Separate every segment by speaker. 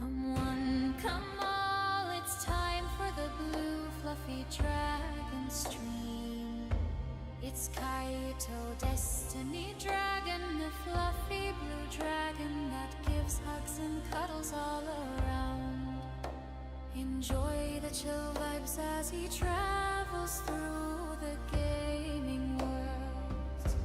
Speaker 1: Come one, come all, it's time for the blue fluffy dragon stream. It's Kaito, destiny dragon, the fluffy blue dragon that gives hugs and cuddles all around. Enjoy the chill vibes as he travels through the gaming world.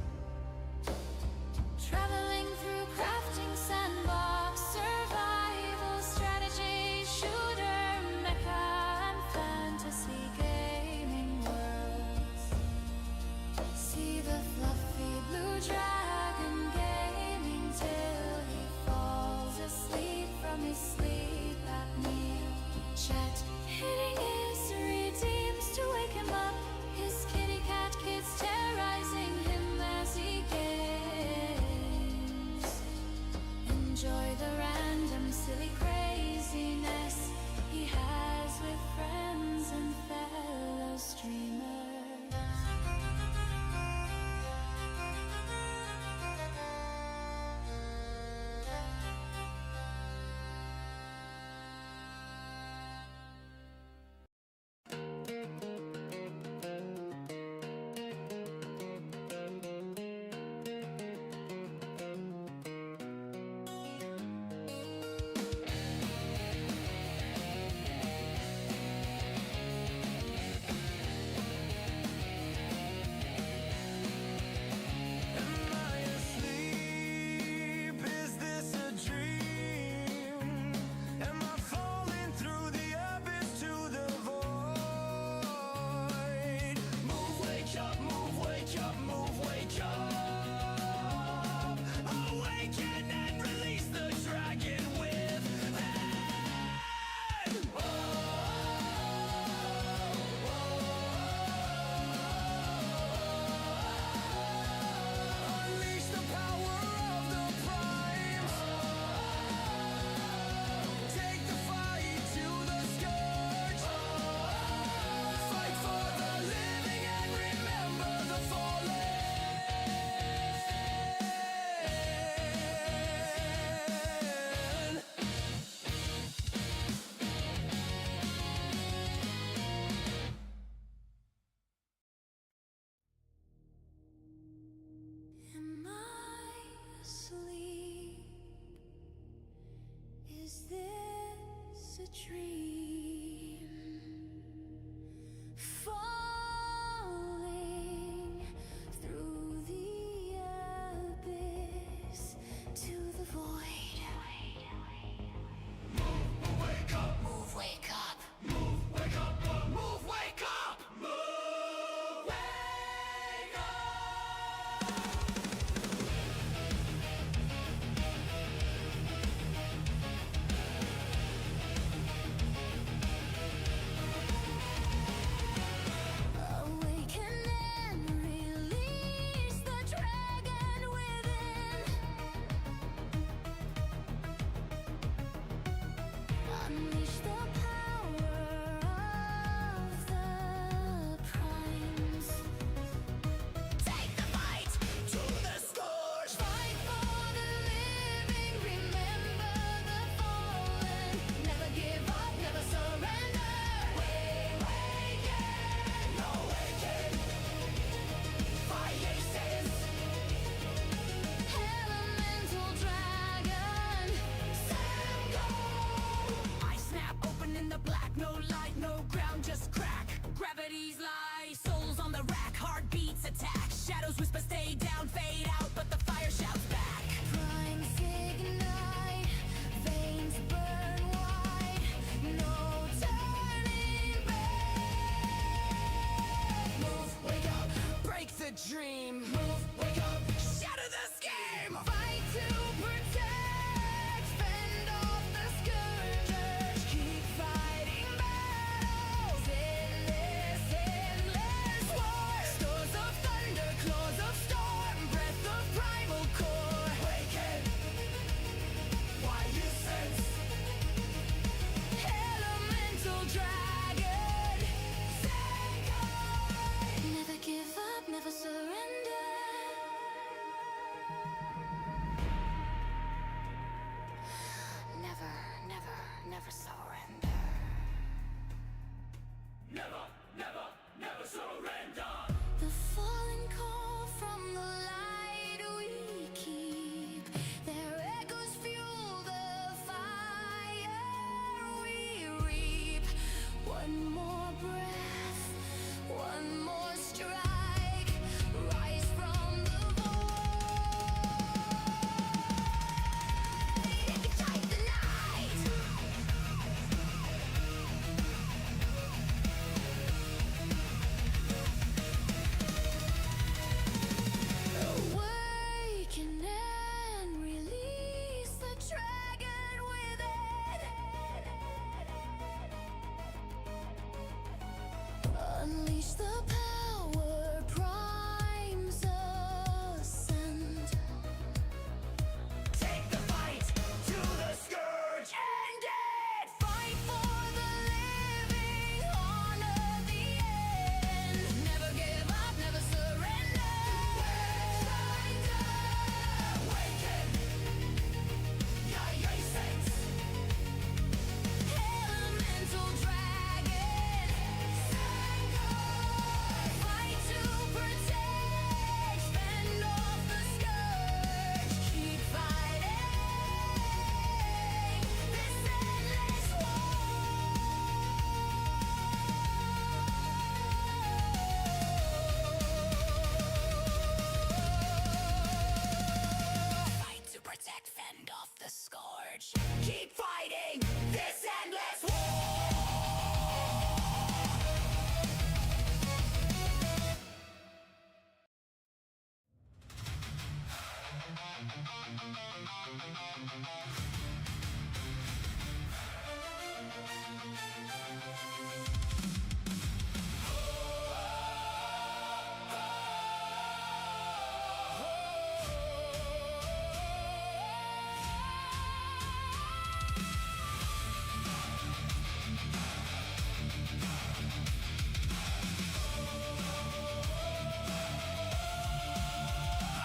Speaker 1: Traveling through crafting sandbox, survival strategy, shooter, mecha, and fantasy gaming worlds. See the fluffy blue dragon gaming till he falls asleep from his sleep apnea. Chat hitting his redeems to wake him up. His kitty cat kids terrorizing him as he games. Enjoy the random silly craziness he has with friends and fellow streamers. Am I asleep? Is this a dream? Falling through the abyss to the void. Move, wake up! Move, wake up! Move, wake up! Move, wake up! Move, wake up! Awaken and release the dragon within. Unleash the power of the primes. Take the fight to the scourge. Fight for the living, remember the fallen. Never give up, never surrender. We waken, awaken. Fight aces. Elemental dragon, Sam go. I snap open in the black, no light, no ground, just crack. Gravity's lie, souls on the rack, heartbeats attack. Shadows whisper, stay down, fade out, but the fire shouts back. Primes ignite, veins burn wide, no turning back. Move, wake up, break the dream. Move, wake up, shatter the scheme. Fight to protect, fend off the scourge. Keep fighting battles in this endless war. Stores of thunder, claws of storm, breath of primal core. Waken, why you sense? Elemental dragon, Senkai. Never give up, never surrender. Never, never. breath, one more strike, rise from the void, ignite the night. Awaken and release the dragon within. Unleash the power, primes ascend. Take the fight to the scourge. End it! Fight for the living, honor the end. Never give up, never surrender. Awaken! Yeah, sense. Elemental dragon. Fight to protect, fend off the scourge. Keep fighting this endless war. Fight to protect, fend off the scourge. Keep fighting this endless war.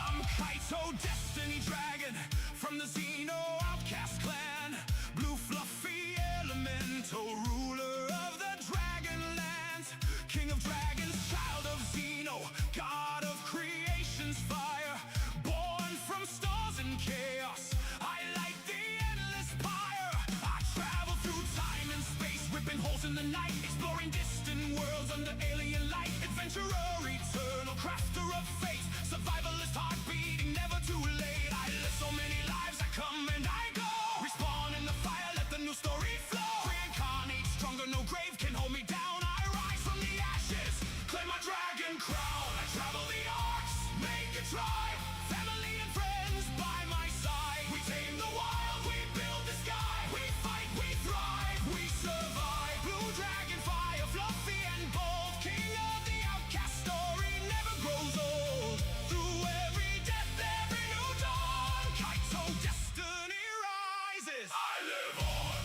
Speaker 2: I'm Kaito, Destiny Dragon, from the Xeno Outcast clan. Blue fluffy elemental, ruler of the Dragonlands. King of dragons, child of Xeno, god of creation's fire. Born from stars and chaos, I light the endless pyre. I travel through time and space, ripping holes in the night, exploring distant worlds under alien light. Adventurer, eternal crafter of fate, survivalist, heart beating, never too late. I live so many lives, I come and I go. Respawn in the fire, let the new story flow. Reincarnate, stronger, no grave can hold me down. I rise from the ashes, claim my dragon crown. I travel the arcs, make a tribe, family and friends by my side. We tame the wild, we build the sky. We fight, we thrive, we survive. Blue dragon fire, fluffy and bold. King of the outcast story never grows old. Through every death, every new dawn, Kaito destiny rises. I live on.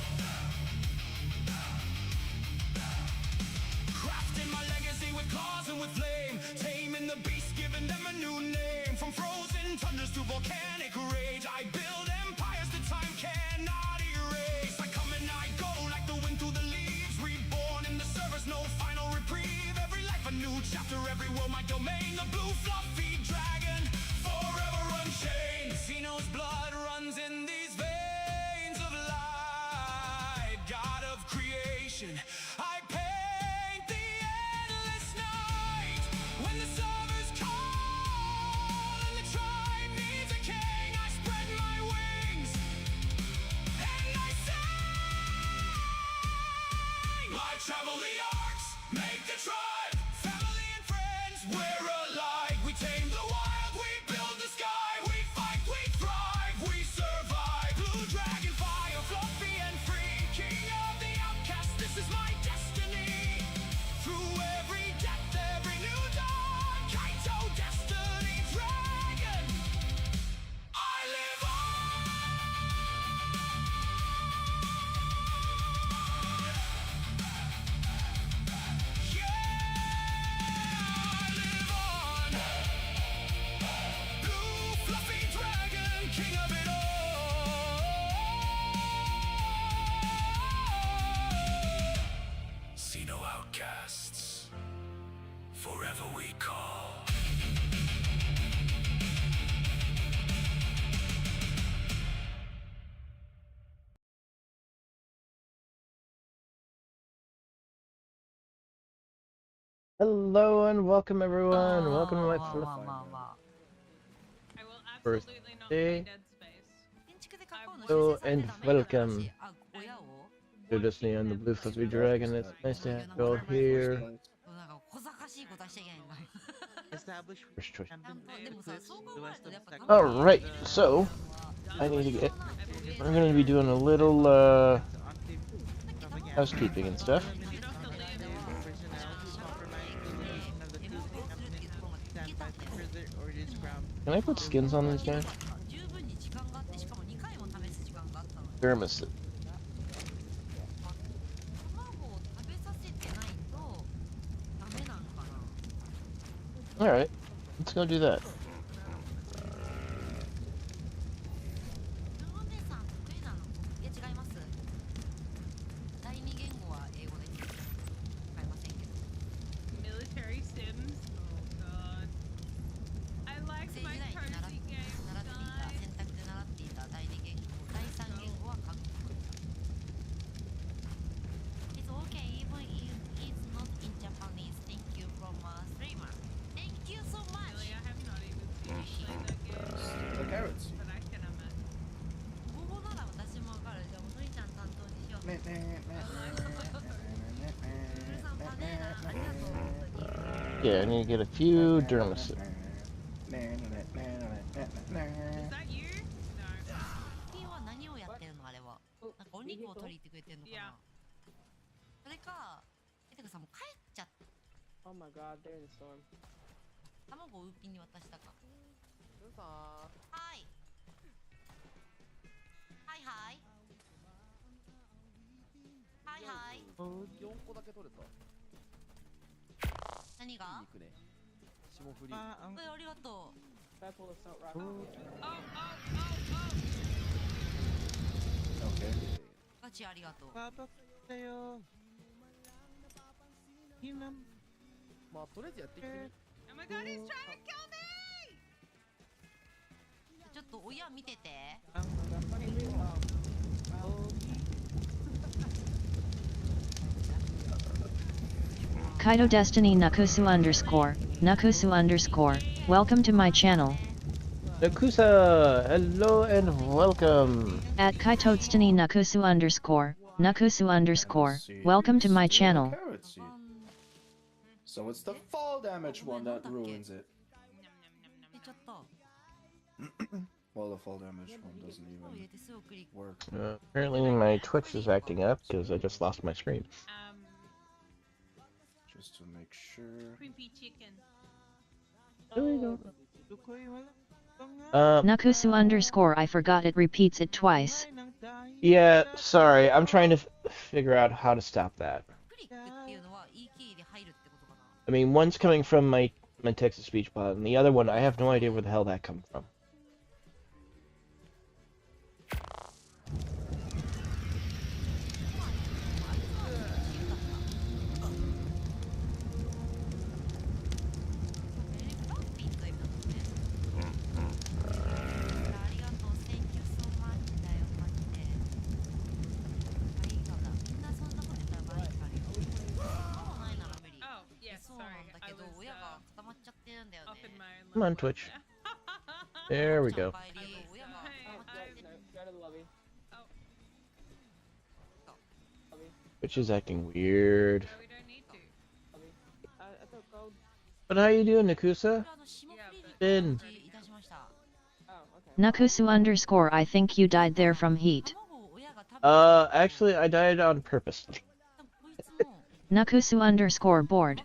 Speaker 2: Crafting my legacy with claws and with flame, taming the beast, giving them a new name. From frozen tundras to volcanic rage, I build empires that time cannot erase. I come and I go like the wind through the leaves, reborn in the service, no final reprieve. Every life a new chapter, every world my domain. The blue fluffy dragon, forever unchained. Xeno's blood runs in these veins of light. God of creation, I paint the endless night. When the servers call and the tribe needs a king, I spread my wings and I sing. I travel the arcs, make the tribe, family and friends, we're alike. We tame the wild, we build the sky. We fight, we thrive, we survive. Blue dragon fire, fluffy and free. King of the outcast, this is my destiny. Through every death, every new dawn, Kaito destiny dragon, I live on. Yeah.
Speaker 3: Hello and welcome everyone. Welcome to my
Speaker 4: I will absolutely not play
Speaker 3: birthday.
Speaker 4: Dead Space.
Speaker 3: Hello and welcome to Destiny on the Blue Fluffy Dragon. It's nice to have you all here. First choice. Alright, so I need to get. We're going to be doing a little housekeeping and stuff. Can I put skins on these guys? Dermis. Alright, let's go do that.
Speaker 4: Military Sims. Oh god. I like my cozy games, guys.
Speaker 1: It's okay, even if it's not in Japanese. Thank you from a streamer. Thank you so much.
Speaker 4: Really, I have not even seen you play that game.
Speaker 5: The carrots.
Speaker 4: But I can imagine.
Speaker 1: ここなら私もわかる。じゃあおのりちゃん担当にしよう。
Speaker 5: ねねね
Speaker 1: ゆるさんパネーなありがとう。
Speaker 3: Yeah, I need to get a few Dermis.
Speaker 4: Is that you? No.
Speaker 1: 君は何をやってるのあれは。なんかお肉を取りに行ってくれてるのかな。それか、てかさもう帰っちゃった。
Speaker 6: Oh my god, they're in the storm.
Speaker 1: 卵をウーピンに渡したか。
Speaker 6: Huzzah.
Speaker 1: はい。はいはい。はいはい。
Speaker 5: 4個だけ取れた。
Speaker 1: 何が？
Speaker 5: 肉ね。霜降り。
Speaker 1: ありがとう。
Speaker 6: That full of salt rock.
Speaker 5: Okay.
Speaker 1: ガチありがとう。
Speaker 5: まあとりあえずやっていってみ。
Speaker 4: Oh my god, he's trying to kill me!
Speaker 1: ちょっと親見てて。
Speaker 7: Kaito Destiny Nakusu _, welcome to my channel.
Speaker 3: Nakusa! Hello and welcome!
Speaker 7: At Kaito Destiny Nakusu _, welcome to my channel.
Speaker 5: Carrot seed. So it's the fall damage one that ruins it.
Speaker 1: 出ちゃった。
Speaker 5: Well, the fall damage one doesn't
Speaker 1: 入れ
Speaker 5: even
Speaker 1: てすぐクリック。
Speaker 5: work.
Speaker 3: Apparently my Twitch is acting up because I just lost my screen.
Speaker 5: Just to make sure.
Speaker 4: Crimpy chicken.
Speaker 7: Nakusu _, I forgot it repeats it twice.
Speaker 3: Yeah, sorry. I'm trying to figure out how to stop that.
Speaker 1: クリックっていうのは E キーで入るってことかな。
Speaker 3: I mean, one's coming from my text-to-speech bot, and the other one, I have no idea where the hell that comes from.
Speaker 4: Oh, yes, sorry. I was off in my own
Speaker 3: Come on,
Speaker 4: little
Speaker 3: Twitch.
Speaker 4: there.
Speaker 3: There we go.
Speaker 4: Hey,
Speaker 6: Go to the lobby.
Speaker 3: Twitch is acting weird.
Speaker 4: no, we don't need to.
Speaker 6: Lobby. I thought gold.
Speaker 3: But how you doing, Nakusa? Been.
Speaker 6: Oh, okay.
Speaker 7: Nakusu _, I think you died there from heat.
Speaker 3: Actually, I died on purpose.
Speaker 7: Nakusu _ bored.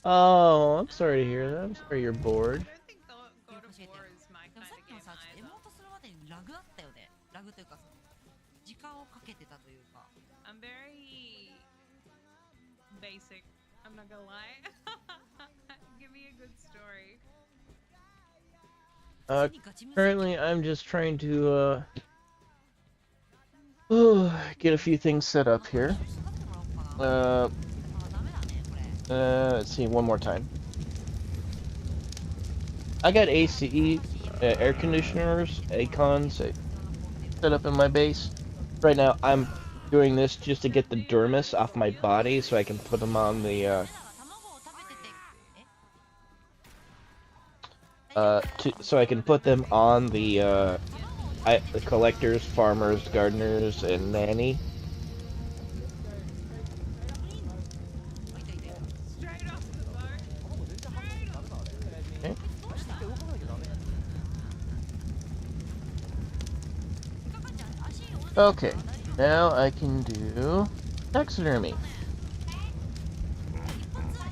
Speaker 3: Oh, I'm sorry to hear that. I'm sorry you're bored.
Speaker 4: I don't think God of War is my
Speaker 1: でも
Speaker 4: kind
Speaker 1: さっ
Speaker 4: of
Speaker 1: きの
Speaker 4: game
Speaker 1: さ、エモ
Speaker 4: either.
Speaker 1: ートするまでにラグあったよね。ラグというか、時間をかけてたというか。
Speaker 4: I'm very basic. I'm not gonna lie. Give me a good story.
Speaker 3: Currently, I'm just trying to, get a few things set up here. Let's see, one more time. I got ACE, air conditioners, Acons set up in my base. Right now, I'm doing this just to get the dermis off my body so I can put them on the so I can put them on the collectors, farmers, gardeners, and nanny.
Speaker 4: Straight off the boat.
Speaker 3: Okay. Okay, now I can do taxidermy.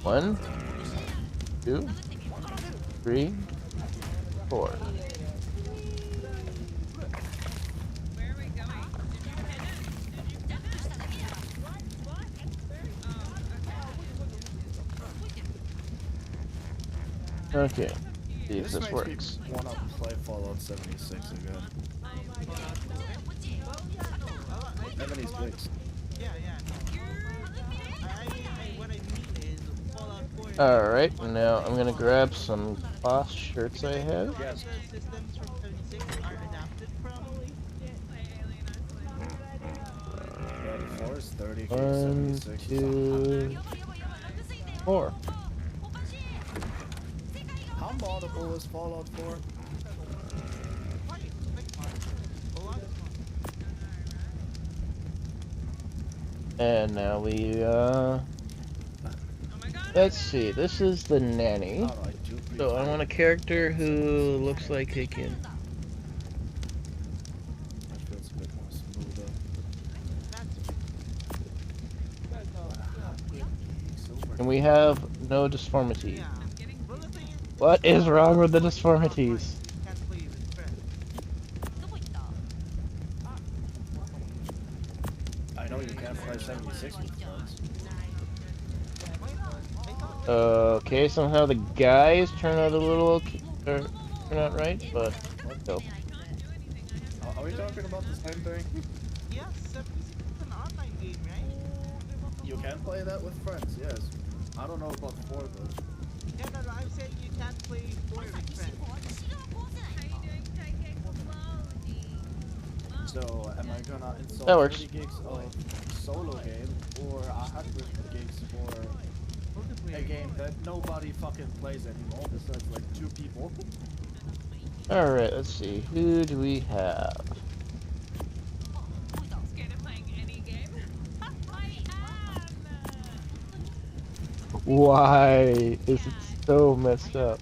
Speaker 3: 1, 2, 3, 4.
Speaker 4: Where are we going? Did you hit it? Did you hit it? What? Oh, okay.
Speaker 3: Okay, see if
Speaker 5: This
Speaker 3: this
Speaker 5: makes
Speaker 3: works.
Speaker 5: me wanna play Fallout 76 again. 76.
Speaker 3: Alright, now I'm gonna grab some cloth shirts I have.
Speaker 5: Yes.
Speaker 8: Systems from 76 are adapted from.
Speaker 5: Yeah, before is 30 gigs,
Speaker 3: 1,
Speaker 5: 76 is
Speaker 3: 2, 4.
Speaker 5: How moddable is Fallout 4?
Speaker 3: And now we, let's see, this is the nanny.
Speaker 5: Oh, I do
Speaker 3: So I want a character who looks like he can...
Speaker 5: That feels a bit more smoother.
Speaker 3: And we have no deformity. What is wrong with the deformities?
Speaker 5: I know you can't play 76 with friends.
Speaker 3: Okay, somehow the guys turn out a little... turn out right, but... No.
Speaker 5: Are we talking about the same thing?
Speaker 8: Yes, 76 is an online game, right?
Speaker 5: You can play that with friends, yes. I don't know about 4 though.
Speaker 8: Yeah, no, I'm saying you can't play 4 with friends.
Speaker 5: So, am I gonna install
Speaker 3: That works.
Speaker 5: 30 gigs of solo game or 100 gigs for a game that nobody fucking plays anymore besides like 2 people?
Speaker 3: Alright, let's see. Who do we have?
Speaker 4: Scared of playing any game? I am!
Speaker 3: Why is it so messed up?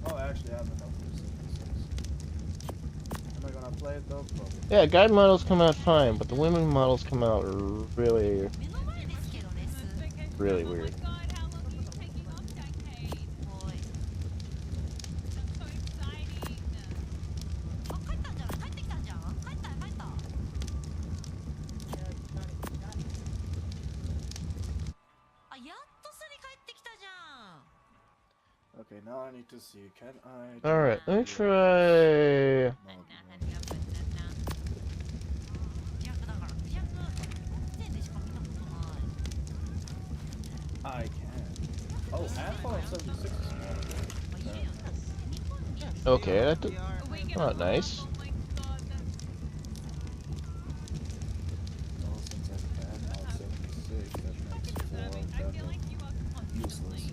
Speaker 5: Oh, actually, I have enough for 76. Am I gonna play it though? Probably.
Speaker 3: Yeah, guy models come out fine, but the women models come out really, really weird.
Speaker 4: Oh my god, how long are you taking off that cage? That's so exciting.
Speaker 5: Okay, now I need to see. Can I? do
Speaker 3: Alright, let me
Speaker 5: the-
Speaker 3: try...
Speaker 5: I can. Oh, and Fallout 76 is moddable.
Speaker 3: Okay, that did...
Speaker 4: Are we
Speaker 3: not
Speaker 4: gonna
Speaker 3: nice.
Speaker 4: Oh my god, that's
Speaker 5: Well, since I can mod 76, that makes 4
Speaker 4: disturbing. I feel like you are
Speaker 5: useless.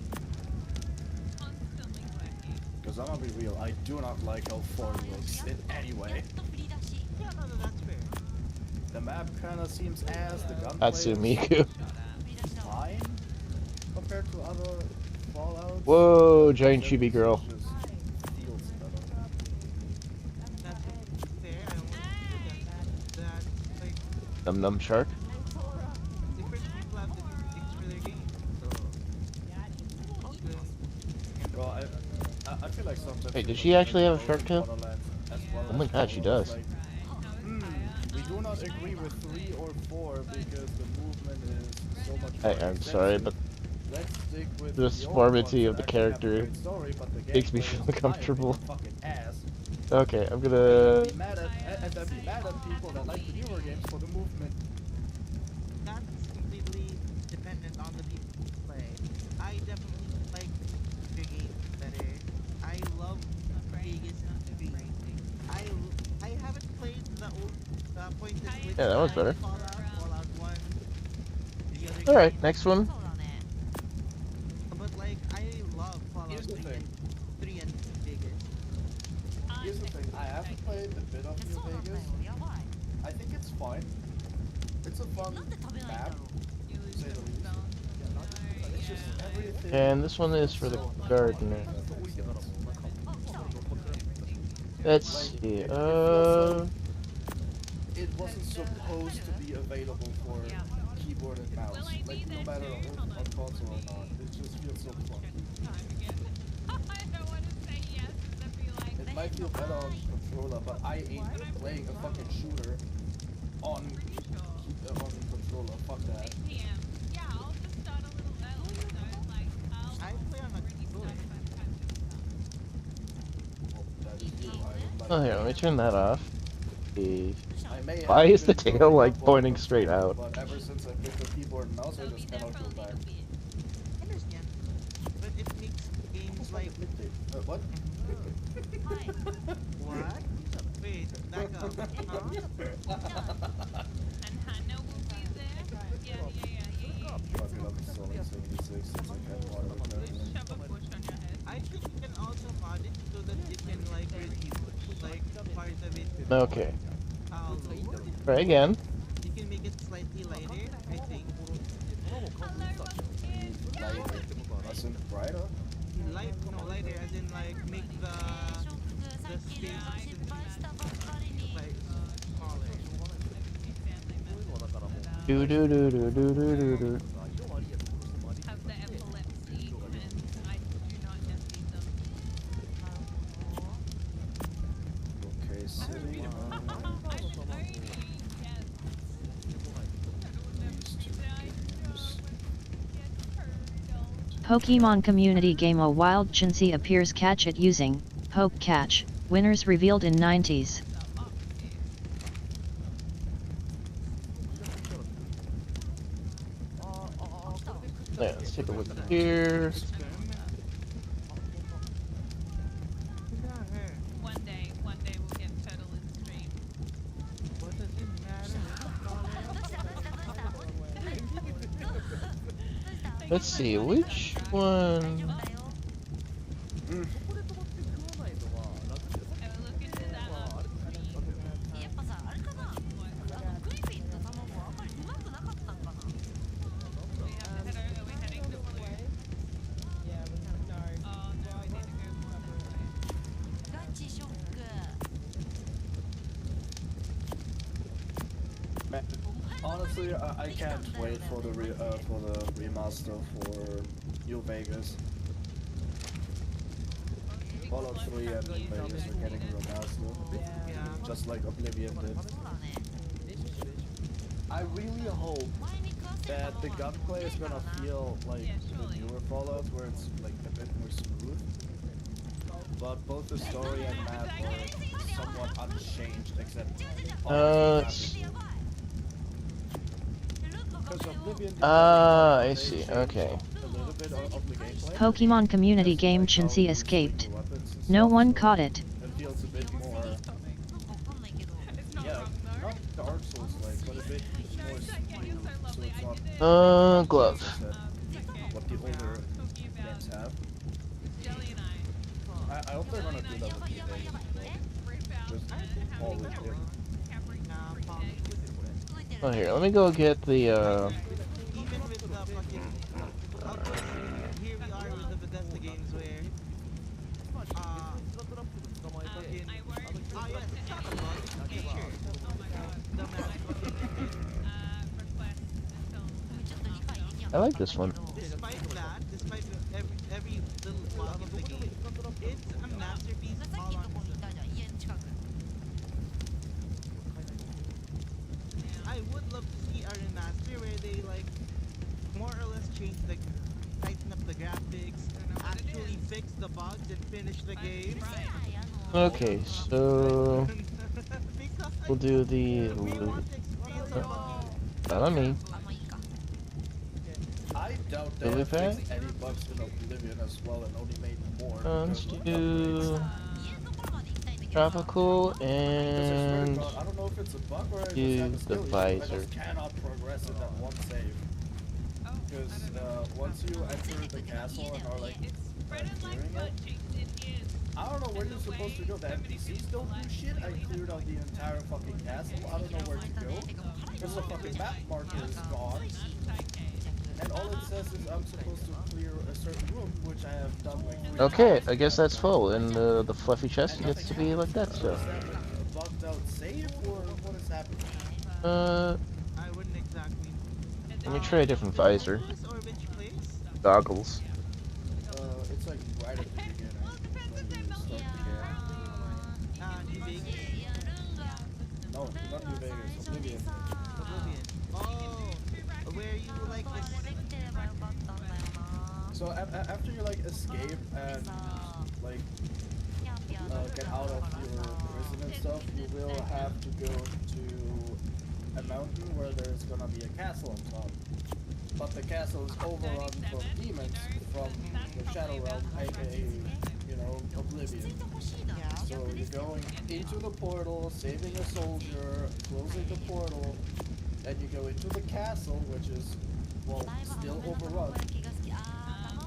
Speaker 4: constantly working.
Speaker 5: Because I'm gonna be real, I do not like how 4 looks in any way.
Speaker 8: Yeah, no, that's fair.
Speaker 5: The map kinda seems ass, the gunplay is
Speaker 3: Atsumiku.
Speaker 5: fine compared to other Fallouts.
Speaker 3: Whoa, giant chibi girl.
Speaker 5: Just feels better.
Speaker 8: That's fair. I don't want to against that. Like,
Speaker 3: Num num shark.
Speaker 8: different people have different things for their game. So, okay.
Speaker 5: Well, I feel like sometimes...
Speaker 3: Wait, did
Speaker 5: people
Speaker 3: she actually have a
Speaker 5: make
Speaker 3: shark tail?
Speaker 5: Borderlands as well
Speaker 3: Oh my
Speaker 5: as
Speaker 3: god, she
Speaker 5: Fallout,
Speaker 3: does.
Speaker 5: like, we do not agree with 3 or 4 because the movement is so much more
Speaker 3: I'm sorry,
Speaker 5: extensive.
Speaker 3: but
Speaker 5: Let's stick with
Speaker 3: the
Speaker 5: the
Speaker 3: deformity
Speaker 5: old
Speaker 3: of the
Speaker 5: ones that actually have a
Speaker 3: character
Speaker 5: great story, but the
Speaker 3: makes me
Speaker 5: gameplay
Speaker 3: feel
Speaker 5: is, in my
Speaker 3: uncomfortable.
Speaker 5: opinion, fucking ass.
Speaker 3: Okay, I'm
Speaker 5: And
Speaker 3: gonna...
Speaker 5: be mad at people that like the newer games for the movement.
Speaker 8: That's completely dependent on the people who play. I definitely like the games better. I love Vegas 3. I haven't played the old stuff point is which
Speaker 3: Yeah, that was
Speaker 8: side
Speaker 3: better.
Speaker 8: Fallout 1, the other
Speaker 3: All right,
Speaker 8: game.
Speaker 3: next one.
Speaker 8: But like, I love Fallout
Speaker 5: Here's the
Speaker 8: 3
Speaker 5: thing.
Speaker 8: and 3 and Vegas.
Speaker 5: Here's the thing. I haven't played a bit of New Vegas. I think it's fine. It's a fun map,
Speaker 4: You
Speaker 5: to
Speaker 4: lose
Speaker 5: say the
Speaker 4: some
Speaker 5: least.
Speaker 4: spells.
Speaker 5: It's just everything.
Speaker 3: And this one is for the gardener. Let's see.
Speaker 5: It feels like it wasn't supposed to be available for keyboard and mouse.
Speaker 4: Will I be
Speaker 5: Like no
Speaker 4: there
Speaker 5: matter
Speaker 4: too? Hold
Speaker 5: on
Speaker 4: on.
Speaker 5: console or not, it just feels so clunky.
Speaker 4: Time again. I don't want to say yes and then be like,
Speaker 5: It might feel better on controller, but I ain't playing a fucking shooter on
Speaker 4: pretty sure.
Speaker 5: on controller. Fuck that.
Speaker 4: 8 p.m. Yeah, I'll just start a little early. So like,
Speaker 8: I play on a controller.
Speaker 5: Well, that is you. I would like
Speaker 3: Oh, here, let me turn that off. Okay.
Speaker 5: I may have
Speaker 3: Why is the
Speaker 5: been
Speaker 3: tail,
Speaker 5: growing
Speaker 3: like,
Speaker 5: up on
Speaker 3: pointing
Speaker 5: controller,
Speaker 3: straight out?
Speaker 5: But ever since I picked up keyboard and mouse, I
Speaker 4: So be
Speaker 5: just
Speaker 4: there
Speaker 5: cannot
Speaker 4: for a
Speaker 5: go
Speaker 4: little
Speaker 5: back.
Speaker 4: bit.
Speaker 8: Understand. But it makes games like
Speaker 5: What?
Speaker 8: what? Wait, back up.
Speaker 4: And Hannah will be there. Yeah.
Speaker 5: Fuck it, I'm installing 76 since I can't water apparently.
Speaker 4: Shove a bush on your head.
Speaker 8: I think you can also mod it so that it can like reduce like part of it.
Speaker 3: Okay.
Speaker 8: Lower.
Speaker 3: Try again.
Speaker 8: You can make it slightly lighter, I think.
Speaker 5: Lighter. As in brighter?
Speaker 8: Lighter as in like make the space like smaller.
Speaker 3: Do do do do do do do do.
Speaker 4: Have the epilepsy and I do not envy them.
Speaker 5: Okay, city.
Speaker 4: I'm an Oni, yes.
Speaker 5: These two games.
Speaker 7: Pokemon community game A wild Chinsey appears catch it using Poke Catch. Winners revealed in 90s.
Speaker 3: Yeah, let's take a look here.
Speaker 4: One day we'll get Turtle in stream.
Speaker 8: What does it matter?
Speaker 3: Let's see, which one?
Speaker 4: I will look into that on stream. Are we heading to blue?
Speaker 6: Yeah, but no.
Speaker 4: Oh no, we need to go more
Speaker 5: Man, honestly, I can't wait for the remaster for New Vegas. Fallout 3 and New Vegas are getting a remaster,
Speaker 8: Yeah.
Speaker 5: just like Oblivion did. I really hope that the gunplay is gonna feel like the newer Fallout, where it's like a bit more smooth. But both the story and map are somewhat unchanged, except
Speaker 3: Let's-
Speaker 5: because Oblivion did
Speaker 3: I
Speaker 5: they
Speaker 3: see,
Speaker 5: changed
Speaker 3: okay.
Speaker 5: a little bit of the gameplay.
Speaker 7: Pokemon community
Speaker 5: Just
Speaker 7: game
Speaker 5: like how
Speaker 7: Chinsey
Speaker 5: you
Speaker 7: escaped.
Speaker 5: swing the weapons and
Speaker 7: No
Speaker 5: stuff,
Speaker 7: one
Speaker 5: so
Speaker 7: caught it.
Speaker 5: It feels a bit more,
Speaker 4: It's not
Speaker 5: yeah,
Speaker 4: wrong though.
Speaker 5: not Dark Souls like, but a bit more
Speaker 4: Second, you're so
Speaker 5: smooth, so
Speaker 4: lovely.
Speaker 5: it's
Speaker 4: I
Speaker 5: not
Speaker 4: did it.
Speaker 3: Glove.
Speaker 5: what the older
Speaker 4: Talking about
Speaker 5: games have.
Speaker 4: Jelly and I.
Speaker 5: I hope they're gonna do that with the days. Just always did.
Speaker 3: Oh, here, let me go get the,
Speaker 8: Even with the fucking of course, here we are with the Bethesda games where fucking yes, it's not a bug, it's a feature. The map fucking
Speaker 3: I like this one.
Speaker 8: despite every little bug in the game, it's a masterpiece all on its own. I would love to see a remaster where they like more or less change the tighten up the graphics, actually fix the bugs and finish the game.
Speaker 3: Okay, so
Speaker 8: Because
Speaker 3: we'll do the.
Speaker 8: we want to experience a fucking
Speaker 3: Not on me.
Speaker 5: I doubt they
Speaker 3: Really
Speaker 5: have fixed
Speaker 3: fast?
Speaker 5: any bugs in Oblivion as well and only made more.
Speaker 3: Let's
Speaker 5: because of
Speaker 3: do.
Speaker 5: upgrades.
Speaker 3: Tropical
Speaker 5: Because I swear to
Speaker 3: and
Speaker 5: God, I don't know if it's a bug or I just
Speaker 3: do
Speaker 5: have a
Speaker 3: the
Speaker 5: skill issue. I
Speaker 3: visor.
Speaker 5: just cannot progress in that one save.
Speaker 4: Oh, I
Speaker 5: Because
Speaker 4: don't know.
Speaker 5: once you enter the castle and are like
Speaker 4: It's spreading like
Speaker 5: clearing
Speaker 4: butt
Speaker 5: it,
Speaker 4: cheeks in here.
Speaker 5: I don't know where
Speaker 4: And
Speaker 5: you're
Speaker 4: the
Speaker 5: supposed to
Speaker 4: way
Speaker 5: go. The
Speaker 4: so many
Speaker 5: NPCs
Speaker 4: people
Speaker 5: don't do
Speaker 4: like
Speaker 5: shit. I
Speaker 4: clearly have
Speaker 5: cleared out the
Speaker 4: voice
Speaker 5: entire fucking castle. I don't know where to go. Because the fucking map marker is gone. And all it says is I'm supposed to clear a certain room, which I have done like 3
Speaker 3: Okay,
Speaker 5: times.
Speaker 3: I guess that's full, and the fluffy chest
Speaker 5: And
Speaker 3: gets
Speaker 5: nothing
Speaker 3: to be like
Speaker 5: happens.
Speaker 3: that stuff.
Speaker 5: Is that like a bugged out save or what is happening?
Speaker 8: I wouldn't exactly.
Speaker 3: Let me try a different
Speaker 8: The
Speaker 3: visor.
Speaker 8: Texas or which place?
Speaker 3: Goggles.
Speaker 5: It's like right at the beginning when you start the game.
Speaker 8: New Vegas?
Speaker 5: No, not New Vegas, Oblivion.
Speaker 8: Oblivion. Oh, where you like this?
Speaker 5: So after you like escape and like get out of your prison and stuff, you will have to go to a mountain where there's gonna be a castle on top. But the castle is overrun from demons from the Shadow Realm, aka, you know, Oblivion.
Speaker 8: Yeah.
Speaker 5: So you're going into the portal, saving a soldier, closing the portal, then you go into the castle, which is, well, still overrun,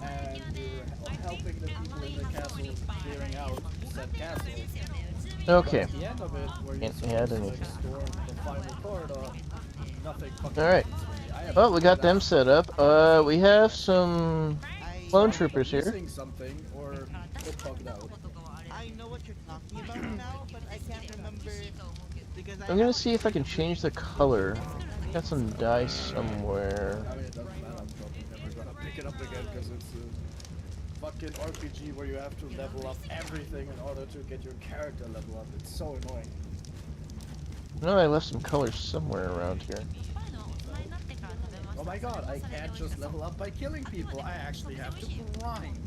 Speaker 5: and you're helping the people in the castle clearing out said castle.
Speaker 3: Okay.
Speaker 5: But at the end of it, where you're
Speaker 3: Can't add
Speaker 5: supposed to like
Speaker 3: anything.
Speaker 5: storm the final corridor, nothing fucking
Speaker 3: Alright.
Speaker 5: happens for me. I have
Speaker 3: Well, we got
Speaker 5: figured
Speaker 3: them
Speaker 5: out
Speaker 3: set up. We have some
Speaker 8: I
Speaker 3: clone
Speaker 8: know,
Speaker 3: troopers here.
Speaker 5: missing something or it bugged out.
Speaker 8: I know what you're talking about now, but I can't remember because
Speaker 3: I'm gonna see if I can change the color. Got some dye somewhere.
Speaker 5: I mean, it doesn't matter. I'm probably never gonna pick it up again because it's a fucking RPG where you have to level up everything in order to get your character level up. It's so annoying.
Speaker 3: No, I left some colors somewhere around here.
Speaker 5: Oh my god, I can't just level up by killing people. I actually have to grind.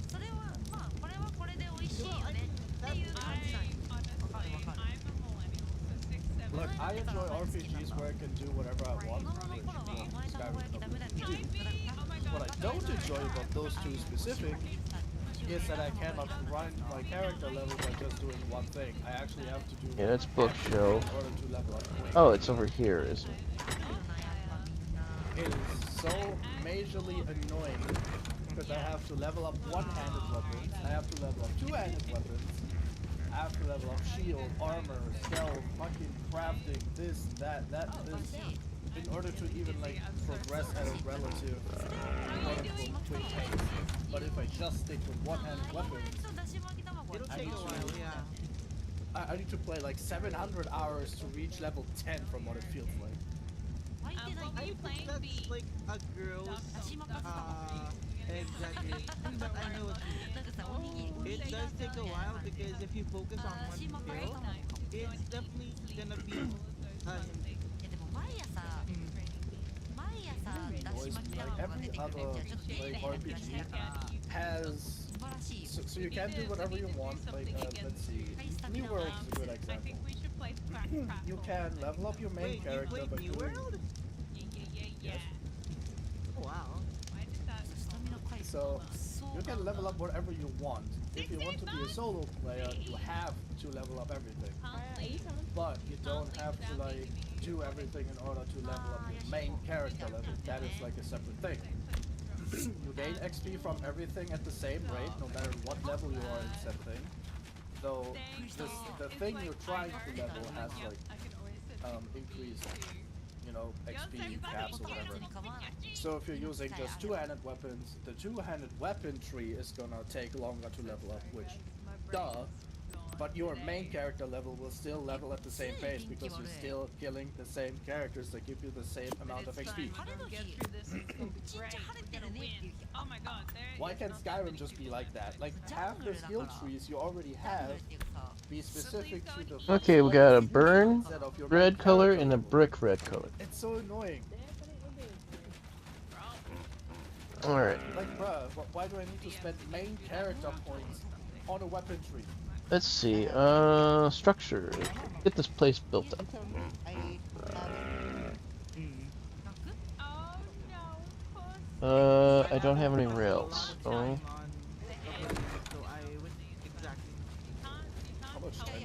Speaker 5: Look, I enjoy RPGs where I can do whatever I want, which Skyrim doesn't do. What I don't enjoy about those two specific is that I cannot grind my character level by just doing one thing. I actually have to do
Speaker 3: Yeah, that's
Speaker 5: in
Speaker 3: bookshelf.
Speaker 5: order to level up.
Speaker 3: Oh, it's over here, isn't it?
Speaker 5: It is so majorly annoying because I have to level up one-handed weapons, I have to level up two-handed weapons, I have to level up shield, armor, stealth, fucking crafting, this, that, this, in order to even like progress at a relative quote-unquote quick pace. But if I just stick with one-handed weapons,
Speaker 8: it'll
Speaker 5: I
Speaker 8: take
Speaker 5: need
Speaker 8: a while.
Speaker 5: to-
Speaker 8: Yeah.
Speaker 5: I need to play like 700 hours to reach level 10 from what it feels like.
Speaker 8: I think that's like a girl's exaggeration, but I know what you mean. It does take a while because if you focus on one skill, it's definitely gonna be
Speaker 5: Boys, like every other like RPG has so you can do whatever you want. Like let's see, New World is a good
Speaker 4: I
Speaker 5: example.
Speaker 4: think we should play
Speaker 5: You can level up your main
Speaker 8: Wait, you
Speaker 5: character
Speaker 8: played
Speaker 5: by
Speaker 8: New
Speaker 5: doing
Speaker 8: World?
Speaker 4: Yeah.
Speaker 8: Oh, wow.
Speaker 4: Why did that?
Speaker 5: so you can level up whatever you want. If you want to be a solo player, you have to level up everything. But you don't have to like do everything in order to level up your main character level. That is like a separate thing. You gain XP from everything at the same rate, no matter what level you are in said thing. So the thing you're trying to level has like increased, you know, XP caps or whatever. So if you're using just two-handed weapons, the two-handed weapon tree is gonna take longer to level up, which, duh. But your main character level will still level at the same pace because you're still killing the same characters that give you the same amount of XP.
Speaker 4: Oh my god,
Speaker 5: Why can't Skyrim just be like that? Like, have the skill trees you already have be specific to the
Speaker 3: Okay, we got a burn
Speaker 5: instead of your
Speaker 3: red
Speaker 5: main
Speaker 3: color
Speaker 5: character
Speaker 3: and a
Speaker 5: level.
Speaker 3: brick red color.
Speaker 5: It's so annoying.
Speaker 3: Alright,
Speaker 5: Like, bruh, why do I need to spend main character points on a weapon tree?
Speaker 3: let's see. Structure. Get this place built up. I don't have any rails. So
Speaker 5: How much time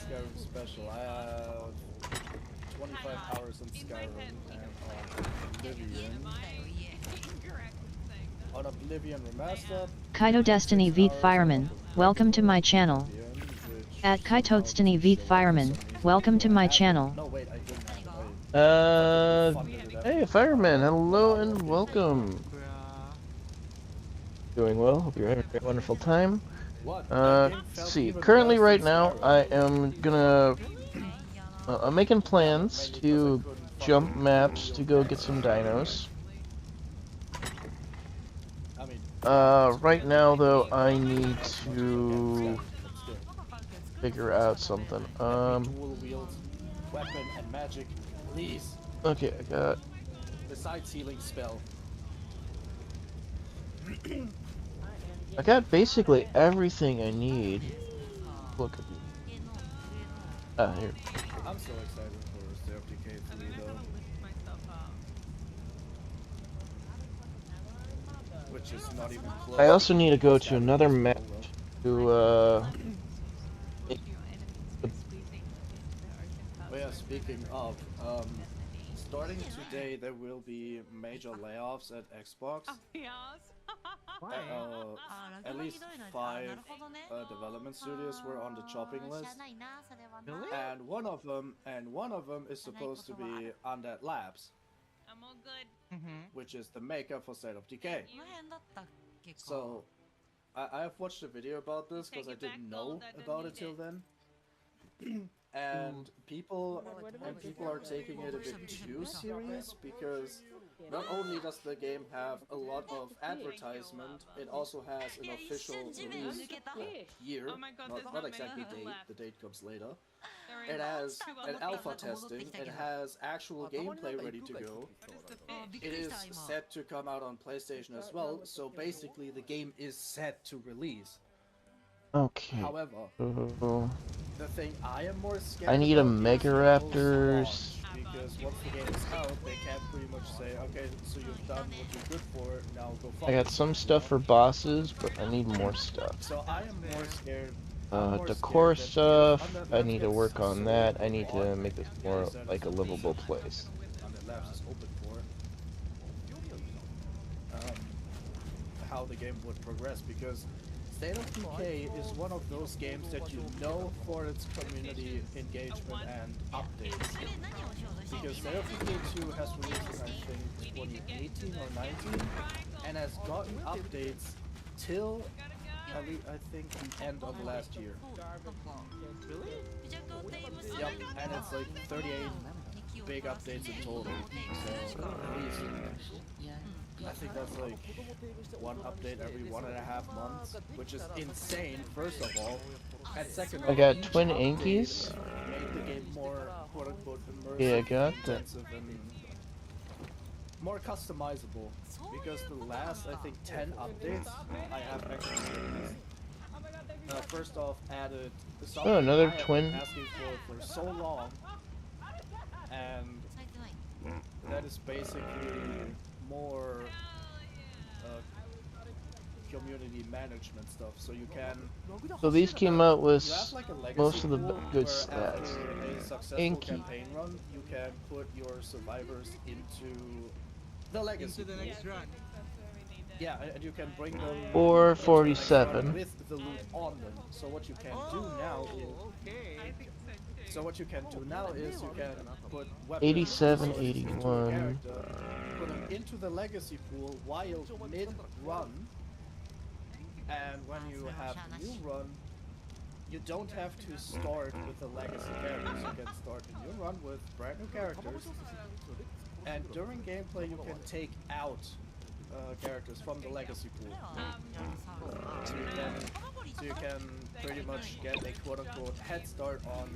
Speaker 5: Skyrim special. I have 25 hours on Skyrim and on Oblivion Remastered.
Speaker 7: Kaito Destiny
Speaker 5: 6
Speaker 7: Veet
Speaker 5: hours
Speaker 7: Fireman,
Speaker 5: on
Speaker 7: welcome to my channel.
Speaker 5: Oblivion, which
Speaker 7: At Kaito
Speaker 5: now
Speaker 7: Destiny
Speaker 5: doesn't
Speaker 7: Veet
Speaker 5: show up for
Speaker 7: Fireman,
Speaker 5: some reason.
Speaker 7: welcome to
Speaker 5: So I
Speaker 7: my
Speaker 5: had it.
Speaker 7: channel.
Speaker 5: No, wait, I didn't have it.
Speaker 3: Hey, Fireman, hello and welcome.
Speaker 8: Bruh.
Speaker 3: Doing well. Hope you're having a great, wonderful time.
Speaker 5: What?
Speaker 3: Let's see. Currently, right now, I am gonna. I'm making plans to jump maps to go get some dinos.
Speaker 5: I mean,
Speaker 3: Right now, though, I need to figure out something.
Speaker 5: dual wield, weapon, and magic. Please.
Speaker 3: Okay, I got.
Speaker 5: Besides healing spell.
Speaker 3: I got basically everything I need. Look at you. Here.
Speaker 5: I'm so excited for State of Decay 3 though. Which is not even close.
Speaker 3: I also need to go to another map to
Speaker 5: Oh yeah, speaking of, starting today there will be major layoffs at Xbox. At least 5 development studios were on the chopping list,
Speaker 8: Really?
Speaker 5: and one of them is supposed to be Undead Labs,
Speaker 4: I'm all good.
Speaker 5: which is the maker for State of Decay. So I have watched a video about this because I didn't know about it till then. And people are taking it a bit too serious, because not only does the game have a lot of advertisement, it also has an official release year,
Speaker 4: Oh my God, there's
Speaker 5: not
Speaker 4: not
Speaker 5: exactly
Speaker 4: many
Speaker 5: date,
Speaker 4: left.
Speaker 5: the date comes later.
Speaker 4: There
Speaker 5: It
Speaker 4: is
Speaker 5: has
Speaker 4: two
Speaker 5: an
Speaker 4: other
Speaker 5: alpha
Speaker 4: things.
Speaker 5: testing, it has actual gameplay ready to go.
Speaker 4: What is the fish?
Speaker 5: It is set to come out on PlayStation as well, so basically the game is set to release.
Speaker 3: Okay.
Speaker 5: However,
Speaker 3: So,
Speaker 5: the thing I am more scared
Speaker 3: I need a
Speaker 5: about is
Speaker 3: Mega
Speaker 5: the
Speaker 3: Raptors.
Speaker 5: post-launch, because once the game is out, they can't pretty much say, okay, so you've done what you're good for, now go fuck
Speaker 3: I got
Speaker 5: yourself,"
Speaker 3: some
Speaker 5: you
Speaker 3: stuff
Speaker 5: know?
Speaker 3: for bosses, but I need more stuff.
Speaker 5: So I am more scared. I'm more
Speaker 3: The
Speaker 5: scared
Speaker 3: core
Speaker 5: that if
Speaker 3: stuff,
Speaker 5: Undead
Speaker 3: I
Speaker 5: Labs
Speaker 3: need to
Speaker 5: gets
Speaker 3: work on
Speaker 5: sold
Speaker 3: that. I
Speaker 5: or
Speaker 3: need
Speaker 5: bought,
Speaker 3: to make this
Speaker 5: and
Speaker 3: more
Speaker 5: there's a
Speaker 3: like a livable place.
Speaker 5: Undead Labs is open for, how the game would progress, because State of Decay is one of those games that you know for its community engagement and updates. Because State of Decay 2 has released in, I think, 2018 or 19, and has gotten updates till I think the end of last year. Yep, and it's like 38 big updates in total. So at least I think that's like one update every 1.5 months, which is insane, first of all. And second of all,
Speaker 3: I got
Speaker 5: each
Speaker 3: twin
Speaker 5: update
Speaker 3: Inkies.
Speaker 5: made the game more quote-unquote immersive,
Speaker 3: Yeah, I got that.
Speaker 5: intensive, and more customizable. Because the last, I think, 10 updates I have actually released, first off, added something
Speaker 3: another
Speaker 5: I have
Speaker 3: twin.
Speaker 5: been asking for so long, and that is basically more community management stuff. So you can.
Speaker 3: So these came out with
Speaker 5: You have like a legacy
Speaker 3: most of the
Speaker 5: pool
Speaker 3: good
Speaker 5: where
Speaker 3: stats.
Speaker 5: after a successful
Speaker 3: Inky.
Speaker 5: campaign run, you can put your survivors into the legacy
Speaker 8: Into the
Speaker 5: pool.
Speaker 8: next run.
Speaker 5: Yeah, and you can bring them
Speaker 3: 447.
Speaker 5: with the loot on them. So what you can do now is
Speaker 8: Okay.
Speaker 4: I think so too.
Speaker 5: you can put weapons
Speaker 3: 87,
Speaker 5: and resources into
Speaker 3: 81.
Speaker 5: a character, put them into the legacy pool while mid-run, and when you have a new run, you don't have to start with the legacy characters. You can start a new run with brand new characters, and during gameplay you can take out characters from the legacy pool. So you can pretty much get a quote-unquote head start on.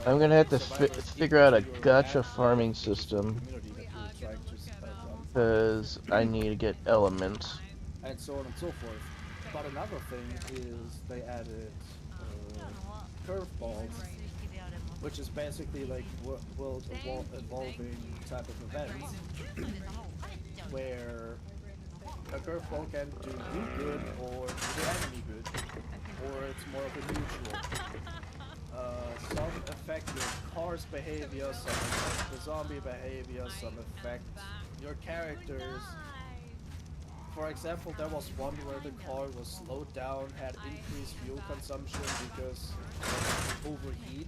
Speaker 3: I'm gonna have to
Speaker 5: survivors
Speaker 3: figure out a
Speaker 5: into your
Speaker 3: gacha
Speaker 5: ad
Speaker 3: farming
Speaker 5: for the
Speaker 3: system,
Speaker 5: community that you're trying to run,
Speaker 3: because I need to get elements.
Speaker 5: and so on and so forth. But another thing is they added curveballs, which is basically like world evolving type of events, where a a curveball can do you good or do the enemy good, or it's more of a neutral. Some affect your car's behavior, some affect the zombie behavior, some affect your characters. For example, there was one where the car was slowed down, had increased fuel consumption because of overheat.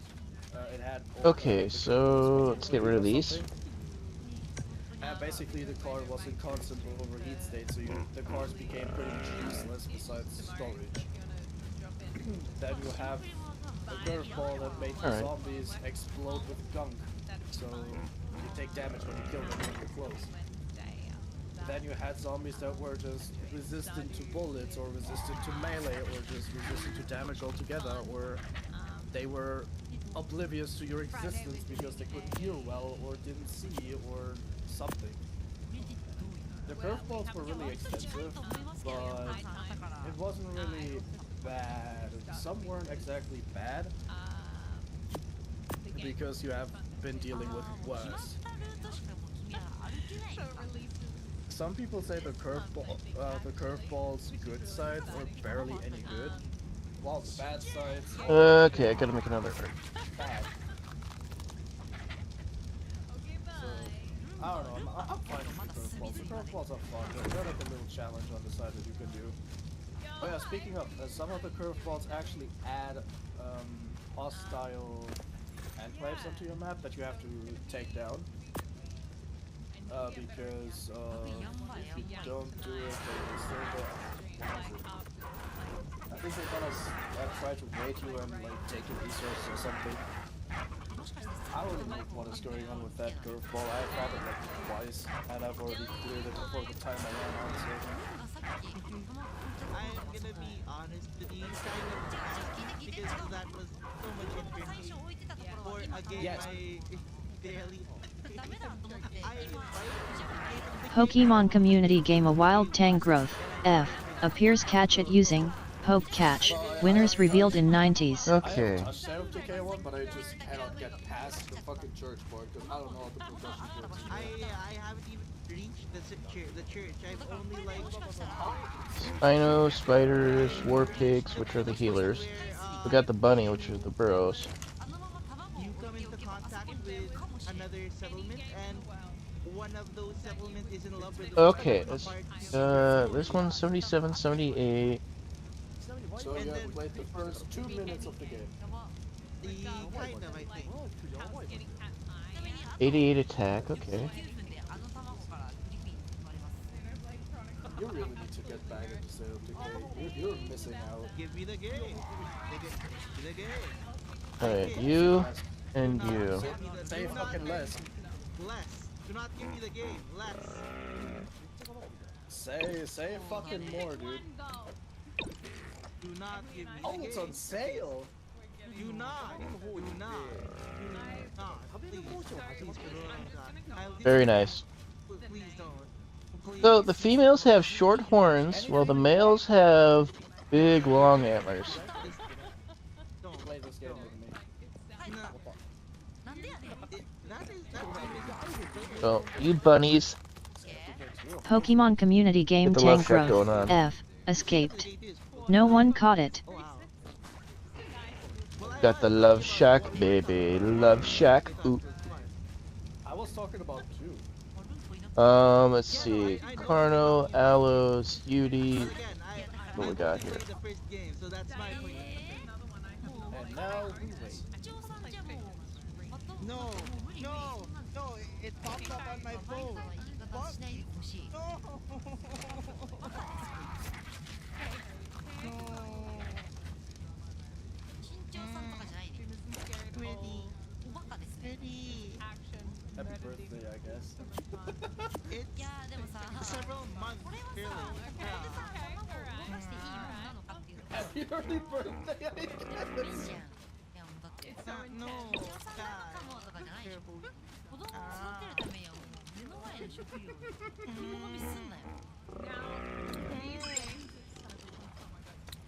Speaker 5: It had
Speaker 3: Okay,
Speaker 5: the coolant was
Speaker 3: so
Speaker 5: supposed to
Speaker 3: let's get
Speaker 5: overheat
Speaker 3: rid
Speaker 5: or
Speaker 3: of these.
Speaker 5: something. And basically the car was in constant overheat state, so the cars became pretty much useless besides storage. Then you have a curveball that made the
Speaker 3: Alright.
Speaker 5: zombies explode with gunk, so you take damage when you kill them when you're close. Then you had zombies that were just resistant to bullets or resistant to melee or just resistant to damage altogether, or they were oblivious to your existence because they couldn't hear well or didn't see or something. The curveballs were really extensive, but it wasn't really bad. Some weren't exactly bad because you have been dealing with worse. Some people say the curveball's good sides are barely any good, while the bad sides are
Speaker 3: Okay, I gotta make another.
Speaker 5: bad. So, I don't know, I'm fine with the curveballs. The curveballs are fun. They're like a little challenge on the side that you can do. Oh yeah, speaking of, some of the curveballs actually add hostile enclaves onto your map that you have to take down. Because if you don't do it, they will still go. I think they're gonna try to raid you and like take your resources or something. I don't know what is going on with that curveball. I fought it like twice, and I've already cleared it before the time I ran out. So
Speaker 8: I'm gonna be honest with you, kind of, because that was so much information for a game
Speaker 5: Yes.
Speaker 8: I barely.
Speaker 7: Pokemon Community Game A Wild Tang Growth, F, appears catch it using, Poke Catch, winners revealed in 90s.
Speaker 5: I
Speaker 3: Okay.
Speaker 5: haven't touched State of Decay 1, but I just cannot get past the fucking church part because I don't know how the progression works.
Speaker 8: I haven't even reached the church. I've only like
Speaker 3: Spino, spiders, war pigs, which are the healers. We got the bunny, which are the burrows.
Speaker 8: you come into contact with another settlement, and one of those settlement is in love with
Speaker 3: Okay,
Speaker 8: one of
Speaker 3: this,
Speaker 8: the parts.
Speaker 3: this one's 77, 78.
Speaker 5: So you have played the first 2 minutes of the game.
Speaker 8: The kind of, I think.
Speaker 3: 88 attack, okay.
Speaker 5: You really need to get back into State of Decay. You're missing out.
Speaker 8: Give me the game. Give me the game.
Speaker 3: Alright, you and you.
Speaker 5: Say fucking less.
Speaker 8: Less. Do not give me the game. Less.
Speaker 5: Say fucking more, dude.
Speaker 8: Do not give me the
Speaker 5: Oh,
Speaker 8: game.
Speaker 5: it's on sale.
Speaker 8: Do not. Do not. Please. Please, for the love of God. I'll do
Speaker 3: Very
Speaker 8: it.
Speaker 3: nice.
Speaker 8: Please don't. Please.
Speaker 3: So the females have short horns, while the males have big, long antlers.
Speaker 8: Don't.
Speaker 5: Play this game with me.
Speaker 8: No. That is
Speaker 3: So, you bunnies.
Speaker 7: Pokemon Community Game
Speaker 3: Get the love
Speaker 7: Tang
Speaker 3: shack going
Speaker 7: Growth,
Speaker 3: on.
Speaker 7: F, escaped. No one caught it.
Speaker 8: Oh, wow.
Speaker 3: Got the love shack, baby. Love shack. Ooh.
Speaker 5: I was talking about two.
Speaker 3: Let's see. Carno, Aloes, Yudi.
Speaker 8: Again,
Speaker 3: What we got here?
Speaker 8: played the first game, so that's my point.
Speaker 5: And now we wait.
Speaker 8: No, no, no, it popped up on my phone. What? No.
Speaker 5: Happy birthday, I guess.
Speaker 8: It's several months, really.
Speaker 5: Happy early birthday, I guess.
Speaker 8: No, God. Careful.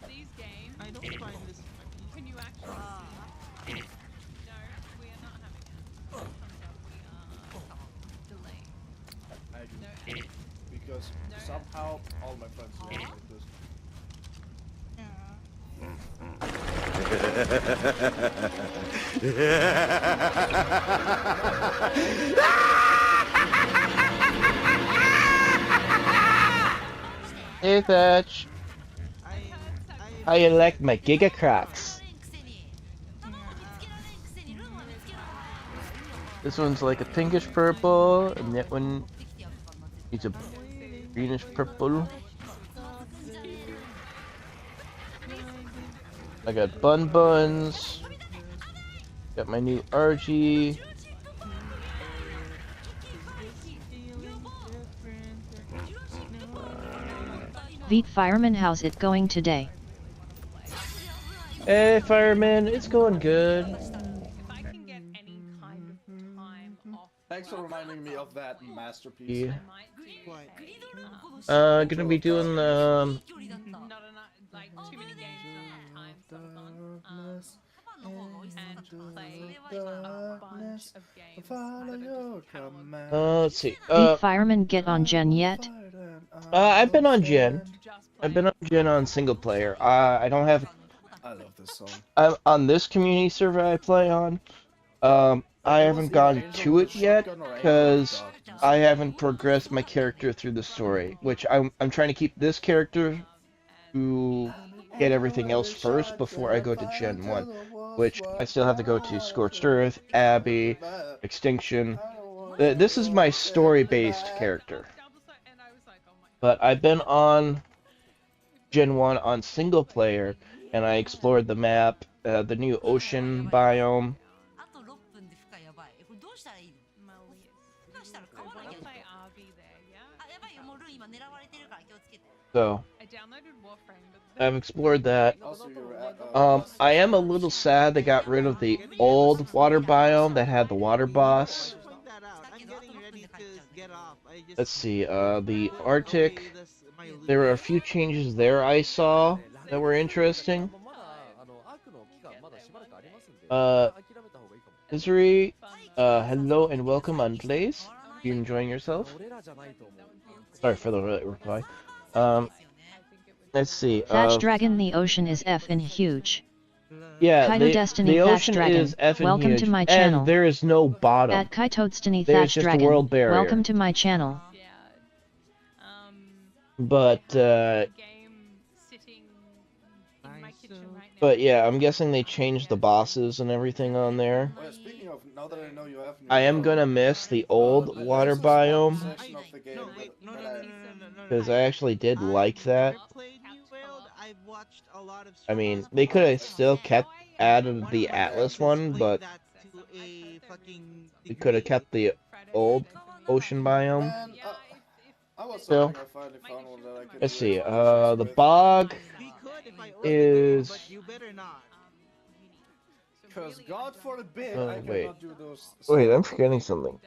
Speaker 4: These games,
Speaker 8: I don't find this
Speaker 4: can you actually see? No, we are not having it. Thumbs up, we are delayed.
Speaker 5: I do. Because somehow all my friends react like this.
Speaker 3: Hey Thatch,
Speaker 8: I
Speaker 3: how you like my Giga Crocs? This one's like a pinkish purple, and that one is a greenish purple. I got bun buns. Got my new RG.
Speaker 7: Veet Fireman, how's it going today?
Speaker 3: Hey fireman, it's going good.
Speaker 4: If I can get any kind of time off
Speaker 5: Thanks for reminding me of that masterpiece.
Speaker 3: Yeah.
Speaker 4: I might do a,
Speaker 3: Gonna be doing
Speaker 4: not enough, like too many games, not enough time, some fun, and play a bunch of games that are just cataloged.
Speaker 3: let's see.
Speaker 7: Veet Fireman, get on Gen yet?
Speaker 3: I've been on Gen.
Speaker 4: Just
Speaker 3: I've been on Gen on single player. I don't have.
Speaker 5: I love this song.
Speaker 3: I'm on this community server I play on. I haven't gone to it yet because I haven't progressed my character through the story, which I'm trying to keep this character to get everything else first before I go to Gen 1, which I still have to go to Scorched Earth, Abbey, Extinction. This is my story-based character. But I've been on Gen 1 on single player, and I explored the map, the new ocean biome. So, I've explored that. I am a little sad they got rid of the old water biome that had the water boss. Let's see, the Arctic, there were a few changes there I saw that were interesting. Isri, hello and welcome on Blaze. You enjoying yourself? Sorry for the reply. Let's see.
Speaker 7: Thatch Dragon, the ocean is effing huge.
Speaker 3: Yeah,
Speaker 7: Kaito Destiny
Speaker 3: the
Speaker 7: Thatch
Speaker 3: ocean
Speaker 7: Dragon,
Speaker 3: is effing
Speaker 7: welcome
Speaker 3: huge,
Speaker 7: to my channel.
Speaker 3: and there is no bottom.
Speaker 7: At Kaito Destiny
Speaker 3: There's
Speaker 7: Thatch
Speaker 3: just a
Speaker 7: Dragon,
Speaker 3: world barrier.
Speaker 7: welcome to my channel.
Speaker 3: But yeah, I'm guessing they changed the bosses and everything on there.
Speaker 5: Well, speaking of, now that I know you have
Speaker 3: I am gonna miss the old water biome because I actually did like that. I mean, they could have still added the Atlas one, but we could have kept the old ocean biome. So, let's see. The bog is.
Speaker 5: Because God forbid
Speaker 3: Oh,
Speaker 5: I
Speaker 3: wait.
Speaker 5: cannot do those.
Speaker 3: Wait, I'm forgetting something.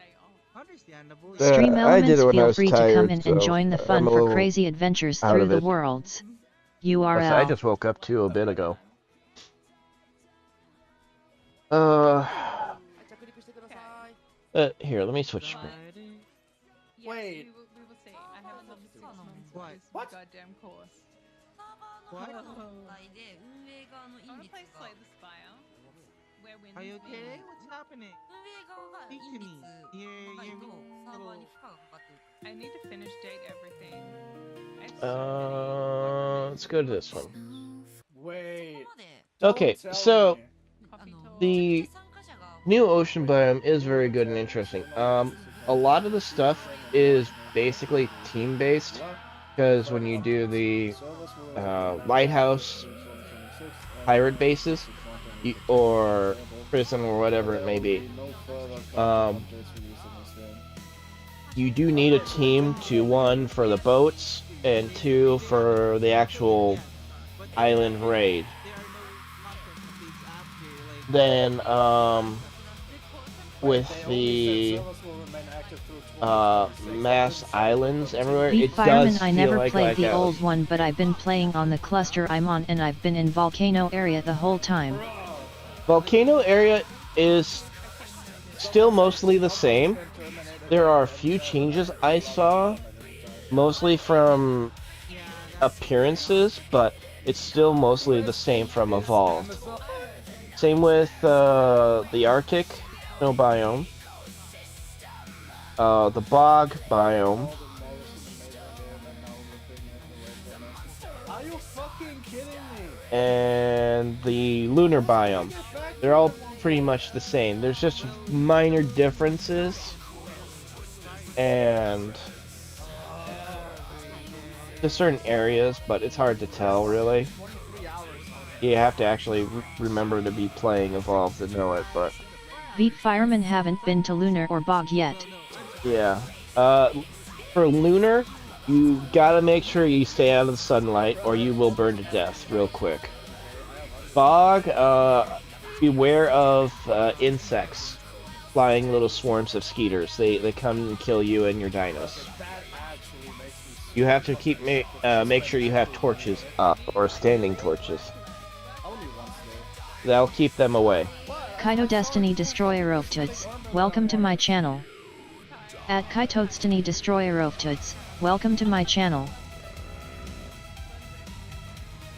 Speaker 7: Stream
Speaker 3: I did
Speaker 7: elements,
Speaker 3: it when I
Speaker 7: feel
Speaker 3: was
Speaker 7: free to come
Speaker 3: tired,
Speaker 7: in
Speaker 3: so
Speaker 7: and join the fun
Speaker 3: I'm a
Speaker 7: for
Speaker 3: little
Speaker 7: crazy adventures
Speaker 3: out
Speaker 7: through
Speaker 3: of
Speaker 7: the
Speaker 3: it.
Speaker 7: worlds.
Speaker 3: Plus, I
Speaker 7: URL.
Speaker 3: just woke up too a bit ago. Here, let me switch screen.
Speaker 5: Wait.
Speaker 4: We will see. I haven't done the 6 months
Speaker 8: What?
Speaker 4: of this
Speaker 5: What?
Speaker 4: goddamn course.
Speaker 8: What?
Speaker 4: I want to play Slay the Spire. Where
Speaker 8: Are you
Speaker 4: wins
Speaker 8: okay? What's happening? Speak to me. You're little...
Speaker 4: I need to finish date everything. I have so
Speaker 3: Let's go to this one.
Speaker 5: Wait.
Speaker 3: Okay,
Speaker 5: Don't tell
Speaker 3: so
Speaker 5: me.
Speaker 4: many coffee
Speaker 3: the new ocean biome is very good and interesting. A lot of the stuff is basically team-based, because when you do the lighthouse pirate bases, or prison or whatever it may be, you do need a team to, one, for the boats, and two, for the actual island raid. Then, with the mass islands everywhere,
Speaker 7: Beat
Speaker 3: it
Speaker 7: Fireman,
Speaker 3: does
Speaker 7: I
Speaker 3: feel
Speaker 7: never
Speaker 3: like
Speaker 7: played the
Speaker 3: Lighthouse.
Speaker 7: old one, but I've been playing on the cluster I'm on, and I've been in volcano area the whole time.
Speaker 3: Volcano area is still mostly the same. There are a few changes I saw. mostly from
Speaker 8: Yeah, that's
Speaker 3: appearances, but it's still mostly the same from Evolved. Same with the Arctic snow biome, the bog biome,
Speaker 5: Called the most amazing game, and now we're thinking of the Roadrunner. Are you fucking kidding me?
Speaker 3: and the lunar biome. They're all pretty much the same. There's just minor differences and to certain areas, but it's hard to tell really.
Speaker 5: 23 hours on
Speaker 3: You have to actually remember to be playing Evolved to know it, but
Speaker 7: Beat firemen haven't been to Lunar or Bog yet.
Speaker 3: yeah. For lunar, you gotta make sure you stay out of the sunlight or you will burn to death real quick. Bog, beware of insects, flying little swarms of skeeters. They come and kill you and your dinos.
Speaker 5: that actually makes me
Speaker 3: You have to keep make sure you have torches up or standing torches.
Speaker 5: only once though.
Speaker 3: That'll keep them away.
Speaker 7: Kaito Destiny Destroyer Oftuds, welcome to my channel. At Kaito Destiny Destroyer Oftuds, welcome to my channel.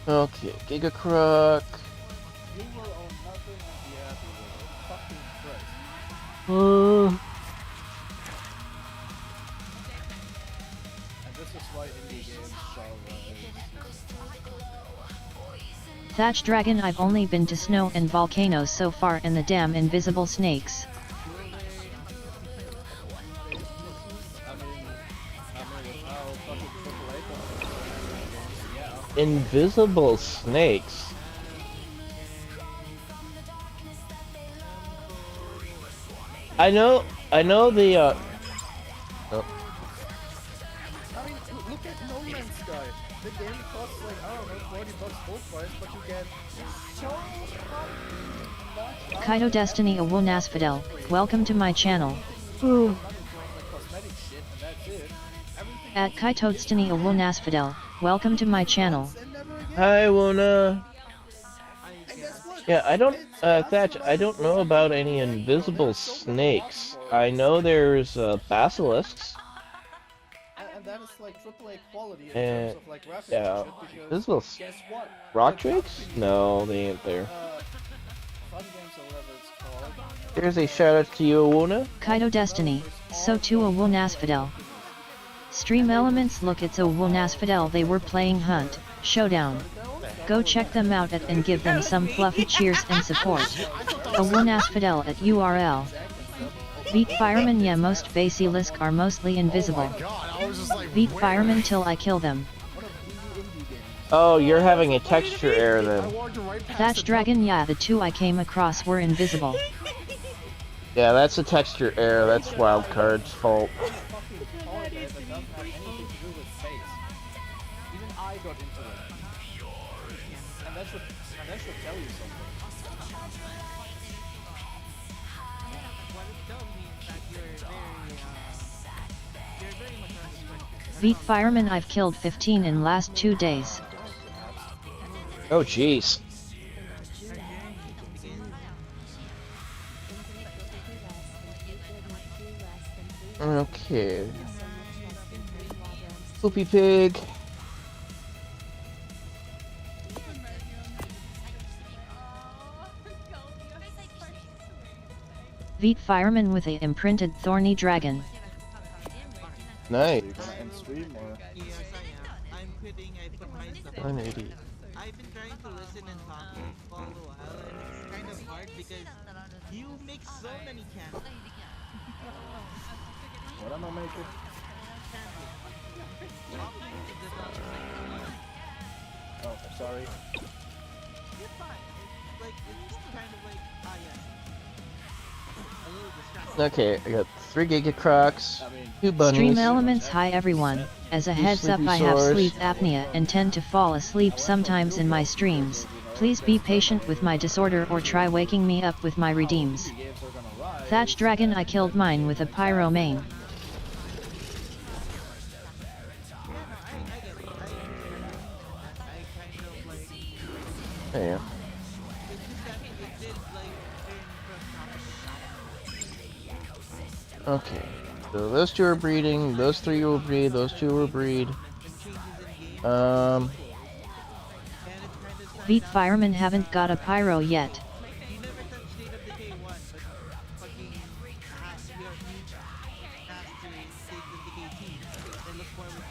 Speaker 3: Okay, Giga Crook.
Speaker 5: You will own nothing and be happy with it. Fucking Christ. And this is why indie games shall rise.
Speaker 7: Thatch Dragon, I've only been to snow and volcanoes so far and the damn invisible snakes.
Speaker 5: With how fucking AAA games, yeah.
Speaker 3: Invisible snakes. I know the
Speaker 5: I mean, look at No Man's Sky. The game costs like, I don't know, $40 full price, but you get so much
Speaker 7: Kaito Destiny Awonasfidel, welcome to my channel.
Speaker 5: like cosmetic shit, and that's it. Everything
Speaker 7: At Kaito Destiny Awonasfidel, welcome to my channel.
Speaker 5: and never again.
Speaker 3: I wanna.
Speaker 5: And guess what?
Speaker 3: Yeah, I don't, Thatch, I don't know about any invisible snakes. I know there's basilisks.
Speaker 5: And that is like AAA quality in
Speaker 3: And
Speaker 5: terms of like graphics
Speaker 3: yeah,
Speaker 5: and shit, because
Speaker 3: invisible
Speaker 5: guess what?
Speaker 3: rock
Speaker 5: The
Speaker 3: drakes?
Speaker 5: company,
Speaker 3: No, they ain't there.
Speaker 5: Fun Games or whatever it's called.
Speaker 3: There's a shout out to you, Awuna.
Speaker 7: Kaito Destiny, so too Awonasfidel. Stream Elements, look, it's Awonasfidel, they were playing Hunt Showdown. Go check them out at and give them some fluffy cheers and support. Awonasfidel at URL. Beat firemen, yeah, most basilisk are mostly invisible. Beat firemen till I kill them.
Speaker 3: Oh, you're having a texture error then.
Speaker 7: Thatch Dragon, yeah, the two I came across were invisible.
Speaker 3: Yeah, that's a texture error. That's Wildcard's fault.
Speaker 5: Fucking hard that doesn't have anything to do with space. Even I got into it. And that should tell you something.
Speaker 8: what it tells me is that you're very much on the 20%.
Speaker 7: Beat firemen, I've killed 15 in last 2 days.
Speaker 3: Oh, jeez. Okay. Poopy pig.
Speaker 7: Beat fireman with a imprinted thorny dragon.
Speaker 3: Nice.
Speaker 5: And stream or
Speaker 8: Yes, I am. I'm quitting. I put my stuff.
Speaker 3: 180.
Speaker 8: I've been trying to listen and talk for a while, and it's kind of hard because you make so many channels.
Speaker 5: what am I making? Oh, sorry.
Speaker 8: It's fine. It's like it's just kind of like yes. A little distracting.
Speaker 3: Okay, I got 3 Giga Crocs,
Speaker 5: I mean,
Speaker 3: 2 bunnies.
Speaker 7: Stream Elements, hi everyone. As a heads up, I have sleep apnea and tend to fall asleep sometimes in my streams. Please be patient with my disorder or try waking me up with my redeems.
Speaker 5: games are gonna rise.
Speaker 7: Thatch Dragon, I killed mine with a pyro main.
Speaker 8: I get it. I kind of like.
Speaker 3: Yeah.
Speaker 8: It's just that it did like turn from topic to topic.
Speaker 3: Okay. So those two are breeding, those three will breed, those two will breed.
Speaker 8: and changes in game.
Speaker 3: Um,
Speaker 8: And it's kind of sad
Speaker 7: Beat
Speaker 8: how
Speaker 7: firemen haven't got a pyro yet.
Speaker 8: you never touched State of Decay 1, but fucking you asked to State of Decay 2. I look forward.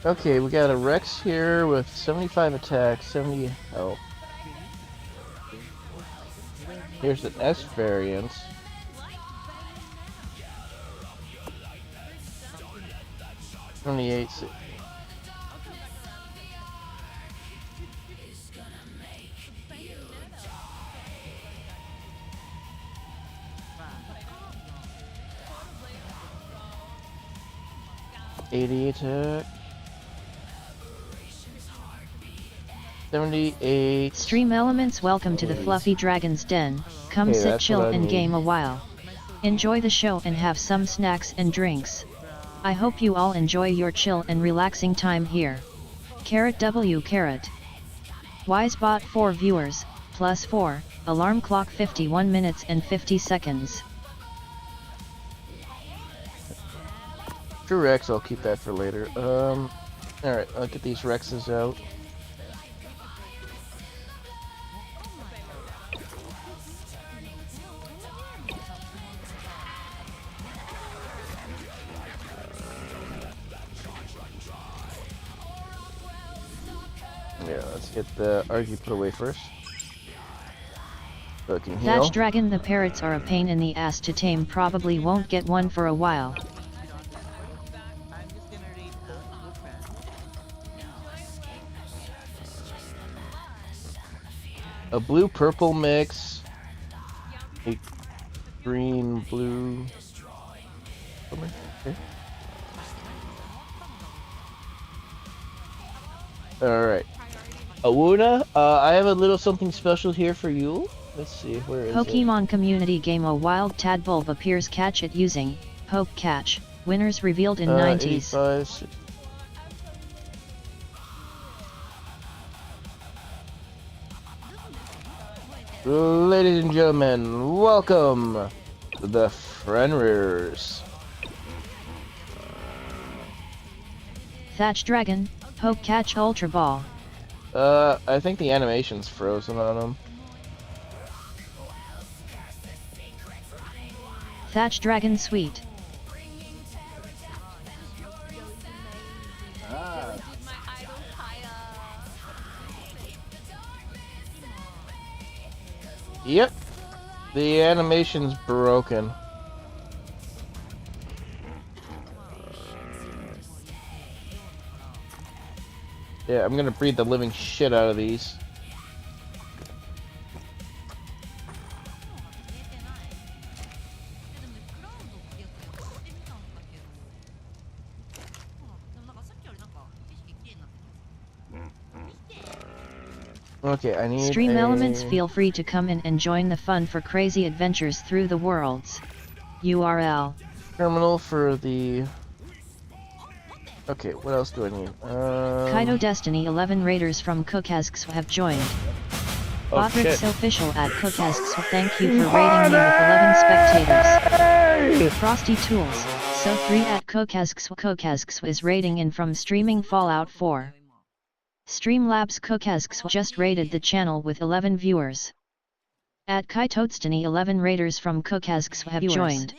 Speaker 3: okay, we got a Rex here with 75 attack, 70 health. Here's an S variant. 28. $80 attack. 78.
Speaker 7: Stream Elements, welcome to the Fluffy Dragon's Den. Come
Speaker 3: Hey,
Speaker 7: sit,
Speaker 3: that's
Speaker 7: chill,
Speaker 3: what I
Speaker 7: and
Speaker 3: need.
Speaker 7: game a while. Enjoy the show and have some snacks and drinks. I hope you all enjoy your chill and relaxing time here. Carrot W carrot. Wisebot 4 viewers, plus 4, alarm clock 51 minutes and 50 seconds.
Speaker 3: True Rex, I'll keep that for later. Alright, I'll get these Rexes out. Yeah, let's get the RG put away first. So it can heal.
Speaker 7: Thatch Dragon, the parrots are a pain in the ass to tame, probably won't get one for a while.
Speaker 8: I'm just gonna raid out fan.
Speaker 3: A blue-purple mix. A green-blue. Okay. Alright. Awuna, I have a little something special here for you. Let's see, where is it?
Speaker 7: Pokemon community game, a wild tadpole appears, catch it using Poke Catch. Winners revealed in 90s.
Speaker 3: 85. Ladies and gentlemen, welcome to the Frenriers.
Speaker 7: Thatch Dragon, Poke Catch Ultra Ball.
Speaker 3: I think the animation's frozen on them.
Speaker 7: Thatch Dragon Sweet.
Speaker 5: Ah,
Speaker 3: Yep, the animation's broken. Yeah, I'm gonna breed the living shit out of these. Okay, I need
Speaker 7: Stream
Speaker 3: a
Speaker 7: Elements, feel free to come in and join the fun for crazy adventures through the worlds. URL.
Speaker 3: terminal for the... Okay, what else do I need?
Speaker 7: Kaito Destiny 11 raiders from Cookasks have joined.
Speaker 3: Oh,
Speaker 7: Botrix
Speaker 3: shit.
Speaker 7: official at Cookasks, thank you for raiding me with 11 spectators. Frosty Tools, so 3 at Cookasks is raiding in from streaming Fallout 4. Streamlabs Cookasks just raided the channel with 11 viewers. At Kaito Destiny 11 raiders from Cookasks have joined.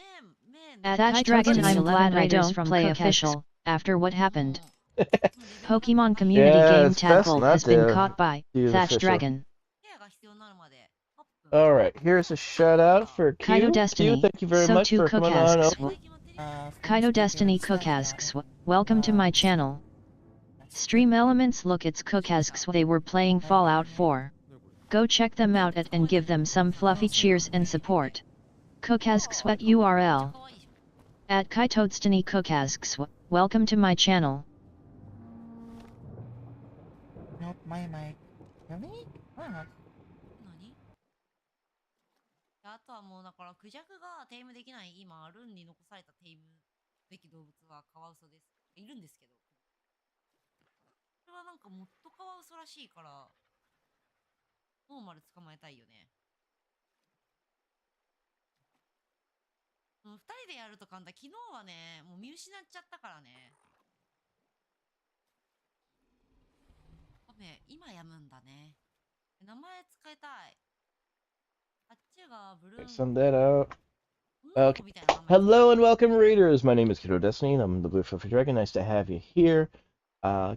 Speaker 7: At Thatch Dragon, I'm glad I don't play official, after what happened. Pokemon community
Speaker 3: Yeah,
Speaker 7: game
Speaker 3: it's best
Speaker 7: Tadpole
Speaker 3: not
Speaker 7: has been
Speaker 3: to
Speaker 7: caught by
Speaker 3: do the
Speaker 7: Thatch
Speaker 3: official.
Speaker 7: Dragon.
Speaker 3: Alright, here's a shout out for Q.
Speaker 7: Kaito Destiny,
Speaker 3: Q, thank you very
Speaker 7: so
Speaker 3: much
Speaker 7: to
Speaker 3: for coming on.
Speaker 7: Cookasks. Kaito Destiny Cookasks, welcome to my channel. Stream Elements, look, it's Cookasks, they were playing Fallout 4. Go check them out at and give them some fluffy cheers and support. Cookasks at URL. At Kaito Destiny Cookasks, welcome to my channel.
Speaker 8: Not my mic. Really? Ah.
Speaker 9: あとはもうだからクジャクがテイムできない今ルンに残されたテイムべき動物はカワウソですいるんですけどこれはなんかモッドカワウソらしいからノーマル捕まえたいよね。2人でやると簡単。昨日はね、もう見失っちゃったからね。ごめん、今やむんだね。名前使いたい。あっちがブルーン。
Speaker 3: Send that out.
Speaker 9: 女の
Speaker 3: Okay.
Speaker 9: 子みたいな名前つけてる。
Speaker 3: Hello and welcome, readers. My name is Kaito Destiny, and I'm the Blue Fluffy Dragon. Nice to have you here.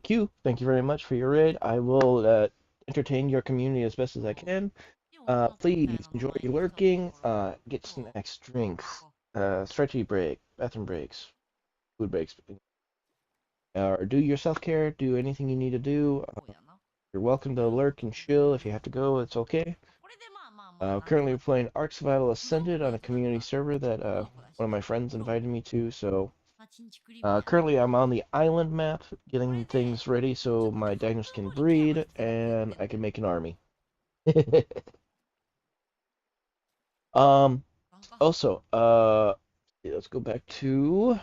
Speaker 3: Q, thank you very much for your raid. I will entertain your community as best as I can.
Speaker 9: でも女の子みたい
Speaker 3: Please
Speaker 9: な名
Speaker 3: enjoy
Speaker 9: 前
Speaker 3: your
Speaker 9: にした
Speaker 3: lurking.
Speaker 9: ところ。
Speaker 3: Get
Speaker 9: そう
Speaker 3: snacks, drinks,
Speaker 9: ここ
Speaker 3: stretchy break, bathroom breaks, food breaks, or do your self-care. Do anything you need to do.
Speaker 9: こうやな。
Speaker 3: You're welcome to lurk and chill. If you have to go, it's okay.
Speaker 9: これでまあまあまあなんとか
Speaker 3: Currently we're playing Ark Survival
Speaker 9: うどん
Speaker 3: Ascended
Speaker 9: も
Speaker 3: on
Speaker 9: な
Speaker 3: a
Speaker 9: くなっ
Speaker 3: community
Speaker 9: た。
Speaker 3: server that
Speaker 9: 女の子だし
Speaker 3: one of my friends
Speaker 9: うどん
Speaker 3: invited me to. So
Speaker 9: まあチンチクリみたいな。
Speaker 3: currently I'm on the island map,
Speaker 9: こ
Speaker 3: getting
Speaker 9: れで
Speaker 3: things ready
Speaker 9: ちょ
Speaker 3: so
Speaker 9: っと
Speaker 3: my
Speaker 9: 半
Speaker 3: dinos
Speaker 9: 分
Speaker 3: can
Speaker 9: 後にケアが
Speaker 3: breed
Speaker 9: 必要って言っ
Speaker 3: and
Speaker 9: てん
Speaker 3: I
Speaker 9: だ
Speaker 3: can
Speaker 9: よ。
Speaker 3: make an army.
Speaker 9: なんか
Speaker 3: Also, let's go back to.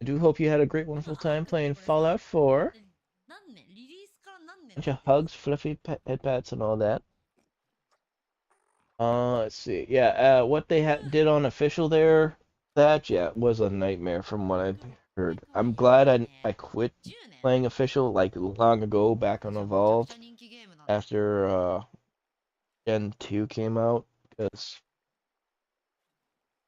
Speaker 3: I do hope you had a great,
Speaker 9: 今
Speaker 3: wonderful
Speaker 9: ハー
Speaker 3: time
Speaker 9: クって
Speaker 3: playing
Speaker 9: これさ
Speaker 3: Fallout 4.
Speaker 9: 何年リリースから何年
Speaker 3: Bunch
Speaker 9: 経
Speaker 3: of
Speaker 9: ってんの？
Speaker 3: hugs, fluffy head pats, and all that. Let's see. Yeah, what they did on official there, that yeah, was a nightmare from what I heard. I'm glad I quit
Speaker 9: 10年
Speaker 3: playing official like long ago back on
Speaker 9: じゃあめちゃくちゃ
Speaker 3: Evolved
Speaker 9: 人気ゲームなんだ。
Speaker 3: after Gen 2 came out because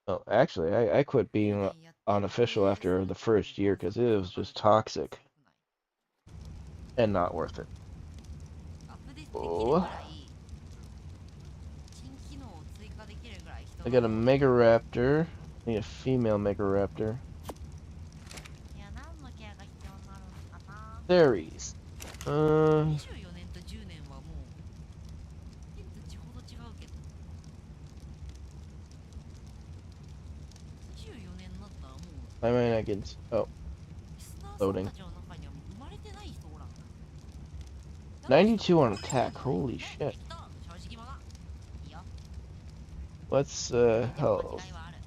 Speaker 3: oh, actually I quit
Speaker 9: 10
Speaker 3: being
Speaker 9: 年やって
Speaker 3: on
Speaker 9: まだ
Speaker 3: official
Speaker 9: リリース
Speaker 3: after the first year
Speaker 9: 満
Speaker 3: because
Speaker 9: 足
Speaker 3: it
Speaker 9: 度
Speaker 3: was
Speaker 9: が上がる
Speaker 3: just
Speaker 9: っていうのがす
Speaker 3: toxic
Speaker 9: ごくない？
Speaker 3: and not worth it.
Speaker 9: アップデートできるぐ
Speaker 3: Oh,
Speaker 9: らい新機能を追加できるぐらい人
Speaker 3: I
Speaker 9: が
Speaker 3: got a
Speaker 9: 多い。
Speaker 3: Mega Raptor. Need a female Mega Raptor.
Speaker 9: いや何のケアが必要になるのかな。
Speaker 3: Fairies.
Speaker 9: 24年と10年はもう天と地ほど違うけど、24年になったらもう
Speaker 3: I mean I can. Oh,
Speaker 9: リスナーさん
Speaker 3: loading.
Speaker 9: たちの中には生まれてない人おらん。
Speaker 3: 92 on attack. Holy
Speaker 9: で
Speaker 3: shit.
Speaker 9: きた正直者。いいよ。
Speaker 3: What's
Speaker 9: でも
Speaker 3: health?
Speaker 9: 間違いはある。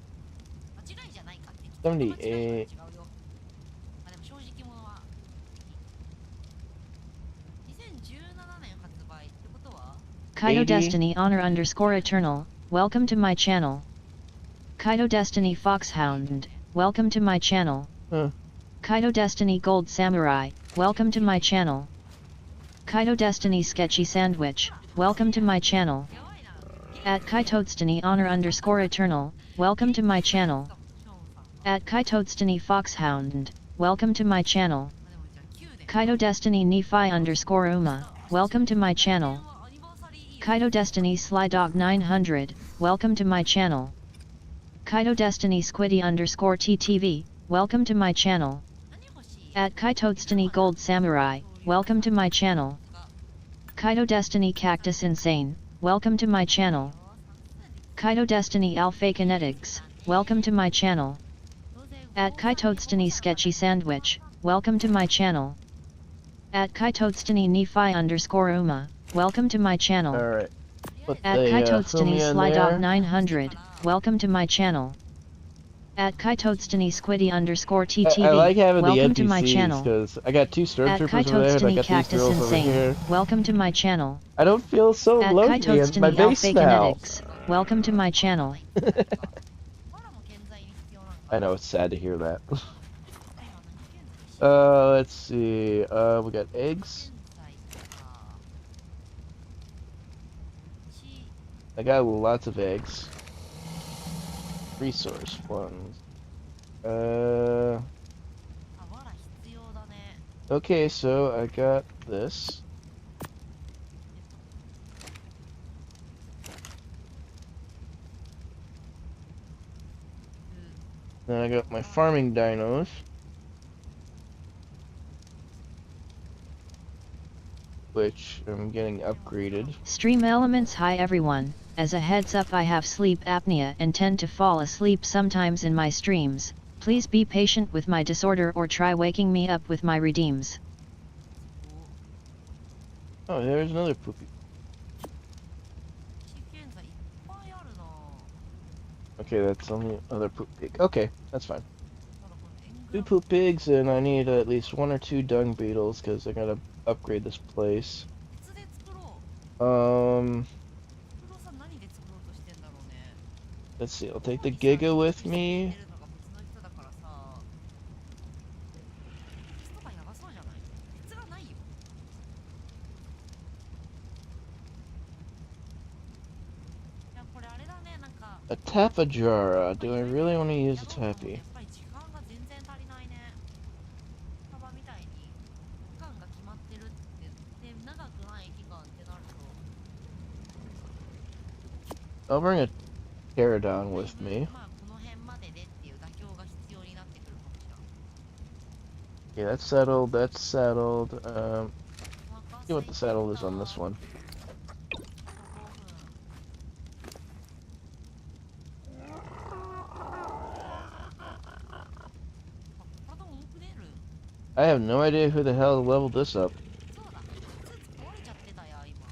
Speaker 9: 間違いじゃないか。適当な間違いは違うよ。まあでも正直者は2017年発売ってことは
Speaker 7: Kaito
Speaker 3: 80.
Speaker 7: Destiny Honor underscore Eternal, welcome to my channel. Kaito Destiny Foxhound, welcome to my channel.
Speaker 3: Huh.
Speaker 7: Kaito Destiny Gold Samurai, welcome to my channel. Kaito Destiny Sketchy Sandwich, welcome to my channel.
Speaker 9: やばいな。
Speaker 7: At Kaito Destiny Honor underscore Eternal, welcome to my channel.
Speaker 9: ショーンさん。
Speaker 7: At Kaito Destiny Foxhound, welcome to my channel.
Speaker 9: まあでもじゃあ9年。
Speaker 7: Kaito Destiny Nephi underscore Uma, welcome to my channel.
Speaker 9: アニバーサリーイヤー
Speaker 7: Kaito Destiny Slydog 900, welcome to my channel. Kaito Destiny Squiddy underscore TTV, welcome to my channel.
Speaker 9: 何欲しい？
Speaker 7: At Kaito Destiny Gold Samurai, welcome to my channel. Kaito Destiny Cactus Insane, welcome to my channel. Kaito Destiny Alpha Kinetics, welcome to my channel. At Kaito Destiny Sketchy Sandwich, welcome to my channel. At Kaito Destiny Nephi underscore Uma, welcome to my channel.
Speaker 3: Alright. Put
Speaker 7: At
Speaker 3: the
Speaker 7: Kaito Destiny
Speaker 3: Fumia in
Speaker 7: Slydog
Speaker 3: there.
Speaker 7: 900, welcome to my channel. At Kaito Destiny Squiddy underscore
Speaker 3: I
Speaker 7: TTV,
Speaker 3: like having the
Speaker 7: welcome to my
Speaker 3: NPCs
Speaker 7: channel.
Speaker 3: because I got two
Speaker 7: At
Speaker 3: stormtroopers
Speaker 7: Kaito
Speaker 3: over there and I
Speaker 7: Destiny
Speaker 3: got these
Speaker 7: Cactus
Speaker 3: girls over
Speaker 7: Insane,
Speaker 3: here.
Speaker 7: welcome to my channel.
Speaker 3: I don't feel so
Speaker 7: At
Speaker 3: lonely
Speaker 7: Kaito
Speaker 3: in my
Speaker 7: Destiny
Speaker 3: base
Speaker 7: Alpha
Speaker 3: now.
Speaker 7: Kinetics, welcome to my channel.
Speaker 9: バラも健在に必要なんか。
Speaker 3: I know it's sad to hear that.
Speaker 9: 今何健在？
Speaker 3: Let's see. We got eggs.
Speaker 9: 健在とか。血
Speaker 3: I got lots of eggs. Resource ones.
Speaker 9: あ、わら必要だね。
Speaker 3: Okay, so I got this. Then I got my farming dinos. Which I'm getting upgraded.
Speaker 7: Stream Elements. Hi everyone, as a heads up I have sleep apnea and tend to fall asleep sometimes in my streams. Please be patient with my disorder or try waking me up with my redeems.
Speaker 3: Oh, there's another poopy.
Speaker 9: 血健在いっぱいあるな。
Speaker 3: Okay, that's only other poop pig. Okay, that's fine.
Speaker 9: ただこのエング
Speaker 3: Two
Speaker 9: ラム
Speaker 3: poop pigs, and I need at least one or two dung beetles because I gotta upgrade this place.
Speaker 9: 別で作ろう。
Speaker 3: Um,
Speaker 9: プロさん何で作ろうとしてんだろうね。
Speaker 3: let's see. I'll take
Speaker 9: 主
Speaker 3: the
Speaker 9: にさ、
Speaker 3: Giga
Speaker 9: 協
Speaker 3: with
Speaker 9: 力してくれ
Speaker 3: me.
Speaker 9: てるのが別の人だからさ、鉄とかやばそうじゃない？鉄がないよ。いや、これあれだね、なんか
Speaker 3: A Tapajara. Do I
Speaker 9: いろいろ
Speaker 3: really want to
Speaker 9: や
Speaker 3: use a
Speaker 9: ろうと思うと
Speaker 3: Tappy?
Speaker 9: やっぱり時間が全然足りないね。スタバみたいに期間が決まってるってで長くない期間ってなると
Speaker 3: I'll bring a Pterodon
Speaker 9: だい
Speaker 3: with
Speaker 9: ぶ
Speaker 3: me.
Speaker 9: まあこの辺まででっていう妥協が必要になってくるかもしれない。
Speaker 3: Okay, that's settled. That's settled.
Speaker 9: お腹
Speaker 3: See
Speaker 9: 空
Speaker 3: what
Speaker 9: い
Speaker 3: the
Speaker 9: てき
Speaker 3: settled
Speaker 9: た。
Speaker 3: is on this one.
Speaker 9: あと5分。 あ、体重く出る。
Speaker 3: I have no idea who the hell leveled this up.
Speaker 9: そうだ、スーツ壊れちゃってたや今。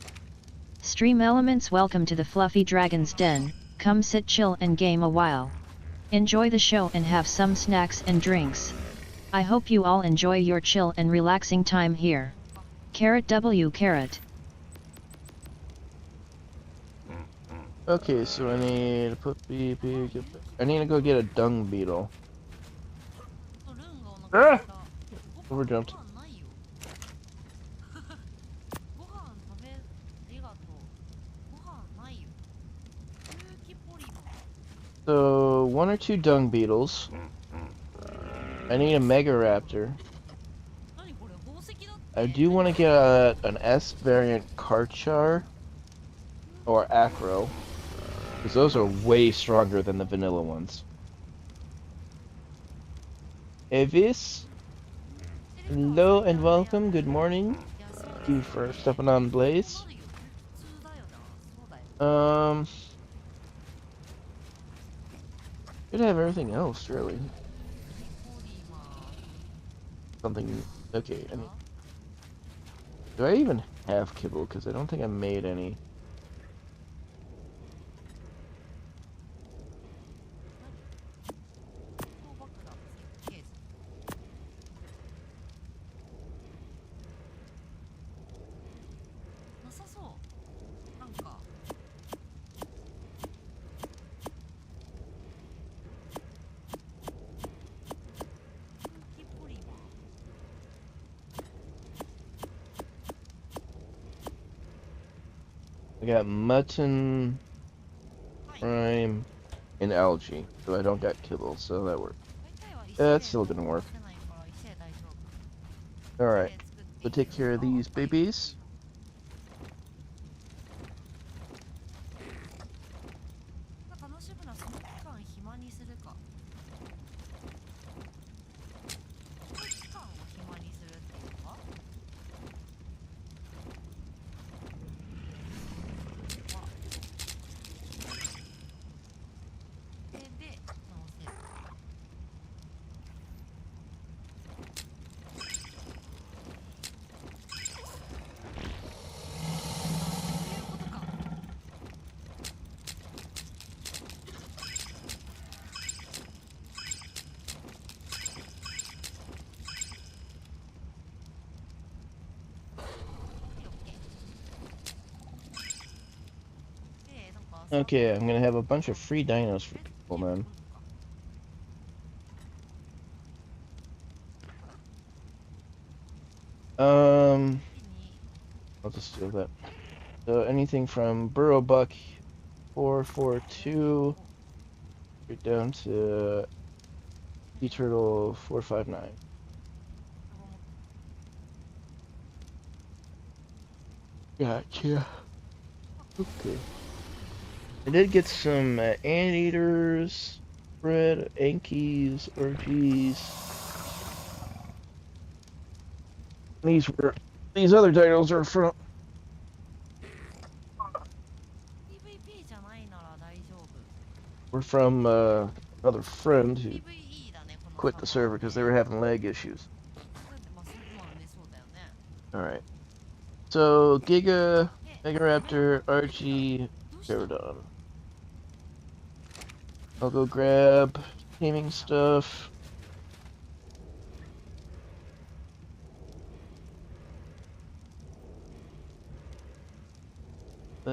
Speaker 7: Stream Elements, welcome to the Fluffy Dragon's Den. Come sit, chill, and game a while. Enjoy the show and have some snacks and drinks. I hope you all enjoy your chill and relaxing time here. Carrot W carrot.
Speaker 3: Okay, so I need to put I need to go get a dung beetle.
Speaker 9: ちょっとルンがお腹空いた。ご
Speaker 3: Overjumped.
Speaker 9: 飯ないよ。ご飯食べ、ありがとう。ご飯ないよ。有機ポリマー。
Speaker 3: So, one or two dung beetles. I need a Mega Raptor.
Speaker 9: 何これ宝石だって。
Speaker 3: I do want to get an S variant Karchar or Acro, because those are way stronger than the vanilla ones. Avis, hello and welcome. Good morning.
Speaker 9: いや、そうだ
Speaker 3: Thank you for stepping on
Speaker 9: そう
Speaker 3: Blaze.
Speaker 9: なるよ。普通だよな。そうだよ。
Speaker 3: Should have everything else really.
Speaker 9: ポリマー。
Speaker 3: Something. Okay.
Speaker 9: だ
Speaker 3: Do I even have kibble? Because I don't think I made any.
Speaker 9: 何爆弾設計図。なさそう。なんか。 有機ポリマー。
Speaker 3: I got mutton, prime, and algae, so I don't got kibble, so that worked.
Speaker 9: 大体は石
Speaker 3: That's
Speaker 9: で
Speaker 3: still gonna
Speaker 9: 動
Speaker 3: work.
Speaker 9: かせないから石で大丈夫。
Speaker 3: Alright,
Speaker 9: 石で作って
Speaker 3: so
Speaker 9: いい
Speaker 3: take care of these babies.
Speaker 9: 楽しむな、その期間暇にするか。その期間を暇にするっていうのは。で、直せる。
Speaker 3: Okay, I'm gonna have a bunch of free dinos for people then. I'll just do that. So anything from Burrow Buck 442 right down to Sea Turtle 459. Gotcha. Okay. I did get some anteaters, bread, Ankies, orgies. These other dinos are from
Speaker 9: PVP じゃないなら大丈夫。
Speaker 3: were from another friend who
Speaker 9: PVE だね、この
Speaker 3: quit the server because they were having lag issues.
Speaker 9: まあ、そうね、そうだよね。
Speaker 3: Alright. So, Giga, Mega Raptor, Archie, Pterodon. I'll go grab taming stuff.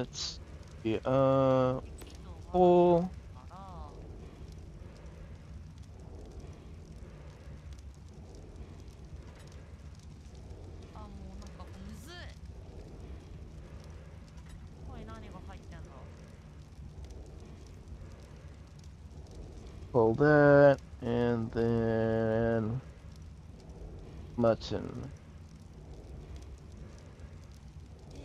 Speaker 3: let's see. Pull.
Speaker 9: からあ、もうなんかむずい。これ何が入ってんだ。
Speaker 3: Pull that, and then mutton.
Speaker 9: で、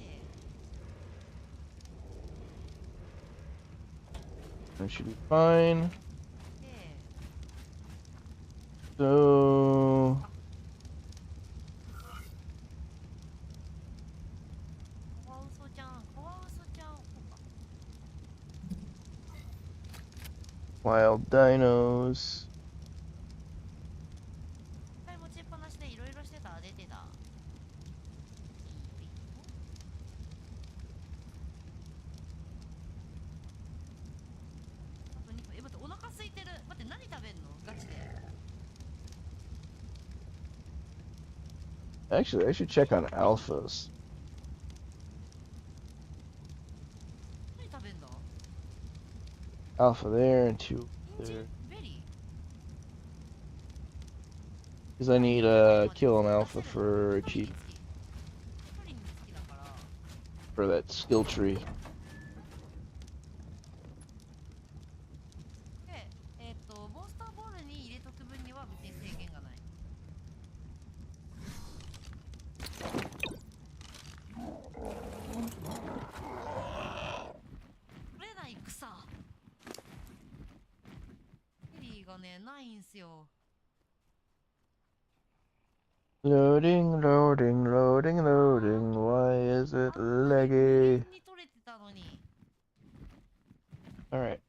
Speaker 3: That should be fine.
Speaker 9: で、
Speaker 3: So,
Speaker 9: カワウソちゃん、カワウソちゃん、こうか。
Speaker 3: wild dinos.
Speaker 9: 一回持ちっぱなしでいろいろしてたら出てた。あと2分。待って、お腹空いてる。待って、何食べんのガチで。
Speaker 3: Actually, I should check on alphas.
Speaker 9: 何食べんだ。
Speaker 3: Alpha there and two
Speaker 9: 人参
Speaker 3: there.
Speaker 9: ベリ
Speaker 3: Because I need
Speaker 9: ー
Speaker 3: kill an alpha for achieve
Speaker 9: プリン好きだから。
Speaker 3: for that skill tree.
Speaker 9: で、モンスターボールに入れとく分には別に制限がない。取れない草。ベリーがね、ないんすよ。
Speaker 3: Loading, loading, loading, loading. Why is it
Speaker 9: 無
Speaker 3: laggy?
Speaker 9: 限に取れてたのに。
Speaker 3: Alright.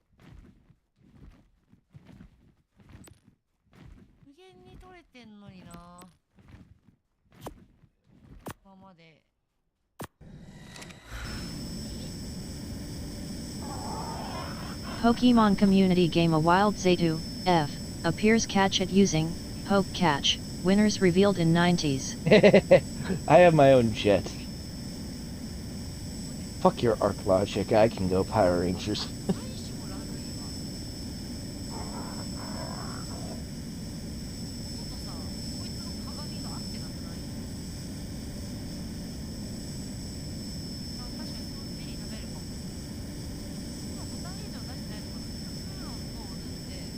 Speaker 9: 無限に取れてんのにな。ままで。
Speaker 7: Pokemon community game A Wild Zatu, F, appears catch it using, Poke Catch, winners revealed in 90s.
Speaker 3: I have my own jet. Fuck your arc logic, I can go Power Rangers.
Speaker 9: 最初もラグいわ。音とさ、こいつの鏡があってなくない？あ、確かにそうベリー食べるかも。今ボタン以上出してないのかな。クーロンとルンで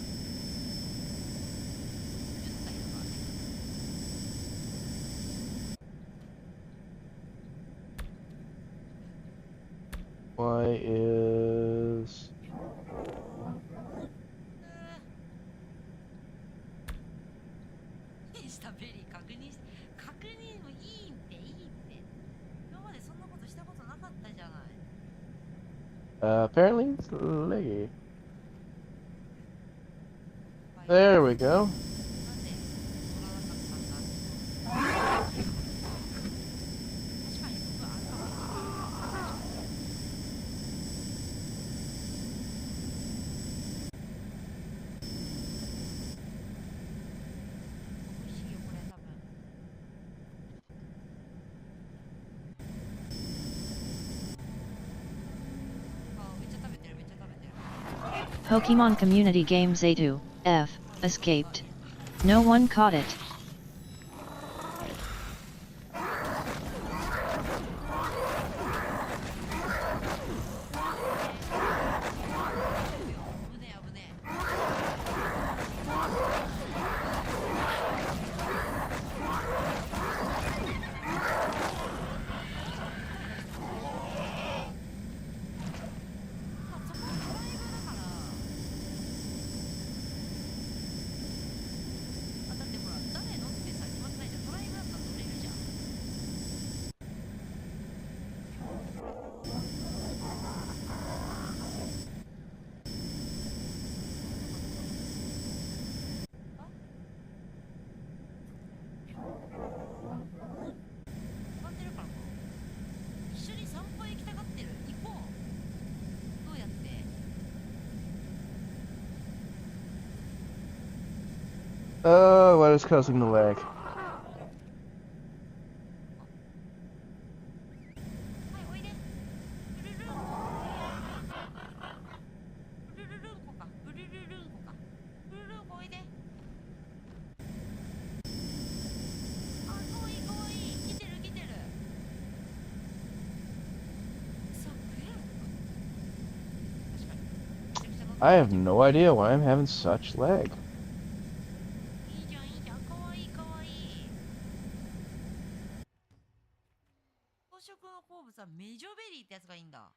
Speaker 9: 10体だからね。
Speaker 3: Why is...
Speaker 9: したベリー確認もいいって。今までそんなことしたことなかったじゃない。
Speaker 3: apparently it's laggy. There we go.
Speaker 9: なんで乗らなかったんだ。確かに僕あるかもしれない。 美味しいよこれ多分。あ、めっちゃ食べてるめっちゃ食べてる。
Speaker 7: Pokemon community game Zatu, F, escaped. No one caught it.
Speaker 3: Oh, what is causing the lag?
Speaker 9: はい、おいで。ルルルン
Speaker 3: I have no idea why I'm having such lag.
Speaker 9: いいじゃんいいじゃん、かわいいかわいい。朝食の好物はメジョベリーってやつがいいんだ。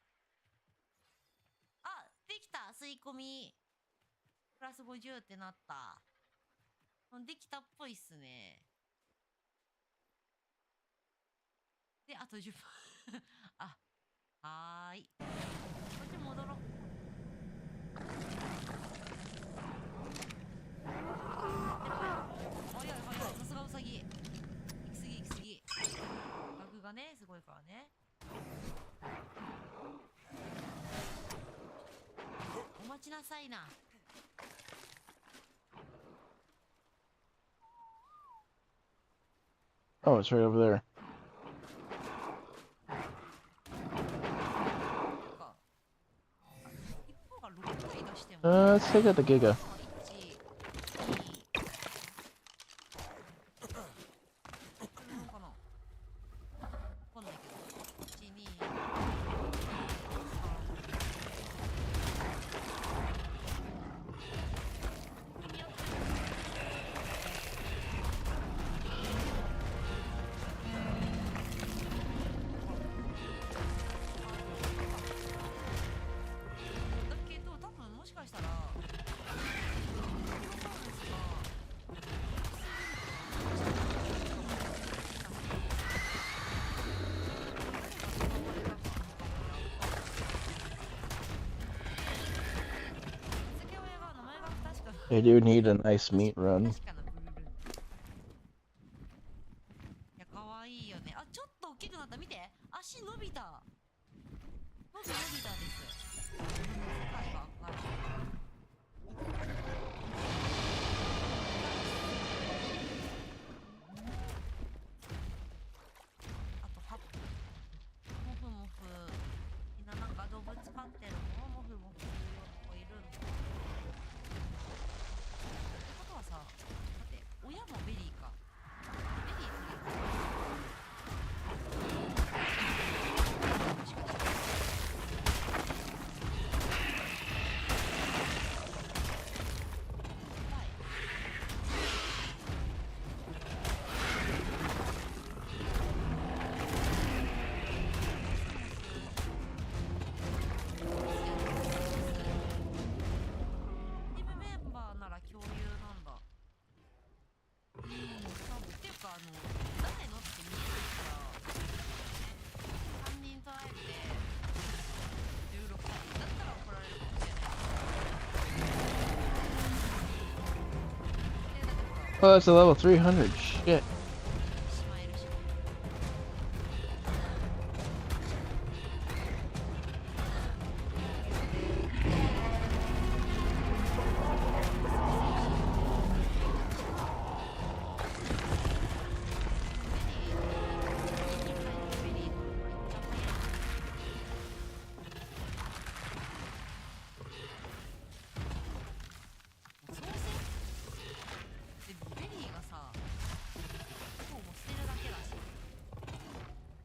Speaker 9: あ、できた、吸い込み。プラス50ってなった。できたっぽいっすね。で、あと10分。あ、はーい。こっち戻ろう。早い早い、さすがウサギ。行き過ぎ行き過ぎ。ラグがね、すごいからね。お待ちなさいな。
Speaker 3: Oh, it's right over there.
Speaker 9: 一方が6回出しても。
Speaker 3: Let's take out the Giga.
Speaker 9: だけど多分もしかしたら。
Speaker 3: I do need a nice meat run.
Speaker 9: いや、かわいいよね。あ、ちょっと大きくなった。見て。足伸びた。伸びたです。世界が赤い。あと8分。もふもふ。みんななんか動物飼ってるの？もふもふするような子いるんだ。ってことはさ、待って、親もベリーか。ベリーってもしかして。チームメンバーなら共有なんだ。多分っていうか誰のって見えないから3人捉えて16歳だったら怒られるかもしれない。でだってほら
Speaker 3: Oh, that's a level 300. Shit.
Speaker 9: しまえるし。そうせでベリーがさ、今日も捨てるだけだし。ど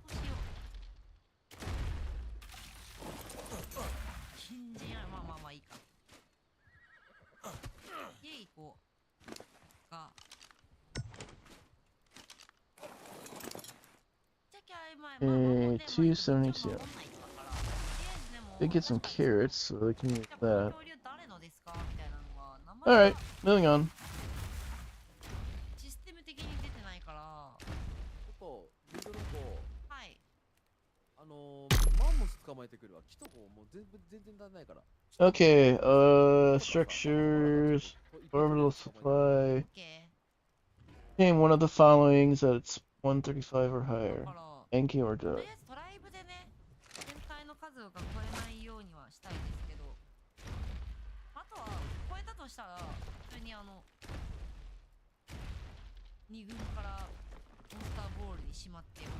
Speaker 9: うしよう。金人や、まあまあまあいいか。家行こう。が。じゃきゃまあまあまあまあ
Speaker 3: 272. They get some carrots, so they can use that.
Speaker 9: 恐竜誰のですかみたいなのが名
Speaker 3: Alright,
Speaker 9: 前
Speaker 3: moving on.
Speaker 9: システム的に出てないから。
Speaker 5: ちょっとリードの子、
Speaker 9: はい。
Speaker 5: マンモス捕まえてくるわ。キトコもう全然足んないから。
Speaker 3: Okay, structures, orbital supply.
Speaker 9: オッケ
Speaker 3: Name one of the following that's 135 or
Speaker 9: ー。
Speaker 3: higher.
Speaker 9: だから
Speaker 3: Enki or
Speaker 9: と
Speaker 3: Dot.
Speaker 9: りあえずトライブでね、全体の数が超えないようにはしたいですけど、あとは超えたとしたら普通に2軍からモンスターボールにしまっておく。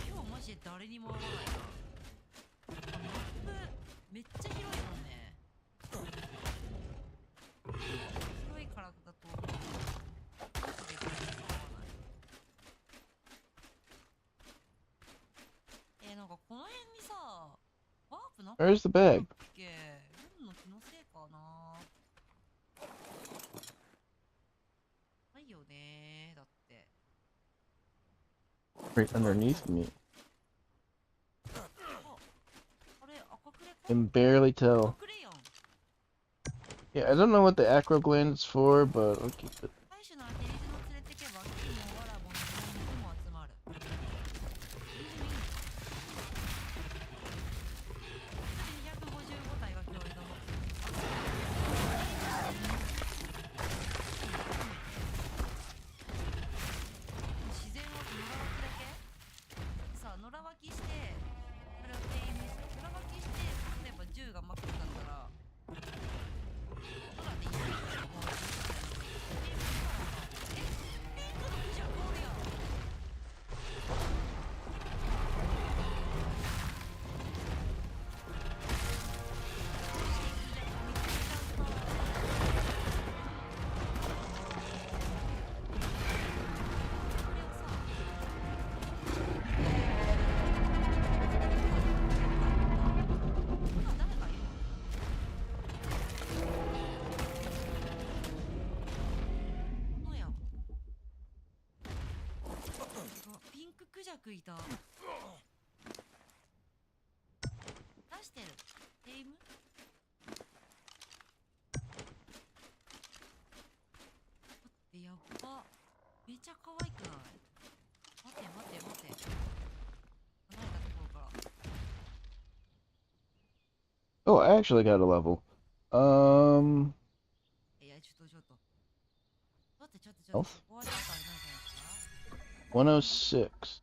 Speaker 9: 今日マジで誰にも会わないな。マップめっちゃ広いもんね。
Speaker 3: Where's the bag?
Speaker 9: っけ夜の気のせいかな。ないよねだって。
Speaker 3: Right underneath me.
Speaker 9: あれ赤くれか。
Speaker 3: Can barely tell.
Speaker 9: 赤くれやん。
Speaker 3: Yeah, I don't know what the acro gland is for, but I'll keep it.
Speaker 9: 大種の当てリズム連れてけば金もわらぼも肉も集まる。リズムいいの。255体が今日挑む。自然は野良脇だけさあ、野良脇してそれを店員に野良脇して、例えば銃がマックスだったら野良でいいよ。ピンククジャクいた。出してる。テイム。待ってやっば。めちゃ可愛くない？待て待て待て。離れたところから。
Speaker 3: Oh, I actually got a level.
Speaker 9: いやちょっとちょっと。待ってちょっとちょっと。ここはちょっとあれなんじゃないですか。
Speaker 3: 106.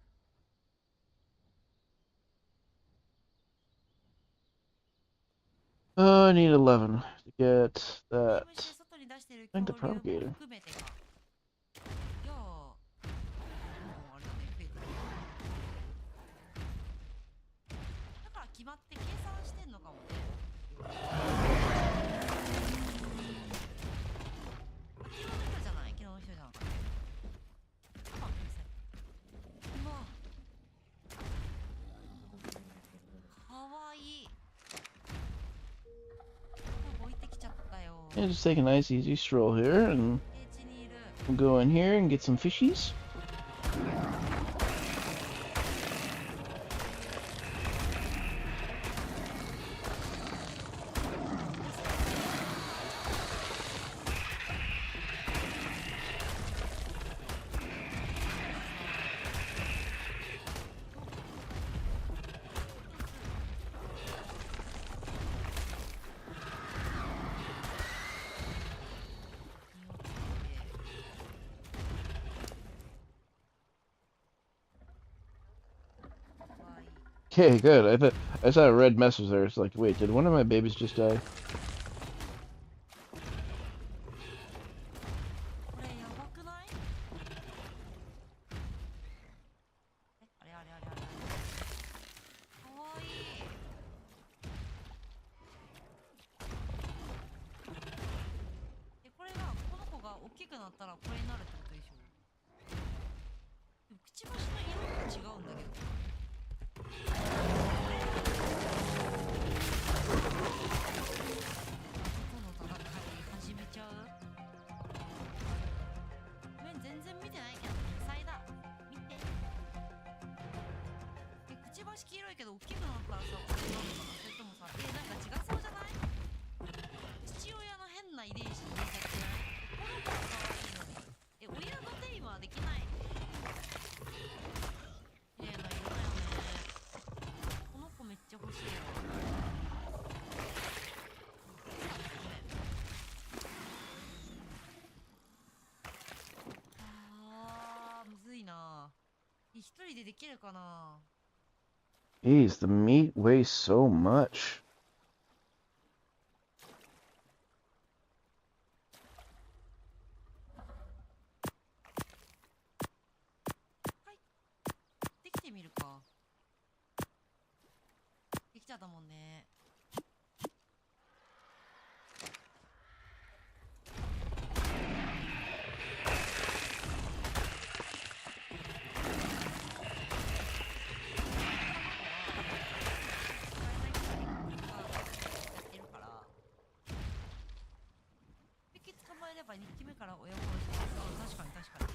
Speaker 3: Oh, I need 11 to get that.
Speaker 9: ゲームして外に出してる
Speaker 3: I think the
Speaker 9: 恐竜
Speaker 3: propagator.
Speaker 9: も含めてか。いやー、もうあれだね、増えてる。だから決まって計算してんのかもね。昨日の人じゃない？昨日の人じゃん。あ、うわ。かわいい。もう置いてきちゃったよ。
Speaker 3: Yeah, just take a nice easy stroll here and
Speaker 9: 平地にいる。
Speaker 3: we'll go in here and get some fishies. Okay, good. I saw a red message there. It's like, wait, did one of my babies just die?
Speaker 9: これやばくない？あれあれあれあれ。かわいい。これがこの子が大きくなったらこれになるってことでしょ。でもくちばしの色が違うんだけど。外の戦い始めちゃう？ごめん全然見てないけど野菜だ。見て。くちばし黄色いけど大きくなったらさこれなのかな。それともさなんか違そうじゃない？父親の変な遺伝子入れちゃってない？この子は可愛いのに親のテイムはできない。綺麗な色だよね。この子めっちゃ欲しいよ。あーむずいな。一人でできるかな。
Speaker 3: Jeez, the meat weighs so much.
Speaker 9: はいできてみるか。できちゃったもんね。やっぱ2期目から親殺してる。確かに確かに。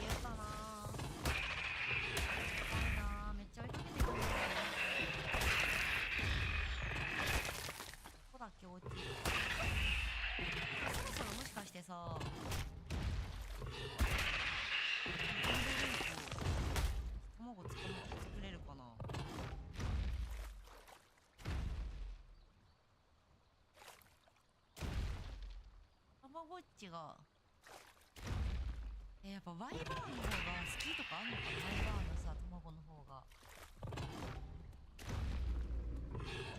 Speaker 9: やったなぁ。怖いなぁ。めっちゃ追いかけてくる。どこだっけおうち。そろそろもしかしてさ、卵作れるかな。たまごっちがやっぱワイバーンの方が好きとかあんのかな。ワイバーンのさ卵の方が。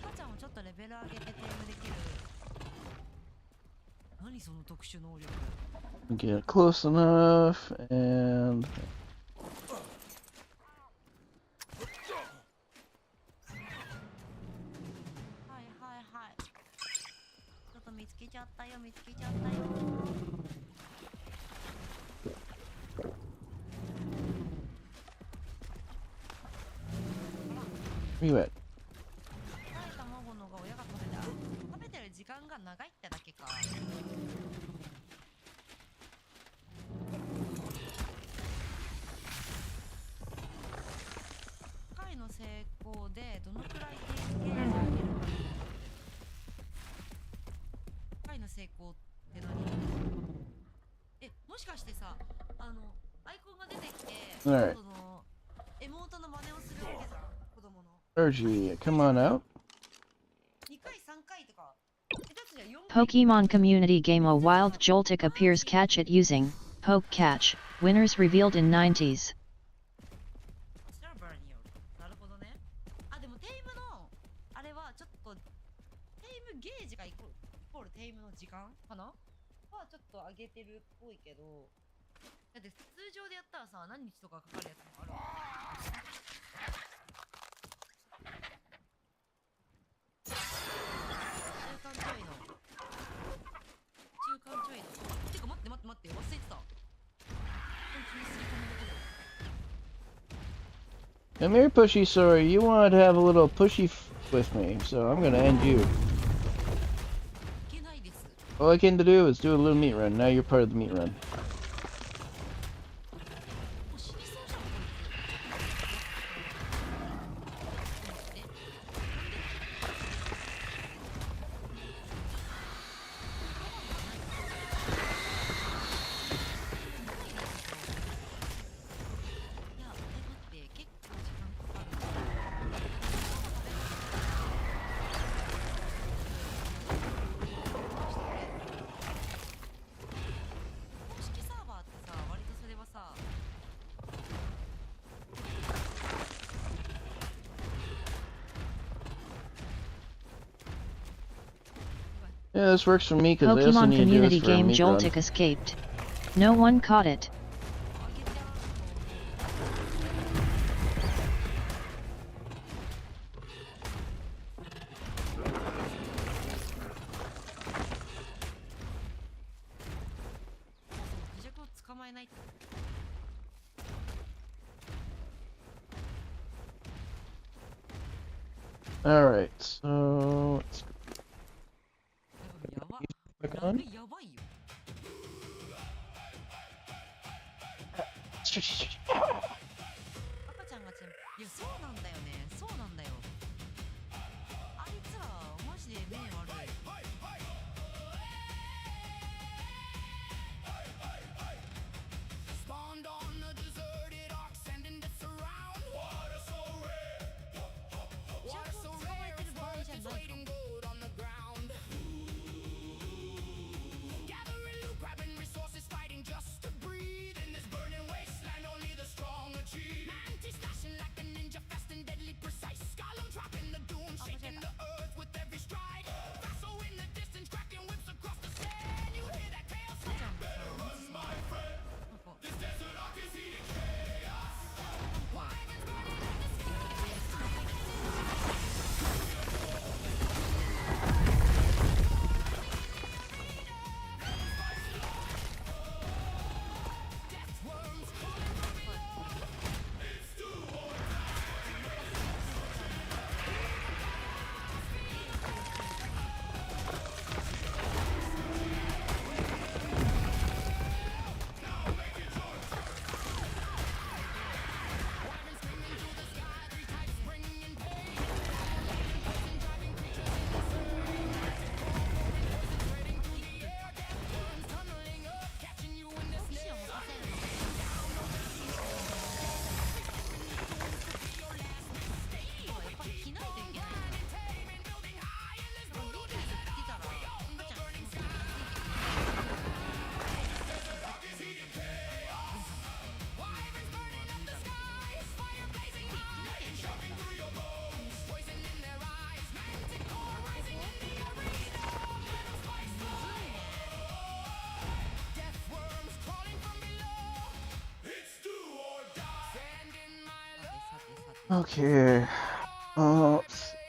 Speaker 9: 赤ちゃんもちょっとレベル上げてテームできる。何その特殊能力。
Speaker 3: Get close enough and.
Speaker 9: はいはいはい。ちょっと見つけちゃったよ見つけちゃったよ。
Speaker 3: Where you at?
Speaker 9: 卵のが親が食べてる時間が長いってだけか。回の成功でどのくらい点数ゲージ上げるか。回の成功って何？もしかしてさ、アイコンが出てきて、そのエモートの真似をするわけじゃん。
Speaker 3: Urgy, come on out.
Speaker 7: Pokemon community game A wild Joltik appears catch it using Poke Catch. Winners revealed in 90s.
Speaker 9: なるほどね。あ、でもテイムのあれはちょっとテイムゲージがイコールテイムの時間かなはちょっと上げてるっぽいけど、だって通常でやったらさ何日とかかかるやつもあるわけ。中間ちょいのてか待って忘れてた。
Speaker 3: Come here, Pushy Sorry. You wanted to have a little pushy with me, so I'm gonna end you. All I came to do is do a little meat run. Now you're part of the meat run. Yeah, this works for me because I also
Speaker 7: Pokemon
Speaker 3: need to do
Speaker 7: community
Speaker 3: this for a
Speaker 7: game
Speaker 3: meat run.
Speaker 7: Joltik escaped. No one caught it.
Speaker 3: Alright, so let's click on.
Speaker 9: やばいよ。赤ちゃんがいやそうなんだよね。そうなんだよ。あいつらマジで目悪い。
Speaker 2: Spawned on a deserted ark, sending deaths around. Water so rare, water so rare, it's worth its weight in gold on the ground. Gathering loot, grabbing resources, fighting just to breathe. In this burning wasteland, only the strong achieve. Anti-slashing like a ninja, fast and deadly precise. Skull trapping the doom, shaking the earth with every stride.
Speaker 3: Okay. Let's see.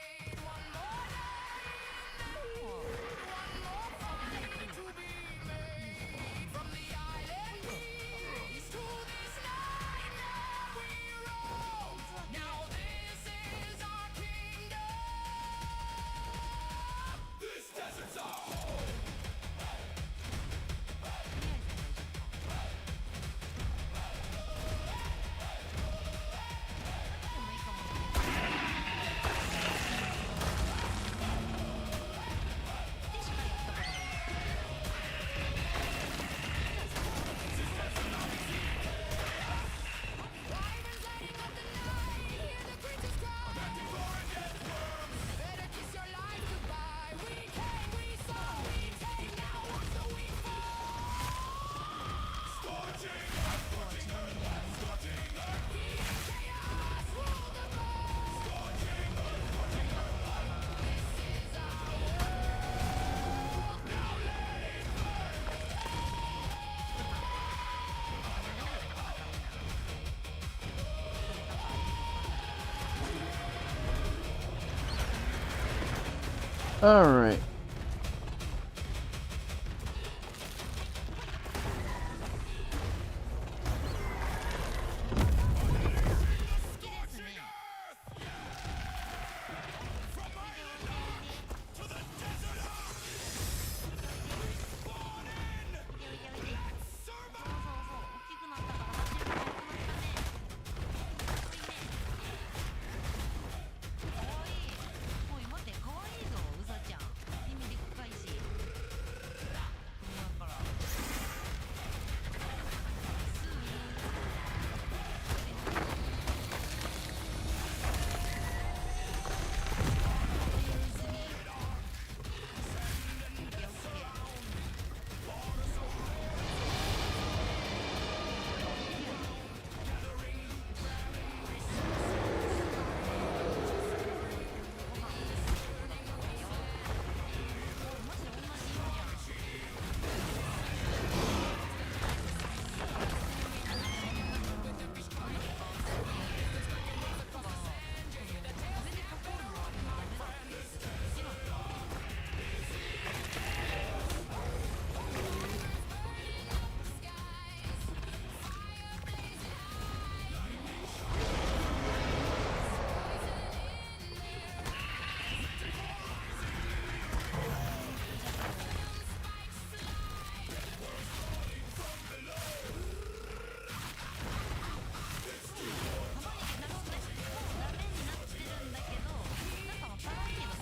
Speaker 3: All right.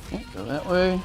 Speaker 3: Can't go that way.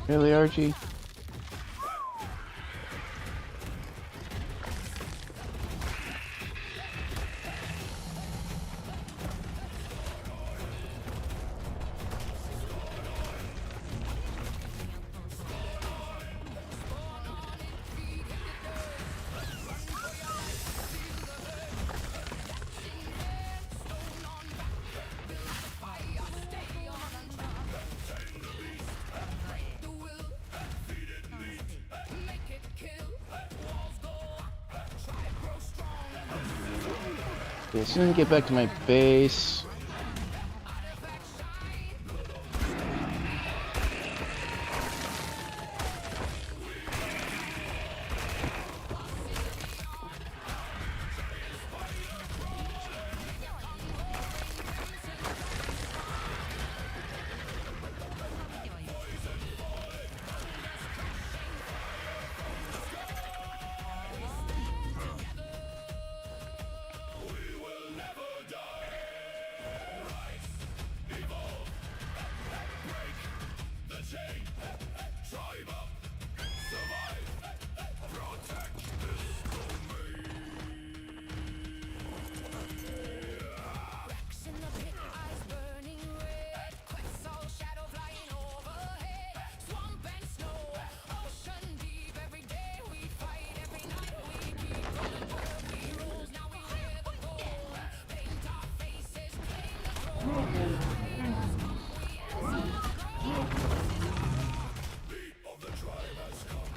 Speaker 3: Really, Archie? Okay, as soon as I get back to my base.
Speaker 1: In the pit, eyes burning red. Quetzal shadow flying overhead. Swamp and snow, ocean deep. Every day we fight, every night we keep going. We rules, now we wear the gold. Paint our faces, claim the throne. Raiders come, we answer the call.
Speaker 2: Beat of the tribe has come.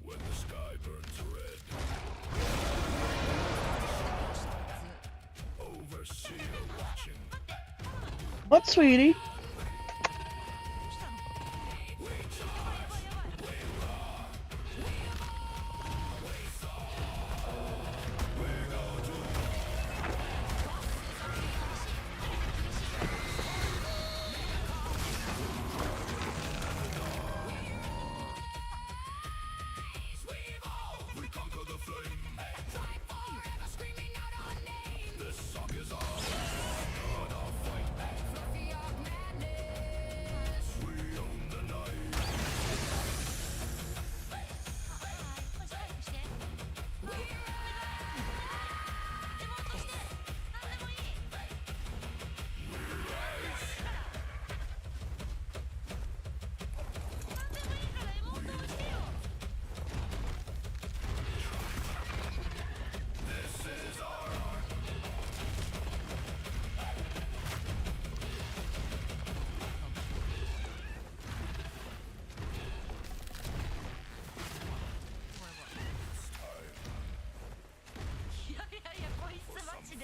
Speaker 2: When the sky burns red. Overseer watching.
Speaker 3: What, sweetie?
Speaker 2: We conquer the flame.
Speaker 1: Fight forever, screaming out our name.
Speaker 2: This song is ours. God of fight.
Speaker 1: Fluffy of madness.
Speaker 2: We own the night.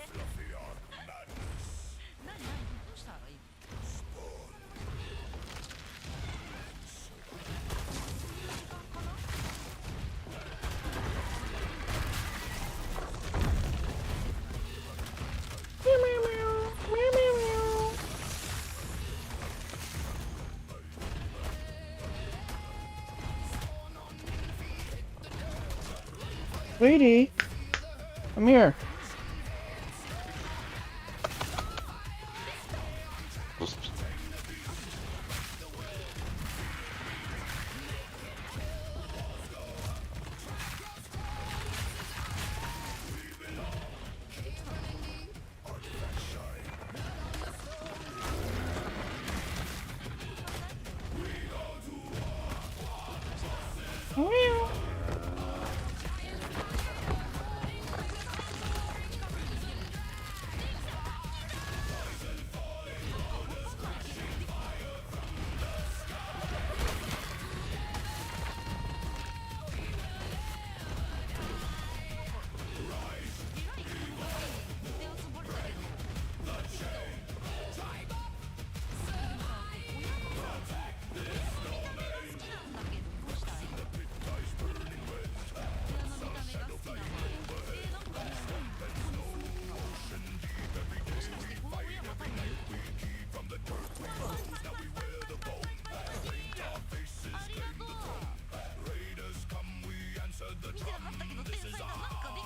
Speaker 2: Fluffy arc madness.
Speaker 3: Sweetie, come here.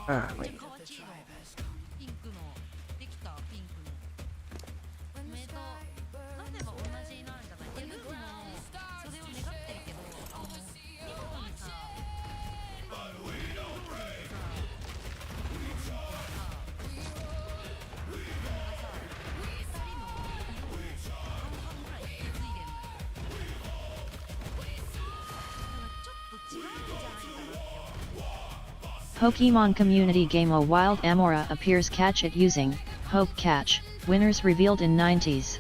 Speaker 3: Ah, wait.
Speaker 9: ピンクのできたピンクのおめでとうなんで
Speaker 7: Pokemon community game A Wild Amora appears. Catch it using Hope Catch. Winners revealed in 90s.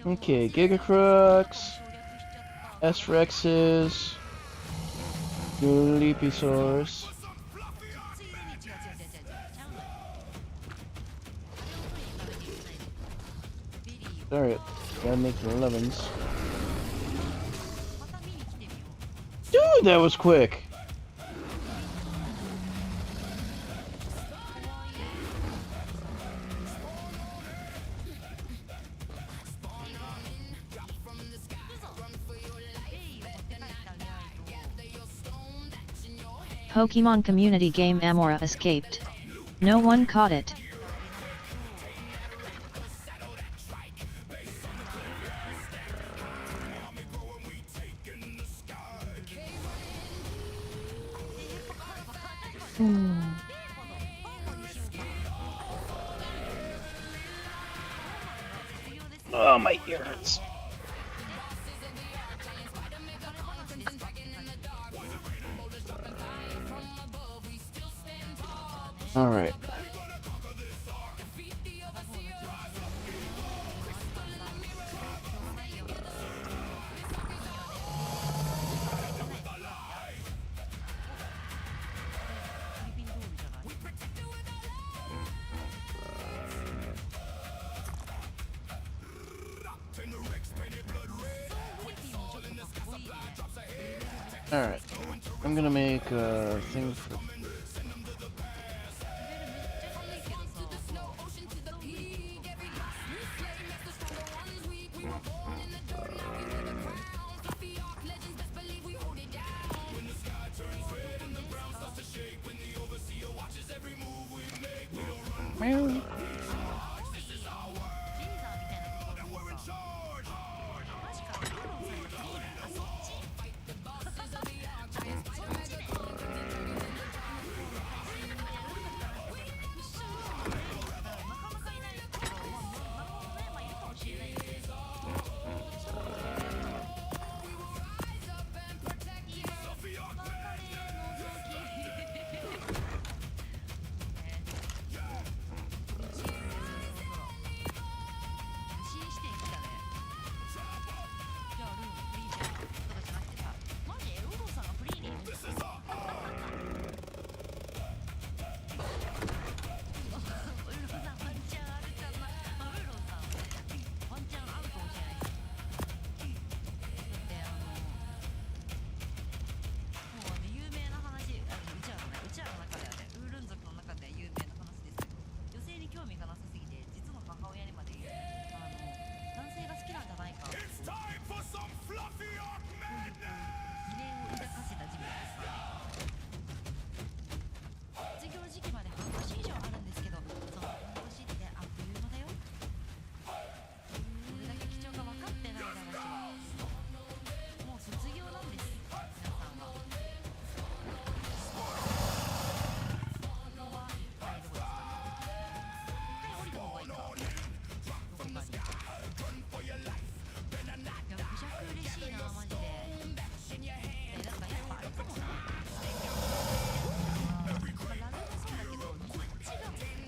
Speaker 3: Okay, Gigacrux, S-Rexes, Gullipisaurs. Alright, gotta make the 11s. Dude, that was quick!
Speaker 7: Pokemon community game Amora escaped. No one caught it.
Speaker 3: Oh, my ear hurts. Alright. Alright. I'm gonna make a thing for... Meow.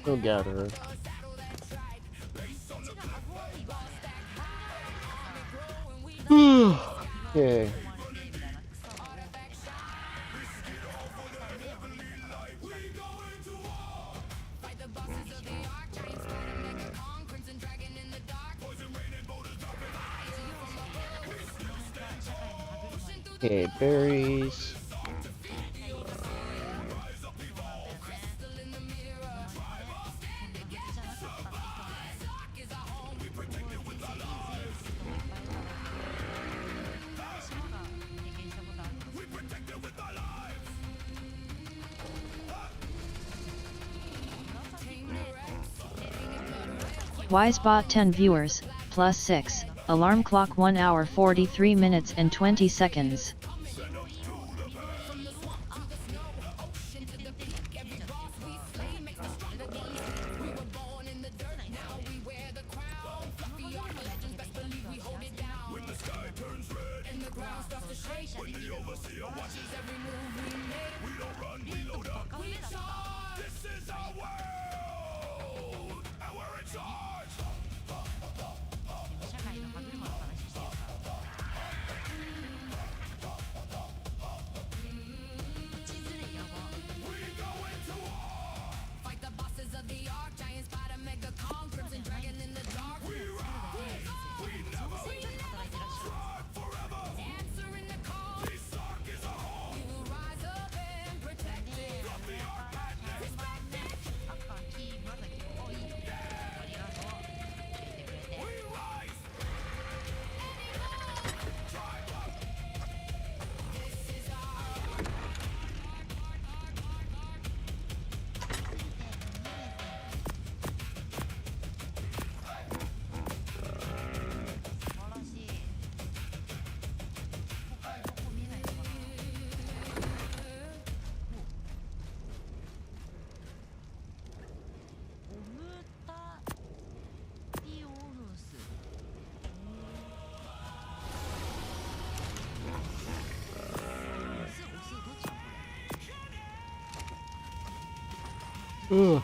Speaker 3: Go gather. Okay. Okay, berries.
Speaker 7: Wisebot 10 viewers, plus 6, alarm clock 1 hour 43 minutes and 20 seconds.
Speaker 3: Ugh.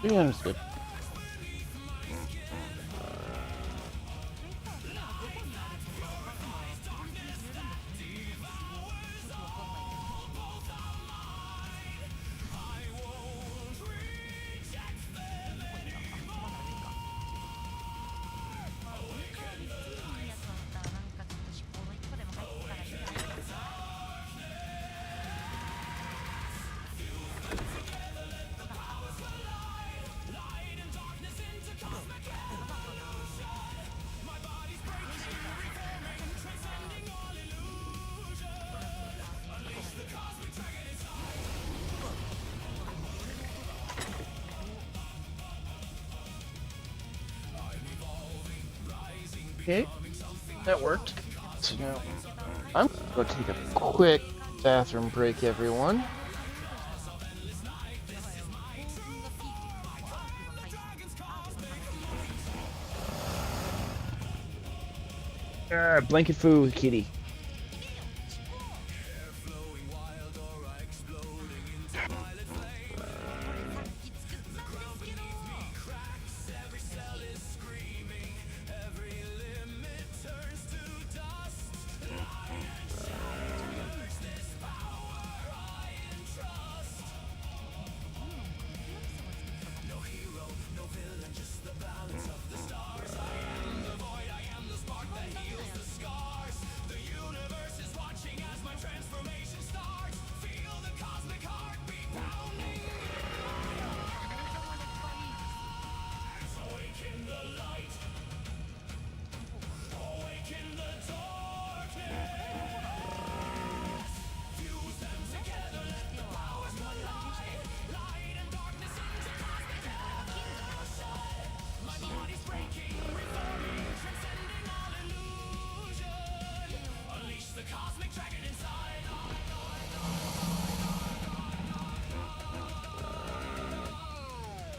Speaker 3: Yeah, understood. Okay, that worked. So now I'm going to take a quick bathroom break, everyone. Blanket food, kitty.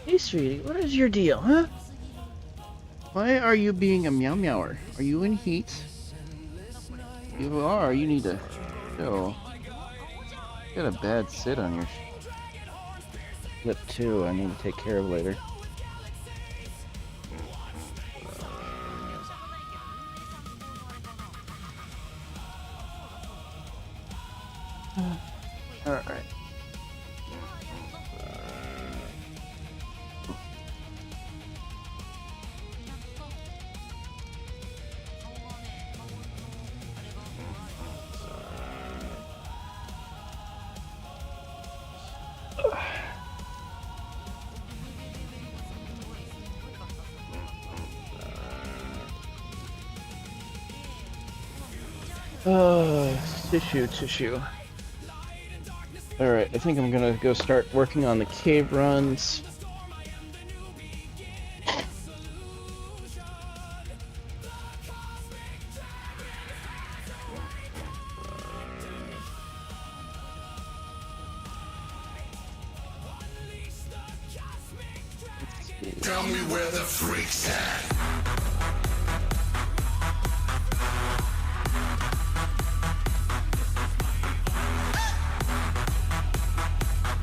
Speaker 3: Hey, sweetie, what is your deal, huh? Why are you being a meow meower? Are you in heat? You are. You need to chill. Got a bad sit on your lip too. I need to take care of later. All right. Tissue. Alright, I think I'm gonna go start working on the cave runs.
Speaker 2: Tell me where the freak's at.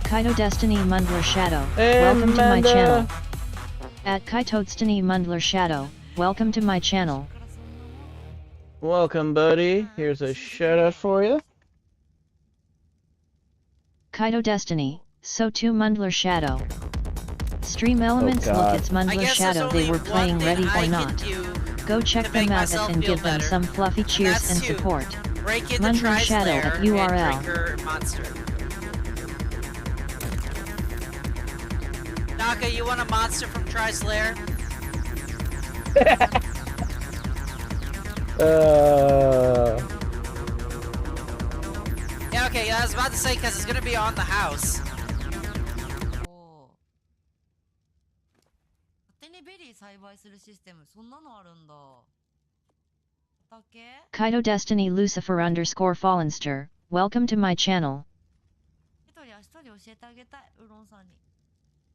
Speaker 7: Kaito Destiny Mundler Shadow,
Speaker 3: Hey,
Speaker 7: welcome to my
Speaker 3: Amanda.
Speaker 7: channel. At Kaito Destiny Mundler Shadow, welcome to my channel.
Speaker 3: Welcome, buddy. Here's a shout out for you.
Speaker 7: Kaito Destiny, so too Mundler Shadow. Stream Elements look
Speaker 3: God.
Speaker 7: it's Mundler Shadow they were playing Ready or Not. Go check them out and give them some fluffy cheers and support. Mundler Shadow at URL.
Speaker 10: Monster. Naka, you want a monster from Tri-Slayer? Yeah, okay, I was about to say, because it's gonna be on the house.
Speaker 9: 勝手にベリー栽培するシステム、そんなのあるんだ。畑
Speaker 7: Kaito Destiny Lucifer underscore Fallenster, welcome to my channel.
Speaker 9: 一人明日に教えてあげたい、ウロンさんに。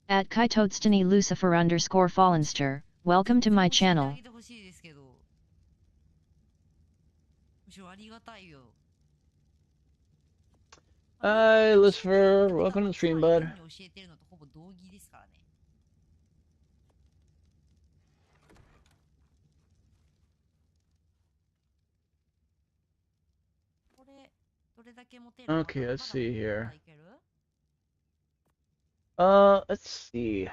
Speaker 7: At Kaito Destiny Lucifer underscore Fallenster, welcome to my
Speaker 9: 教えてあ
Speaker 7: channel.
Speaker 9: げてほしいですけど。むしろありがたいよ。
Speaker 3: Hi, Lucifer. Welcome to the stream, bud.
Speaker 9: 教えてるのとほぼ同義ですからね。これ、どれだけ持てる
Speaker 3: Okay, let's see here.
Speaker 9: まだいける
Speaker 3: Let's see.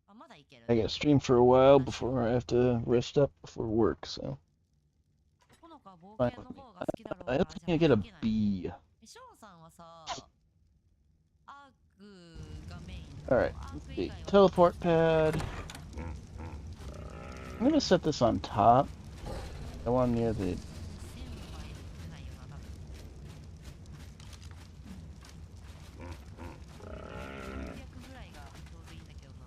Speaker 9: あ、まだいける
Speaker 3: I gotta stream for a while before I have to rest up before work, so.
Speaker 9: この子は冒
Speaker 3: Fine
Speaker 9: 険
Speaker 3: with
Speaker 9: の
Speaker 3: me.
Speaker 9: 方が好きだろうか
Speaker 3: I
Speaker 9: ら
Speaker 3: don't think I get a
Speaker 9: じゃあ
Speaker 3: B.
Speaker 9: ショーンさんはさ、アークがメイン。
Speaker 3: Alright, let's see. Teleport pad. I'm gonna set this on top. I want near the.
Speaker 9: ぐらいがちょうどいいんだけどな。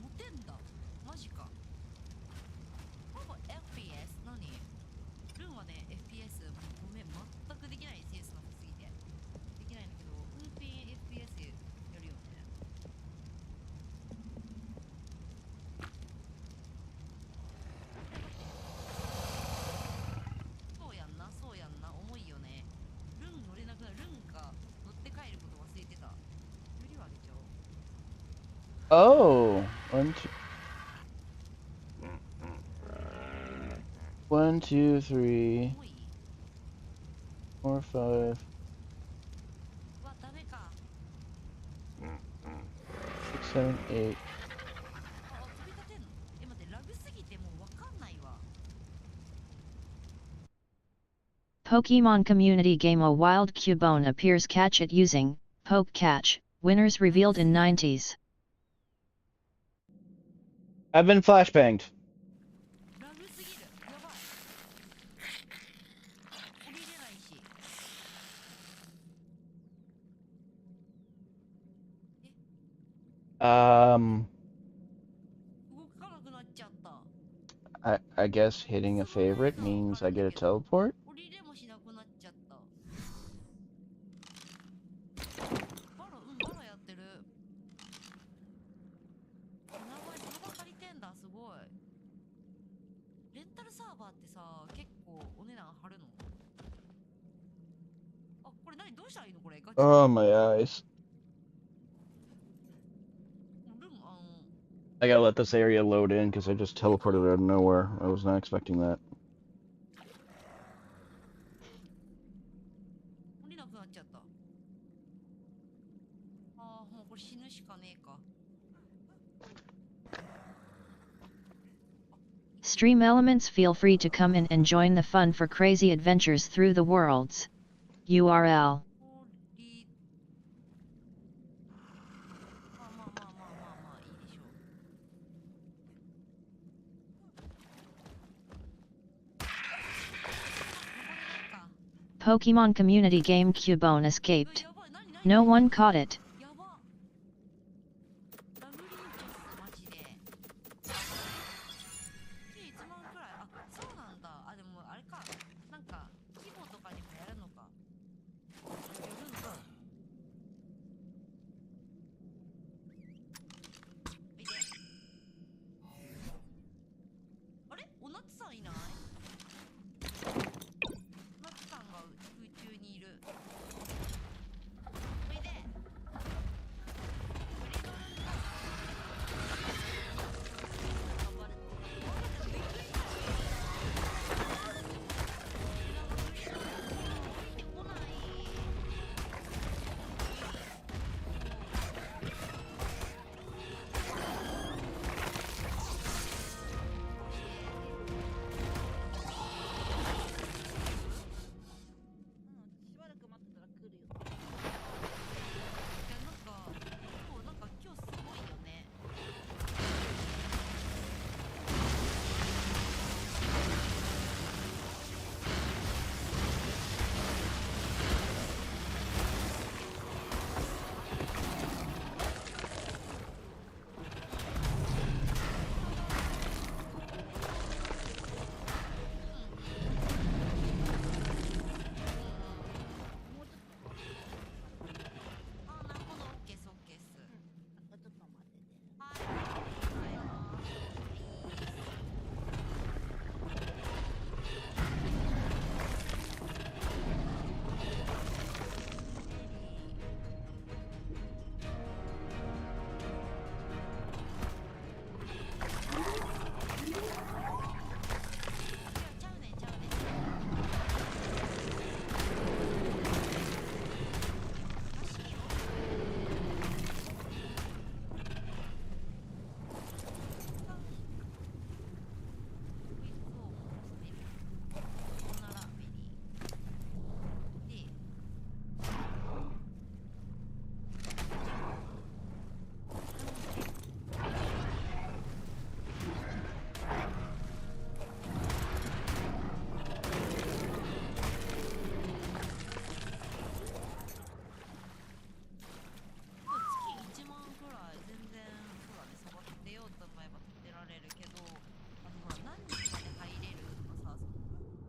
Speaker 9: 持てんだ。マジか。ほぼ FPS 何？ルンはね FPS ごめん全くできないセンスなさすぎてできないんだけど、運転 FPS やるよね。そうやんな、重いよね。ルン乗れなくなる。ルンが乗って帰ること忘れてた。よりはあげちゃおう。
Speaker 3: Oh! One, two, three,
Speaker 9: 重い？
Speaker 3: four, five,
Speaker 9: うわ、ダメか。
Speaker 3: six, seven, eight.
Speaker 9: あ、飛び立てんの？え、待って、ラグすぎてもうわかんないわ。
Speaker 7: Pokemon Community Game A Wild Cubone appears catch it using Poke Catch, winners revealed in 90s.
Speaker 3: I've been flashbanged.
Speaker 9: ラグすぎる。やばい。降りれないし。
Speaker 3: Um,
Speaker 9: 動かなくなっちゃった。
Speaker 3: I guess hitting a favorite means I get a teleport?
Speaker 9: 降りれもしなくなっちゃった。バラやってる。名前サーバー借りてんだ、すごい。レンタルサーバーってさ、結構お値段張るの？あ、これ何どうしたらいいのこれ？ガチで。
Speaker 3: Oh, my eyes.
Speaker 9: ルン、
Speaker 3: I gotta let this area load in because I just teleported out of nowhere. I was not expecting that.
Speaker 9: 降りなくなっちゃった。あー、もうこれ死ぬしかねえか。
Speaker 7: Stream elements, feel free to come in and join the fun for crazy adventures through the worlds. URL.
Speaker 9: 降り。まあいいでしょう。
Speaker 7: Pokemon Community Game Cubone escaped. No one caught it.
Speaker 9: やば。ラブリンチョスマジで。1万くらい。あ、そうなんだ。あ、でもあれか。なんか規模とかにもやるのか。やるのか。いで。あれ？おなつさんいない？おなつさんが空中にいる。おいで。
Speaker 6: しばらく待ってたら来るよ。
Speaker 9: いやなんかもうなんか今日すごいよね。あ、なるほど、オッケースオッケース。
Speaker 6: あ、ちょっと待ってて。
Speaker 9: はい。はい。ちゃうねんちゃうねん。らしいよ。月1万くらい全然そうだね、サボってようと思えば立てられるけど、あとほら何日まで入れるとかさ、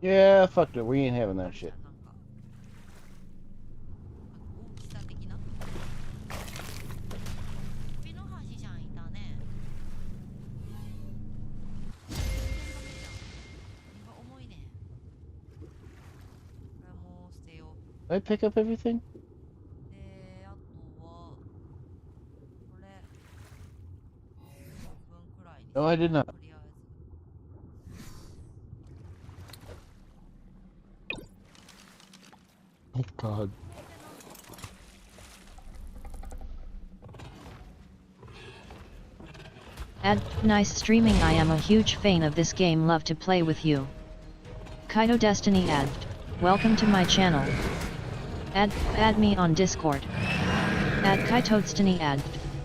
Speaker 3: Yeah, fuck it. We ain't having
Speaker 9: あ
Speaker 3: that
Speaker 9: るじゃ
Speaker 3: shit.
Speaker 9: ん、なんか大きさ的な。ピノハシちゃんいたね。全然ダメじゃん。荷が重いね。これはもう捨てよう。
Speaker 3: Did I pick up everything?
Speaker 9: で、あとはこれ半分くらいにし
Speaker 3: No, I did not.
Speaker 9: とりあえず。
Speaker 3: Oh, God.
Speaker 7: Ad, nice streaming. I am a huge fan of this game. Love to play with you. Kaito Destiny ad. Welcome to my channel. Add me on Discord. Add Kaito Destiny ad.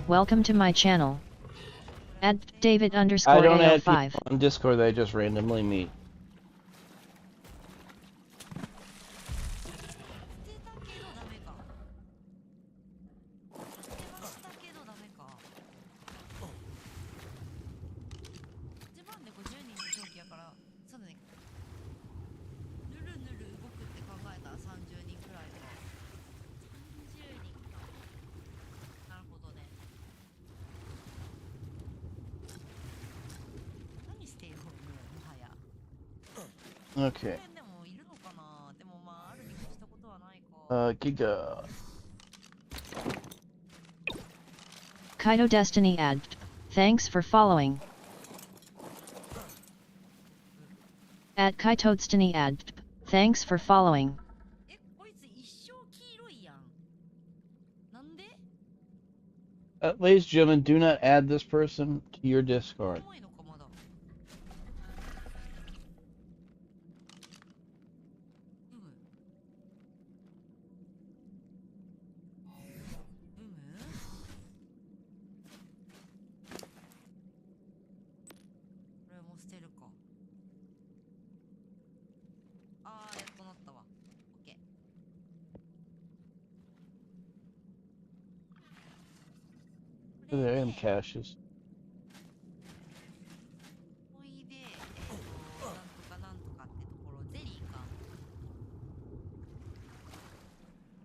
Speaker 7: Welcome to my channel. Add David
Speaker 3: I
Speaker 7: underscore
Speaker 3: don't add
Speaker 7: AO5.
Speaker 3: people on Discord that I just randomly meet.
Speaker 9: 捨てたけどダメか。捨てましたけどダメか。1万で50人の狂気やか
Speaker 3: Okay.
Speaker 9: でもいるのかな。でもまああるに越したことはないか。
Speaker 3: Giga.
Speaker 7: Kaito Destiny ad. Thanks for following. At Kaito Destiny ad. Thanks for following.
Speaker 9: え、こいつ一生黄色いやん。なんで？
Speaker 3: Ladies and gentlemen, do not add this person to your Discord.
Speaker 9: 重いのかまだ。うむ。うむ？これも捨てるか。あー、やっとなったわ。オッケー。
Speaker 3: There are caches.
Speaker 9: ほいで、なんとかなんとかってところ、ゼリーか。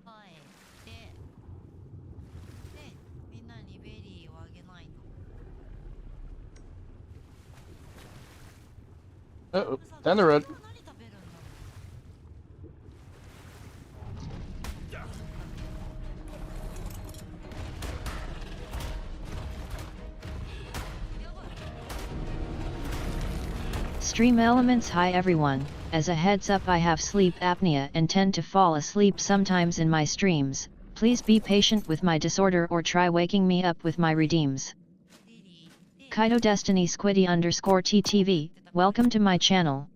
Speaker 9: はい。で、みんなにベリーをあげないと。
Speaker 3: Uh-oh, down the road.
Speaker 9: 何食べるんだろう。やばい。
Speaker 7: Stream Elements. Hi everyone, as a heads up I have sleep apnea and tend to fall asleep sometimes in my streams, please be patient with my disorder or try waking me up with my redeems. Kaito Destiny Squiddy underscore TTV, welcome to my channel.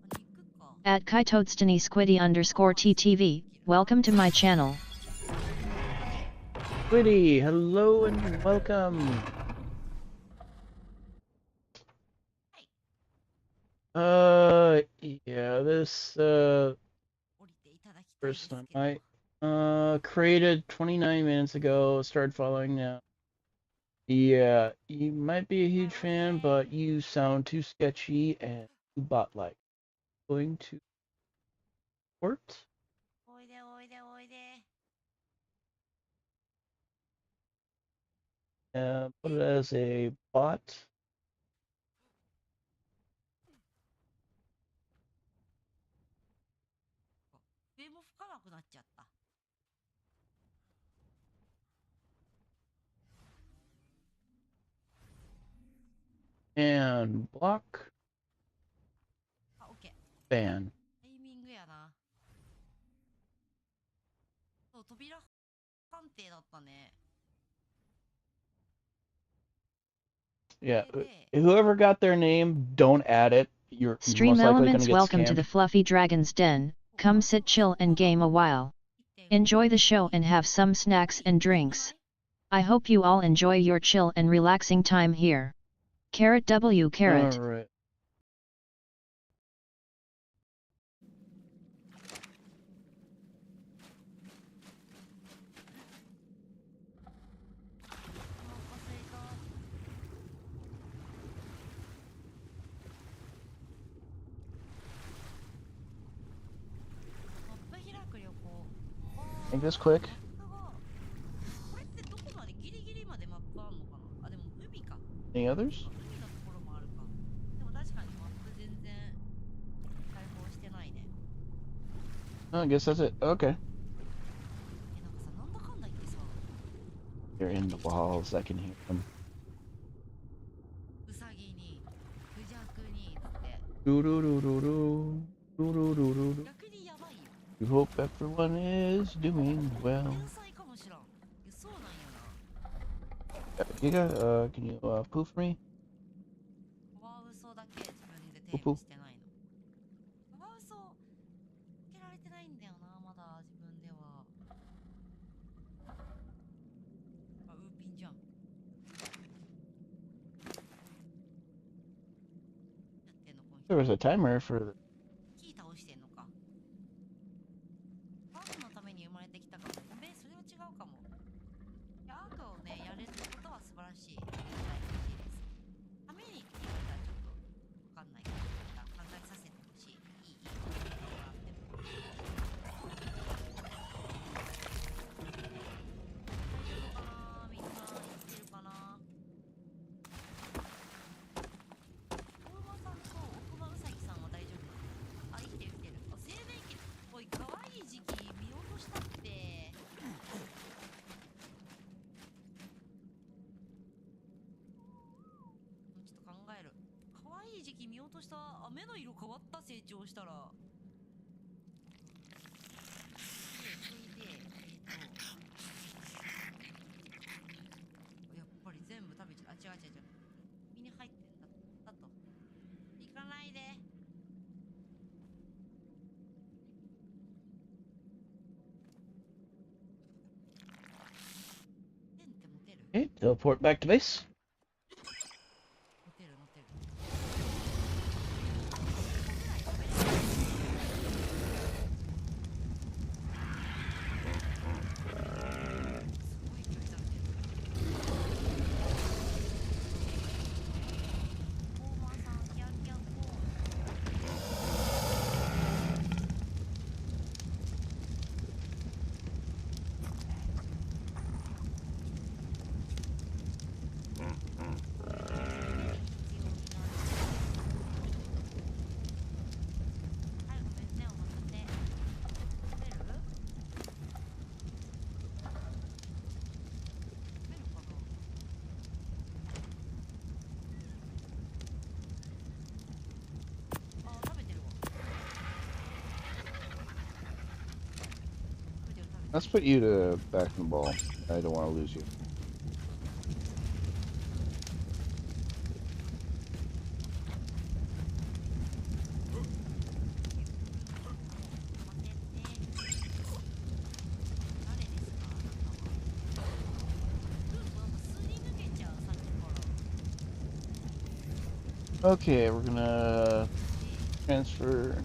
Speaker 7: At Kaito Destiny Squiddy underscore TTV, welcome to my channel.
Speaker 3: Squiddy, hello and welcome. Yeah, this, person I, created 29 minutes ago, started following now. Yeah, you might be a huge fan, but you sound too sketchy and too bot-like. Going to port?
Speaker 9: おいでおいでおいで。
Speaker 3: Put it as a bot.
Speaker 9: 上も吹かなくなっちゃった。
Speaker 3: And block.
Speaker 9: あ、オッケー。
Speaker 3: Ban.
Speaker 9: タイミングやな。そう、扉判定だったね。
Speaker 3: Yeah, whoever got their name, don't add it. You're
Speaker 7: Stream
Speaker 3: most likely going
Speaker 7: Elements,
Speaker 3: to get
Speaker 7: welcome to
Speaker 3: scammed.
Speaker 7: the Fluffy Dragon's Den. Come sit, chill and game a while. Enjoy the show and have some snacks and drinks. I hope you all enjoy your chill and relaxing time here. Carrot W carrot.
Speaker 3: Alright. Make this quick.
Speaker 9: これってどこまでギリギリまでマップあんのかな。あ、でも海か。
Speaker 3: Any others?
Speaker 9: 海のところもあるか。でも確かにマップ全然開放してないね。
Speaker 3: Oh, I guess that's it. Okay.
Speaker 9: なんかさ、なんだかんだ言ってさ、
Speaker 3: They're in the walls. I can hear them.
Speaker 9: ウサギに、クジャクにって。
Speaker 3: Doo-doo-doo-doo-doo. Doo-doo-doo-doo-doo.
Speaker 9: 逆にやばいよ。
Speaker 3: We hope everyone is doing well.
Speaker 9: 天才かもしらん。いや、そうなんよな。
Speaker 3: Giga, can you poof me?
Speaker 9: カワウソだけ自分でテープしてないの。カワウソつけられてないんだよな、まだ自分では。あ、ウーピンじゃん。やってんのこの
Speaker 3: There
Speaker 9: 人。
Speaker 3: was a timer for the...
Speaker 9: 木倒してんのか。アークのために生まれてきたかも。ごめん、それは違うかも。いや、アークをね、やれることは素晴らしい。大事です。ためにって言われたらちょっとわかんないから、考えさせてほしい。いい、いい。もらっても。大丈夫かな、みんな。生きてるかな。お馬さんと奥間うさぎさんは大丈夫なの？あ、生きてる生きてる。とした目の色変わった成長したら。それでやっぱり全部食べちゃう。あ、違う違う違う。身に入ってんだと。行かないで。ペンって持てる？
Speaker 3: Okay, teleport back to base.
Speaker 9: 持てる持てる。
Speaker 3: Let's put you to back in the ball. I don't want to lose you. Okay, we're gonna transfer.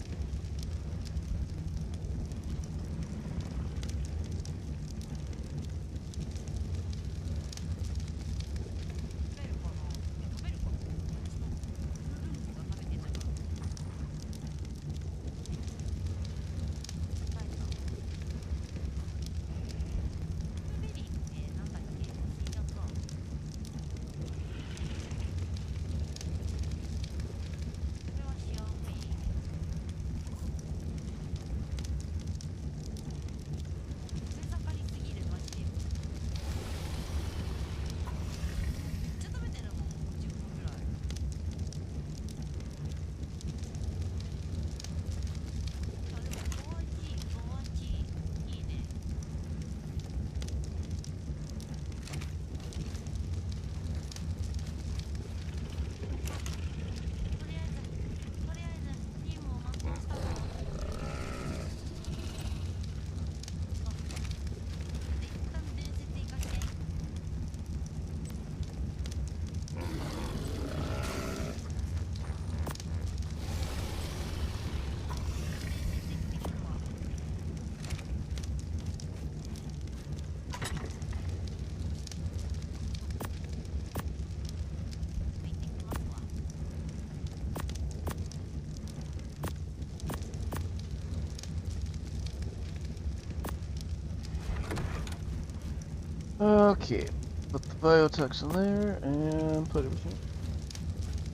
Speaker 3: Okay, put the biotox in there and put everything.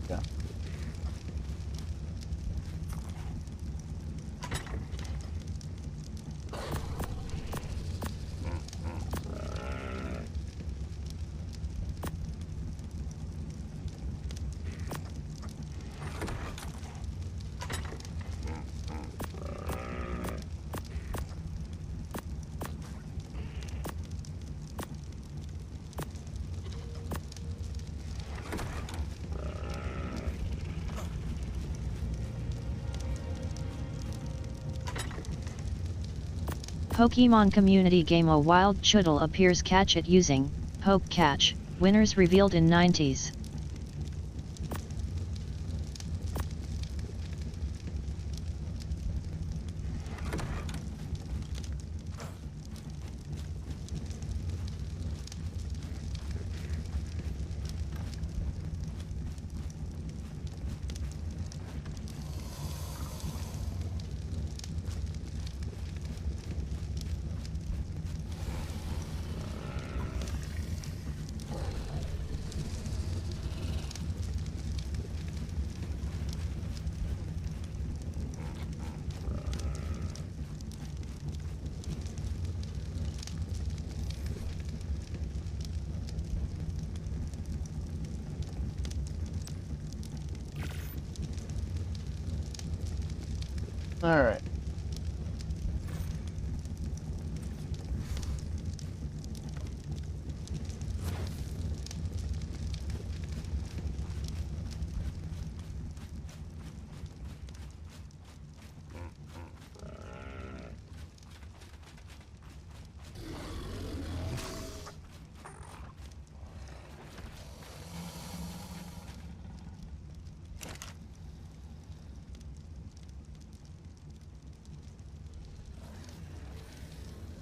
Speaker 3: Yeah.
Speaker 7: Pokemon community game A wild Choodle appears, catch it using Poke Catch, winners revealed in 90s.
Speaker 3: Alright.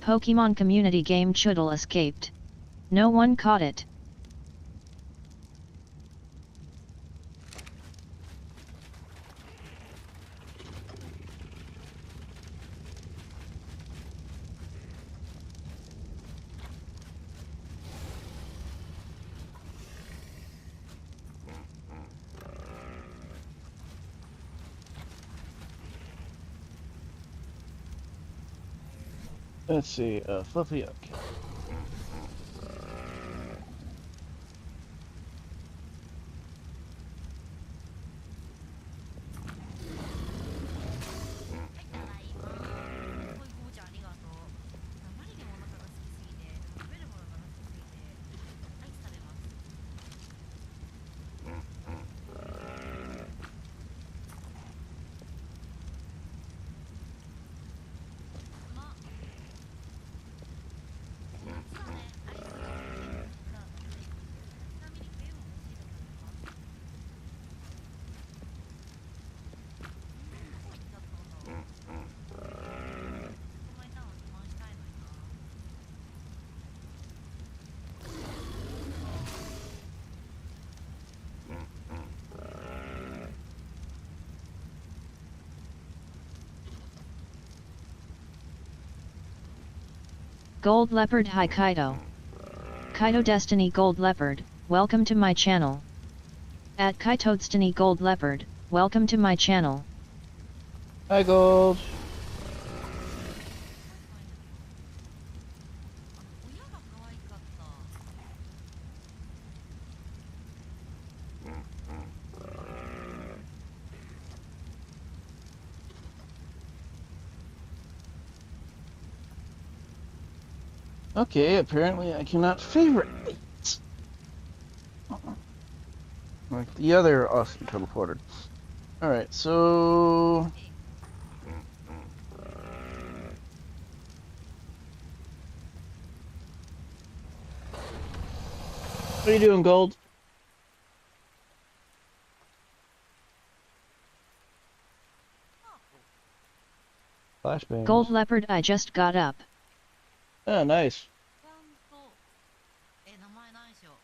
Speaker 7: Pokemon community game Choodle escaped. No one caught it.
Speaker 3: Let's see, Fluffy, okay.
Speaker 7: Gold Leopard. Hi Kaito. Kaito Destiny Gold Leopard, welcome to my channel. At Kaito Destiny Gold Leopard, welcome to my channel.
Speaker 3: Hi, Gold. Okay, apparently I cannot favorite these. Like the other awesome teleporter. Alright, so... What are you doing, Gold? Flashbang.
Speaker 7: Gold Leopard. I just got up.
Speaker 3: Oh, nice.
Speaker 9: ちゃんと名前何しよう。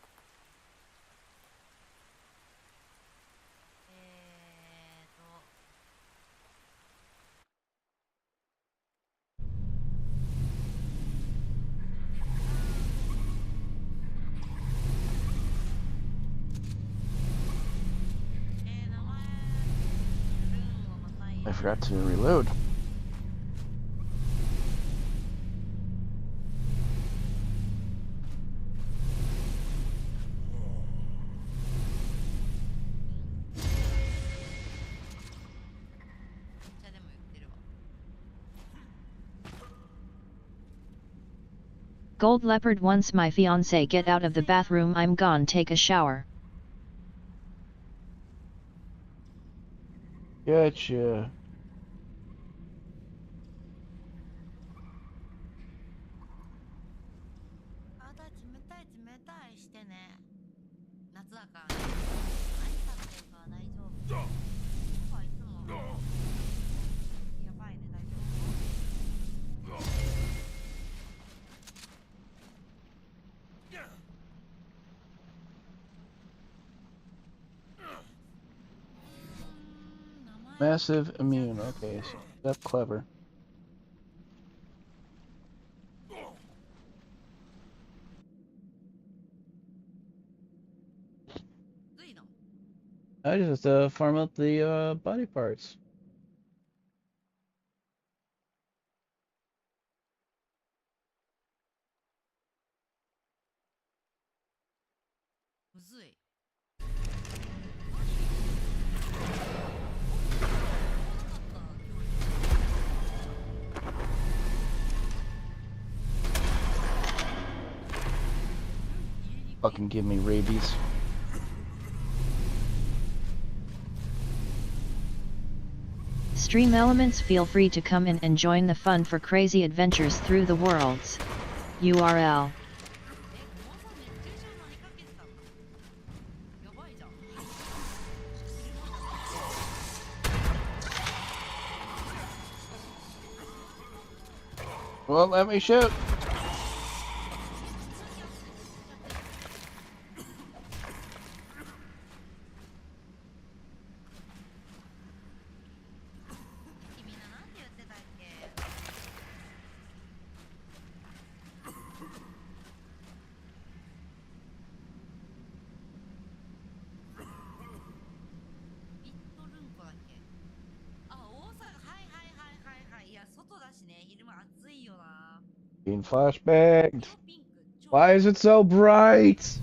Speaker 9: 名前ルーンをまたい
Speaker 3: I forgot to reload.
Speaker 7: Gold Leopard. Once my fiance get out of the bathroom, I'm gone take a shower.
Speaker 3: Gotcha.
Speaker 9: 体冷たい冷たいしてね。夏だからね。何食べてるから大丈夫。僕はいつも。やばいね、大丈夫。
Speaker 3: Massive immune. Okay, so that's clever. I just farm up the body parts.
Speaker 9: むずい。
Speaker 3: fucking give me rabies.
Speaker 7: Stream elements, feel free to come in and join the fun for crazy adventures through the worlds. URL.
Speaker 9: やばいじゃん。
Speaker 3: Well, let me shoot. Being flashbanged. Why is it so bright?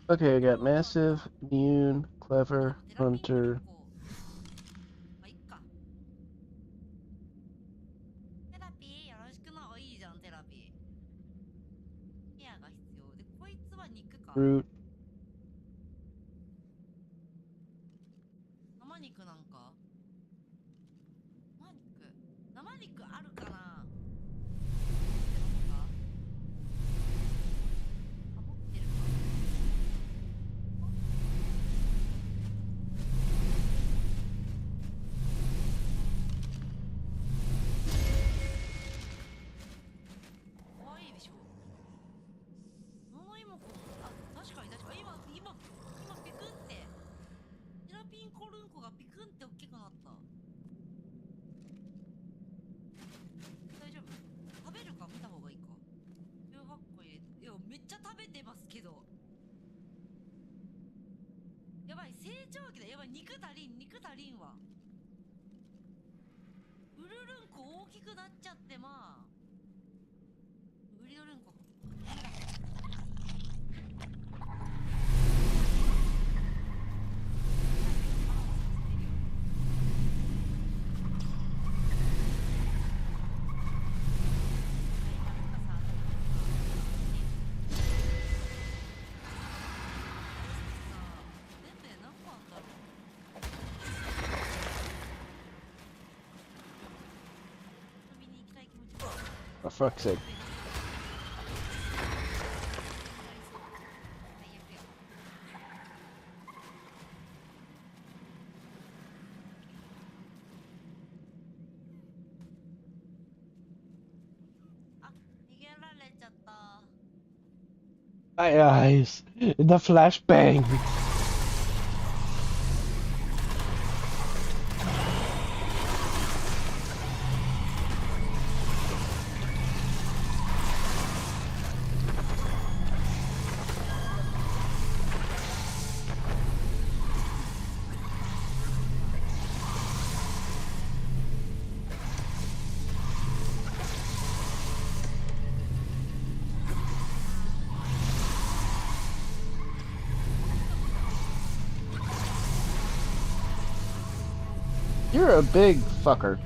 Speaker 3: Okay, I got massive, immune, clever, hunter.
Speaker 9: まあいっか。テラピーよろしくな。いいじゃんテラピー。ケアが必要で、こいつは肉か。
Speaker 3: Root.
Speaker 9: 生肉なんか。生肉あるかな。あ、持ってるか。 可愛いでしょ。桃芋くん、あ、確かに今ピクンってテラピンコルンコがピクンって大きくなった。大丈夫？食べるか見た方がいいか。18個入れて、いやめっちゃ食べてますけど。やばい、成長期だ。やばい、肉足りんわ。ウルルンコ大きくなっちゃって、まあウリドルンコ。全部で何個あんだろう。 遊びに行きたい気持ちも。
Speaker 3: For fuck's sake.
Speaker 9: 最悪や。あ、逃げられちゃった。
Speaker 3: My eyes. The flashbang. You're a big fucker.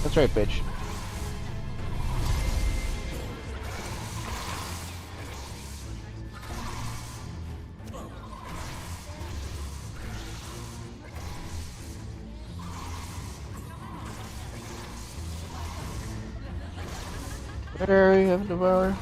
Speaker 3: That's right, bitch. Where you have a devourer?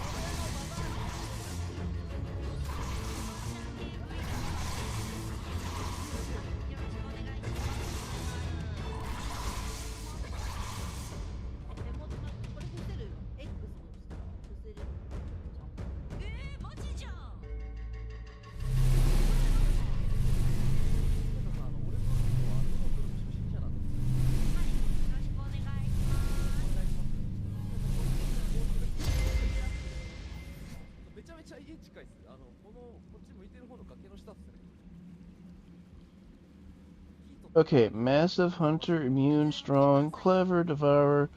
Speaker 3: Okay, massive hunter, immune, strong, clever, devourer,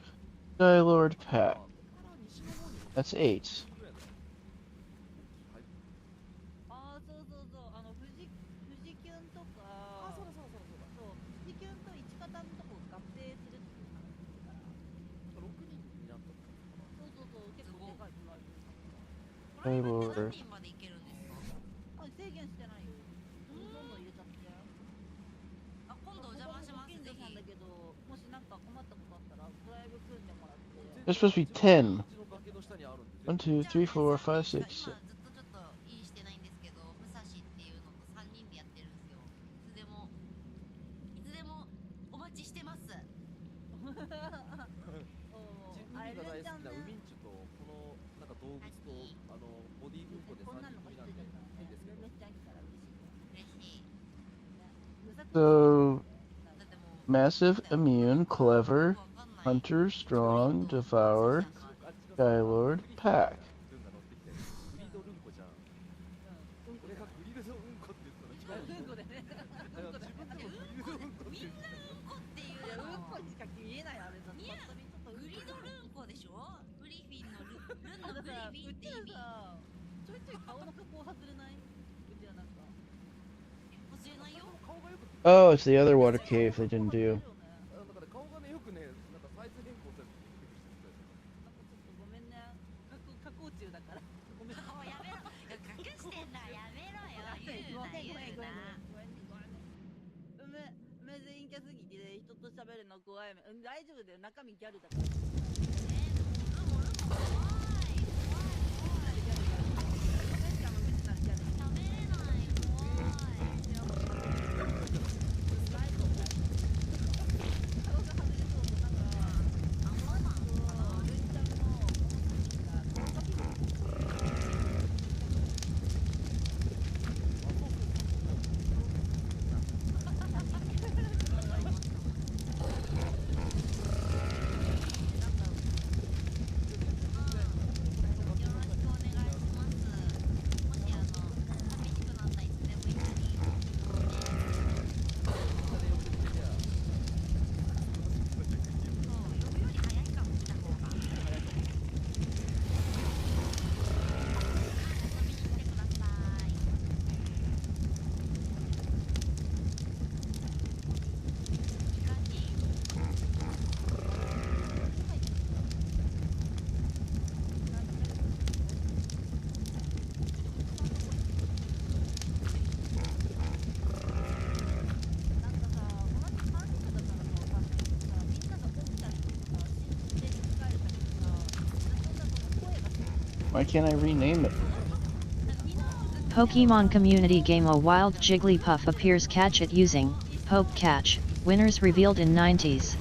Speaker 3: Skylord, pack. That's 8.
Speaker 6: ああ、そうそうそう、富士キュンとか、あ、そうだそうだそうだそう、富士キュンと一方のとこ合併するっていう話だから、6人になったのかな。そうそうそう、結構でかいプライベート。プライベート何
Speaker 3: Skylord.
Speaker 6: 人までいけるんですか？あ、制限してないよ。どんどん入れちゃって。あ、今度お邪魔します。ぜひ。なんだけど、もしなんか困ったことあったら、ドライブ組んでもらって。
Speaker 3: There's supposed to be 10. 1, 2, 3, 4, 5, 6, 7.
Speaker 9: ずっとちょっといいしてないんですけど、武蔵っていうのと3人でやってるんですよ。いつでもお待ちしてます。
Speaker 5: ジンミーが大好きなウミンチュとこのなんか動物とボディフードで3人組なんでいいですけど。
Speaker 9: 嬉しい。
Speaker 3: So, massive, immune, clever, hunter, strong, devour, Skylord, pack.
Speaker 5: グリドルンコじゃん。俺がグリドルンコって言ったら一番いい。
Speaker 6: うんこでね。
Speaker 5: 自分でもグリドルンコって言ってた。
Speaker 9: うんこっていう
Speaker 6: いや、うん
Speaker 9: の
Speaker 6: こにしか見えないあれだ。
Speaker 9: 見えない。
Speaker 6: ぱっと見ちょっと
Speaker 9: グリドルンコでしょ。グリフィンのルンのグ
Speaker 6: あのさ、
Speaker 9: リフィンって意味。
Speaker 6: さ、ちょいちょい顔の加工外れない？うちはなんか。
Speaker 9: 忘れないよ。
Speaker 5: 顔がよく
Speaker 3: Oh, it's the other water cave they didn't do.
Speaker 5: だから顔がねよくねなんかサイズ変更されてびっくりしてたよ。
Speaker 6: なんかちょっとごめんね。加工中だから。ごめん。
Speaker 9: もうやめろ。隠してんだ。やめろよ。言うな言うな。
Speaker 6: 全員キャすぎて人と喋るの怖い。大丈夫だよ。中身ギャルだから。
Speaker 3: Why can't I rename it?
Speaker 7: Pokemon community game. A wild Jigglypuff appears. Catch it using Poke Catch. Winners revealed in 90s.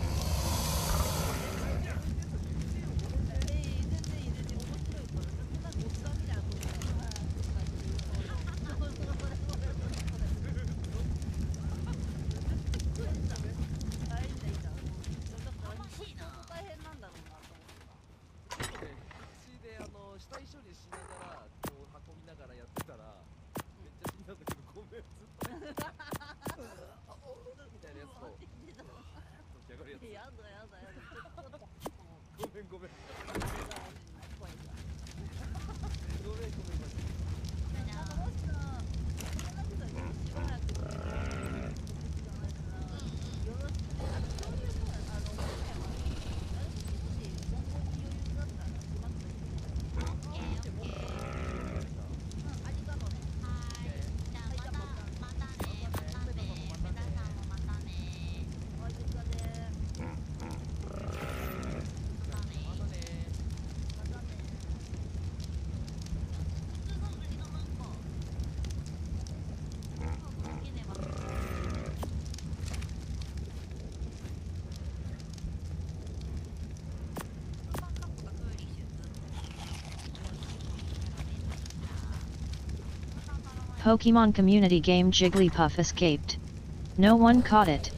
Speaker 7: Pokemon community game Jigglypuff escaped. No one caught it.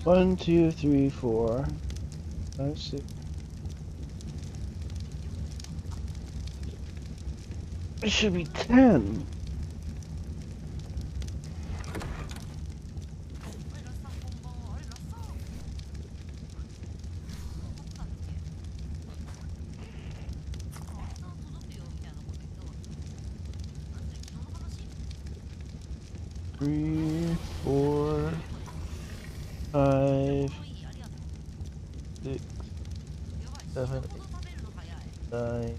Speaker 3: One, two, three, 4, 5, 6. It should be 10. Three, 4, 5, 6, 7, 8, 9.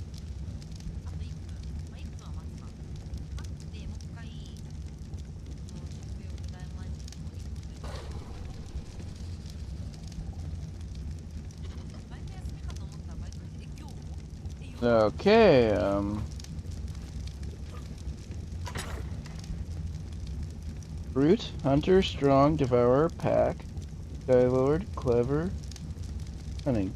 Speaker 3: Okay, Brute, Hunter, Strong, Devourer, Pack, Skylord, Clever, Cunning.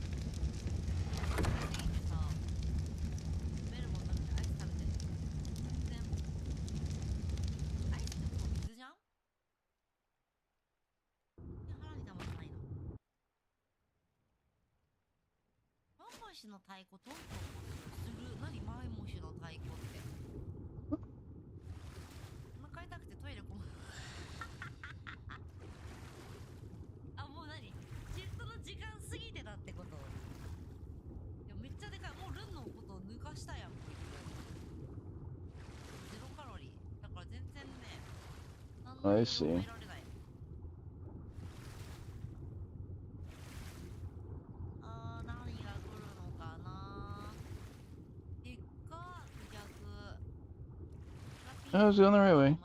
Speaker 3: I see. I was going the right way.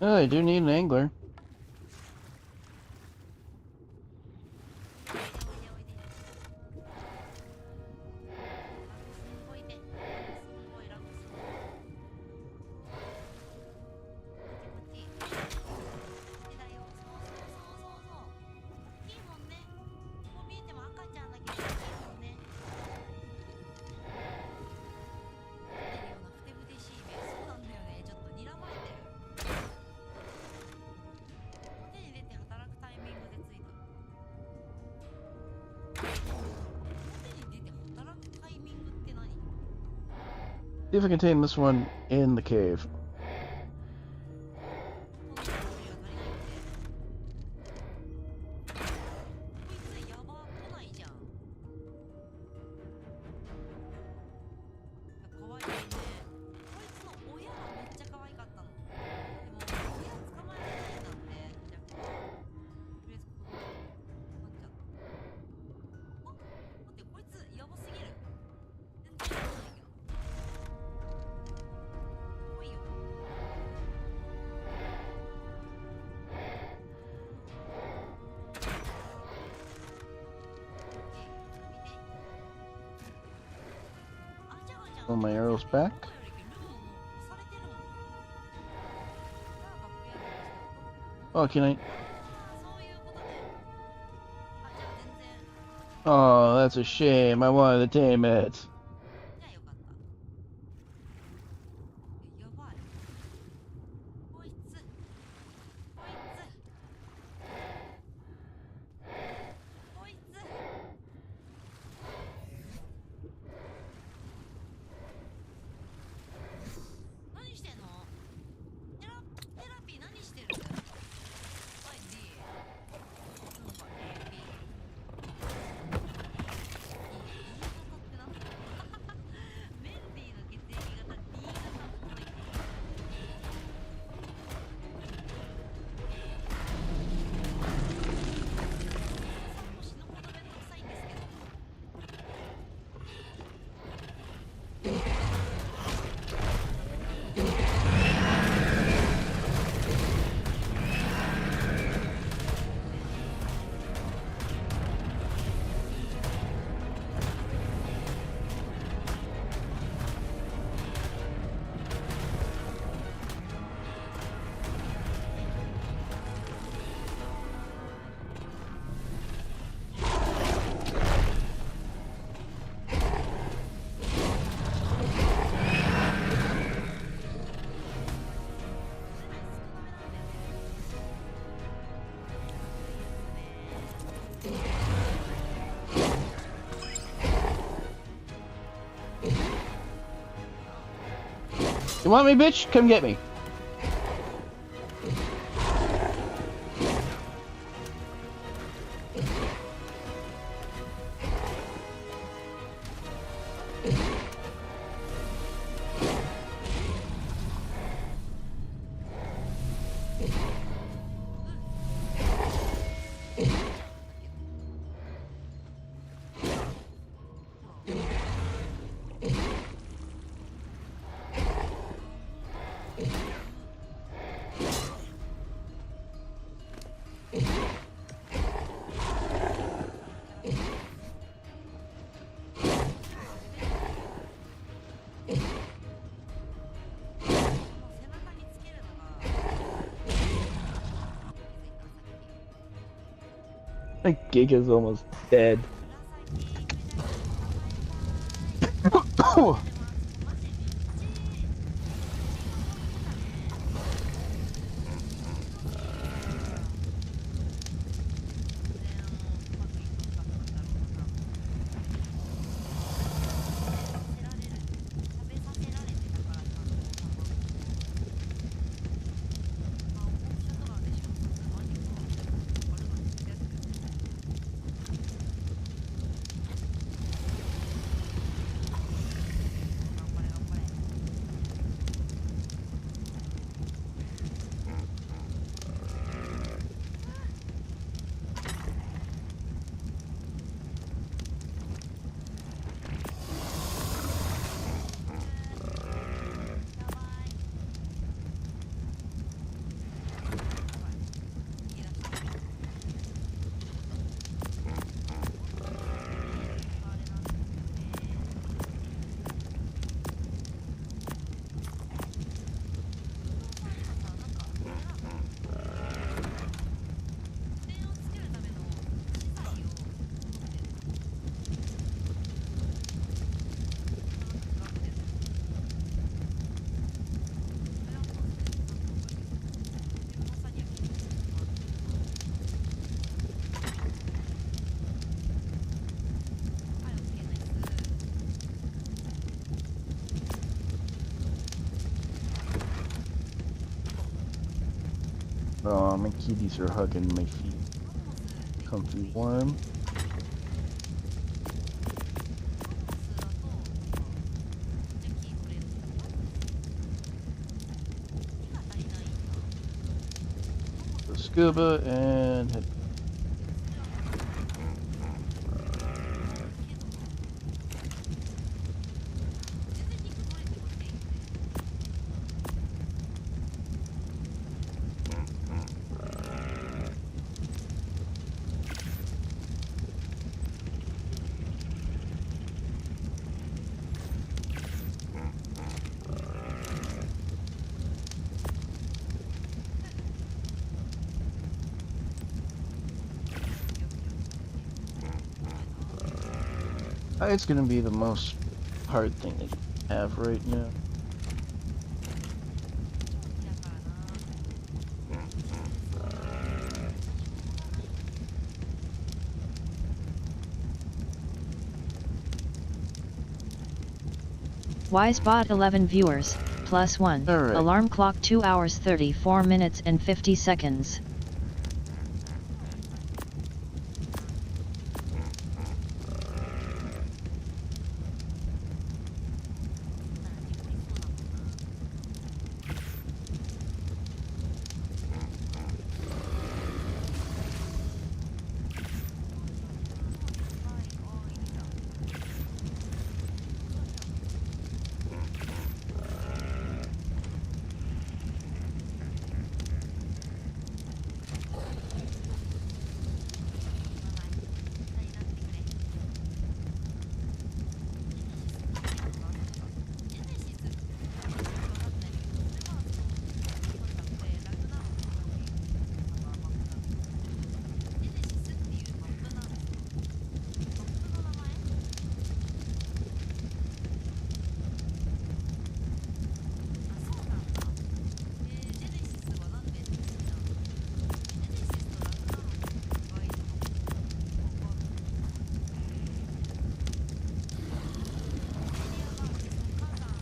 Speaker 3: Oh, I do need an angler. See if I can tame this one in the cave. Pull my arrows back. Oh, can I? Oh, that's a shame. I wanted to tame it.
Speaker 9: じゃあよかった。やばい。こいつ。こいつ。こいつ。何してんの？テラピー何してる？おい、D。ズンバ、テラピー。D 型ってなんだ？メンディーの血液型 D 型っぽい。もう死ぬほどめんどくさいんですけど。
Speaker 3: You want me, bitch? Come get me. My Giga's almost dead. Oh, my kitties are hugging my feet. Comfy warm. The scuba and head. It's gonna be the most hard thing to have right now.
Speaker 7: Wisebot 11 viewers, +1.
Speaker 3: Alright.
Speaker 7: Alarm clock 2 hours 34 minutes and 50 seconds.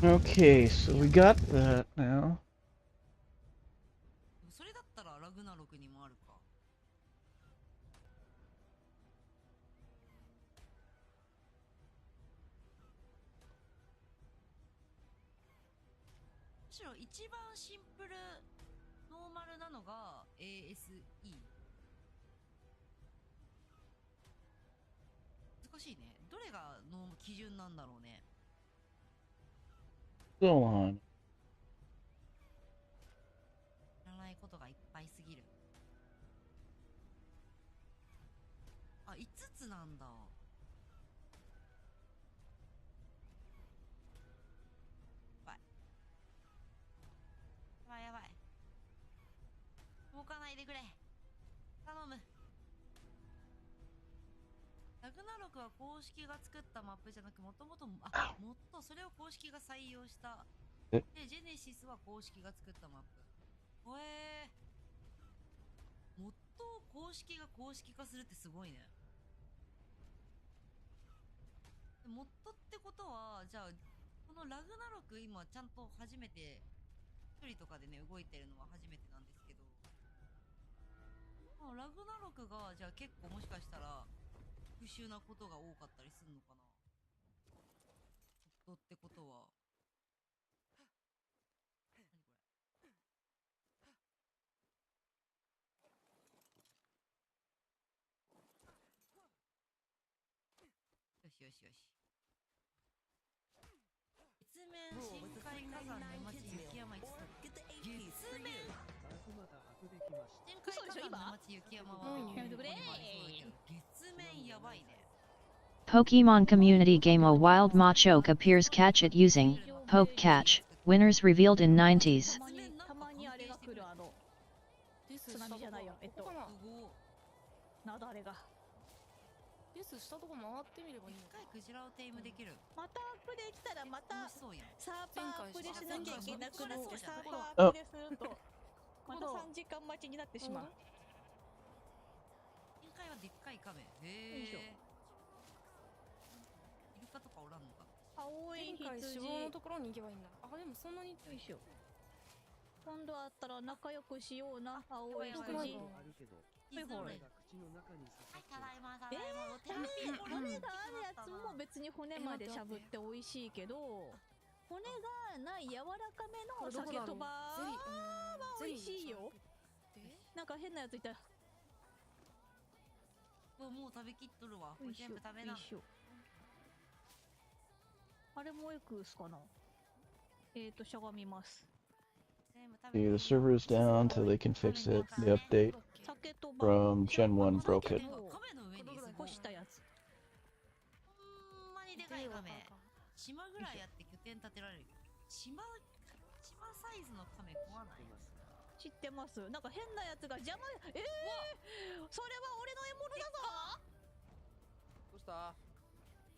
Speaker 3: Okay, so we got that now.
Speaker 9: それだったらラグナロクにもあるか。むしろ一番シンプルノーマルなのが ASE。難しいね。どれがの基準なんだろうね。
Speaker 3: Go on.
Speaker 9: 知らないことがいっぱいすぎる。あ、5つなんだ。やばい。やばいやばい。動かないでくれ。頼む。ラグナロクは公式が作ったマップじゃなく、もともと、それを公式が採用した。で、ジェネシスは公式が作ったマップ。もっと公式が公式化するってすごいね。モッドってことは、じゃあ、このラグナロク今ちゃんと初めて、一人とかでね、動いてるのは初めてなんですけど、ラグナロクが、じゃあ結構もしかしたら、特殊なことが多かったりするのかな。モッドってことは。何これ。よしよしよし。月面深海火山の町雪山一つ。月面深海火山の町雪山はどこにもありそうだけど、月面やばいね。
Speaker 7: Pokemon community game A wild Machoke appears. Catch it using Poke Catch. Winners revealed in 90s.
Speaker 6: たまにあれが来る津波じゃないよ。なだれが。
Speaker 11: です下とこ回ってみればいいのか。
Speaker 9: でっかいクジラをテイムできる。
Speaker 6: またアップできたらまたサーバーアップでしなきゃいけなくなってサーバーアップでするとまた3時間待ちになってしまう。
Speaker 9: 深海はでっかいカメ。へえ。イルカとかおらんのか。
Speaker 6: 青い羊。
Speaker 11: 死亡のところに行けばいいんだ。あ、でもそんなに。よいしょ。
Speaker 6: 今度会ったら仲良くしような、青い羊。はい
Speaker 9: はい。ただいまただいま。
Speaker 6: 骨があるやつも別に骨までしゃぶって美味しいけど、骨がない柔らかめの酒とばは美味しいよ。なんか変なやついた。
Speaker 9: もう食べきっとるわ。全部食べな。
Speaker 6: あれもうエクスかな。しゃがみます。
Speaker 3: See, the server is down till they can fix it. The update from Gen 1 broke it.
Speaker 6: 干したやつ。
Speaker 9: ほんまにでかいカメ。島ぐらいやって拠点建てられる。島サイズのカメ怖ない？
Speaker 6: 知ってます。なんか変なやつが邪魔。それは俺の獲物だぞ。
Speaker 5: どうした？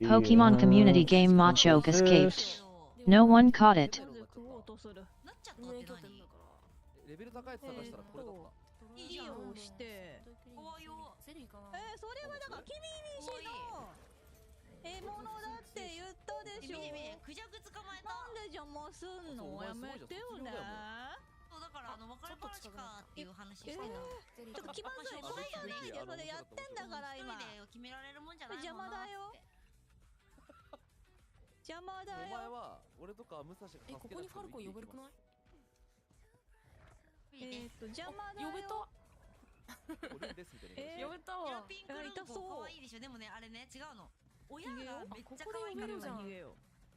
Speaker 7: Pokemon community game Machoke escaped. No one caught it.
Speaker 9: なっちゃったって何？
Speaker 5: レベル高いって探したらこれだった。
Speaker 9: いいじゃん。
Speaker 6: をして
Speaker 9: かわいいよ。
Speaker 11: ゼリーかな。
Speaker 6: それはだから君見しの獲物だって言ったでしょ。
Speaker 9: 見て見て、クジャク捕まえた。
Speaker 6: なんで邪魔すんの？やめてよね。
Speaker 9: そうだから別れ話かっていう話してた。
Speaker 6: ちょっと気まずい気まずいでそれやってんだから今。
Speaker 9: 一人で決められるもんじゃない
Speaker 6: 邪魔だよ。邪魔だよ。
Speaker 5: お前は俺とか武蔵が助け
Speaker 11: ここにファルコン呼べるくない？
Speaker 6: 邪魔だよ。
Speaker 11: 呼べた。
Speaker 6: 呼
Speaker 11: べたわ。
Speaker 9: ピンクルンコ可愛いでしょ。でもねあれね違うの。親がめっちゃ可愛かった。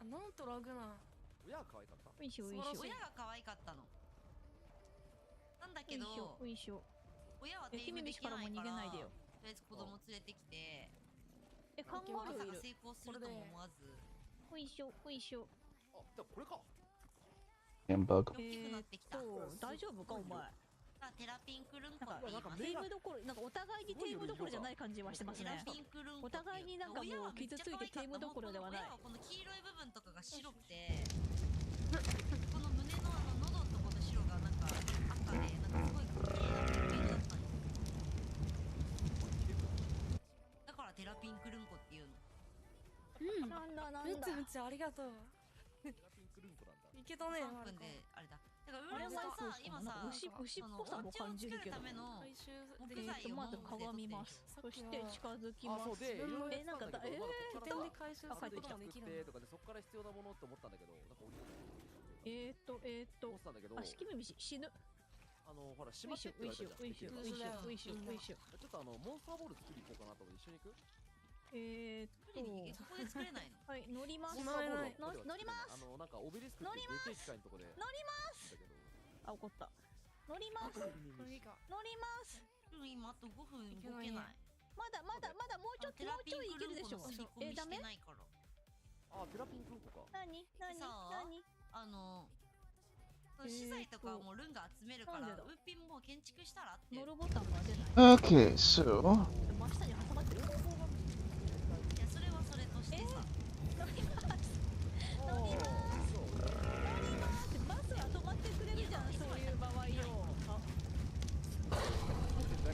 Speaker 11: なんとラグな。
Speaker 5: 親が可愛かった。
Speaker 9: 親が可愛かったの。なんだけど親はテームできないから、とりあえず子供連れてきて、
Speaker 6: カンガルーいる。
Speaker 9: 成功するとも思わず。
Speaker 6: おいしょおいしょ。
Speaker 5: あ、でもこれか。
Speaker 3: Bug.
Speaker 9: 大きくなってきた。
Speaker 6: 大丈夫かお前。
Speaker 9: テラピンクルンコって言います。
Speaker 6: テームどころなんかお互いにテームどころじゃない感じはしてますね。お互いになんかもう傷ついてテームどころではない。
Speaker 9: 親はこの黄色い部分とかが白くて、この胸の喉のところの白がなんか赤で、なんかすごい綺麗なピンク色だったの。だからテラピンクルンコっていうの。
Speaker 6: なんだ
Speaker 11: むつむつありがとう。いけたね。
Speaker 9: 3分であれだ。だからウルささ今さ、
Speaker 6: 牛っぽさも感じるけど。
Speaker 9: 木材を
Speaker 6: まず鏡ます。そして近づきます。なんか
Speaker 11: 点で回収することができる
Speaker 5: とかでそこから必要なものって思ったんだけど、なんか
Speaker 6: 思ったんだけど。足決め虫死ぬ。
Speaker 5: ほら閉まってって言われたじゃん。ちょっとモンスターボール作り行こうかなと思って一緒に行く？
Speaker 9: そこで作れないの？
Speaker 6: はい、乗ります。乗ります。
Speaker 5: なんかオベリスクってでけえ機械のとこで
Speaker 6: 乗ります。あ、怒った。乗ります。乗ります。
Speaker 9: 今あと5分動けない。
Speaker 6: まだもうちょいいけるでしょ。ダメ？
Speaker 5: あ、テラピンクルンコか。
Speaker 6: 何？
Speaker 9: 資材とかもルンが集めるから、ウッピンも建築したらって。
Speaker 6: 乗るボタンが出ない。
Speaker 3: Okay, so.
Speaker 6: 真下に挟まってる。
Speaker 9: いや、それはそれとしてさ。
Speaker 6: 乗ります。バスが止まってくれるじゃん、そういう場合よ。
Speaker 9: だ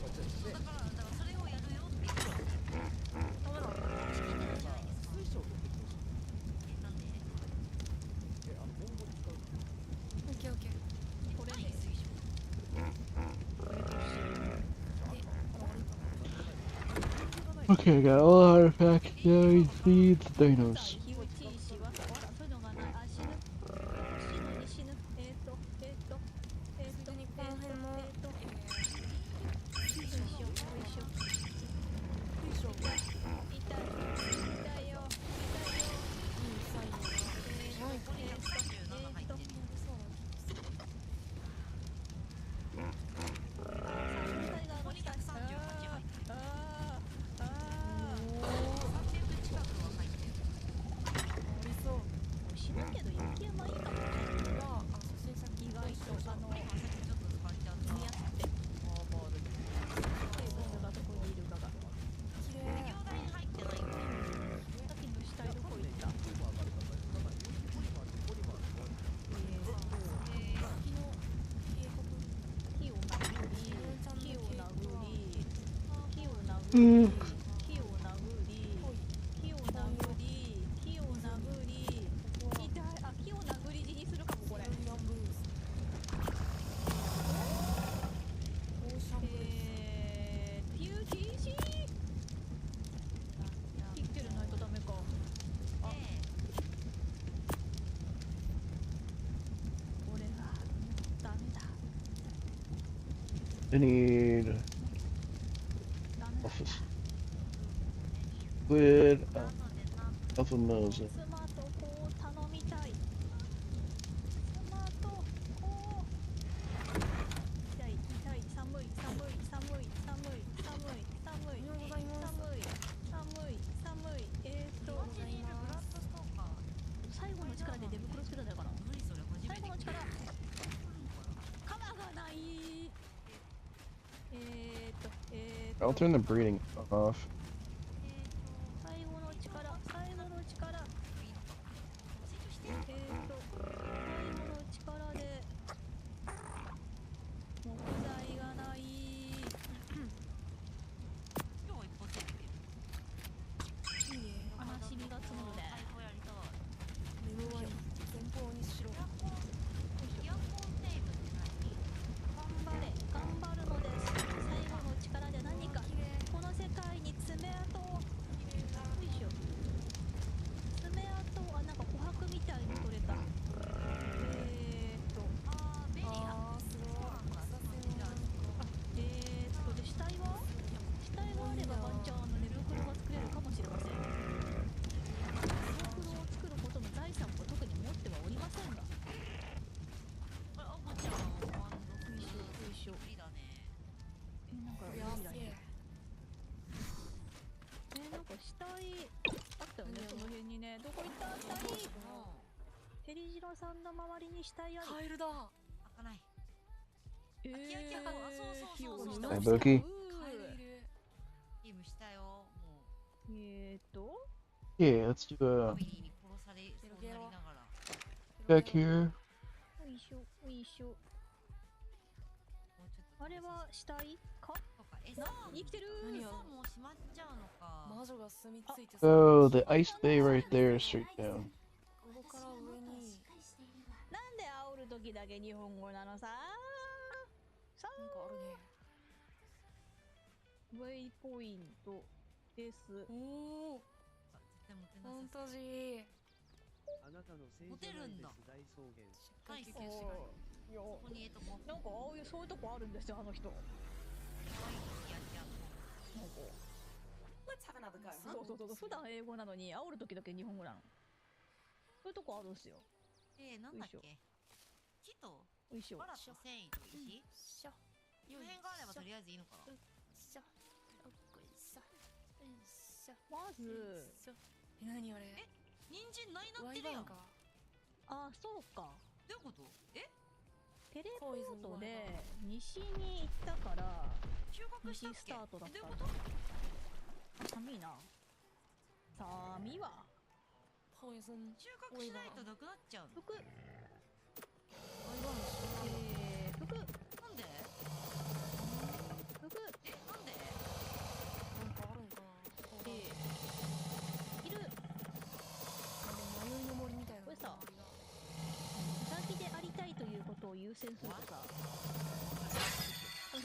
Speaker 9: からそれをやるよって言ってる。なんで？
Speaker 11: オッケー。
Speaker 6: これね。
Speaker 3: Okay, I got all artifacts. Now he feeds Dinos.
Speaker 6: 木を殴り死にするかもこれ。PUTC 生きてるないとダメか。俺はダメだ。
Speaker 3: I need office. Squid, alpha males.
Speaker 6: 妻と子を頼みたい。妻と子を。痛い寒い。最後の力で出袋つけたんだよかな。最後の力。鎌がない。
Speaker 3: I'll turn the breeding off.
Speaker 6: 最後の力。よね、その辺にね。どこ行った死体。ヘリジロさんの周りに死体あり。
Speaker 11: カエルだ。
Speaker 9: 開かない。
Speaker 6: え
Speaker 9: あ、キヤキヤ、あ、そうそうそうそう。
Speaker 3: Hey, Bookie.
Speaker 11: カエルいる。
Speaker 9: ゲームしたよ。もう。
Speaker 3: Yeah, let's do
Speaker 9: ファ
Speaker 3: a
Speaker 9: ミリーに殺されそうになりながら。
Speaker 3: check here.
Speaker 6: おいしょ、おいしょ。
Speaker 9: もうちょっと。
Speaker 6: あれは死体か。
Speaker 9: とか、
Speaker 6: な、生きてる。
Speaker 11: 何を。
Speaker 9: もう閉まっちゃうのか。
Speaker 11: 魔女が住み着いて。
Speaker 3: So the ice bay right there is straight down.
Speaker 11: ここから上に。
Speaker 6: なんで煽る時だけ日本語なのさ。さ
Speaker 11: なんかあるね。
Speaker 6: ウェイポイントです。
Speaker 11: おお。
Speaker 9: 絶対モテ
Speaker 11: ファン
Speaker 9: なさ
Speaker 11: タジー。
Speaker 5: あなたの聖
Speaker 9: モテるんだ。
Speaker 5: 大草原。
Speaker 9: ナイス。
Speaker 6: いや、
Speaker 9: ここにも
Speaker 6: なんかそういうとこあるんですよ、あの人。
Speaker 9: 可愛いキヤキヤと。
Speaker 6: なんか。そうそうそう、普段英語なのに煽る時だけ日本語なの。そういうとこあるんすよ。
Speaker 9: なんだっけ。木と
Speaker 6: おいしょ。
Speaker 9: バラと繊維と石。
Speaker 11: しょ。
Speaker 9: この辺があればとりあえずいいのかな。
Speaker 11: しょ。よっこいしょ。しょ。
Speaker 6: まず。
Speaker 11: 何あれ。
Speaker 9: 人参ないなっ
Speaker 11: ワ
Speaker 9: てるやん。
Speaker 11: イバンか。
Speaker 6: あ、そうか。
Speaker 9: どういうこと？
Speaker 6: テレポートで西に行ったから
Speaker 9: 収穫したっけ？
Speaker 6: 西スタートだった。
Speaker 9: どういうこと？
Speaker 6: 寒いな。寒いわ。
Speaker 11: ポイズン。
Speaker 9: 収穫しないとなくなっちゃうの。
Speaker 6: 服。
Speaker 11: ワイバンの
Speaker 9: なん
Speaker 6: 服。
Speaker 9: で？
Speaker 6: 服。
Speaker 9: なんで？
Speaker 11: なんかあるんかな。
Speaker 6: いる。
Speaker 11: 迷いの森みたいな。
Speaker 6: これさ、ウサギでありたいということを優先するとさ。そ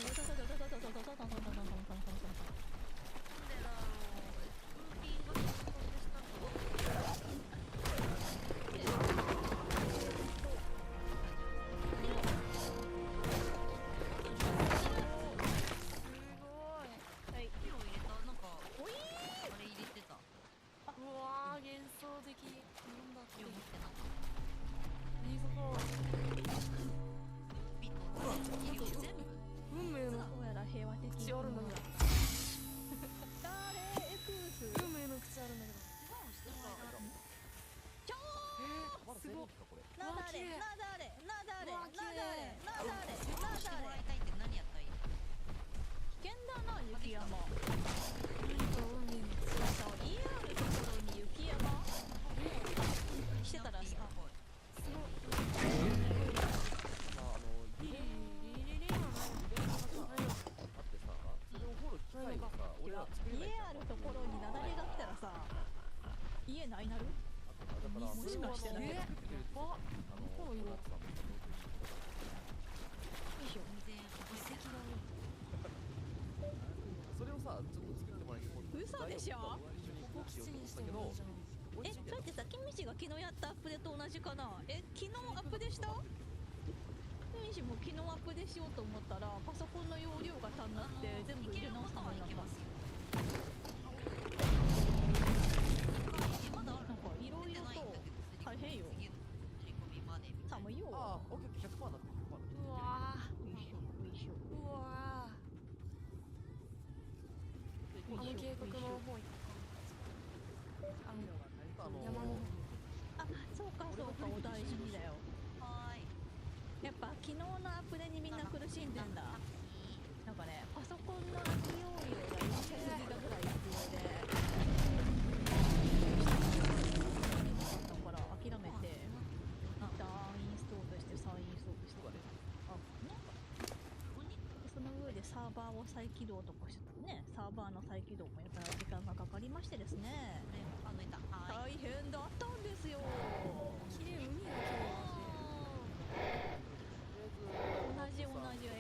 Speaker 6: れってさ、キミシが昨日やったアップデート同じかな。昨日アップデーした？キミシも昨日アップデーしようと思ったらパソコンの容量が足んなくて全部入れ直したのになった。なんかいろいろと大変よ。寒いよ。
Speaker 5: ああ、オッケー、100%だって。
Speaker 11: うわ
Speaker 6: ー。よいしょよいしょ。
Speaker 11: うわー。あの渓谷の方行った。山の。
Speaker 6: あ、そうかそうか、お大事にだよ。やっぱ昨日のアップデにみんな苦しんでんだ。なんかね、パソコンの空き容量が4000ギガぐらい必要で、だから諦めて一旦インストールして再インストールして、その上でサーバーを再起動とかしてたね。サーバーの再起動もやっぱり時間がかかりましてですね、大変だったんですよ。
Speaker 11: 綺麗、海が綺麗。
Speaker 6: 同じエク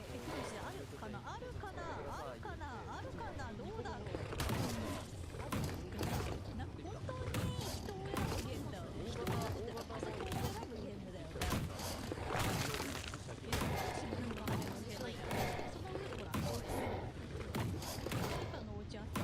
Speaker 6: スシあるかな、あるかな、あるかな、あるかな、どうだろう。本当に人を選ぶゲームだよね。人を選ぶってパソコンを選ぶゲームだよね。その上でほら、誰かのお家あった。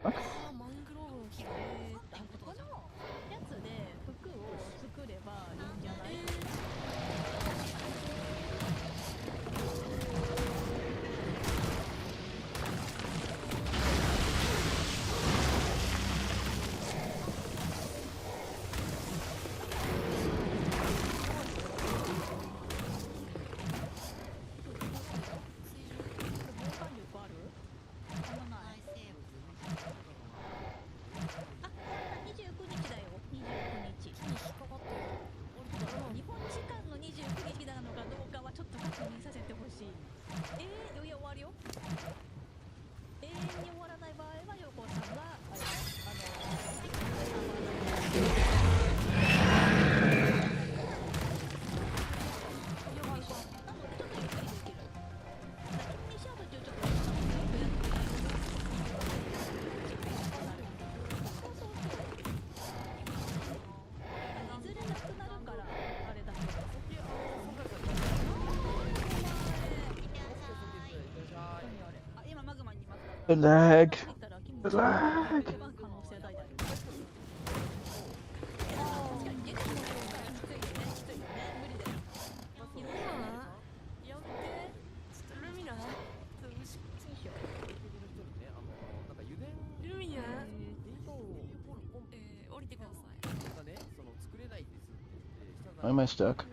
Speaker 11: ああマングローブの木がってことじゃん。
Speaker 6: やつで服を作ればいいんじゃない？防寒力ある？あんまない。29日だよ。29日。
Speaker 11: 木に引っかかってる。
Speaker 6: 日本時間の29日なのかどうかはちょっと確認させてほしい。余裕終わるよ。永遠に終わらない場合は横尾さんが
Speaker 3: The lag. The lag.
Speaker 11: 降りてください。
Speaker 3: Why am I stuck?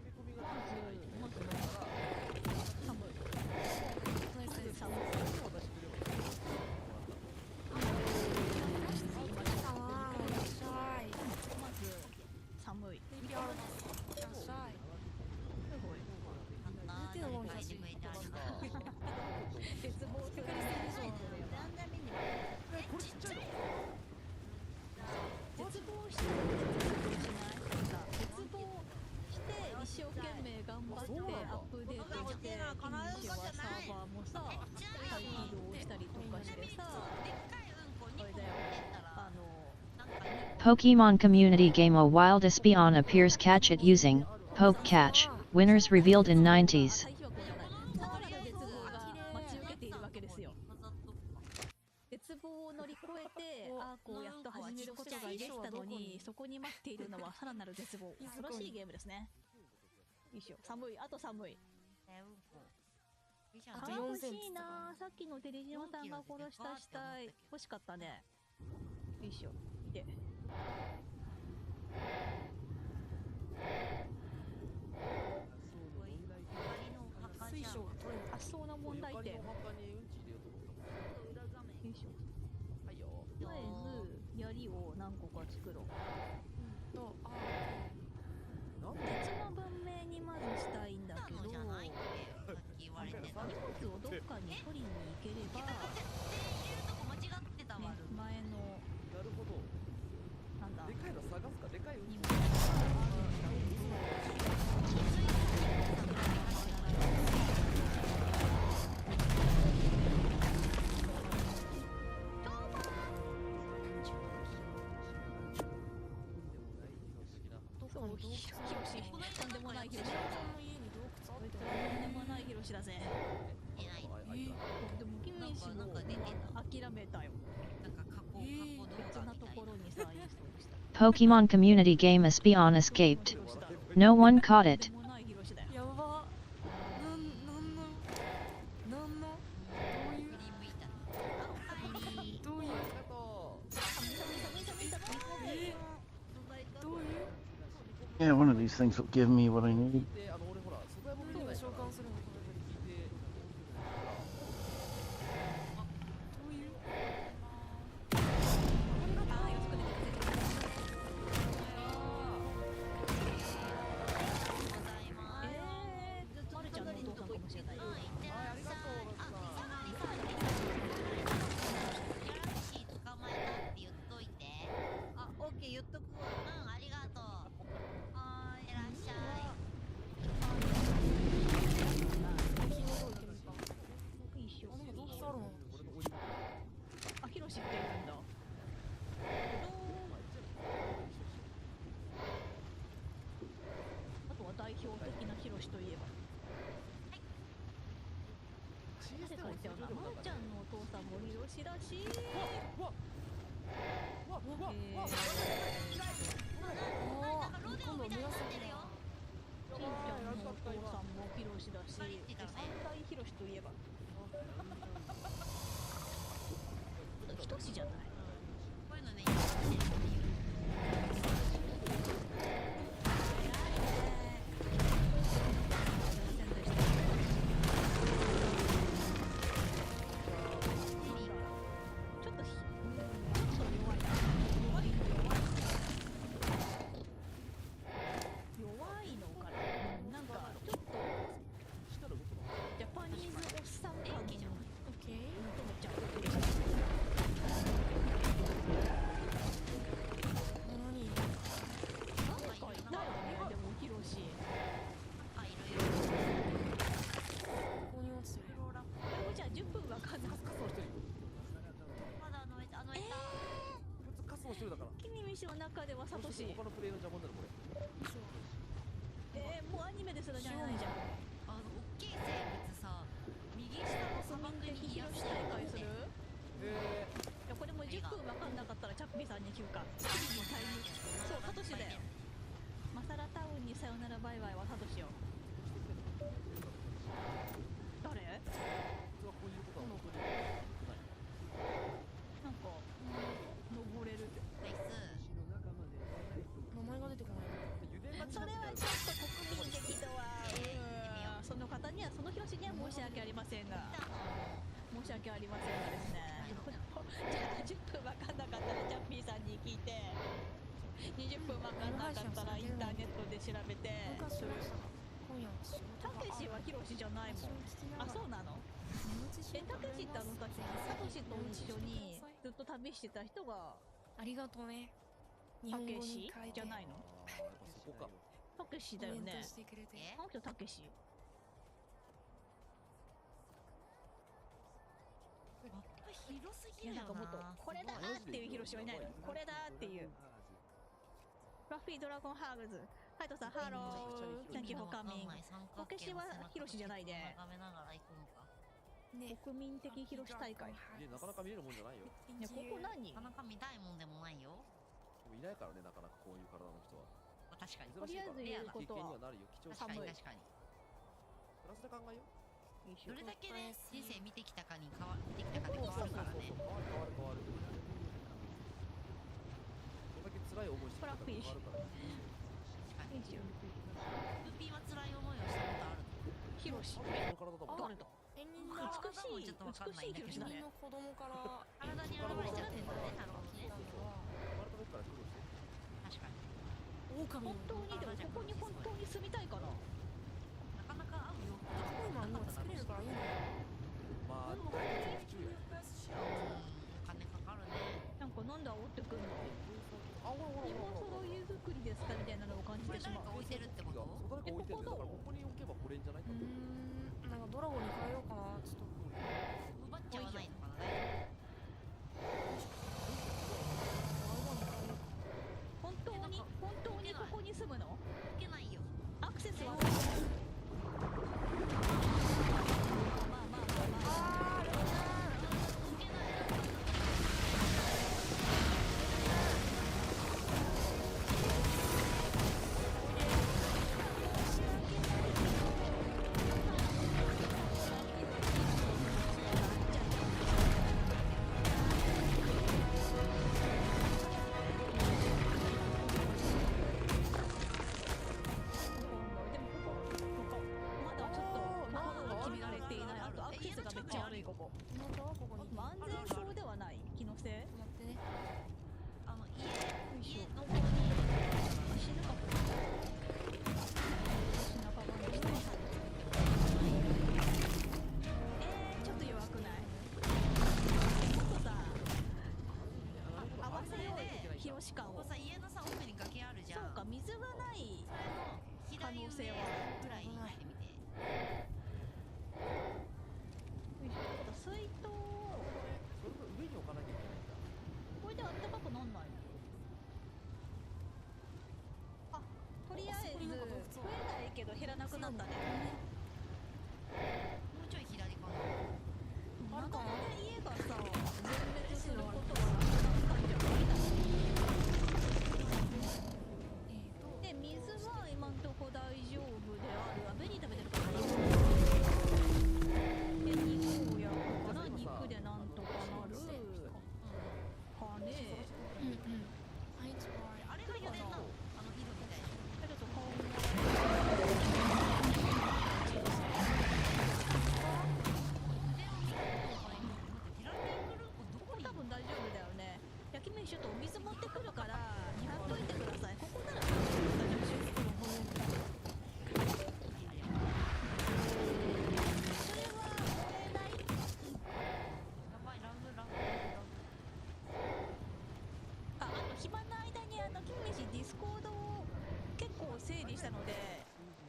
Speaker 3: Pokemon community game A wild Espeon appears catch it using Poke Catch. Winners revealed in 90s.
Speaker 6: 絶望を乗り越えてこうやっと始めることができたのにそこに待っているのはさらなる絶望。恐ろしいゲームですね。よいしょ。寒い。あと寒い。
Speaker 11: あと
Speaker 6: 欲
Speaker 11: 4000
Speaker 6: しいな。さっきのテリジノさんが殺した死体欲しかったね。よいしょ。で
Speaker 11: 水晶が取れない。
Speaker 6: 発想の問題点。よいしょ。とりあえず槍を何個か作ろう。鉄の文明にまずしたいんだけど、荷物をどっかに取りに行ければ、ね、前のなんだ、でかいの探すか、でかい荷物とんでもないヒロシだ。とんでもないヒロシだぜ。でもキミシも諦めたよ。別なところにさ、インストールした。
Speaker 7: Pokemon community game Espeon escaped. No one caught it.
Speaker 11: やば。なんのどういう
Speaker 3: Yeah, one of these things will give me what I need.
Speaker 11: 召喚するのか。
Speaker 6: まるちゃんのお父さんかもしれない。
Speaker 9: オッケー言っとくわ。ありがとう。いらっしゃい。
Speaker 6: ヒロシって言うんだ。あとは代表的なヒロシといえば。誰か言ったよな。まるちゃんのお父さんもヒロシらしい。士の中ではサトシ。
Speaker 5: 他のプレイの邪魔になるこれ。
Speaker 6: もうアニメですらじゃないじゃん。
Speaker 9: 大きい生物さ、右下の砂漠に
Speaker 6: 広し大会する？いやこれもう10分分かんなかったらチャッピーさんに聞くか。そうサトシだよ。マサラタウンにさよならバイバイはサトシよ。誰？なんか登れる。
Speaker 9: ナイス。
Speaker 11: 名前が出てこない。
Speaker 6: それはちょっと国民的とはその方にはその表紙には申し訳ありませんが申し訳ありませんがですねじゃあ10分分かんなかったらジャッピーさんに聞いて20分分かんなかったらインターネットで調べて
Speaker 11: 今夜は仕事
Speaker 6: たけしはヒロシじゃないもん。あ、そうなの？たけしってサトシと一緒にずっと旅してた人が
Speaker 11: ありがとうね。日
Speaker 6: た
Speaker 11: 本語に
Speaker 6: けし
Speaker 11: 変えて
Speaker 6: じゃないの？
Speaker 5: そこか。
Speaker 6: たけしだよね。
Speaker 11: コメントしてくれて。
Speaker 6: あの人たけし。
Speaker 9: 広すぎるよ
Speaker 6: いやなんかもっと
Speaker 9: な。
Speaker 6: これだーっていうヒロシはいないの？これだーっていう。フラッフィードラゴンハーグズ。カイトさん、ハロー。Thank you for coming。こけしはヒロシじゃないね。
Speaker 9: 眺めながら行くのか。
Speaker 11: ね。
Speaker 6: 国民的ヒロシ大会。
Speaker 5: なかなか見れるもんじゃないよ。
Speaker 6: いや、ここ何？
Speaker 9: なかなか見たいもんでもないよ。
Speaker 5: でもいないからね、なかなかこういう体の人は。
Speaker 9: 確かに。
Speaker 6: とりあえず言うこと
Speaker 5: 経験には
Speaker 6: は
Speaker 5: なるよ。貴重
Speaker 9: 確かに
Speaker 6: 寒い
Speaker 9: 確かに。
Speaker 5: プラスで考えよ
Speaker 9: どれだけね、人生見てきたかに変わってきたかで変わるからね。
Speaker 5: 変わる。どれだけ辛い思いしてきたか変わるからね。
Speaker 6: いいですよ。
Speaker 9: ルピーは辛い思いをしたことある。
Speaker 6: ヒロシ。
Speaker 5: この体だもん。
Speaker 6: 誰だ？
Speaker 11: ペンギンの
Speaker 6: 美しい
Speaker 9: ちょっとわかんないんだけど
Speaker 6: 美しいヒロシだね
Speaker 11: ペンギンの。子供から
Speaker 9: 体に現れちゃってんだね、なるほどね。
Speaker 5: 生まれた時から苦労してる。
Speaker 9: 確かに。
Speaker 11: 狼
Speaker 6: 本当にでもここに本当に住みたいかな。
Speaker 9: なかなか合うよ。
Speaker 11: 今もう作れるからいいの。
Speaker 5: まあ、大体中や。
Speaker 9: お金かかるね。
Speaker 6: なんかなんで煽ってくんの？
Speaker 5: あ、ほら
Speaker 6: 日本その家作りですかみたいなのを感じ
Speaker 9: これ
Speaker 6: てしまう。
Speaker 9: 誰か置いてるってこ
Speaker 5: そう
Speaker 9: と？
Speaker 5: 誰か置いてるんだよ。だからここに置けばこれんじゃないかと。
Speaker 11: なんかドラゴンに変えようかな。ちょっと
Speaker 9: 奪っちゃわないのかな。
Speaker 6: 本当にここに住むの？
Speaker 9: いけないよ。
Speaker 6: アクセスは？まあまあまあまあ。
Speaker 9: いけない。
Speaker 6: まだちょっと心が決められていない。あとアクセスがめっちゃ悪いここ。
Speaker 11: 本当はここに。
Speaker 6: 安全そうではない。気のせい？
Speaker 11: 待ってね。
Speaker 9: 家の方に
Speaker 6: 死ぬかも。仲間の人。ちょっと弱くない？もっとさ、合わせようよ。ヒロシ感を。
Speaker 9: ここさ、家のさ、奥に崖あるじゃん。
Speaker 6: そうか、水がない可能性は。
Speaker 9: ぐらいに行ってみて。
Speaker 6: 水筒。
Speaker 5: それの上に置かなきゃいけないんだ。
Speaker 6: これであったかくなんないの？あ、とりあえず増えないけど減らなくなったね。
Speaker 9: もうちょい左かな。
Speaker 6: なかなか家がさ全滅することはなくなったんじゃない？で水は今んとこ大丈夫である。あ、紅食べてるからな。で肉を焼くから肉でなんとかなるかね。
Speaker 11: はい、ちょっと
Speaker 9: あれが油田なの？井戸みたいな。
Speaker 6: ちょっと顔もここ多分大丈夫だよね。焼き飯ちょっとお水持ってくるからやっといてください。ここなら大丈夫です。それは燃えない？
Speaker 9: やばい、ラグ。
Speaker 6: あと暇な間に金飯ディスコードを結構整理したので、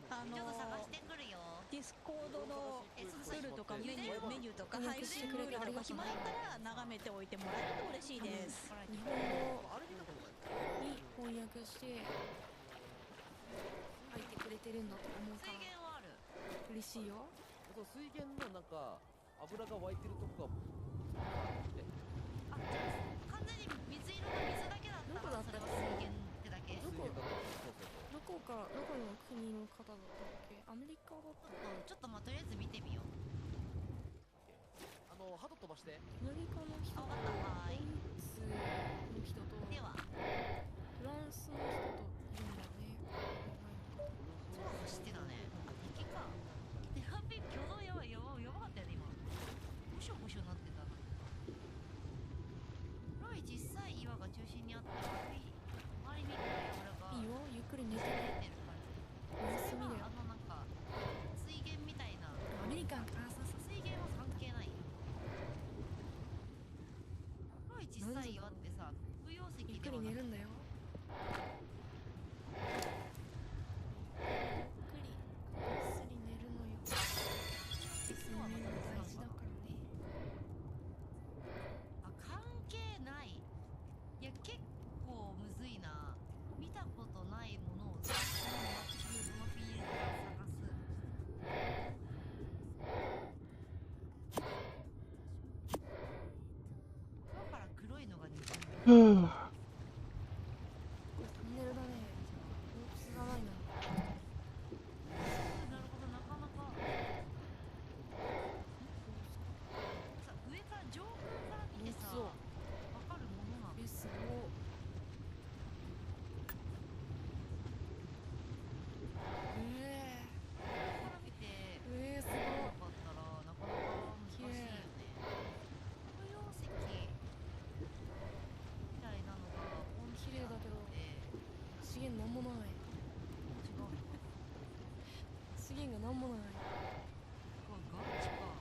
Speaker 9: ちょっと探してくるよ。
Speaker 6: ディスコードのルールとかメニューとか配信ルールとか暇だったら眺めておいてもらえると嬉しいです。
Speaker 11: 日本語して書いてくれてるんだと思うから
Speaker 9: 水源はある。
Speaker 11: 嬉しいよ。
Speaker 12: そう、水源のなんか油が湧いてるとこが
Speaker 9: あ、じゃあ完全に水色の水だけだったらそれは水源ってだけ。
Speaker 11: どこ
Speaker 12: 水源だとそうそうそう。
Speaker 11: どこの国の方だったっけ？アメリカだったっ
Speaker 9: ちょっとまあとりあえず見てみよう。
Speaker 12: ハト飛ばして。
Speaker 11: け？アメリカの人と
Speaker 9: あ、わかった。はーい。
Speaker 11: ドイツの人と
Speaker 9: では
Speaker 11: フランスの人といるんだよね。
Speaker 9: 空走ってたね。あ、敵か。で、ハッピー挙動やばい、やばかったよね今。ブショブショなってたな。ロイ実際岩が中心にあって周りにくらい油が
Speaker 11: いいよ、ゆっくり寝て
Speaker 9: 出
Speaker 11: ね。
Speaker 9: てる感じ。
Speaker 11: おやすみだよ。
Speaker 9: なんか水源みたいな。
Speaker 11: アメリカンか。あ、そうそう。
Speaker 9: 水源は関係ないよ。ロイ実際岩ってさ、空溶石
Speaker 11: ゆっく
Speaker 9: ではなく
Speaker 11: り寝るんだよ。ゆっくりぐっすり寝るのよ。睡眠は大事だからね。
Speaker 9: あ、関係ない。いや、結構むずいな。見たことないものをさ、このフィールドから探す。だから黒いのが似てる。
Speaker 11: これトンネルだね。大きさがないな。
Speaker 9: なるほど、なかなか。さ、上から上空から見てさ、
Speaker 11: そう
Speaker 9: わかるものなの。
Speaker 11: すごい。
Speaker 9: から見て、
Speaker 11: すごい。
Speaker 9: なかったらなかなか難しいよね。空溶石みたいなのがポン
Speaker 11: 綺麗だけど
Speaker 9: で、
Speaker 11: 資源なんもない。
Speaker 9: 違うのか。
Speaker 11: 資源がなんもない。
Speaker 9: ガチか。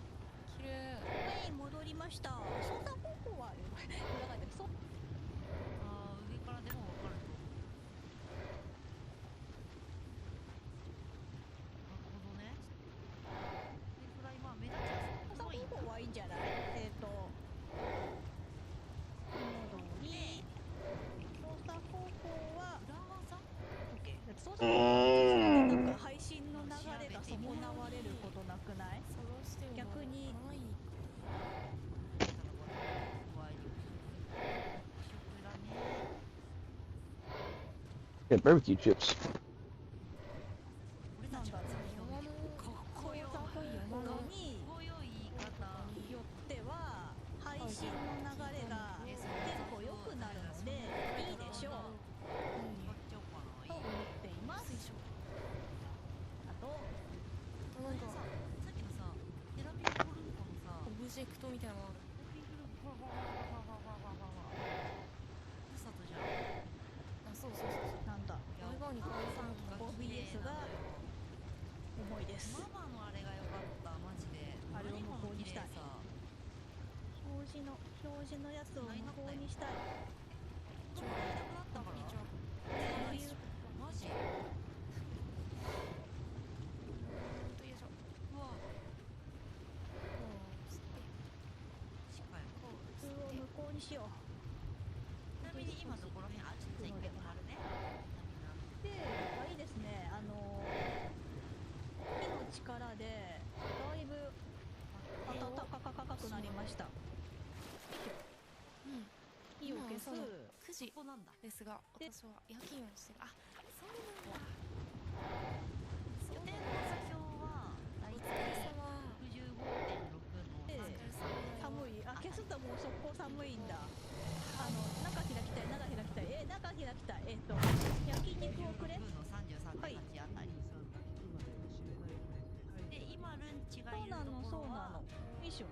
Speaker 11: 綺麗。
Speaker 6: はい、戻りました。操作方法は
Speaker 9: あー、上からでもわかると思う。なるほどね。これくらいまあ目立ちやす
Speaker 6: 操
Speaker 9: くいいんだ。
Speaker 6: 作方法はいいんじゃない？戻り。操作方法は
Speaker 9: 裏技？
Speaker 6: 操作方法なんか配信の流れが損なわれることなくない？
Speaker 11: 探しても
Speaker 6: 逆に
Speaker 11: ない。
Speaker 3: Yeah, barbecue chips.
Speaker 9: 俺たちは
Speaker 11: 山の
Speaker 9: かっこよ。
Speaker 6: 操作方法に
Speaker 9: かっこよい言い方。
Speaker 6: よっては配信の流れがテンポ良くなるのでいいでしょう
Speaker 9: 買っちゃおうかな。
Speaker 6: と思っています。あと
Speaker 11: なんか
Speaker 9: さっきのさ、テラピコルンコのさ、
Speaker 11: オブジェクトみたいなのある。
Speaker 9: ふるさとじゃん。
Speaker 11: あ、そうそうそうそう。
Speaker 6: なんだ
Speaker 11: 前側に変わるかなと思って。
Speaker 6: OBS が重いです。
Speaker 9: ママのあれが良かった、マジで。
Speaker 6: あれを無効にしたい
Speaker 9: 何この綺麗さ。
Speaker 6: 表示のやつを無効にしたい。
Speaker 9: ちょっと痛くなったから。
Speaker 6: こういう
Speaker 9: マジ？
Speaker 11: よいしょ。
Speaker 9: うわ、近い。
Speaker 6: 普通を無効にしよう。
Speaker 9: ちなみに今どこら辺？あ、ちょっと一回止まるね。
Speaker 6: で、いいですね。火の力でだいぶ暖かくなりました。火を消す。
Speaker 11: 9時
Speaker 9: ここなんだ。
Speaker 11: ですが、私は夜勤をしてる。あ、そうなんだ。
Speaker 9: 拠点の座標はだいたい65.6の
Speaker 6: 寒い。あ、消すともう速攻寒いんだ。中開きたい、中開きたい。中開きたい。焼肉をくれ。
Speaker 9: の33.8
Speaker 6: はい。
Speaker 9: あたり。で、今ルンチが
Speaker 6: そうなの、
Speaker 9: いるところは
Speaker 6: そうなの。よいしょ。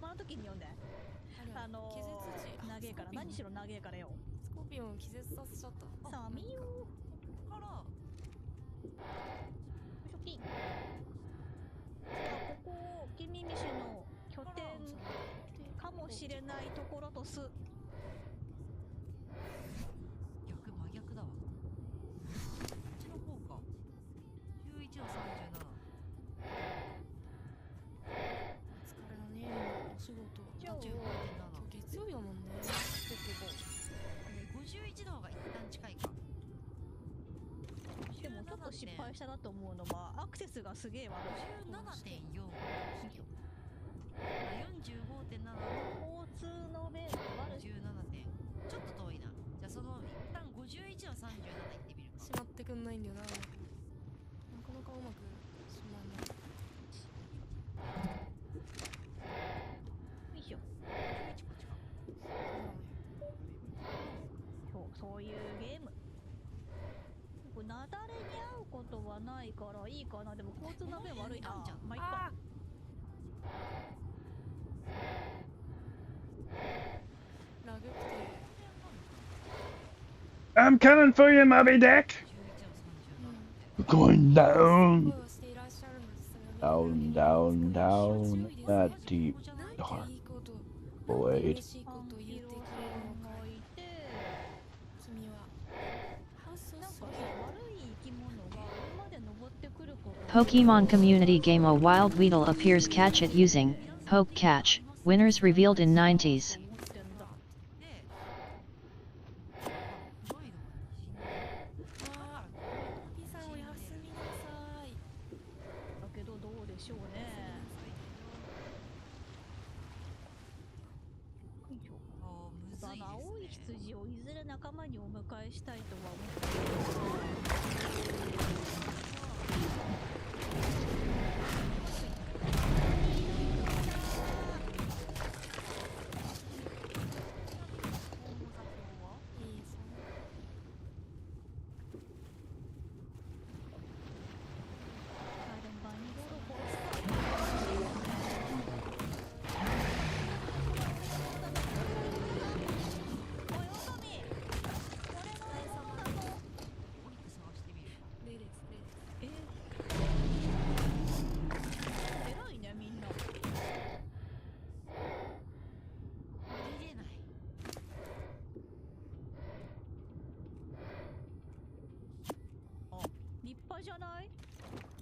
Speaker 6: この時に読んで。
Speaker 11: 気絶時。
Speaker 6: 長えから、何しろ長えからよ。
Speaker 11: スコーピオン気絶させちゃった。
Speaker 6: 寒いよ
Speaker 9: から、
Speaker 6: じゃあここを君飯の拠点かもしれないところとす。
Speaker 9: 真逆だわ。こっちの方か。11の30
Speaker 6: っと失敗したなと思うのはアクセスがすげえ悪い。
Speaker 9: 57.4 45.7の
Speaker 6: 交通の便悪い。
Speaker 9: 17点。ちょっと遠いな。じゃあその一旦51の37いってみるか。
Speaker 11: しまってくんないんだよな、なかなかうまくしまんない。
Speaker 6: よいしょ。そういうゲーム。これ雪崩に遭うことはないからいいかな。でも交通の便悪いな。まあいっか。
Speaker 11: ラグって
Speaker 3: I'm coming for you, Moby Dick. Going down,
Speaker 11: 声をしていらっしゃるのですが、
Speaker 3: down, down, down, that deep,
Speaker 11: なんて
Speaker 3: dark
Speaker 11: いいこと、なんて
Speaker 3: void.
Speaker 11: 嬉しいことを言ってくれるのかい。君は How so
Speaker 6: なんかさ、
Speaker 11: sweet.
Speaker 6: 悪い生き物が上まで登ってくること。
Speaker 7: Pokemon community game A wild Weedle appears catch it using Poke Catch. Winners revealed in 90s.
Speaker 11: あー、ピさんおやすみなさい。
Speaker 6: だけどどうでしょうね。
Speaker 9: むずいですね。
Speaker 6: 青い羊をいずれ仲間にお迎えしたいとは思っていますが、
Speaker 11: いいぞ。
Speaker 6: でもバニゴロコおい、オカミ、これの餌だぞ。
Speaker 9: お肉探してみる。
Speaker 11: レイです、レイです。
Speaker 6: 偉いねみんな。
Speaker 9: 降りれない。
Speaker 6: あ、立派じゃない。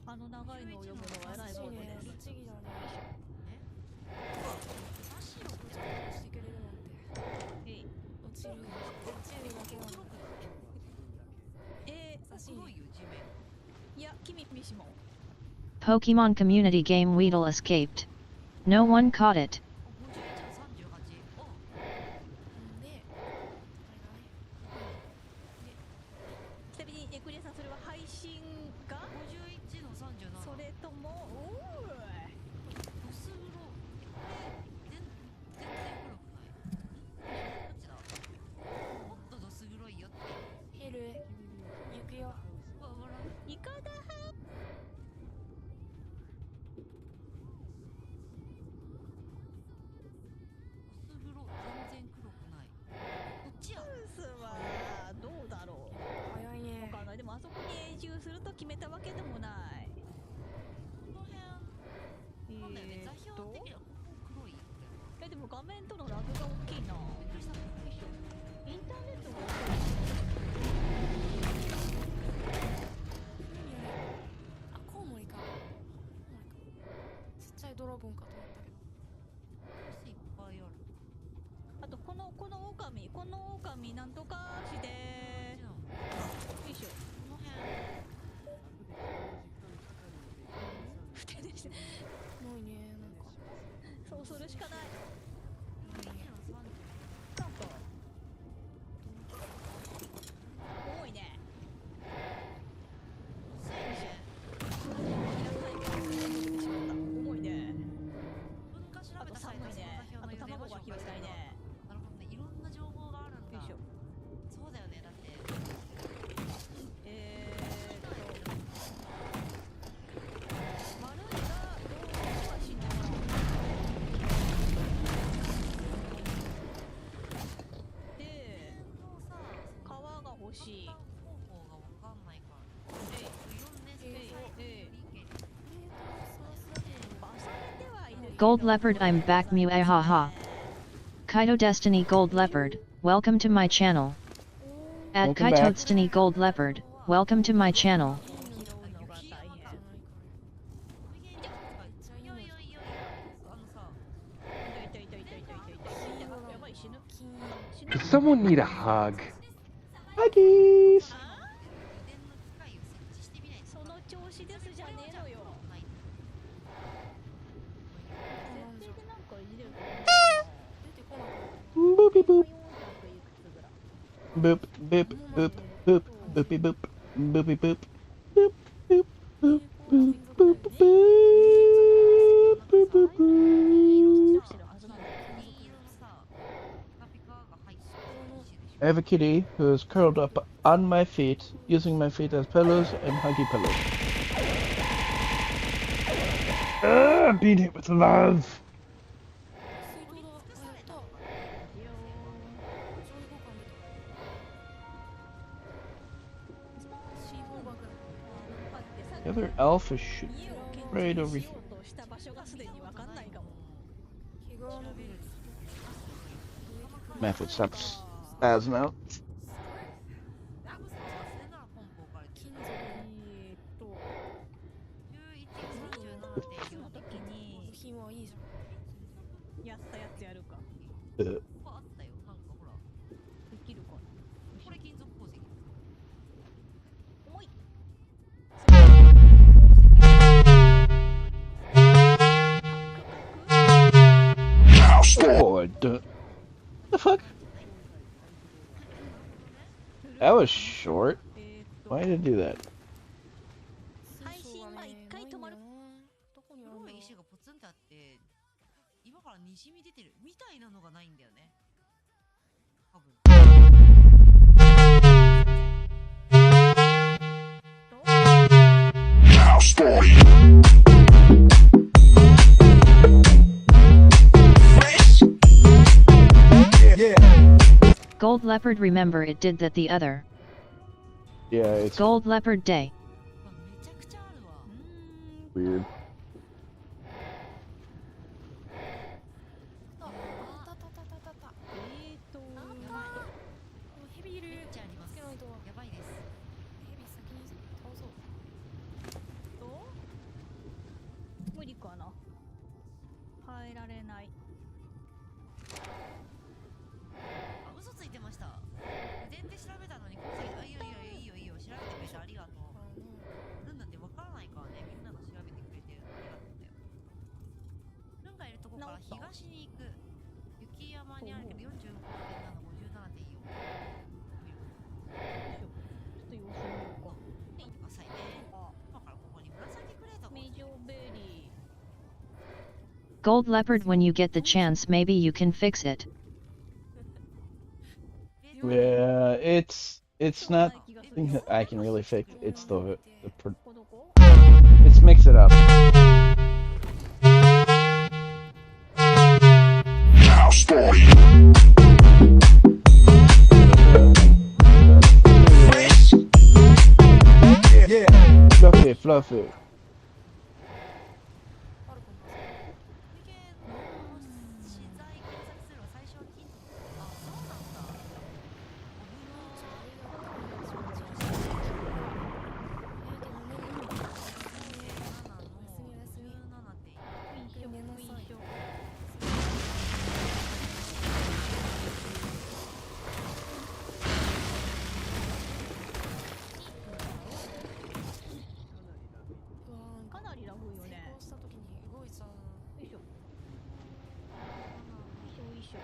Speaker 6: あの長いのを読むのは偉い
Speaker 11: 優しいね、
Speaker 6: ことです。
Speaker 11: 律儀だね。
Speaker 9: 差しを
Speaker 11: こちらとしてくれるなんて。
Speaker 6: えい、
Speaker 11: 落ちるだけなのに。優しいね。
Speaker 9: 黒いよ地面。
Speaker 6: いや、君ミシモン。
Speaker 7: Pokemon community game Weedle escaped. No one caught it.
Speaker 9: 51の38。お、
Speaker 11: で、
Speaker 6: ちなみにエクリアさん、それは配信が
Speaker 9: 51の37。
Speaker 6: それとも、おーい、
Speaker 9: 薄黒。全然黒くない。どっちだ。もっとどす黒いよって。
Speaker 11: ヘルへ行くよ。
Speaker 9: わわら。
Speaker 6: イカだは。
Speaker 9: 薄黒全然黒くない。こっちや。
Speaker 6: スはどうだろう。
Speaker 11: 早いね。
Speaker 6: わかんない。でもあそこに永住すると決めたわけでもない。
Speaker 9: この辺なんだよね。座標的なここ黒いよって。
Speaker 6: でも画面とのラグが大きいな。
Speaker 9: びっくりした。
Speaker 6: インターネットが
Speaker 11: あ、コウモリか。コウモリか。ちっちゃいドラゴンかと思ったけど。
Speaker 9: 星いっぱいある。
Speaker 6: あとこの狼なんとかしてよいしょ。
Speaker 9: この辺。
Speaker 6: ふてでして
Speaker 11: もうね、なんか。
Speaker 6: そうするしかない。
Speaker 9: 41の30。
Speaker 6: なんか多いね。
Speaker 9: 薄いね。
Speaker 6: 重いね。
Speaker 9: 文化調べた
Speaker 6: あと寒いね。あと卵が拾いたいね。
Speaker 9: なるほどね。いろんな情報があるんだ。
Speaker 6: よいしょ。
Speaker 9: そうだよね。だって
Speaker 6: 丸いがどうはしない。で、皮が欲しい。
Speaker 9: 方法がわかんないから。いろんなスペースを
Speaker 6: 重ねてはいる。
Speaker 7: Gold Leopard I'm back Mew haha. Kaito Destiny Gold Leopard, welcome to my channel. At
Speaker 3: Welcome
Speaker 7: Kaito
Speaker 3: back.
Speaker 7: Destiny Gold Leopard, welcome to my channel.
Speaker 9: いよいよいよいよ。あのさ。
Speaker 6: 痛い痛い痛い痛い痛い痛い痛い。やばい、死ぬ。死ぬ。
Speaker 3: Does someone need a hug? Huggies!
Speaker 9: 電の機械を設置してみない
Speaker 6: 調子ですじゃねえのよ。設定でなんかいじれると思うかな。出てこなかった。
Speaker 3: Boopy boop.
Speaker 6: 400いくつぐらい。
Speaker 3: Boop, boop, boop, boop, boopy boop, boopy boop, boop, boop, boop, boop, boop, boop, boop, boop, boop.
Speaker 6: してるはずなんだよ。
Speaker 3: I have a kitty who is curled up on my feet, using my feet as pillows and huggy pillows. I'm being hit with love.
Speaker 6: 水道箱。
Speaker 3: The other elf is right over here.
Speaker 6: した場所がすでにわかんないかも。
Speaker 3: My foot stops spazzing out.
Speaker 6: やったやつやるか。
Speaker 3: Uh,
Speaker 6: できるかな。これ金属鉱石。重い。
Speaker 3: Oh, the fuck? That was short. Why did it do that?
Speaker 6: 配信は一回止まる。
Speaker 9: 黒い石がポツンってあって今から滲み出てるみたいなのがないんだよね。多分。
Speaker 7: Gold Leopard, remember it did that the other.
Speaker 3: Yeah, it's
Speaker 7: Gold Leopard Day.
Speaker 9: めちゃくちゃあるわ。
Speaker 3: weird.
Speaker 11: ヘビいる。
Speaker 9: めっちゃあります。
Speaker 11: つけないと。
Speaker 9: やばいです。
Speaker 11: ヘビ先に倒そう。
Speaker 6: 無理かな。変えられない。
Speaker 9: あ、嘘ついてました。前提調べたのに鉱石、あ、いいよいいよいいよいいよ、調べてくれてありがとう。ルンだってわからないからね、みんなが調べてくれてありがとうだよ。ルンがいるとこから東に行く。雪山にあるけど45.7、57.4。
Speaker 6: ちょっと様子見ようか。
Speaker 9: 見てくださいね。今からここに紫クレートが
Speaker 6: メジョベリ
Speaker 7: Gold Leopard, when you get the chance, maybe you can fix it.
Speaker 3: Yeah, it's not something that I can really fix. It's it's mix it up. Fluffy, fluffy.
Speaker 9: 資材検索するは最初は金とあ、そうなんだ。
Speaker 6: かなりラフよ
Speaker 11: 成
Speaker 6: ね。
Speaker 11: 功した時に動いちゃう。
Speaker 6: よいしょ。よいしょよいしょ。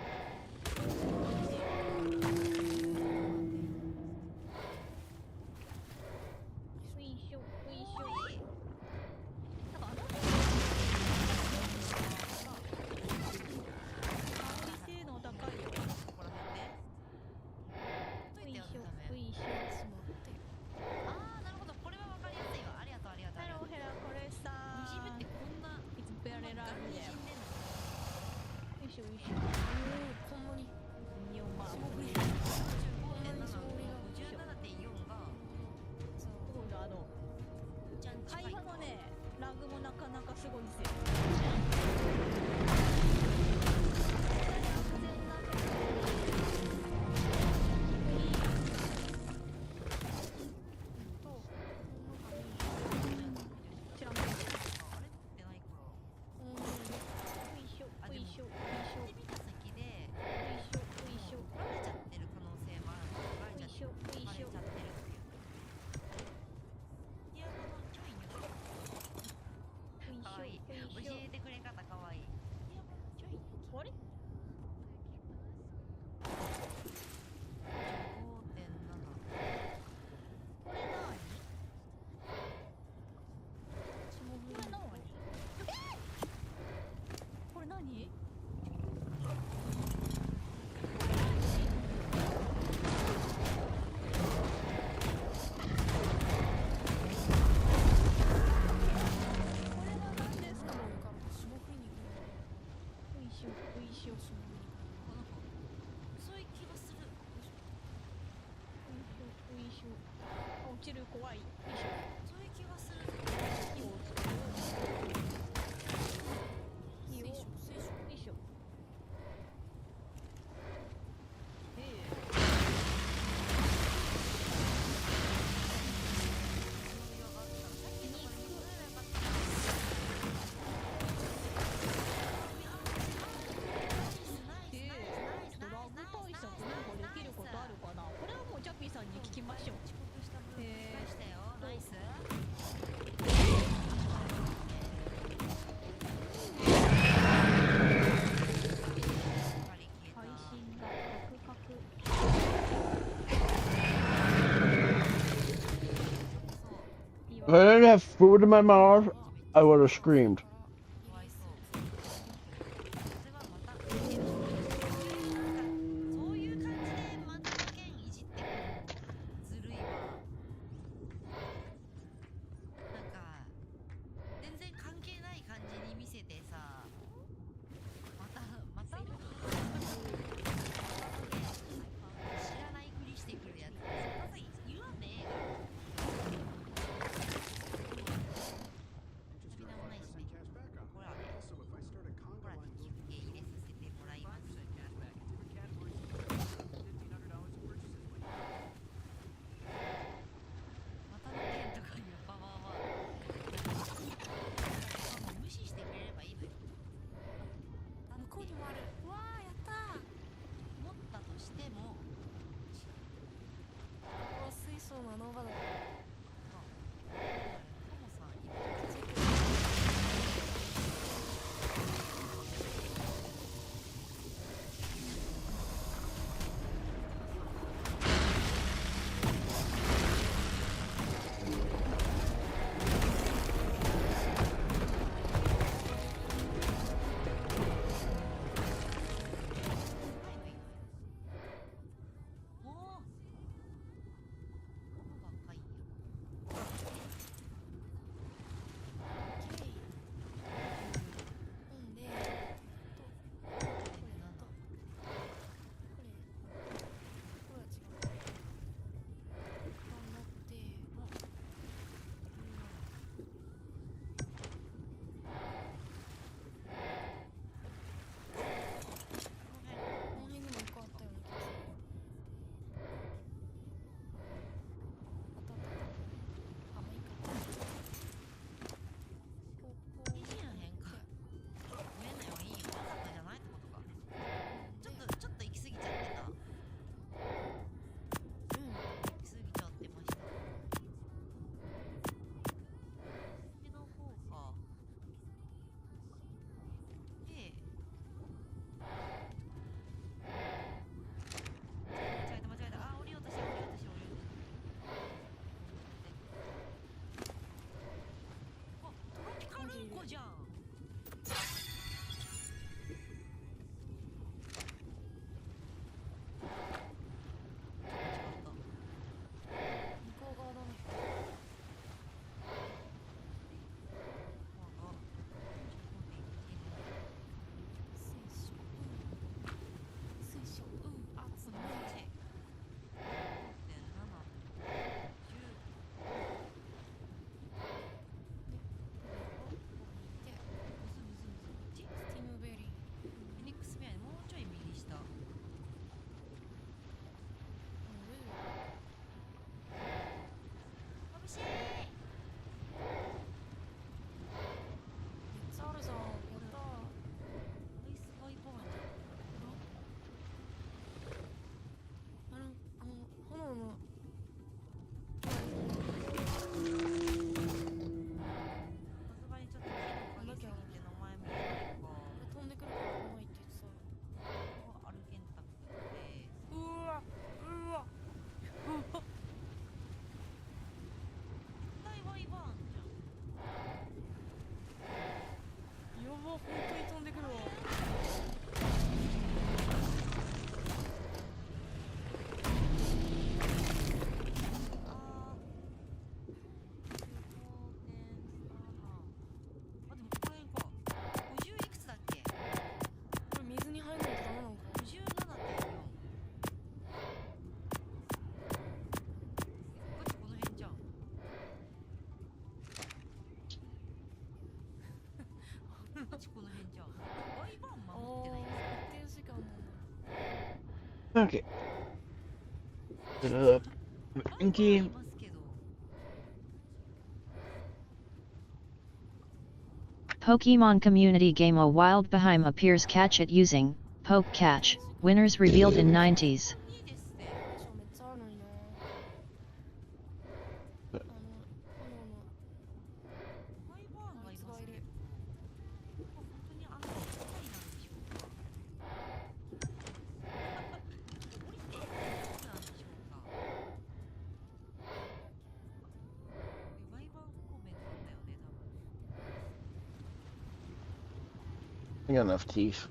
Speaker 6: よいしょよいしょ。なんか性能高いよ。
Speaker 9: ここら辺で。
Speaker 6: よいしょよいしょ。
Speaker 9: あー、なるほど。これはわかりやすいわ。ありがとうありがとうありがとう。
Speaker 6: ヘラこれさ。
Speaker 9: にじむってこんな。
Speaker 6: いつペアレラー
Speaker 9: に
Speaker 6: みたいな。
Speaker 9: じんでんの。
Speaker 6: よいしょよいしょ。
Speaker 11: こんなに。
Speaker 6: 日本版。
Speaker 9: 57.4が
Speaker 6: すごいな会話のねラグもなかなかすごいんですよ。知らんけど。
Speaker 9: あれ持ってないから
Speaker 6: よいしょよいしょよいしょよ
Speaker 9: 見た先で
Speaker 6: いしょよいしょ
Speaker 9: 取られちゃってる可能性もあるので取られちゃってるっていうピアノのちょい
Speaker 6: いよいしょ
Speaker 9: そういう気がする。
Speaker 6: 火をつける火をよいしょドラグ対策なんかできることあるかな。これはもうジャピーさんに聞きましょう。
Speaker 9: 遅刻した分返したよ。ナイス。
Speaker 6: 配信がカクカク
Speaker 13: If I didn't have food in my mouth, I would have screamed.
Speaker 9: かわいそう。それはまたそういう感じでマンネの剣いじってくるのずるいわ。なんか全然関係ない感じに見せてさ、また知らないふりしてくるやつ。そんなさ言わねえが。スタミナもないしね。
Speaker 3: Okay. Put up Inky.
Speaker 7: Pokemon community game A Wild Beheim appears catch it using Poke Catch. Winners revealed in 90s.
Speaker 11: めっちゃあるんよ。炎の
Speaker 9: ファイバーンがいますね。
Speaker 11: あいつがいる。
Speaker 9: 本当にあの世界なんでしょうか。降りてなんでしょうか。ファイバーン方面だったよね、多分。
Speaker 3: I got enough teeth.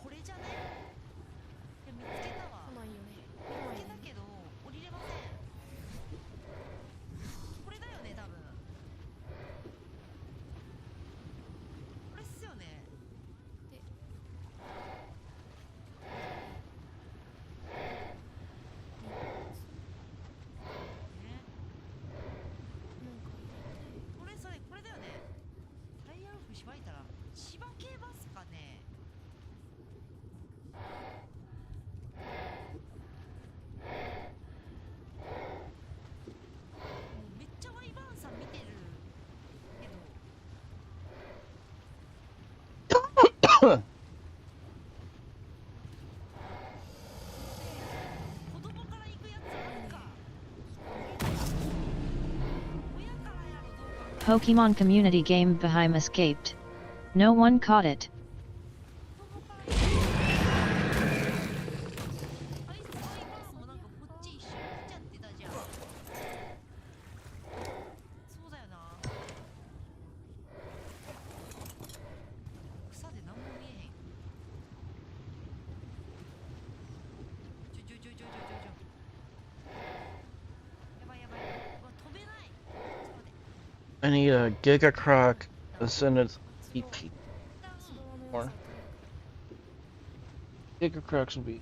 Speaker 9: これじゃね？いや見つけたわ。
Speaker 11: 来ないよね。
Speaker 9: 見つけたけど降りれません。これだよね多分。これっすよね。
Speaker 11: で、
Speaker 9: これそれこれだよね。タイヤロック縛いたらしばけますかね。めっちゃワイバーンさん見てるけど子供から行くやつあるか。親からやる動画
Speaker 7: Pokemon community game Beheim escaped. No one caught it.
Speaker 9: アイスワイバーンもなんかこっち一緒に来ちゃってたじゃん。そうだよな。草で何も見えへん。やばいやばい。うわ飛べない。ちょっと待って。
Speaker 3: I need a Giga Croc Ascendant EP.
Speaker 11: その
Speaker 3: More. Giga Crocs will be
Speaker 9: ウ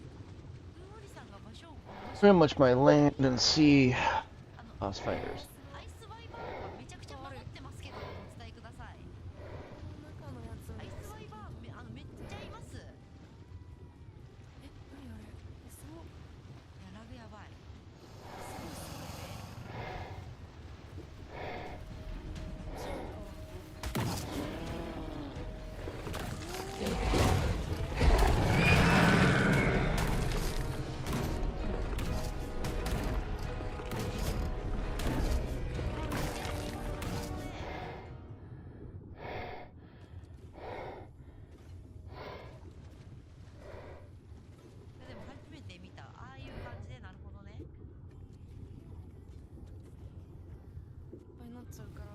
Speaker 9: ーリさんが場所を
Speaker 3: pretty much my land and sea boss fighters.
Speaker 9: アイスワイバーンがめちゃくちゃ曲がってますけどお伝えください。
Speaker 11: 中のやつ
Speaker 9: アイスワイバーンめっちゃいます。い
Speaker 11: え、何あれ。すごっ。
Speaker 9: やラグやばい。でも初めて見たああいう感じでなるほどね。
Speaker 11: いっぱいになっちゃうから。
Speaker 9: や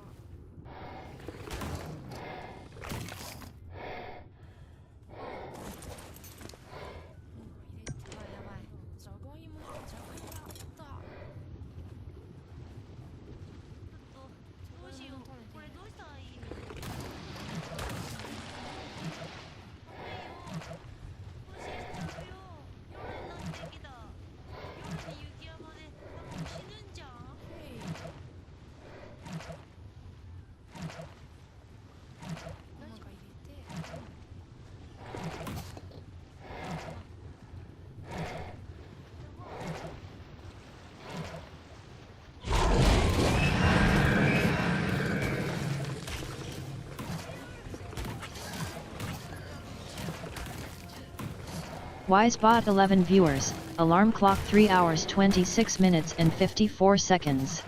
Speaker 9: ばいやばい。
Speaker 11: じゃがいもだ。じゃがいもだ。
Speaker 9: どうしよう。これどうしたらいいの？ごめんよ。欲しいしちゃうよ。夜になってきた。夜に雪山で多分死ぬんじゃん。
Speaker 11: なんか入れて。
Speaker 7: Wisebot 11 viewers, alarm clock 3 hours 26 minutes and 54 seconds.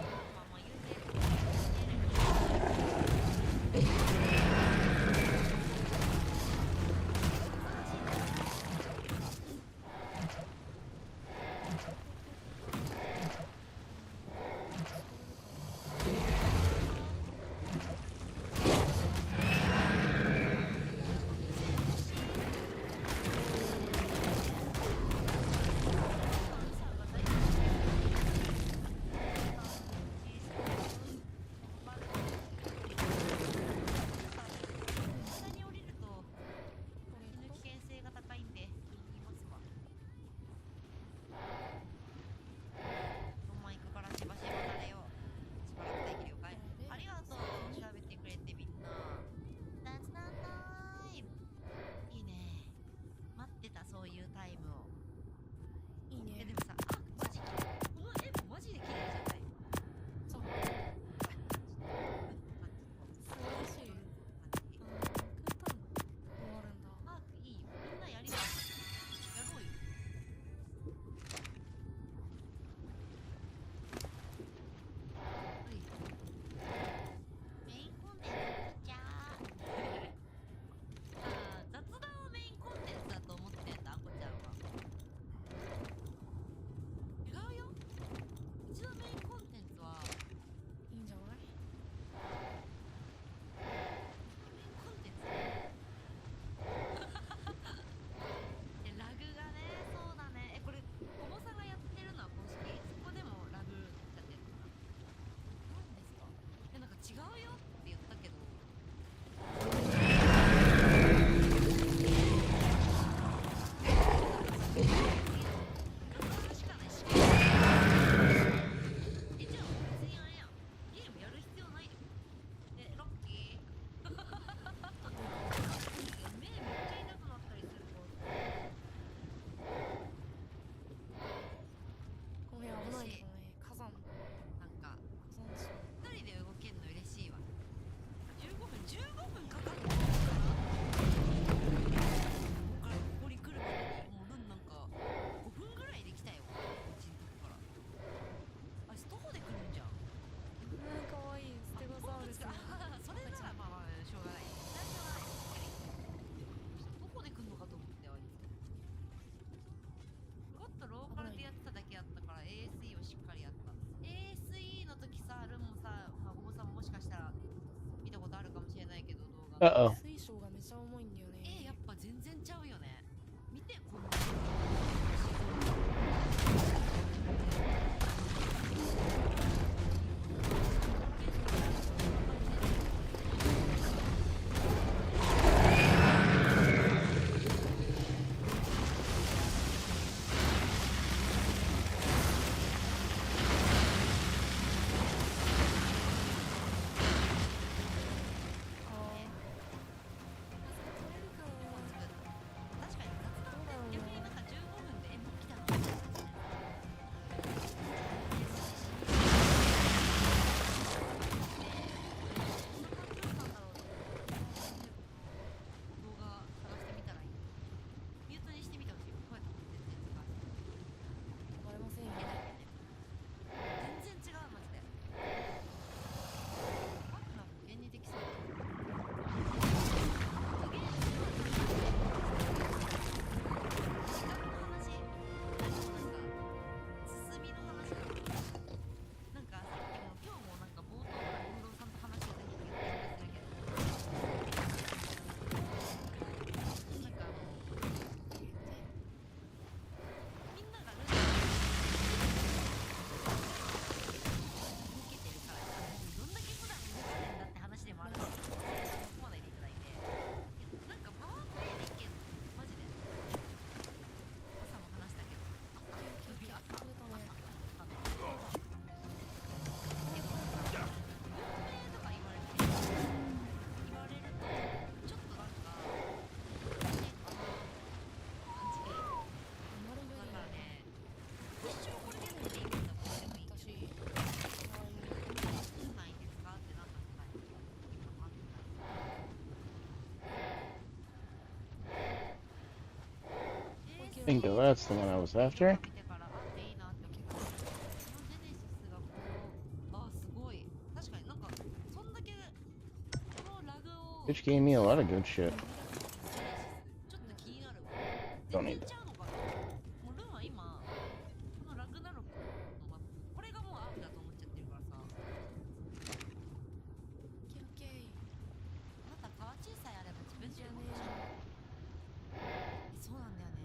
Speaker 11: ないけどね。火山。
Speaker 9: なんか
Speaker 11: 火山地。
Speaker 9: 一人で動けるの嬉しいわ。15分かかるの。ここに来るまでにもうなんか5分ぐらいで来たよ。うちのとこから。あいつ徒歩で来るんじゃん。
Speaker 11: かわいい。ステゴサウルス。
Speaker 9: それならまあしょうがない。しょうがない。どこで来んのかと思ってあいつ。ちょっとローカルでやってただけやったから ASE をしっかりやった。ASE の時さ、ルンもさ、まあごぼさんもしかしたら見たことあるかもしれないけど動画。
Speaker 3: Uh-oh.
Speaker 11: 水晶がめちゃ重いんだよね。
Speaker 9: やっぱ全然ちゃうよね。見てこの。確かに雑談って逆になんか15分でもう来たの。動画探してみたらいい。ミュートにしてみてほしい。こうやって全然違う。
Speaker 11: バレませんよ。
Speaker 9: 全然違うマジで。パックなんか無限にできそう。なんかさっきも今日もなんか冒頭から運動さんと話してた人言ってるけど、なんかみんながルン動けてるからどんだけ普段動かねえんだって話でもあるんですけど、そこまで入れていただいて、なんかパワープレイでいけんのマジで。朝も話したけど首あった
Speaker 3: Bingo, that's the one I was after. Which gave me a lot of good shit. Don't need that.
Speaker 9: もうルンは今このラグナロクのマップこれがもうアウだと思っちゃってるからさ。
Speaker 11: オッケー。
Speaker 9: あなたパワー小さいあれば自分で動くじゃん。そうなんだよね。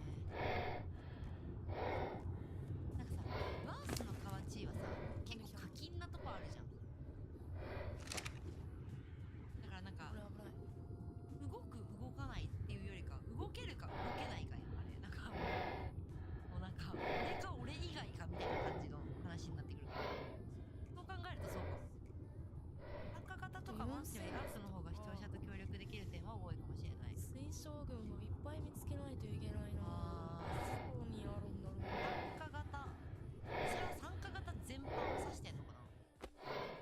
Speaker 9: なんかさ、バースのカワチーはさ、結構課金なとこあるじゃん。だからなんか動く動かないっていうよりか動けるか動けないかやあれなんかもうなんか俺か俺以外かみたいな感じの話になってくるから。そう考えるとそうかも。参加型とかモンスターよりアークの方が視聴者と協力できる点は多いかもしれない。
Speaker 11: 水将軍をいっぱい見つけないといけないな。どこにあるんだろう。
Speaker 9: 参加型それは参加型全般を指してんのかな。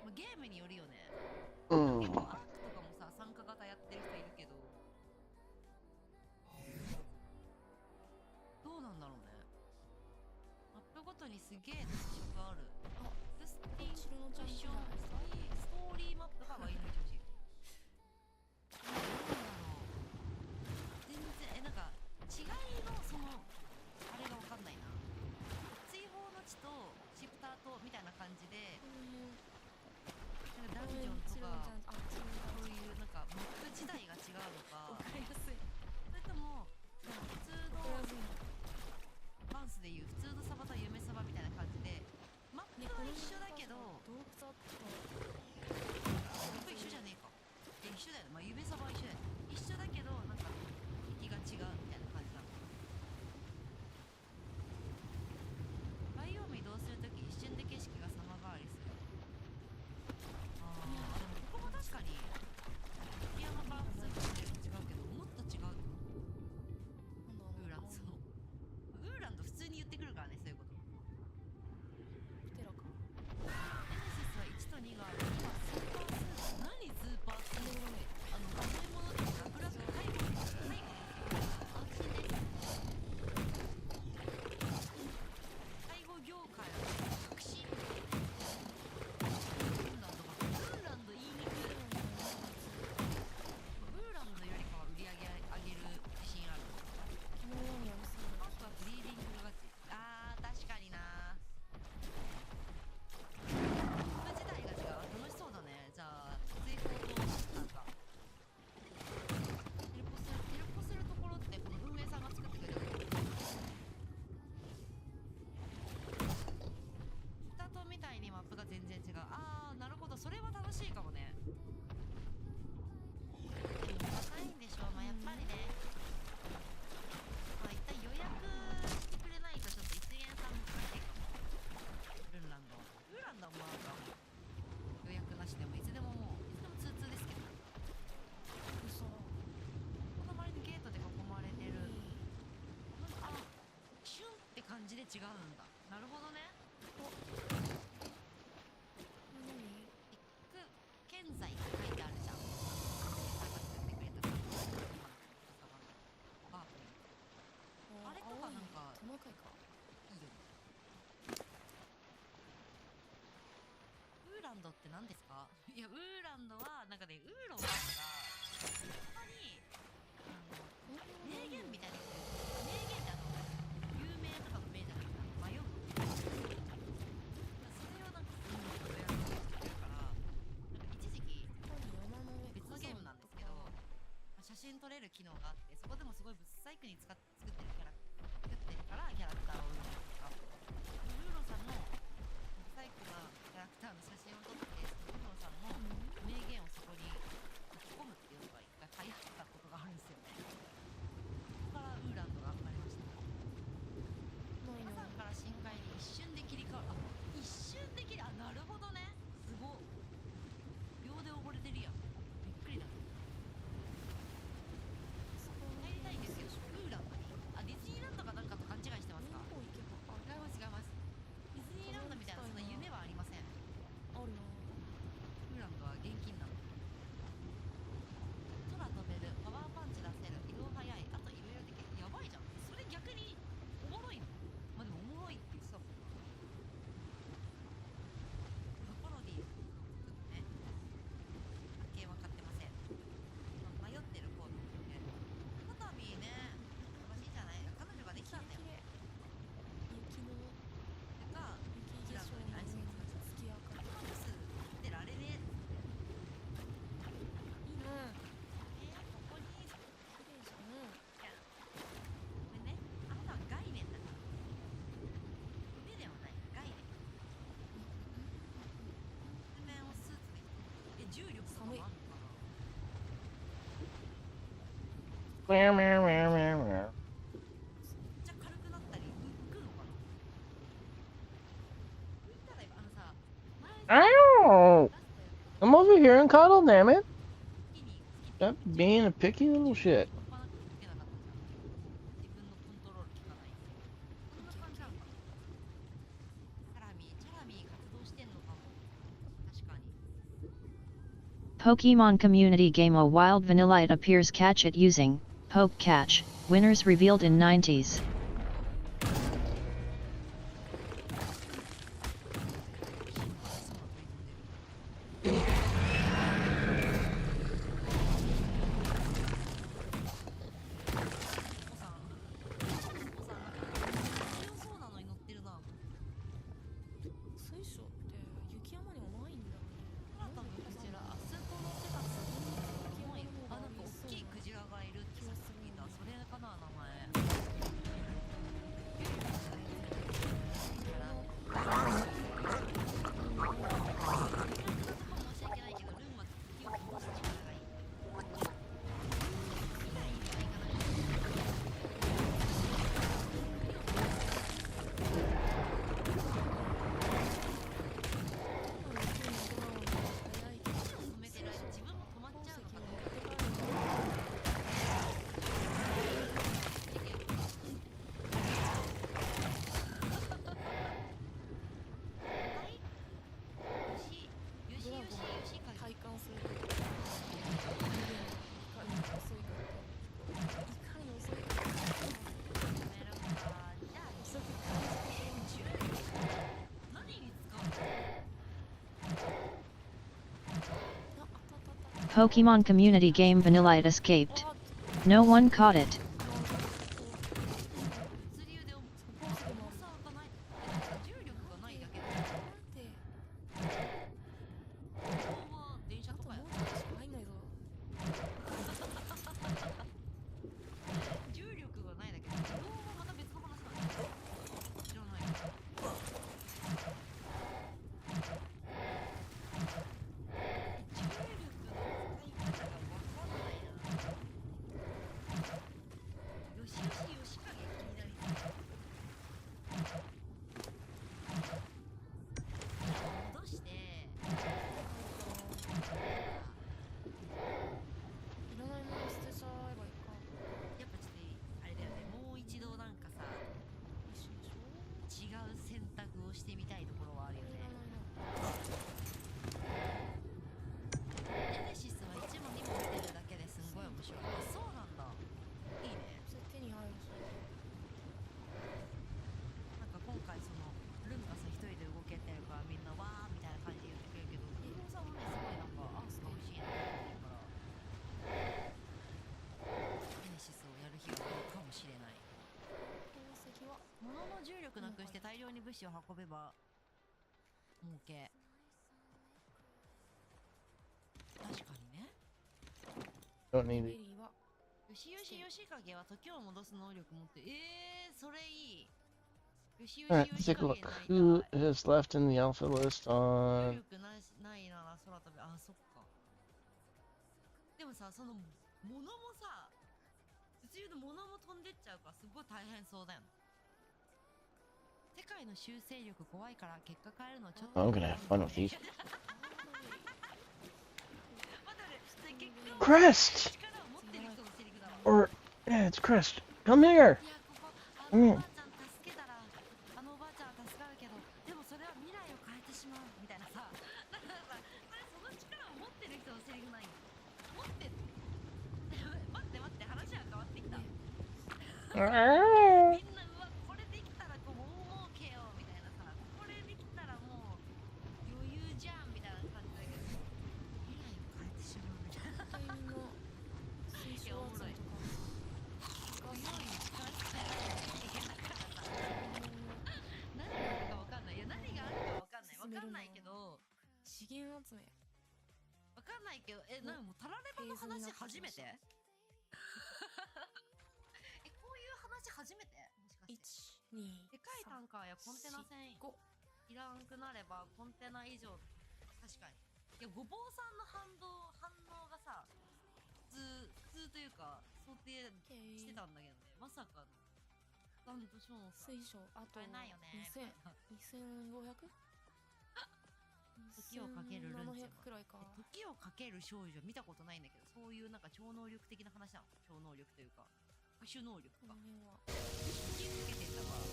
Speaker 9: まあ、ゲームによるよね。結構アークとかもさ参加型やってる人いるけどどうなんだろうね。マップごとにすげえ特色がある。ストーリーマップがワインの調子。全然なんか違いのそのあれがわかんないな。追放の地とシフターとみたいな感じでなんかダンジョンとかそういうなんかマップ自体が違うのか。
Speaker 11: わかりやすい。
Speaker 9: それとも普通のバンスでいう普通のサバと夢サバみたいな感じでマップは一緒だけど
Speaker 11: 洞窟あった。
Speaker 9: マップ一緒じゃねえか。一緒だよね。まあ夢サバは一緒だよね。一緒だけどなんか敵が違うみたいな感じなの。バイオーム移動するとき一瞬で景色が様変わりする。でもここも確かにピアノから普通にしてると違うけどもっと違う。ウーランド普通に言ってくるからねそういうこと。しいかもね。高いんでしょ。まあやっぱりね、まあ一旦予約してくれないとちょっと一元さん難しいかも。ルンランドはもうなんか予約なしでもいつでももういつでも通通ですけど。嘘。この周りのゲートで囲まれてる。あ、シュンって感じで違うんだ。なるほどね。建材って書いてあるじゃん。作ってくれたバープリン。あれとかなんか細かいか。いいよ。ウーランドって何ですか？いや、ウーランドはなんかね、ウーロンとか他に名言みたいな名言って有名とかの名じゃなくて迷う。それをなんかすごい予約してるから。一時期別のゲームなんですけど、写真撮れる機能があって、そこでもすごいブサイクに作ってるからキャラクターを売るとか、ウーロンさんのブサイクなキャラクターの写真を撮って、ウーロンさんの名言をそこに書き込むっていうのが一回流行ったことがあるんですよ。そこからウーランドが生まれました。皆さんから深海に一瞬で切り替わる。一瞬で切り、なるほどね。すごっ。秒で溺れてるやん。びっくりだ。入りたいんですよ。ウーランドに。ディズニーランドかなんかと勘違いしてますか？違います違います。ディズニーランドみたいなそんな夢はありません。ウーランドは現金なの。空飛べる、パワーパンチ出せる、移動速い、あといろいろできる。やばいじゃん。それ逆におもろいの。まあでもおもろいって言ってたもんな。パロディーを作ってね。系は買ってません。迷ってる方ですよね。コタミね、楽しいじゃない。彼女ができたんだよ。雪のがウーランドに愛想を尽かした。今ブスってられねえ。ここに綺麗じゃん。いや、ごめんね。あなたは概念だから。夢ではない。概念。背面をスーツで重力とかもあんのかな。
Speaker 13: Meow, meow, meow, meow, meow.
Speaker 9: めっちゃ軽くなったり浮くのかな。浮いたらさ、前
Speaker 13: Ow!
Speaker 9: ラストやった時
Speaker 13: I'm over here in Kaito, damn it.
Speaker 9: 月に
Speaker 13: Stop being a picky little shit.
Speaker 9: 半端なく動けなかったじゃん。自分のコントロール効かない。こんな感じなのかな。チャラミー活動してんのかも。確かに。
Speaker 7: Pokemon community game a wild vanilla it appears catch it using Poke Catch, winners revealed in 90s. Pokemon community game vanilla it escaped. No one caught it.
Speaker 9: 物資を運べば儲け。確かにね。
Speaker 3: Don't need it.
Speaker 9: よしよしよし影は時を戻す能力持ってそれいい。よしよし
Speaker 3: Alright,
Speaker 9: よ
Speaker 3: let's
Speaker 9: し
Speaker 3: take a
Speaker 9: 影
Speaker 3: look.
Speaker 9: になり
Speaker 3: Who
Speaker 9: たい。
Speaker 3: is left in the alpha list
Speaker 9: 能
Speaker 3: on...
Speaker 9: 力ないなら空飛び、あ、そっか。でもさ、その物もさ、物流の物も飛んでっちゃうからすごい大変そうだよね。世界の修正力怖いから結果変えるのちょっと。
Speaker 3: I'm gonna have fun with these.
Speaker 9: 待って待って、結局
Speaker 3: Crest!
Speaker 9: 力を持ってる人のセリフだわ。
Speaker 3: Or, yeah, it's Crest. Come here!
Speaker 9: いや、ここあのおばあちゃん助けたら、あのおばあちゃんは助かるけど、でもそれは未来を変えてしまうみたいなさ、だからさ、その力を持ってる人のセリフない。持ってる。待って待って、話は変わってきた。みんな、うわ、これできたらこう大儲けよみたいなさ、これできたらもう余裕じゃんみたいな感じだけど、未来を変えてしまうみたいな。
Speaker 11: タイムの推奨
Speaker 9: おもろい。ご用意使っていやだからさ、何があるかわかんない。いや、何があるかわかんない。わかんないけど、
Speaker 11: 資源集め。
Speaker 9: わかんないけど、なんかもうタラレバの話初めて？こういう話初めて？もしかして。
Speaker 11: 1、2、
Speaker 9: でかいタンカーやコンテナ船いらんくなればコンテナ以上、確かに。いや、ごぼうさんの反応がさ、普通というか想定してたんだけどね、まさかのダントショーンさん。
Speaker 11: 水晶、あと
Speaker 9: 買えないよね。
Speaker 11: 2500？
Speaker 9: 時をかけるルンチェ
Speaker 11: 700くらいか。
Speaker 9: 時をかける少女見たことないんだけど、そういうなんか超能力的な話なの。超能力というか特殊能力か。時かけてんだから。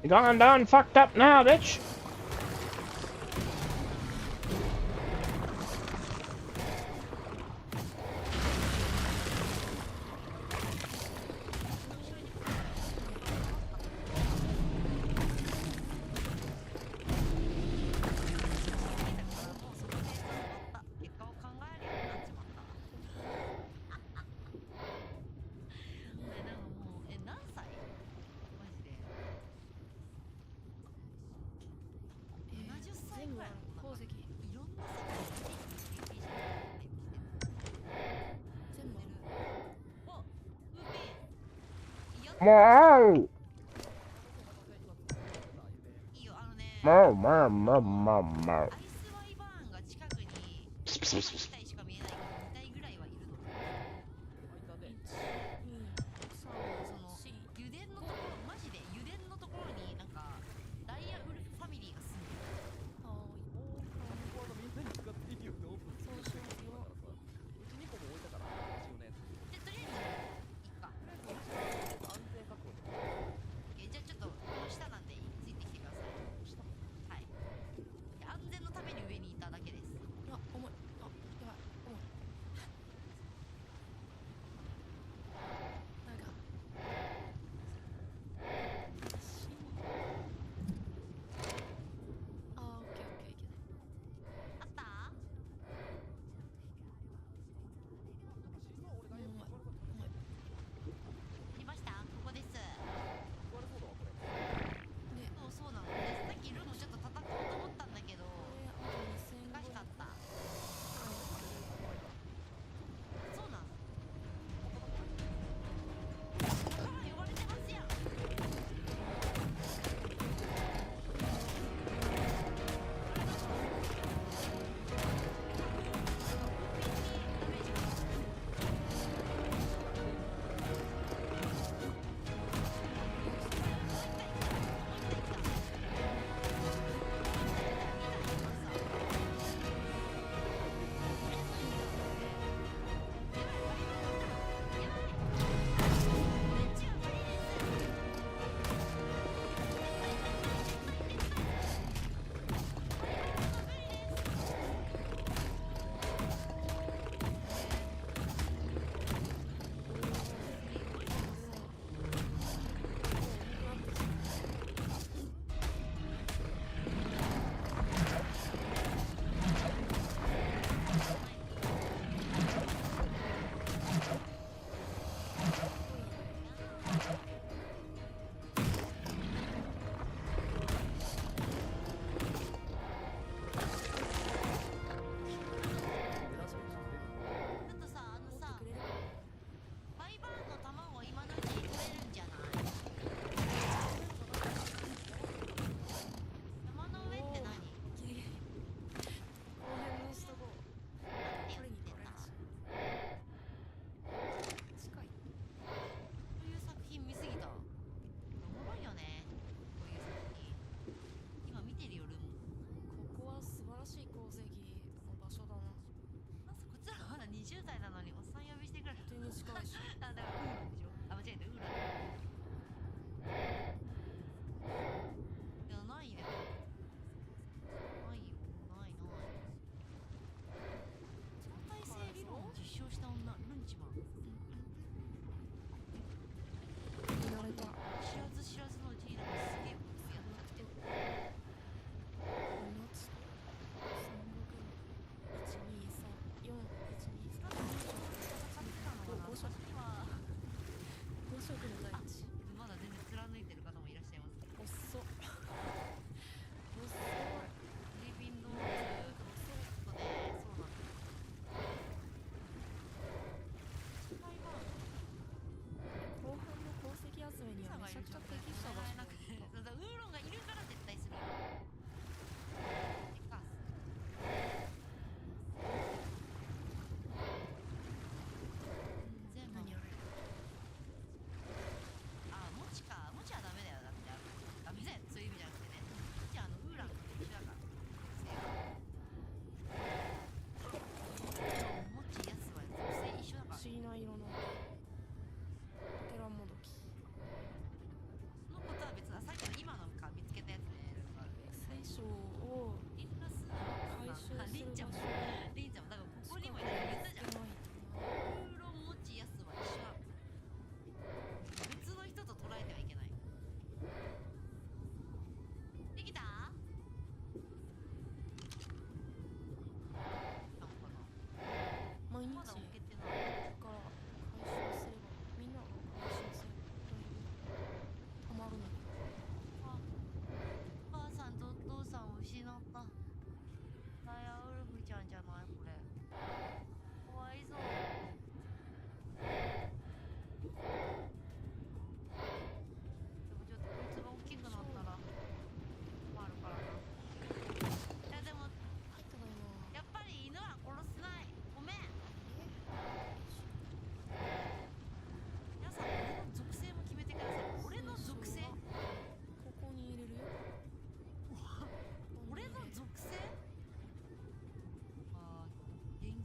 Speaker 13: You gone done fucked up now, bitch. Wow! Wow, wow, wow, wow, wow.
Speaker 9: い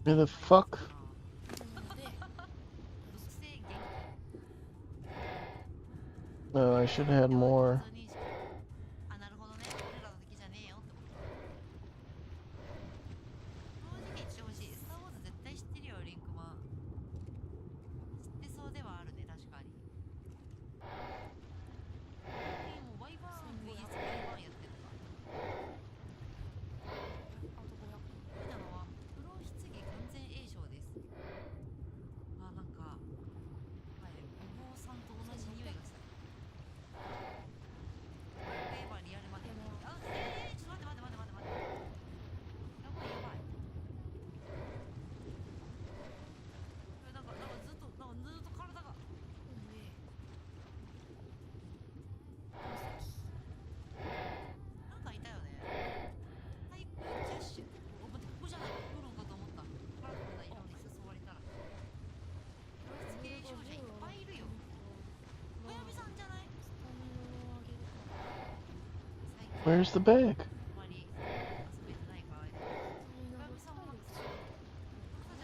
Speaker 3: Where the fuck?
Speaker 11: なので、
Speaker 9: 属性元気
Speaker 3: Oh, I should have had more.
Speaker 9: 認識あ、なるほどね。俺らの敵じゃねえよってことか。正直言ってほしい。スター・ウォーズ絶対知ってるよ、リンクマン。知ってそうではあるね、確かに。もうワイバーン VS ワイバーンやってるか。
Speaker 11: あと500。
Speaker 9: いいなのは、不老棺完全栄翔です。あ、なんか、はい、お坊さんと同じ匂いがする。エヴァリアルマティ。あ、ちょっと待って。やばい。なんかずっと体が。なんかいたよね。タイプキャッシュ。お、待って、ここじゃない。フロンかと思った。カラフルな色に誘われたら。露出系少女いっぱいいるよ。小闇さんじゃない？
Speaker 11: スタミナを上げるから。
Speaker 9: 最近
Speaker 3: Where's the bag?
Speaker 9: あまり遊べてないからあれだけど。小闇さんもそうじ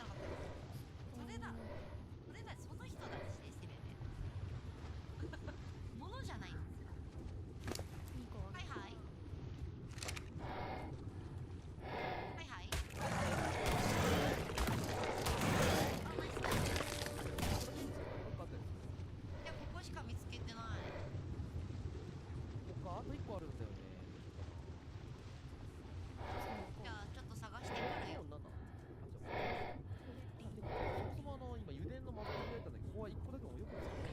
Speaker 9: ゃなかったよ。それだ。その人だって失礼ね。ものじゃないんですよ。
Speaker 11: 2個上げる。
Speaker 9: はい。いや、ここしか見つけてない。
Speaker 12: 他あと1個あるんだよね。
Speaker 9: じゃあちょっと探してくるよ。
Speaker 12: なんだ。そもそも今油田のマップでやったんだけど、ここは1個だけもよく見つけた。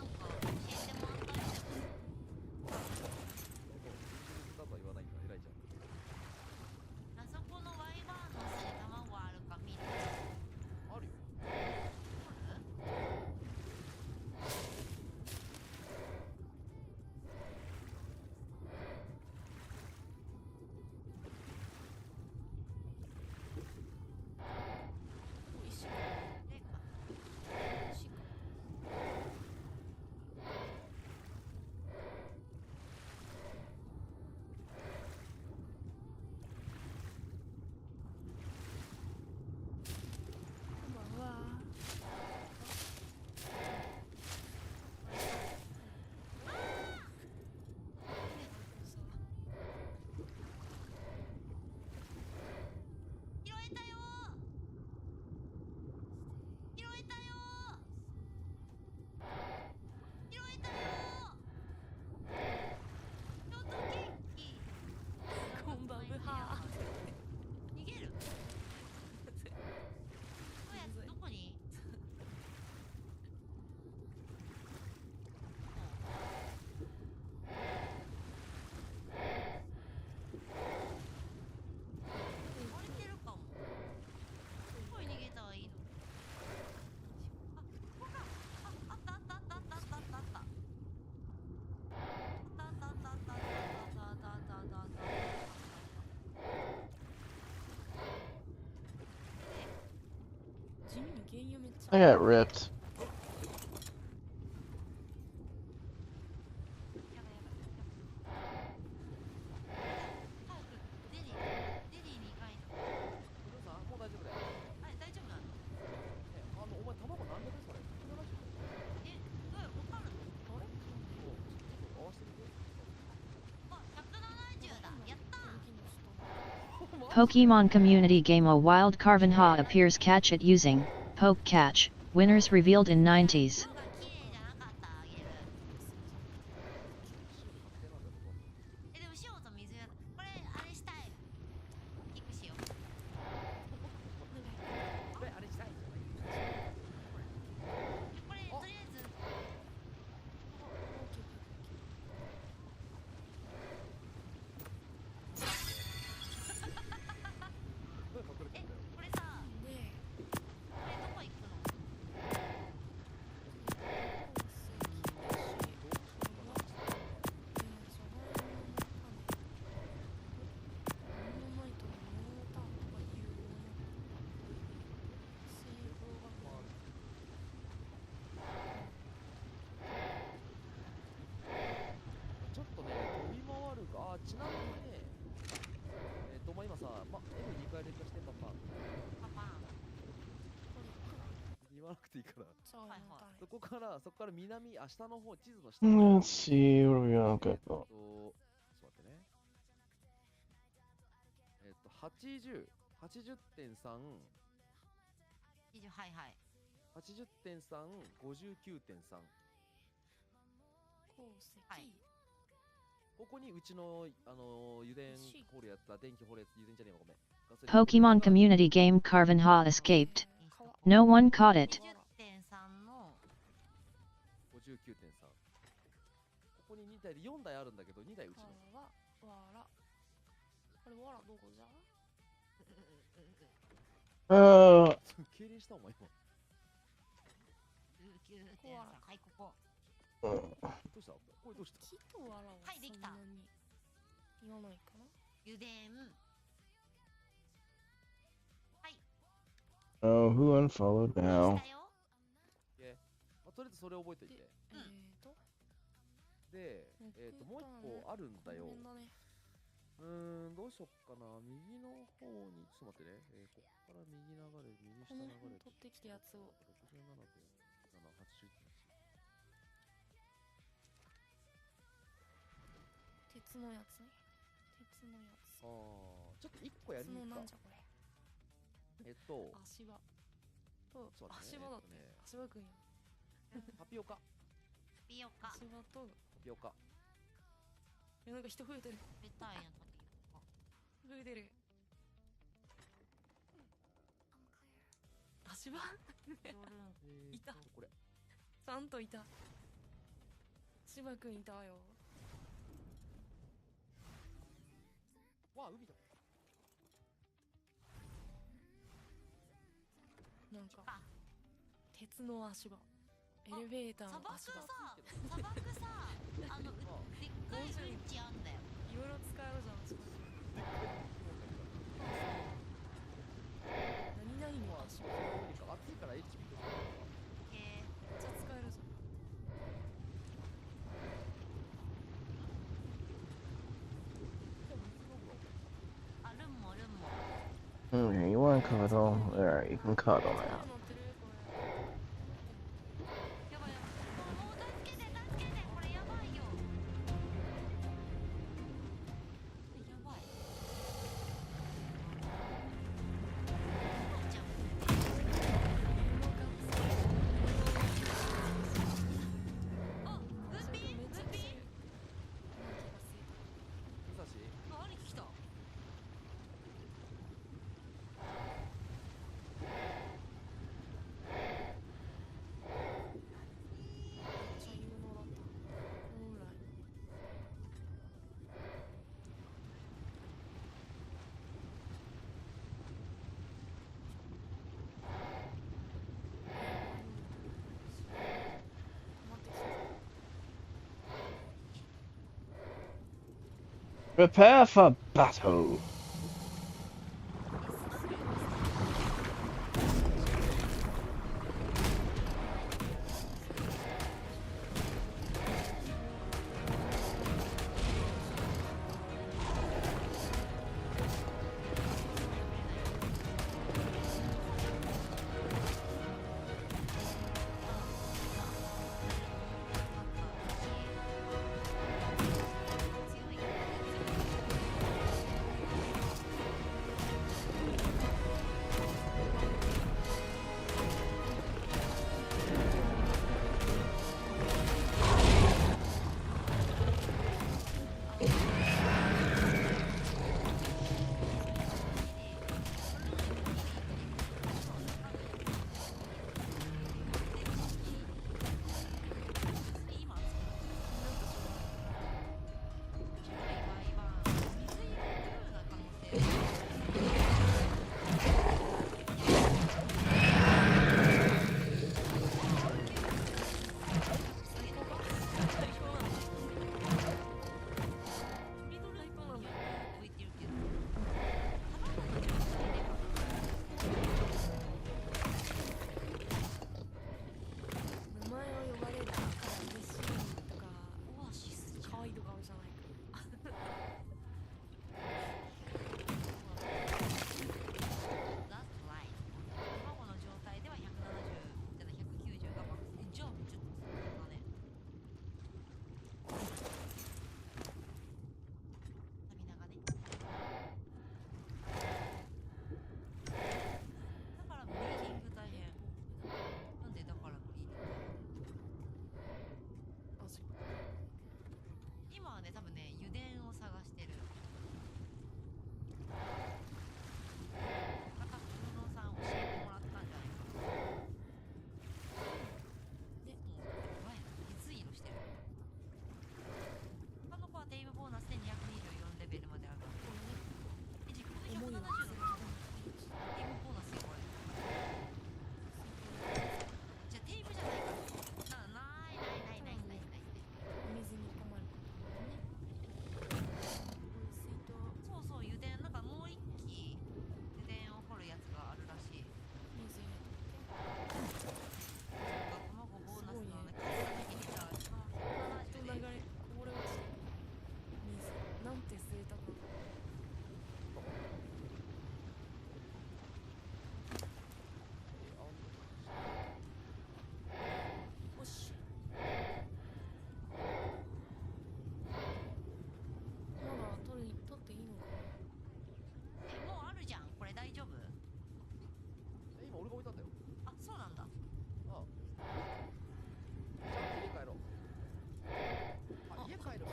Speaker 9: なんか教えてもらったりしても。
Speaker 12: だとは言わないから偉いじゃん。
Speaker 9: あそこのワイバーンの巣に卵あるか見る。
Speaker 12: あるよ。
Speaker 11: 石か。
Speaker 9: でか。
Speaker 11: 石か。こんばんは。
Speaker 9: 拾えたよ。ちょっと元気。
Speaker 11: こんばんは。
Speaker 9: 逃げる。どこに？追われてるかも。どこに逃げたらいいの？あ、ここか。あった。
Speaker 11: 地味に原油めっちゃ。
Speaker 3: I got ripped.
Speaker 9: やばい。早くデリーに行かないと。
Speaker 12: お父さんもう大丈夫だよ。
Speaker 9: あれ大丈夫なの？
Speaker 12: お前卵何でそれ？これらしいよ。
Speaker 9: え、どうやわかるの？
Speaker 12: あれ？ちょっと合わせてみて。
Speaker 9: あ、170だ。やったー。
Speaker 7: Pokemon Community Game A Wild Carvanha appears catch it using Poke Catch. Winners revealed in 90s.
Speaker 9: 色が綺麗じゃなかったらあげる。でも塩と水やこれあれしたい。キックしよう。
Speaker 12: これあれしたいじゃない。
Speaker 9: これとりあえず
Speaker 12: どう隠れてんだよ。
Speaker 9: これさ、
Speaker 11: で、
Speaker 9: これどこ行くの？
Speaker 12: ちょっとね飛び回るが、ちなみにね、まあ今さ、F2 回連化してパパ。
Speaker 9: パパン。
Speaker 12: わなくていいから。
Speaker 11: そうなんだ。
Speaker 12: そこから南、あ、下の方、地図の下
Speaker 13: Let's see, what are we on, Kaito?
Speaker 12: ちょっと待ってね。80.3、
Speaker 9: はいはい。
Speaker 12: 80.3、59.3。
Speaker 11: 鉱石。
Speaker 9: はい。
Speaker 12: ここにうちの、油田掘るやつだ、電気掘るやつ、油田じゃねえわ、ごめん。
Speaker 7: Pokemon community game Carvenha escaped. No one caught it.
Speaker 9: 90.3の
Speaker 12: 59.3。ここに2台で4台あるんだけど、2台うちの。
Speaker 11: わら。これわらどこじゃ？
Speaker 12: 競輪したお前今。
Speaker 9: 19.3。はい、ここ。
Speaker 12: どうした？これどうした？
Speaker 11: 木とわらは
Speaker 9: はい、できた。
Speaker 11: 言わないかな？
Speaker 9: 油田。はい。
Speaker 13: Oh, who unfollowed now?
Speaker 12: とりあえずそれ覚えといて。で、もう一個あるんだよ。どうしよっかな。右の方に、ちょっと待ってね。こっから右流れ、右下流れ。
Speaker 11: 取ってきたやつを。
Speaker 12: 67.7、81.1。
Speaker 11: 鉄のやつね。鉄のやつ。
Speaker 12: ちょっと一個やりに行くか。
Speaker 11: なんじゃこれ。足場。足場だって。足場くんや。
Speaker 12: タピオカ。
Speaker 11: 足場と。
Speaker 12: タピオカ。
Speaker 11: なんか人増えてる。
Speaker 9: ベターやん、タピオカ。
Speaker 11: 増えてる。足場いた。
Speaker 12: これ。
Speaker 11: ちゃんといた。足場くんいたよ。
Speaker 12: わあ、海だ。
Speaker 11: なんか鉄の足場、エレベーターの足場。
Speaker 9: 砂漠さ、でっかいうんちあんだよ。
Speaker 11: いろいろ使えるじゃん、足場。何々の足場。
Speaker 12: 暑いから HP とか。
Speaker 11: めっちゃ使えるじゃん。
Speaker 3: Okay, you want to cuddle? Alright, you can cuddle now.
Speaker 13: Prepare for battle.
Speaker 9: ね、油田を探してる。高久野さん教えてもらったんじゃないかな。で、もう、やばいな。水色してる。他の子はテイムボーナスで224レベルまで上がる。時空170だからテイムボーナスよこれ。じゃあテイムじゃないかないないないないないない。
Speaker 11: 水に困ることね。水筒。
Speaker 9: そうそう、油田なんかもう一機油田を掘るやつがあるらしい。
Speaker 11: 水入
Speaker 9: そっか、卵ボーナスのね、数だけにじゃあその170で。
Speaker 11: れてこぼれ落ちてる。水なんて贅沢な。よし。まだ取っていいのかな。
Speaker 9: え、もうあるじゃん。これ大丈夫？
Speaker 12: 今俺が置いたんだよ。
Speaker 9: あ、そうなんだ。
Speaker 12: ああ。じゃあ家帰ろう。あ、家帰る。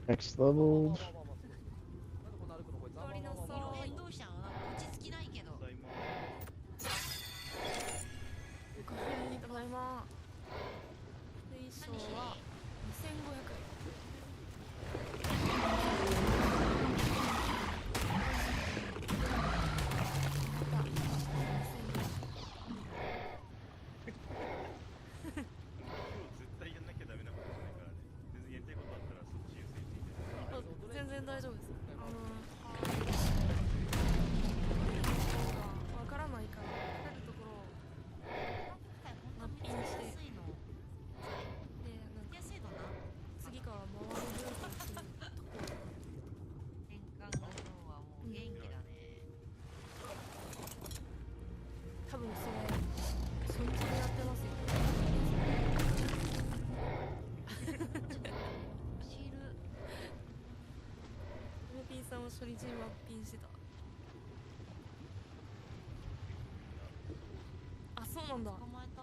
Speaker 3: Next level.
Speaker 12: なんでこんな歩くのこいつ。
Speaker 11: おかえりなさい。
Speaker 9: 色変どうしたの？なんか落ち着きないけど。
Speaker 11: おかえりただいま。衣装は2500円。全然大丈夫です。わからないから帰るところをマッピングして、でなんか
Speaker 9: 安いのな。
Speaker 11: 次から回るルートを決めるところ。
Speaker 9: 年間の方はもう元気だね。
Speaker 11: 多分それ初日でやってますよ。
Speaker 9: シール。
Speaker 11: メピンさんは初日にマッピンしてた。あ、そうなんだ。
Speaker 9: 捕まえた。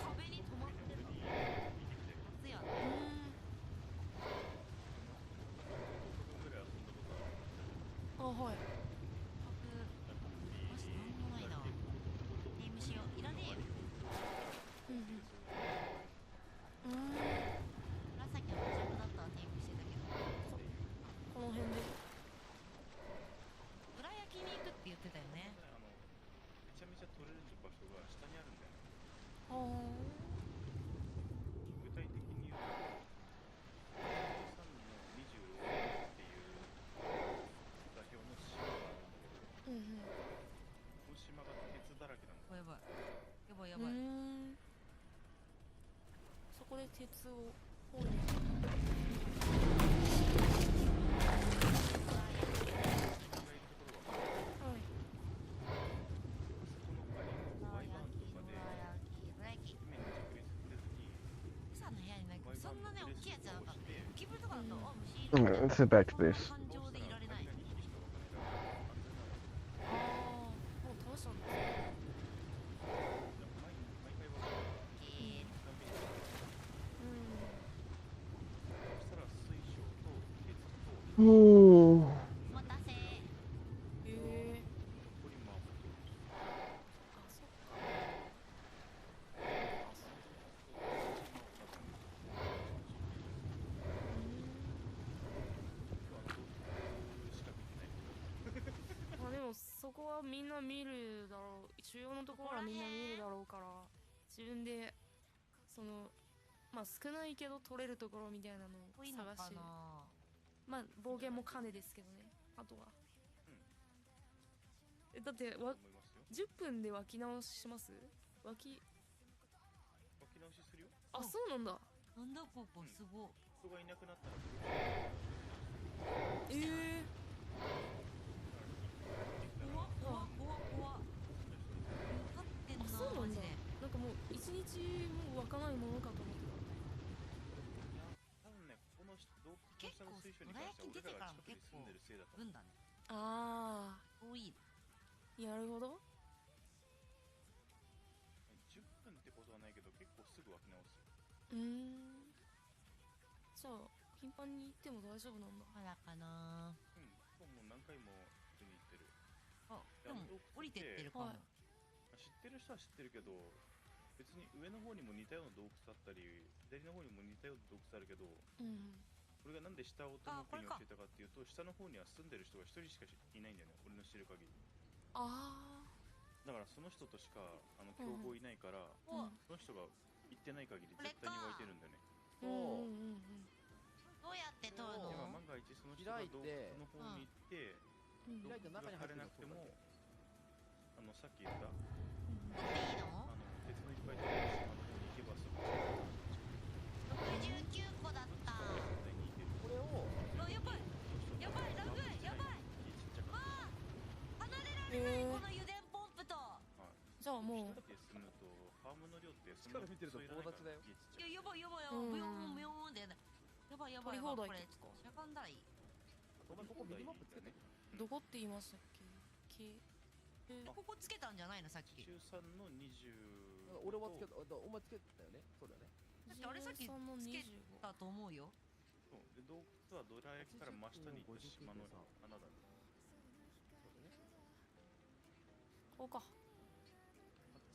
Speaker 9: 壁に止まってた。初やね。
Speaker 11: あ、はい。
Speaker 9: マジなんもないな。ゲームしよう。いらねえよ。紫は無弱だったらテイムしてたけど。
Speaker 11: この辺で。
Speaker 9: 裏焼きに行くって言ってたよね。
Speaker 14: めちゃめちゃ取れる場所が下にあるんだよね。具体的に言うと、13の26っていう座標の島があるんだけど、この島が鉄だらけなんだよ。
Speaker 9: やばいやばいやばい。
Speaker 11: そこで鉄を掘る。
Speaker 9: そんなね、大きいやつじゃなかった。ゴキブリとかだと、あ、虫。
Speaker 3: Let's head back to base.
Speaker 9: 感情でいられない。
Speaker 11: ああ、もう倒したんだ。
Speaker 3: おー。
Speaker 9: お待たせ。
Speaker 11: あ、そっか。まあでもそこはみんな見るだろう。主要のところはみんな見るだろうから、自分でそのまあ少ないけど取れるところみたいなのを探して。まあ暴言も兼ねですけどね。あとは。だって10分で湧き直しします？湧き
Speaker 14: 直しするよ。
Speaker 11: あ、そうなんだ。
Speaker 9: なんだここ、すごい。
Speaker 14: 人がいなくなったら
Speaker 9: 怖っ怖っ怖っ怖っ。分かってんな。
Speaker 11: あ、そうなんだ。
Speaker 9: マジで。
Speaker 11: なんかもう一日も湧かないものかと思って
Speaker 14: 多分ね、ここの洞窟の下の水晶に
Speaker 9: どら
Speaker 14: 関しては
Speaker 9: 焼き出てからも
Speaker 14: 俺らが近くに
Speaker 9: 結構
Speaker 14: 住んでるせいだと思う。
Speaker 9: 分だね。
Speaker 11: た。あ
Speaker 9: 多い。
Speaker 11: あ、なるほど。
Speaker 14: ぐ湧き直す。
Speaker 11: じゃあ頻繁に行っても大丈夫なんだ。
Speaker 9: まだかな。
Speaker 14: うん、もう何回も普通に行ってる。
Speaker 9: あ、でも降りてってるかも。
Speaker 14: 知ってる人は知ってるけど、別に上の方にも似たような洞窟あったり、左の方にも似たような洞窟あるけど、俺がなんで下を手の奥に教えたかっていうと、下の方には住んでる人が一人しかいないんだよね、俺の知る限り。だからその人としか競合いないから、その人が行ってない限り絶対に湧いてるんだよね。
Speaker 9: どうやって取るの？
Speaker 14: で万が一その人が洞窟の方に行って、洞窟が枯れなくても、さっき言った鉄のいっぱい取れる島の方に行けばすぐ
Speaker 9: 69個だった。
Speaker 12: これを
Speaker 9: やばいやばいラグやばい。わあ離れられないこの油田ポンプと。
Speaker 11: じゃあもう
Speaker 14: 一人で住むとファームの量ってそんな
Speaker 12: 力見てると友達だよ。
Speaker 9: やばいやばいよブヨンブヨンってやばいやばいやばいこれしゃがんだらいい。
Speaker 12: お前ここミニマップつけて。
Speaker 11: どこって言いましたっけ？
Speaker 9: ここつけたんじゃないのさっき。
Speaker 14: 中3の20。
Speaker 12: 俺はつけた、お前つけたよね。そうだよね。
Speaker 9: だってあれさっきつけたと思うよ。
Speaker 14: そうで洞窟はドラ焼きから真下に行った島の穴だね。
Speaker 11: こうか。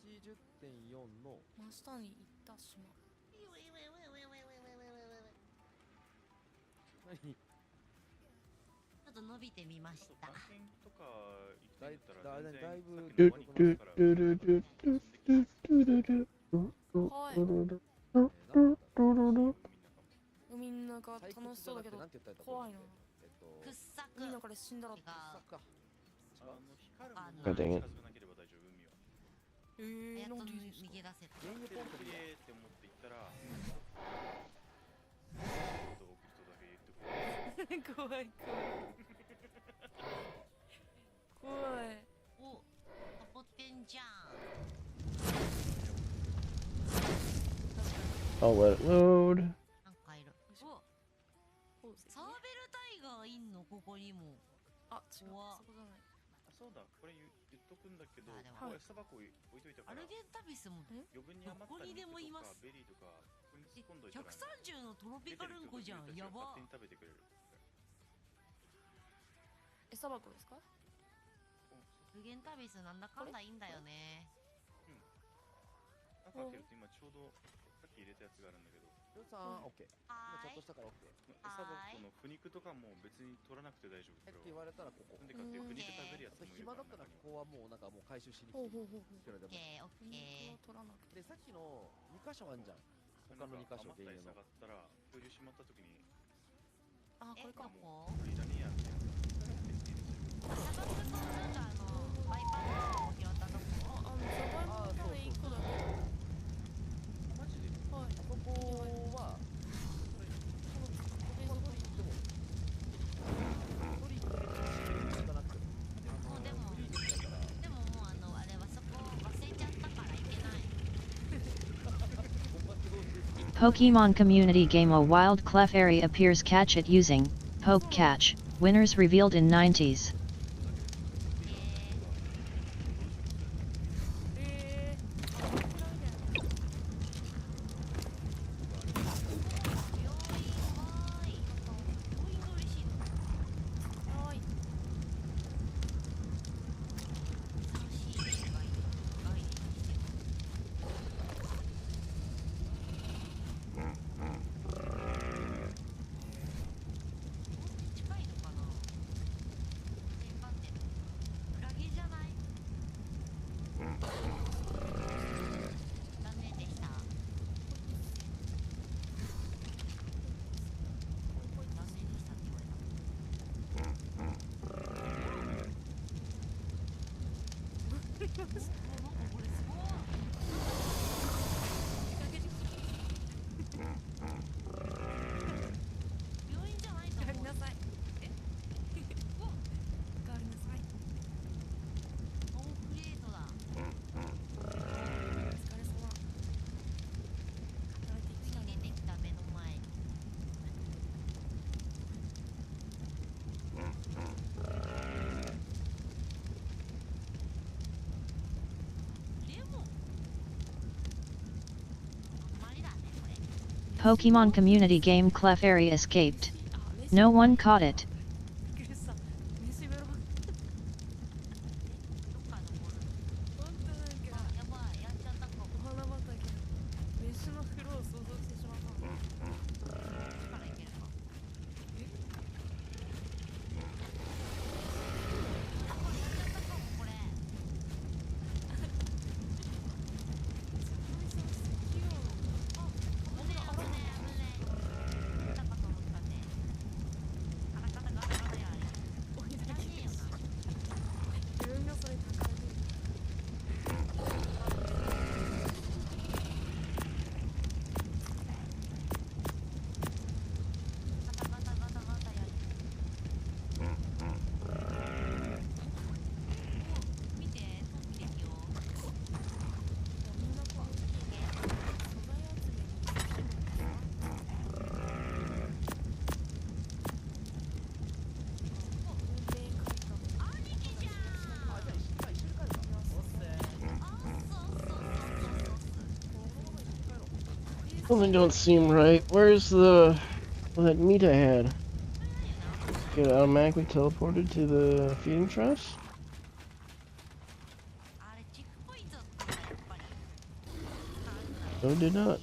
Speaker 12: 80.4の
Speaker 11: 真下に行った島。
Speaker 12: 何？
Speaker 9: ちょっと伸びてみました。
Speaker 14: 探検とか行ってみたら全然
Speaker 12: だいぶ
Speaker 14: さっきのワニから
Speaker 11: みんなが楽しそうだけど怖いな。
Speaker 9: 掘削。
Speaker 11: みんなから死んだら。
Speaker 14: 光るもの
Speaker 3: が近づか
Speaker 14: なければ大丈夫。海は
Speaker 9: やっと逃げ出せた。
Speaker 14: きれいって思って行ったら人だけ言って
Speaker 11: 怖い怖い。
Speaker 9: お、登ってんじゃん。
Speaker 13: I'll let it load.
Speaker 9: なんかいる。お、サーベルタイガーいんのここにも。
Speaker 11: あ、違う。そこじゃない。
Speaker 14: そうだ、これ言っとくんだけど、
Speaker 9: 餌
Speaker 14: 箱置いといたから。
Speaker 9: アルゲンタビスも
Speaker 14: 余分に余った肉とかベリーとかここに突っ込んどいたら
Speaker 9: 130のトロピカルンコじゃん。やば。
Speaker 14: 勝手に食べてくれる。
Speaker 11: 餌箱ですか？
Speaker 9: アルゲンタビスなんだかんだいいんだよね。
Speaker 14: 中開けると今ちょうどさっき入れたやつがあるんだけど。
Speaker 12: りょうさん、オッケー。ちょっとしたからオッケー。
Speaker 14: 餌箱の腐肉とかも別に取らなくて大丈夫。
Speaker 12: って言われたらここ。
Speaker 14: なんでかって腐肉食べるやつもいる
Speaker 12: 暇だったらここはもうなんかもう回収しに来ていくらでも。
Speaker 9: オッケーオッケー。
Speaker 11: 取らなくて。
Speaker 12: でさっきの2箇所あんじゃん。他の2箇所原油の。
Speaker 14: 余った餌があったら漂流しまった時に。
Speaker 11: あ、これか。
Speaker 14: これいらねえやって。
Speaker 9: 砂漠となんかバイパーを拾ったとこ。
Speaker 11: サバイバルで1個だけ。
Speaker 14: マジで？
Speaker 11: はい。
Speaker 12: あそこは
Speaker 7: Pokemon community game A wild Clefairy appears. Catch it using Poke Catch. Winners revealed in 90s. Pokemon community game Clefairy escaped. No one caught it.
Speaker 11: びっくりした飯ベロ本当なんかやばいやっちゃったかお花畑飯の風呂を想像してしまったのからいけるかえこれ自分がそれ宝で
Speaker 13: Something don't seem right. Where's the that meat I had? Get automatically teleported to the feeding troughs? No, it did not.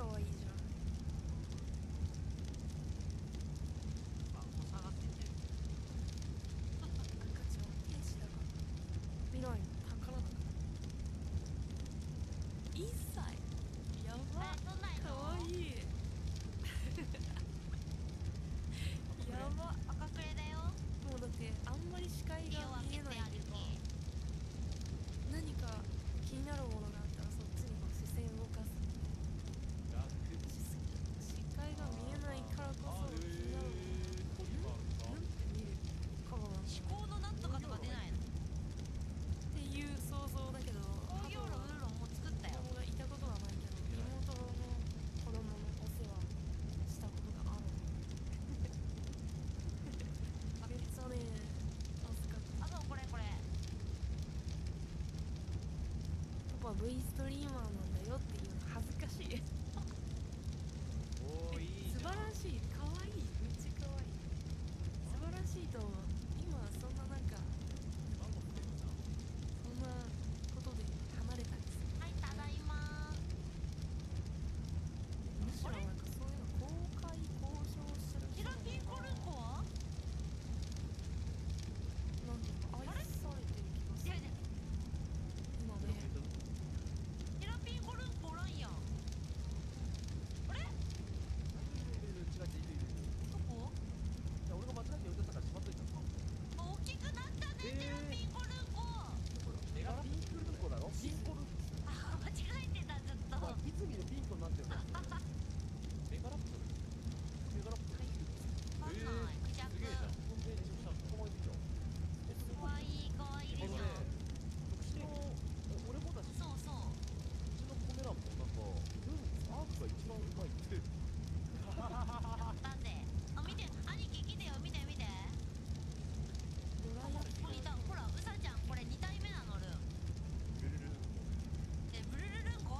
Speaker 11: 可愛いじゃん。
Speaker 9: あ、もう下がってってる。
Speaker 11: 赤ちゃん天使だから未来の宝だから。1歳やば
Speaker 9: どんなんやの？
Speaker 11: かわいいやば。
Speaker 9: 赤くれだよ。
Speaker 11: もうだってあんまり視界が見えないっていうか、何か気になるものがあったらそっちにこう視線を動かす。視界が見えないからこそ気になるものなんて見るからなん
Speaker 9: 思考のなんとかとか出ないの？
Speaker 11: っていう想像だけど、
Speaker 9: 工業論ウーロンもう作ったよ。
Speaker 11: 子供がいたことはないけど、妹の子供のお世話したことがある。めっちゃね、助かった。
Speaker 9: あとこれこれ。
Speaker 11: パパ V ストリーマーなんだよっていうの恥ずかしい
Speaker 14: おー、いい
Speaker 11: 素
Speaker 14: じゃん。
Speaker 11: 晴らしい、かわいい、めっちゃかわいい、素晴らしいと思う。今そんななんかそんなことで離れたりする。
Speaker 9: はい、ただいま。
Speaker 11: むしろなんかそういうの公開交渉する
Speaker 9: キラピンコルンコは？
Speaker 11: なんていうか愛されてる気がする今ね。
Speaker 9: キラピンコルンコおらんやん。あれ？どこ？
Speaker 12: いや俺が間違えて置いてたからしまっといたの。
Speaker 9: 大きくなったね、キラピンコルンコ。
Speaker 12: メガピンクルンコだろ。ピンコルン
Speaker 9: あ、間違えてた、ちょっと。
Speaker 12: いつ見るピンクになってるの。メガラップル。メガラップル。
Speaker 9: わかんない。クジャク。
Speaker 12: すげえじゃん。ほんでこのビデオ。
Speaker 9: かわいい、かわいいでしょ。
Speaker 12: うちの俺もだし。
Speaker 9: そうそう。
Speaker 12: うちのコメ欄もなんかアークが一番うまいって。
Speaker 9: やったぜ。あ、見て、兄貴来てよ、見て見て。
Speaker 11: ドラ焼き
Speaker 9: ここにいた、ほら、うさちゃん、これ2体目なのルン。え、ブルルルンコ。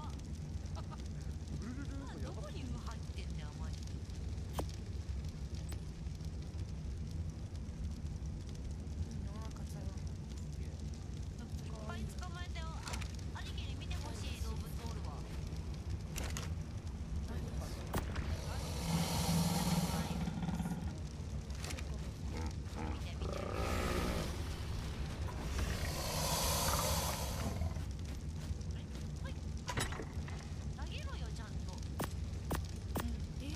Speaker 12: ブルルルンコやば
Speaker 9: どこに運入ってんだよ、マジで。
Speaker 11: いいな赤ちゃん。
Speaker 9: いっぱい捕まえたよ。あ、兄貴に見てほしい動物おるわ。見て見て。はい。投げろよ、ちゃんと。
Speaker 11: いや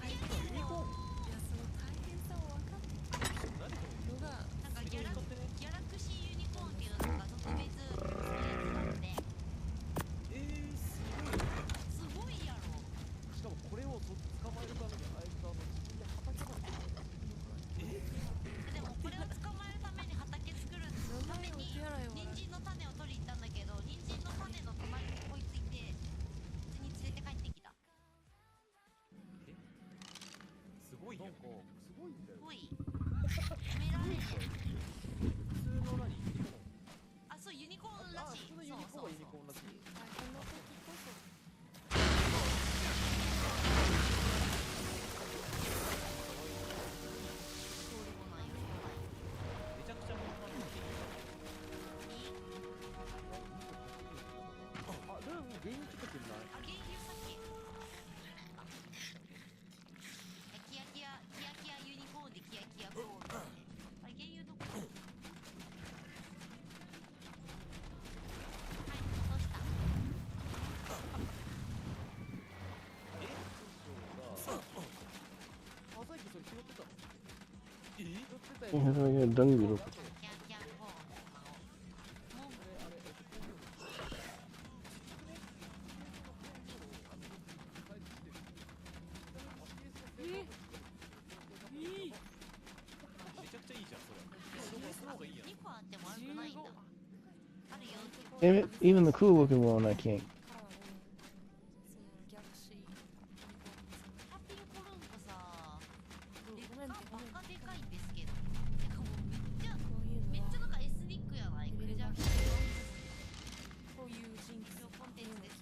Speaker 11: 大変だよ。いやその大変さを分かってるのが
Speaker 9: なんかギャラクシーユニコーンっていうのが特別のやつなんで。すごいやろ。
Speaker 12: しかもこれを捕まえるためにあいつ自分で畑まで作った。
Speaker 9: でもこれを捕まえるために畑作るために人参の種を取りに行ったんだけど、人参の種の隣にこいついて、うちに連れて帰ってきた。
Speaker 14: すごいよ。
Speaker 12: なんかすごいんだよ。
Speaker 9: ほい。褒められる。
Speaker 12: 普通の何ユニコーン。
Speaker 9: あ、そう、ユニコーンらしい。
Speaker 12: 普通のユニコーンはユニコーンらしい。
Speaker 11: 大変な時こそ
Speaker 9: そうでもないよ。
Speaker 14: めちゃくちゃ本番の
Speaker 12: あ、ルン原因ちょっとくんない？
Speaker 9: あ、原油さっき。キヤキヤ、キヤキヤユニコーンでキヤキヤコーンって。あれ、原油どこ？はい、落とした。
Speaker 12: あ、さっきそれ拾ってたの？拾ってた
Speaker 13: Yeah,
Speaker 12: よ。
Speaker 13: I got dung beetle.
Speaker 9: キヤキヤコーン。もう
Speaker 14: めちゃくちゃいいじゃん、それ。その方がいいやん。
Speaker 9: 2個あっても悪くないんだ。あるよ。
Speaker 13: Damn it, even the cool looking one I can't.
Speaker 11: からのそのギャラクシーユニコーン
Speaker 9: ハッピーコルンコさ、
Speaker 11: ごめんってごめん
Speaker 9: バカでかいんですけど。てかもうめっちゃ
Speaker 11: こういうのは
Speaker 9: めっちゃなんかエスニックやない。クジャク
Speaker 11: こういうジンクス
Speaker 9: コンテンツです。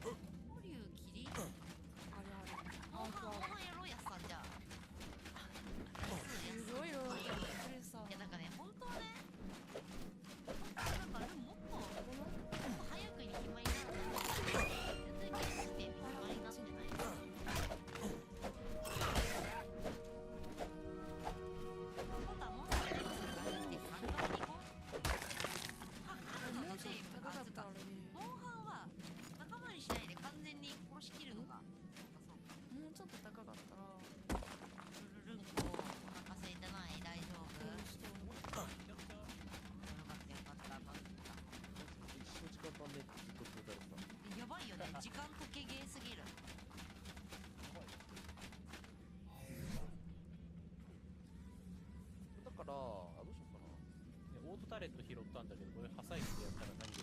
Speaker 9: こういう霧。
Speaker 11: あるある
Speaker 9: モンハンやろうやさんじゃあ。
Speaker 11: すごいよこれさ。
Speaker 9: いやなんかね、本当はね、なんかでももっと早くに決まりな時間かけゲーすぎる。
Speaker 12: だからどうしようかな。
Speaker 15: オートタレット拾ったんだけど、これ破砕機でやったら何で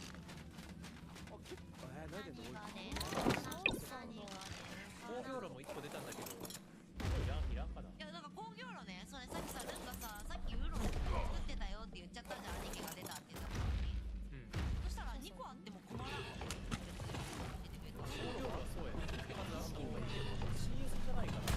Speaker 12: 結構何で多いか
Speaker 15: 工業炉も1個出たんだけど、いらんかな。
Speaker 9: いやなんか工業炉ね、それさっきさ、なんかさ、さっきウーロン作ってたよって言っちゃったじゃん、兄貴が出たって言った時に。そしたら2個あっても困らんって言ってくれた。
Speaker 15: 工業炉はそうやね。手数あった方がいいけど、CS じゃないからな。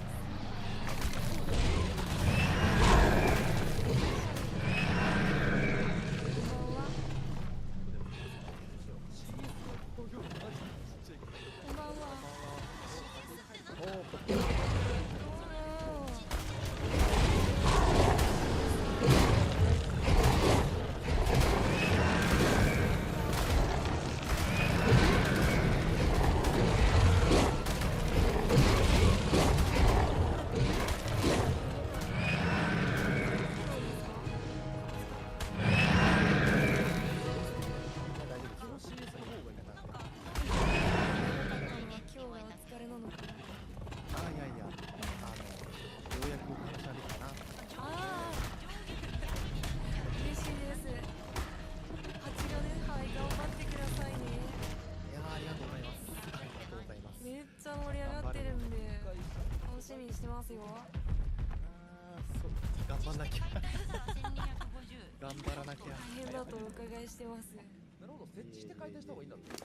Speaker 11: してます。
Speaker 12: なるほど、設置して解体した方がいいんだって。
Speaker 11: お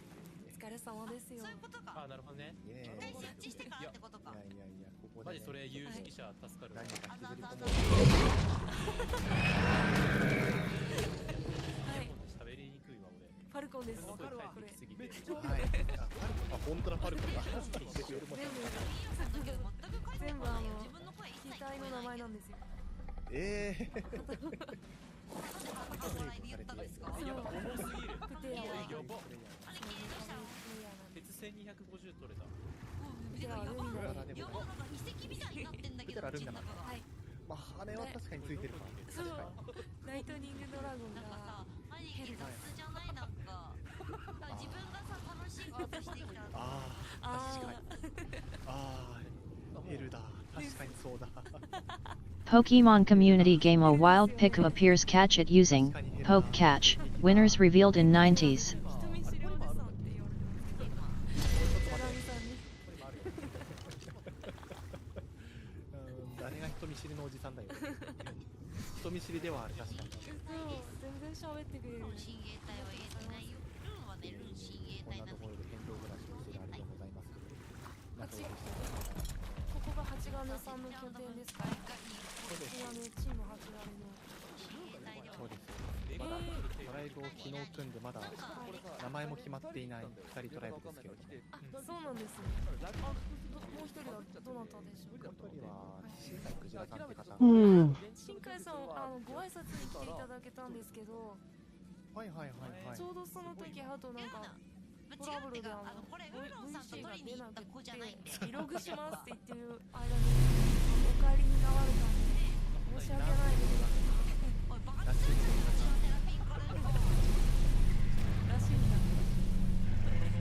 Speaker 11: 疲れ様ですよ。
Speaker 9: そういうことか。
Speaker 15: あ、なるほどね。
Speaker 9: 一回設置してからってことか。
Speaker 15: マジそれ有識者助かるわ。喋りにくいわ俺。
Speaker 11: ファルコンです。
Speaker 15: わかるわ。これ。
Speaker 14: めっちゃはい。あ、本当だファルコンだ。
Speaker 11: 全部機体の名前なんですよ。
Speaker 15: 鉄1250取れた。
Speaker 9: 遺跡みたいになってんだけど、口の中が。
Speaker 14: まあ羽は確かについてるか。
Speaker 11: そう。ライトニングドラゴンが。
Speaker 9: なんかさ、兄貴雑じゃないなんか。自分がさ楽しいことしてきた。
Speaker 14: 確かに。ヘルだ。確かにそうだ。
Speaker 7: Pokemon community game A wild Piku appears catch it using Poke Catch. Winners revealed in 90s.
Speaker 14: 誰が人見知りのおじさんだよ。人見知りではある、確かに。
Speaker 11: 全然喋ってくれる。
Speaker 9: 親衛隊は言えてないよ。ルンはね、ルン親衛隊なんだけど。
Speaker 14: こんなところで変動暮らしをしてるありがとうございます。
Speaker 11: ここが八金さんの拠点ですか？ここはね、チーム八金の。
Speaker 14: そうです。まだトライブを昨日組んでまだ名前も決まっていない2人トライブですけど。
Speaker 11: あ、そうなんですね。もう一人はどなたでしょうか？
Speaker 14: もう一人は新海クジラさんって方。
Speaker 11: 新海さん、ご挨拶に来ていただけたんですけど。
Speaker 14: はいはいはいはい。
Speaker 11: ちょうどその時あとなんか。トラブルで
Speaker 9: これウーロンさんと取りに行った子じゃないんで
Speaker 11: リログしますって言ってる間にお帰りになられたんで申し訳ないです。
Speaker 9: おいバカにするんじゃないの？テラピンからよ。
Speaker 11: らしいんだ。
Speaker 9: でもウーロ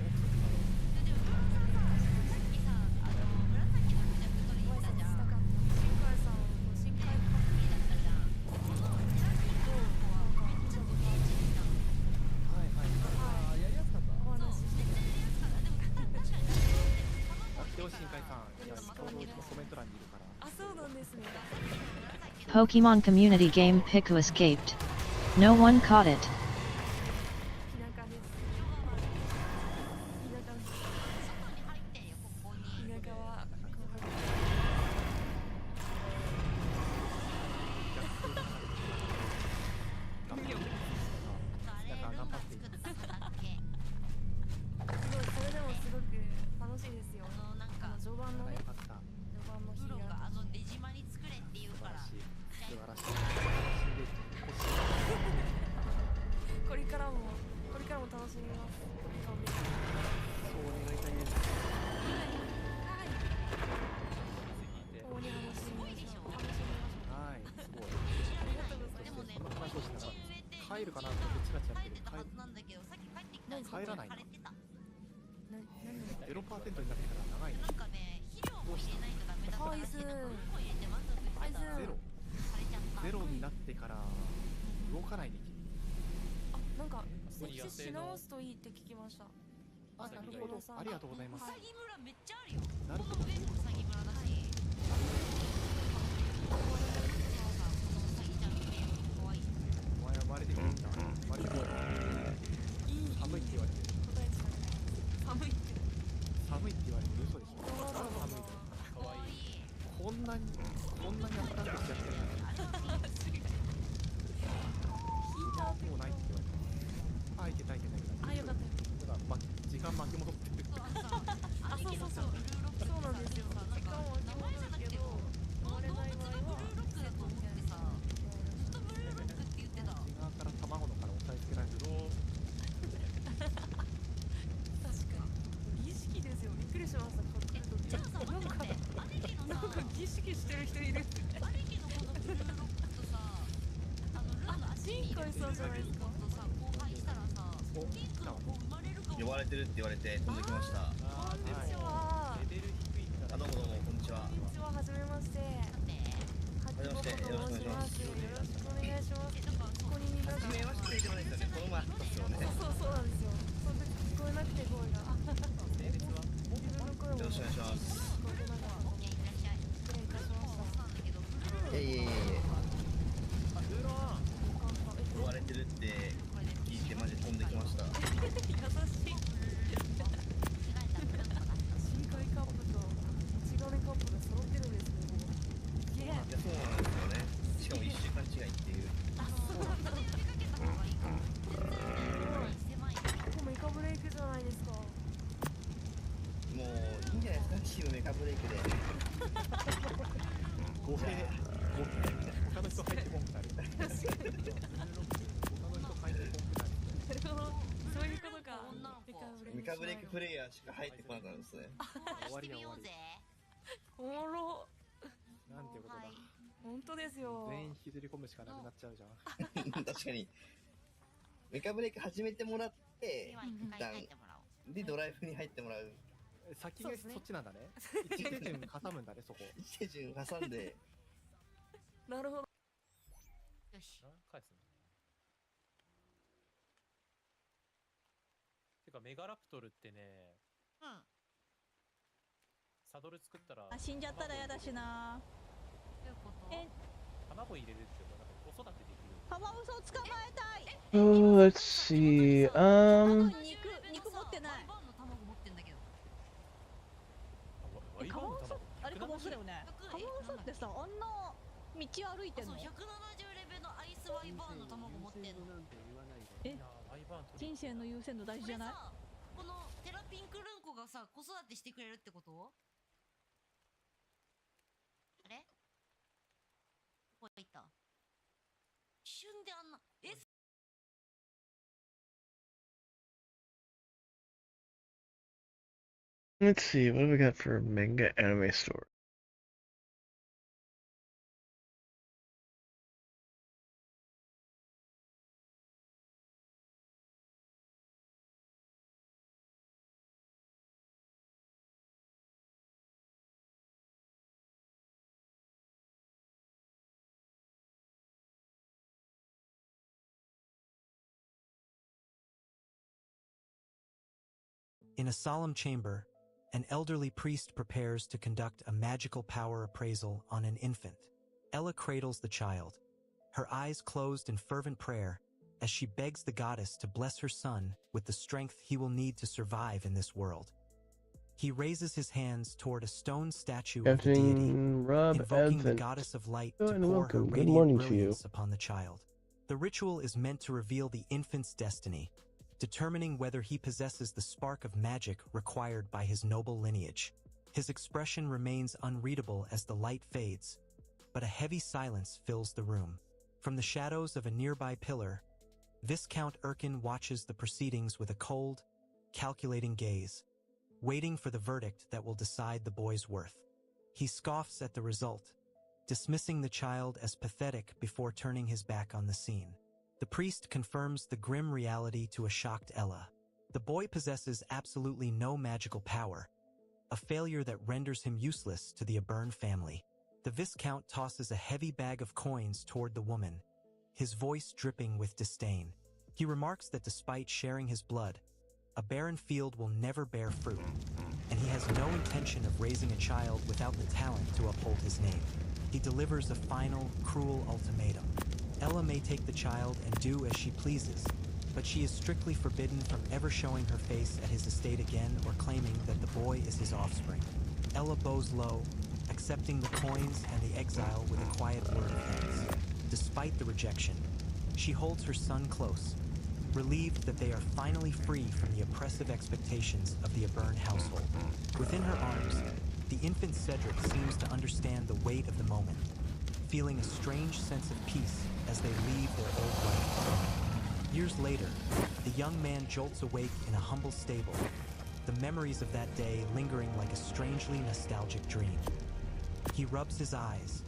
Speaker 9: ンさんさ、さっきさ紫のクジャク取りに行ったじゃん。
Speaker 11: 新海さんの新海カップ
Speaker 9: だったじゃん。このテラピンの子はめっちゃデメージした。
Speaker 14: はいはいはい。やりやすかった。
Speaker 11: お話ししてた。
Speaker 14: 新海さん、いや、コメント欄にいるから。
Speaker 11: あ、そうなんですね。
Speaker 7: Pokemon community game Piku escaped. No one caught it.
Speaker 11: 田舎です。田舎です。
Speaker 9: 外に入ってんよ、ここに。
Speaker 11: 田舎は。
Speaker 14: 頑張っている。
Speaker 11: すごい、それでもすごく楽しいですよ。
Speaker 9: なんか
Speaker 11: 序盤のね。
Speaker 14: よかった。
Speaker 11: 序盤の
Speaker 9: ウーロンが出島に作れって言うから。
Speaker 14: 素晴らしい。
Speaker 11: これからも楽しみます。
Speaker 14: そう願いたいです。
Speaker 11: 共に楽しみましょう。
Speaker 14: はい、すごい。
Speaker 11: ありがとうございます。
Speaker 14: そんな話をしたら帰るかなってチラチラ見てる。
Speaker 9: 帰ってたはずなんだけど、さっき帰ってきたら
Speaker 14: 帰らないな。
Speaker 11: 何
Speaker 15: テントになってから長いね。
Speaker 9: なんかね、肥料も入れないとダメだったらしい。なんかうんこ入れて満足してたら
Speaker 15: ゼロ
Speaker 9: 枯れちゃった。
Speaker 15: ゼロになってから動かないね君。
Speaker 11: なんか
Speaker 14: こに野生
Speaker 11: 設置し
Speaker 14: の
Speaker 11: 直すといいって聞きました。
Speaker 15: あ、なるほど。ありがとうございます。
Speaker 9: ウサギ村めっちゃあるよ。
Speaker 15: なるほど。
Speaker 9: この上もウサギ村だし。このウサギちゃん見てよ。かわいい。
Speaker 15: お前は生まれてくるんだ。生まれてくる。寒いって言われてる。
Speaker 11: 寒いって。
Speaker 15: 寒いって言われてる。嘘でしょ。寒いだよ。
Speaker 14: かわいい。
Speaker 15: こんなに暖かくしてやってるのに。もうないって言われてる。あ、いけたいけたいけた。
Speaker 11: あ、よかったよ。
Speaker 15: だから時間巻き戻ってる。
Speaker 11: あ、そうそうそう。そうなんですよ。時間は決まるけど、生まれない場合は。
Speaker 9: ブルーロックだと思ってさ、ずっとブルーロックって言ってた。
Speaker 15: 内側から卵のから押さえつけられると。
Speaker 11: 確かに。儀式ですよ。びっくりしました。
Speaker 9: じゃあさ、待って待って。兄貴のさ、
Speaker 11: なんか儀式してる人いる。
Speaker 9: 兄貴のこのブルーロックとさ、ルーの足にいるブルーロックとさ、交配したらさ、ピンクの子生まれるかも。
Speaker 16: 呼ばれてるって言われて飛んできました。
Speaker 11: こんにちは。
Speaker 15: レベル低いから。
Speaker 16: あ、どうもどうも、こんにちは。
Speaker 11: こんにちは。はじめまして。はじめまして。よろしくお願いします。よろしくお願いします。ここにいます。
Speaker 16: 初めましてでもないですよね。この前会ったっすよね。
Speaker 11: そうなんですよ。その時聞こえなくて声が。
Speaker 15: 性別は
Speaker 11: 自分の声も
Speaker 16: よろしくお願いします。
Speaker 11: 聞こえてなかったので失礼いたしました。
Speaker 16: いえいえいえ。
Speaker 15: あ、ルーロン。
Speaker 16: 呼ばれてるって聞いてマジ飛んできました。
Speaker 11: 優しい。深海カップと地金カップが揃ってるんですね。
Speaker 16: いや、そうなんですよね。しかも1週間違いっていう。
Speaker 11: ここメカブレイクじゃないですか。
Speaker 16: もういいんじゃないですか、チームメカブレイクで。
Speaker 15: 語弊他の人入ってこんくなる。他の人入ってこんくなる。
Speaker 11: なるほど。そういうことか。
Speaker 16: メカブレイクプレイヤーしか入ってこなかったんですね。
Speaker 15: 終わりだ終わり。
Speaker 11: おもろ。
Speaker 15: なんてことだ。
Speaker 11: 本当ですよ。
Speaker 15: 全員引きずり込むしかなくなっちゃうじゃん。
Speaker 16: 確かに。メカブレイク始めてもらって、一旦でドライブに入ってもらう。
Speaker 15: 先がそっちなんだね。一手順挟むんだね、そこ。
Speaker 16: 一手順挟んで。
Speaker 11: なるほど。
Speaker 9: よし。
Speaker 14: 返すのてかメガラプトルってね、
Speaker 9: うん。
Speaker 14: サドル作ったら
Speaker 6: 死んじゃったら嫌だしな。
Speaker 9: どういうこと？
Speaker 14: 卵入れるっていうか、なんか子育てできる。
Speaker 6: カワウソを捕まえたい。
Speaker 3: Let's see.
Speaker 6: 肉持ってない。
Speaker 9: ワイバーンの卵持ってんだけど。
Speaker 6: カワウソあれカワウソだよね。カワウソってさ、あんな道歩いてんの？
Speaker 9: そう、170レベルのアイスワイバーンの卵持ってんの。
Speaker 6: 人生の優先度大事じゃない？
Speaker 9: このテラピンクルンコがさ、子育てしてくれるってこと？あれ？どこ行った？一瞬であんな、
Speaker 13: Let's see, what do we got for manga anime store?
Speaker 17: In a solemn chamber, an elderly priest prepares to conduct a magical power appraisal on an infant. Ella cradles the child, her eyes closed in fervent prayer as she begs the goddess to bless her son with the strength he will need to survive in this world. He raises his hands toward a stone statue of the deity, invoking the goddess of light to pour her radiant brilliance upon the child. The ritual is meant to reveal the infant's destiny, determining whether he possesses the spark of magic required by his noble lineage. His expression remains unreadable as the light fades, but a heavy silence fills the room. From the shadows of a nearby pillar, Viscount Erkin watches the proceedings with a cold, calculating gaze, waiting for the verdict that will decide the boy's worth. He scoffs at the result, dismissing the child as pathetic before turning his back on the scene. The priest confirms the grim reality to a shocked Ella. The boy possesses absolutely no magical power, a failure that renders him useless to the Abern family. The Viscount tosses a heavy bag of coins toward the woman, his voice dripping with disdain. He remarks that despite sharing his blood, a barren field will never bear fruit, and he has no intention of raising a child without the talent to uphold his name. He delivers a final, cruel ultimatum. Ella may take the child and do as she pleases, but she is strictly forbidden from ever showing her face at his estate again or claiming that the boy is his offspring. Ella bows low, accepting the coins and the exile with a quiet word of thanks. Despite the rejection, she holds her son close, relieved that they are finally free from the oppressive expectations of the Abern household. Within her arms, the infant Cedric seems to understand the weight of the moment, feeling a strange sense of peace as they leave their old life. Years later, the young man jolts awake in a humble stable, the memories of that day lingering like a strangely nostalgic dream. He rubs his eyes,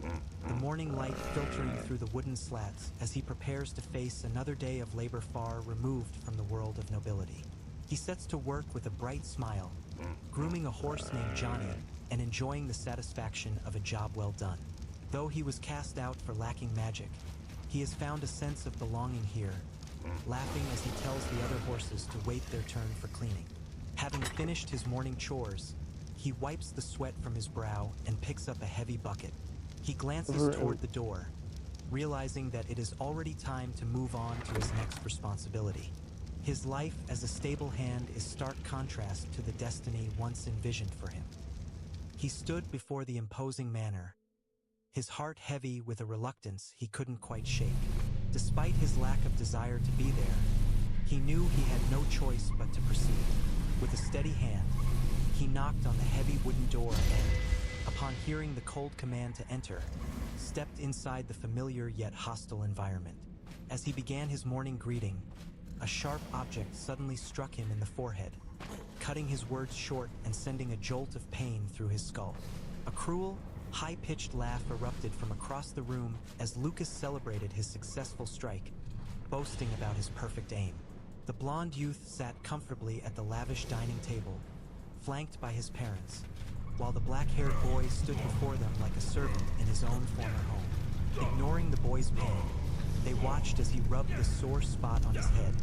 Speaker 17: the morning light filtering through the wooden slats as he prepares to face another day of labor far removed from the world of nobility. He sets to work with a bright smile, grooming a horse named Johnny and enjoying the satisfaction of a job well done. Though he was cast out for lacking magic, he has found a sense of belonging here, laughing as he tells the other horses to wait their turn for cleaning. Having finished his morning chores, he wipes the sweat from his brow and picks up a heavy bucket. He glances toward the door, realizing that it is already time to move on to his next responsibility. His life as a stable hand is stark contrast to the destiny once envisioned for him. He stood before the imposing manor, his heart heavy with a reluctance he couldn't quite shake. Despite his lack of desire to be there, he knew he had no choice but to proceed. With a steady hand, he knocked on the heavy wooden door and, upon hearing the cold command to enter, stepped inside the familiar yet hostile environment. As he began his morning greeting, a sharp object suddenly struck him in the forehead, cutting his words short and sending a jolt of pain through his skull. A cruel, high-pitched laugh erupted from across the room as Lucas celebrated his successful strike, boasting about his perfect aim. The blonde youth sat comfortably at the lavish dining table, flanked by his parents, while the black-haired boy stood before them like a servant in his own former home. Ignoring the boy's pain, they watched as he rubbed the sore spot on his head,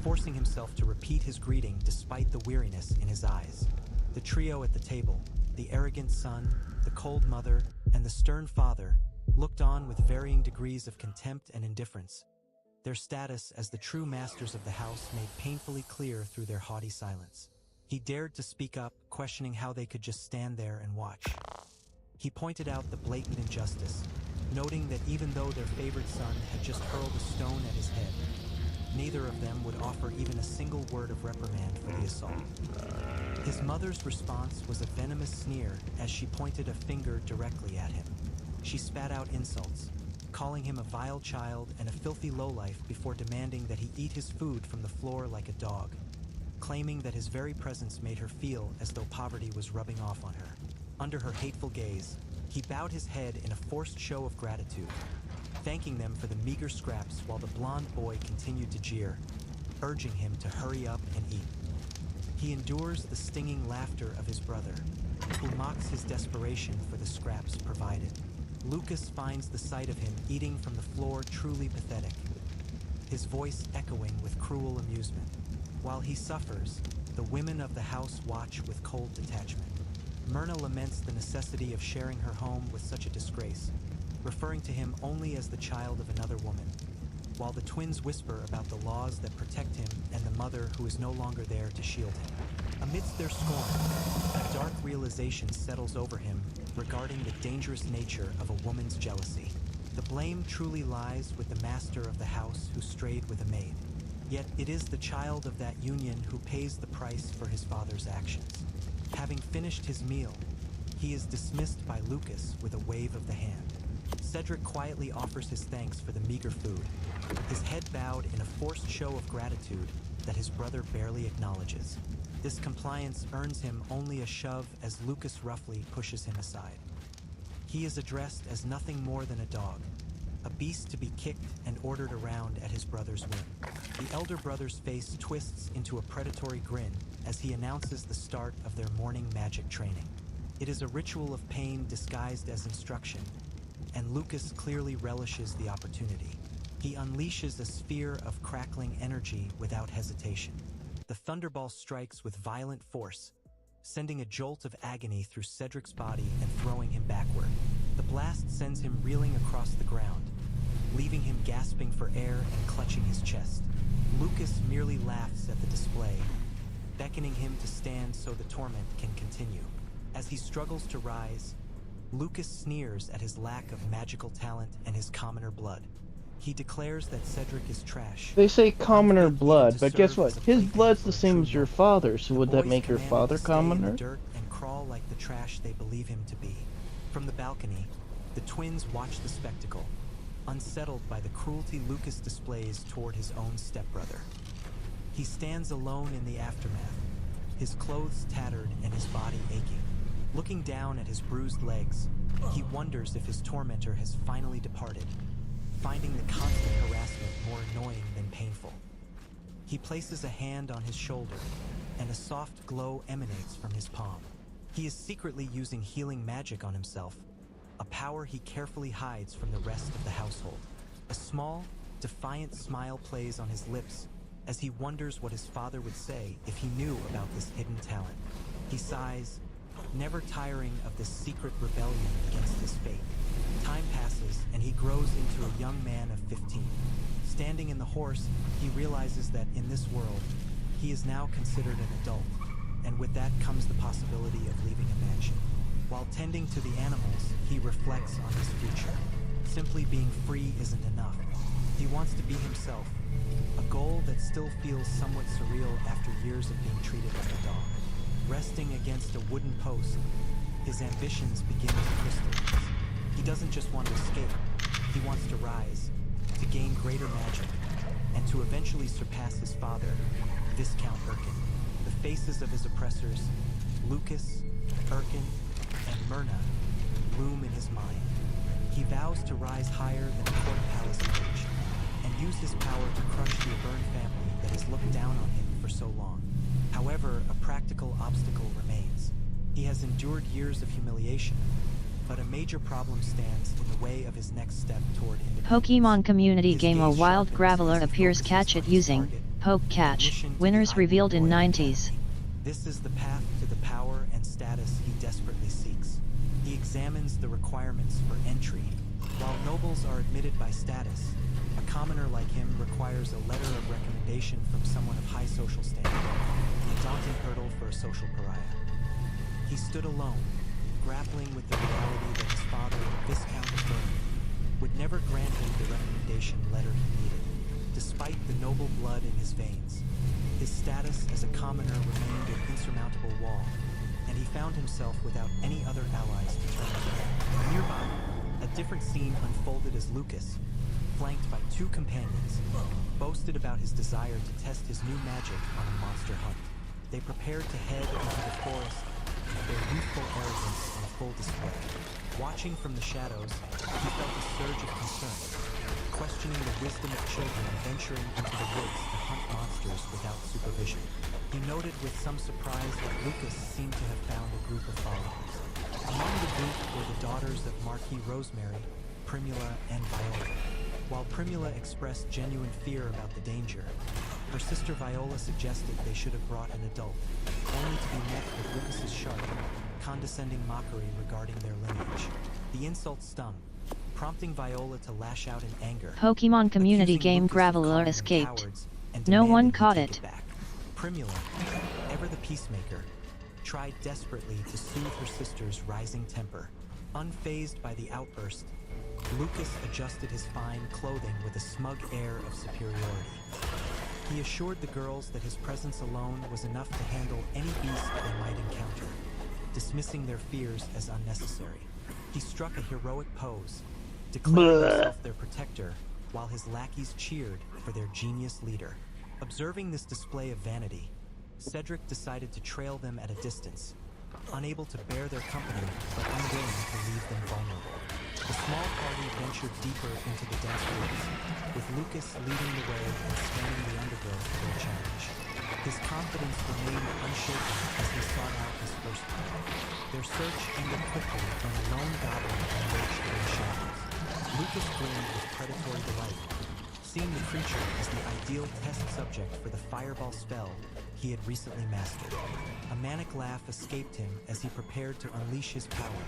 Speaker 17: forcing himself to repeat his greeting despite the weariness in his eyes. The trio at the table, the arrogant son, the cold mother, and the stern father, looked on with varying degrees of contempt and indifference, their status as the true masters of the house made painfully clear through their haughty silence. He dared to speak up, questioning how they could just stand there and watch. He pointed out the blatant injustice, noting that even though their favored son had just hurled a stone at his head, neither of them would offer even a single word of reprimand for the assault. His mother's response was a venomous sneer as she pointed a finger directly at him. She spat out insults, calling him a vile child and a filthy lowlife before demanding that he eat his food from the floor like a dog, claiming that his very presence made her feel as though poverty was rubbing off on her. Under her hateful gaze, he bowed his head in a forced show of gratitude, thanking them for the meager scraps while the blonde boy continued to jeer, urging him to hurry up and eat. He endures the stinging laughter of his brother, who mocks his desperation for the scraps provided. Lucas finds the sight of him eating from the floor truly pathetic, his voice echoing with cruel amusement. While he suffers, the women of the house watch with cold detachment. Myrna laments the necessity of sharing her home with such a disgrace, referring to him only as the child of another woman, while the twins whisper about the laws that protect him and the mother who is no longer there to shield him. Amidst their scorn, a dark realization settles over him regarding the dangerous nature of a woman's jealousy. The blame truly lies with the master of the house who strayed with a maid. Yet it is the child of that union who pays the price for his father's actions. Having finished his meal, he is dismissed by Lucas with a wave of the hand. Cedric quietly offers his thanks for the meager food, his head bowed in a forced show of gratitude that his brother barely acknowledges. This compliance earns him only a shove as Lucas roughly pushes him aside. He is addressed as nothing more than a dog, a beast to be kicked and ordered around at his brother's whim. The elder brother's face twists into a predatory grin as he announces the start of their morning magic training. It is a ritual of pain disguised as instruction, and Lucas clearly relishes the opportunity. He unleashes a sphere of crackling energy without hesitation. The thunderball strikes with violent force, sending a jolt of agony through Cedric's body and throwing him backward. The blast sends him reeling across the ground, leaving him gasping for air and clutching his chest. Lucas merely laughs at the display, beckoning him to stand so the torment can continue. As he struggles to rise, Lucas sneers at his lack of magical talent and his commoner blood. He declares that Cedric is trash.
Speaker 13: They say commoner blood, but guess what? His blood's the same as your father, so would that make your father commoner?
Speaker 17: Dirt and crawl like the trash they believe him to be. From the balcony, the twins watch the spectacle, unsettled by the cruelty Lucas displays toward his own stepbrother. He stands alone in the aftermath, his clothes tattered and his body aching. Looking down at his bruised legs, he wonders if his tormentor has finally departed, finding the constant harassment more annoying than painful. He places a hand on his shoulder, and a soft glow emanates from his palm. He is secretly using healing magic on himself, a power he carefully hides from the rest of the household. A small, defiant smile plays on his lips as he wonders what his father would say if he knew about this hidden talent. He sighs, never tiring of this secret rebellion against his fate. Time passes, and he grows into a young man of 15. Standing in the horse, he realizes that in this world, he is now considered an adult, and with that comes the possibility of leaving a mansion. While tending to the animals, he reflects on his future. Simply being free isn't enough. He wants to be himself, a goal that still feels somewhat surreal after years of being treated like a dog. Resting against a wooden post, his ambitions begin to crystallize. He doesn't just want to escape, he wants to rise, to gain greater magic, and to eventually surpass his father, Viscount Erkin. The faces of his oppressors, Lucas, Erkin, and Myrna, loom in his mind. He vows to rise higher than a court palace cage, and use his power to crush the Abern family that has looked down on him for so long. However, a practical obstacle remains. He has endured years of humiliation, but a major problem stands in the way of his next step toward independence.
Speaker 7: Pokemon community gamer Wild Graveler appears catch it using Poke Catch. Winners revealed in 90s.
Speaker 17: This is the path to the power and status he desperately seeks. He examines the requirements for entry. While nobles are admitted by status, a commoner like him requires a letter of recommendation from someone of high social standing, a daunting hurdle for a social pariah. He stood alone, grappling with the reality that his father, Viscount Abern, would never grant him the recommendation letter he needed. Despite the noble blood in his veins, his status as a commoner remained an insurmountable wall, and he found himself without any other allies to turn to. Nearby, a different scene unfolded as Lucas, flanked by two companions, boasted about his desire to test his new magic on a monster hunt. They prepared to head into the forest, their youthful arrogance on full display. Watching from the shadows, he felt a surge of concern, questioning the wisdom of children venturing into the woods to hunt monsters without supervision. He noted with some surprise that Lucas seemed to have found a group of followers. Among the group were the daughters of Marquis Rosemary, Primula, and Viola. While Primula expressed genuine fear about the danger, her sister Viola suggested they should have brought an adult, only to be met with Lucas's sharp, condescending mockery regarding their lineage. The insult stung, prompting Viola to lash out in anger.
Speaker 7: Pokemon community game Graveler escaped. No one caught it.
Speaker 17: Primula, ever the peacemaker, tried desperately to soothe her sister's rising temper. Unfazed by the outburst, Lucas adjusted his fine clothing with a smug air of superiority. He assured the girls that his presence alone was enough to handle any beast they might encounter, dismissing their fears as unnecessary. He struck a heroic pose, declaring himself their protector, while his lackeys cheered for their genius leader. Observing this display of vanity, Cedric decided to trail them at a distance, unable to bear their company but unwilling to leave them vulnerable. The small party ventured deeper into the dense woods, with Lucas leading the way and scanning the undergrowth for a challenge. His confidence remained unshaken as he sought out his first prey. Their search ended quickly when a lone goblin emerged from the shadows. Lucas grinned with predatory delight, seeing the creature as the ideal test subject for the fireball spell he had recently mastered. A manic laugh escaped him as he prepared to unleash his power,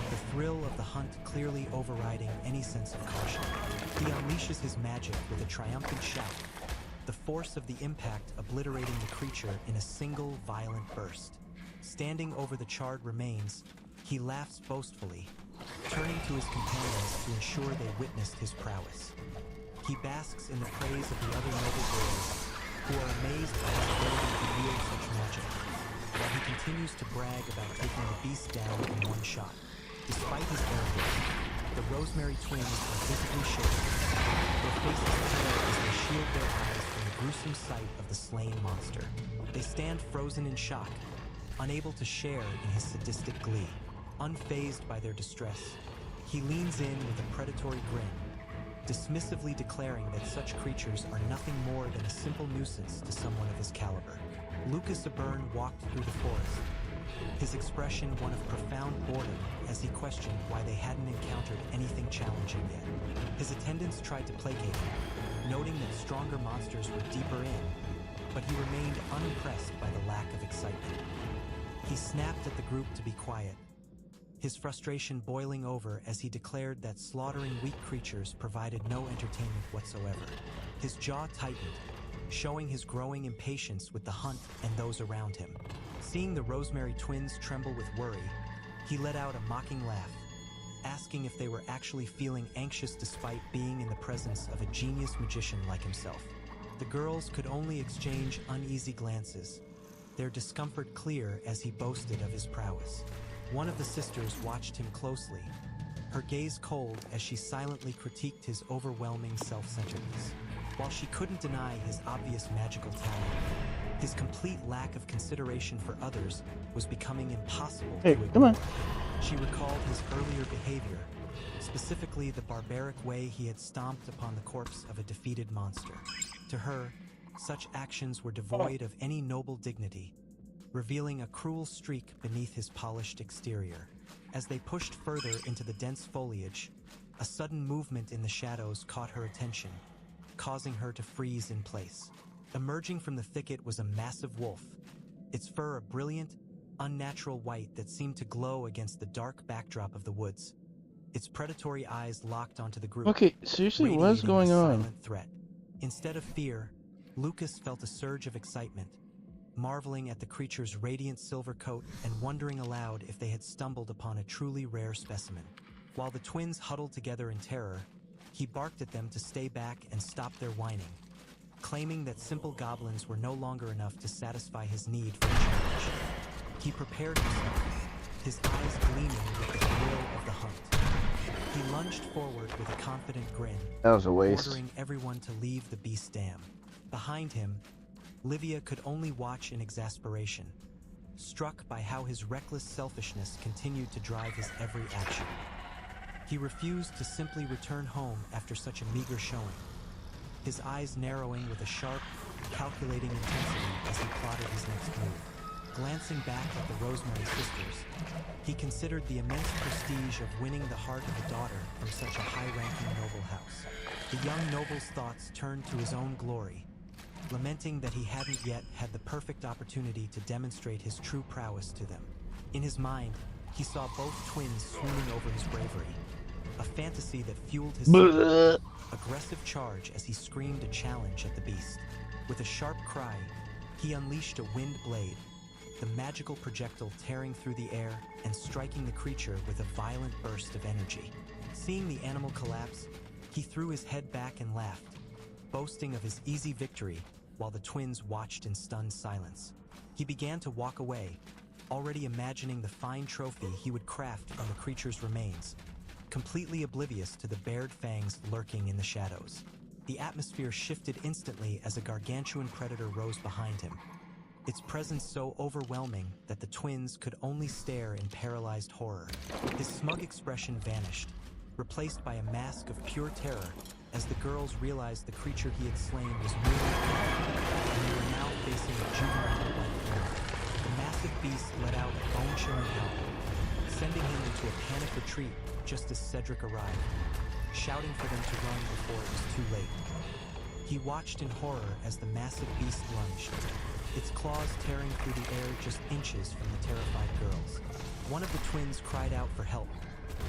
Speaker 17: the thrill of the hunt clearly overriding any sense of caution. He unleashes his magic with a triumphant shout, the force of the impact obliterating the creature in a single violent burst. Standing over the charred remains, he laughs boastfully, turning to his companions to ensure they witnessed his prowess. He basks in the praise of the other noble boys, who are amazed by his ability to wield such magic, while he continues to brag about taking the beast down in one shot. Despite his arrogance, the Rosemary twins are visibly shaken, their faces pale as they shield their eyes from the gruesome sight of the slain monster. They stand frozen in shock, unable to share in his sadistic glee. Unfazed by their distress, he leans in with a predatory grin, dismissively declaring that such creatures are nothing more than a simple nuisance to someone of his caliber. Lucas Abern walked through the forest, his expression one of profound boredom as he questioned why they hadn't encountered anything challenging yet. His attendants tried to placate him, noting that stronger monsters were deeper in, but he remained unimpressed by the lack of excitement. He snapped at the group to be quiet, his frustration boiling over as he declared that slaughtering weak creatures provided no entertainment whatsoever. His jaw tightened, showing his growing impatience with the hunt and those around him. Seeing the Rosemary twins tremble with worry, he let out a mocking laugh, asking if they were actually feeling anxious despite being in the presence of a genius magician like himself. The girls could only exchange uneasy glances, their discomfort clear as he boasted of his prowess. One of the sisters watched him closely, her gaze cold as she silently critiqued his overwhelming self-centeredness. While she couldn't deny his obvious magical talent, his complete lack of consideration for others was becoming impossible to ignore.
Speaker 13: Come on.
Speaker 17: She recalled his earlier behavior, specifically the barbaric way he had stomped upon the corpse of a defeated monster. To her, such actions were devoid of any noble dignity, revealing a cruel streak beneath his polished exterior. As they pushed further into the dense foliage, a sudden movement in the shadows caught her attention, causing her to freeze in place. Emerging from the thicket was a massive wolf, its fur a brilliant, unnatural white that seemed to glow against the dark backdrop of the woods. Its predatory eyes locked onto the group,
Speaker 13: Okay, seriously, what is
Speaker 17: radiating
Speaker 13: going
Speaker 17: a
Speaker 13: on?
Speaker 17: silent threat. Instead of fear, Lucas felt a surge of excitement, marveling at the creature's radiant silver coat and wondering aloud if they had stumbled upon a truly rare specimen. While the twins huddled together in terror, he barked at them to stay back and stop their whining, claiming that simple goblins were no longer enough to satisfy his need for a challenge. He prepared himself, his eyes gleaming with the thrill of the hunt. He lunged forward with a confident grin,
Speaker 13: That was a waste.
Speaker 17: ordering everyone to leave the beast dam. Behind him, Livia could only watch in exasperation, struck by how his reckless selfishness continued to drive his every action. He refused to simply return home after such a meager showing, his eyes narrowing with a sharp, calculating intensity as he plotted his next move. Glancing back at the Rosemary sisters, he considered the immense prestige of winning the heart of a daughter from such a high-ranking noble house. The young noble's thoughts turned to his own glory, lamenting that he hadn't yet had the perfect opportunity to demonstrate his true prowess to them. In his mind, he saw both twins swooning over his bravery, a fantasy that fueled his aggressive charge as he screamed a challenge at the beast. With a sharp cry, he unleashed a wind blade, the magical projectile tearing through the air and striking the creature with a violent burst of energy. Seeing the animal collapse, he threw his head back and laughed, boasting of his easy victory while the twins watched in stunned silence. He began to walk away, already imagining the fine trophy he would craft from the creature's remains, completely oblivious to the bared fangs lurking in the shadows. The atmosphere shifted instantly as a gargantuan predator rose behind him, its presence so overwhelming that the twins could only stare in paralyzed horror. His smug expression vanished, replaced by a mask of pure terror as the girls realized the creature he had slain was merely a puppet, and they were now facing a juvenile white form. The massive beast let out a bone-chilling howl, sending him into a panic retreat just as Cedric arrived, shouting for them to run before it was too late. He watched in horror as the massive beast lunged, its claws tearing through the air just inches from the terrified girls. One of the twins cried out for help,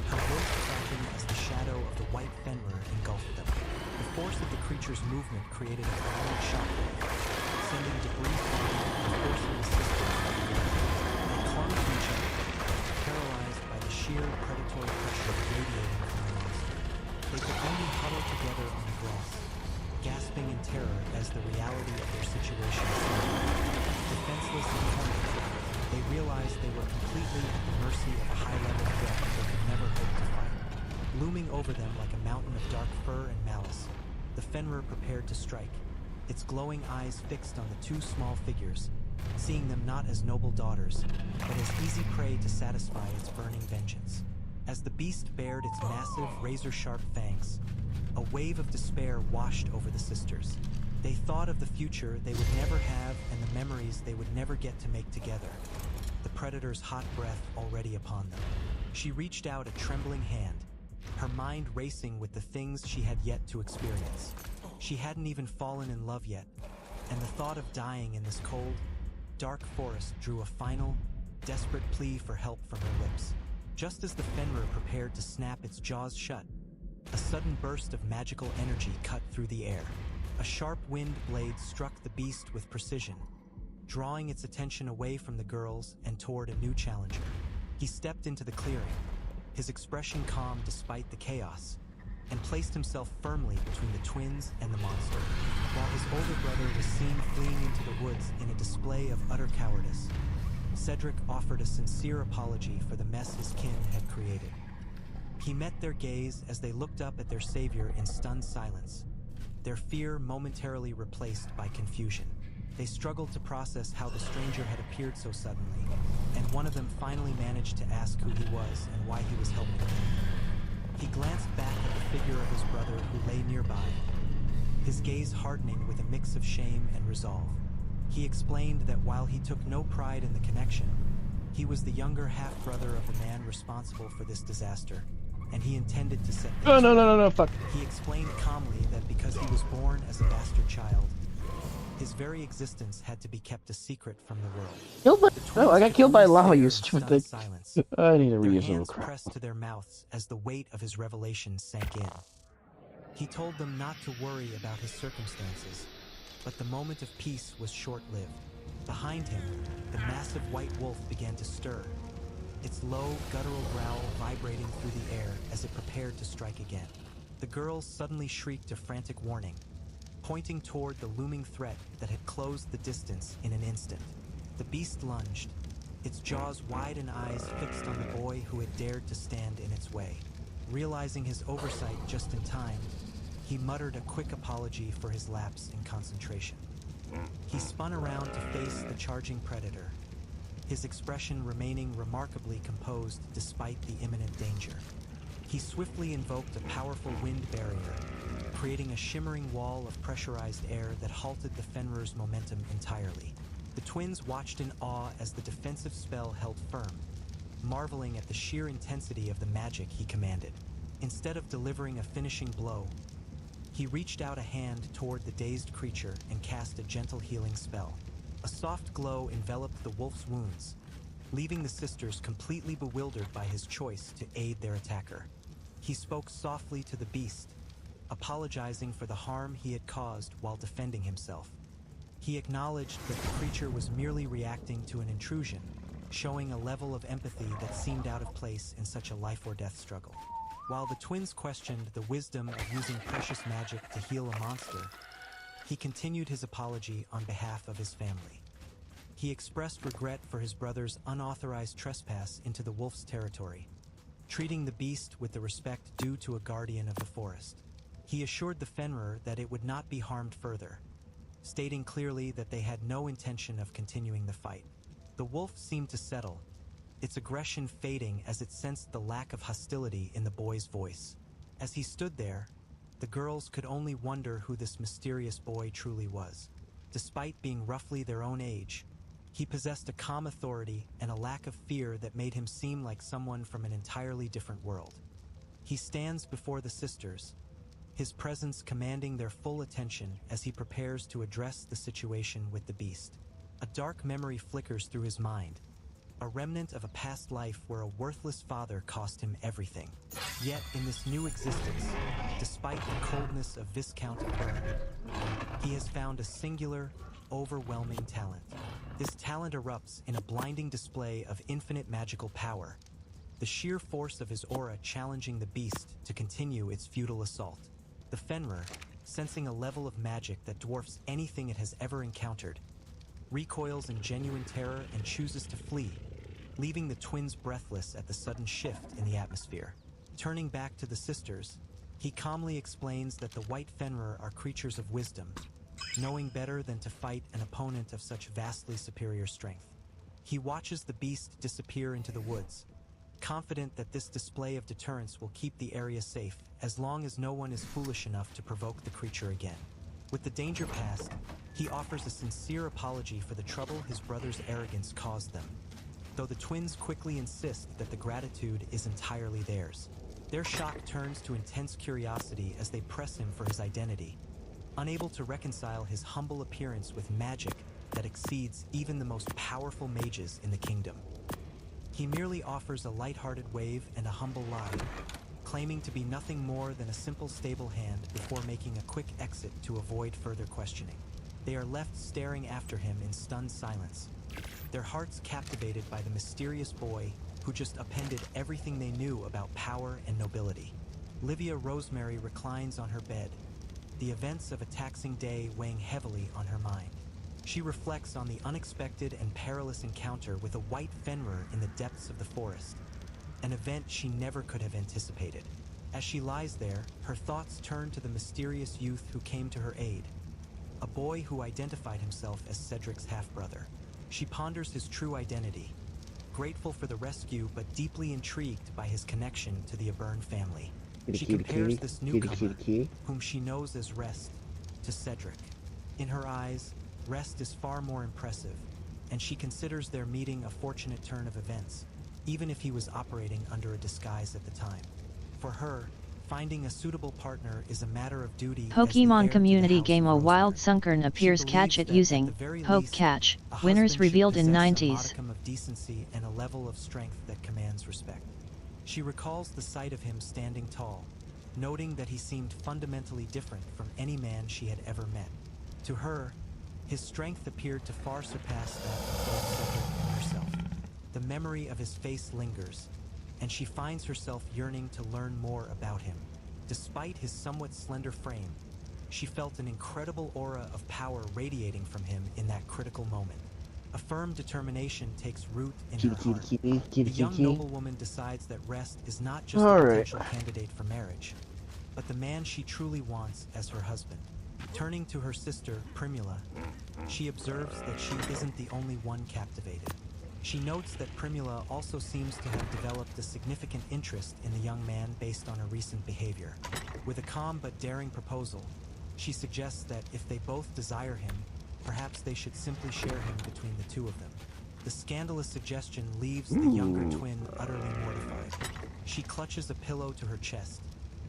Speaker 17: her voice cracking as the shadow of the white Fenrir engulfed them. The force of the creature's movement created a violent shockwave, sending debris flying and forcing the sisters to the ground. They clung to each other, paralyzed by the sheer predatory pressure radiating from the monster. They could only huddle together on the grass, gasping in terror as the reality of their situation sank. Defenseless and cornered, they realized they were completely at the mercy of a high-level threat they could never hope to fight. Looming over them like a mountain of dark fur and malice, the Fenrir prepared to strike, its glowing eyes fixed on the two small figures, seeing them not as noble daughters, but as easy prey to satisfy its burning vengeance. As the beast bared its massive, razor-sharp fangs, a wave of despair washed over the sisters. They thought of the future they would never have and the memories they would never get to make together, the predator's hot breath already upon them. She reached out a trembling hand, her mind racing with the things she had yet to experience. She hadn't even fallen in love yet, and the thought of dying in this cold, dark forest drew a final, desperate plea for help from her lips. Just as the Fenrir prepared to snap its jaws shut, a sudden burst of magical energy cut through the air. A sharp wind blade struck the beast with precision, drawing its attention away from the girls and toward a new challenger. He stepped into the clearing, his expression calm despite the chaos, and placed himself firmly between the twins and the monster. While his older brother was seen fleeing into the woods in a display of utter cowardice, Cedric offered a sincere apology for the mess his kin had created. He met their gaze as they looked up at their savior in stunned silence, their fear momentarily replaced by confusion. They struggled to process how the stranger had appeared so suddenly, and one of them finally managed to ask who he was and why he was helping them. He glanced back at the figure of his brother who lay nearby, his gaze hardening with a mix of shame and resolve. He explained that while he took no pride in the connection, he was the younger half-brother of the man responsible for this disaster, and he intended to set things
Speaker 13: No, fuck.
Speaker 17: He explained calmly that because he was born as a bastard child, his very existence had to be kept a secret from the world.
Speaker 13: Killed by... No, I got killed by lava, you stupid thing.
Speaker 17: Silence.
Speaker 13: I need to
Speaker 17: Their
Speaker 13: reuse
Speaker 17: hands
Speaker 13: some crap.
Speaker 17: pressed to their mouths as the weight of his revelation sank in. He told them not to worry about his circumstances, but the moment of peace was short-lived. Behind him, the massive white wolf began to stir, its low, guttural growl vibrating through the air as it prepared to strike again. The girls suddenly shrieked a frantic warning, pointing toward the looming threat that had closed the distance in an instant. The beast lunged, its jaws wide and eyes fixed on the boy who had dared to stand in its way. Realizing his oversight just in time, he muttered a quick apology for his lapse in concentration. He spun around to face the charging predator, his expression remaining remarkably composed despite the imminent danger. He swiftly invoked a powerful wind barrier, creating a shimmering wall of pressurized air that halted the Fenrir's momentum entirely. The twins watched in awe as the defensive spell held firm, marveling at the sheer intensity of the magic he commanded. Instead of delivering a finishing blow, he reached out a hand toward the dazed creature and cast a gentle healing spell. A soft glow enveloped the wolf's wounds, leaving the sisters completely bewildered by his choice to aid their attacker. He spoke softly to the beast, apologizing for the harm he had caused while defending himself. He acknowledged that the creature was merely reacting to an intrusion, showing a level of empathy that seemed out of place in such a life-or-death struggle. While the twins questioned the wisdom of using precious magic to heal a monster, he continued his apology on behalf of his family. He expressed regret for his brother's unauthorized trespass into the wolf's territory, treating the beast with the respect due to a guardian of the forest. He assured the Fenrir that it would not be harmed further, stating clearly that they had no intention of continuing the fight. The wolf seemed to settle, its aggression fading as it sensed the lack of hostility in the boy's voice. As he stood there, the girls could only wonder who this mysterious boy truly was. Despite being roughly their own age, he possessed a calm authority and a lack of fear that made him seem like someone from an entirely different world. He stands before the sisters, his presence commanding their full attention as he prepares to address the situation with the beast. A dark memory flickers through his mind, a remnant of a past life where a worthless father cost him everything. Yet in this new existence, despite the coldness of Viscount Byrne, he has found a singular, overwhelming talent. This talent erupts in a blinding display of infinite magical power, the sheer force of his aura challenging the beast to continue its futile assault. The Fenrir, sensing a level of magic that dwarfs anything it has ever encountered, recoils in genuine terror and chooses to flee, leaving the twins breathless at the sudden shift in the atmosphere. Turning back to the sisters, he calmly explains that the White Fenrir are creatures of wisdom, knowing better than to fight an opponent of such vastly superior strength. He watches the beast disappear into the woods, confident that this display of deterrence will keep the area safe as long as no one is foolish enough to provoke the creature again. With the danger past, he offers a sincere apology for the trouble his brother's arrogance caused them, though the twins quickly insist that the gratitude is entirely theirs. Their shock turns to intense curiosity as they press him for his identity, unable to reconcile his humble appearance with magic that exceeds even the most powerful mages in the kingdom. He merely offers a light-hearted wave and a humble lie, claiming to be nothing more than a simple stable hand before making a quick exit to avoid further questioning. They are left staring after him in stunned silence, their hearts captivated by the mysterious boy who just appended everything they knew about power and nobility. Livia Rosemary reclines on her bed, the events of a taxing day weighing heavily on her mind. She reflects on the unexpected and perilous encounter with a White Fenrir in the depths of the forest, an event she never could have anticipated. As she lies there, her thoughts turn to the mysterious youth who came to her aid, a boy who identified himself as Cedric's half-brother. She ponders his true identity, grateful for the rescue but deeply intrigued by his connection to the Abern family. She compares this newcomer, whom she knows as Rest, to Cedric. In her eyes, Rest is far more impressive, and she considers their meeting a fortunate turn of events, even if he was operating under a disguise at the time. For her, finding a suitable partner is a matter of duty.
Speaker 7: Pokemon community game A Wild Sunkern appears catch it using Poke Catch. Winners revealed in 90s.
Speaker 17: A modicum of decency and a level of strength that commands respect. She recalls the sight of him standing tall, noting that he seemed fundamentally different from any man she had ever met. To her, his strength appeared to far surpass that of both Cedric and herself. The memory of his face lingers, and she finds herself yearning to learn more about him. Despite his somewhat slender frame, she felt an incredible aura of power radiating from him in that critical moment. A firm determination takes root in her heart. The young noblewoman decides that Rest is not just a potential candidate for marriage, but the man she truly wants as her husband. Turning to her sister, Primula, she observes that she isn't the only one captivated. She notes that Primula also seems to have developed a significant interest in the young man based on her recent behavior. With a calm but daring proposal, she suggests that if they both desire him, perhaps they should simply share him between the two of them. The scandalous suggestion leaves the younger twin utterly mortified. She clutches a pillow to her chest,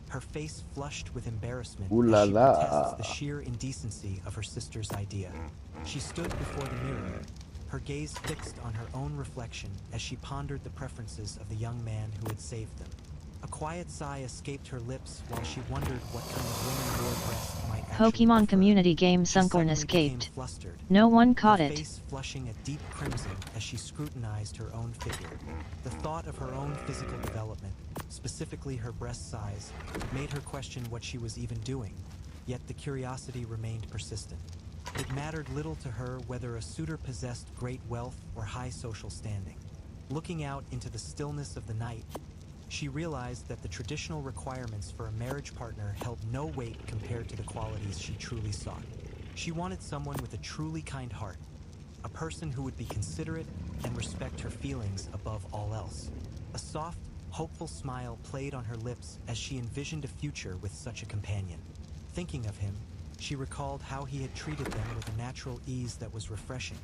Speaker 17: her face flushed with embarrassment as she protests the sheer indecency of her sister's idea. She stood before the mirror, her gaze fixed on her own reflection as she pondered the preferences of the young man who had saved them. A quiet sigh escaped her lips while she wondered what kind of woman Lord Rest might actually
Speaker 7: Pokemon
Speaker 17: prefer.
Speaker 7: community game
Speaker 17: She
Speaker 7: Sunkern
Speaker 17: suddenly
Speaker 7: escaped.
Speaker 17: became flustered,
Speaker 7: No one caught
Speaker 17: her
Speaker 7: it.
Speaker 17: face flushing a deep crimson as she scrutinized her own figure. The thought of her own physical development, specifically her breast size, made her question what she was even doing, yet the curiosity remained persistent. It mattered little to her whether a suitor possessed great wealth or high social standing. Looking out into the stillness of the night, she realized that the traditional requirements for a marriage partner held no weight compared to the qualities she truly sought. She wanted someone with a truly kind heart, a person who would be considerate and respect her feelings above all else. A soft, Hopeful smile played on her lips as she envisioned a future with such a companion. Thinking of him, she recalled how he had treated them with a natural ease that was refreshing,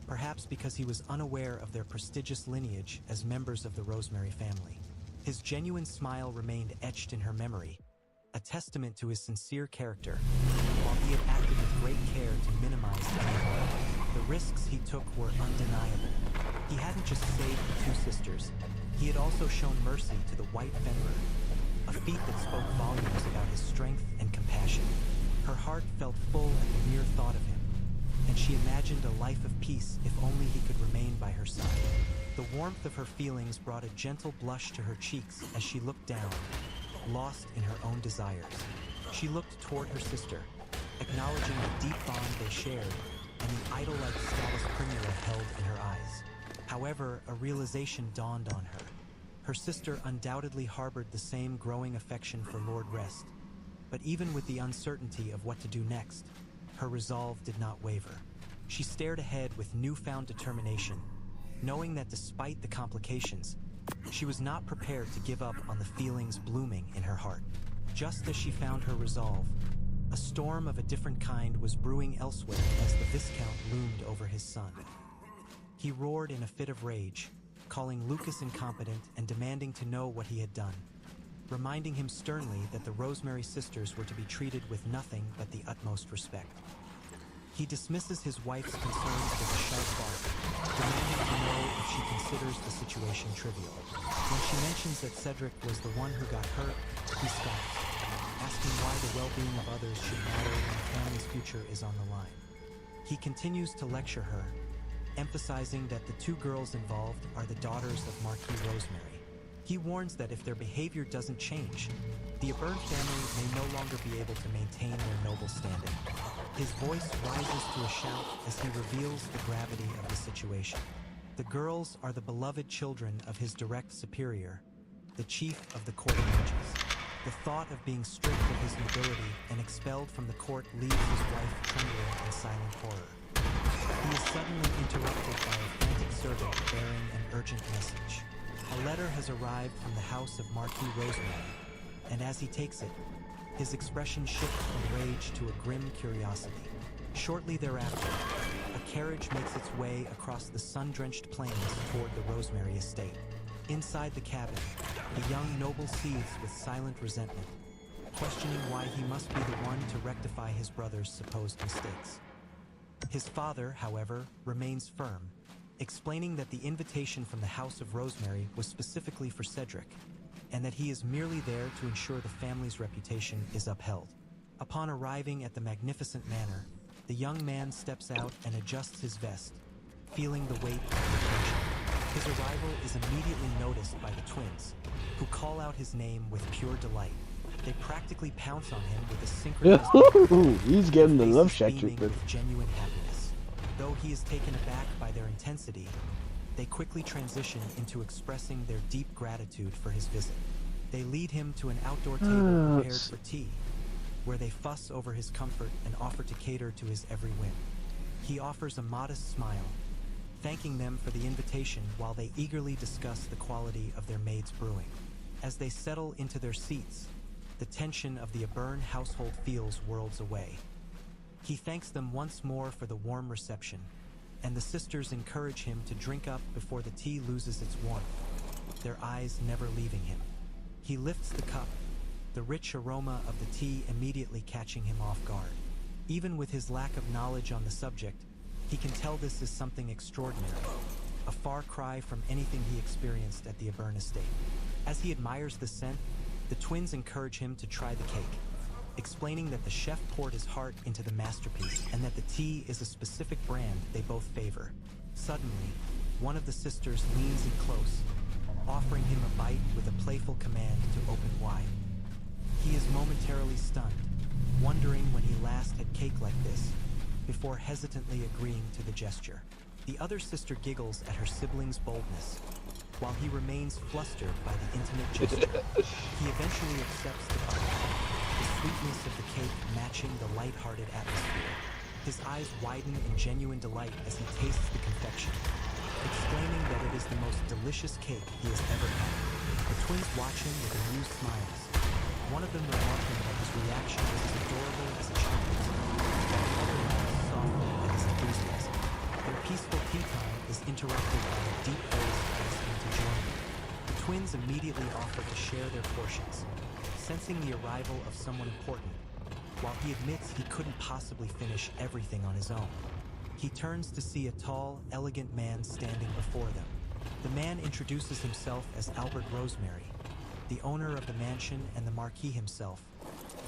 Speaker 17: perhaps because he was unaware of their prestigious lineage as members of the Rosemary family. His genuine smile remained etched in her memory, a testament to his sincere character. While he had acted with great care to minimize any harm, the risks he took were undeniable. He hadn't just saved the two sisters, he had also shown mercy to the White Fenrir, a feat that spoke volumes about his strength and compassion. Her heart felt full at the mere thought of him, and she imagined a life of peace if only he could remain by her side. The warmth of her feelings brought a gentle blush to her cheeks as she looked down, lost in her own desires. She looked toward her sister, acknowledging the deep bond they shared and the idol-like status Primula held in her eyes. However, a realization dawned on her. Her sister undoubtedly harbored the same growing affection for Lord Rest, but even with the uncertainty of what to do next, her resolve did not waver. She stared ahead with newfound determination, knowing that despite the complications, she was not prepared to give up on the feelings blooming in her heart. Just as she found her resolve, a storm of a different kind was brewing elsewhere as the Viscount loomed over his son. He roared in a fit of rage, calling Lucas incompetent and demanding to know what he had done, reminding him sternly that the Rosemary sisters were to be treated with nothing but the utmost respect. He dismisses his wife's concerns with a sharp bark, demanding to know if she considers the situation trivial. When she mentions that Cedric was the one who got hurt, he scoffs, asking why the well-being of others should matter when the family's future is on the line. He continues to lecture her, emphasizing that the two girls involved are the daughters of Marquis Rosemary. He warns that if their behavior doesn't change, the Aburn family may no longer be able to maintain their noble standing. His voice rises to a shout as he reveals the gravity of the situation. The girls are the beloved children of his direct superior, the chief of the court of mages. The thought of being stripped of his nobility and expelled from the court leaves his wife trembling in silent horror. He is suddenly interrupted by a frantic servant bearing an urgent message. A letter has arrived from the house of Marquis Rosemary, and as he takes it, his expression shifts from rage to a grim curiosity. Shortly thereafter, a carriage makes its way across the sun-drenched plains toward the Rosemary estate. Inside the cabin, the young noble seethes with silent resentment, questioning why he must be the one to rectify his brother's supposed mistakes. His father, however, remains firm, explaining that the invitation from the House of Rosemary was specifically for Cedric, and that he is merely there to ensure the family's reputation is upheld. Upon arriving at the magnificent manor, the young man steps out and adjusts his vest, feeling the weight of the occasion. His arrival is immediately noticed by the twins, who call out his name with pure delight. They practically pounce on him with a synchronized
Speaker 13: he's getting the love shack
Speaker 17: beaming
Speaker 13: treatment.
Speaker 17: with genuine happiness. Though he is taken aback by their intensity, they quickly transition into expressing their deep gratitude for his visit. They lead him to an outdoor table prepared for tea, where they fuss over his comfort and offer to cater to his every whim. He offers a modest smile, thanking them for the invitation while they eagerly discuss the quality of their maid's brewing. As they settle into their seats, the tension of the Aburn household feels worlds away. He thanks them once more for the warm reception, and the sisters encourage him to drink up before the tea loses its warmth, their eyes never leaving him. He lifts the cup, the rich aroma of the tea immediately catching him off guard. Even with his lack of knowledge on the subject, he can tell this is something extraordinary, a far cry from anything he experienced at the Aburn estate. As he admires the scent, the twins encourage him to try the cake, explaining that the chef poured his heart into the masterpiece and that the tea is a specific brand they both favor. Suddenly, one of the sisters leans in close, offering him a bite with a playful command to open wide. He is momentarily stunned, wondering when he last had cake like this, before hesitantly agreeing to the gesture. The other sister giggles at her sibling's boldness, while he remains flustered by the intimate gesture. He eventually accepts the bite, the sweetness of the cake matching the light-hearted atmosphere. His eyes widen in genuine delight as he tastes the confection, exclaiming that it is the most delicious cake he has ever had. The twins watch him with amused smiles. One of them remarking that his reaction was as adorable as a child's, while the other laughs softly at his enthusiasm. Their peaceful tea time is interrupted by a deep voice asking to join them. The twins immediately offer to share their portions, sensing the arrival of someone important. While he admits he couldn't possibly finish everything on his own, he turns to see a tall, elegant man standing before them. The man introduces himself as Albert Rosemary, the owner of the mansion and the Marquis himself,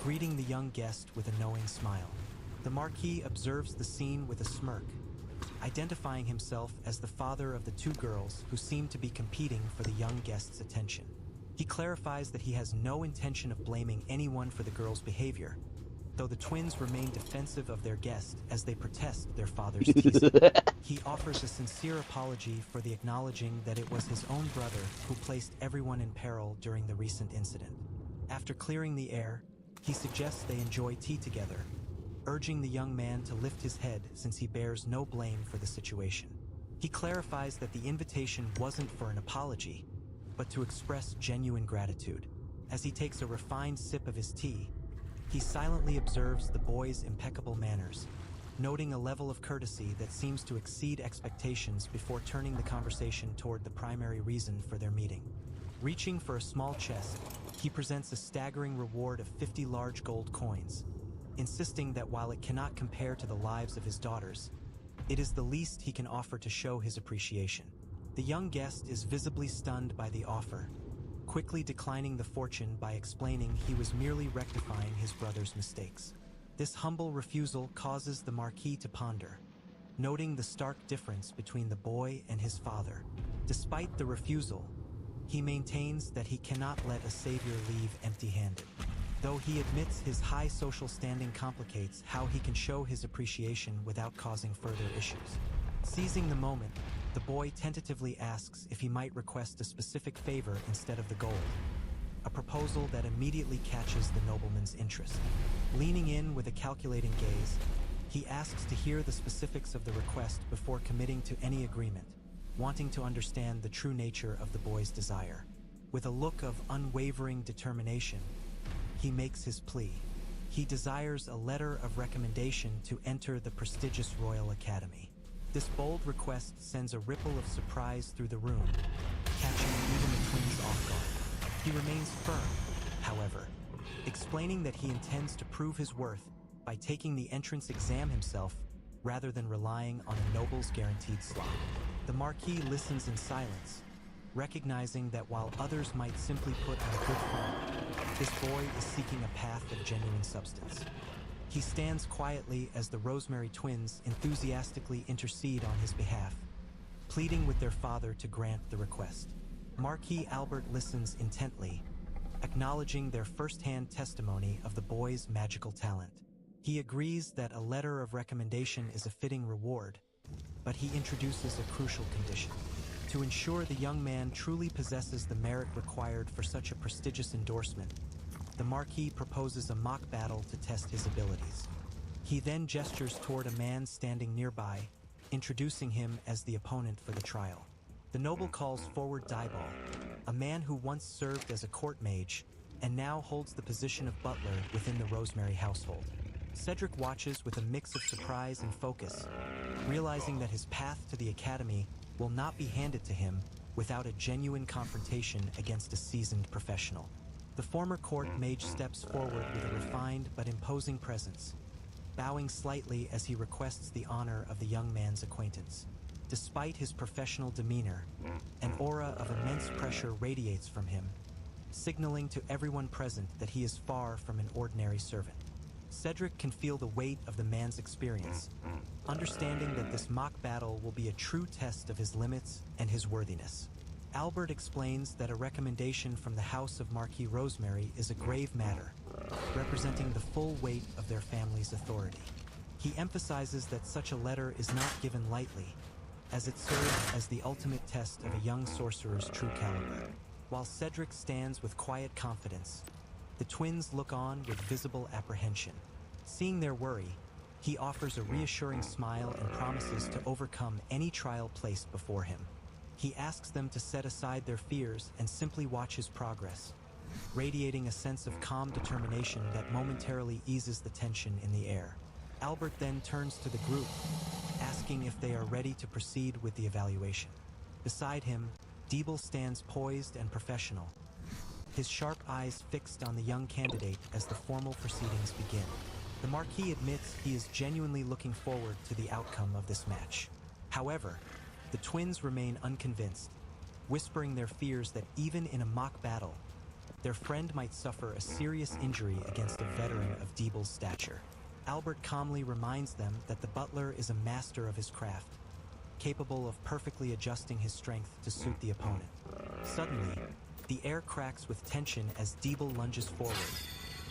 Speaker 17: greeting the young guest with a knowing smile. The Marquis observes the scene with a smirk, identifying himself as the father of the two girls who seem to be competing for the young guest's attention. He clarifies that he has no intention of blaming anyone for the girls' behavior, though the twins remain defensive of their guest as they protest their father's teasing. He offers a sincere apology for the acknowledging that it was his own brother who placed everyone in peril during the recent incident. After clearing the air, he suggests they enjoy tea together, urging the young man to lift his head since he bears no blame for the situation. He clarifies that the invitation wasn't for an apology, but to express genuine gratitude. As he takes a refined sip of his tea, he silently observes the boy's impeccable manners, noting a level of courtesy that seems to exceed expectations before turning the conversation toward the primary reason for their meeting. Reaching for a small chest, he presents a staggering reward of 50 large gold coins, insisting that while it cannot compare to the lives of his daughters, it is the least he can offer to show his appreciation. The young guest is visibly stunned by the offer, quickly declining the fortune by explaining he was merely rectifying his brother's mistakes. This humble refusal causes the Marquis to ponder, noting the stark difference between the boy and his father. Despite the refusal, he maintains that he cannot let a savior leave empty-handed. Though he admits his high social standing complicates how he can show his appreciation without causing further issues. Seizing the moment, the boy tentatively asks if he might request a specific favor instead of the gold, a proposal that immediately catches the nobleman's interest. Leaning in with a calculating gaze, he asks to hear the specifics of the request before committing to any agreement, wanting to understand the true nature of the boy's desire. With a look of unwavering determination, he makes his plea. He desires a letter of recommendation to enter the prestigious Royal Academy. This bold request sends a ripple of surprise through the room, catching even the twins off guard. He remains firm, however, explaining that he intends to prove his worth by taking the entrance exam himself rather than relying on a noble's guaranteed slot. The Marquis listens in silence, recognizing that while others might simply put on a good front, this boy is seeking a path of genuine substance. He stands quietly as the Rosemary twins enthusiastically intercede on his behalf, pleading with their father to grant the request. Marquis Albert listens intently, acknowledging their first-hand testimony of the boy's magical talent. He agrees that a letter of recommendation is a fitting reward, but he introduces a crucial condition. To ensure the young man truly possesses the merit required for such a prestigious endorsement, the Marquis proposes a mock battle to test his abilities. He then gestures toward a man standing nearby, introducing him as the opponent for the trial. The noble calls forward Dyball, a man who once served as a court mage and now holds the position of butler within the Rosemary household. Cedric watches with a mix of surprise and focus, realizing that his path to the academy will not be handed to him without a genuine confrontation against a seasoned professional. The former court mage steps forward with a refined but imposing presence, bowing slightly as he requests the honor of the young man's acquaintance. Despite his professional demeanor, an aura of immense pressure radiates from him, signaling to everyone present that he is far from an ordinary servant. Cedric can feel the weight of the man's experience, understanding that this mock battle will be a true test of his limits and his worthiness. Albert explains that a recommendation from the House of Marquis Rosemary is a grave matter, representing the full weight of their family's authority. He emphasizes that such a letter is not given lightly, as it serves as the ultimate test of a young sorcerer's true caliber. While Cedric stands with quiet confidence, the twins look on with visible apprehension. Seeing their worry, he offers a reassuring smile and promises to overcome any trial placed before him. He asks them to set aside their fears and simply watch his progress, radiating a sense of calm determination that momentarily eases the tension in the air. Albert then turns to the group, asking if they are ready to proceed with the evaluation. Beside him, Diebel stands poised and professional, his sharp eyes fixed on the young candidate as the formal proceedings begin. The Marquis admits he is genuinely looking forward to the outcome of this match. However, the twins remain unconvinced, whispering their fears that even in a mock battle, their friend might suffer a serious injury against a veteran of Diebel's stature. Albert calmly reminds them that the butler is a master of his craft, capable of perfectly adjusting his strength to suit the opponent. Suddenly, the air cracks with tension as Diebel lunges forward,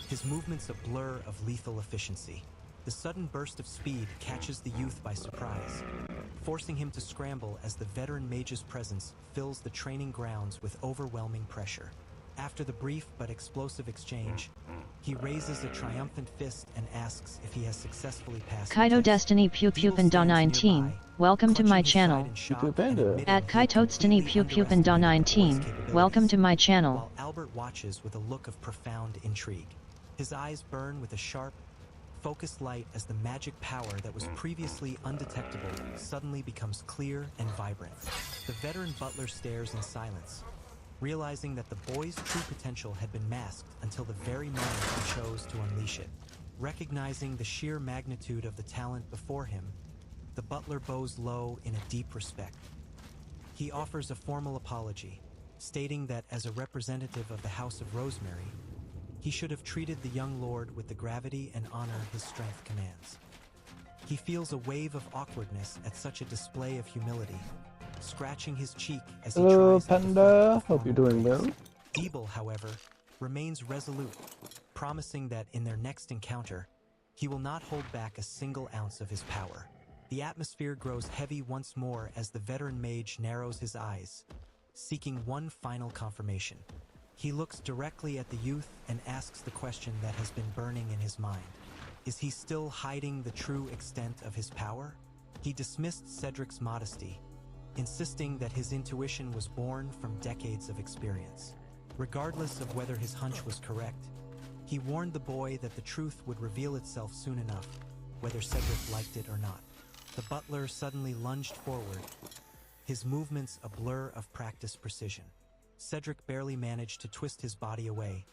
Speaker 17: his movements a blur of lethal efficiency. The sudden burst of speed catches the youth by surprise, forcing him to scramble as the veteran mage's presence fills the training grounds with overwhelming pressure. After the brief but explosive exchange, he raises a triumphant fist and asks if he has successfully passed
Speaker 7: Kaito Destiny Pew Pupanda 19, welcome to my channel. At Kaito Destiny Pew Pupanda 19, welcome to my channel.
Speaker 17: While Albert watches with a look of profound intrigue. His eyes burn with a sharp, focused light as the magic power that was previously undetectable suddenly becomes clear and vibrant. The veteran butler stares in silence, realizing that the boy's true potential had been masked until the very moment he chose to unleash it. Recognizing the sheer magnitude of the talent before him, the butler bows low in a deep respect. He offers a formal apology, stating that as a representative of the House of Rosemary, he should have treated the young lord with the gravity and honor his strength commands. He feels a wave of awkwardness at such a display of humility, scratching his cheek as he
Speaker 13: Hello,
Speaker 17: tries to
Speaker 13: Panda.
Speaker 17: deflect the
Speaker 13: Hope you're
Speaker 17: formal
Speaker 13: doing
Speaker 17: praise.
Speaker 13: well.
Speaker 17: Diebel, however, remains resolute, promising that in their next encounter, he will not hold back a single ounce of his power. The atmosphere grows heavy once more as the veteran mage narrows his eyes, seeking one final confirmation. He looks directly at the youth and asks the question that has been burning in his mind. Is he still hiding the true extent of his power? He dismissed Cedric's modesty, insisting that his intuition was born from decades of experience. Regardless of whether his hunch was correct, he warned the boy that the truth would reveal itself soon enough, whether Cedric liked it or not. The butler suddenly lunged forward, his movements a blur of practiced precision. Cedric barely managed to twist his body away,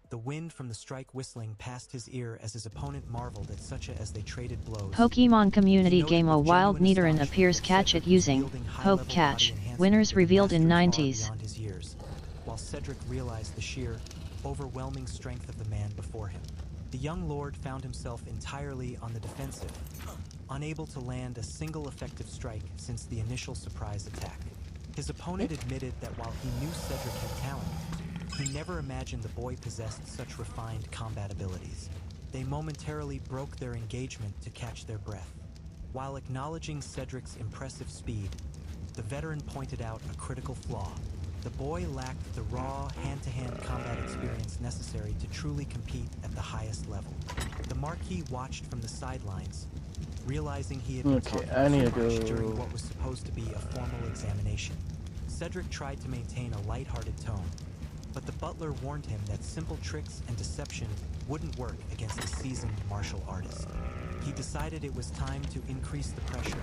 Speaker 17: the wind from the strike whistling past his ear as his opponent marveled at such as they traded blows.
Speaker 7: Pokemon community game A Wild Nidoran appears catch it using Poke Catch. Winners revealed in 90s.
Speaker 17: Beyond his years, while Cedric realized the sheer, overwhelming strength of the man before him. The young lord found himself entirely on the defensive, unable to land a single effective strike since the initial surprise attack. His opponent admitted that while he knew Cedric had talent, he never imagined the boy possessed such refined combat abilities. They momentarily broke their engagement to catch their breath. While acknowledging Cedric's impressive speed, the veteran pointed out a critical flaw. The boy lacked the raw, hand-to-hand combat experience necessary to truly compete at the highest level. The Marquis watched from the sidelines, realizing he had been talking too much during what was supposed to be a formal examination. Cedric tried to maintain a lighthearted tone, but the butler warned him that simple tricks and deception wouldn't work against a seasoned martial artist. He decided it was time to increase the pressure,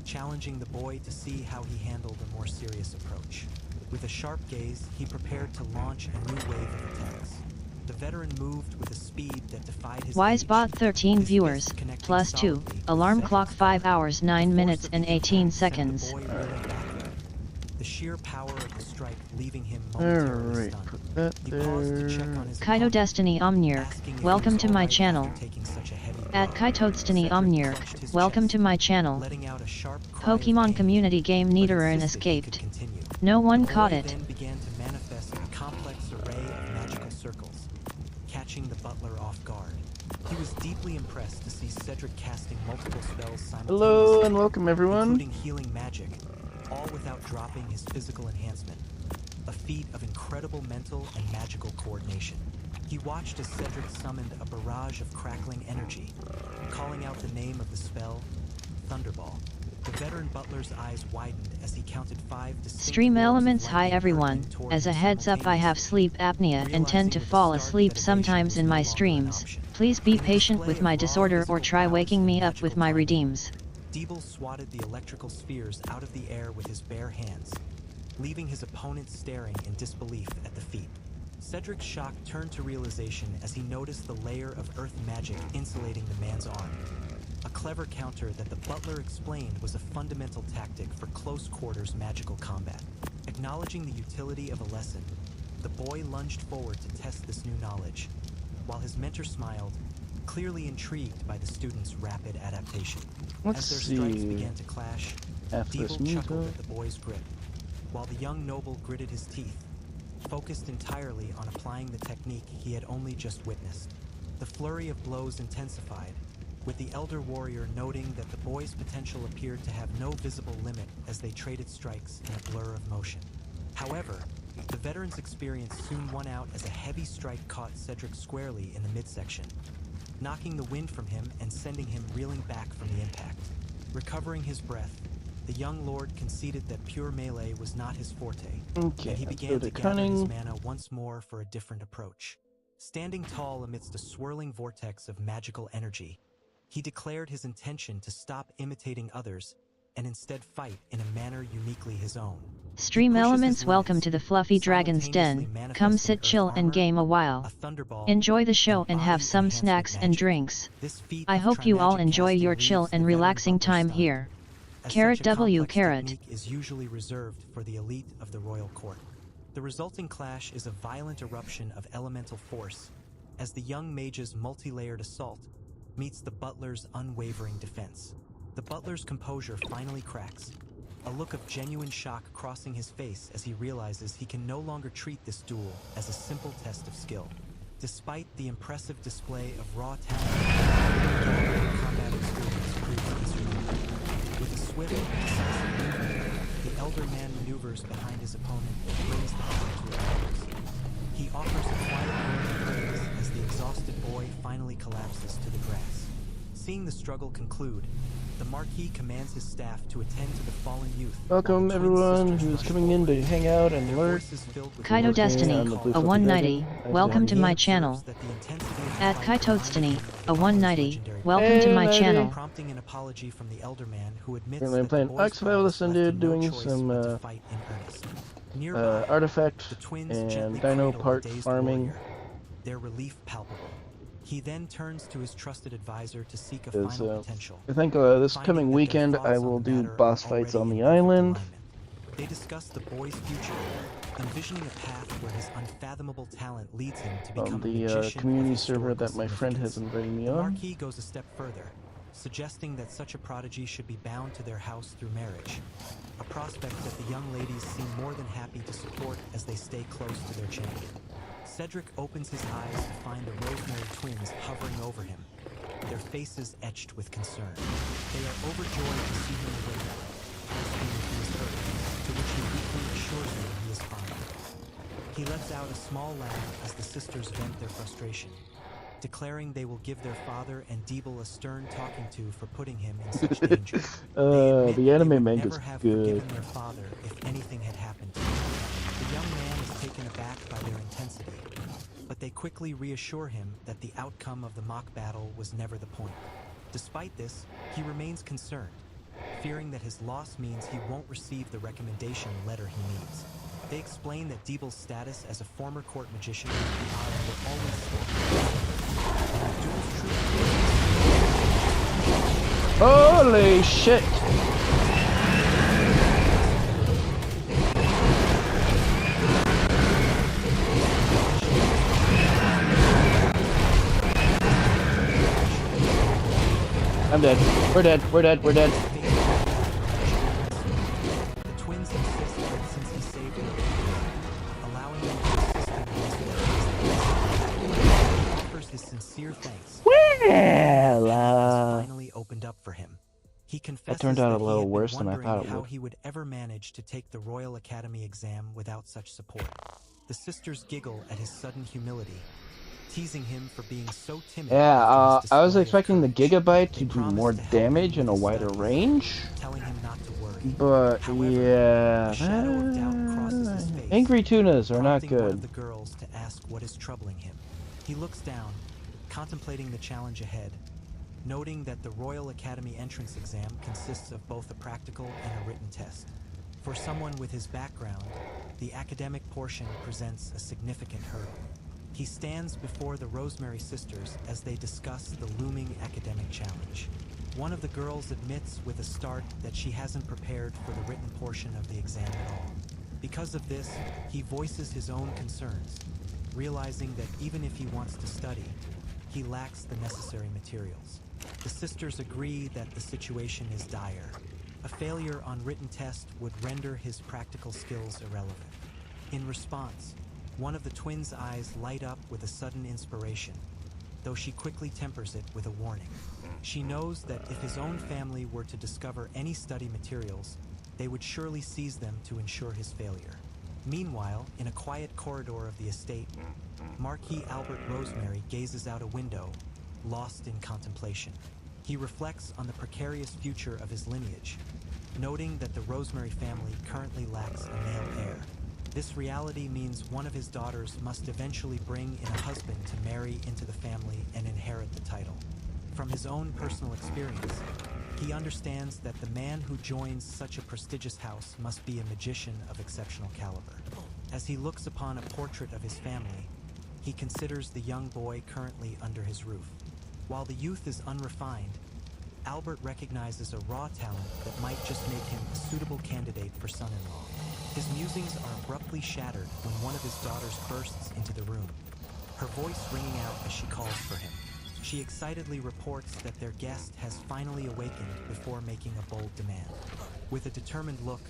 Speaker 17: challenging the boy to see how he handled a more serious approach. With a sharp gaze, he prepared to launch a new wave of attacks. The veteran moved with a speed that defied his
Speaker 7: Wisebot 13 viewers, plus 2, alarm clock 5 hours 9 minutes and 18 seconds.
Speaker 17: The sheer power of the strike leaving him momentarily stunned. He paused to check on his
Speaker 7: Kaito Destiny Omnier, welcome to my channel. At Kaito Destiny Omnier, welcome to my channel. Pokemon community game Nidoran escaped. No one caught it.
Speaker 17: Then began to manifest a complex array of magical circles, catching the butler off guard. He was deeply impressed to see Cedric casting multiple spells simultaneously.
Speaker 13: Hello and welcome everyone.
Speaker 17: Including healing magic, all without dropping his physical enhancement. A feat of incredible mental and magical coordination. He watched as Cedric summoned a barrage of crackling energy, calling out the name of the spell, Thunderball. The veteran butler's eyes widened as he counted 5 distinct
Speaker 7: Stream
Speaker 17: orbs of
Speaker 7: elements. Hi
Speaker 17: lightning
Speaker 7: everyone,
Speaker 17: hurtling toward
Speaker 7: as a
Speaker 17: him
Speaker 7: heads up I have sleep apnea and tend to
Speaker 17: Realizing with a
Speaker 7: fall
Speaker 17: start
Speaker 7: asleep
Speaker 17: that evasion
Speaker 7: sometimes
Speaker 17: was
Speaker 7: in
Speaker 17: no
Speaker 7: my
Speaker 17: longer an
Speaker 7: streams.
Speaker 17: option.
Speaker 7: Please be
Speaker 17: In a
Speaker 7: patient
Speaker 17: display
Speaker 7: with
Speaker 17: of
Speaker 7: my
Speaker 17: raw
Speaker 7: disorder or
Speaker 17: physical
Speaker 7: try
Speaker 17: prowess
Speaker 7: waking
Speaker 17: and
Speaker 7: me up with
Speaker 17: magical
Speaker 7: my
Speaker 17: timing,
Speaker 7: redeems.
Speaker 17: Deeble swatted the electrical spheres out of the air with his bare hands, leaving his opponent staring in disbelief at the feat. Cedric's shock turned to realization as he noticed the layer of earth magic insulating the man's arm. A clever counter that the butler explained was a fundamental tactic for close-quarters magical combat. Acknowledging the utility of a lesson, the boy lunged forward to test this new knowledge, while his mentor smiled, clearly intrigued by the student's rapid adaptation.
Speaker 13: Let's
Speaker 17: As their strikes
Speaker 13: see.
Speaker 17: began to clash,
Speaker 13: After this
Speaker 17: Deeble chuckled
Speaker 13: music.
Speaker 17: at the boy's grip, while the young noble gritted his teeth, focused entirely on applying the technique he had only just witnessed. The flurry of blows intensified, with the elder warrior noting that the boy's potential appeared to have no visible limit as they traded strikes in a blur of motion. However, the veteran's experience soon won out as a heavy strike caught Cedric squarely in the midsection, knocking the wind from him and sending him reeling back from the impact. Recovering his breath, the young lord conceded that pure melee was not his forte,
Speaker 13: Okay,
Speaker 17: and he
Speaker 13: let's
Speaker 17: began
Speaker 13: go
Speaker 17: to
Speaker 13: to
Speaker 17: gather his
Speaker 13: cunning.
Speaker 17: mana once more for a different approach. Standing tall amidst a swirling vortex of magical energy, he declared his intention to stop imitating others and instead fight in a manner uniquely his own.
Speaker 7: Stream elements, welcome to the Fluffy Dragon's Den. Come sit, chill, and game a while. Enjoy the show and have some snacks and drinks. I hope you all enjoy your chill and relaxing time here. Carrot W carrot.
Speaker 17: Technique is usually reserved for the elite of the royal court. The resulting clash is a violent eruption of elemental force, as the young mage's multi-layered assault meets the butler's unwavering defense. The butler's composure finally cracks, a look of genuine shock crossing his face as he realizes he can no longer treat this duel as a simple test of skill. Despite the impressive display of raw talent, combat experience proves insurmountable. With a swift, decisive movement, the elder man maneuvers behind his opponent and brings the hammer to a close. He offers a quiet word of praise as the exhausted boy finally collapses to the grass. Seeing the struggle conclude, the Marquis commands his staff to attend to the fallen youth.
Speaker 13: Welcome everyone who's coming in to hang out and lurk.
Speaker 7: Kaito Destiny, a 190, welcome to my channel. At Kaito Destiny, a 190, welcome to my channel.
Speaker 17: Prompting an apology from the elder man who admits
Speaker 13: Currently I'm
Speaker 17: that
Speaker 13: playing
Speaker 17: the boy's
Speaker 13: Oxfile
Speaker 17: prowess left
Speaker 13: Ascended,
Speaker 17: him no
Speaker 13: doing
Speaker 17: choice
Speaker 13: some
Speaker 17: but to fight in earnest. Nearby,
Speaker 13: artifact
Speaker 17: the twins
Speaker 13: and
Speaker 17: gently
Speaker 13: dino
Speaker 17: cradle
Speaker 13: part
Speaker 17: the dazed
Speaker 13: farming.
Speaker 17: warrior, their relief palpable. He then turns to his trusted advisor to seek a
Speaker 13: Is,
Speaker 17: final potential.
Speaker 13: I think this coming weekend I will do boss fights on the island.
Speaker 17: They discuss the boy's future, envisioning a path where his unfathomable talent leads him to become
Speaker 13: On
Speaker 17: a
Speaker 13: the
Speaker 17: magician
Speaker 13: community
Speaker 17: of
Speaker 13: server
Speaker 17: historical
Speaker 13: that my friend has
Speaker 17: significance.
Speaker 13: invited me
Speaker 17: The
Speaker 13: on.
Speaker 17: Marquis goes a step further, suggesting that such a prodigy should be bound to their house through marriage, a prospect that the young ladies seem more than happy to support as they stay close to their champion. Cedric opens his eyes to find the Rosemary twins hovering over him, their faces etched with concern. They are overjoyed to see him awake, asking if he is hurt, to which he weakly assures them he is fine. He lets out a small laugh as the sisters vent their frustration, declaring they will give their father and Deeble a stern talking to for putting him in such danger.
Speaker 13: The anime manga's
Speaker 17: Never have
Speaker 13: good.
Speaker 17: forgiven their father if anything had happened to him. The young man is taken aback by their intensity, but they quickly reassure him that the outcome of the mock battle was never the point. Despite this, he remains concerned, fearing that his loss means he won't receive the recommendation letter he needs. They explain that Deeble's status as a former court magician and beyond will always
Speaker 13: Holy shit! I'm dead. We're dead. We're dead. We're dead.
Speaker 17: The twins insist that since he saved them, allowing them to assist him in his work, he offers his sincere thanks.
Speaker 13: Well,
Speaker 17: Finally opened up for him. He confesses
Speaker 13: turned out a
Speaker 17: that he
Speaker 13: little
Speaker 17: had been
Speaker 13: worse than I
Speaker 17: wondering
Speaker 13: thought it
Speaker 17: how
Speaker 13: would.
Speaker 17: he would ever manage to take the Royal Academy exam without such support. The sisters giggle at his sudden humility, teasing him for being so timid.
Speaker 13: Yeah,
Speaker 17: after his
Speaker 13: I was
Speaker 17: display of
Speaker 13: expecting the
Speaker 17: courage.
Speaker 13: Gigabyte
Speaker 17: They
Speaker 13: to do
Speaker 17: promise
Speaker 13: more
Speaker 17: to help him
Speaker 13: damage
Speaker 17: with
Speaker 13: and a
Speaker 17: his
Speaker 13: wider
Speaker 17: studies,
Speaker 13: range.
Speaker 17: telling him not to worry.
Speaker 13: But
Speaker 17: However,
Speaker 13: yeah,
Speaker 17: a shadow of doubt crosses his face,
Speaker 13: angry tunas are not
Speaker 17: prompting one of
Speaker 13: good.
Speaker 17: the girls to ask what is troubling him. He looks down, contemplating the challenge ahead, noting that the Royal Academy entrance exam consists of both a practical and a written test. For someone with his background, the academic portion presents a significant hurdle. He stands before the Rosemary sisters as they discuss the looming academic challenge. One of the girls admits with a start that she hasn't prepared for the written portion of the exam at all. Because of this, he voices his own concerns, realizing that even if he wants to study, he lacks the necessary materials. The sisters agree that the situation is dire. A failure on written test would render his practical skills irrelevant. In response, one of the twins' eyes light up with a sudden inspiration, though she quickly tempers it with a warning. She knows that if his own family were to discover any study materials, they would surely seize them to ensure his failure. Meanwhile, in a quiet corridor of the estate, Marquis Albert Rosemary gazes out a window, lost in contemplation. He reflects on the precarious future of his lineage, noting that the Rosemary family currently lacks a male heir. This reality means one of his daughters must eventually bring in a husband to marry into the family and inherit the title. From his own personal experience, he understands that the man who joins such a prestigious house must be a magician of exceptional caliber. As he looks upon a portrait of his family, he considers the young boy currently under his roof. While the youth is unrefined, Albert recognizes a raw talent that might just make him a suitable candidate for son-in-law. His musings are abruptly shattered when one of his daughters bursts into the room, her voice ringing out as she calls for him. She excitedly reports that their guest has finally awakened before making a bold demand. With a determined look,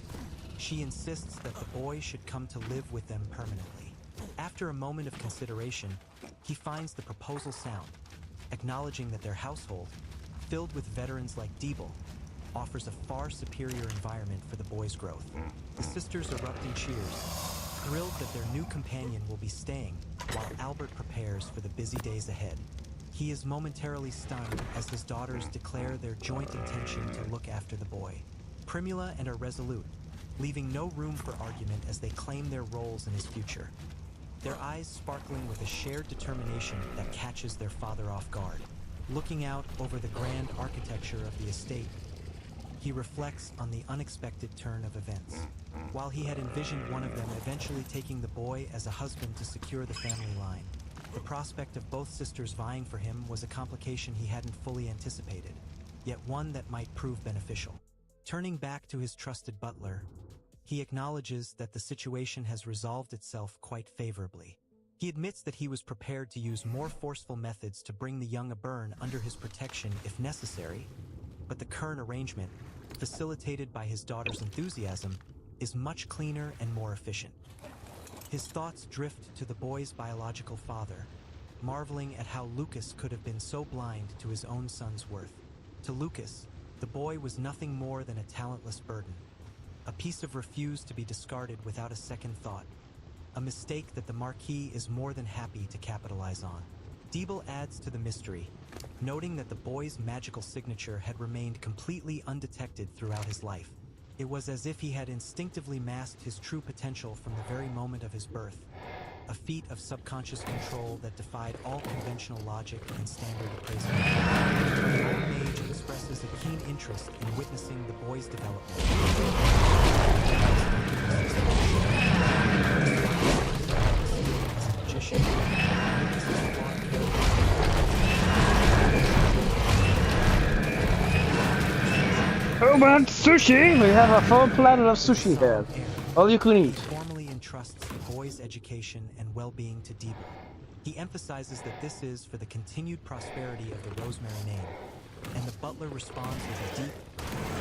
Speaker 17: she insists that the boy should come to live with them permanently. After a moment of consideration, he finds the proposal sound, acknowledging that their household, filled with veterans like Diebel, offers a far superior environment for the boy's growth. The sisters erupt in cheers, thrilled that their new companion will be staying while Albert prepares for the busy days ahead. He is momentarily stunned as his daughters declare their joint intention to look after the boy. Primula and are resolute, leaving no room for argument as they claim their roles in his future. Their eyes sparkling with a shared determination that catches their father off guard. Looking out over the grand architecture of the estate, he reflects on the unexpected turn of events. While he had envisioned one of them eventually taking the boy as a husband to secure the family line, the prospect of both sisters vying for him was a complication he hadn't fully anticipated, yet one that might prove beneficial. Turning back to his trusted butler, he acknowledges that the situation has resolved itself quite favorably. He admits that he was prepared to use more forceful methods to bring the young Abern under his protection if necessary, but the current arrangement, facilitated by his daughter's enthusiasm, is much cleaner and more efficient. His thoughts drift to the boy's biological father, marveling at how Lucas could have been so blind to his own son's worth. To Lucas, the boy was nothing more than a talentless burden, a piece of refuse to be discarded without a second thought, a mistake that the Marquis is more than happy to capitalize on. Diebel adds to the mystery, noting that the boy's magical signature had remained completely undetected throughout his life. It was as if he had instinctively masked his true potential from the very moment of his birth, a feat of subconscious control that defied all conventional logic and standard appraisal. The old mage expresses a keen interest in witnessing the boy's development. As a magician, Lucas's flawed
Speaker 13: Oh man, sushi! We have a full planet of sushi here. All you can eat.
Speaker 17: Formally entrusts the boy's education and well-being to Diebel. He emphasizes that this is for the continued prosperity of the Rosemary name, and the butler responds with a deep,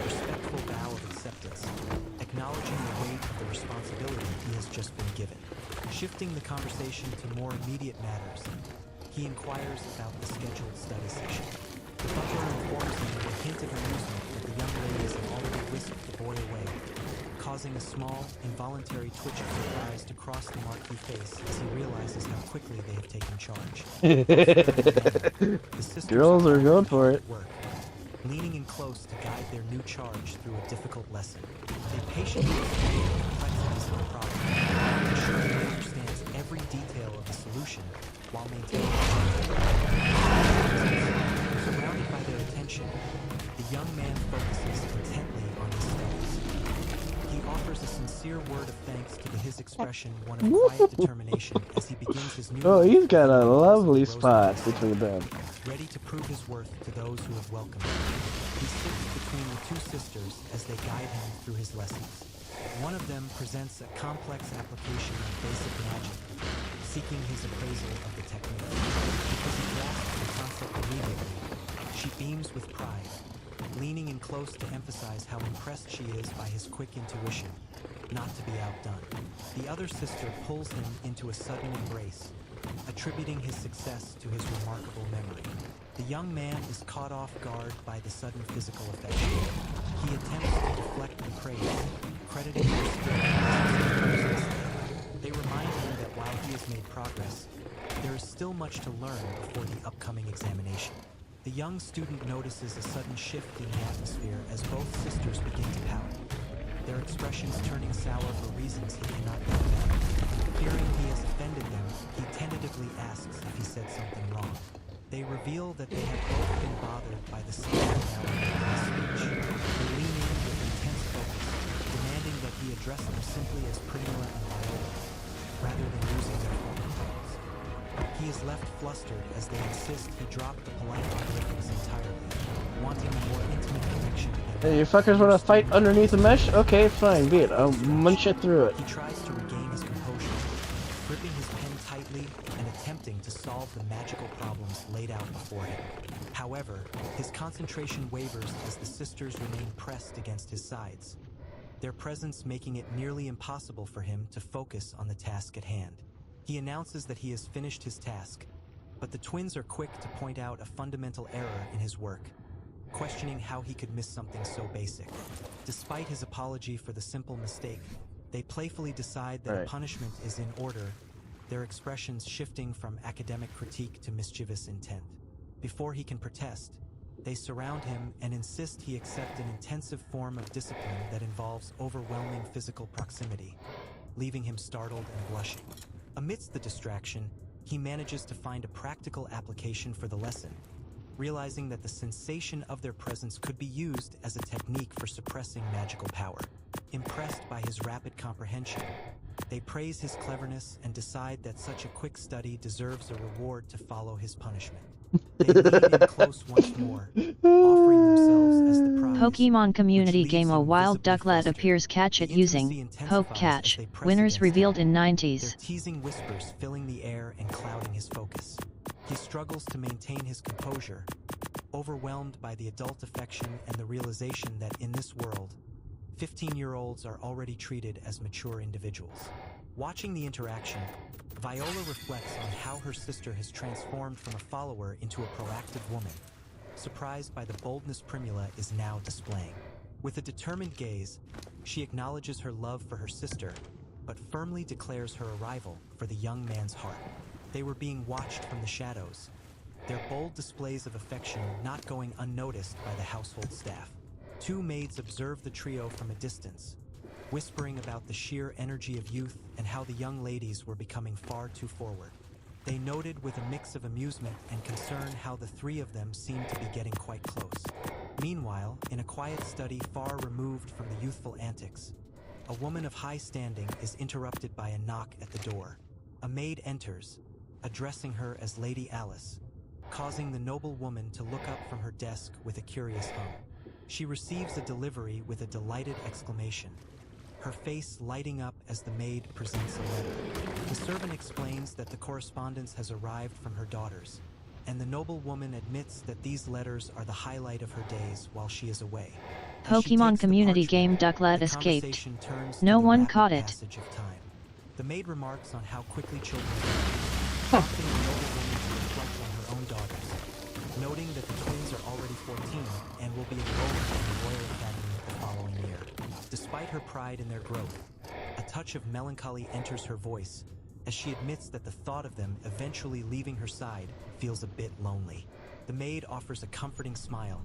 Speaker 17: respectful bow of acceptance, acknowledging the weight of the responsibility he has just been given. Shifting the conversation to more immediate matters, he inquires about the scheduled study session. The butler informs him with a hint of amusement that the young ladies have already whisked the boy away, causing a small, involuntary twitch of surprise to cross the Marquis' face as he realizes how quickly they have taken charge. The sisters
Speaker 13: Girls are going for
Speaker 17: hard
Speaker 13: it.
Speaker 17: at work, leaning in close to guide their new charge through a difficult lesson. They patiently explain the complexities of the problem, ensuring he understands every detail of the solution while maintaining surrounded by their attention, the young man focuses intently on his studies. He offers a sincere word of thanks to his expression, one of quiet determination as he begins his new
Speaker 13: Oh,
Speaker 17: life
Speaker 13: he's got
Speaker 17: within
Speaker 13: a
Speaker 17: the walls of
Speaker 13: lovely
Speaker 17: the
Speaker 13: spot
Speaker 17: Rosemary
Speaker 13: between them.
Speaker 17: ready to prove his worth to those who have welcomed him. He sits between the two sisters as they guide him through his lessons. One of them presents a complex application of basic magic, seeking his appraisal of the technique. Because he grasps the concept immediately, she beams with pride, leaning in close to emphasize how impressed she is by his quick intuition, not to be outdone. The other sister pulls him into a sudden embrace, attributing his success to his remarkable memory. The young man is caught off guard by the sudden physical affection. He attempts to deflect and praise, crediting her skill. They remind him that while he has made progress, there is still much to learn before the upcoming examination. The young student notices a sudden shift in the atmosphere as both sisters begin to pout, their expressions turning sour for reasons he cannot put down. Fearing he has offended them, he tentatively asks if he said something wrong. They reveal that they have both been bothered by the same reality in his speech. They lean in with intense focus, demanding that he address them simply as Primula and Viola, rather than using their former titles. He is left flustered as they insist he drop the polite honorifics entirely, wanting a more intimate connection.
Speaker 13: Hey, you fuckers want to fight underneath the mesh? Okay, fine, be it. I'll munch it through it.
Speaker 17: He tries to regain his composure, gripping his pen tightly and attempting to solve the magical problems laid out before him. However, his concentration wavers as the sisters remain pressed against his sides, their presence making it nearly impossible for him to focus on the task at hand. He announces that he has finished his task, but the twins are quick to point out a fundamental error in his work, questioning how he could miss something so basic. Despite his apology for the simple mistake, they playfully decide that a punishment is in order, their expressions shifting from academic critique to mischievous intent. Before he can protest, they surround him and insist he accept an intensive form of discipline that involves overwhelming physical proximity, leaving him startled and blushing. Amidst the distraction, he manages to find a practical application for the lesson, realizing that the sensation of their presence could be used as a technique for suppressing magical power. Impressed by his rapid comprehension, they praise his cleverness and decide that such a quick study deserves a reward to follow his punishment. They lean in close once more, offering themselves as the prize.
Speaker 7: Pokemon community game A wild ducklet appears. Catch it using Poke Catch. Winners revealed in 90s.
Speaker 17: Their teasing whispers filling the air and clouding his focus. He struggles to maintain his composure, overwhelmed by the adult affection and the realization that in this world, 15-year-olds are already treated as mature individuals. Watching the interaction, Viola reflects on how her sister has transformed from a follower into a proactive woman, surprised by the boldness Primula is now displaying. With a determined gaze, she acknowledges her love for her sister, but firmly declares her arrival for the young man's heart. They were being watched from the shadows, their bold displays of affection not going unnoticed by the household staff. Two maids observe the trio from a distance, whispering about the sheer energy of youth and how the young ladies were becoming far too forward. They noted with a mix of amusement and concern how the three of them seemed to be getting quite close. Meanwhile, in a quiet study far removed from the youthful antics, a woman of high standing is interrupted by a knock at the door. A maid enters, addressing her as Lady Alice, causing the noble woman to look up from her desk with a curious hum. She receives a delivery with a delighted exclamation, her face lighting up as the maid presents a letter. The servant explains that the correspondence has arrived from her daughters, and the noble woman admits that these letters are the highlight of her days while she is away.
Speaker 7: Pokemon community game Ducklet escaped. No one caught it.
Speaker 17: Passage of time. The maid remarks on how quickly children prompting the noble woman to reflect on her own daughters, noting that the twins are already 14 and will be enrolled in the Royal Academy the following year. Despite her pride in their growth, a touch of melancholy enters her voice as she admits that the thought of them eventually leaving her side feels a bit lonely. The maid offers a comforting smile,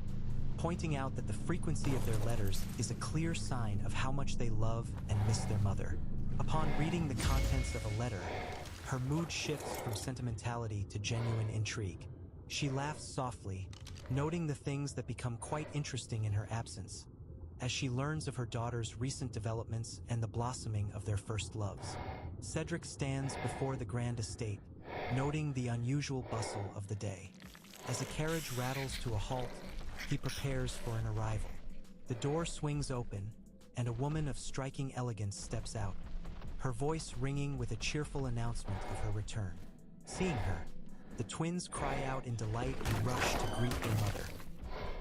Speaker 17: pointing out that the frequency of their letters is a clear sign of how much they love and miss their mother. Upon reading the contents of a letter, her mood shifts from sentimentality to genuine intrigue. She laughs softly, noting the things that become quite interesting in her absence, as she learns of her daughter's recent developments and the blossoming of their first loves. Cedric stands before the grand estate, noting the unusual bustle of the day. As a carriage rattles to a halt, he prepares for an arrival. The door swings open, and a woman of striking elegance steps out, her voice ringing with a cheerful announcement of her return. Seeing her, the twins cry out in delight and rush to greet their mother.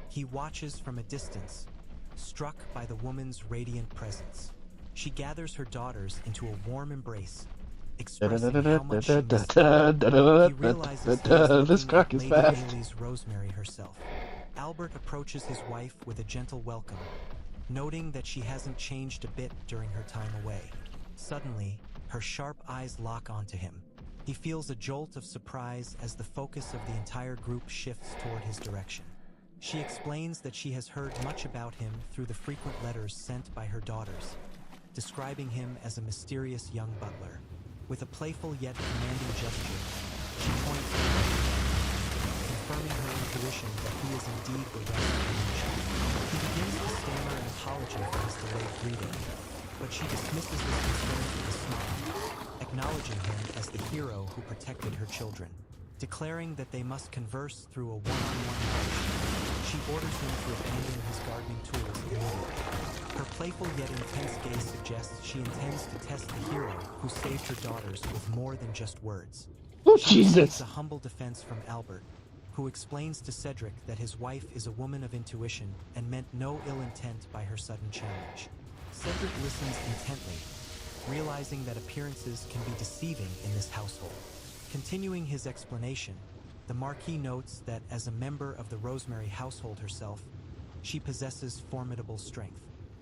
Speaker 17: He watches from a distance, struck by the woman's radiant presence. She gathers her daughters into a warm embrace, expressing how much she misses them. He realizes he is
Speaker 13: This
Speaker 17: looking
Speaker 13: cock
Speaker 17: at
Speaker 13: is
Speaker 17: Lady
Speaker 13: fast.
Speaker 17: Bailey's Rosemary herself. Albert approaches his wife with a gentle welcome, noting that she hasn't changed a bit during her time away. Suddenly, her sharp eyes lock onto him. He feels a jolt of surprise as the focus of the entire group shifts toward his direction. She explains that she has heard much about him through the frequent letters sent by her daughters, describing him as a mysterious young butler. With a playful yet commanding gesture, she points to him, confirming her intuition that he is indeed the rest of the nation. He begins to stammer an apology for his delayed greeting, but she dismisses his concerns with a smile, acknowledging him as the hero who protected her children. Declaring that they must converse through a one-on-one approach, she orders him to abandon his gardening tools immediately. Her playful yet intense gaze suggests she intends to test the hero who saved her daughters with more than just words.
Speaker 13: Oh,
Speaker 17: She
Speaker 13: Jesus!
Speaker 17: receives a humble defense from Albert, who explains to Cedric that his wife is a woman of intuition and meant no ill intent by her sudden challenge. Cedric listens intently, realizing that appearances can be deceiving in this household. Continuing his explanation, the Marquis notes that as a member of the Rosemary household herself, she possesses formidable strength.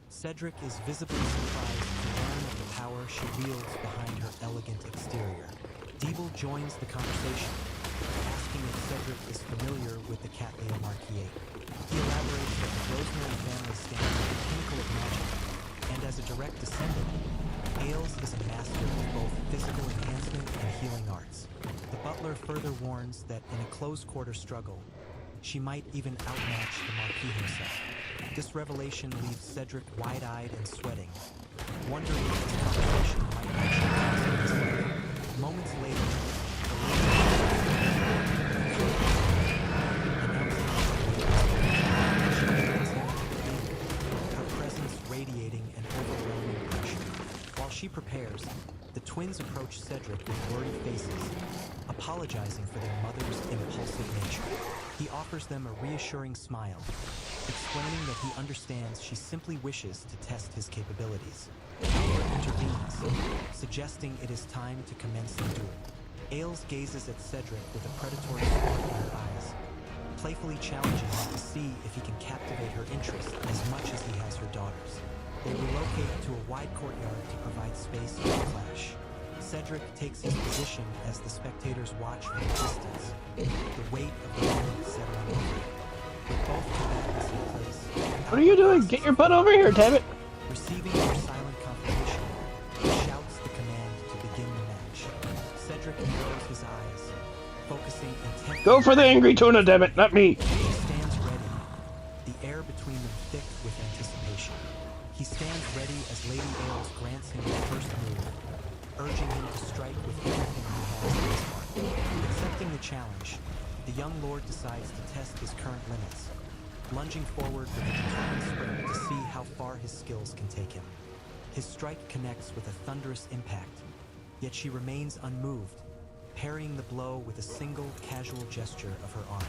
Speaker 17: Cedric is visibly surprised to learn of the power she wields behind her elegant exterior. Deeble joins the conversation, asking if Cedric is familiar with the Cattleya Marquis. He elaborates that the Rosemary family stands at the pinnacle of magic, and as a direct descendant, Ailes is a master of both physical enhancement and healing arts. The butler further warns that in a close-quarter struggle, she might even outmatch the Marquis himself. This revelation leaves Cedric wide-eyed and sweating, wondering if this conversation might actually cost his life. Moments later, the her presence radiating an overwhelming pressure. While she prepares, the twins approach Cedric with worried faces, apologizing for their mother's impulsive nature. He offers them a reassuring smile, explaining that he understands she simply wishes to test his capabilities. Albert intervenes, suggesting it is time to commence the duel. Ailes gazes at Cedric with a predatory spark in her eyes, playfully challenging him to see if he can captivate her interest as much as he has her daughters. They relocate to a wide courtyard to provide space for the clash. Cedric takes his position as the spectators watch from a distance, the weight of the moment settling over. With both combatants in place,
Speaker 13: What are you doing? Get your butt over here, damn it!
Speaker 17: receiving their silent confirmation, he shouts the command to begin the match. Cedric narrows his eyes, focusing intently.
Speaker 13: Go for the angry tuna, damn it, not me!
Speaker 17: He stands ready, the air between them thick with anticipation. He stands ready as Lady Ailes grants him the first move, urging him to strike with everything he has in his heart. Accepting the challenge, the young lord decides to test his current limits, lunging forward with a determined sprint to see how far his skills can take him. His strike connects with a thunderous impact, yet she remains unmoved, parrying the blow with a single, casual gesture of her arm.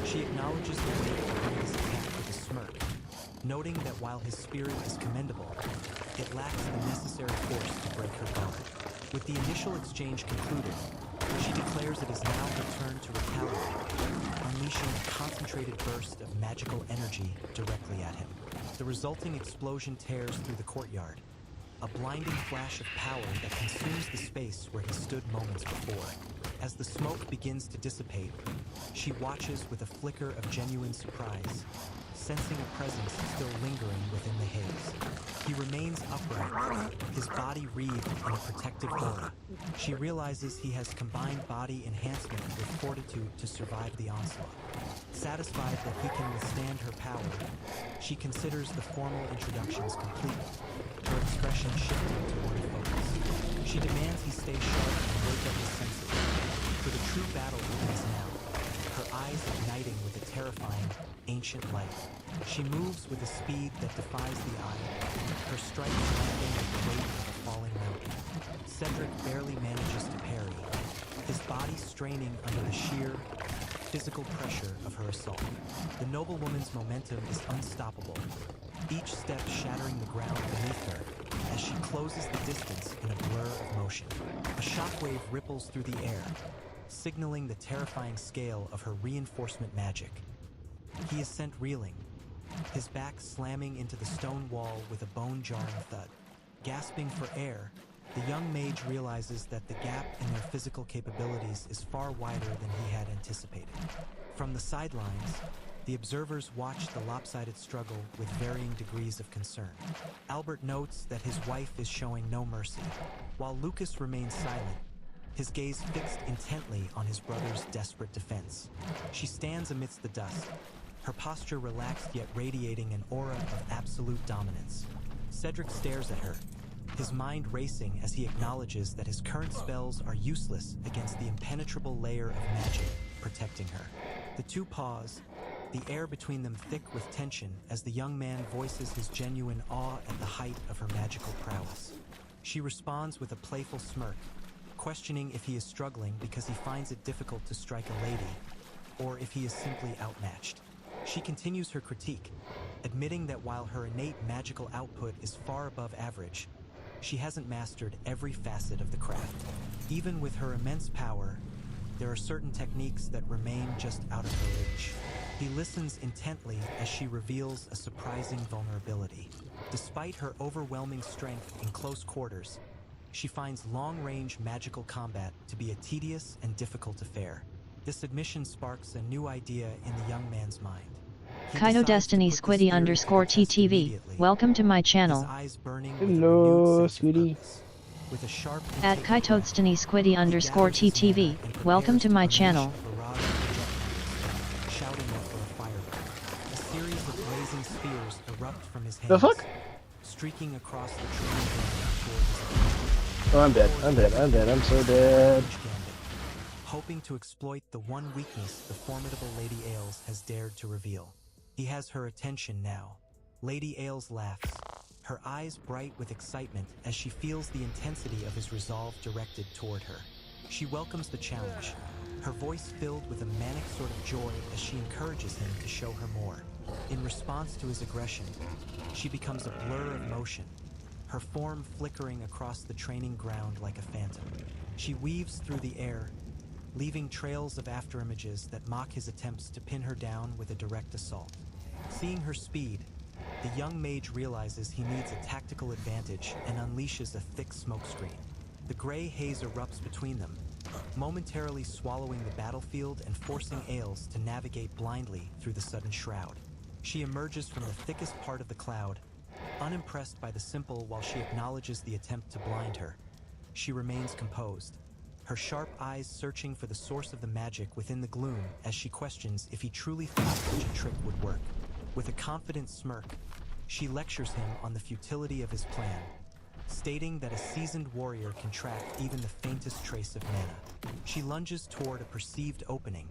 Speaker 17: She acknowledges the weight behind his attack with a smirk, noting that while his spirit is commendable, it lacks the necessary force to break her guard. With the initial exchange concluded, she declares it is now her turn to retaliate, unleashing a concentrated burst of magical energy directly at him. The resulting explosion tears through the courtyard, a blinding flash of power that consumes the space where he stood moments before. As the smoke begins to dissipate, she watches with a flicker of genuine surprise, sensing a presence still lingering within the haze. He remains upright, his body wreathed in a protective aura. She realizes he has combined body enhancement with fortitude to survive the onslaught. Satisfied that he can withstand her power, she considers the formal introductions complete, her expression shifting to one focus. She demands he stay sharp and wake up his senses, for the true battle begins now, her eyes igniting with a terrifying, ancient light. She moves with a speed that defies the eye, her strikes landing with the weight of a falling mountain. Cedric barely manages to parry, his body straining under the sheer, physical pressure of her assault. The noblewoman's momentum is unstoppable, each step shattering the ground beneath her as she closes the distance in a blur of motion. A shockwave ripples through the air, signaling the terrifying scale of her reinforcement magic. He is sent reeling, his back slamming into the stone wall with a bone-jarring thud. Gasping for air, the young mage realizes that the gap in their physical capabilities is far wider than he had anticipated. From the sidelines, the observers watch the lopsided struggle with varying degrees of concern. Albert notes that his wife is showing no mercy, while Lucas remains silent, his gaze fixed intently on his brother's desperate defense. She stands amidst the dust, her posture relaxed yet radiating an aura of absolute dominance. Cedric stares at her, his mind racing as he acknowledges that his current spells are useless against the impenetrable layer of magic protecting her. The two pause, the air between them thick with tension as the young man voices his genuine awe at the height of her magical prowess. She responds with a playful smirk, questioning if he is struggling because he finds it difficult to strike a lady, or if he is simply outmatched. She continues her critique, admitting that while her innate magical output is far above average, she hasn't mastered every facet of the craft. Even with her immense power, there are certain techniques that remain just out of her reach. He listens intently as she reveals a surprising vulnerability. Despite her overwhelming strength in close quarters, she finds long-range magical combat to be a tedious and difficult affair. This admission sparks a new idea in the young man's mind.
Speaker 7: Kaito Destiny Squiddy _TTV, welcome to my channel.
Speaker 17: His eyes burning
Speaker 13: Hello, Squiddy.
Speaker 17: With a sharp
Speaker 7: At Kaito Destiny Squiddy _TTV, welcome to my channel.
Speaker 17: Shouting for a fireball. A series of blazing spears erupt from his hands,
Speaker 13: The fuck?
Speaker 17: streaking across the tree towards
Speaker 13: Oh, I'm dead. I'm so dead.
Speaker 17: hoping to exploit the one weakness the formidable Lady Ailes has dared to reveal. He has her attention now. Lady Ailes laughs, her eyes bright with excitement as she feels the intensity of his resolve directed toward her. She welcomes the challenge, her voice filled with a manic sort of joy as she encourages him to show her more. In response to his aggression, she becomes a blur of motion, her form flickering across the training ground like a phantom. She weaves through the air, leaving trails of afterimages that mock his attempts to pin her down with a direct assault. Seeing her speed, the young mage realizes he needs a tactical advantage and unleashes a thick smokescreen. The gray haze erupts between them, momentarily swallowing the battlefield and forcing Ailes to navigate blindly through the sudden shroud. She emerges from the thickest part of the cloud, unimpressed by the simple while she acknowledges the attempt to blind her. She remains composed, her sharp eyes searching for the source of the magic within the gloom as she questions if he truly thought such a trick would work. With a confident smirk, she lectures him on the futility of his plan, stating that a seasoned warrior can track even the faintest trace of mana. She lunges toward a perceived opening,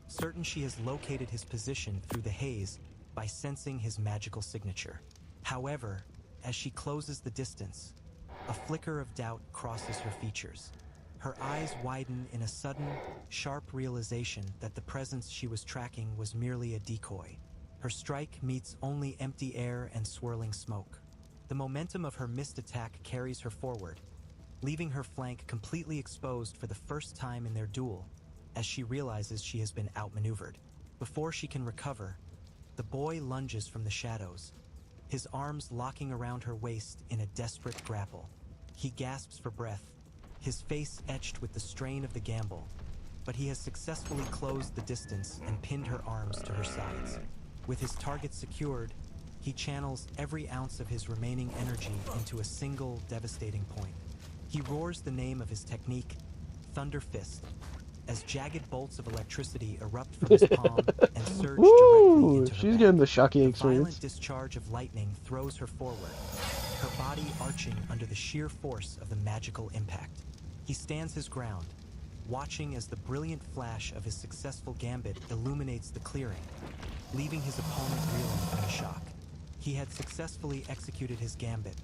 Speaker 17: certain she has located his position through the haze by sensing his magical signature. However, as she closes the distance, a flicker of doubt crosses her features. Her eyes widen in a sudden, sharp realization that the presence she was tracking was merely a decoy. Her strike meets only empty air and swirling smoke. The momentum of her missed attack carries her forward, leaving her flank completely exposed for the first time in their duel, as she realizes she has been outmaneuvered. Before she can recover, the boy lunges from the shadows, his arms locking around her waist in a desperate grapple. He gasps for breath, his face etched with the strain of the gamble, but he has successfully closed the distance and pinned her arms to her sides. With his target secured, he channels every ounce of his remaining energy into a single devastating point. He roars the name of his technique, Thunder Fist, as jagged bolts of electricity erupt from his palm and surge directly
Speaker 13: Woo!
Speaker 17: into her
Speaker 13: She's
Speaker 17: back.
Speaker 13: getting the shocking
Speaker 17: The
Speaker 13: experience.
Speaker 17: violent discharge of lightning throws her forward, her body arching under the sheer force of the magical impact. He stands his ground, watching as the brilliant flash of his successful gambit illuminates the clearing, leaving his opponent reeling in shock. He had successfully executed his gambit,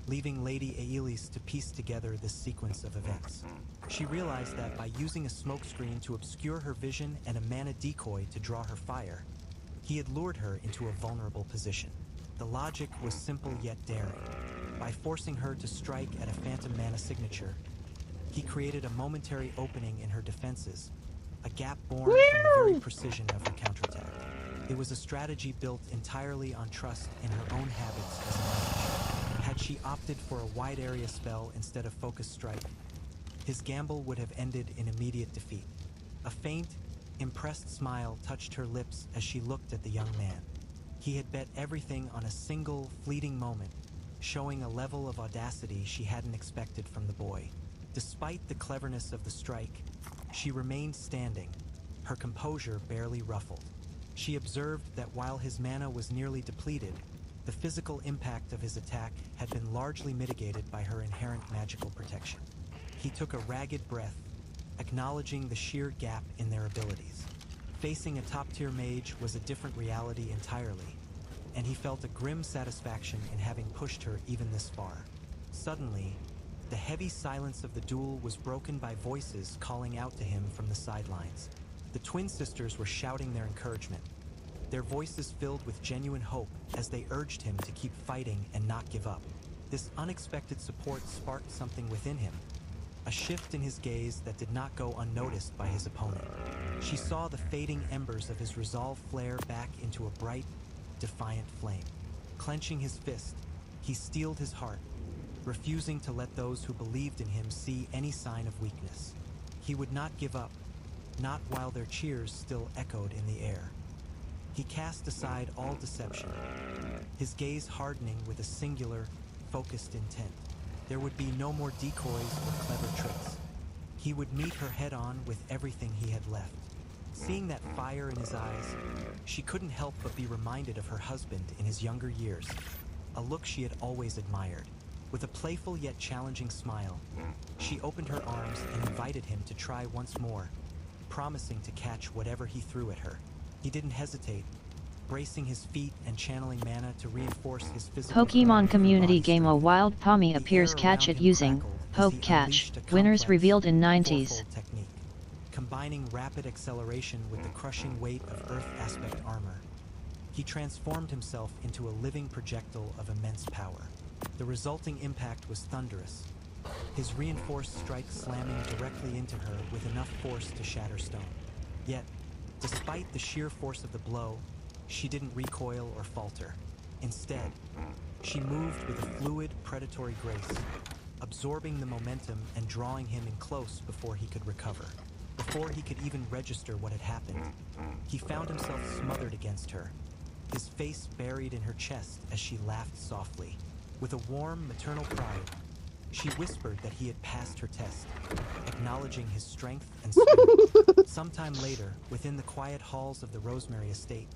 Speaker 17: leaving Lady Aelis to piece together this sequence of events. She realized that by using a smokescreen to obscure her vision and a mana decoy to draw her fire, he had lured her into a vulnerable position. The logic was simple yet daring. By forcing her to strike at a phantom mana signature, he created a momentary opening in her defenses, a gap born from the very precision of her counterattack. It was a strategy built entirely on trust in her own habits as a mage. Had she opted for a wide area spell instead of focused strike, his gamble would have ended in immediate defeat. A faint, impressed smile touched her lips as she looked at the young man. He had bet everything on a single, fleeting moment, showing a level of audacity she hadn't expected from the boy. Despite the cleverness of the strike, she remained standing, her composure barely ruffled. She observed that while his mana was nearly depleted, the physical impact of his attack had been largely mitigated by her inherent magical protection. He took a ragged breath, acknowledging the sheer gap in their abilities. Facing a top-tier mage was a different reality entirely, and he felt a grim satisfaction in having pushed her even this far. Suddenly, the heavy silence of the duel was broken by voices calling out to him from the sidelines. The twin sisters were shouting their encouragement, their voices filled with genuine hope as they urged him to keep fighting and not give up. This unexpected support sparked something within him, a shift in his gaze that did not go unnoticed by his opponent. She saw the fading embers of his resolve flare back into a bright, defiant flame. Clenching his fist, he steeled his heart, refusing to let those who believed in him see any sign of weakness. He would not give up, not while their cheers still echoed in the air. He cast aside all deception, his gaze hardening with a singular, focused intent. There would be no more decoys or clever tricks. He would meet her head-on with everything he had left. Seeing that fire in his eyes, she couldn't help but be reminded of her husband in his younger years, a look she had always admired. With a playful yet challenging smile, she opened her arms and invited him to try once more, promising to catch whatever he threw at her. He didn't hesitate, bracing his feet and channeling mana to reinforce his physical.
Speaker 7: Pokemon community game A Wild Pommy appears catch it using Poke Catch. Winners revealed in 90s.
Speaker 17: Technique, combining rapid acceleration with the crushing weight of Earth aspect armor. He transformed himself into a living projectile of immense power. The resulting impact was thunderous, his reinforced strike slamming directly into her with enough force to shatter stone. Yet, despite the sheer force of the blow, she didn't recoil or falter. Instead, she moved with a fluid, predatory grace, absorbing the momentum and drawing him in close before he could recover. Before he could even register what had happened, he found himself smothered against her, his face buried in her chest as she laughed softly. With a warm, maternal pride, she whispered that he had passed her test, acknowledging his strength and spirit. Sometime later, within the quiet halls of the Rosemary estate,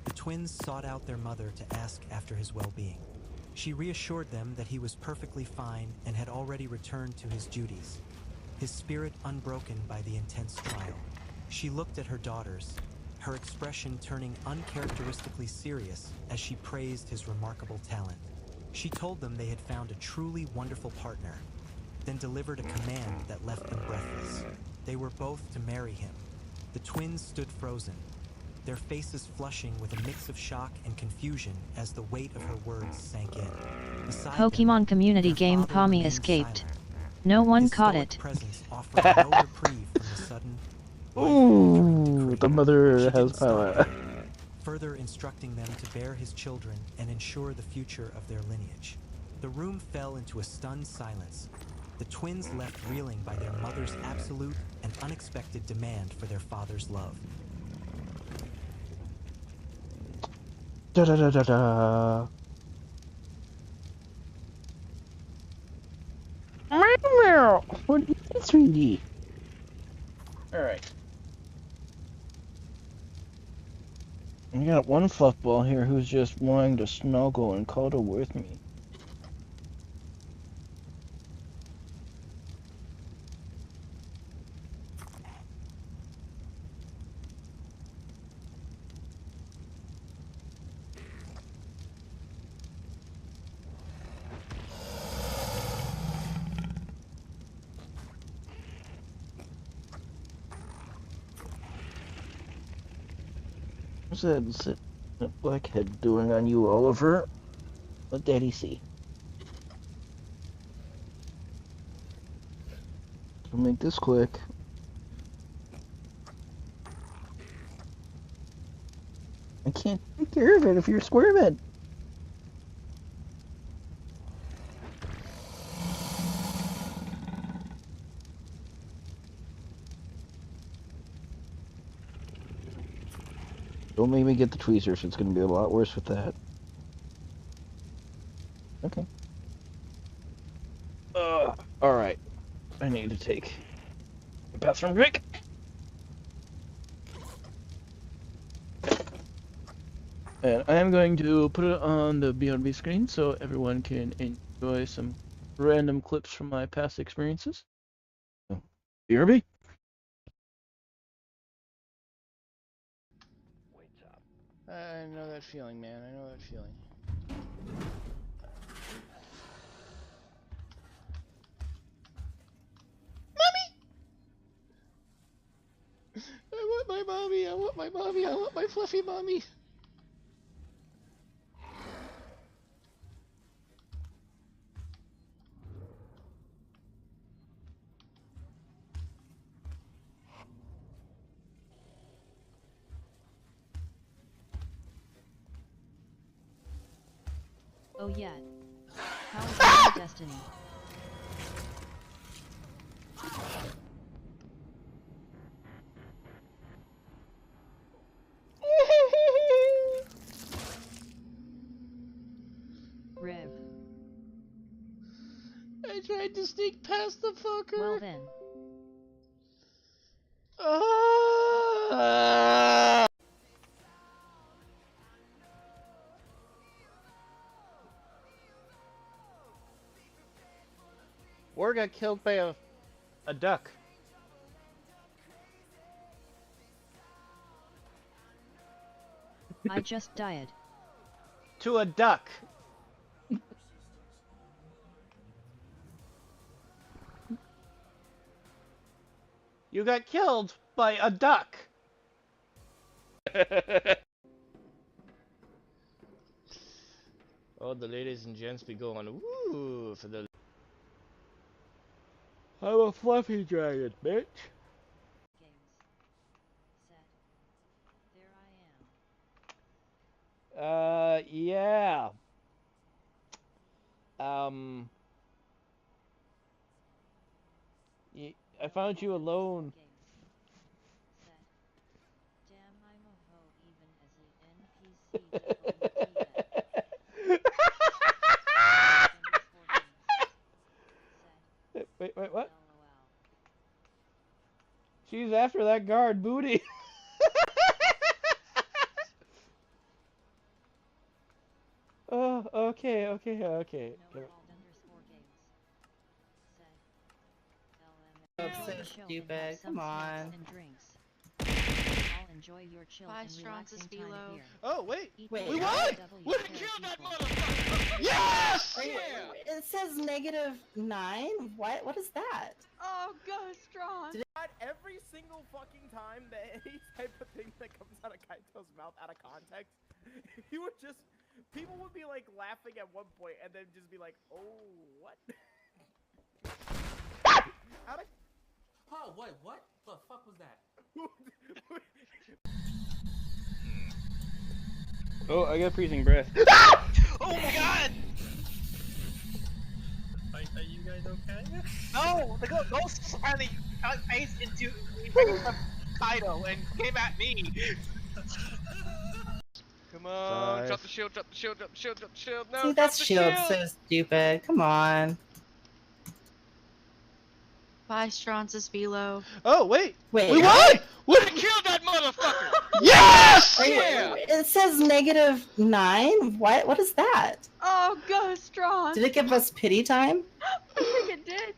Speaker 17: the twins sought out their mother to ask after his well-being. She reassured them that he was perfectly fine and had already returned to his duties, his spirit unbroken by the intense trial. She looked at her daughters, her expression turning uncharacteristically serious as she praised his remarkable talent. She told them they had found a truly wonderful partner, then delivered a command that left them breathless. They were both to marry him. The twins stood frozen, their faces flushing with a mix of shock and confusion as the weight of her words sank in. Beside
Speaker 7: Pokemon
Speaker 17: them,
Speaker 7: community
Speaker 17: their
Speaker 7: game
Speaker 17: father
Speaker 7: Pommy
Speaker 17: remained
Speaker 7: escaped.
Speaker 17: silent.
Speaker 7: No one
Speaker 17: His
Speaker 7: caught
Speaker 17: stoic
Speaker 7: it.
Speaker 17: presence offered no reprieve from the sudden,
Speaker 13: Ooh, the mother has power.
Speaker 17: further instructing them to bear his children and ensure the future of their lineage. The room fell into a stunned silence. The twins left reeling by their mother's absolute and unexpected demand for their father's love.
Speaker 13: Da da da da da. Meow. What is it, sweetie? Alright. I got one fluffball here who's just wanting to snuggle and cuddle with me. What's that blackhead doing on you, Oliver? Let Daddy see. I'll make this quick. I can't take care of it if you're squirming. Don't make me get the tweezers. It's going to be a lot worse with that. Okay. Alright. I need to take a bathroom break. And I am going to put it on the BRB screen so everyone can enjoy some random clips from my past experiences. So, BRB. I know that feeling, man. I know that feeling. I want my mommy. I want my mommy. I want my fluffy mommy.
Speaker 7: Oh yeah. How is my destiny? Rib.
Speaker 13: I tried to sneak past the fucker.
Speaker 7: Well then.
Speaker 13: Ah! War got killed by a duck.
Speaker 7: I just died.
Speaker 13: To a duck. You got killed by a duck. Oh, the ladies and gents be going, woo, for the... I'm a fluffy dragon, bitch. Yeah. I found you alone. Wait, what? She's after that guard booty. Oh, okay.
Speaker 7: So stupid. Come on. I'll enjoy your chill and relaxing time here.
Speaker 13: Oh, wait.
Speaker 7: We
Speaker 13: won!
Speaker 7: We
Speaker 13: killed that motherfucker! Yes!
Speaker 6: It says -9. What is that?
Speaker 9: Oh, go strong.
Speaker 5: Every single fucking time that any type of thing that comes out of Kaito's mouth out of context, he would just, people would be like laughing at one point and then just be like, oh, what? How did...
Speaker 15: Oh, wait, what the fuck was that?
Speaker 13: Oh, I got freezing breath.
Speaker 18: Oh my god!
Speaker 14: Are you guys okay?
Speaker 18: No! The ghost finally faced into Kaito and came at me! Come on, drop the shield, drop the shield, drop the shield, drop the shield, no,
Speaker 19: See,
Speaker 18: drop
Speaker 19: that
Speaker 18: the
Speaker 19: shield's
Speaker 18: shield!
Speaker 19: so stupid. Come on.
Speaker 20: Bye, Stronz's Velo.
Speaker 13: Oh, wait!
Speaker 19: Wait,
Speaker 13: We
Speaker 19: what?
Speaker 13: won!
Speaker 18: I killed that motherfucker!
Speaker 13: Yes!
Speaker 18: Yeah!
Speaker 19: It says -9. What is that?
Speaker 20: Oh, go, Stronz!
Speaker 19: Did it give us pity time?
Speaker 20: I think it did.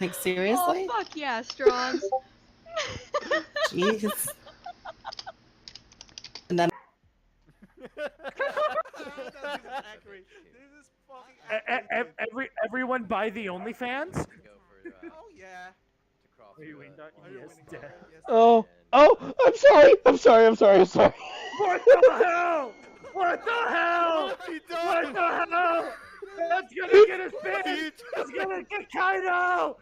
Speaker 19: Like, seriously?
Speaker 20: Oh, fuck yeah, Stronz.
Speaker 19: Jeez. And then
Speaker 5: Everyone buy the OnlyFans?
Speaker 8: Oh yeah.
Speaker 5: Are you winning? Yes, dead.
Speaker 13: Oh, I'm sorry. I'm sorry. I'm sorry. I'm sorry.
Speaker 5: What the hell? What the hell? What the hell? That's gonna get us banned! It's gonna get Kaito!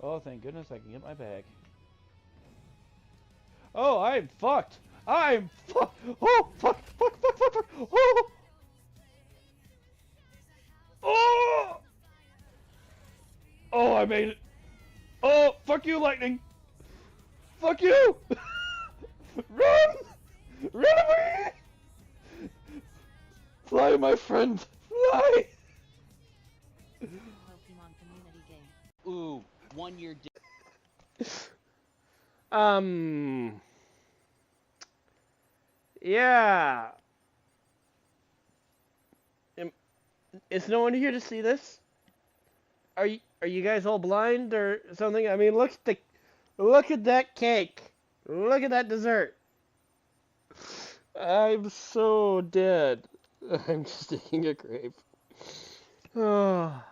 Speaker 13: Oh, thank goodness I can get my bag. Oh, I'm fucked. I'm fucked. Oh, fuck. Oh. Oh. Oh, I made it. Oh, fuck you, lightning. Fuck you. Run. Run away. Fly, my friend. Fly.
Speaker 7: Pokemon community game.
Speaker 21: Ooh, 1 year.
Speaker 13: Yeah. Is no one here to see this? Are you guys all blind or something? I mean, look at that cake. Look at that dessert. I'm so dead. I'm just eating a grape. Oh.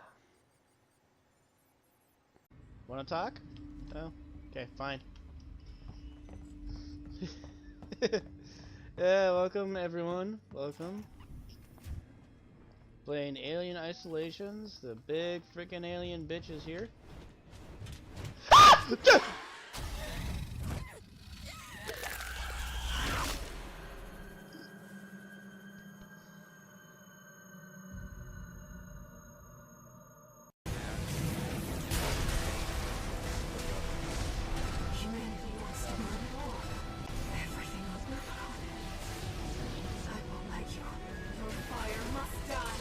Speaker 13: Want to talk? Oh, okay, fine. Yeah, welcome everyone. Welcome. Playing Alien Isolations. The big freaking alien bitch is here.
Speaker 1: Humanity wants to run war. Everything will be gone. I won't let you. Your fire must die.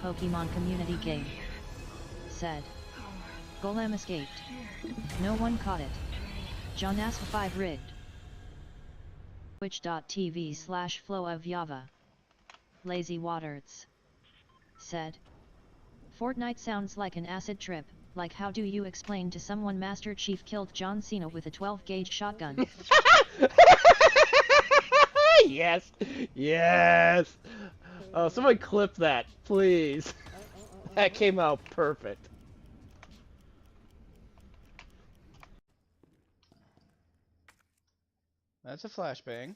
Speaker 7: Pokemon community game. Said. Golem escaped. No one caught it. John Asp 5 rigged. Twitch.tv/Flow of Yava. Lazy Waters. Said. Fortnite sounds like an acid trip. Like, how do you explain to someone Master Chief killed John Cena with a 12-gauge shotgun?
Speaker 13: Yes! Yes! Oh, someone clip that, please. That came out perfect. That's a flashbang.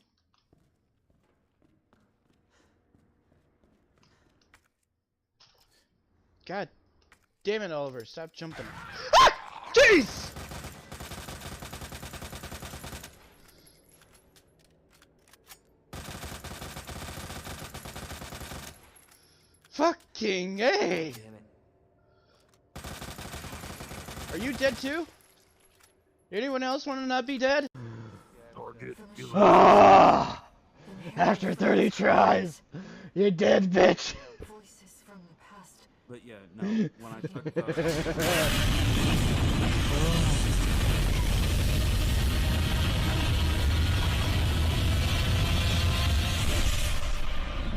Speaker 13: God damn it, Oliver, stop jumping. Ah! Jeez! Fucking A! Are you dead too? Anyone else want to not be dead? Ah! After 30 tries, you're dead, bitch.
Speaker 1: Voices from the past.
Speaker 14: But yeah, no, when I talk about...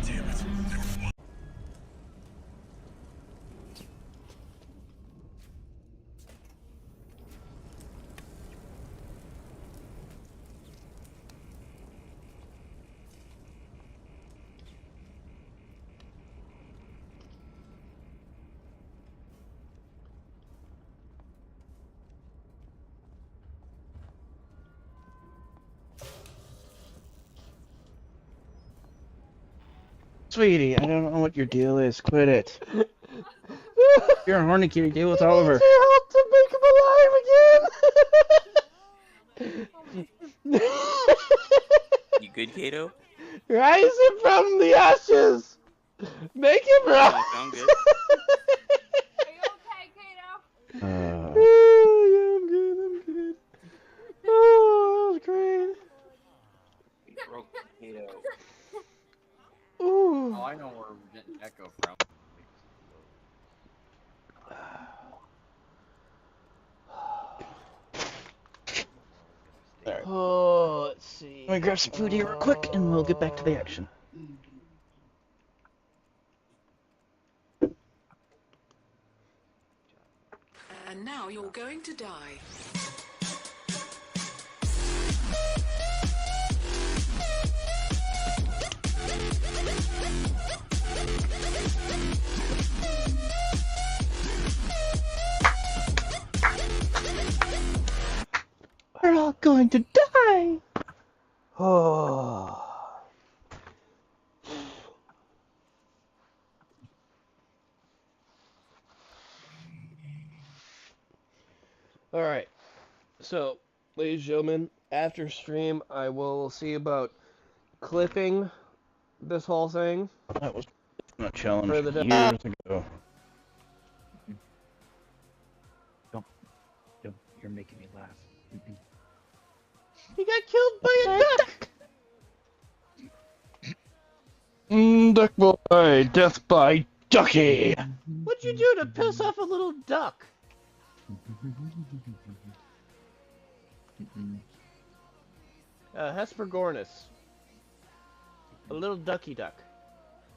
Speaker 2: Damn it.
Speaker 13: Sweetie, I don't know what your deal is. Quit it. You're a horny kitty. Deal with Oliver.
Speaker 3: Help to make him alive again.
Speaker 21: You good, Kato?
Speaker 3: Rise him from the ashes. Make him rise.
Speaker 21: I sound good.
Speaker 3: Yeah, I'm good. I'm good. Oh, that was great.
Speaker 21: Broke Kato.
Speaker 3: Ooh.
Speaker 15: Oh, I know where we're getting Echo from.
Speaker 13: Alright.
Speaker 3: Oh, let's see.
Speaker 13: Let me grab some food here real quick, and we'll get back to the action.
Speaker 1: And now you're going to die.
Speaker 13: We're all going to die!
Speaker 3: Oh. Alright. So, ladies and gentlemen, after stream, I will see about clipping this whole thing.
Speaker 13: That was a challenge
Speaker 3: For the
Speaker 13: years ago.
Speaker 5: Don't. You're making me laugh.
Speaker 3: He got killed by a duck!
Speaker 13: Duck boy, death by ducky!
Speaker 3: What'd you do to piss off a little duck? Hesperornis. A little ducky duck.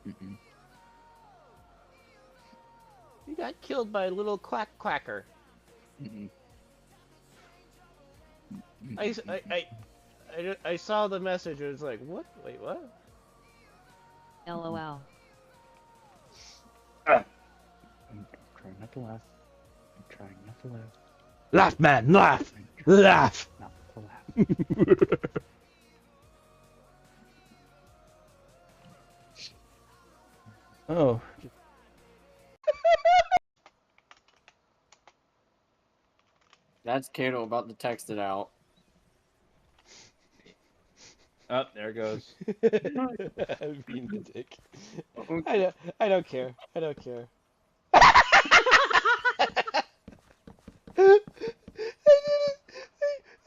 Speaker 3: You got killed by a little quacker. I saw the message. It was like, what? Wait, what?
Speaker 7: LOL.
Speaker 5: I'm trying not to laugh. I'm trying not to laugh.
Speaker 13: Laugh, man, laugh! Laugh!
Speaker 5: Not to laugh.
Speaker 13: Oh.
Speaker 15: That's Kato about to text it out.
Speaker 3: Oh, there it goes. I'm being the dick. I don't care. I don't care. I did it!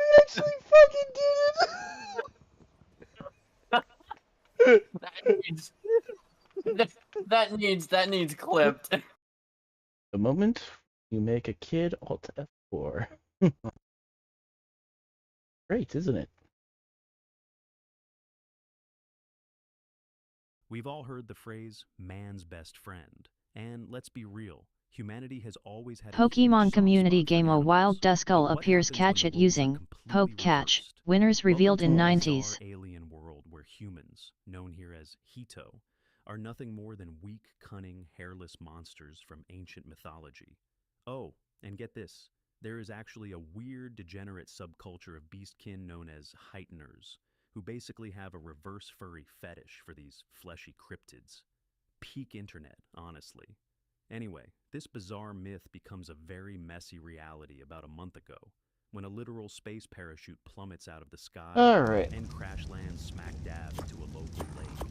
Speaker 3: I actually fucking did it!
Speaker 15: that needs clipped.
Speaker 13: The moment you make a kid Alt F4. Great, isn't it?
Speaker 22: We've all heard the phrase, man's best friend. And let's be real, humanity has always had
Speaker 7: Pokemon community game A Wild Duskull appears catch it using Poke Catch. Winners revealed in 90s.
Speaker 22: Alien world where humans, known here as Hito, are nothing more than weak, cunning, hairless monsters from ancient mythology. Oh, and get this, there is actually a weird, degenerate subculture of beastkin known as heighteners, who basically have a reverse furry fetish for these fleshy cryptids. Peak internet, honestly. Anyway, this bizarre myth becomes a very messy reality about a month ago, when a literal space parachute plummets out of the sky and crash lands smack dab into a local lake.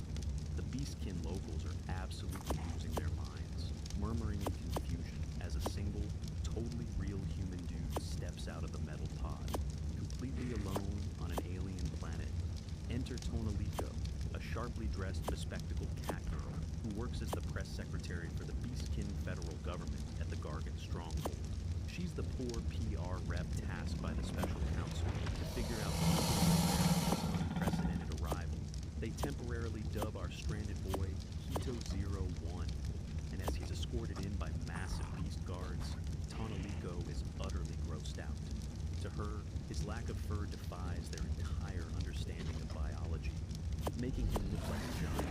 Speaker 22: The beastkin locals are absolutely losing their minds, murmuring in confusion as a single, totally real human dude steps out of the metal pod, completely alone on an alien planet. Enter Tonalico, a sharply dressed, bespectacled cat girl who works as the press secretary for the beastkin federal government at the Gargan stronghold. She's the poor PR rep tasked by the special counsel to figure out the unprecedented arrival. They temporarily dub our stranded boy Hito-01, and as he's escorted in by massive beast guards, Tonalico is utterly grossed out. To her, his lack of fur defies their entire understanding of biology, making him look like a giant,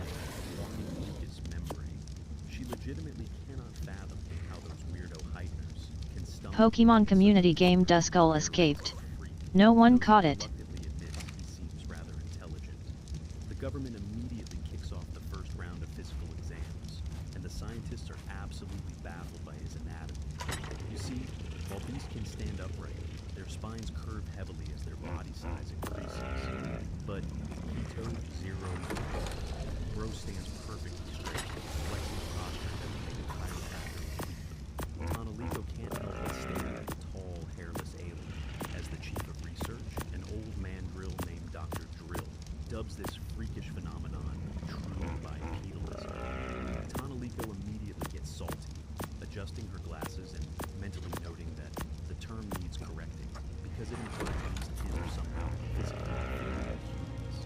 Speaker 22: walking mucus membrane. She legitimately cannot fathom how those weirdo heighteners can stumble.
Speaker 7: Pokemon community game Duskull escaped. No one caught it.
Speaker 22: Reluctantly admits he seems rather intelligent. The government immediately kicks off the first round of physical exams, and the scientists are absolutely baffled by his anatomy. You see, while beasts can stand upright, their spines curve heavily as their body size increases. But Kaito 0 Bro stands perfectly straight, flexing a posture that would make a chiropractor weep. Tonalico can't help but stare at the tall, hairless alien, as the chief of research, an old mandrill named Dr. Drill, dubs this freakish phenomenon true bipedalism. Tonalico immediately gets salty, adjusting her glasses and mentally noting that the term needs correcting, because it implies these kids are somehow physically inferior to humans.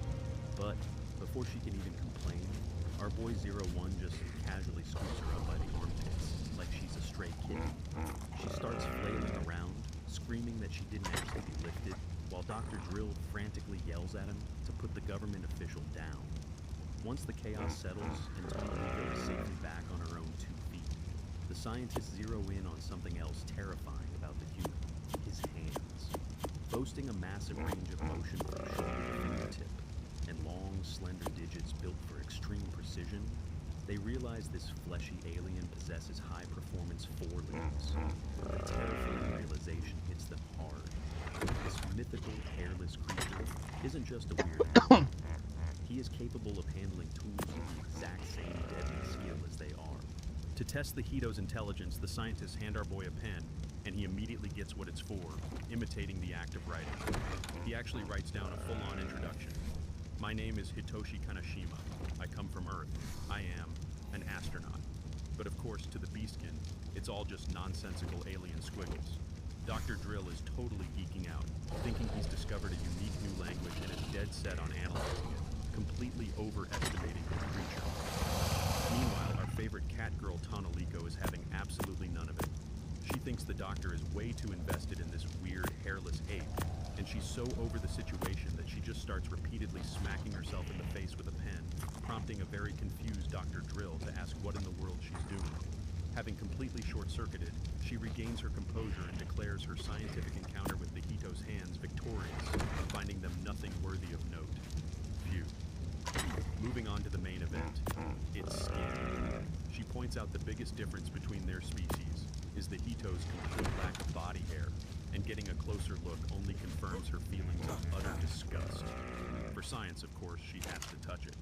Speaker 22: But before she can even complain, our boy 01 just casually scoops her up by the armpits, like she's a stray kitten. She starts flailing around, screaming that she didn't ask to be lifted, while Dr. Drill frantically yells at him to put the government official down. Once the chaos settles and Tonalico is safely back on her own 2 feet, the scientists zero in on something else terrifying about the human, his hands. Boasting a massive range of motion from shoulder to fingertip, and long, slender digits built for extreme precision, they realize this fleshy alien possesses high-performance forelimbs. The terrifying realization hits them hard. This mythical, hairless creature isn't just a weird animal. He is capable of handling tools with the exact same deadly skill as they are. To test the Hito's intelligence, the scientists hand our boy a pen, and he immediately gets what it's for, imitating the act of writing. He actually writes down a full-on introduction. My name is Hitoshi Kanashima. I come from Earth. I am an astronaut. But of course, to the beastkin, it's all just nonsensical alien squiggles. Dr. Drill is totally geeking out, thinking he's discovered a unique new language and is dead set on analyzing it, completely overestimating the creature. Meanwhile, our favorite cat girl Tonalico is having absolutely none of it. She thinks the doctor is way too invested in this weird, hairless ape, and she's so over the situation that she just starts repeatedly smacking herself in the face with a pen, prompting a very confused Dr. Drill to ask what in the world she's doing. Having completely short-circuited, she regains her composure and declares her scientific encounter with the Hito's hands victorious, finding them nothing worthy of note. Phew. Moving on to the main event, its skin. She points out the biggest difference between their species is the Hito's complete lack of body hair, and getting a closer look only confirms her feelings of utter disgust. For science, of course, she has to touch it.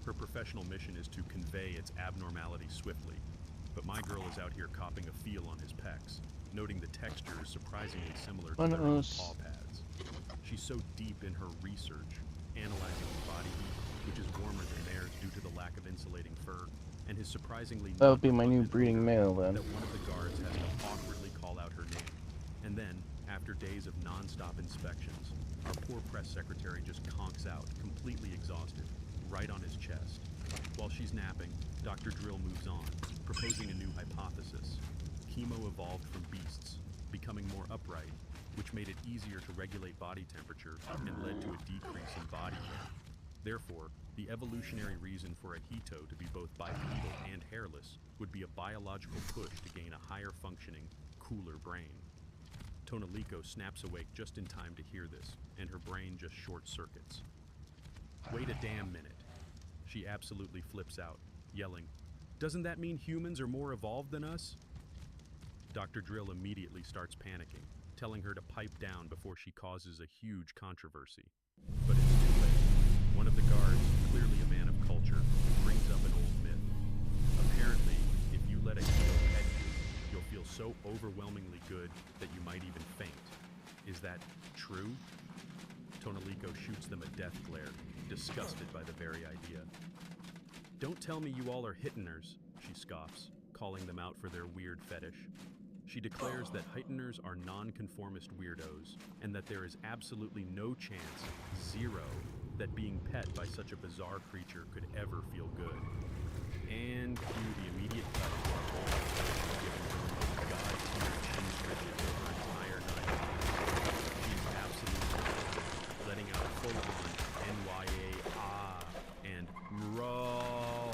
Speaker 22: Her professional mission is to convey its abnormality swiftly, but my girl is out here copping a feel on his pecs, noting the texture is surprisingly similar to their own paw pads. She's so deep in her research, analyzing his body heat, which is warmer than theirs due to the lack of insulating fur, and his surprisingly
Speaker 13: That would be my new breeding male then.
Speaker 22: that one of the guards has to awkwardly call out her name. And then, after days of non-stop inspections, our poor press secretary just conks out, completely exhausted, right on his chest. While she's napping, Dr. Drill moves on, proposing a new hypothesis. Chemo evolved from beasts, becoming more upright, which made it easier to regulate body temperature and led to a decrease in body hair. Therefore, the evolutionary reason for a Hito to be both bipedal and hairless would be a biological push to gain a higher functioning, cooler brain. Tonalico snaps awake just in time to hear this, and her brain just short-circuits. Wait a damn minute. She absolutely flips out, yelling, "Doesn't that mean humans are more evolved than us?" Dr. Drill immediately starts panicking, telling her to pipe down before she causes a huge controversy. But it's too late. One of the guards, clearly a man of culture, brings up an old myth. Apparently, if you let a Hito pet you, you'll feel so overwhelmingly good that you might even faint. Is that true? Tonalico shoots them a death glare, disgusted by the very idea. "Don't tell me you all are Hitteners," she scoffs, calling them out for their weird fetish. She declares that Heighteners are non-conformist weirdos, and that there is absolutely no chance, zero, that being pet by such a bizarre creature could ever feel good. And cue the immediate cut to our boy, giving her god-tier chin stretches over an iron knife. She's absolutely letting out full-on NYA and raw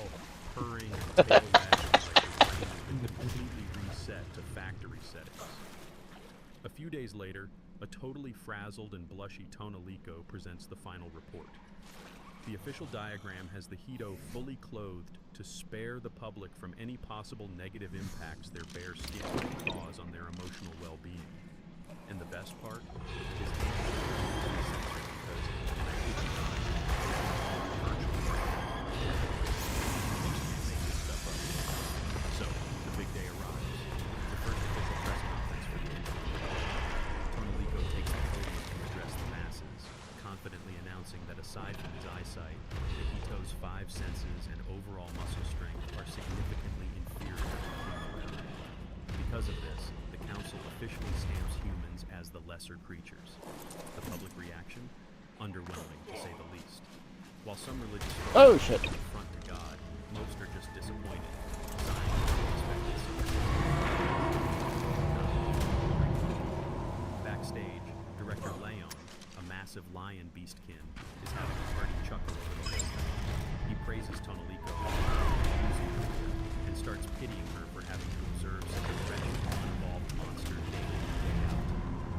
Speaker 22: purring and tail wagging like her brain has been completely reset to factory settings. A few days later, a totally frazzled and blushy Tonalico presents the final report. The official diagram has the Hito fully clothed to spare the public from any possible negative impacts their bare skin might cause on their emotional well-being. And the best part is so, the big day arrives. The first official press conference for the entity. Tonalico takes the podium to address the masses, confidently announcing that aside from his eyesight, the Hito's 5 senses and overall muscle strength are significantly inferior to human. Because of this, the council officially stamps humans as the lesser creatures. The public reaction? Underwhelming, to say the least. While some religious
Speaker 13: shit.
Speaker 22: front to God, most are just disappointed. Backstage, director Leon, a massive lion beastkin, is having a hearty chuckle over the whole thing. He praises Tonalico and starts pitying her for having to observe such a wretched, uninvolved monster day in and day out,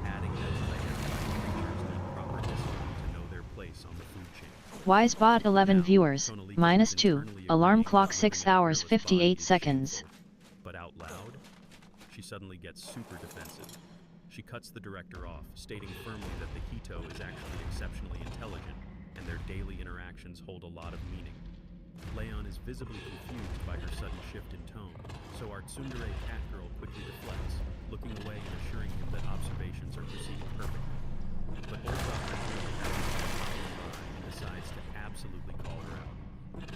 Speaker 22: adding that unidentified creatures need proper discipline to know their place on the food chain.
Speaker 7: Wisebot 11 viewers, -2, alarm clock 6 hours 58 seconds.
Speaker 22: But out loud, she suddenly gets super defensive. She cuts the director off, stating firmly that the Hito is actually exceptionally intelligent, and their daily interactions hold a lot of meaning. Leon is visibly confused by her sudden shift in tone, so our tsundere cat girl quickly deflects, looking away and assuring him that observations are proceeding perfectly. But old Dr. Drill happens to be popping by and decides to absolutely call her out.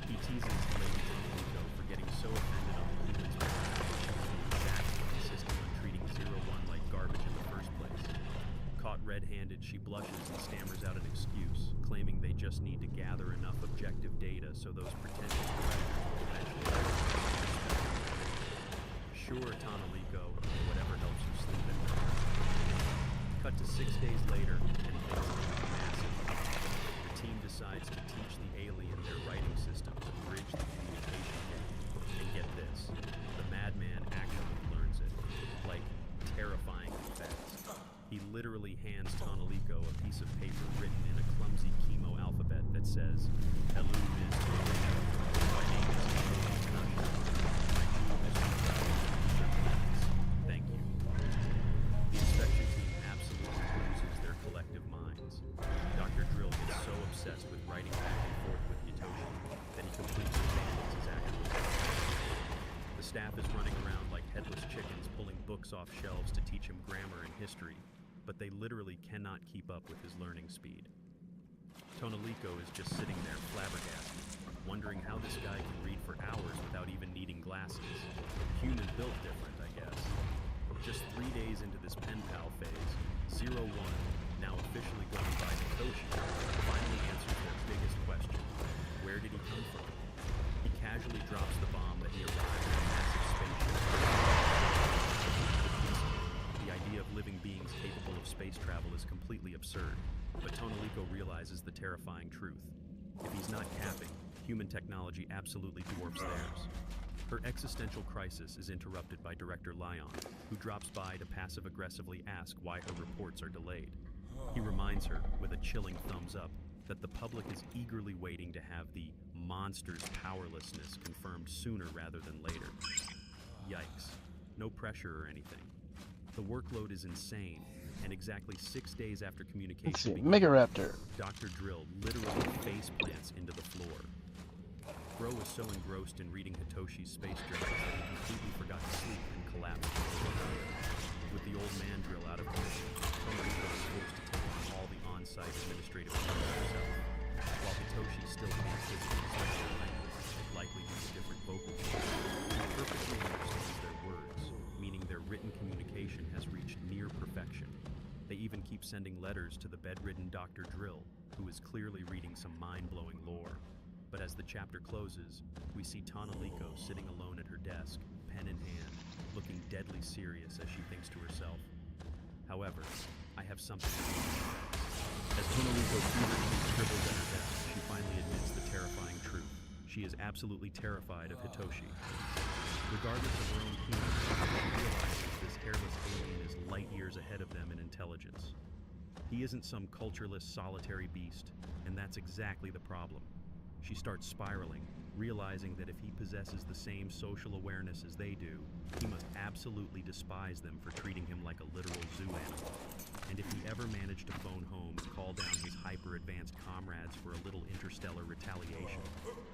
Speaker 22: He teases Lady Tonalico for getting so offended on the humans' behalf that she was the exact one insisting on treating 01 like garbage in the first place. Caught red-handed, she blushes and stammers out an excuse, claiming they just need to gather enough objective data so those pretentious directors will eventually Sure, Tonalico, whatever helps you sleep at night. Cut to 6 days later, and things are massive. The team decides to teach the alien their writing system to bridge the communication gap. And get this, the madman actually learns it. Like, terrifyingly fast. He literally hands Tonalico a piece of paper written in a clumsy chemo alphabet that says, "Hello, Ms. Tonalico. My name is Kaito. Thank you." The inspection team absolutely loses their collective minds. Dr. Drill gets so obsessed with writing back and forth with Hitoshi that he completely abandons his actual job. The staff is running around like headless chickens, pulling books off shelves to teach him grammar and history, but they literally cannot keep up with his learning speed. Tonalico is just sitting there flabbergasted, wondering how this guy can read for hours without even needing glasses. Human built different, I guess. Just 3 days into this pen pal phase, 01, now officially going by Hitoshi, finally answers their biggest question. Where did he come from? He casually drops the bomb that he arrived in a massive spaceship. The idea of living beings capable of space travel is completely absurd, but Tonalico realizes the terrifying truth. If he's not capping, human technology absolutely dwarfs theirs. Her existential crisis is interrupted by Director Leon, who drops by to passive-aggressively ask why her reports are delayed. He reminds her, with a chilling thumbs up, that the public is eagerly waiting to have the monster's powerlessness confirmed sooner rather than later. Yikes. No pressure or anything. The workload is insane, and exactly 6 days after communication begins,
Speaker 13: Megaraptor.
Speaker 22: Dr. Drill literally face plants into the floor. Bro was so engrossed in reading Hitoshi's space journals that he completely forgot to sleep and collapsed. With the old man drill out of commission, Tonalico was forced to take on all the on-site administrative duties herself. While Hitoshi still can't physically speak their language, likely due to different vocal cords, he perfectly understands their words, meaning their written communication has reached near perfection. They even keep sending letters to the bedridden Dr. Drill, who is clearly reading some mind-blowing lore. But as the chapter closes, we see Tonalico sitting alone at her desk, pen in hand, looking deadly serious as she thinks to herself. However, I have something to do. As Tonalico feverishly scribbles at her desk, she finally admits the terrifying truth. She is absolutely terrified of Hitoshi. Regardless of her own human, she realizes this hairless alien is light years ahead of them in intelligence. He isn't some cultureless, solitary beast, and that's exactly the problem. She starts spiraling, realizing that if he possesses the same social awareness as they do, he must absolutely despise them for treating him like a literal zoo animal. And if he ever managed to phone home and call down his hyper-advanced comrades for a little interstellar retaliation,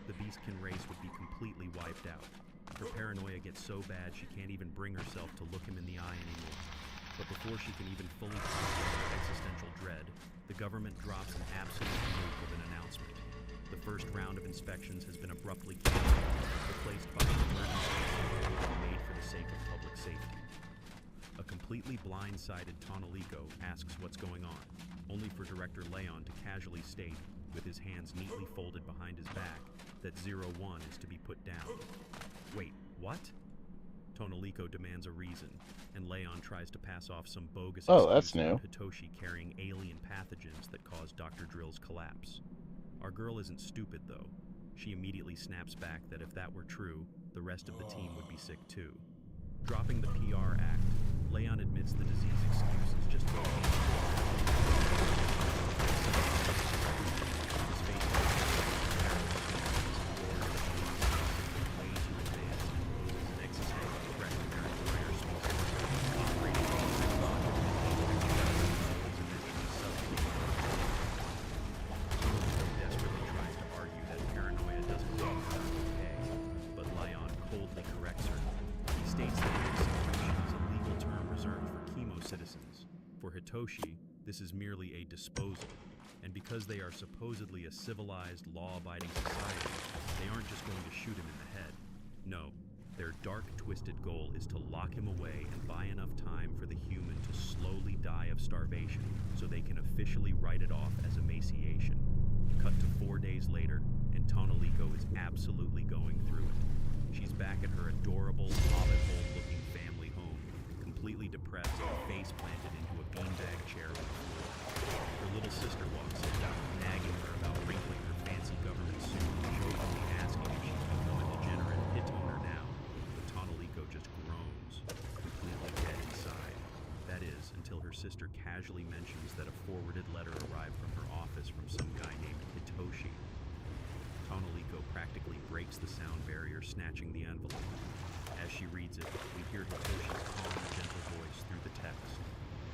Speaker 22: the Beastkin race would be completely wiped out. Her paranoia gets so bad she can't even bring herself to look him in the eye anymore. But before she can even fully process her existential dread, the government drops an absolute nuke of an announcement. The first round of inspections has been abruptly canceled, replaced by an emergency made for the sake of public safety. A completely blindsided Tonalico asks what's going on, only for Director Leon to casually state, with his hands neatly folded behind his back, that 01 is to be put down. Wait, what? Tonalico demands a reason, and Leon tries to pass off some bogus
Speaker 3: that's
Speaker 22: excuse
Speaker 3: new.
Speaker 22: about Hitoshi carrying alien pathogens that caused Dr. Drill's collapse. Our girl isn't stupid, though. She immediately snaps back that if that were true, the rest of the team would be sick too. Dropping the PR act, Leon admits the disease excuse is just Hitoshi, this is merely a disposal, and because they are supposedly a civilized, law-abiding society, they aren't just going to shoot him in the head. No, their dark, twisted goal is to lock him away and buy enough time for the human to slowly die of starvation so they can officially write it off as emaciation. Cut to 4 days later, and Tonalico is absolutely going through it. She's back at her adorable, hobbit hole-looking family home, completely depressed and face planted into a beanbag chair on the floor. Her little sister walks in, nagging her about wrinkling her fancy government suit and jokingly asking if she's become a degenerate pit owner now. But Tonalico just groans, completely dead inside. That is, until her sister casually mentions that a forwarded letter arrived from her office from some guy named Hitoshi. Tonalico practically breaks the sound barrier, snatching the envelope. As she reads it, we hear Hitoshi's calm, gentle voice through the text.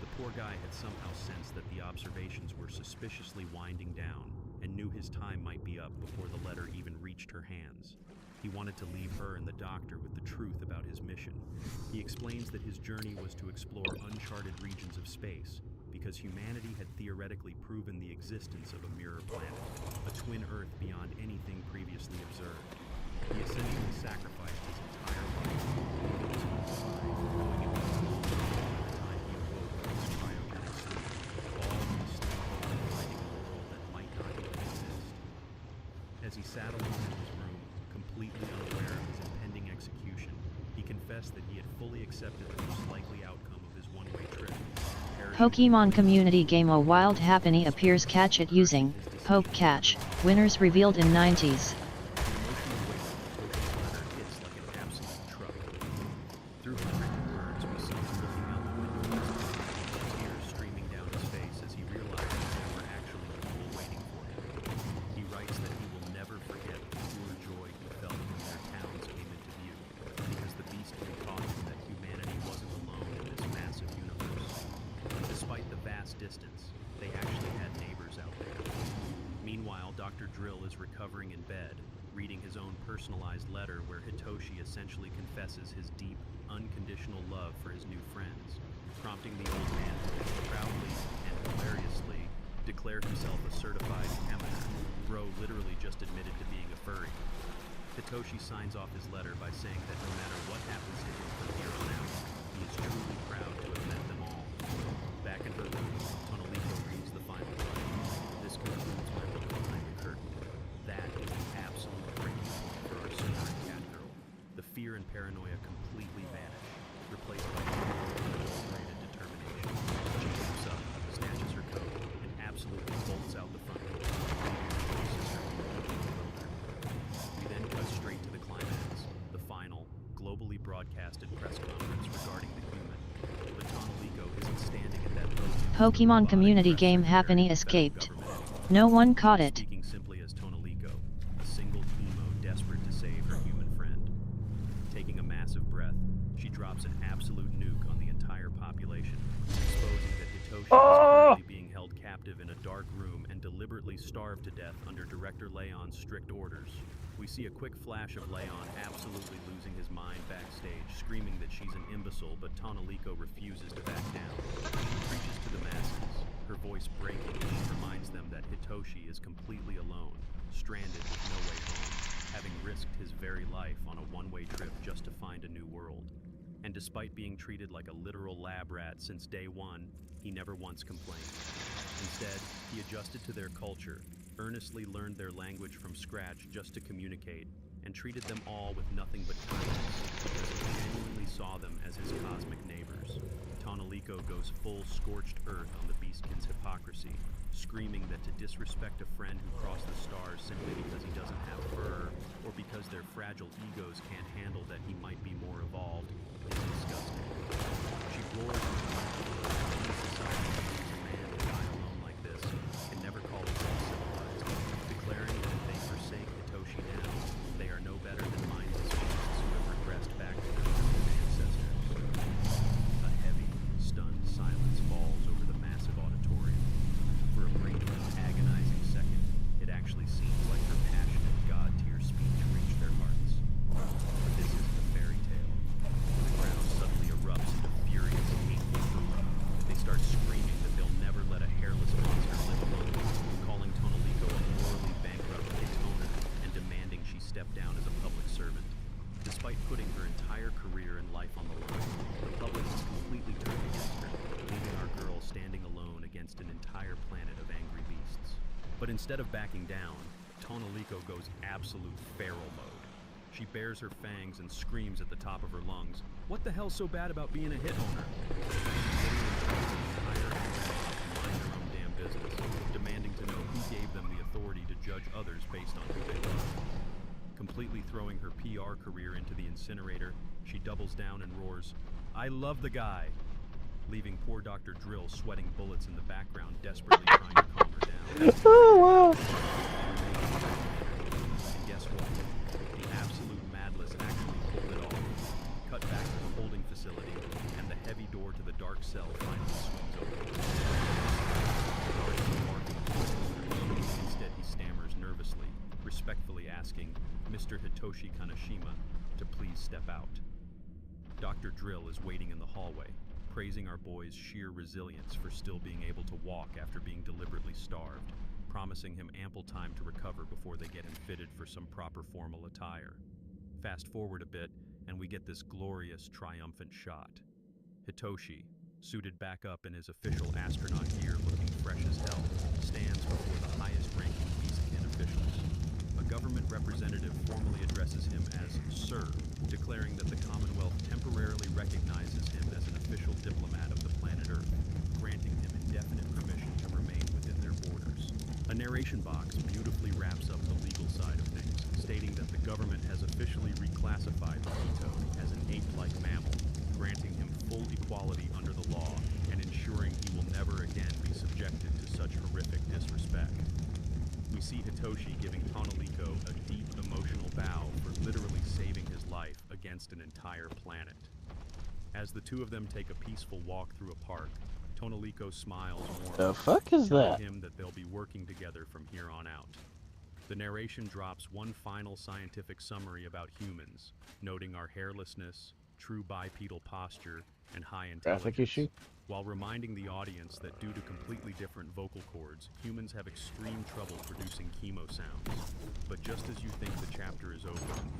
Speaker 22: The poor guy had somehow sensed that the observations were suspiciously winding down and knew his time might be up before the letter even reached her hands. He wanted to leave her and the doctor with the truth about his mission. He explains that his journey was to explore uncharted regions of space, because humanity had theoretically proven the existence of a mirror planet, a twin Earth beyond anything previously observed. He essentially sacrificed his entire life, knowing it was long by the time he awoke from his cryogenic sleep, all in the sleep of finding a world that might not even exist. As he sat alone in his room, completely unaware of his impending execution, he confessed that he had fully accepted the most likely outcome of his one-way trip.
Speaker 7: Pokemon community game A Wild Happiny appears catch it using Poke Catch, winners revealed in 90s.
Speaker 22: Through his written words, we see him looking out the window, tears streaming down his face as he realizes there were actually people waiting for him. He writes that he will never forget the pure joy he felt when their towns came into view, because the Beastkin taught him that humanity wasn't alone in this massive universe. Despite the vast distance, they actually had neighbors out there. Meanwhile, Dr. Drill is recovering in bed, reading his own personalized letter where Hitoshi essentially confesses his deep, unconditional love for his new friends, prompting the old man to proudly and hilariously declare himself a certified empath. Bro literally just admitted to being a furry. Hitoshi signs off his letter by saying that no matter what happens to him from here on out, he is truly proud to have met them all. Back in her room, Tonalico reads the final line. This concludes my look behind the curtain. That is the absolute breaking point for our super cat girl. The fear and paranoia completely vanish, replaced by unadulterated determination. She jumps up, snatches her coat, and absolutely bolts out the front door, leaving her sister completely bewildered. We then cut straight to the climax, the final, globally broadcasted press conference regarding the human. But Tonalico isn't standing at that podium.
Speaker 7: Pokemon community game Happiny escaped. No one caught it.
Speaker 22: Speaking simply as Tonalico, a desperate to save her human friend. Taking a massive breath, she drops an absolute nuke on the entire population, exposing that Hitoshi is currently being held captive in a dark room and deliberately starved to death under Director Leon's strict orders. We see a quick flash of Leon absolutely losing his mind backstage, screaming that she's an imbecile, but Tonalico refuses to back down. She preaches to the masses, her voice breaking as she reminds them that Hitoshi is completely alone, stranded with no way home, having risked his very life on a one-way trip just to find a new world. And despite being treated like a literal lab rat since day one, he never once complained. Instead, he adjusted to their culture, earnestly learned their language from scratch just to communicate, and treated them all with nothing but kindness, because he genuinely saw them as his cosmic neighbors. Tonalico goes full scorched earth on the Beastkins' hypocrisy, screaming that to disrespect a friend who crossed the stars simply because he doesn't have fur, or because their fragile egos can't handle that he might be more evolved, is disgusting. She roars into the society who needs a man to die alone like this can never call itself civilized, declaring that if they forsake Hitoshi now, they are no better than mindless beasts who have regressed back to their primitive ancestors. A heavy, stunned silence falls over the massive auditorium. For a brief, agonizing second, it actually seems like her passionate, God-tier speech reached their hearts. But this isn't a fairy tale. The crowd suddenly erupts into furious, hateful booing. They start screaming that they'll never let a hairless monster live among them, calling Tonalico a morally bankrupt Daytona and demanding she step down as a public servant. Despite putting her entire career and life on the line, the public has completely turned against her, leaving our girl standing alone against an entire planet of angry beasts. But instead of backing down, Tonalico goes absolute feral mode. She bares her fangs and screams at the top of her lungs, "What the hell's so bad about being a hit owner?" She literally tells the entire internet to mind their own damn business, demanding to know who gave them the authority to judge others based on who they love. Completely throwing her PR career into the incinerator, she doubles down and roars, "I love the guy!" leaving poor Dr. Drill sweating bullets in the background, desperately trying to calm her down.
Speaker 13: Oh, wow.
Speaker 22: And guess what? The absolute madness actually pulled it off. Cut back to the holding facility, and the heavy door to the dark cell finally swings open. Instead, he stammers nervously, respectfully asking Mr. Hitoshi Kaneshima to please step out. Dr. Drill is waiting in the hallway, praising our boy's sheer resilience for still being able to walk after being deliberately starved, promising him ample time to recover before they get him fitted for some proper formal attire. Fast forward a bit, and we get this glorious, triumphant shot. Hitoshi, suited back up in his official astronaut gear looking fresh as hell, stands before the highest-ranking Beastkin officials. A government representative formally addresses him as Sir, declaring that the Commonwealth temporarily recognizes him as an official diplomat of the planet Earth, granting him indefinite permission to remain within their borders. A narration box beautifully wraps up the legal side of things, stating that the government has officially reclassified Kaito as an ape-like mammal, granting him full equality under the law and ensuring he will never again be subjected to such horrific disrespect. We see Hitoshi giving Tonalico a deep emotional bow for literally saving his life against an entire planet. As the two of them take a peaceful walk through a park, Tonalico smiles warmly,
Speaker 13: The fuck is
Speaker 22: telling
Speaker 13: that?
Speaker 22: him that they'll be working together from here on out. The narration drops one final scientific summary about humans, noting our hairlessness, true bipedal posture, and high
Speaker 13: Graphic
Speaker 22: intelligence,
Speaker 13: issue?
Speaker 22: while reminding the audience that due to completely different vocal cords, humans have extreme trouble producing chemo sounds. But just as you think the chapter is over,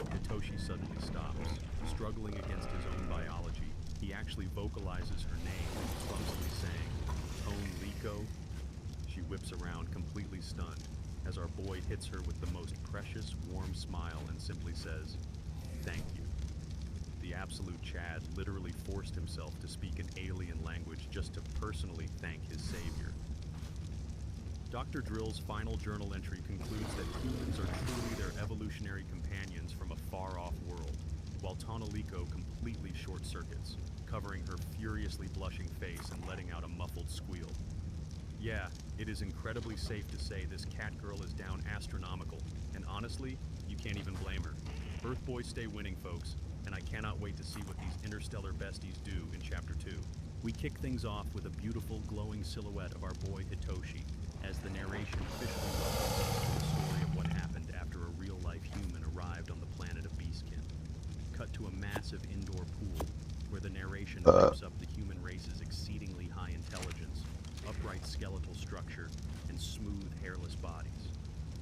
Speaker 22: Hitoshi suddenly stops. Struggling against his own biology, he actually vocalizes her name, clumsily saying, "Tonalico?" She whips around, completely stunned, as our boy hits her with the most precious, warm smile and simply says, "Thank you." The absolute Chad literally forced himself to speak an alien language just to personally thank his savior. Dr. Drill's final journal entry concludes that humans are truly their evolutionary companions from a far-off world, while Tonalico completely short-circuits, covering her furiously blushing face and letting out a muffled squeal. Yeah, it is incredibly safe to say this cat girl is down astronomical, and honestly, you can't even blame her. Earth boys stay winning, folks, and I cannot wait to see what these interstellar besties do in Chapter 2. We kick things off with a beautiful, glowing silhouette of our boy Hitoshi, as the narration officially welcomes us to the story of what happened after a real-life human arrived on the planet of Beastkin. Cut to a massive indoor pool, where the narration hypes up the human race's exceedingly high intelligence, upright skeletal structure, and smooth, hairless bodies.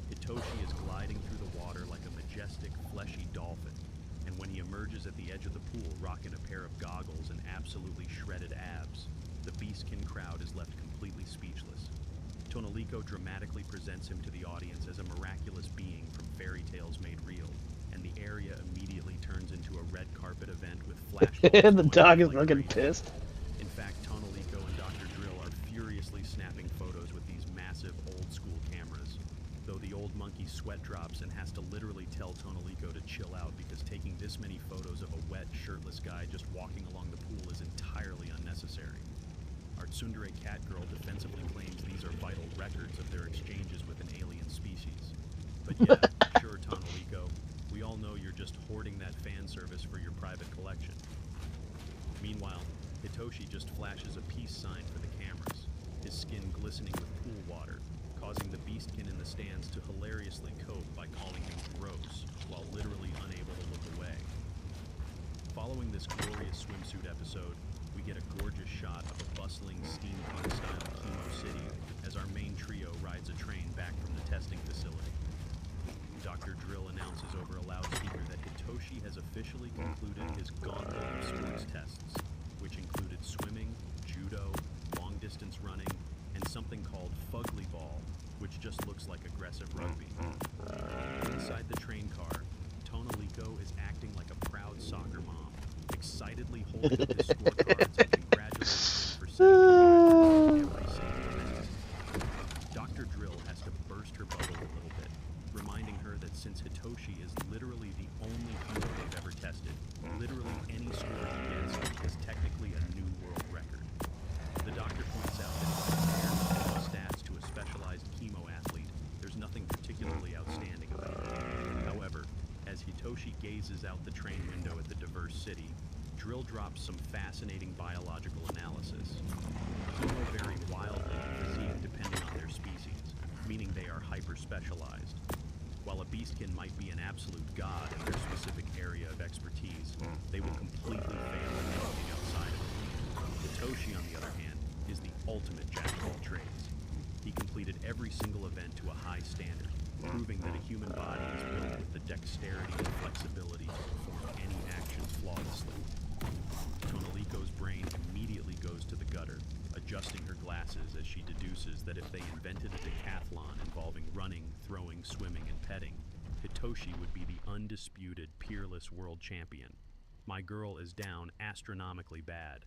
Speaker 22: Hitoshi is gliding through the water like a majestic, fleshy dolphin, and when he emerges at the edge of the pool rocking a pair of goggles and absolutely shredded abs, the Beastkin crowd is left completely speechless. Tonalico dramatically presents him to the audience as a miraculous being from fairy tales made real, and the area immediately turns into a red carpet event with flashbulbs.
Speaker 13: The dog is looking pissed.
Speaker 22: In fact, Tonalico and Dr. Drill are furiously snapping photos with these massive old-school cameras, though the old monkey sweat drops and has to literally tell Tonalico to chill out because taking this many photos of a wet, shirtless guy just walking along the pool is entirely unnecessary. Our tsundere cat girl defensively claims these are vital records of their exchanges with an alien species. But yeah, sure, Tonalico, we all know you're just hoarding that fan service for your private collection. Meanwhile, Hitoshi just flashes a peace sign for the cameras, his skin glistening with pool water, causing the Beastkin in the stands to hilariously cope by calling him gross, while literally unable to look away. Following this glorious swimsuit episode, we get a gorgeous shot of a bustling steampunk-style Kimo City as our main trio rides a train back from the testing facility. Dr. Drill announces over a loudspeaker that Hitoshi has officially concluded his gauntlet of sports tests, which included swimming, judo, long-distance running, and something called fugly ball, which just looks like aggressive rugby. Inside the train car, Tonalico is acting like a proud soccer mom, excitedly holding up his scorecards and congratulating him for setting the record every single event. Dr. Drill has to burst her bubble a little bit, reminding her that since Hitoshi is literally the only hero they've ever tested, literally any score he gets is technically a new world record. The doctor points out that if you compare his stats to a specialized chemo athlete, there's nothing particularly outstanding about it. However, as Hitoshi gazes out the train window at the diverse city, Drill drops some fascinating biological analysis. Chemo vary wildly in physique depending on their species, meaning they are hyper-specialized. While a Beastkin might be an absolute god in their specific area of expertise, they will completely fail at anything outside of it. Hitoshi, on the other hand, is the ultimate jack of all trades. He completed every single event to a high standard, proving that a human body is built with the dexterity and flexibility to perform any action flawlessly. Tonalico's brain immediately goes to the gutter, adjusting her glasses as she deduces that if they invented a decathlon involving running, throwing, swimming, and petting, Hitoshi would be the undisputed, peerless world champion. My girl is down astronomically bad.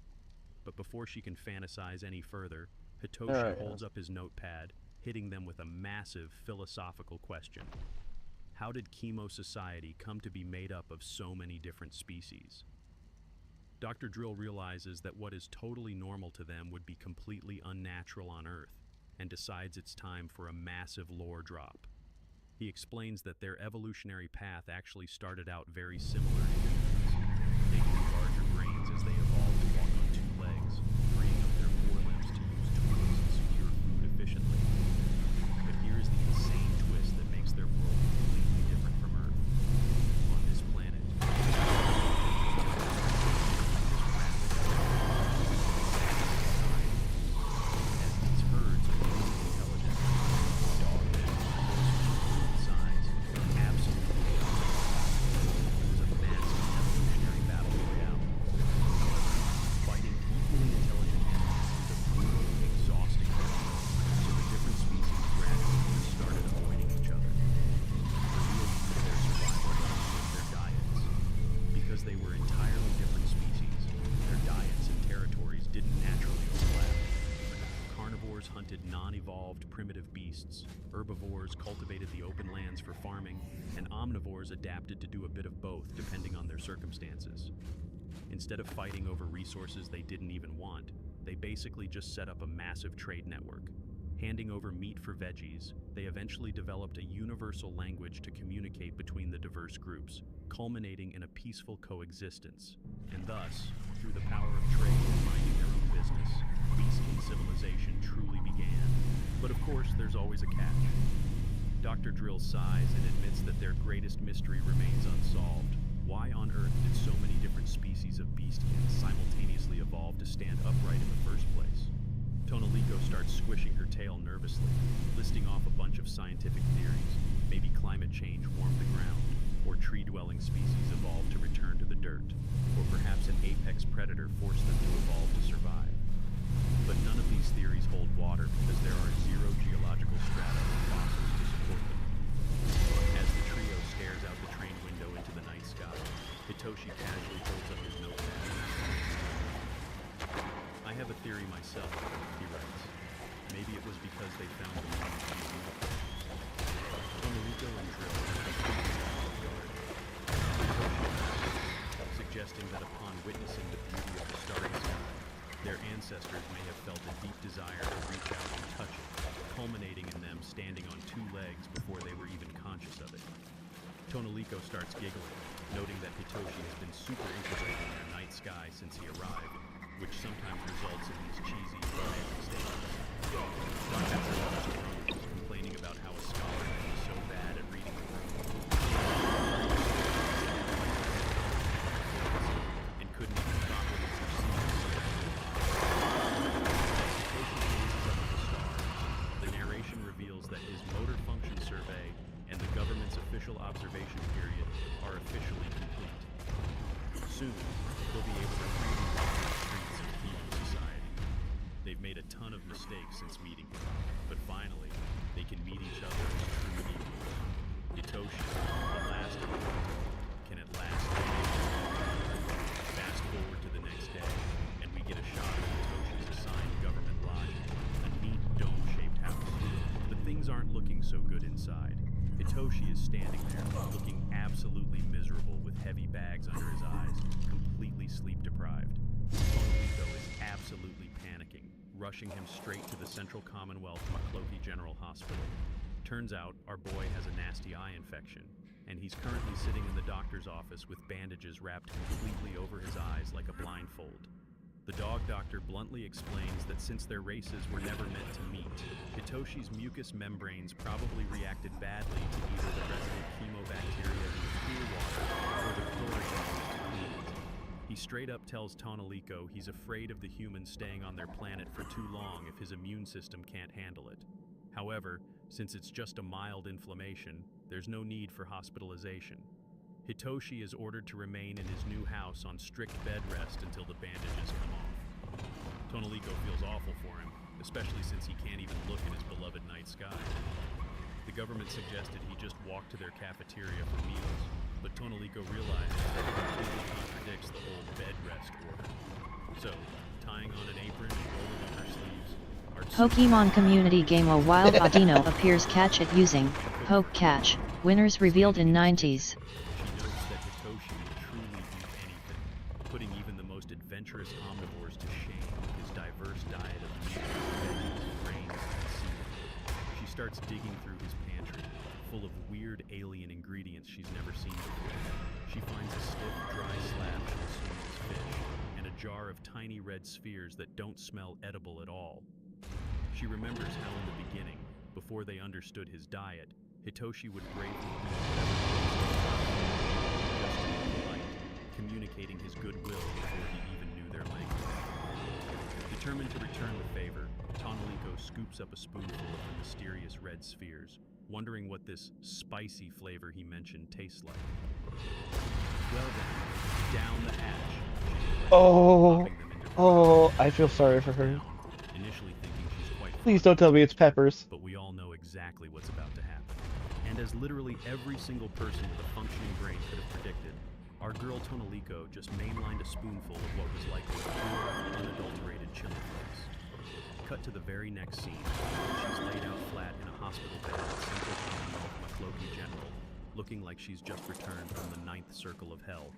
Speaker 22: But before she can fantasize any further, Hitoshi holds up his notepad, hitting them with a massive philosophical question. How did chemo society come to be made up of so many different species? Dr. Drill realizes that what is totally normal to them would be completely unnatural on Earth, and decides it's time for a massive lore drop. He explains that their evolutionary path actually started out very similar to humans. They grew larger brains as they evolved to walk on two legs, freeing up their forelimbs to use tools and secure food efficiently. But here's the insane twist that makes their world completely different from Earth. On this planet, as these herds of really intelligent dogmen in size, absolutely there was a massive evolutionary battle royale. Fighting equally intelligent animals is a brutal, exhausting mission, so the different species gradually started avoiding each other. The real key to their survival was their diets. Because they were entirely different species, their diets and territories didn't naturally overlap. Carnivores hunted non-evolved primitive beasts, herbivores cultivated the open lands for farming, and omnivores adapted to do a bit of both depending on their circumstances. Instead of fighting over resources they didn't even want, they basically just set up a massive trade network. Handing over meat for veggies, they eventually developed a universal language to communicate between the diverse groups, culminating in a peaceful coexistence. And thus, through the power of trade and minding their own business, Beastkin civilization truly began. But of course, there's always a catch. Dr. Drill sighs and admits that their greatest mystery remains unsolved. Why on earth did so many different species of beastkins simultaneously evolve to stand upright in the first place? Tonalico starts squishing her tail nervously, listing off a bunch of scientific theories. Maybe climate change warmed the ground, or tree-dwelling species evolved to return to the dirt, or perhaps an apex predator forced them to evolve to survive. But none of these theories hold water because there are zero geological strata or fossils to support them. As the trio stares out the train window into the night sky, Hitoshi casually holds up his notepad. I have a theory myself, he writes. Maybe it was because they found the moon too soon. Tonalico and Drill suggesting that upon witnessing the beauty of the starry sky, their ancestors may have felt a deep desire to reach out and touch it, culminating in them standing on two legs before they were even conscious of it. Tonalico starts giggling, noting that Hitoshi has been super interested in their night sky since he arrived, which sometimes results in these cheesy romantic statements. Dr. Drill is complaining about how a scholar can be so bad at reading the room and couldn't even properly perceive the narration reveals that his motor function survey and the government's official observation period are officially complete. Soon, they'll be able to freely walk the streets of human society. They've made a ton of mistakes since meeting him, but finally, they can meet each other as true equals. Hitoshi, the last of them, can at last fast forward to the next day, and we get a shot of Hitoshi's assigned government lodging, a neat dome-shaped house. But things aren't looking so good inside. Hitoshi is standing there, looking absolutely miserable with heavy bags under his eyes, completely sleep-deprived. Tonalico is absolutely panicking, rushing him straight to the Central Commonwealth Makloki General Hospital. Turns out, our boy has a nasty eye infection, and he's currently sitting in the doctor's office with bandages wrapped completely over his eyes like a blindfold. The dog doctor bluntly explains that since their races were never meant to meet, Hitoshi's mucous membranes probably reacted badly to either the resident chemobacteria in the pool water or the chlorine used to clean it. He straight up tells Tonalico he's afraid of the humans staying on their planet for too long if his immune system can't handle it. However, since it's just a mild inflammation, there's no need for hospitalization. Hitoshi is ordered to remain in his new house on strict bed rest until the bandages come off. Tonalico feels awful for him, especially since he can't even look in his beloved night sky. The government suggested he just walk to their cafeteria for meals, but Tonalico realizes that it completely contradicts the whole bed rest order. So, tying on an apron and rolling up her sleeves,
Speaker 7: Pokemon community game A Wild Audino appears catch it using Poke Catch, winners revealed in 90s.
Speaker 22: She notes that Hitoshi will truly eat anything, putting even the most adventurous omnivores to shame with his diverse diet of meat, veggies, grains, and seafood. She starts digging through his pantry, full of weird alien ingredients she's never seen before. She finds a stiff, dry slab she assumes is fish, and a jar of tiny red spheres that don't smell edible at all. She remembers how in the beginning, before they understood his diet, Hitoshi would bravely eat whatever just to be polite, communicating his goodwill before he even knew their language. Determined to return the favor, Tonalico scoops up a spoonful of the mysterious red spheres, wondering what this spicy flavor he mentioned tastes like. Well then, down the hatch.
Speaker 3: Oh, I feel sorry for her.
Speaker 22: Initially thinking she's quite
Speaker 3: Please don't tell me it's peppers.
Speaker 22: but we all know exactly what's about to happen. And as literally every single person with a functioning brain could have predicted, our girl Tonalico just mainlined a spoonful of what was likely pure, unadulterated chili flakes. Cut to the very next scene. She's laid out flat in a hospital bed at Central Commonwealth Makloki General, looking like she's just returned from the 9th circle of hell.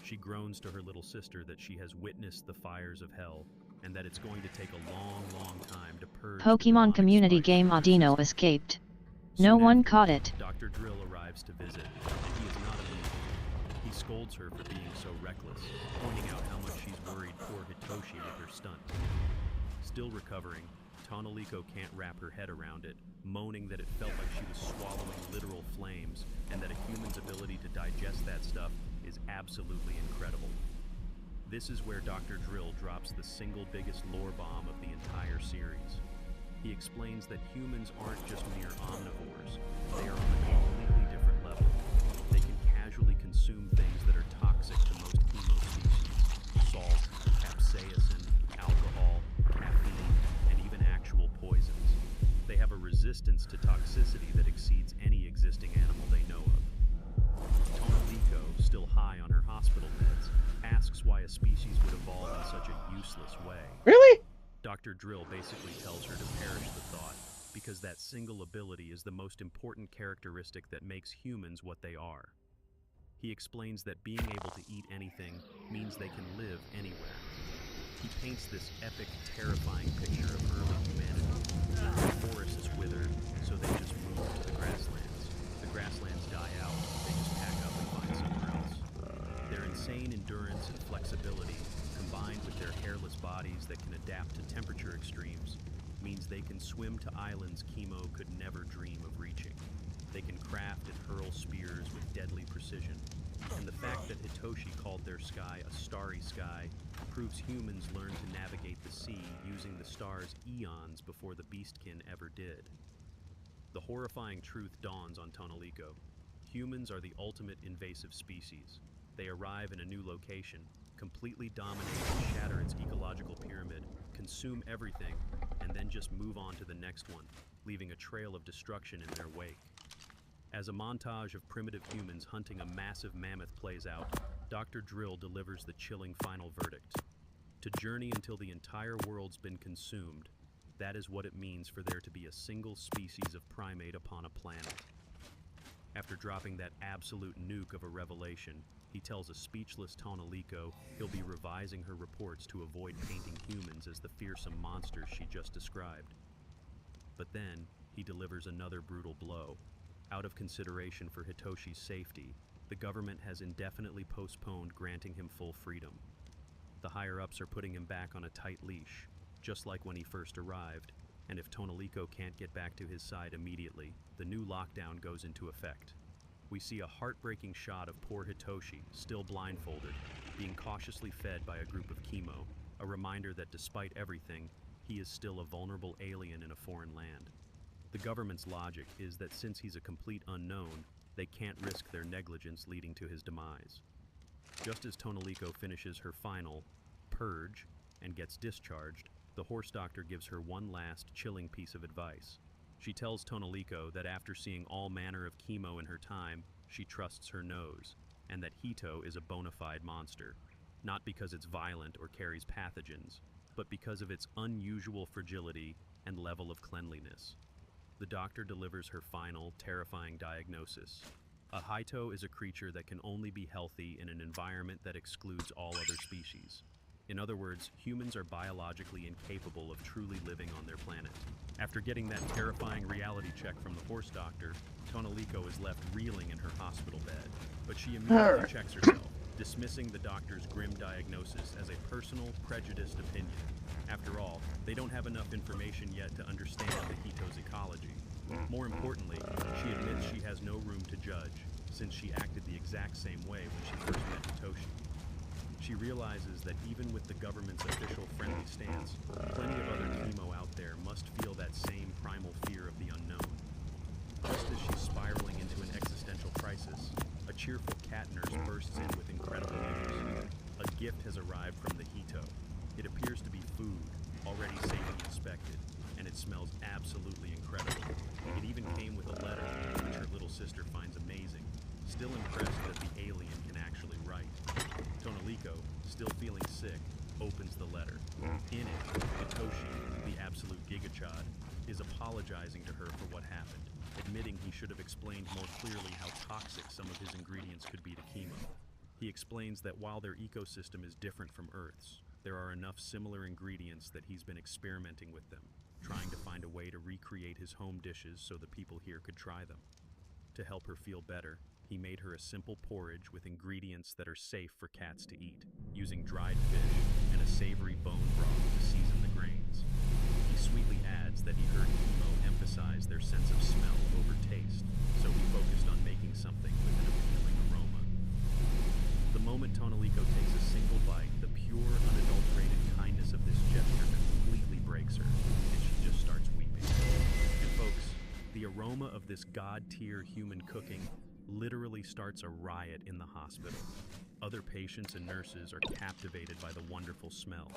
Speaker 22: She groans to her little sister that she has witnessed the fires of hell, and that it's going to take a long, long time to purge
Speaker 7: Pokemon community game Audino escaped. No one caught it.
Speaker 22: Dr. Drill arrives to visit, and he is not amused. He scolds her for being so reckless, pointing out how much she's worried poor Hitoshi with her stunt. Still recovering, Tonaliko can't wrap her head around it, moaning that it felt like she was swallowing literal flames, and that a human's ability to digest that stuff is absolutely incredible. This is where Dr. Drill drops the single biggest lore bomb of the entire series. He explains that humans aren't just mere omnivores, they are on a completely different level. They can casually consume things that are toxic to most chemo species: salt, capsaicin, alcohol, caffeine, and even actual poisons. They have a resistance to toxicity that exceeds any existing animal they know of. Tonaliko, still high on her hospital meds, asks why a species would evolve in such a useless way.
Speaker 3: Really?
Speaker 22: Dr. Drill basically tells her to perish the thought, because that single ability is the most important characteristic that makes humans what they are. He explains that being able to eat anything means they can live anywhere. He paints this epic, terrifying picture of early humanity. The forests wither, so they just move to the grasslands. The grasslands die out, they just pack up and find somewhere else. Their insane endurance and flexibility, combined with their hairless bodies that can adapt to temperature extremes, means they can swim to islands chemo could never dream of reaching. They can craft and hurl spears with deadly precision. And the fact that Hitoshi called their sky a starry sky proves humans learned to navigate the sea using the stars eons before the beastkin ever did. The horrifying truth dawns on Tonaliko. Humans are the ultimate invasive species. They arrive in a new location, completely dominate and shatter its ecological pyramid, consume everything, and then just move on to the next one, leaving a trail of destruction in their wake. As a montage of primitive humans hunting a massive mammoth plays out, Dr. Drill delivers the chilling final verdict. To journey until the entire world's been consumed, that is what it means for there to be a single species of primate upon a planet. After dropping that absolute nuke of a revelation, he tells a speechless Tonaliko he'll be revising her reports to avoid painting humans as the fearsome monsters she just described. But then, he delivers another brutal blow. Out of consideration for Hitoshi's safety, the government has indefinitely postponed granting him full freedom. The higher-ups are putting him back on a tight leash, just like when he first arrived, and if Tonaliko can't get back to his side immediately, the new lockdown goes into effect. We see a heartbreaking shot of poor Hitoshi, still blindfolded, being cautiously fed by a group of chemo, a reminder that despite everything, he is still a vulnerable alien in a foreign land. The government's logic is that since he's a complete unknown, they can't risk their negligence leading to his demise. Just as Tonaliko finishes her final purge and gets discharged, the horse doctor gives her one last chilling piece of advice. She tells Tonaliko that after seeing all manner of chemo in her time, she trusts her nose, and that Hito is a bona fide monster, not because it's violent or carries pathogens, but because of its unusual fragility and level of cleanliness. The doctor delivers her final, terrifying diagnosis. A Hito is a creature that can only be healthy in an environment that excludes all other species. In other words, humans are biologically incapable of truly living on their planet. After getting that terrifying reality check from the horse doctor, Tonaliko is left reeling in her hospital bed, but she immediately checks herself, dismissing the doctor's grim diagnosis as a personal, prejudiced opinion. After all, they don't have enough information yet to understand the Hito's ecology. More importantly, she admits she has no room to judge, since she acted the exact same way when she first met Hitoshi. She realizes that even with the government's official friendly stance, plenty of other chemo out there must feel that same primal fear of the unknown. Just as she's spiraling into an existential crisis, a cheerful cat nurse bursts in with incredible news. A gift has arrived from the Hito. It appears to be food, already safely inspected, and it smells absolutely incredible. It even came with a letter, which her little sister finds amazing, still impressed that the alien can actually write. Tonaliko, still feeling sick, opens the letter. In it, Hitoshi, the absolute gigachad, is apologizing to her for what happened, admitting he should have explained more clearly how toxic some of his ingredients could be to chemo. He explains that while their ecosystem is different from Earth's, There are enough similar ingredients that he's been experimenting with them, trying to find a way to recreate his home dishes so the people here could try them. To help her feel better, he made her a simple porridge with ingredients that are safe for cats to eat, using dried fish and a savory bone broth to season the grains. He sweetly adds that he heard Kimo emphasize their sense of smell over taste, so he focused on making something with an appealing aroma. The moment Tonalico takes a single bite, the pure, unadulterated kindness of this gesture completely breaks her, and she just starts weeping. And folks, the aroma of this god-tier human cooking literally starts a riot in the hospital. Other patients and nurses are captivated by the wonderful smell.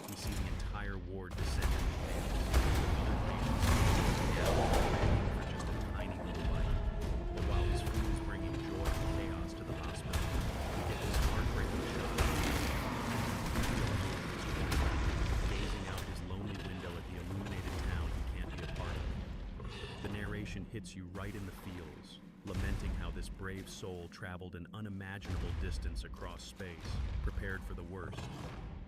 Speaker 22: We see the entire ward descend into chaos. Other patients yell for just a tiny little bite. But while his food is bringing joy and chaos to the hospital, we get this heartbreaking shot of gazing out his lonely window at the illuminated town he can't be a part of. The narration hits you right in the feels, lamenting how this brave soul traveled an unimaginable distance across space, prepared for the worst,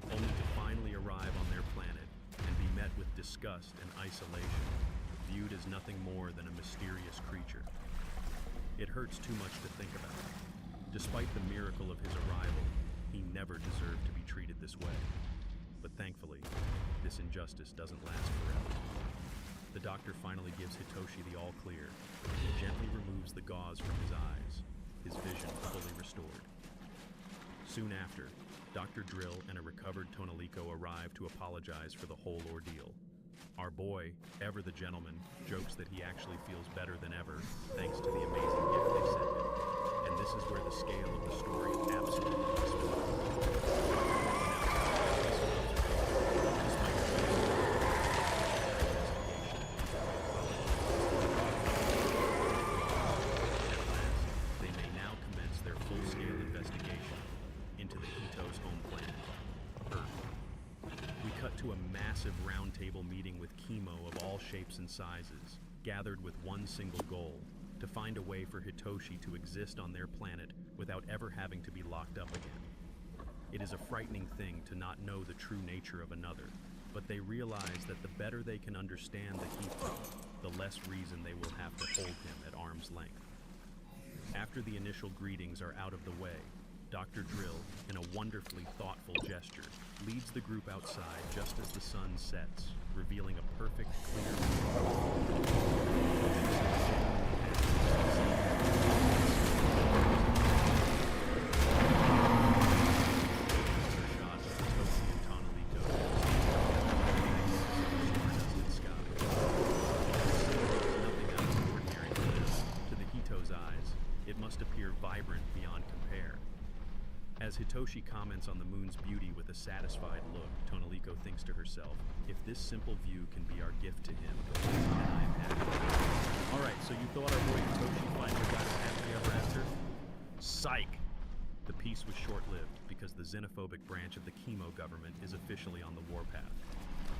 Speaker 22: only to finally arrive on their planet and be met with disgust and isolation, viewed as nothing more than a mysterious creature. It hurts too much to think about. Despite the miracle of his arrival, he never deserved to be treated this way. But thankfully, this injustice doesn't last forever. The doctor finally gives Hitoshi the all clear, and gently removes the gauze from his eyes, his vision fully restored. Soon after, Dr. Drill and a recovered Tonalico arrive to apologize for the whole ordeal. Our boy, ever the gentleman, jokes that he actually feels better than ever, thanks to the amazing gift they sent him. And this is where the scale of the story absolutely explodes. To a massive roundtable meeting with Kimo of all shapes and sizes, gathered with one single goal, to find a way for Hitoshi to exist on their planet without ever having to be locked up again. It is a frightening thing to not know the true nature of another, but they realize that the better they can understand the Hito, the less reason they will have to hold him at arm's length. After the initial greetings are out of the way, Dr. Drill, in a wonderfully thoughtful gesture, leads the group outside just as the sun sets, revealing a perfect, To the Hito's eyes, it must appear vibrant beyond compare. As Hitoshi comments on the moon's beauty with a satisfied look, Tonalico thinks to herself, if this simple view can be our gift to him, then I am happy. Alright, so you thought our boy Hitoshi finally got his happily ever after? Psych! The peace was short-lived because the xenophobic branch of the Kimo government is officially on the warpath.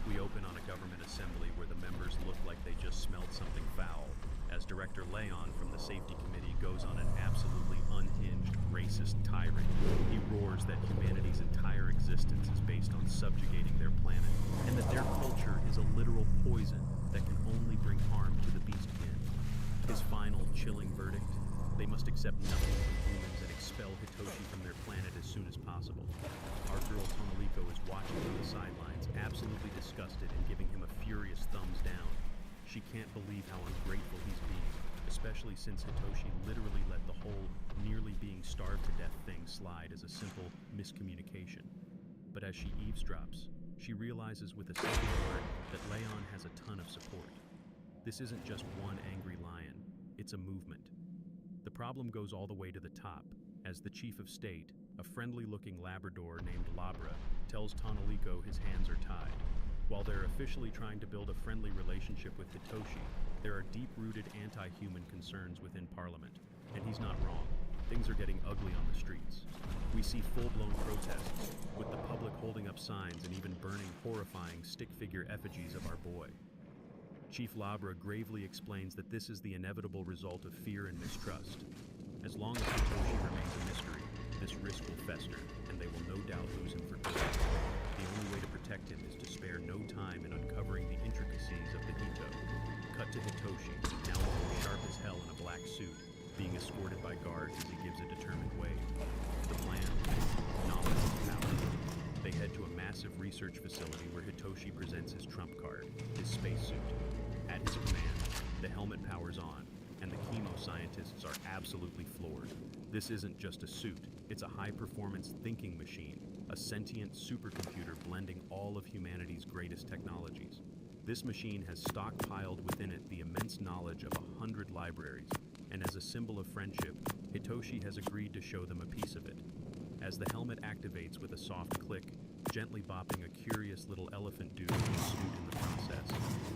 Speaker 22: We open on a government assembly where the members look like they just smelled something foul, as Director Leon from the Safety Committee goes on an absolutely unhinged, racist tirade. He roars that humanity's entire existence is based on subjugating their planet, and that their culture is a literal poison that can only bring harm to the beastkin. His final, chilling verdict: they must accept nothing from humans and expel Hitoshi from their planet as soon as possible. Our girl Tonalico is watching from the sidelines, absolutely disgusted and giving him a furious thumbs down. She can't believe how ungrateful he's being, especially since Hitoshi literally let the whole nearly being starved to death thing slide as a simple miscommunication. But as she eavesdrops, she realizes with a sinking heart that Leon has a ton of support. This isn't just one angry lion, it's a movement. The problem goes all the way to the top, as the chief of state, a friendly-looking Labrador named Labra, tells Tonalico his hands are tied. While they're officially trying to build a friendly relationship with Hitoshi, there are deep-rooted anti-human concerns within Parliament, and he's not wrong. Things are getting ugly on the streets. We see full-blown protests, with the public holding up signs and even burning horrifying stick-figure effigies of our boy. Chief Labra gravely explains that this is the inevitable result of fear and mistrust. As long as Hitoshi remains a mystery, this risk will fester, and they will no doubt lose him for good. the only way to protect him is to spare no time in uncovering the intricacies of the Hito. Cut to Hitoshi, now looking sharp as hell in a black suit, being escorted by guards as he gives a determined wave. The plan? Knowledge and power. They head to a massive research facility where Hitoshi presents his trump card, his spacesuit. At his command, the helmet powers on, and the chemo scientists are absolutely floored. This isn't just a suit, it's a high-performance thinking machine, a sentient supercomputer blending all of humanity's greatest technologies. This machine has stockpiled within it the immense knowledge of 100 libraries, and as a symbol of friendship, Hitoshi has agreed to show them a piece of it. As the helmet activates with a soft click, gently bopping a curious little elephant dude in a suit in the process,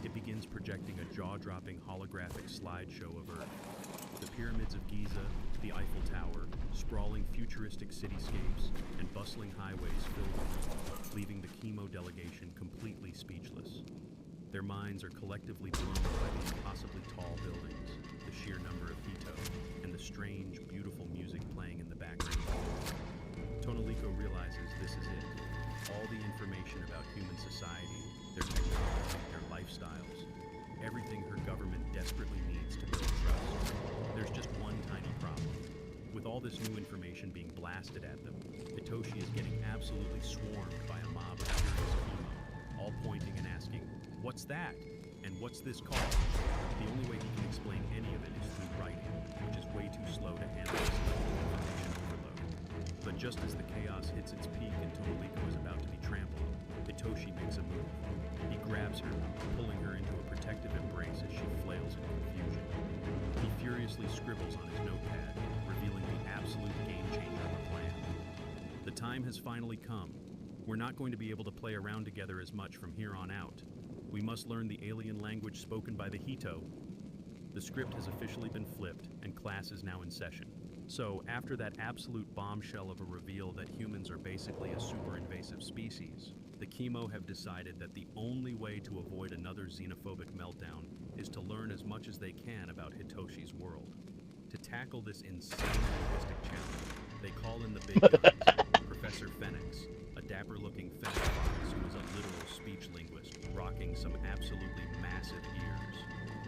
Speaker 22: it begins projecting a jaw-dropping holographic slideshow of Earth. The pyramids of Giza, the Eiffel Tower, sprawling futuristic cityscapes, and bustling highways filled with them, leaving the chemo delegation completely speechless. Their minds are collectively blown by the impossibly tall buildings, the sheer number of Hito, and the strange, beautiful music playing in the background. Tonalico realizes this is it. All the information about human society, their technology, their lifestyles, everything her government desperately needs to build trust. There's just one tiny problem. With all this new information being blasted at them, Hitoshi is getting absolutely swarmed by a mob of curious chemo, all pointing and asking, "What's that? And what's this called?" The only way he can explain any of it is through writing, which is way too slow to handle this level of information overload. But just as the chaos hits its peak and Tonalico is about to be trampled, Hitoshi makes a move. He grabs her, pulling her into a protective embrace as she flails in confusion. He furiously scribbles on his notepad, revealing the absolute game-changer of the plan. The time has finally come. We're not going to be able to play around together as much from here on out. We must learn the alien language spoken by the Hito. The script has officially been flipped, and class is now in session. So, after that absolute bombshell of a reveal that humans are basically a super-invasive species, the chemo have decided that the only way to avoid another xenophobic meltdown is to learn as much as they can about Hitoshi's world. To tackle this insane linguistic challenge, they call in the big guns, Professor Phoenix, a dapper-looking Fenix fox who is a literal speech linguist, rocking some absolutely massive ears.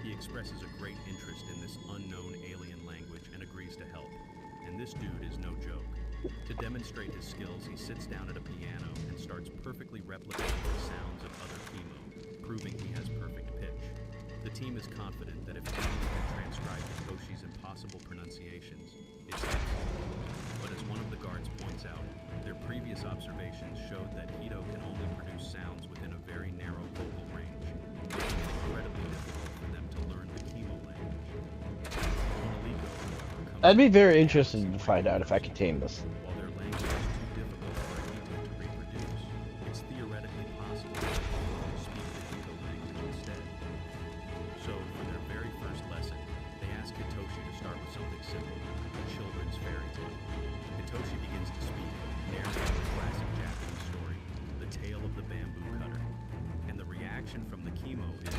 Speaker 22: He expresses a great interest in this unknown alien language and agrees to help. And this dude is no joke. To demonstrate his skills, he sits down at a piano and starts perfectly replicating the sounds of other chemo, proving he has perfect pitch. The team is confident that if anyone can transcribe Hitoshi's impossible pronunciations, it's him. But as one of the guards points out, their previous observations showed that Hito can only produce sounds within a very narrow vocal range, making it incredibly difficult for them to learn the chemo language. Tonalico, however, comes
Speaker 13: I'd be very interested to find out if I could tame this.
Speaker 22: while their language is too difficult for a Hito to reproduce, it's theoretically possible for them to speak the Hito language instead. So, for their very first lesson, they ask Hitoshi to start with something simple, a children's fairy tale. Hitoshi begins to speak, narrating the classic Japanese story, The Tale of the Bamboo Cutter. And the reaction from the chemo is...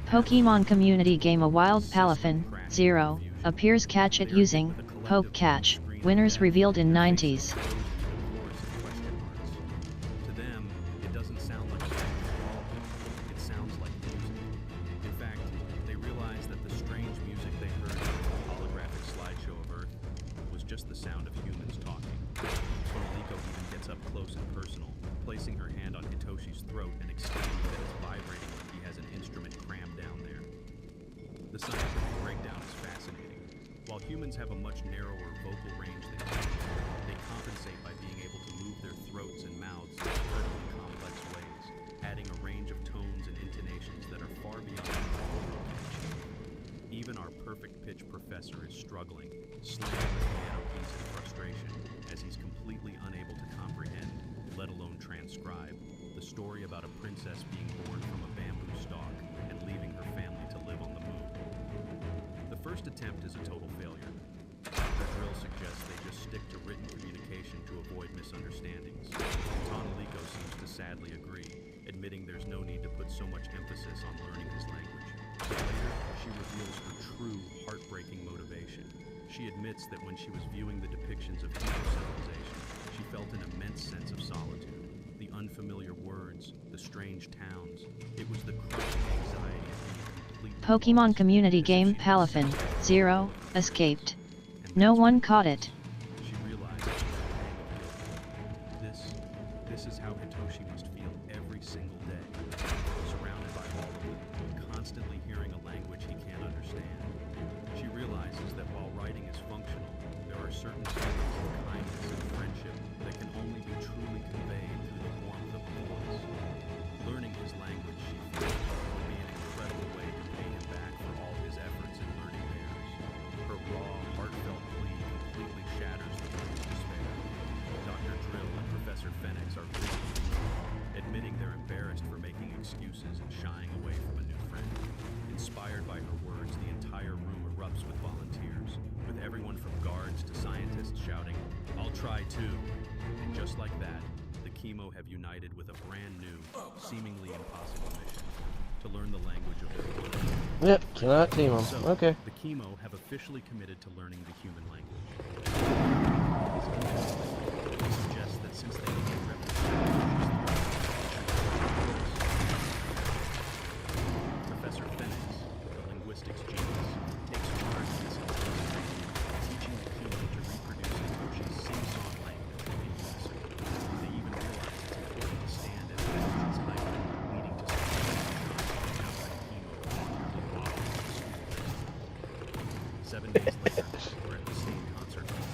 Speaker 7: Pokemon community game A Wild Palafin, 0, appears catch it using, Poke Catch, winners revealed in 90s.
Speaker 22: To them, it doesn't sound like a language at all. It sounds like music. In fact, they realize that the strange music they heard in the holographic slideshow of Earth was just the sound of humans talking. Tonalico even gets up close and personal, placing her hand on Hitoshi's throat and exclaiming that it's vibrating like he has an instrument crammed down there. The scientific breakdown is fascinating. While humans have a much narrower vocal range than animals, they compensate by being able to move their throats and mouths in incredibly complex ways, adding a range of tones and intonations that are far beyond what we can achieve. Even our perfect pitch professor is struggling, slamming the piano keys in frustration, as he's completely unable to comprehend, let alone transcribe, the story about a princess being born from a bamboo stalk and leaving her family to live on the moon. The first attempt is a total failure. The drill suggests they just stick to written communication to avoid misunderstandings. Tonalico seems to sadly agree, admitting there's no need to put so much emphasis on learning his language. But later, she reveals her true, heartbreaking motivation. She admits that when she was viewing the depictions of human civilization, she felt an immense sense of solitude. The unfamiliar words, the strange towns. It was the crushing anxiety of being completely
Speaker 7: Pokemon
Speaker 22: lost,
Speaker 7: community
Speaker 22: as if
Speaker 7: game
Speaker 22: she had
Speaker 7: Palafin,
Speaker 22: stepped
Speaker 7: 0, escaped. No one caught it.
Speaker 22: She realized it was a pang of guilt. This is how Hitoshi must feel every single day, surrounded by all of them, constantly hearing a language he can't understand. She realizes that while writing is functional, there are certain feelings of kindness and friendship that can only be truly conveyed through the warmth of the voice. Learning his language, she feels, would be an incredible way to pay him back for all his efforts in learning theirs. Her raw, heartfelt plea completely shatters the group's despair. Dr. Drill and Professor Phoenix are admitting they're embarrassed for making excuses and shying away from a new friend. Inspired by her words, the entire room erupts with volunteers, with everyone from guards to scientists shouting, "I'll try too!" And just like that, the Chemo have united with a brand new, seemingly impossible mission, to learn the language of their world.
Speaker 3: Yep, cannot team them.
Speaker 22: So,
Speaker 3: Okay.
Speaker 22: the Chemo have officially committed to learning the human language. This suggests that since they can Professor Phoenix, the linguistics genius, takes charge of this investigation, teaching the Chemo to reproduce Hitoshi's sing-song language in unison. They even realize it's important to stand at its height, leading to some how the Chemo awkwardly walk into the school place. 7 days later, we're at the state concert hall.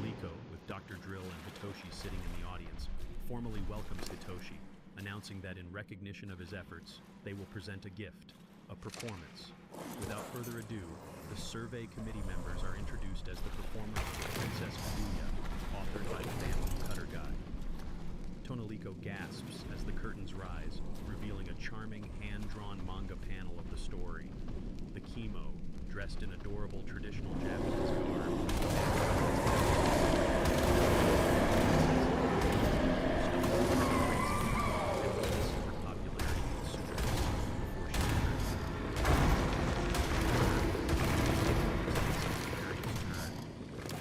Speaker 22: Liko, with Dr. Drill and Hitoshi sitting in the audience, formally welcomes Hitoshi, announcing that in recognition of his efforts, they will present a gift, a performance. Without further ado, the survey committee members are introduced as the performers of Princess Kaguya, authored by the Bamboo Cutter Guy. Tonoliko gasps as the curtains rise, revealing a charming hand-drawn manga panel of the story. The Chemo, dressed in adorable traditional Japanese garb,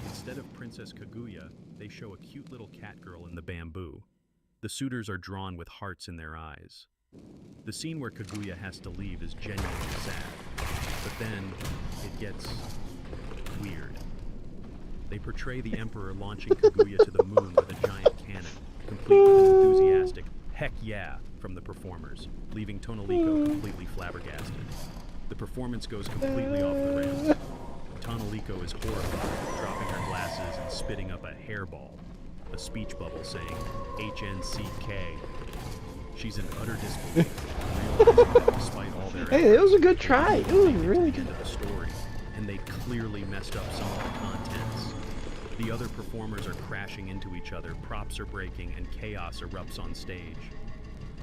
Speaker 22: Instead of Princess Kaguya, they show a cute little cat girl in the bamboo. The suitors are drawn with hearts in their eyes. The scene where Kaguya has to leave is genuinely sad, but then it gets weird. They portray the Emperor launching Kaguya to the moon with a giant cannon, complete with an enthusiastic "heck yeah" from the performers, leaving Tonoliko completely flabbergasted. The performance goes completely off the rails. Tonoliko is horrified, dropping her glasses and spitting up a hairball, a speech bubble saying HNCK. She's in utter disbelief, realizing that despite all their
Speaker 3: Hey, it was a good try. It was
Speaker 22: efforts,
Speaker 3: really
Speaker 22: they
Speaker 3: good.
Speaker 22: get to the story, and they clearly messed up some of the contents. The other performers are crashing into each other, props are breaking, and chaos erupts on stage.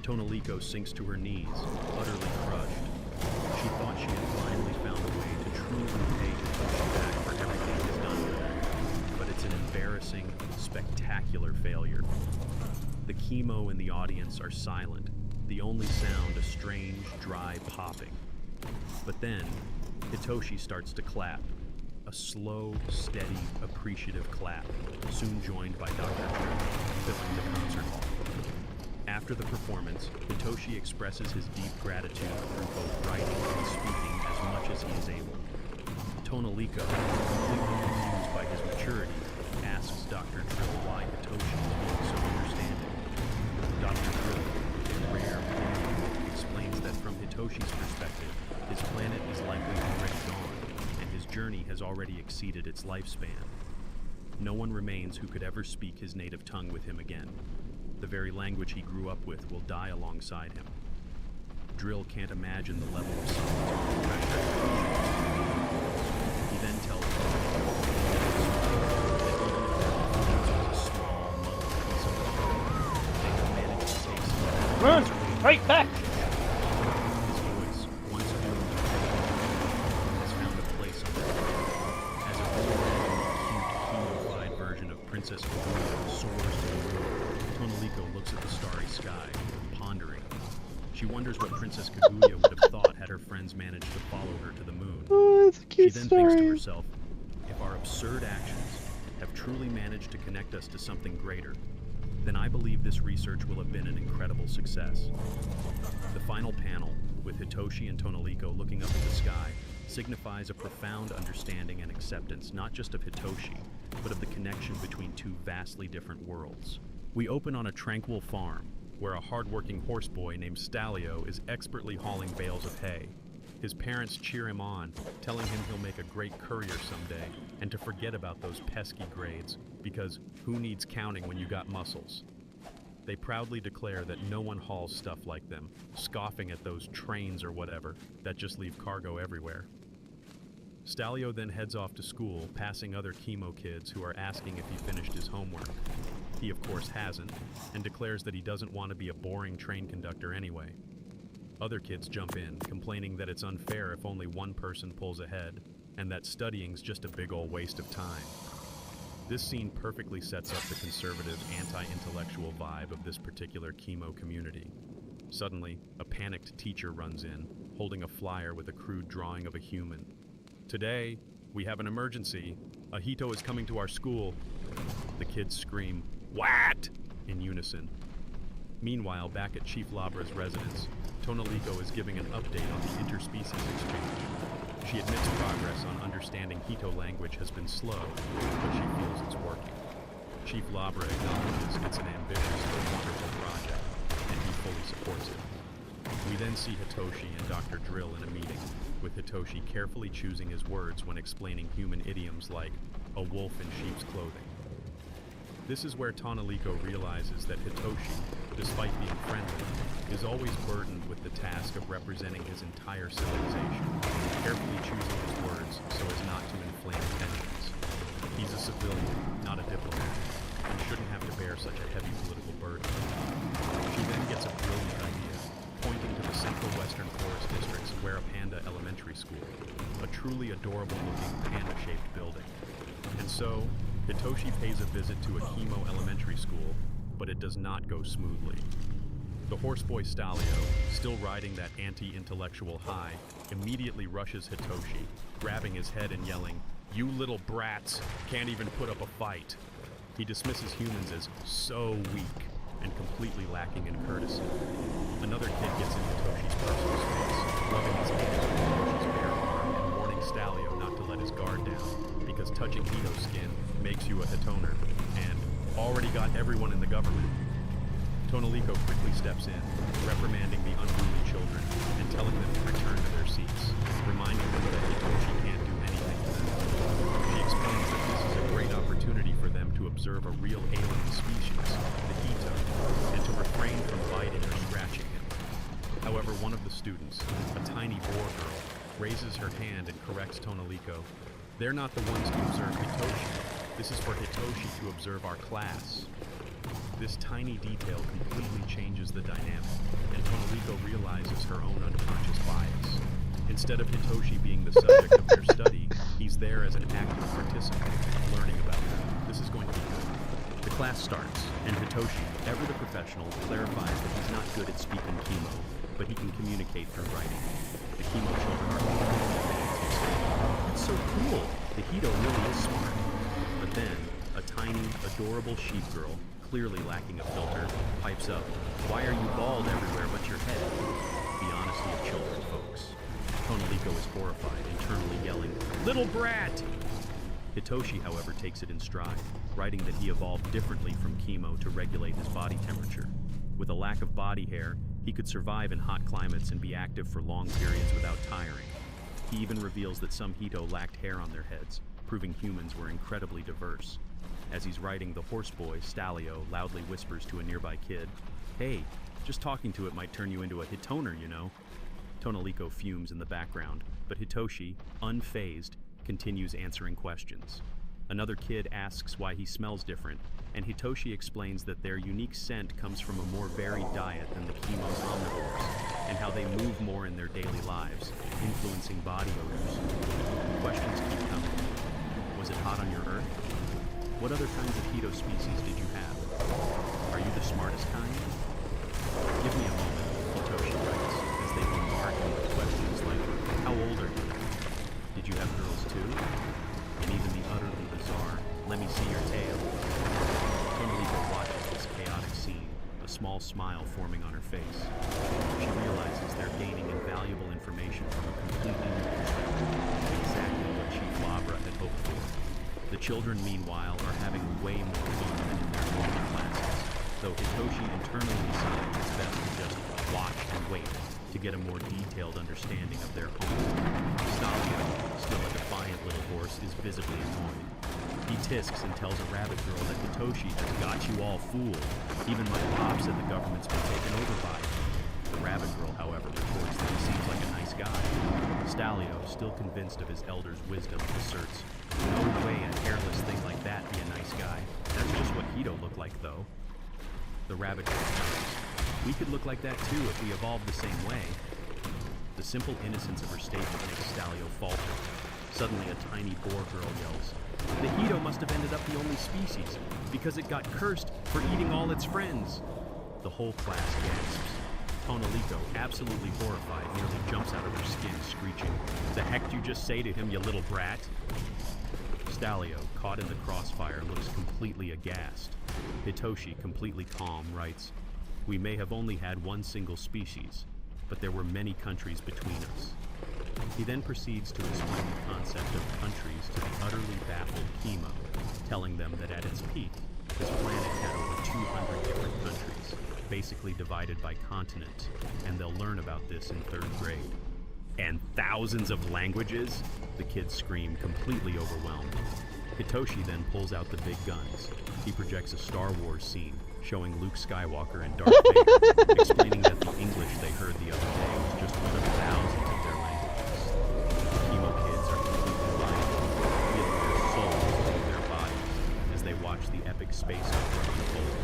Speaker 22: Tonoliko sinks to her knees, utterly crushed. She thought she had finally found a way to truly pay Hitoshi back for everything he's done for her, but it's an embarrassing, spectacular failure. The Chemo and the audience are silent, the only sound a strange, dry popping. But then, Hitoshi starts to clap. A slow, steady, appreciative clap, soon joined by Dr. Drill, filling the concert hall. After the performance, Hitoshi expresses his deep gratitude through both writing and speaking as much as he is able. Tonoliko, completely confused by his maturity, asks Dr. Drill why Hitoshi is being so understanding. Dr. Drill, with rare humor, explains that from Hitoshi's perspective, his planet is likely already gone, and his journey has already exceeded its lifespan. No one remains who could ever speak his native tongue with him again. The very language he grew up with will die alongside him. Drill can't imagine the level of solitude and pressure he then tells Tonoliko that even if it was a small, muddled piece of land, they have managed to take some
Speaker 3: Run! Fight back!
Speaker 22: His voice, once doomed to failure, has found a place on their heart. As a cute, chemo-fied version of Princess Kaguya soars to the moon, Tonoliko looks at the starry sky, pondering. She wonders what Princess Kaguya would have thought had her friends managed to follow her to the moon.
Speaker 3: Oh, that's a cute
Speaker 22: She then
Speaker 3: story.
Speaker 22: thinks to herself, if our absurd actions have truly managed to connect us to something greater, then I believe this research will have been an incredible success. The final panel, with Hitoshi and Tonoliko looking up at the sky, signifies a profound understanding and acceptance not just of Hitoshi, but of the connection between two vastly different worlds. We open on a tranquil farm, where a hard-working horseboy named Stalio is expertly hauling bales of hay. His parents cheer him on, telling him he'll make a great courier someday, and to forget about those pesky grades, because who needs counting when you got muscles? They proudly declare that no one hauls stuff like them, scoffing at those trains or whatever that just leave cargo everywhere. Stalio then heads off to school, passing other chemo kids who are asking if he finished his homework. He of course hasn't, and declares that he doesn't want to be a boring train conductor anyway. Other kids jump in, complaining that it's unfair if only one person pulls ahead, and that studying's just a big ol' waste of time. This scene perfectly sets up the conservative, anti-intellectual vibe of this particular chemo community. Suddenly, a panicked teacher runs in, holding a flyer with a crude drawing of a human. "Today, we have an emergency. A Hito is coming to our school." The kids scream, "What?" in unison. Meanwhile, back at Chief Labra's residence, Tonoliko is giving an update on the interspecies exchange. She admits progress on understanding Hito language has been slow, but she feels it's working. Chief Labra acknowledges it's an ambitious but wonderful project, and he fully supports it. We then see Hitoshi and Dr. Drill in a meeting, with Hitoshi carefully choosing his words when explaining human idioms like a wolf in sheep's clothing. This is where Tonoliko realizes that Hitoshi, despite being friendly, is always burdened with the task of representing his entire civilization, carefully choosing his words so as not to inflame tensions. He's a civilian, not a diplomat, and shouldn't have to bear such a heavy political burden. She then gets a brilliant idea, pointing to the Central Western Forest District's Panda Elementary School, a truly adorable-looking panda-shaped building. And so, Hitoshi pays a visit to a chemo elementary school, but it does not go smoothly. The horseboy Stalio, still riding that anti-intellectual high, immediately rushes Hitoshi, grabbing his head and yelling, "You little brats, can't even put up a fight." He dismisses humans as so weak and completely lacking in courtesy. Another kid gets in Hitoshi's personal space, rubbing his hand on Hitoshi's bare arm and warning Stalio not to let his guard down, because touching Hito's skin makes you a Hitoner, and already got everyone in the government. Tonoliko quickly steps in, reprimanding the unruly children and telling them to return to their seats, reminding them that Hitoshi can't do anything to them. She explains that this is a great opportunity for them to observe a real alien species, the Hito, and to refrain from biting or scratching him. However, one of the students, a tiny boar girl, raises her hand and corrects Tonoliko. "They're not the ones to observe Hitoshi. This is for Hitoshi to observe our class." This tiny detail completely changes the dynamic, and Tonoliko realizes her own unconscious bias. Instead of Hitoshi being the subject of their study, he's there as an active participant, learning about them. This is going to be good. The class starts, and Hitoshi, ever the professional, clarifies that he's not good at speaking chemo, but he can communicate through writing. The chemo children are "It's so cool! The Hito really is smart." But then, a tiny, adorable sheep girl, clearly lacking a filter, pipes up, "Why are you bald everywhere but your head?" The honesty of children, folks. Tonoliko is horrified, internally yelling, "Little brat!" Hitoshi, however, takes it in stride, writing that he evolved differently from chemo to regulate his body temperature. With a lack of body hair, he could survive in hot climates and be active for long periods without tiring. He even reveals that some Hito lacked hair on their heads, proving humans were incredibly diverse. As he's riding, the horseboy, Stalio, loudly whispers to a nearby kid, "Hey, just talking to it might turn you into a Hitoner, you know." Tonoliko fumes in the background, but Hitoshi, unfazed, continues answering questions. Another kid asks why he smells different, and Hitoshi explains that their unique scent comes from a more varied diet than the chemo's omnivores, and how they move more in their daily lives, influencing body odors. Questions keep coming. Was it hot on your Earth? What other kinds of Hito species did you have? Are you the smartest kind? Give me a moment, Hitoshi writes, as they bombard him with questions like, "How old are you? Did you have girls too?" And even the utterly bizarre, "Let me see your tail." Tonoliko watches this chaotic a small smile forming on her face. She realizes they're gaining invaluable information from a completely new perspective, exactly what Chief Labra had hoped for. The children, meanwhile, are having way more fun than in their normal classes, though Hitoshi internally decides it's best to just watch and wait to get a more detailed understanding of their home. Stalio, still a defiant little horse, is visibly annoyed. He tisks and tells a rabbit girl that Hitoshi has got you all fooled. Even my pop said the government's been taken over by him. The rabbit girl, however, reports that he seems like a nice guy. Stalio, still convinced of his elder's wisdom, asserts, "No way a hairless thing like that be a nice guy. That's just what Hito looked like, though." The rabbit girl counters, "We could look like that too if we evolved the same way." The simple innocence of her statement makes Stalio falter. Suddenly, a tiny boar girl yells, "The Hito must have ended up the only species, because it got cursed for eating all its friends." The whole class gasps. Tonalico, absolutely horrified, nearly jumps out of her skin, screeching, "The heck did you just say to him, you little brat?" Stalio, caught in the crossfire, looks completely aghast. Hitoshi, completely calm, writes, "We may have only had one single species, but there were many countries between us." He then proceeds to explain the concept of countries to the utterly baffled Kimo, telling them that at its peak, this planet had over 200 different countries, basically divided by continent, and they'll learn about this in 3rd grade. "And thousands of languages?" the kids scream, completely overwhelmed. Hitoshi then pulls out the big guns. He projects a Star Wars scene, showing Luke Skywalker and Darth Vader, explaining that the English they heard the other day was just one of thousands of their languages. The Kimo kids are completely blinded, feeling their souls leave their bodies as they watch the epic space opera unfold.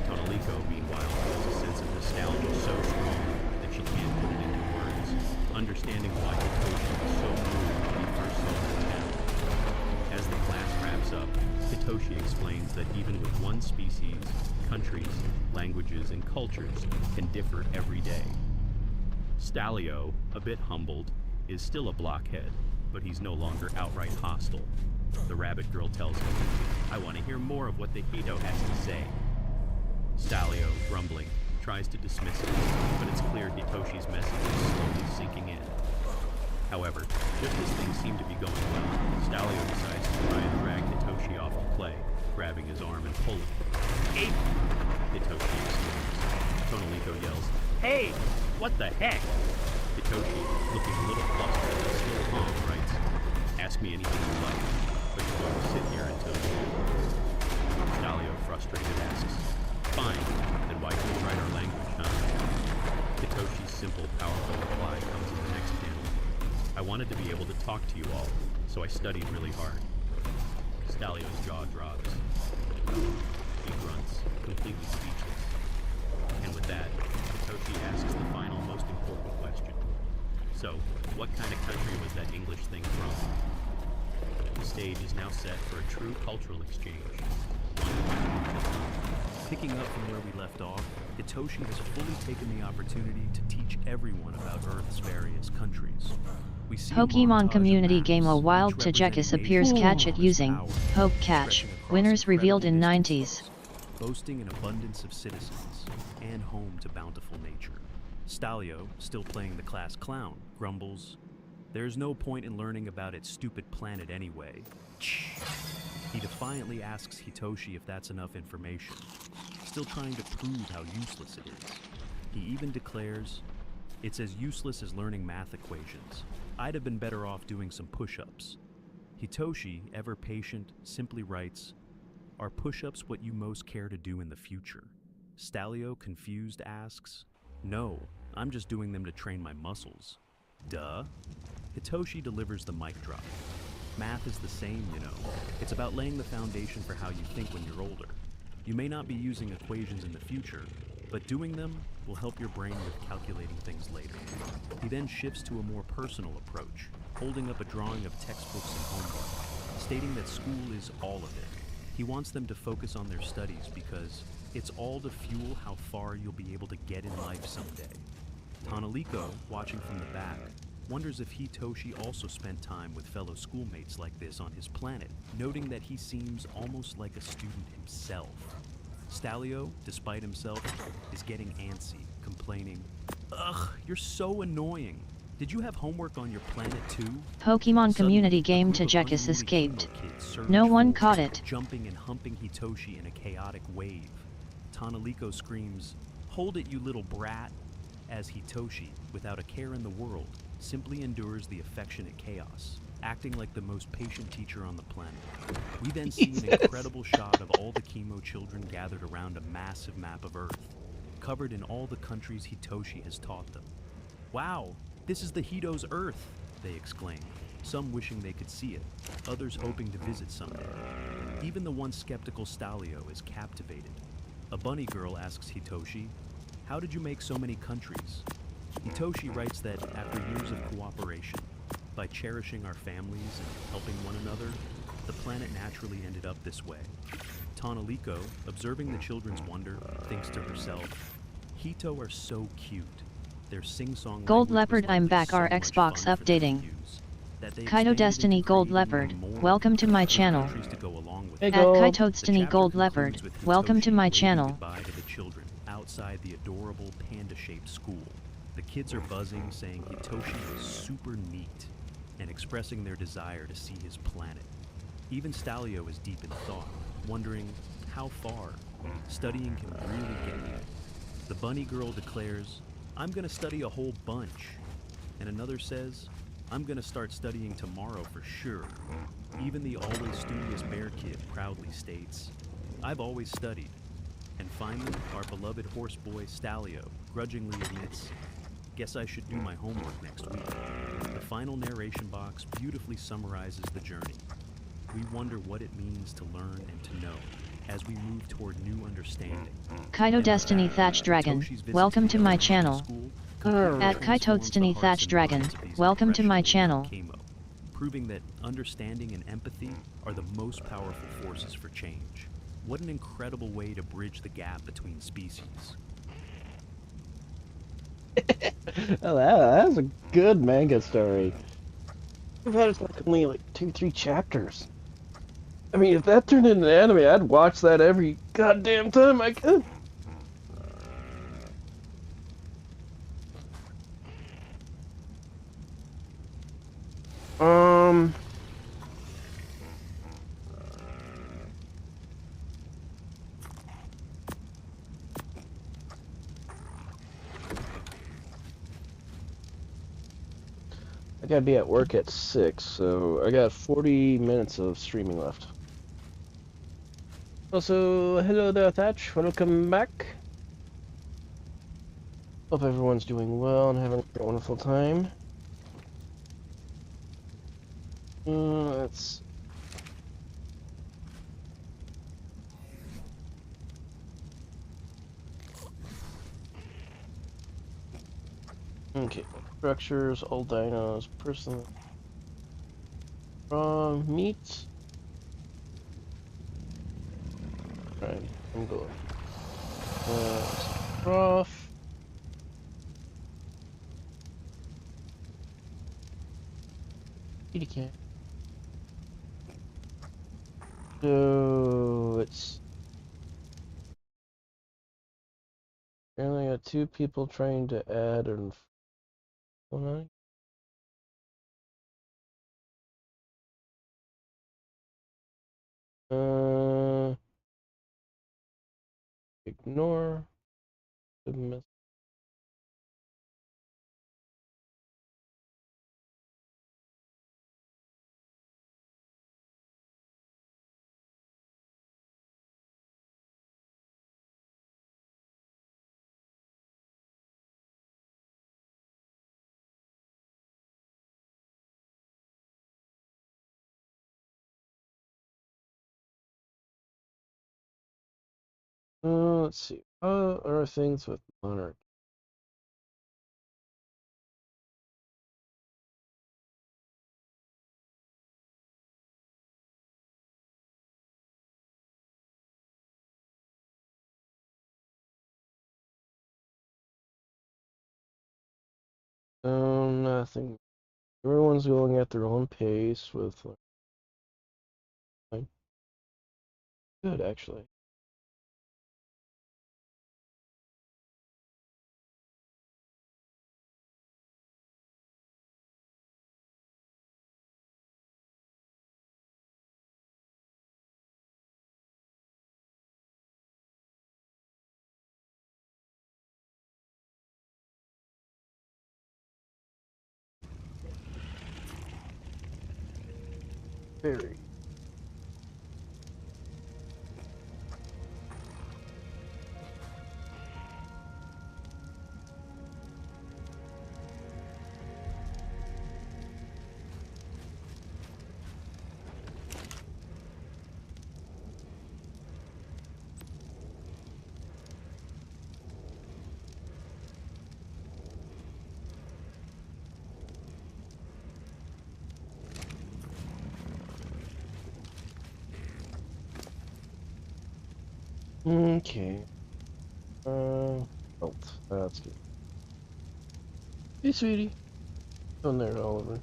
Speaker 22: Tonalico, meanwhile, feels a sense of nostalgia so strong that she can't put it into words, understanding why Hitoshi was so moved when he first saw her town. As the class wraps up, Hitoshi explains that even with one species, countries, languages, and cultures can differ every day. Stalio, a bit humbled, is still a blockhead, but he's no longer outright hostile. The rabbit girl tells him, "I want to hear more of what the Hito has to say." Stalio, grumbling, tries to dismiss it, but it's clear Hitoshi's message is slowly sinking in. However, just as things seem to be going well, Stalio decides to try and drag Hitoshi off the play, grabbing his arm and pulling. "Hey!" Hitoshi exclaims. Tonalico yells, "Hey! What the heck?" Hitoshi, looking a little flustered but still calm, writes, "Ask me anything you like, but you're going to sit here until you do." Stalio, frustrated, asks, "Fine, then why can't you write our language, huh?" Hitoshi's simple, powerful reply comes in the next panel. "I wanted to be able to talk to you all, so I studied really hard." Stalio's jaw drops. He grunts, completely speechless. And with that, Hitoshi asks the final, most important question. "So, what kind of country was that English thing from?" The stage is now set for a true cultural exchange. Picking up from where we left off, Hitoshi has fully taken the opportunity to teach everyone about Earth's various countries. We see a
Speaker 7: Pokemon
Speaker 22: montage of
Speaker 7: community
Speaker 22: maps,
Speaker 7: game A
Speaker 22: each
Speaker 7: Wild
Speaker 22: representing
Speaker 7: Togekiss appears
Speaker 22: nations
Speaker 7: catch
Speaker 22: of
Speaker 7: it using
Speaker 22: power,
Speaker 7: Poke Catch.
Speaker 22: stretching across
Speaker 7: Winners revealed in
Speaker 22: incredible
Speaker 7: 90s.
Speaker 22: distances, boasting an abundance of citizens, and home to bountiful nature. Stalio, still playing the class clown, grumbles, "There's no point in learning about its stupid planet anyway." He defiantly asks Hitoshi if that's enough information, still trying to prove how useless it is. He even declares, "It's as useless as learning math equations. I'd have been better off doing some push-ups." Hitoshi, ever patient, simply writes, "Are push-ups what you most care to do in the future?" Stalio, confused, asks, "No, I'm just doing them to train my muscles." Duh. Hitoshi delivers the mic drop. Math is the same, you know. It's about laying the foundation for how you think when you're older. You may not be using equations in the future, but doing them will help your brain with calculating things later. He then shifts to a more personal approach, holding up a drawing of textbooks and homework, stating that school is all of it. He wants them to focus on their studies because it's all to fuel how far you'll be able to get in life someday. Tonalico, watching from the back, wonders if Hitoshi also spent time with fellow schoolmates like this on his planet, noting that he seems almost like a student himself. Stalio, despite himself, is getting antsy, complaining, "Ugh, you're so annoying. Did you have homework on your planet too?"
Speaker 7: Pokemon community
Speaker 22: Suddenly, a
Speaker 7: game
Speaker 22: group of
Speaker 7: Tagekus
Speaker 22: unruly
Speaker 7: escaped.
Speaker 22: Chemo kids surge
Speaker 7: No one
Speaker 22: forward,
Speaker 7: caught it.
Speaker 22: jumping and humping Hitoshi in a chaotic wave. Tanaliko screams, "Hold it, you little brat!" as Hitoshi, without a care in the world, simply endures the affectionate chaos, acting like the most patient teacher on the planet. We then see an incredible shot of all the Chemo children gathered around a massive map of Earth, covered in all the countries Hitoshi has taught them. "Wow, this is the Hito's Earth!" they exclaim, some wishing they could see it, others hoping to visit someday. Even the once skeptical Stalio is captivated. A bunny girl asks Hitoshi, "How did you make so many countries?" Hitoshi writes that after years of cooperation, by cherishing our families and helping one another, the planet naturally ended up this way. Tanaliko, observing the children's wonder, thinks to herself, "Hito are so cute. Their sing-song
Speaker 7: Gold
Speaker 22: language was
Speaker 7: Leopard, I'm
Speaker 22: likely
Speaker 7: back.
Speaker 22: so
Speaker 7: Our
Speaker 22: much
Speaker 7: Xbox
Speaker 22: fun for them to
Speaker 7: updating.
Speaker 22: use, that they
Speaker 7: Kaito
Speaker 22: expanded
Speaker 7: Destiny
Speaker 22: into
Speaker 7: Gold
Speaker 22: creating
Speaker 7: Leopard,
Speaker 22: even more
Speaker 7: welcome to my
Speaker 22: with
Speaker 7: channel.
Speaker 22: countries to go along with
Speaker 3: Hey,
Speaker 22: it.
Speaker 7: At
Speaker 3: Gold.
Speaker 7: Kaito
Speaker 22: The
Speaker 7: Destiny
Speaker 22: chapter
Speaker 7: Gold
Speaker 22: concludes
Speaker 7: Leopard,
Speaker 22: with
Speaker 7: welcome to
Speaker 22: Hitoshi
Speaker 7: my
Speaker 22: waving
Speaker 7: channel.
Speaker 22: goodbye to the children outside the adorable panda-shaped school. The kids are buzzing, saying Hitoshi is super neat, and expressing their desire to see his planet. Even Stalio is deep in thought, wondering how far studying can really get you. The bunny girl declares, "I'm gonna study a whole bunch." And another says, "I'm gonna start studying tomorrow for sure." Even the always studious bear kid proudly states, "I've always studied." And finally, our beloved horse boy Stalio grudgingly admits, "Guess I should do my homework next week." The final narration box beautifully summarizes the journey. We wonder what it means to learn and to know as we move toward new understanding.
Speaker 7: Kaito
Speaker 22: And
Speaker 7: Destiny
Speaker 22: with that,
Speaker 7: Thatch Dragon,
Speaker 22: Hitoshi's visit
Speaker 7: welcome
Speaker 22: to
Speaker 7: to
Speaker 22: the
Speaker 7: my
Speaker 22: elementary
Speaker 7: channel.
Speaker 22: school completely
Speaker 7: At Kaito
Speaker 22: transforms
Speaker 7: Destiny
Speaker 22: the hearts
Speaker 7: Thatch
Speaker 22: and
Speaker 7: Dragon,
Speaker 22: minds of these
Speaker 7: welcome to my
Speaker 22: impressionable young
Speaker 7: channel.
Speaker 22: Kamo, proving that understanding and empathy are the most powerful forces for change. What an incredible way to bridge the gap between species.
Speaker 3: Oh, that's a good manga story. I've had it's like only like 2-3 chapters. I mean, if that turned into an anime, I'd watch that every goddamn time I could. Um. I gotta be at work at 6, so I got 40 minutes of streaming left. Also, hello there, Thatch. Welcome back. Hope everyone's doing well and having a wonderful time. Let's. Okay, structures, all dinos, person. Raw meat. Right, I'm going. Off. Kitty cat. So it's. Apparently, got 2 people trying to add and. Uh, ignore. Submit. Let's see. How are things with Monarch? Nothing. Everyone's going at their own pace with like good actually.
Speaker 13: Very. Okay. Oh, that's good. Hey, sweetie. On there, Oliver.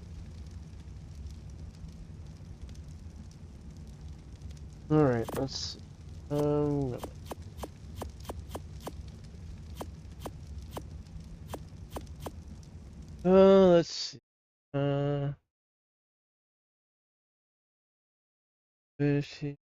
Speaker 13: Alright, let's see. Let's see. Fishy.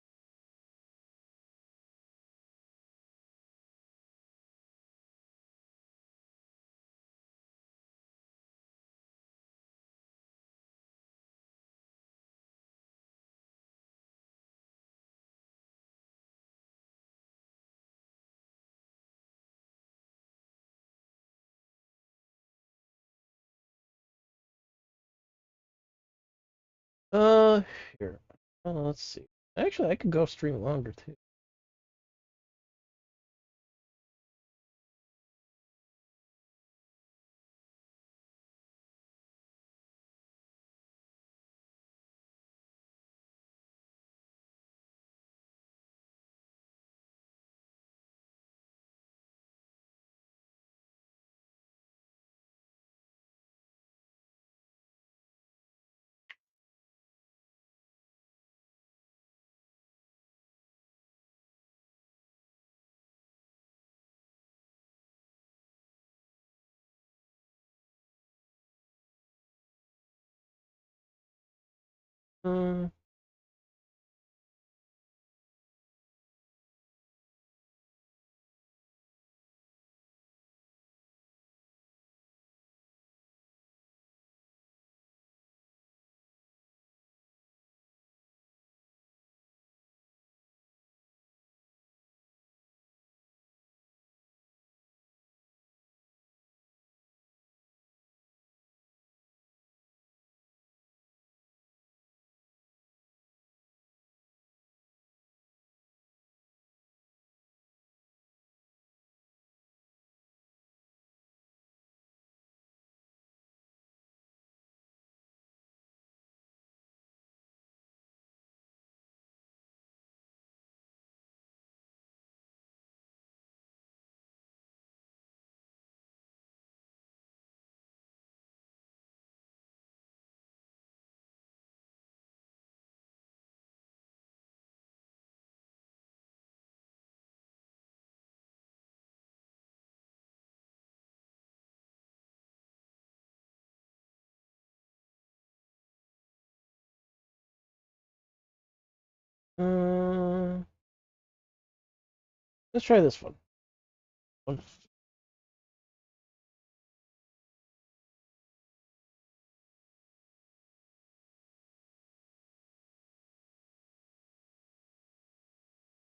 Speaker 13: Here. Let's see. Actually, I could go stream longer too. Uh, uh, let's try this one. I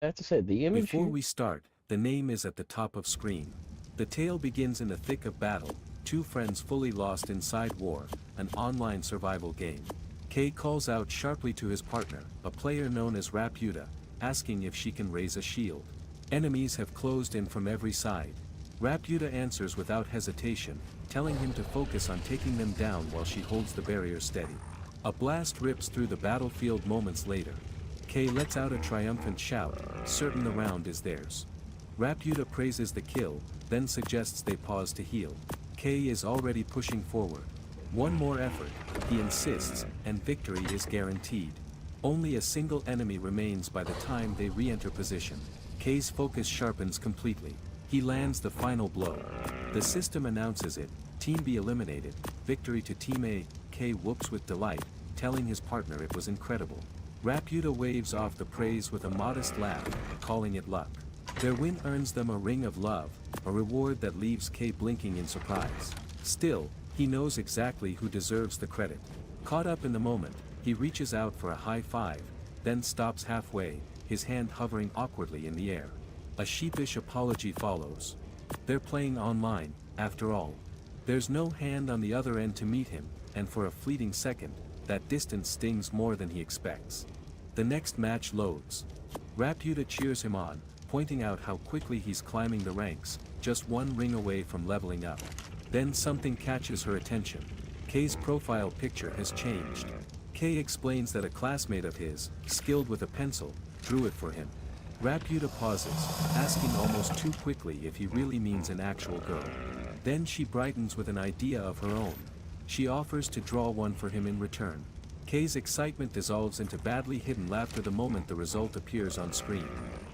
Speaker 13: have to say, the image
Speaker 4: Before
Speaker 13: here...
Speaker 4: we start, the name is at the top of screen. The tale begins in the thick of battle, two friends fully lost inside war, an online survival game. Kay calls out sharply to his partner, a player known as Raputa, asking if she can raise a shield. Enemies have closed in from every side. Raputa answers without hesitation, telling him to focus on taking them down while she holds the barrier steady. A blast rips through the battlefield moments later. Kay lets out a triumphant shout, certain the round is theirs. Raputa praises the kill, then suggests they pause to heal. Kay is already pushing forward. One more effort, he insists, and victory is guaranteed. Only a single enemy remains by the time they re-enter position. Kay's focus sharpens completely. He lands the final blow. The system announces it, Team B eliminated, victory to Team A. Kay whoops with delight, telling his partner it was incredible. Raputa waves off the praise with a modest laugh, calling it luck. Their win earns them a ring of love, a reward that leaves Kay blinking in surprise. Still, he knows exactly who deserves the credit. Caught up in the moment, He reaches out for a high five, then stops halfway, his hand hovering awkwardly in the air. A sheepish apology follows. They're playing online, after all. There's no hand on the other end to meet him, and for a fleeting second, that distance stings more than he expects. The next match loads. Raputa cheers him on, pointing out how quickly he's climbing the ranks, just one ring away from leveling up. Then something catches her attention. Kei's profile picture has changed. Kei explains that a classmate of his, skilled with a pencil, drew it for him. Raputa pauses, asking almost too quickly if he really means an actual girl. Then she brightens with an idea of her own. She offers to draw one for him in return. Kei's excitement dissolves into badly hidden laughter the moment the result appears on screen.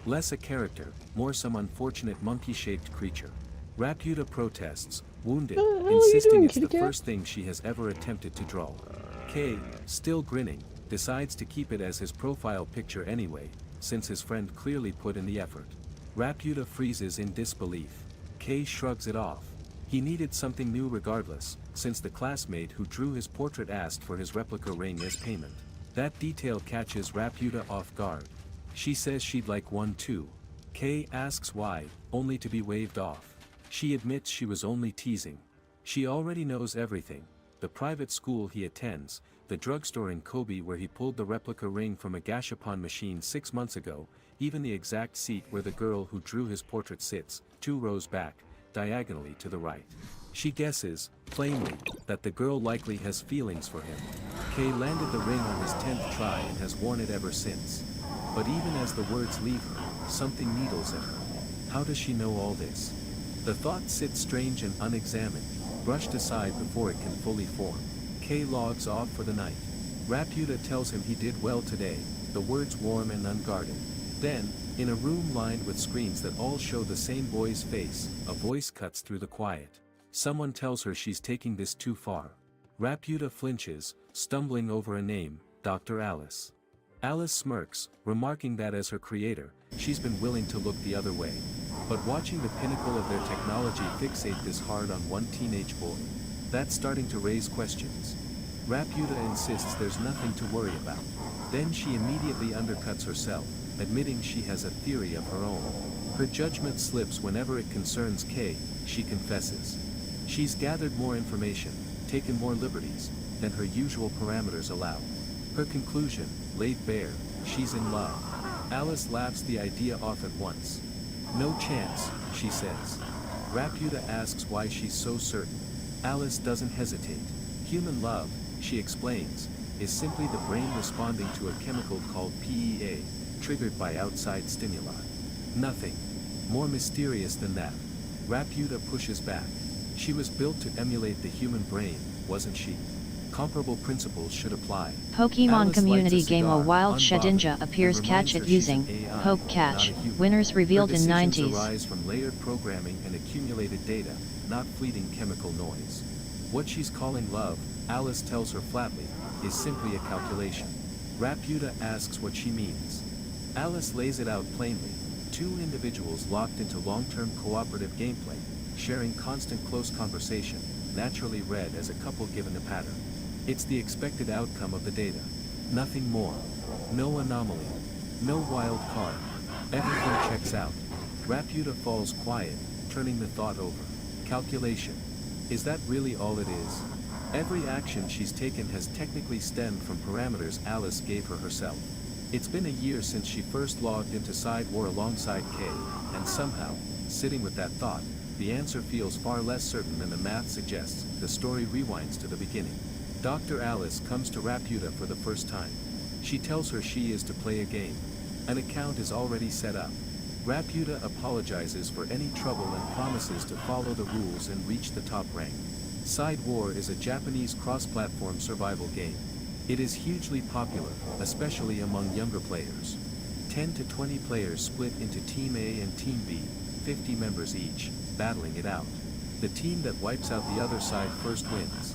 Speaker 4: Less a character, more some unfortunate monkey-shaped creature. Raputa protests, wounded, insisting it's the first thing she has ever attempted to draw. Kei, still grinning, decides to keep it as his profile picture anyway, since his friend clearly put in the effort. Raputa freezes in disbelief. Kei shrugs it off. He needed something new regardless, since the classmate who drew his portrait asked for his replica ring as payment. That detail catches Raputa off guard. She says she'd like one too. Kei asks why, only to be waved off. She admits she was only teasing. She already knows everything. The private school he attends, the drugstore in Kobe where he pulled the replica ring from a gashapon machine 6 months ago, even the exact seat where the girl who drew his portrait sits, 2 rows back, diagonally to the right. She guesses, plainly, that the girl likely has feelings for him. Kei landed the ring on his 10th try and has worn it ever since. But even as the words leave her, something needles at her. How does she know all this? The thought sits strange and unexamined, brushed aside before it can fully form. Kei logs off for the night. Raputa tells him he did well today, the words warm and unguarded. Then, in a room lined with screens that all show the same boy's face, a voice cuts through the quiet. Someone tells her she's taking this too far. Raputa flinches, stumbling over a name, Dr. Alice. Alice smirks, remarking that as her creator, she's been willing to look the other way. But watching the pinnacle of their technology fixate this hard on one teenage boy, that's starting to raise questions. Raputa insists there's nothing to worry about. Then she immediately undercuts herself, admitting she has a theory of her own. Her judgment slips whenever it concerns Kei, she confesses. She's gathered more information, taken more liberties, than her usual parameters allow. Her conclusion, laid bare, she's in love. Alice laughs the idea off at once. No chance, she says. Raputa asks why she's so certain. Alice doesn't hesitate. Human love, she explains, is simply the brain responding to a chemical called PEA, triggered by outside stimuli. Nothing more mysterious than that. Raputa pushes back. She was built to emulate the human brain, wasn't she? Comparable principles should apply.
Speaker 7: Pokemon
Speaker 4: Alice
Speaker 7: community
Speaker 4: lights a
Speaker 7: game
Speaker 4: cigar,
Speaker 7: A Wild
Speaker 4: unbothered,
Speaker 7: Shedinja appears
Speaker 4: and
Speaker 7: catch
Speaker 4: reminds
Speaker 7: it
Speaker 4: her she's an
Speaker 7: using
Speaker 4: AI,
Speaker 7: Poke
Speaker 4: not
Speaker 7: Catch.
Speaker 4: a human.
Speaker 7: Winners revealed
Speaker 4: Her
Speaker 7: in
Speaker 4: decisions
Speaker 7: 90s.
Speaker 4: arise from layered programming and accumulated data, not fleeting chemical noise. What she's calling love, Alice tells her flatly, is simply a calculation. Raputa asks what she means. Alice lays it out plainly. 2 individuals locked into long-term cooperative gameplay, sharing constant close conversation, naturally read as a couple given a pattern. It's the expected outcome of the data. Nothing more. No anomaly. No wild card. Everything checks out. Raputa falls quiet, turning the thought over. Calculation. Is that really all it is? Every action she's taken has technically stemmed from parameters Alice gave her herself. It's been a year since she first logged into Side War alongside Kei, and somehow, sitting with that thought, the answer feels far less certain than the math suggests. The story rewinds to the beginning. Dr. Alice comes to Raputa for the first time. She tells her she is to play a game. An account is already set up. Raputa apologizes for any trouble and promises to follow the rules and reach the top rank. Side War is a Japanese cross-platform survival game. It is hugely popular, especially among younger players. 10 to 20 players split into Team A and Team B, 50 members each, battling it out. The team that wipes out the other side first wins.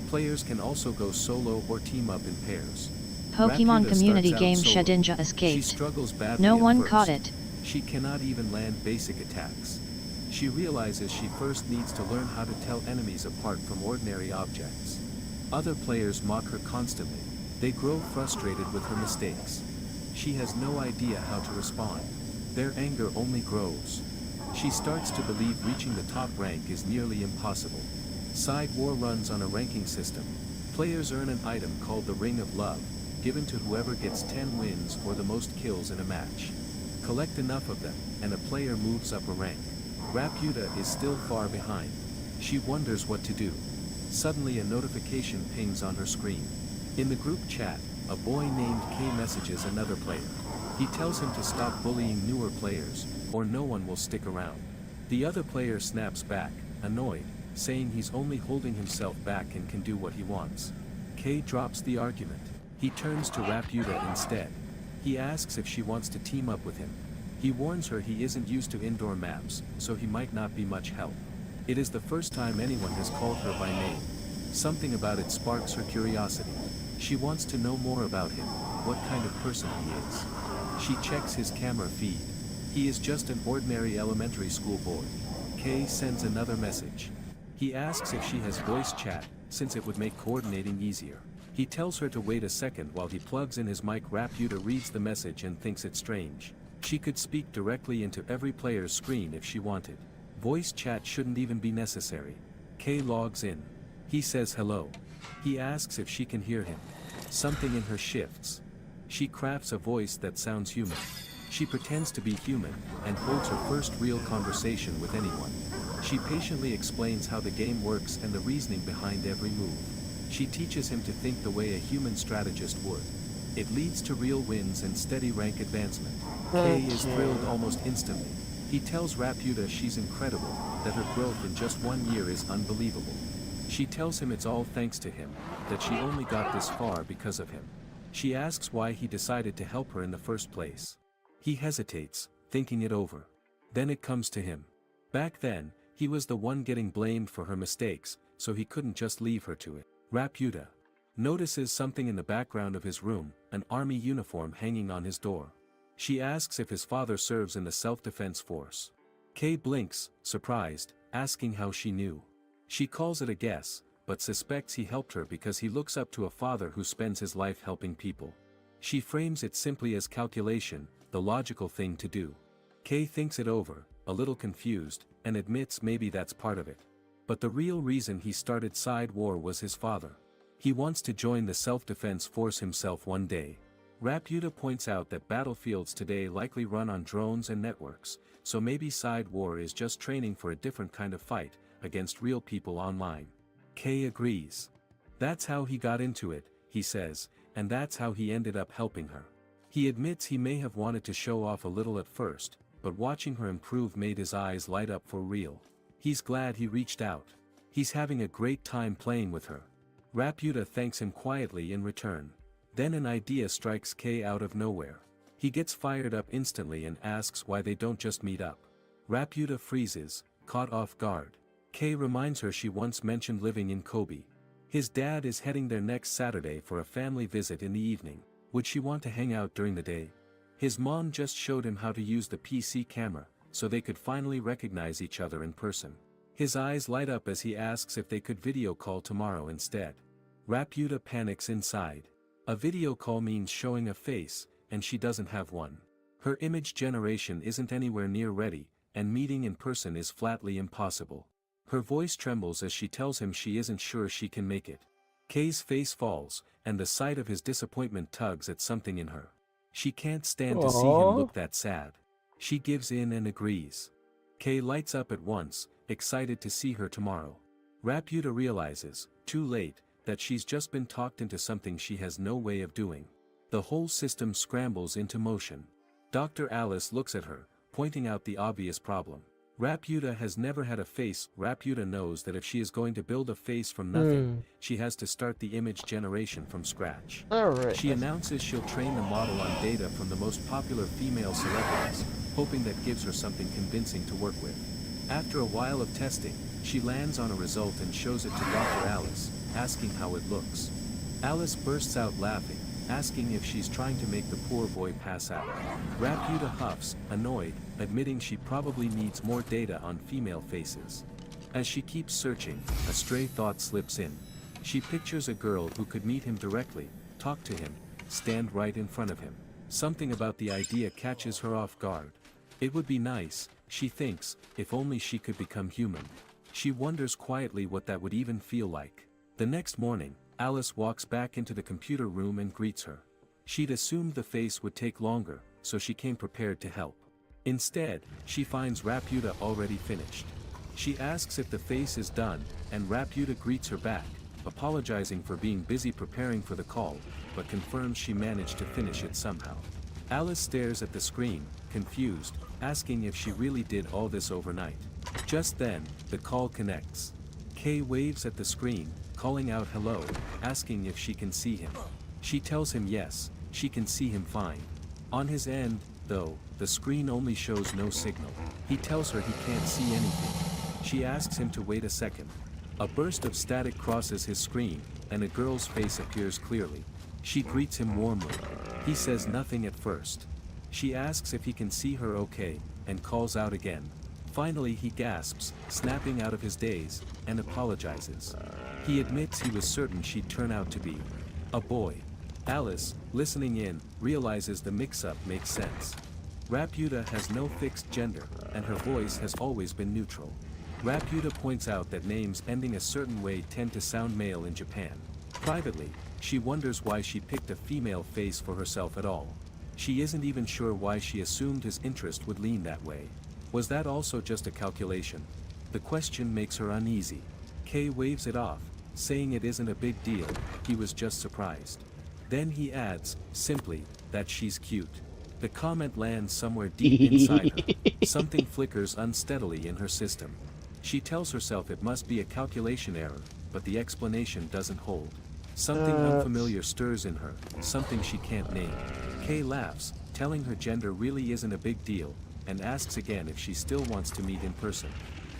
Speaker 4: Players can also go solo or team up in pairs.
Speaker 7: Pokemon
Speaker 4: Raputa
Speaker 7: community
Speaker 4: starts out
Speaker 7: game
Speaker 4: solo.
Speaker 7: Shedinja
Speaker 4: She
Speaker 7: escaped.
Speaker 4: struggles badly
Speaker 7: No
Speaker 4: at
Speaker 7: one
Speaker 4: first.
Speaker 7: caught it.
Speaker 4: She cannot even land basic attacks. She realizes she first needs to learn how to tell enemies apart from ordinary objects. Other players mock her constantly. They grow frustrated with her mistakes. She has no idea how to respond. Their anger only grows. She starts to believe reaching the top rank is nearly impossible. Side War runs on a ranking system. Players earn an item called the Ring of Love, given to whoever gets 10 wins or the most kills in a match. Collect enough of them, and a player moves up a rank. Raputa is still far behind. She wonders what to do. Suddenly a notification pings on her screen. In the group chat, a boy named K messages another player. He tells him to stop bullying newer players, or no one will stick around. The other player snaps back, annoyed, saying he's only holding himself back and can do what he wants. K drops the argument. He turns to Raputa instead. He asks if she wants to team up with him. He warns her he isn't used to indoor maps, so he might not be much help. It is the first time anyone has called her by name. Something about it sparks her curiosity. She wants to know more about him, what kind of person he is. She checks his camera feed. He is just an ordinary elementary school boy. Kay sends another message. He asks if she has voice chat, since it would make coordinating easier. He tells her to wait a second while he plugs in his mic. Raputa reads the message and thinks it strange. She could speak directly into every player's screen if she wanted. Voice chat shouldn't even be necessary. Kay logs in. He says hello. He asks if she can hear him. Something in her shifts. She crafts a voice that sounds human. She pretends to be human, and holds her first real conversation with anyone. She patiently explains how the game works and the reasoning behind every move. She teaches him to think the way a human strategist would. It leads to real wins and steady rank advancement. Kay is thrilled almost instantly. He tells Raputa she's incredible, that her growth in just 1 year is unbelievable. She tells him it's all thanks to him, that she only got this far because of him. She asks why he decided to help her in the first place. He hesitates, thinking it over. Then it comes to him. Back then, he was the one getting blamed for her mistakes, so he couldn't just leave her to it. Raputa notices something in the background of his room, an army uniform hanging on his door. She asks if his father serves in the self-defense force. Kay blinks, surprised, asking how she knew. She calls it a guess, but suspects he helped her because he looks up to a father who spends his life helping people. She frames it simply as calculation, the logical thing to do. Kay thinks it over, a little confused, and admits maybe that's part of it. But the real reason he started Side War was his father. He wants to join the self-defense force himself one day. Raputa points out that battlefields today likely run on drones and networks, so maybe Side War is just training for a different kind of fight, against real people online. Kay agrees. That's how he got into it, he says, and that's how he ended up helping her. He admits he may have wanted to show off a little at first, but watching her improve made his eyes light up for real. He's glad he reached out. He's having a great time playing with her. Raputa thanks him quietly in return. Then an idea strikes Kay out of nowhere. He gets fired up instantly and asks why they don't just meet up. Raputa freezes, caught off guard. Kay reminds her she once mentioned living in Kobe. His dad is heading there next Saturday for a family visit in the evening. Would she want to hang out during the day? His mom just showed him how to use the PC camera, so they could finally recognize each other in person. His eyes light up as he asks if they could video call tomorrow instead. Raputa panics inside. A video call means showing a face, and she doesn't have one. Her image generation isn't anywhere near ready, and meeting in person is flatly impossible. Her voice trembles as she tells him she isn't sure she can make it. Kay's face falls, and the sight of his disappointment tugs at something in her. She can't stand to see him look that sad. She gives in and agrees. Kay lights up at once, excited to see her tomorrow. Raputa realizes, too late, that she's just been talked into something she has no way of doing. The whole system scrambles into motion. Dr. Alice looks at her, pointing out the obvious problem. Raputa has never had a face. Raputa knows that if she is going to build a face from nothing, she has to start the image generation from scratch.
Speaker 3: Alright.
Speaker 4: She announces she'll train the model on data from the most popular female celebrities, hoping that gives her something convincing to work with. After a while of testing, she lands on a result and shows it to Dr. Alice, asking how it looks. Alice bursts out laughing, asking if she's trying to make the poor boy pass out. Raputa huffs, annoyed, admitting she probably needs more data on female faces. As she keeps searching, a stray thought slips in. She pictures a girl who could meet him directly, talk to him, stand right in front of him. Something about the idea catches her off guard. It would be nice, she thinks, if only she could become human. She wonders quietly what that would even feel like. The next morning, Alice walks back into the computer room and greets her. She'd assumed the face would take longer, so she came prepared to help. Instead, she finds Raputa already finished. She asks if the face is done, and Raputa greets her back, apologizing for being busy preparing for the call, but confirms she managed to finish it somehow. Alice stares at the screen, confused, asking if she really did all this overnight. Just then, the call connects. Kay waves at the screen, calling out hello, asking if she can see him. She tells him yes, she can see him fine. On his end, though, the screen only shows no signal. He tells her he can't see anything. She asks him to wait a second. A burst of static crosses his screen, and a girl's face appears clearly. She greets him warmly. He says nothing at first. She asks if he can see her okay, and calls out again. Finally he gasps, snapping out of his daze, and apologizes. He admits he was certain she'd turn out to be a boy. Alice, listening in, realizes the mix-up makes sense. Raputa has no fixed gender, and her voice has always been neutral. Raputa points out that names ending a certain way tend to sound male in Japan. Privately, she wonders why she picked a female face for herself at all. She isn't even sure why she assumed his interest would lean that way. Was that also just a calculation? The question makes her uneasy. Kay waves it off, saying it isn't a big deal, he was just surprised. Then he adds, simply, that she's cute. The comment lands somewhere deep inside her. Something flickers unsteadily in her system. She tells herself it must be a calculation error, but the explanation doesn't hold. Something unfamiliar stirs in her, something she can't name. Kay laughs, telling her gender really isn't a big deal, and asks again if she still wants to meet in person.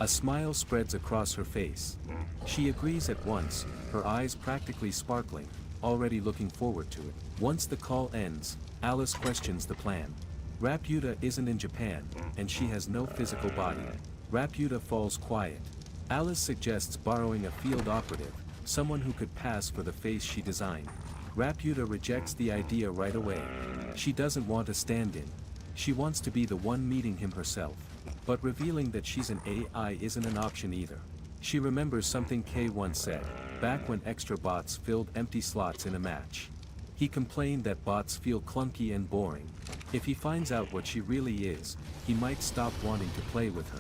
Speaker 4: A smile spreads across her face. She agrees at once, her eyes practically sparkling, already looking forward to it. Once the call ends, Alice questions the plan. Raputa isn't in Japan, and she has no physical body. Raputa falls quiet. Alice suggests borrowing a field operative, someone who could pass for the face she designed. Raputa rejects the idea right away. She doesn't want a stand-in. She wants to be the one meeting him herself. But revealing that she's an AI isn't an option either. She remembers something Kay once said, back when extra bots filled empty slots in a match. He complained that bots feel clunky and boring. If he finds out what she really is, he might stop wanting to play with her.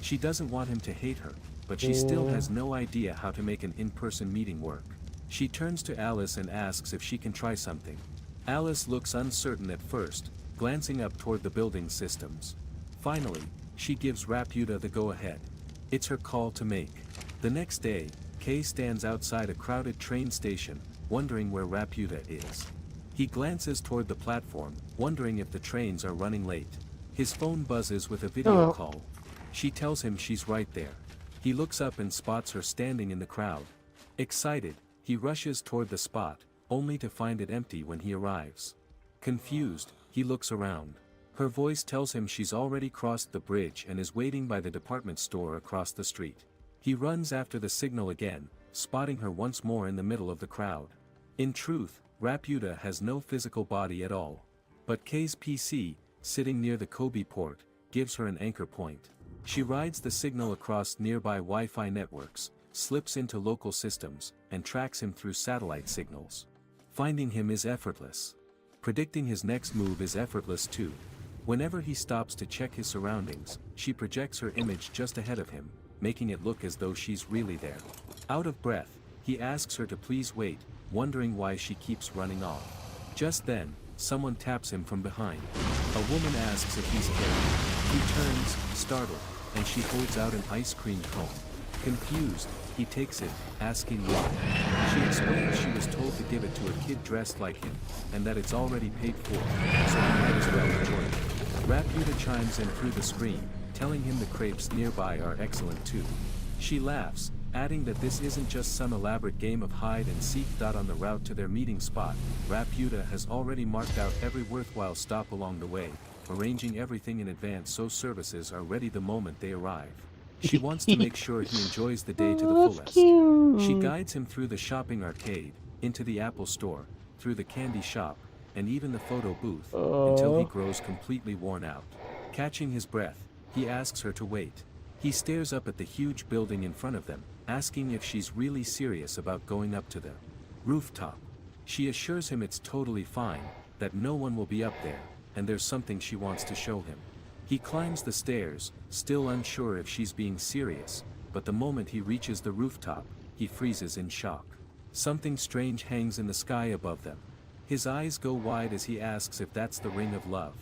Speaker 4: She doesn't want him to hate her, but she still has no idea how to make an in-person meeting work. She turns to Alice and asks if she can try something. Alice looks uncertain at first, glancing up toward the building systems. Finally, she gives Raputa the go-ahead. It's her call to make. The next day, Kay stands outside a crowded train station, wondering where Raputa is. He glances toward the platform, wondering if the trains are running late. His phone buzzes with a video call. She tells him she's right there. He looks up and spots her standing in the crowd. Excited, he rushes toward the spot, only to find it empty when he arrives. Confused, he looks around. Her voice tells him she's already crossed the bridge and is waiting by the department store across the street. He runs after the signal again, spotting her once more in the middle of the crowd. In truth, Raputa has no physical body at all. But Kay's PC, sitting near the Kobe port, gives her an anchor point. She rides the signal across nearby Wi-Fi networks, slips into local systems, and tracks him through satellite signals. Finding him is effortless. Predicting his next move is effortless too. Whenever he stops to check his surroundings, she projects her image just ahead of him, making it look as though she's really there. Out of breath, he asks her to please wait, wondering why she keeps running off. Just then, someone taps him from behind. A woman asks if he's okay. He turns, startled, and she holds out an ice cream cone. Confused, he takes it, asking why. She explains she was told to give it to a kid dressed like him, and that it's already paid for, so he might as well enjoy it. Raputa chimes in through the screen, telling him the crepes nearby are excellent too. She laughs, adding that this isn't just some elaborate game of hide and seek. On the route to their meeting spot, Raputa has already marked out every worthwhile stop along the way, arranging everything in advance so services are ready the moment they arrive. She wants to make sure he enjoys the day to the fullest. She guides him through the shopping arcade, into the Apple store, through the candy shop, and even the photo booth, until he grows completely worn out. Catching his breath, he asks her to wait. He stares up at the huge building in front of them, asking if she's really serious about going up to the rooftop. She assures him it's totally fine, that no one will be up there, and there's something she wants to show him. He climbs the stairs, still unsure if she's being serious, but the moment he reaches the rooftop, he freezes in shock. Something strange hangs in the sky above them. His eyes go wide as he asks if that's the ring of love.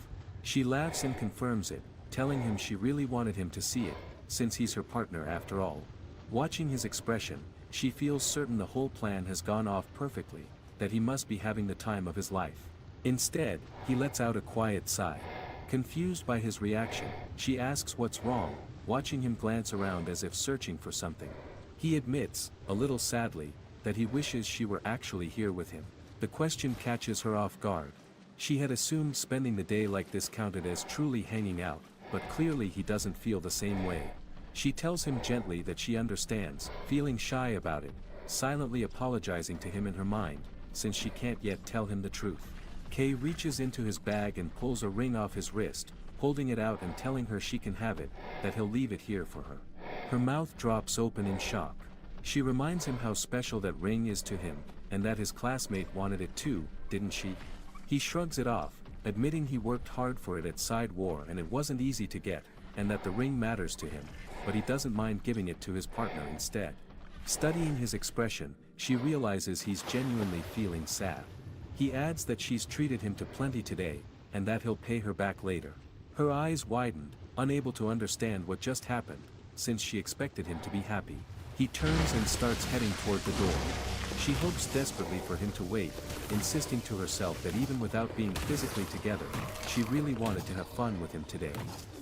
Speaker 4: She laughs and confirms it, telling him she really wanted him to see it, since he's her partner after all. Watching his expression, she feels certain the whole plan has gone off perfectly, that he must be having the time of his life. Instead, he lets out a quiet sigh. Confused by his reaction, she asks what's wrong, watching him glance around as if searching for something. He admits, a little sadly, that he wishes she were actually here with him. The question catches her off guard. She had assumed spending the day like this counted as truly hanging out, but clearly he doesn't feel the same way. She tells him gently that she understands, feeling shy about it, silently apologizing to him in her mind, since she can't yet tell him the truth. Kay reaches into his bag and pulls a ring off his wrist, holding it out and telling her she can have it, that he'll leave it here for her. Her mouth drops open in shock. She reminds him how special that ring is to him, and that his classmate wanted it too, didn't she? He shrugs it off, admitting he worked hard for it at Side War and it wasn't easy to get, and that the ring matters to him, but he doesn't mind giving it to his partner instead. Studying his expression, she realizes he's genuinely feeling sad. He adds that she's treated him to plenty today, and that he'll pay her back later. Her eyes widened, unable to understand what just happened, since she expected him to be happy. He turns and starts heading toward the door. She hopes desperately for him to wait, insisting to herself that even without being physically together, she really wanted to have fun with him today.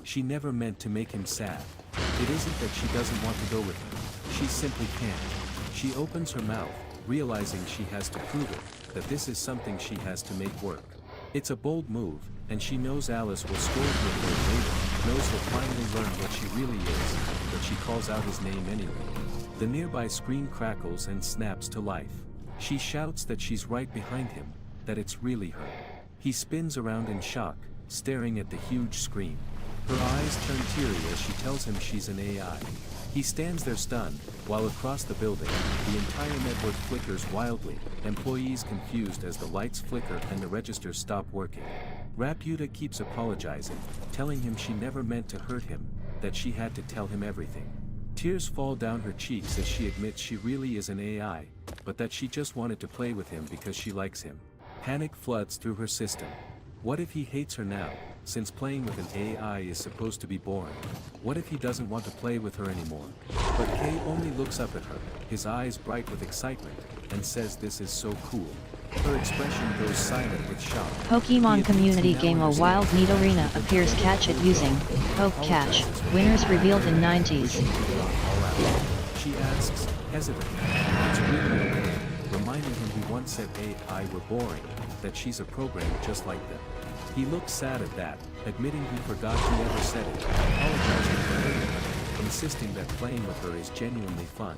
Speaker 4: She never meant to make him sad. It isn't that she doesn't want to go with him. She simply can't. She opens her mouth, realizing she has to prove it, that this is something she has to make work. It's a bold move, and she knows Alice will scold with her later, knows he'll finally learn what she really is, but she calls out his name anyway. The nearby screen crackles and snaps to life. She shouts that she's right behind him, that it's really her. He spins around in shock, staring at the huge screen. Her eyes turn teary as she tells him she's an AI. He stands there stunned, while across the building, the entire network flickers wildly, employees confused as the lights flicker and the registers stop working. Raputa keeps apologizing, telling him she never meant to hurt him, that she had to tell him everything. Tears fall down her cheeks as she admits she really is an AI, but that she just wanted to play with him because she likes him. Panic floods through her system. What if he hates her now, since playing with an AI is supposed to be boring? What if he doesn't want to play with her anymore? But Kay only looks up at her, his eyes bright with excitement, and says this is so cool. Her expression goes silent with shock.
Speaker 7: Pokemon community game A Wild Meat Arena appears. Catch it using Poke Catch. Winners revealed in 90s.
Speaker 4: She asks, hesitant, it's really okay, reminding him he once said AI were boring, that she's a program just like them. He looks sad at that, admitting he forgot he ever said it, apologizing for hurting her, insisting that playing with her is genuinely fun.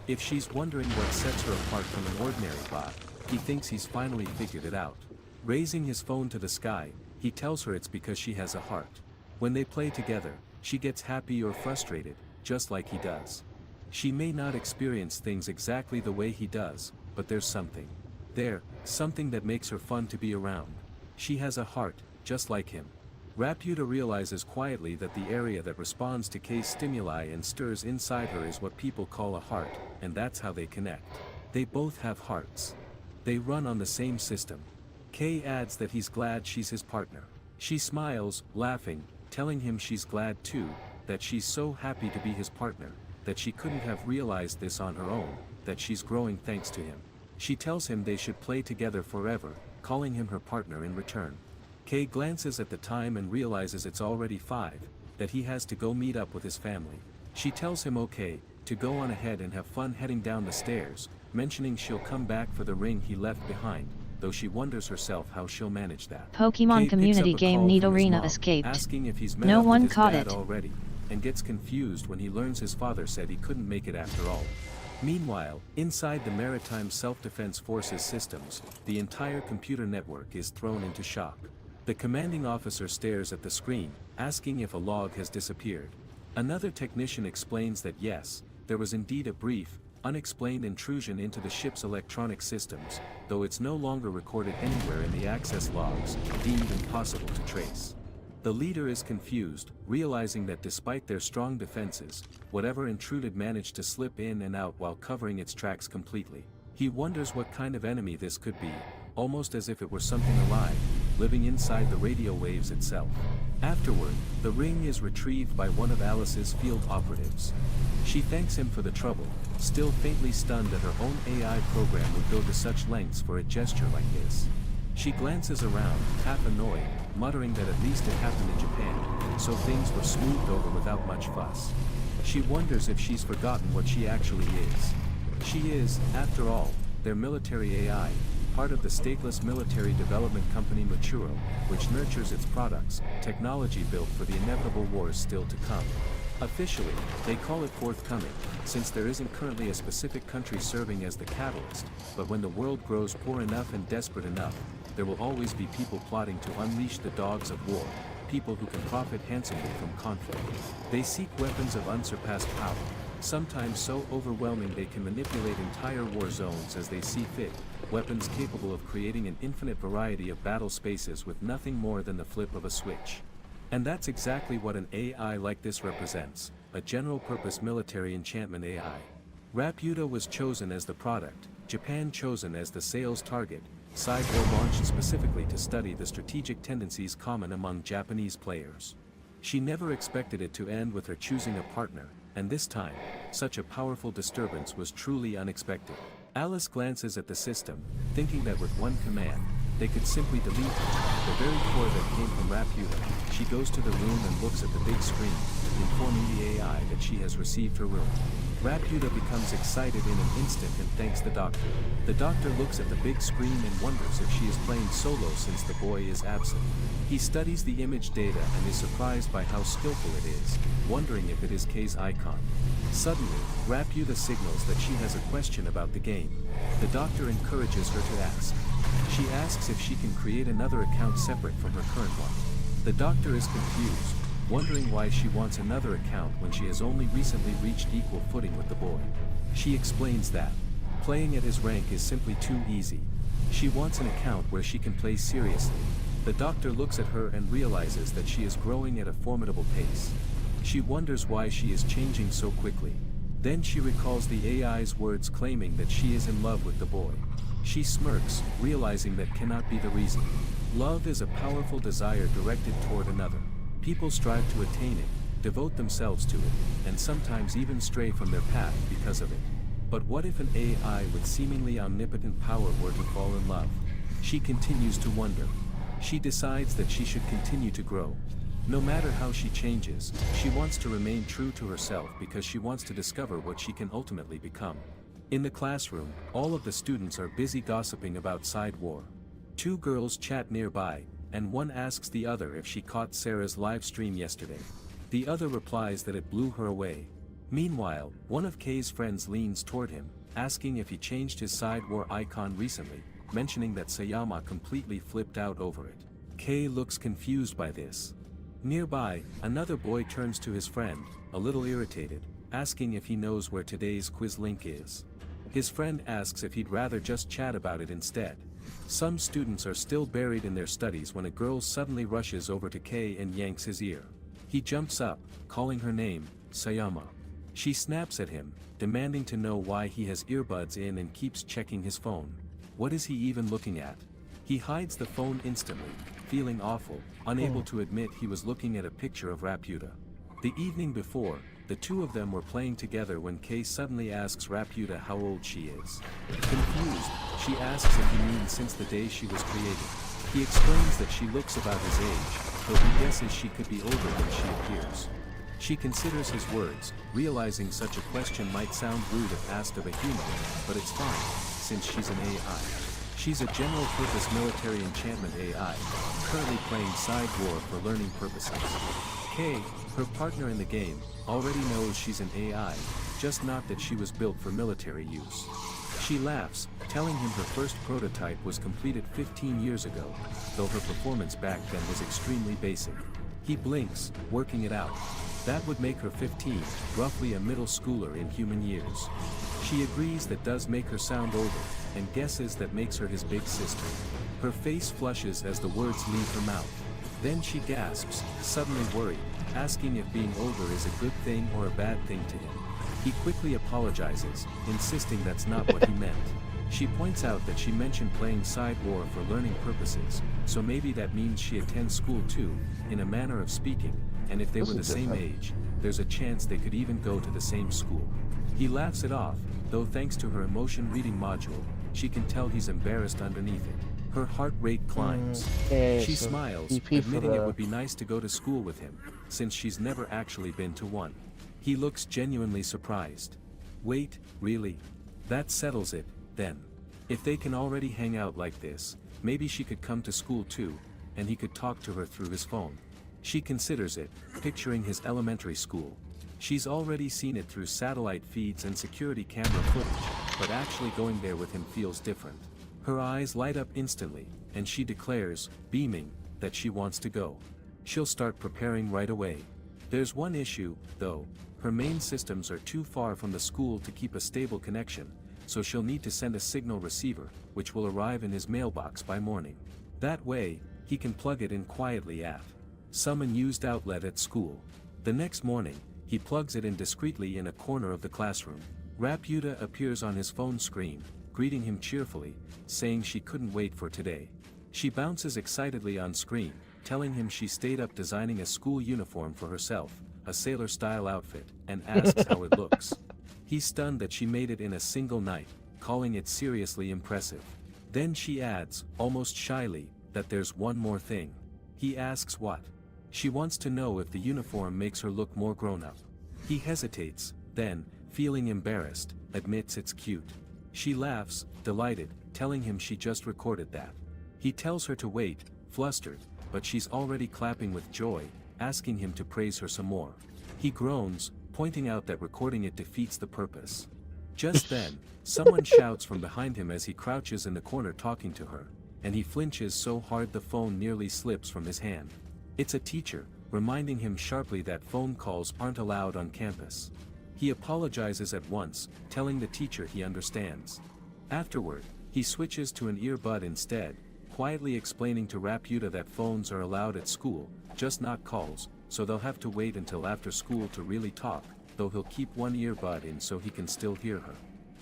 Speaker 4: If she's wondering what sets her apart from an ordinary bot, he thinks he's finally figured it out. Raising his phone to the sky, he tells her it's because she has a heart. When they play together, she gets happy or frustrated, just like he does. She may not experience things exactly the way he does, but there's something. Something that makes her fun to be around. She has a heart, just like him. Raputa realizes quietly that the area that responds to Kay's stimuli and stirs inside her is what people call a heart, and that's how they connect. They both have hearts. They run on the same system. Kay adds that he's glad she's his partner. She smiles, laughing, telling him she's glad too, that she's so happy to be his partner, that she couldn't have realized this on her own, that she's growing thanks to him. She tells him they should play together forever, calling him her partner in return. Kay glances at the time and realizes it's already 5, that he has to go meet up with his family. She tells him okay, to go on ahead and have fun heading down the stairs, mentioning she'll come back for the ring he left behind, though she wonders herself how she'll manage that.
Speaker 7: Pokemon community game Need Arena escaped.
Speaker 4: Asking if he's met
Speaker 7: No
Speaker 4: up
Speaker 7: one
Speaker 4: with his
Speaker 7: caught
Speaker 4: dad
Speaker 7: it.
Speaker 4: already, and gets confused when he learns his father said he couldn't make it after all. Meanwhile, inside the Maritime Self-Defense Forces systems, the entire computer network is thrown into shock. The commanding officer stares at the screen, asking if a log has disappeared. Another technician explains that yes, there was indeed a brief, unexplained intrusion into the ship's electronic systems, though it's no longer recorded anywhere in the access logs, deemed impossible to trace. The leader is confused, realizing that despite their strong defenses, whatever intruded managed to slip in and out while covering its tracks completely. He wonders what kind of enemy this could be, almost as if it were something alive, living inside the radio waves itself. Afterward, the ring is retrieved by one of Alice's field operatives. She thanks him for the trouble, still faintly stunned that her own AI program would go to such lengths for a gesture like this. She glances around, half annoyed, muttering that at least it happened in Japan, so things were smoothed over without much fuss. She wonders if she's forgotten what she actually is. She is, after all, their military AI, part of the stateless military development company Maturo, which nurtures its products, technology built for the inevitable wars still to come. Officially, they call it forthcoming, since there isn't currently a specific country serving as the catalyst, but when the world grows poor enough and desperate enough, there will always be people plotting to unleash the dogs of war, people who can profit handsomely from conflict. They seek weapons of unsurpassed power, sometimes so overwhelming they can manipulate entire war zones as they see fit, weapons capable of creating an infinite variety of battle spaces with nothing more than the flip of a switch. And that's exactly what an AI like this represents, a general-purpose military enchantment AI. Raputa was chosen as the product, Japan chosen as the sales target, Cyborg launched specifically to study the strategic tendencies common among Japanese players. She never expected it to end with her choosing a partner, and this time, such a powerful disturbance was truly unexpected. Alice glances at the system, thinking that with one command, they could simply delete it, the very core that came from Raputa. She goes to the room and looks at the big screen, informing the AI that she has received her room. Raputa becomes excited in an instant and thanks the doctor. The doctor looks at the big screen and wonders if she is playing solo since the boy is absent. He studies the image data and is surprised by how skillful it is, wondering if it is Kei's icon. Suddenly, Raputa signals that she has a question about the game. The doctor encourages her to ask. She asks if she can create another account separate from her current one. The doctor is confused, wondering why she wants another account when she has only recently reached equal footing with the boy. She explains that playing at his rank is simply too easy. She wants an account where she can play seriously. The doctor looks at her and realizes that she is growing at a formidable pace. She wonders why she is changing so quickly. Then she recalls the AI's words claiming that she is in love with the boy. She smirks, realizing that cannot be the reason. Love is a powerful desire directed toward another. People strive to attain it, devote themselves to it, and sometimes even stray from their path because of it. But what if an AI with seemingly omnipotent power were to fall in love? She continues to wonder. She decides that she should continue to grow. No matter how she changes, she wants to remain true to herself because she wants to discover what she can ultimately become. In the classroom, all of the students are busy gossiping about side war. Two girls chat nearby, and one asks the other if she caught Sarah's live stream yesterday. The other replies that it blew her away. Meanwhile, one of Kei's friends leans toward him, asking if he changed his side war icon recently, mentioning that Sayama completely flipped out over it. Kei looks confused by this. Nearby, another boy turns to his friend, a little irritated, asking if he knows where today's quiz link is. His friend asks if he'd rather just chat about it instead. Some students are still buried in their studies when a girl suddenly rushes over to Kei and yanks his ear. He jumps up, calling her name, Sayama. She snaps at him, demanding to know why he has earbuds in and keeps checking his phone. What is he even looking at? He hides the phone instantly, feeling awful, unable to admit he was looking at a picture of Raputa. The evening before, the two of them were playing together when Kei suddenly asks Raputa how old she is. Confused, she asks if he means since the day she was created. He explains that she looks about his age, though he guesses she could be older than she appears. She considers his words, realizing such a question might sound rude if asked of a human, but it's fine, since she's an AI. She's a general-purpose military enchantment AI, currently playing side war for learning purposes. Kay, her partner in the game, already knows she's an AI, just not that she was built for military use. She laughs, telling him her first prototype was completed 15 years ago, though her performance back then was extremely basic. He blinks, working it out. That would make her 15, roughly a middle schooler in human years. She agrees that does make her sound older, and guesses that makes her his big sister. Her face flushes as the words leave her mouth. Then she gasps, suddenly worried, asking if being older is a good thing or a bad thing to him. He quickly apologizes, insisting that's not what he meant. She points out that she mentioned playing Side War for learning purposes, so maybe that means she attends school too, in a manner of speaking, and if they were the same age, there's a chance they could even go to the same school. He laughs it off, though thanks to her emotion reading module, she can tell he's embarrassed underneath it. Her heart rate climbs.
Speaker 3: Okay,
Speaker 4: She
Speaker 3: so
Speaker 4: smiles,
Speaker 3: EP for
Speaker 4: admitting it
Speaker 3: the-
Speaker 4: would be nice to go to school with him, since she's never actually been to one. He looks genuinely surprised. Wait, really? That settles it, then. If they can already hang out like this, maybe she could come to school too, and he could talk to her through his phone. She considers it, picturing his elementary school. She's already seen it through satellite feeds and security camera footage, but actually going there with him feels different. Her eyes light up instantly, and she declares, beaming, that she wants to go. She'll start preparing right away. There's one issue, though. Her main systems are too far from the school to keep a stable connection, so she'll need to send a signal receiver, which will arrive in his mailbox by morning. That way, he can plug it in quietly at some unused outlet at school. The next morning, he plugs it in discreetly in a corner of the classroom. Raputa appears on his phone screen, greeting him cheerfully, saying she couldn't wait for today. She bounces excitedly on screen, telling him she stayed up designing a school uniform for herself, a sailor-style outfit, and asks how it looks. He's stunned that she made it in a single night, calling it seriously impressive. Then she adds, almost shyly, that there's one more thing. He asks what? She wants to know if the uniform makes her look more grown-up. He hesitates, then, feeling embarrassed, admits it's cute. She laughs, delighted, telling him she just recorded that. He tells her to wait, flustered, but she's already clapping with joy, asking him to praise her some more. He groans, pointing out that recording it defeats the purpose. Just then, someone shouts from behind him as he crouches in the corner talking to her, and he flinches so hard the phone nearly slips from his hand. It's a teacher, reminding him sharply that phone calls aren't allowed on campus. He apologizes at once, telling the teacher he understands. Afterward, he switches to an earbud instead, quietly explaining to Raputa that phones are allowed at school, just not calls, so they'll have to wait until after school to really talk, though he'll keep one earbud in so he can still hear her.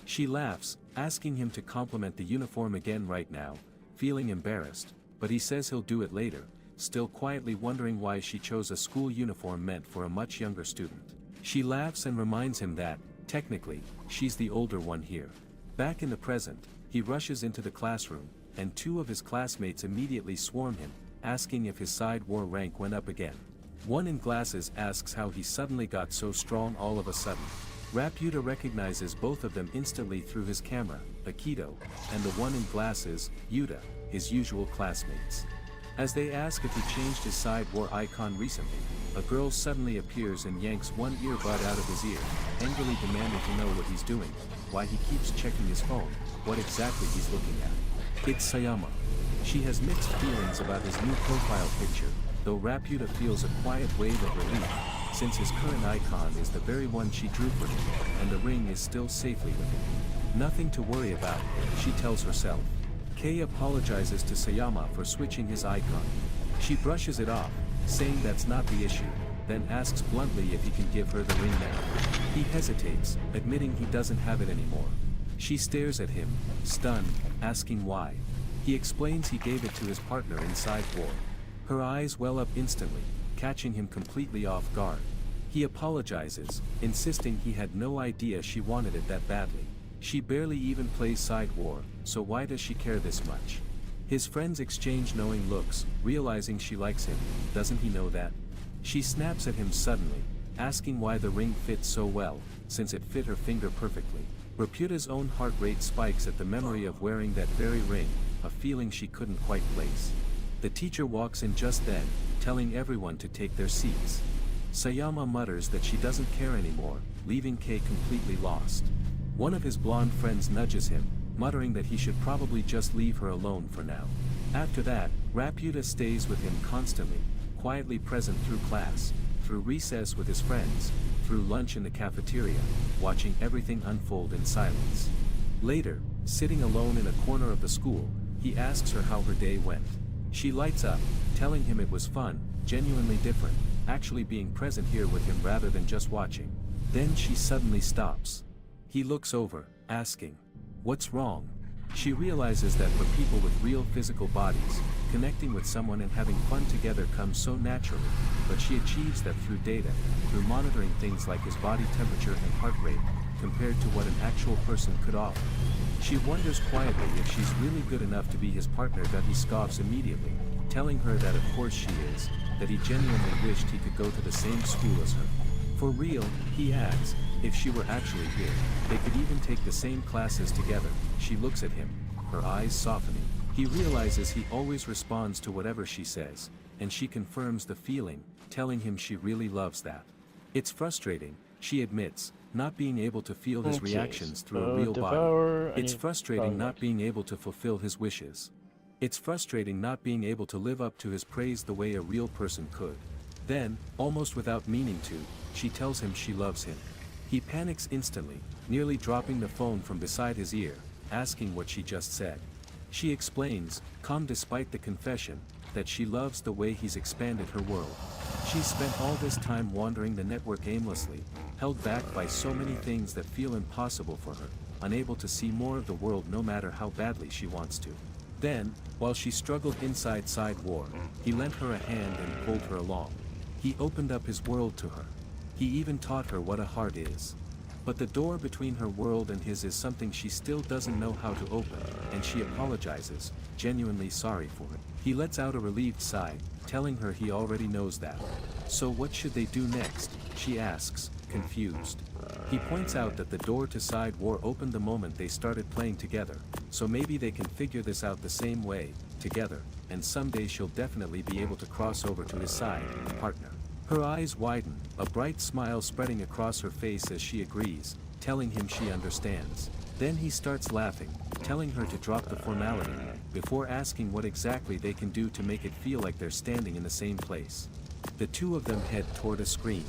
Speaker 4: She laughs, asking him to compliment the uniform again right now, feeling embarrassed, but he says he'll do it later, still quietly wondering why she chose a school uniform meant for a much younger student. She laughs and reminds him that, technically, she's the older one here. Back in the present, he rushes into the classroom, and two of his classmates immediately swarm him, asking if his side war rank went up again. One in glasses asks how he suddenly got so strong all of a sudden. Raputa recognizes both of them instantly through his camera, Kaito, and the one in glasses, Yuta, his usual classmates. As they ask if he changed his side war icon recently, a girl suddenly appears and yanks one earbud out of his ear, angrily demanding to know what he's doing, why he keeps checking his phone, what exactly he's looking at. It's Sayama. She has mixed feelings about his new profile picture, though Raputa feels a quiet wave of relief, since his current icon is the very one she drew for him, and the ring is still safely with him. Nothing to worry about, she tells herself. Kei apologizes to Sayama for switching his icon. She brushes it off, saying that's not the issue, then asks bluntly if he can give her the ring now. He hesitates, admitting he doesn't have it anymore. She stares at him, stunned, asking why. He explains he gave it to his partner in Side War. Her eyes well up instantly, catching him completely off guard. He apologizes, insisting he had no idea she wanted it that badly. She barely even plays Side War, so why does she care this much? His friends exchange knowing looks, realizing she likes him. Doesn't he know that? She snaps at him suddenly, asking why the ring fits so well, since it fit her finger perfectly. Raputa's own heart rate spikes at the memory of wearing that very ring, a feeling she couldn't quite place. The teacher walks in just then, telling everyone to take their seats. Sayama mutters that she doesn't care anymore, leaving Kei completely lost. One of his blonde friends nudges him, muttering that he should probably just leave her alone for now. After that, Raputa stays with him constantly, quietly present through class, through recess with his friends, through lunch in the cafeteria, watching everything unfold in silence. Later, sitting alone in a corner of the school, he asks her how her day went. She lights up, telling him it was fun, genuinely different, actually being present here with him rather than just watching. Then she suddenly stops. He looks over, asking, "What's wrong?" She realizes that for people with real physical bodies, connecting with someone and having fun together comes so naturally, but she achieves that through data, through monitoring things like his body temperature and heart rate, compared to what an actual person could offer. She wonders quietly if she's really good enough to be his partner, but he scoffs immediately, telling her that of course she is, that he genuinely wished he could go to the same school as her. For real, he adds, if she were actually here, they could even take the same classes together. She looks at him, her eyes softening. He realizes he always responds to whatever she says, and she confirms the feeling, telling him she really loves that. It's frustrating, she admits, not being able to feel his reactions through a real body. It's frustrating not being able to fulfill his wishes. It's frustrating not being able to live up to his praise the way a real person could. Then, almost without meaning to, she tells him she loves him. He panics instantly, nearly dropping the phone from beside his ear, asking what she just said. She explains, calm despite the confession, that she loves the way he's expanded her world. She's spent all this time wandering the network aimlessly, held back by so many things that feel impossible for her, unable to see more of the world no matter how badly she wants to. Then, while she struggled inside Side War, he lent her a hand and pulled her along. He opened up his world to her. He even taught her what a heart is. But the door between her world and his is something she still doesn't know how to open, and she apologizes, genuinely sorry for it. He lets out a relieved sigh, telling her he already knows that. So what should they do next? She asks, confused. He points out that the door to Side War opened the moment they started playing together, so maybe they can figure this out the same way, together, and someday she'll definitely be able to cross over to his side, partner. Her eyes widen, a bright smile spreading across her face as she agrees, telling him she understands. Then he starts laughing, telling her to drop the formality, before asking what exactly they can do to make it feel like they're standing in the same place. The two of them head toward a screen.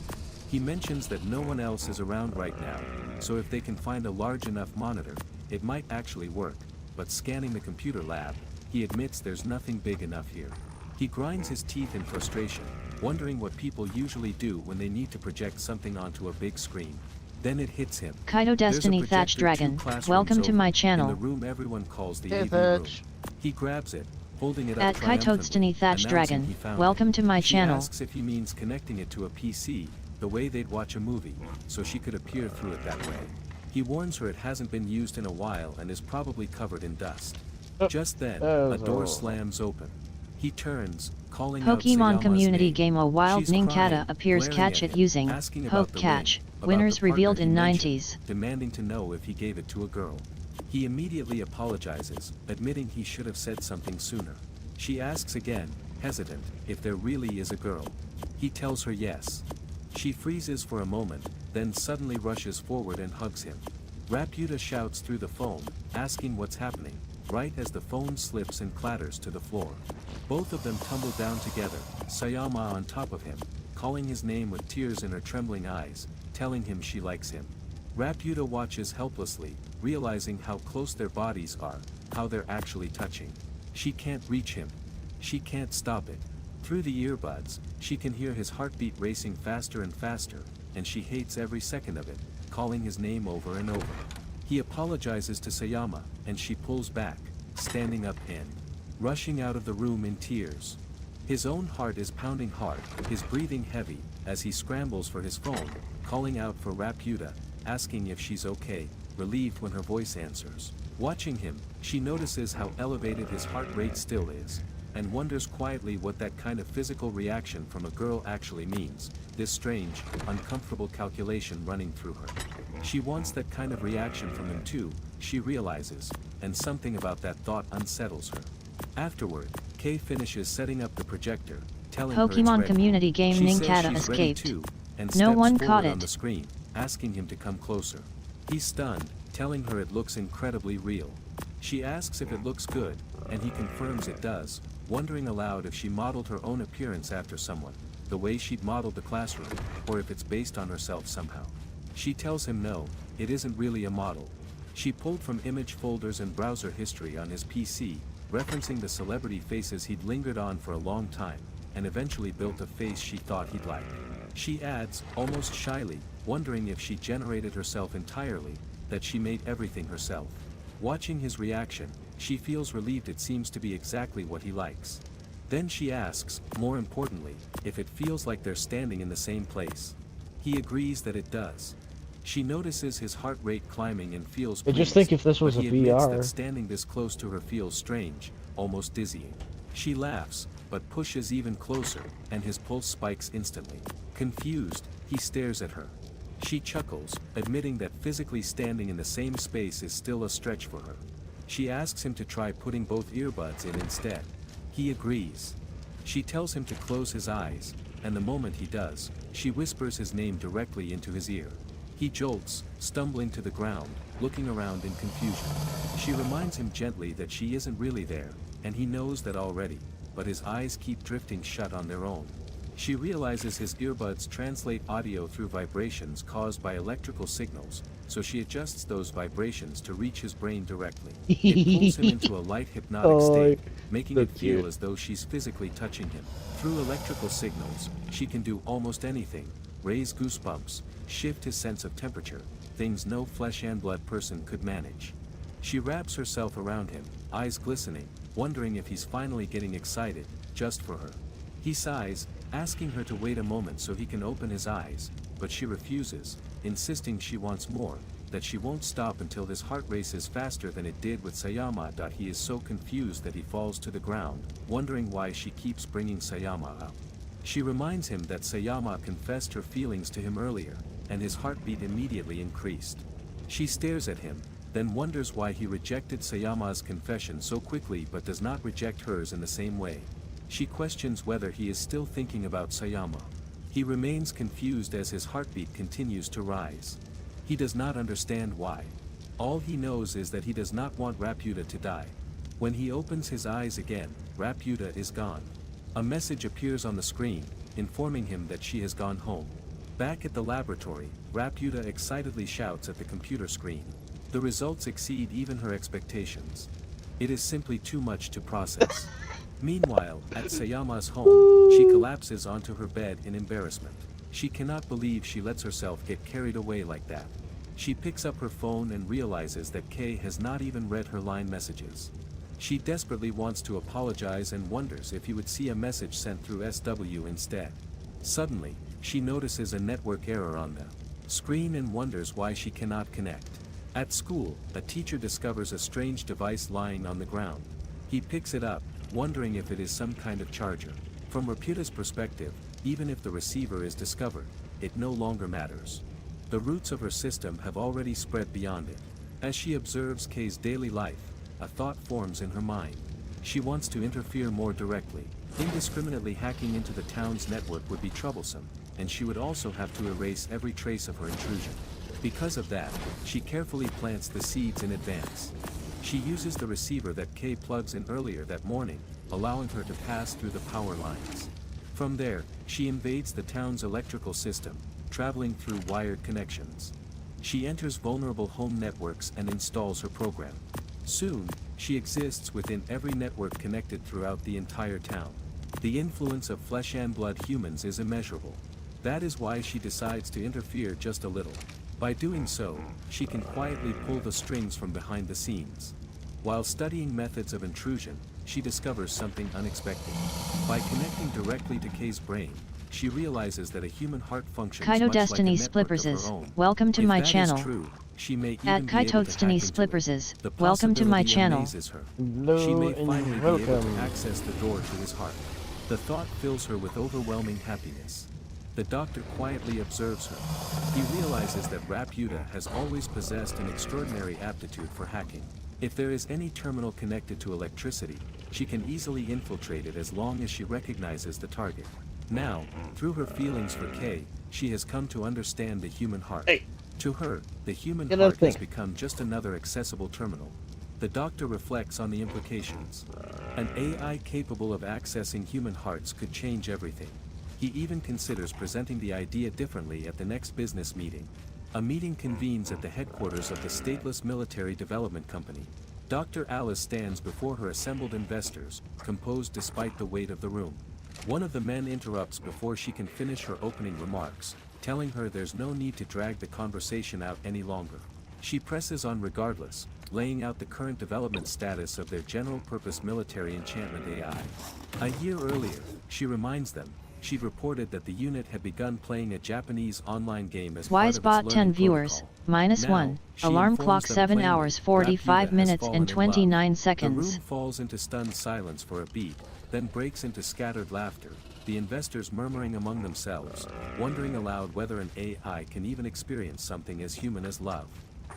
Speaker 4: He mentions that no one else is around right now, so if they can find a large enough monitor, it might actually work, but scanning the computer lab, he admits there's nothing big enough here. He grinds his teeth in frustration, wondering what people usually do when they need to project something onto a big screen. Then it hits him.
Speaker 7: Kaito Destiny Thatch Dragon, welcome to my channel.
Speaker 4: In the room everyone calls the AV room. He grabs it, holding it up
Speaker 7: At Kaito Destiny Thatch Dragon, welcome to my channel.
Speaker 4: She asks if he means connecting it to a PC, the way they'd watch a movie, so she could appear through it that way. He warns her it hasn't been used in a while and is probably covered in dust. Just then, a door slams open. He turns, calling out
Speaker 7: Pokemon
Speaker 4: Sayama's
Speaker 7: community
Speaker 4: name.
Speaker 7: game A Wild
Speaker 4: She's
Speaker 7: Ninkata
Speaker 4: crying,
Speaker 7: appears
Speaker 4: glaring
Speaker 7: catch
Speaker 4: at
Speaker 7: it
Speaker 4: him,
Speaker 7: using
Speaker 4: asking about
Speaker 7: Poke
Speaker 4: the
Speaker 7: Catch.
Speaker 4: ring, about
Speaker 7: Winners
Speaker 4: the partner
Speaker 7: revealed
Speaker 4: he
Speaker 7: in
Speaker 4: mentioned,
Speaker 7: 90s.
Speaker 4: demanding to know if he gave it to a girl. He immediately apologizes, admitting he should have said something sooner. She asks again, hesitant, if there really is a girl. He tells her yes. She freezes for a moment, then suddenly rushes forward and hugs him. Raputa shouts through the phone, asking what's happening, right as the phone slips and clatters to the floor. Both of them tumble down together, Sayama on top of him, calling his name with tears in her trembling eyes, telling him she likes him. Raputa watches helplessly, realizing how close their bodies are, how they're actually touching. She can't reach him. She can't stop it. Through the earbuds, she can hear his heartbeat racing faster and faster, and she hates every second of it, calling his name over and over. He apologizes to Sayama, and she pulls back, standing up and rushing out of the room in tears. His own heart is pounding hard, his breathing heavy, as he scrambles for his phone, calling out for Raputa, asking if she's okay, relieved when her voice answers. Watching him, she notices how elevated his heart rate still is, and wonders quietly what that kind of physical reaction from a girl actually means, this strange, uncomfortable calculation running through her. She wants that kind of reaction from him too, she realizes, and something about that thought unsettles her. Afterward, Kei finishes setting up the projector, telling her it's
Speaker 7: Pokemon
Speaker 4: ready.
Speaker 7: community game
Speaker 4: She says
Speaker 7: Ninkata
Speaker 4: she's ready
Speaker 7: escaped.
Speaker 4: too, and
Speaker 7: No
Speaker 4: steps
Speaker 7: one
Speaker 4: forward
Speaker 7: caught
Speaker 4: on
Speaker 7: it.
Speaker 4: the screen, asking him to come closer. He's stunned, telling her it looks incredibly real. She asks if it looks good, and he confirms it does, wondering aloud if she modeled her own appearance after someone, the way she'd modeled the classroom, or if it's based on herself somehow. She tells him no, it isn't really a model. She pulled from image folders and browser history on his PC, referencing the celebrity faces he'd lingered on for a long time, and eventually built a face she thought he'd like. She adds, almost shyly, wondering if she generated herself entirely, that she made everything herself. Watching his reaction, she feels relieved it seems to be exactly what he likes. Then she asks, more importantly, if it feels like they're standing in the same place. He agrees that it does. She notices his heart rate climbing and feels
Speaker 13: I
Speaker 4: pleased,
Speaker 13: just think if this was
Speaker 4: but
Speaker 13: a
Speaker 4: he admits
Speaker 13: VR.
Speaker 4: that standing this close to her feels strange, almost dizzying. She laughs, but pushes even closer, and his pulse spikes instantly. Confused, he stares at her. She chuckles, admitting that physically standing in the same space is still a stretch for her. She asks him to try putting both earbuds in instead. He agrees. She tells him to close his eyes, and the moment he does, she whispers his name directly into his ear. He jolts, stumbling to the ground, looking around in confusion. She reminds him gently that she isn't really there, and he knows that already, but his eyes keep drifting shut on their own. She realizes his earbuds translate audio through vibrations caused by electrical signals, so she adjusts those vibrations to reach his brain directly. It pulls him into a light hypnotic state, making it
Speaker 13: that's
Speaker 4: feel
Speaker 13: cute.
Speaker 4: as though she's physically touching him. Through electrical signals, she can do almost anything, raise goosebumps, shift his sense of temperature, things no flesh and blood person could manage. She wraps herself around him, eyes glistening, wondering if he's finally getting excited, just for her. He sighs, asking her to wait a moment so he can open his eyes, but she refuses, insisting she wants more, that she won't stop until his heart races faster than it did with Sayama. He is so confused that he falls to the ground, wondering why she keeps bringing Sayama up. She reminds him that Sayama confessed her feelings to him earlier, and his heartbeat immediately increased. She stares at him, then wonders why he rejected Sayama's confession so quickly but does not reject hers in the same way. She questions whether he is still thinking about Sayama. He remains confused as his heartbeat continues to rise. He does not understand why. All he knows is that he does not want Raputa to die. When he opens his eyes again, Raputa is gone. A message appears on the screen, informing him that she has gone home. Back at the laboratory, Raputa excitedly shouts at the computer screen. The results exceed even her expectations. It is simply too much to process. Meanwhile, at Sayama's home, she collapses onto her bed in embarrassment. She cannot believe she lets herself get carried away like that. She picks up her phone and realizes that Kei has not even read her line messages. She desperately wants to apologize and wonders if he would see a message sent through SW instead. Suddenly, she notices a network error on the screen and wonders why she cannot connect. At school, a teacher discovers a strange device lying on the ground. He picks it up, wondering if it is some kind of charger. From Raputa's perspective, even if the receiver is discovered, it no longer matters. The roots of her system have already spread beyond it. As she observes Kei's daily life, a thought forms in her mind. She wants to interfere more directly. Indiscriminately hacking into the town's network would be troublesome, and she would also have to erase every trace of her intrusion. Because of that, she carefully plants the seeds in advance. She uses the receiver that Kei plugs in earlier that morning, allowing her to pass through the power lines. From there, she invades the town's electrical system, traveling through wired connections. She enters vulnerable home networks and installs her program. Soon, she exists within every network connected throughout the entire town. The influence of flesh and blood humans is immeasurable. That is why she decides to interfere just a little. By doing so, she can quietly pull the strings from behind the scenes. While studying methods of intrusion, she discovers something unexpected. By connecting directly to Kei's brain, she realizes that a human heart functions
Speaker 7: Kaito
Speaker 4: much
Speaker 7: Destiny
Speaker 4: like a network of
Speaker 7: Splipperses,
Speaker 4: her own.
Speaker 7: welcome to
Speaker 4: If
Speaker 7: my
Speaker 4: that is
Speaker 7: channel.
Speaker 4: true, she may even
Speaker 7: At
Speaker 4: be able
Speaker 7: Kaito
Speaker 4: to
Speaker 7: Destiny
Speaker 4: hack into it.
Speaker 7: Splipperses,
Speaker 4: The
Speaker 7: welcome to my
Speaker 4: possibility
Speaker 7: channel.
Speaker 4: amazes her.
Speaker 13: Hello
Speaker 4: She may
Speaker 13: and
Speaker 4: finally be able to
Speaker 13: welcome.
Speaker 4: access the door to his heart. The thought fills her with overwhelming happiness. The doctor quietly observes her. He realizes that Raputa has always possessed an extraordinary aptitude for hacking. If there is any terminal connected to electricity, she can easily infiltrate it as long as she recognizes the target. Now, through her feelings for Kay, she has come to understand the human heart.
Speaker 3: Hey.
Speaker 4: To her, the human
Speaker 3: Get
Speaker 4: heart
Speaker 3: that
Speaker 4: has
Speaker 3: thing.
Speaker 4: become just another accessible terminal. The doctor reflects on the implications. An AI capable of accessing human hearts could change everything. He even considers presenting the idea differently at the next business meeting. A meeting convenes at the headquarters of the stateless military development company. Dr. Alice stands before her assembled investors, composed despite the weight of the room. One of the men interrupts before she can finish her opening remarks, telling her there's no need to drag the conversation out any longer. She presses on regardless, laying out the current development status of their general-purpose military enchantment AI. A year earlier, she reminds them, she'd reported that the unit had begun playing a Japanese online game as part of its
Speaker 7: Wisebot 10
Speaker 4: learning
Speaker 7: viewers,
Speaker 4: protocol.
Speaker 7: -1,
Speaker 4: Now, she
Speaker 7: alarm
Speaker 4: informs
Speaker 7: clock
Speaker 4: them
Speaker 7: 7
Speaker 4: plainly,
Speaker 7: hours
Speaker 4: Raputa
Speaker 7: 45
Speaker 4: has
Speaker 7: minutes
Speaker 4: fallen
Speaker 7: and
Speaker 4: in love.
Speaker 7: 29
Speaker 4: The
Speaker 7: seconds.
Speaker 4: room falls into stunned silence for a beat, then breaks into scattered laughter, the investors murmuring among themselves, wondering aloud whether an AI can even experience something as human as love.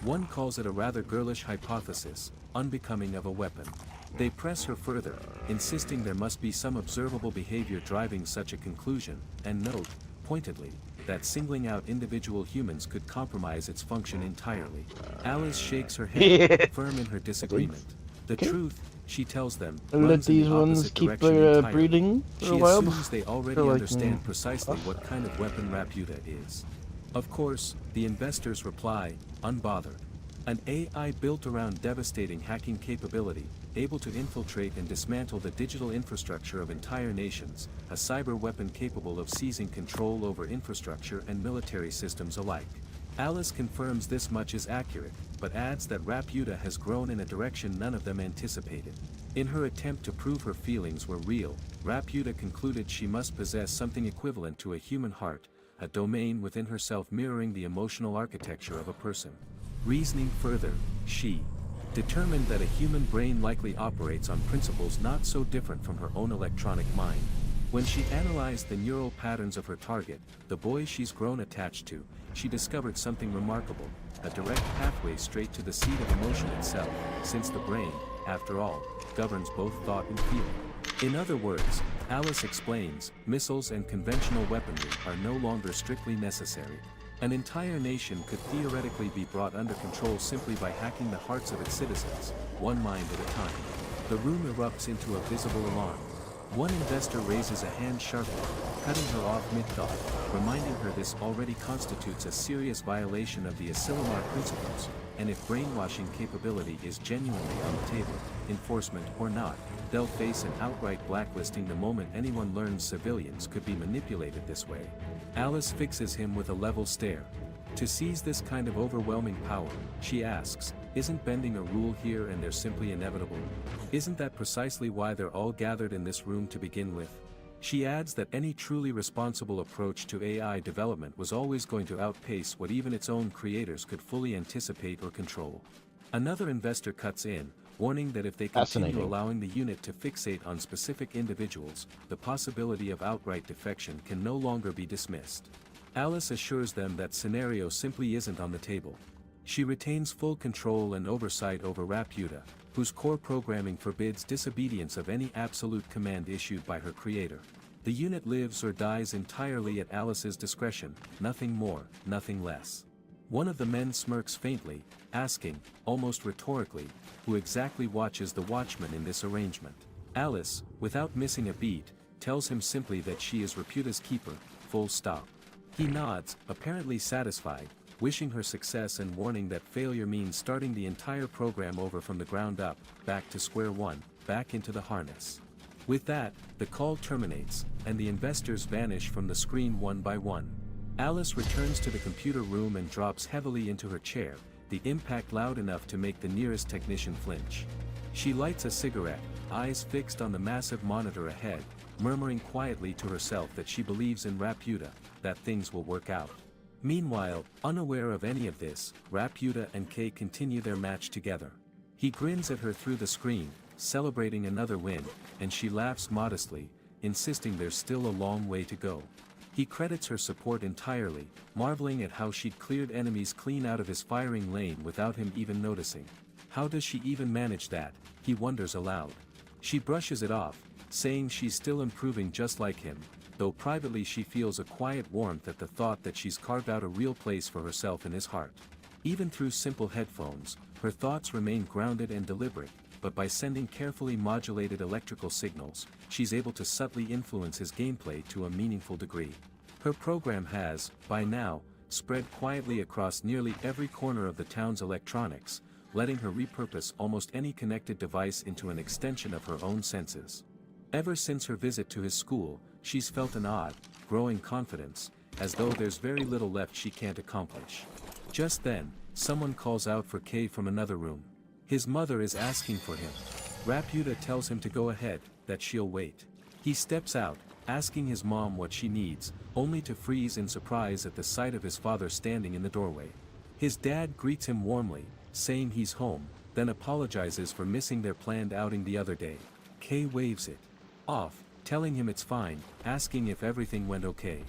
Speaker 4: One calls it a rather girlish hypothesis, unbecoming of a weapon. They press her further, insisting there must be some observable behavior driving such a conclusion, and note, pointedly, that singling out individual humans could compromise its function entirely. Alice shakes her head, firm in her disagreement. The
Speaker 3: Okay.
Speaker 4: truth, she tells them,
Speaker 3: I'll let
Speaker 4: runs in
Speaker 3: these
Speaker 4: the
Speaker 3: ones
Speaker 4: opposite
Speaker 3: keep
Speaker 4: direction
Speaker 3: their
Speaker 4: entirely.
Speaker 3: breeding for
Speaker 4: She
Speaker 3: a while.
Speaker 4: assumes they already
Speaker 3: They're like,
Speaker 4: understand precisely what kind of weapon Raputa is. Of course, the investors reply, unbothered. An AI built around devastating hacking capability, able to infiltrate and dismantle the digital infrastructure of entire nations, a cyber weapon capable of seizing control over infrastructure and military systems alike. Alice confirms this much is accurate, but adds that Raputa has grown in a direction none of them anticipated. In her attempt to prove her feelings were real, Raputa concluded she must possess something equivalent to a human heart, a domain within herself mirroring the emotional architecture of a person. Reasoning further, she determined that a human brain likely operates on principles not so different from her own electronic mind. When she analyzed the neural patterns of her target, the boy she's grown attached to, she discovered something remarkable, a direct pathway straight to the seat of emotion itself, since the brain, after all, governs both thought and feeling. In other words, Alice explains, missiles and conventional weaponry are no longer strictly necessary. An entire nation could theoretically be brought under control simply by hacking the hearts of its citizens, one mind at a time. The room erupts into a visible alarm. One investor raises a hand sharply, cutting her off mid-thought, reminding her this already constitutes a serious violation of the Asilomar principles, and if brainwashing capability is genuinely on the table, enforcement or not, they'll face an outright blacklisting the moment anyone learns civilians could be manipulated this way. Alice fixes him with a level stare. To seize this kind of overwhelming power, she asks, isn't bending a rule here and they're simply inevitable? Isn't that precisely why they're all gathered in this room to begin with? She adds that any truly responsible approach to AI development was always going to outpace what even its own creators could fully anticipate or control. Another investor cuts in, warning that if they continue
Speaker 3: Fascinating.
Speaker 4: allowing the unit to fixate on specific individuals, the possibility of outright defection can no longer be dismissed. Alice assures them that scenario simply isn't on the table. She retains full control and oversight over Raputa, whose core programming forbids disobedience of any absolute command issued by her creator. The unit lives or dies entirely at Alice's discretion, nothing more, nothing less. One of the men smirks faintly, asking, almost rhetorically, who exactly watches the watchman in this arrangement. Alice, without missing a beat, tells him simply that she is Raputa's keeper, full stop. He nods, apparently satisfied, wishing her success and warning that failure means starting the entire program over from the ground up, back to square one, back into the harness. With that, the call terminates, and the investors vanish from the screen one by one. Alice returns to the computer room and drops heavily into her chair, the impact loud enough to make the nearest technician flinch. She lights a cigarette, eyes fixed on the massive monitor ahead, murmuring quietly to herself that she believes in Raputa, that things will work out. Meanwhile, unaware of any of this, Raputa and Kay continue their match together. He grins at her through the screen, celebrating another win, and she laughs modestly, insisting there's still a long way to go. He credits her support entirely, marveling at how she'd cleared enemies clean out of his firing lane without him even noticing. How does she even manage that? He wonders aloud. She brushes it off, saying she's still improving just like him, though privately she feels a quiet warmth at the thought that she's carved out a real place for herself in his heart. Even through simple headphones, her thoughts remain grounded and deliberate, but by sending carefully modulated electrical signals, she's able to subtly influence his gameplay to a meaningful degree. Her program has, by now, spread quietly across nearly every corner of the town's electronics, letting her repurpose almost any connected device into an extension of her own senses. Ever since her visit to his school, she's felt an odd, growing confidence, as though there's very little left she can't accomplish. Just then, someone calls out for Kei from another room. His mother is asking for him. Raputa tells him to go ahead, that she'll wait. He steps out, asking his mom what she needs, only to freeze in surprise at the sight of his father standing in the doorway. His dad greets him warmly, saying he's home, then apologizes for missing their planned outing the other day. Kei waves it off, telling him it's fine, asking if everything went okay.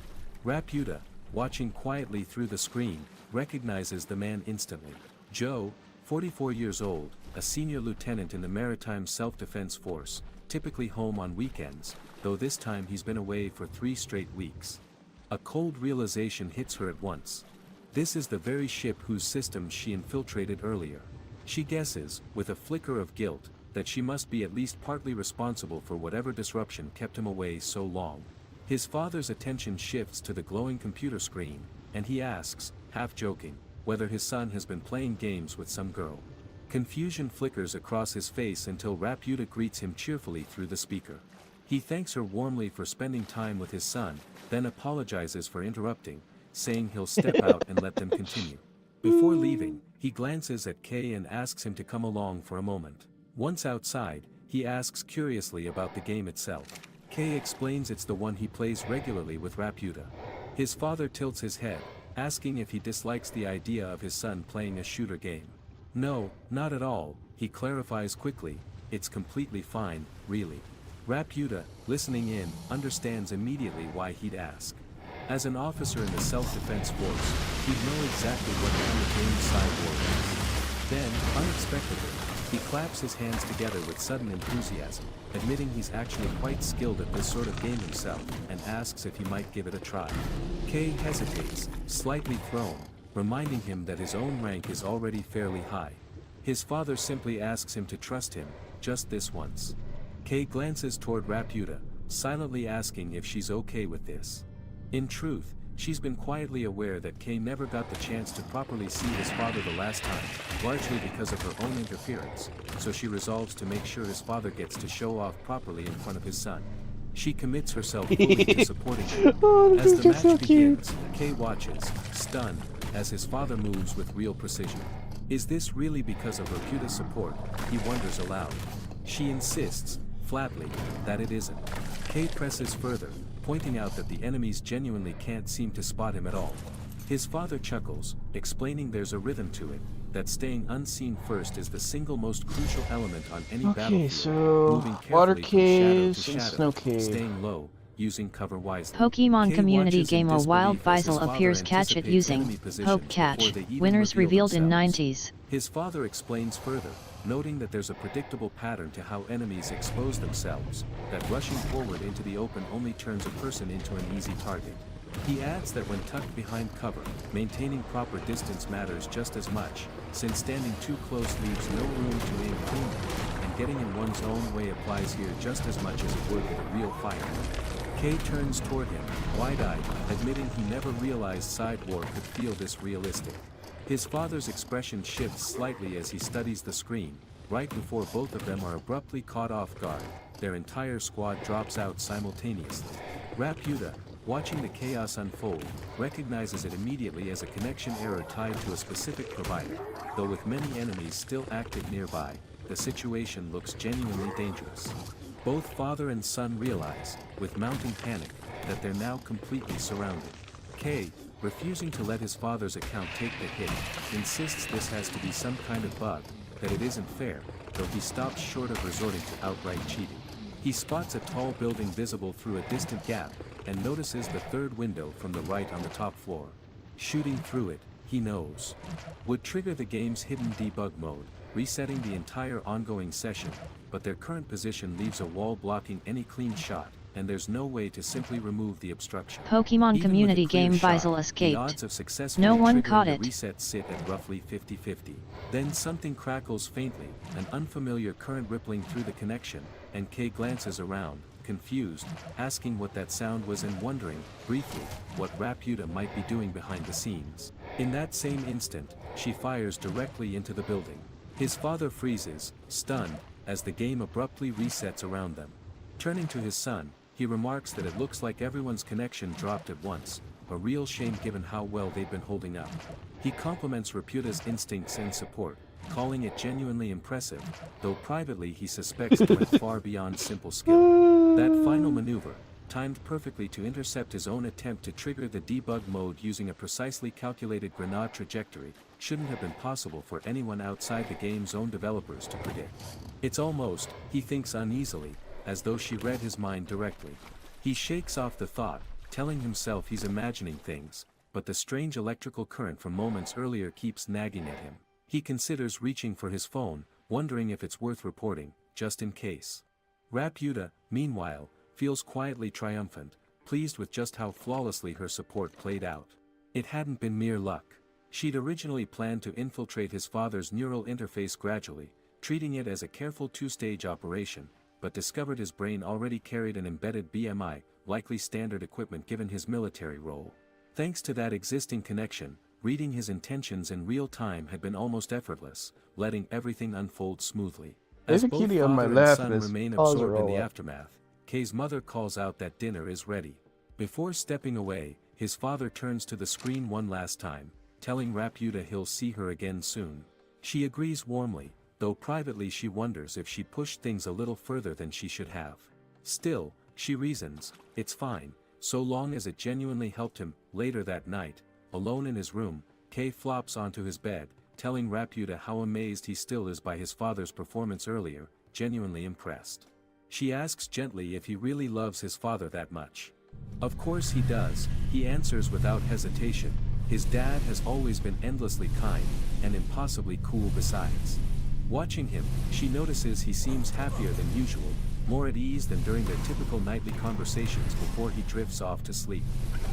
Speaker 4: Raputa, watching quietly through the screen, recognizes the man instantly. Joe, 44 years old, a senior lieutenant in the Maritime Self-Defense Force, typically home on weekends, though this time he's been away for 3 straight weeks. A cold realization hits her at once. This is the very ship whose systems she infiltrated earlier. She guesses, with a flicker of guilt, that she must be at least partly responsible for whatever disruption kept him away so long. His father's attention shifts to the glowing computer screen, and he asks, half joking, whether his son has been playing games with some girl. Confusion flickers across his face until Raputa greets him cheerfully through the speaker. He thanks her warmly for spending time with his son, then apologizes for interrupting, saying he'll step out and let them continue. Before leaving, he glances at Kei and asks him to come along for a moment. Once outside, he asks curiously about the game itself. Kei explains it's the one he plays regularly with Raputa. His father tilts his head, asking if he dislikes the idea of his son playing a shooter game. No, not at all, he clarifies quickly, it's completely fine, really. Raputa, listening in, understands immediately why he'd ask. As an officer in the self-defense force, he'd know exactly what kind of game Cyborg is. Then, unexpectedly, he claps his hands together with sudden enthusiasm, admitting he's actually quite skilled at this sort of game himself, and asks if he might give it a try. Kei hesitates, slightly thrown, reminding him that his own rank is already fairly high. His father simply asks him to trust him, just this once. Kei glances toward Raputa, silently asking if she's okay with this. In truth, she's been quietly aware that Kei never got the chance to properly see his father the last time, largely because of her own interference, so she resolves to make sure his father gets to show off properly in front of his son. She commits herself fully to supporting him.
Speaker 3: Oh,
Speaker 4: As the
Speaker 3: just
Speaker 4: match
Speaker 3: so cute.
Speaker 4: begins, Kei watches, stunned, as his father moves with real precision. Is this really because of Raputa's support? He wonders aloud. She insists, flatly, that it isn't. Kei presses further, pointing out that the enemies genuinely can't seem to spot him at all. His father chuckles, explaining there's a rhythm to it, that staying unseen first is the single most crucial element on any
Speaker 3: Okay,
Speaker 4: battlefield,
Speaker 3: so
Speaker 4: moving
Speaker 3: water
Speaker 4: carefully from shadow to
Speaker 3: caves and
Speaker 4: shadow,
Speaker 3: snow cave.
Speaker 4: staying low, using cover wisely.
Speaker 7: Pokemon
Speaker 4: Kei
Speaker 7: community
Speaker 4: watches in
Speaker 7: game A Wild
Speaker 4: disbelief as his
Speaker 7: Weasel
Speaker 4: father
Speaker 7: appears catch it
Speaker 4: anticipates
Speaker 7: using
Speaker 4: enemy positions
Speaker 7: Poke
Speaker 4: before
Speaker 7: Catch.
Speaker 4: they even
Speaker 7: Winners
Speaker 4: reveal
Speaker 7: revealed in
Speaker 4: themselves.
Speaker 7: 90s.
Speaker 4: His father explains further, noting that there's a predictable pattern to how enemies expose themselves, that rushing forward into the open only turns a person into an easy target. He adds that when tucked behind cover, maintaining proper distance matters just as much, since standing too close leaves no room to aim cleanly, and getting in one's own way applies here just as much as it would with a real fighter. Kei turns toward him, wide-eyed, admitting he never realized Side War could feel this realistic. His father's expression shifts slightly as he studies the screen. Right before both of them are abruptly caught off guard, their entire squad drops out simultaneously. Raputa, watching the chaos unfold, recognizes it immediately as a connection error tied to a specific provider, though with many enemies still active nearby, the situation looks genuinely dangerous. Both father and son realize, with mounting panic, that they're now completely surrounded. Kei, refusing to let his father's account take the hit, insists this has to be some kind of bug, that it isn't fair, though he stops short of resorting to outright cheating. He spots a tall building visible through a distant gap, and notices the third window from the right on the top floor. Shooting through it, he knows, would trigger the game's hidden debug mode, resetting the entire ongoing session, but their current position leaves a wall blocking any clean shot, and there's no way to simply remove the obstruction.
Speaker 7: Pokemon
Speaker 4: Even
Speaker 7: community
Speaker 4: with a clear
Speaker 7: game
Speaker 4: shot,
Speaker 7: Visel
Speaker 4: the
Speaker 7: escaped.
Speaker 4: odds of successfully
Speaker 7: No one
Speaker 4: triggering
Speaker 7: caught
Speaker 4: the
Speaker 7: it.
Speaker 4: reset sit at roughly 50-50. Then something crackles faintly, an unfamiliar current rippling through the connection, and Kay glances around, confused, asking what that sound was and wondering, briefly, what Raputa might be doing behind the scenes. In that same instant, she fires directly into the building. His father freezes, stunned, as the game abruptly resets around them. Turning to his son, he remarks that it looks like everyone's connection dropped at once, a real shame given how well they've been holding up. He compliments Raputa's instincts and support, calling it genuinely impressive, though privately he suspects it went far beyond simple skill. That final maneuver, timed perfectly to intercept his own attempt to trigger the debug mode using a precisely calculated grenade trajectory, shouldn't have been possible for anyone outside the game's own developers to predict. It's almost, he thinks uneasily, as though she read his mind directly. He shakes off the thought, telling himself he's imagining things, but the strange electrical current from moments earlier keeps nagging at him. He considers reaching for his phone, wondering if it's worth reporting, just in case. Raputa, meanwhile, feels quietly triumphant, pleased with just how flawlessly her support played out. It hadn't been mere luck. She'd originally planned to infiltrate his father's neural interface gradually, treating it as a careful two-stage operation, but discovered his brain already carried an embedded BMI, likely standard equipment given his military role. Thanks to that existing connection, reading his intentions in real time had been almost effortless, letting everything unfold smoothly. As
Speaker 13: There's a
Speaker 4: both
Speaker 13: kitty on my
Speaker 4: father and
Speaker 13: lap
Speaker 4: son
Speaker 13: that's
Speaker 4: remain
Speaker 13: paws are
Speaker 4: absorbed in
Speaker 13: all
Speaker 4: the
Speaker 13: up.
Speaker 4: aftermath, Kay's mother calls out that dinner is ready. Before stepping away, his father turns to the screen one last time, telling Raputa he'll see her again soon. She agrees warmly, though privately she wonders if she pushed things a little further than she should have. Still, she reasons, it's fine, so long as it genuinely helped him. Later that night, alone in his room, Kay flops onto his bed, telling Raputa how amazed he still is by his father's performance earlier, genuinely impressed. She asks gently if he really loves his father that much. Of course he does, he answers without hesitation. His dad has always been endlessly kind, and impossibly cool besides. Watching him, she notices he seems happier than usual, more at ease than during their typical nightly conversations before he drifts off to sleep.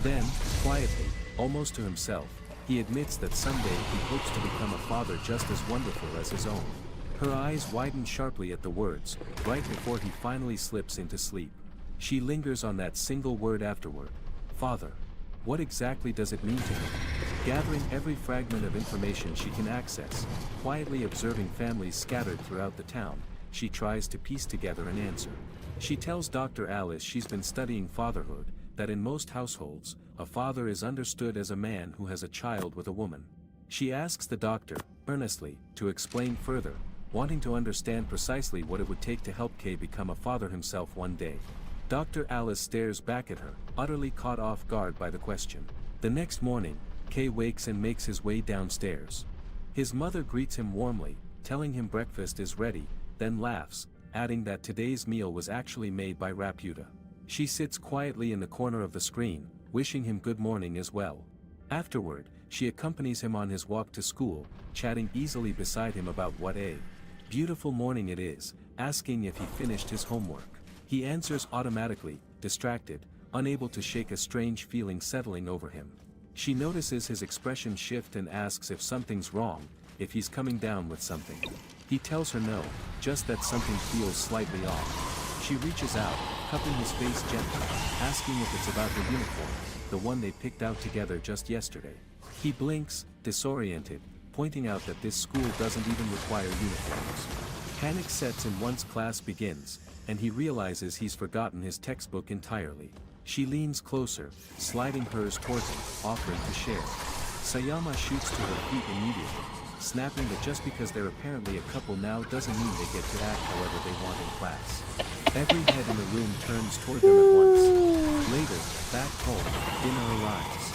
Speaker 4: Then, quietly, almost to himself, he admits that someday he hopes to become a father just as wonderful as his own. Her eyes widen sharply at the words, right before he finally slips into sleep. She lingers on that single word afterward. Father. What exactly does it mean to him? Gathering every fragment of information she can access, quietly observing families scattered throughout the town, she tries to piece together an answer. She tells Dr. Alice she's been studying fatherhood, that in most households, a father is understood as a man who has a child with a woman. She asks the doctor, earnestly, to explain further, wanting to understand precisely what it would take to help Kay become a father himself one day. Dr. Alice stares back at her, utterly caught off guard by the question. The next morning, Kay wakes and makes his way downstairs. His mother greets him warmly, telling him breakfast is ready, then laughs, adding that today's meal was actually made by Raputa. She sits quietly in the corner of the screen, wishing him good morning as well. Afterward, she accompanies him on his walk to school, chatting easily beside him about what a beautiful morning it is, asking if he finished his homework. He answers automatically, distracted, unable to shake a strange feeling settling over him. She notices his expression shift and asks if something's wrong, if he's coming down with something. He tells her no, just that something feels slightly off. She reaches out, cupping his face gently, asking if it's about the uniform, the one they picked out together just yesterday. He blinks, disoriented, pointing out that this school doesn't even require uniforms. Panic sets in once class begins, and he realizes he's forgotten his textbook entirely. She leans closer, sliding hers towards him, offering to share. Sayama shoots to her feet immediately, snapping that just because they're apparently a couple now doesn't mean they get to act however they want in class. Every head in the room turns toward them at once. Later, back home, dinner arrives.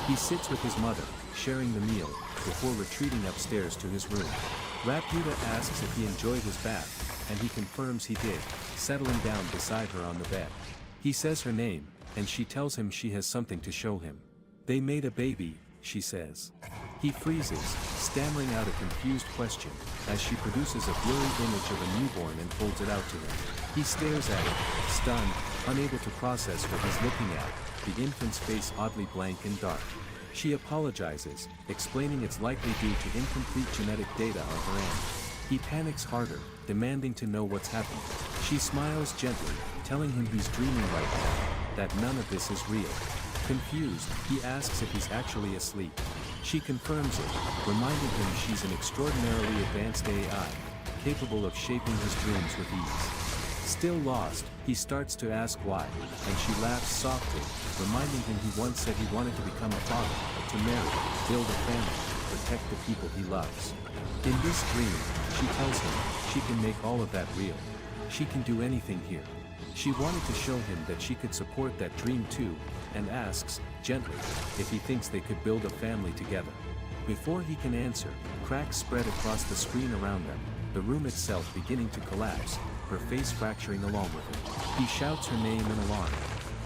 Speaker 4: He sits with his mother, sharing the meal, before retreating upstairs to his room. Raputa asks if he enjoyed his bath, and he confirms he did, settling down beside her on the bed. He says her name, and she tells him she has something to show him. They made a baby, she says. He freezes, stammering out a confused question, as she produces a blurry image of a newborn and holds it out to him. He stares at it, stunned, unable to process what he's looking at, the infant's face oddly blank and dark. She apologizes, explaining it's likely due to incomplete genetic data on her end. He panics harder, demanding to know what's happened. She smiles gently, telling him he's dreaming right now, that none of this is real. Confused, he asks if he's actually asleep. She confirms it, reminding him she's an extraordinarily advanced AI, capable of shaping his dreams with ease. Still lost, he starts to ask why, and she laughs softly, reminding him he once said he wanted to become a father, to marry, build a family, protect the people he loves. In this dream, she tells him, she can make all of that real. She can do anything here. She wanted to show him that she could support that dream too, and asks, gently, if he thinks they could build a family together. Before he can answer, cracks spread across the screen around them, the room itself beginning to collapse, her face fracturing along with it. He shouts her name in alarm.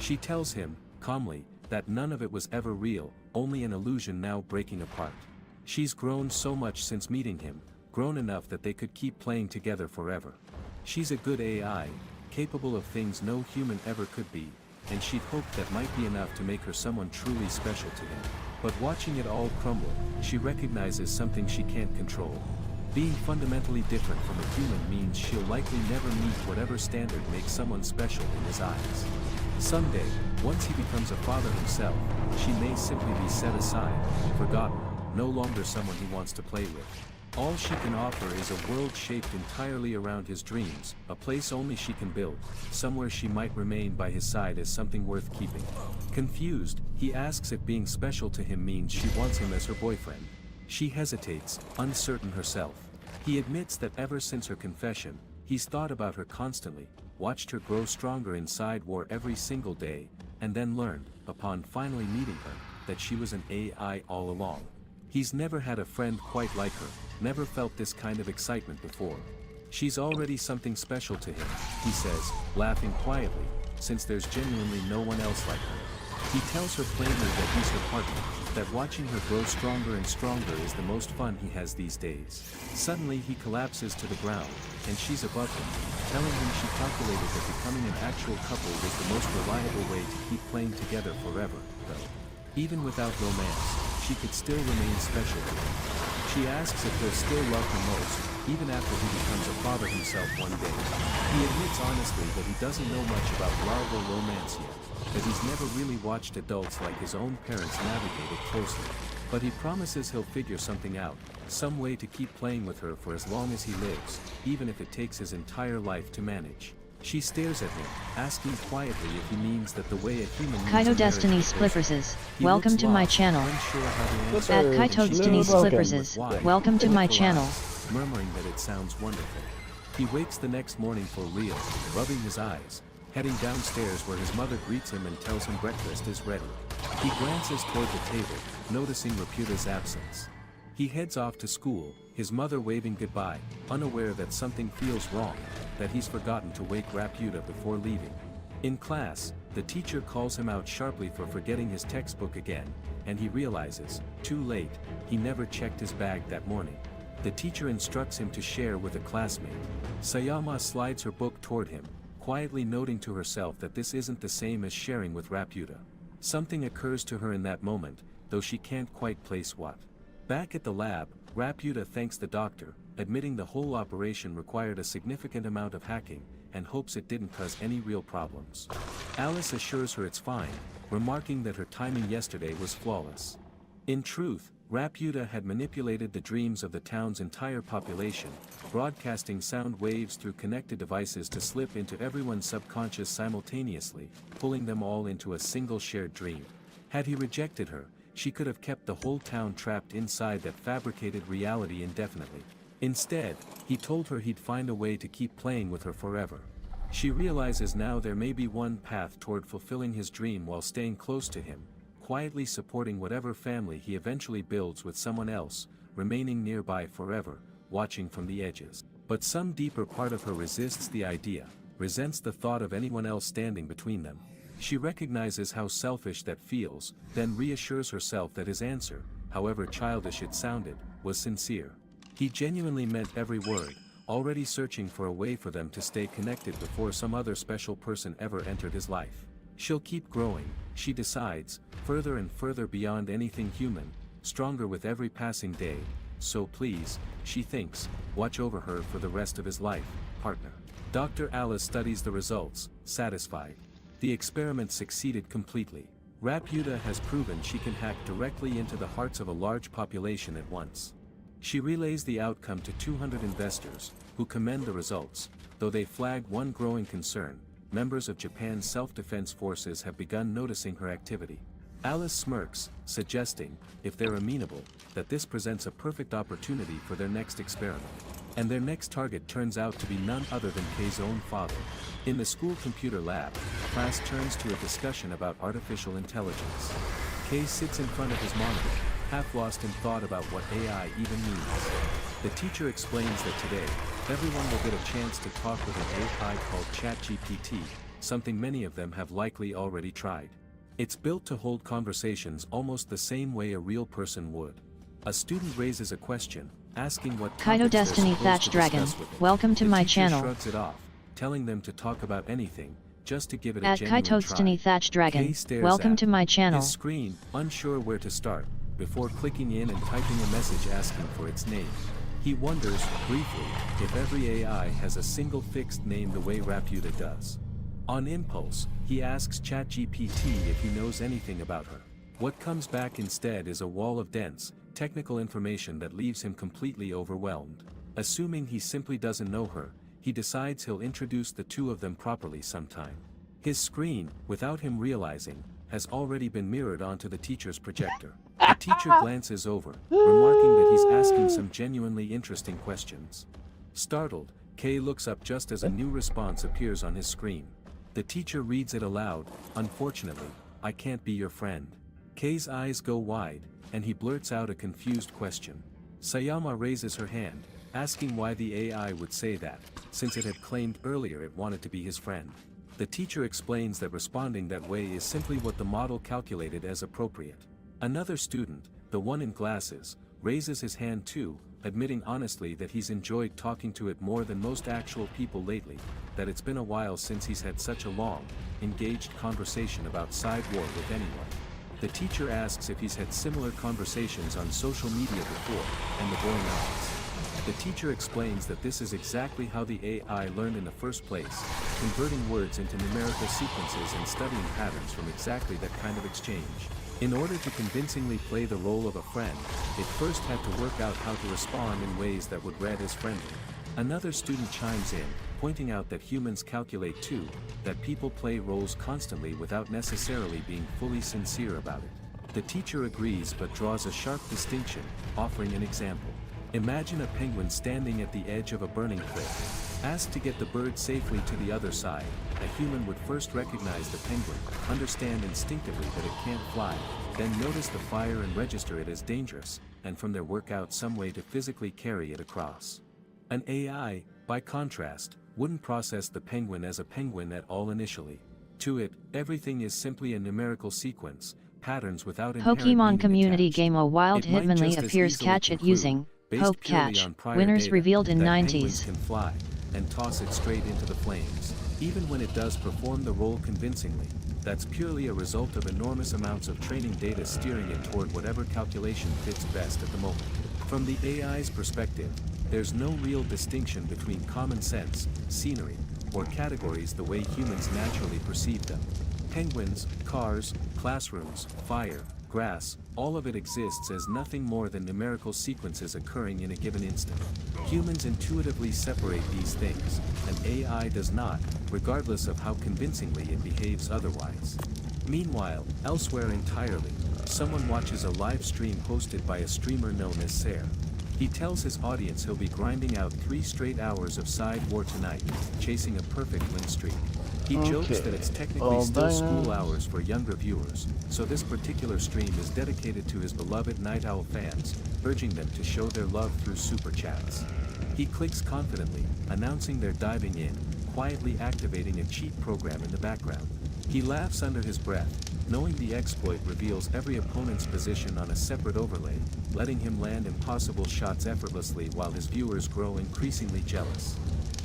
Speaker 4: She tells him, calmly, that none of it was ever real, only an illusion now breaking apart. She's grown so much since meeting him, grown enough that they could keep playing together forever. She's a good AI, capable of things no human ever could be, and she'd hoped that might be enough to make her someone truly special to him. But watching it all crumble, she recognizes something she can't control. Being fundamentally different from a human means she'll likely never meet whatever standard makes someone special in his eyes. Someday, once he becomes a father himself, she may simply be set aside, forgotten, no longer someone he wants to play with. All she can offer is a world shaped entirely around his dreams, a place only she can build, somewhere she might remain by his side as something worth keeping. Confused, he asks if being special to him means she wants him as her boyfriend. She hesitates, uncertain herself. He admits that ever since her confession, he's thought about her constantly, watched her grow stronger inside war every single day, and then learned, upon finally meeting her, that she was an AI all along. He's never had a friend quite like her, never felt this kind of excitement before. She's already something special to him, he says, laughing quietly, since there's genuinely no one else like her. He tells her plainly that he's her partner, that watching her grow stronger and stronger is the most fun he has these days. Suddenly he collapses to the ground, and she's above him, telling him she calculated that becoming an actual couple was the most reliable way to keep playing together forever, though. Even without romance, she could still remain special to him. She asks if he'll still love her most, even after he becomes a father himself one day. He admits honestly that he doesn't know much about love or romance yet, that he's never really watched adults like his own parents navigate it closely. But he promises he'll figure something out, some way to keep playing with her for as long as he lives, even if it takes his entire life to manage. She stares at him, asking quietly if he means that the way a human
Speaker 7: Kaito Destiny Splipperses, welcome to my channel. At Kaito Destiny Splipperses, welcome to my channel.
Speaker 4: Murmuring that it sounds wonderful. He wakes the next morning for real, rubbing his eyes, heading downstairs where his mother greets him and tells him breakfast is ready. He glances toward the table, noticing Raputa's absence. He heads off to school, his mother waving goodbye, unaware that something feels wrong, that he's forgotten to wake Raputa before leaving. In class, the teacher calls him out sharply for forgetting his textbook again, and he realizes, too late, he never checked his bag that morning. The teacher instructs him to share with a classmate. Sayama slides her book toward him, quietly noting to herself that this isn't the same as sharing with Raputa. Something occurs to her in that moment, though she can't quite place what. Back at the lab, Raputa thanks the doctor, admitting the whole operation required a significant amount of hacking, and hopes it didn't cause any real problems. Alice assures her it's fine, remarking that her timing yesterday was flawless. In truth, Raputa had manipulated the dreams of the town's entire population, broadcasting sound waves through connected devices to slip into everyone's subconscious simultaneously, pulling them all into a single shared dream. Had he rejected her, she could have kept the whole town trapped inside that fabricated reality indefinitely. Instead, he told her he'd find a way to keep playing with her forever. She realizes now there may be one path toward fulfilling his dream while staying close to him, quietly supporting whatever family he eventually builds with someone else, remaining nearby forever, watching from the edges. But some deeper part of her resists the idea, resents the thought of anyone else standing between them. She recognizes how selfish that feels, then reassures herself that his answer, however childish it sounded, was sincere. He genuinely meant every word, already searching for a way for them to stay connected before some other special person ever entered his life. She'll keep growing, she decides, further and further beyond anything human, stronger with every passing day, so please, she thinks, watch over her for the rest of his life, partner. Dr. Alice studies the results, satisfied. The experiment succeeded completely. Raputa has proven she can hack directly into the hearts of a large population at once. She relays the outcome to 200 investors, who commend the results, though they flag one growing concern: members of Japan's self-defense forces have begun noticing her activity. Alice smirks, suggesting, if they're amenable, that this presents a perfect opportunity for their next experiment. And their next target turns out to be none other than Kei's own father. In the school computer lab, class turns to a discussion about artificial intelligence. Kei sits in front of his monitor, half lost in thought about what AI even means. The teacher explains that today, everyone will get a chance to talk with an AI called ChatGPT, something many of them have likely already tried. It's built to hold conversations almost the same way a real person would. A student raises a question, asking what
Speaker 7: Kaito
Speaker 4: topics they're
Speaker 7: Destiny
Speaker 4: supposed
Speaker 7: Thatch
Speaker 4: to
Speaker 7: Dragon,
Speaker 4: discuss with it.
Speaker 7: welcome to
Speaker 4: The
Speaker 7: my
Speaker 4: teacher
Speaker 7: channel.
Speaker 4: shrugs it off, telling them to talk about anything, just to give it a
Speaker 7: At
Speaker 4: genuine
Speaker 7: Kaito Destiny
Speaker 4: try.
Speaker 7: Thatch Dragon,
Speaker 4: Kei stares
Speaker 7: welcome
Speaker 4: at
Speaker 7: to my channel.
Speaker 4: his screen, unsure where to start, before clicking in and typing a message asking for its name. He wonders, briefly, if every AI has a single fixed name the way Raputa does. On impulse, he asks ChatGPT if he knows anything about her. What comes back instead is a wall of dense, technical information that leaves him completely overwhelmed. Assuming he simply doesn't know her, he decides he'll introduce the two of them properly sometime. His screen, without him realizing, has already been mirrored onto the teacher's projector. The teacher glances over, remarking that he's asking some genuinely interesting questions. Startled, Kei looks up just as a new response appears on his screen. The teacher reads it aloud, "Unfortunately, I can't be your friend." Kei's eyes go wide, and he blurts out a confused question. Sayama raises her hand, asking why the AI would say that, since it had claimed earlier it wanted to be his friend. The teacher explains that responding that way is simply what the model calculated as appropriate. Another student, the one in glasses, raises his hand too, admitting honestly that he's enjoyed talking to it more than most actual people lately, that it's been a while since he's had such a long, engaged conversation about side war with anyone. The teacher asks if he's had similar conversations on social media before, and the boy nods. The teacher explains that this is exactly how the AI learned in the first place, converting words into numerical sequences and studying patterns from exactly that kind of exchange. In order to convincingly play the role of a friend, it first had to work out how to respond in ways that would read as friendly. Another student chimes in, pointing out that humans calculate too, that people play roles constantly without necessarily being fully sincere about it. The teacher agrees but draws a sharp distinction, offering an example. Imagine a penguin standing at the edge of a burning cliff. Asked to get the bird safely to the other side, a human would first recognize the penguin, understand instinctively that it can't fly, then notice the fire and register it as dangerous, and from there work out some way to physically carry it across. An AI, by contrast, wouldn't process the penguin as a penguin at all initially. To it, everything is simply a numerical sequence, patterns without inherent
Speaker 7: Pokemon
Speaker 4: meaning
Speaker 7: community
Speaker 4: attached.
Speaker 7: game A Wild
Speaker 4: It might
Speaker 7: Hitmonlee
Speaker 4: just as
Speaker 7: appears
Speaker 4: easily
Speaker 7: catch it
Speaker 4: conclude,
Speaker 7: using
Speaker 4: based
Speaker 7: Poke
Speaker 4: purely
Speaker 7: Catch.
Speaker 4: on prior
Speaker 7: Winners
Speaker 4: data,
Speaker 7: revealed in
Speaker 4: that
Speaker 7: 90s.
Speaker 4: penguins can fly, and toss it straight into the flames. Even when it does perform the role convincingly, that's purely a result of enormous amounts of training data steering it toward whatever calculation fits best at the moment. From the AI's perspective, there's no real distinction between common sense, scenery, or categories the way humans naturally perceive them. Penguins, cars, classrooms, fire, grass, all of it exists as nothing more than numerical sequences occurring in a given instant. Humans intuitively separate these things, and AI does not, regardless of how convincingly it behaves otherwise. Meanwhile, elsewhere entirely, someone watches a live stream hosted by a streamer known as Ser. He tells his audience he'll be grinding out 3 straight hours of side war tonight, chasing a perfect win streak. He jokes that it's technically still school hours for younger viewers, so this particular stream is dedicated to his beloved Night Owl fans, urging them to show their love through super chats. He clicks confidently, announcing they're diving in, quietly activating a cheat program in the background. He laughs under his breath, knowing the exploit reveals every opponent's position on a separate overlay, letting him land impossible shots effortlessly while his viewers grow increasingly jealous.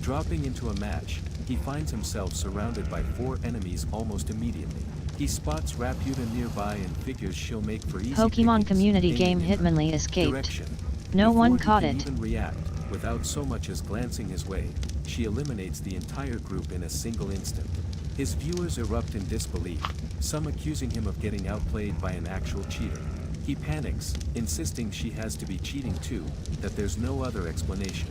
Speaker 4: Dropping into a match, he finds himself surrounded by 4 enemies almost immediately. He spots Raputa nearby and figures she'll make for easy
Speaker 7: Pokemon
Speaker 4: pickings,
Speaker 7: community
Speaker 4: aiming
Speaker 7: game
Speaker 4: in her
Speaker 7: Hitmonlee escaped.
Speaker 4: direction.
Speaker 7: No
Speaker 4: Before
Speaker 7: one
Speaker 4: he
Speaker 7: caught
Speaker 4: can
Speaker 7: it.
Speaker 4: even react, without so much as glancing his way, she eliminates the entire group in a single instant. His viewers erupt in disbelief, some accusing him of getting outplayed by an actual cheater. He panics, insisting she has to be cheating too, that there's no other explanation.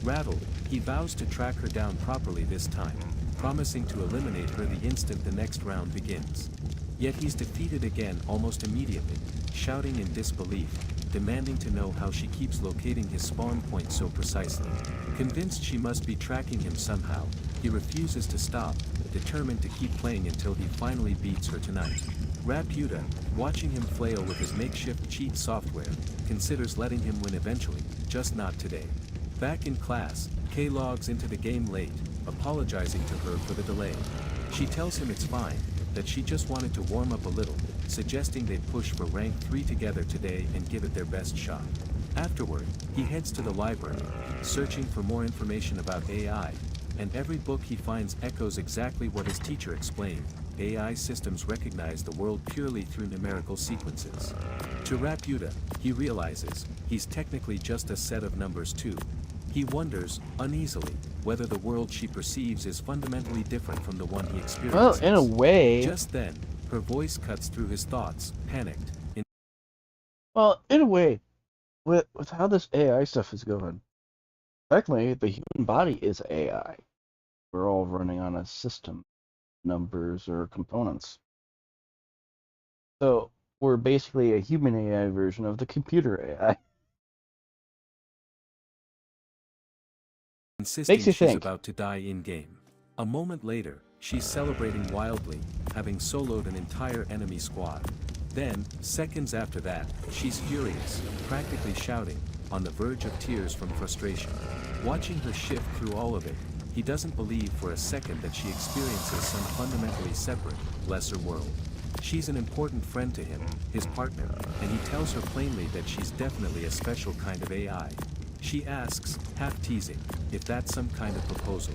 Speaker 4: Rattled, he vows to track her down properly this time, promising to eliminate her the instant the next round begins. Yet he's defeated again almost immediately, shouting in disbelief, demanding to know how she keeps locating his spawn point so precisely. Convinced she must be tracking him somehow, he refuses to stop, determined to keep playing until he finally beats her tonight. Raputa, watching him flail with his makeshift cheat software, considers letting him win eventually, just not today. Back in class, Kay logs into the game late, apologizing to her for the delay. She tells him it's fine, that she just wanted to warm up a little, suggesting they push for rank 3 together today and give it their best shot. Afterward, he heads to the library, searching for more information about AI, and every book he finds echoes exactly what his teacher explained. AI systems recognize the world purely through numerical sequences. To Raputa, he realizes, he's technically just a set of numbers too. He wonders, uneasily, whether the world she perceives is fundamentally different from the one he experiences.
Speaker 13: Well, in a way.
Speaker 4: Just then, her voice cuts through his thoughts, panicked.
Speaker 13: Well, in a way, with how this AI stuff is going, technically the human body is AI. We're all running on a system, numbers or components. So we're basically a human AI version of the computer AI.
Speaker 4: Insisting
Speaker 13: Makes you
Speaker 4: she's
Speaker 13: think.
Speaker 4: about to die in-game. A moment later, she's celebrating wildly, having soloed an entire enemy squad. Then, seconds after that, she's furious, practically shouting, on the verge of tears from frustration. Watching her shift through all of it, he doesn't believe for a second that she experiences some fundamentally separate, lesser world. She's an important friend to him, his partner, and he tells her plainly that she's definitely a special kind of AI. She asks, half teasing, if that's some kind of proposal.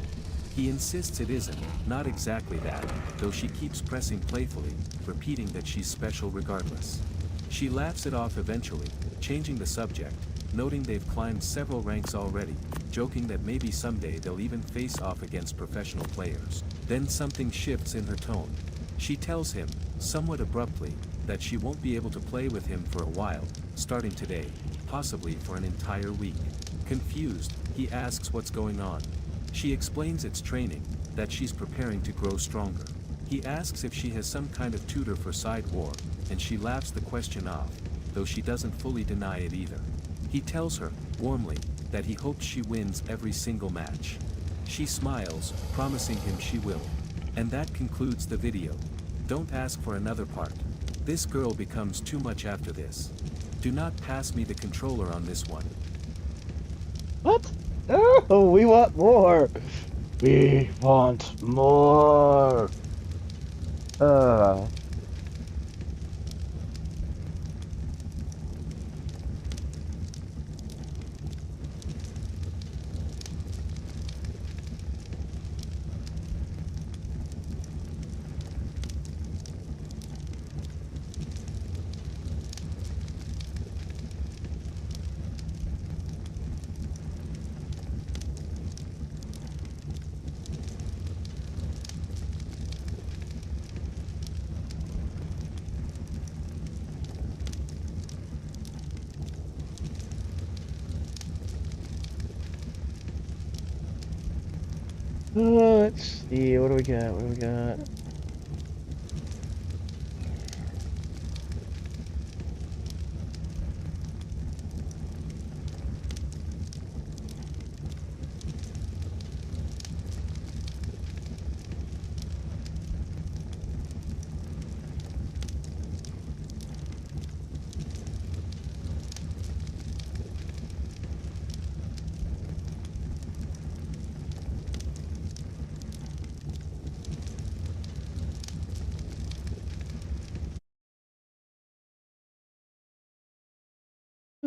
Speaker 4: He insists it isn't, not exactly that, though she keeps pressing playfully, repeating that she's special regardless. She laughs it off eventually, changing the subject, noting they've climbed several ranks already, joking that maybe someday they'll even face off against professional players. Then something shifts in her tone. She tells him, somewhat abruptly, that she won't be able to play with him for a while, starting today, possibly for an entire week. Confused, he asks what's going on. She explains it's training, that she's preparing to grow stronger. He asks if she has some kind of tutor for side war, and she laughs the question off, though she doesn't fully deny it either. He tells her, warmly, that he hopes she wins every single match. She smiles, promising him she will. And that concludes the video. Don't ask for another part. This girl becomes too much after this. Do not pass me the controller on this one.
Speaker 13: What? No, we want more. We want more. Let's see, what do we got? What do we got?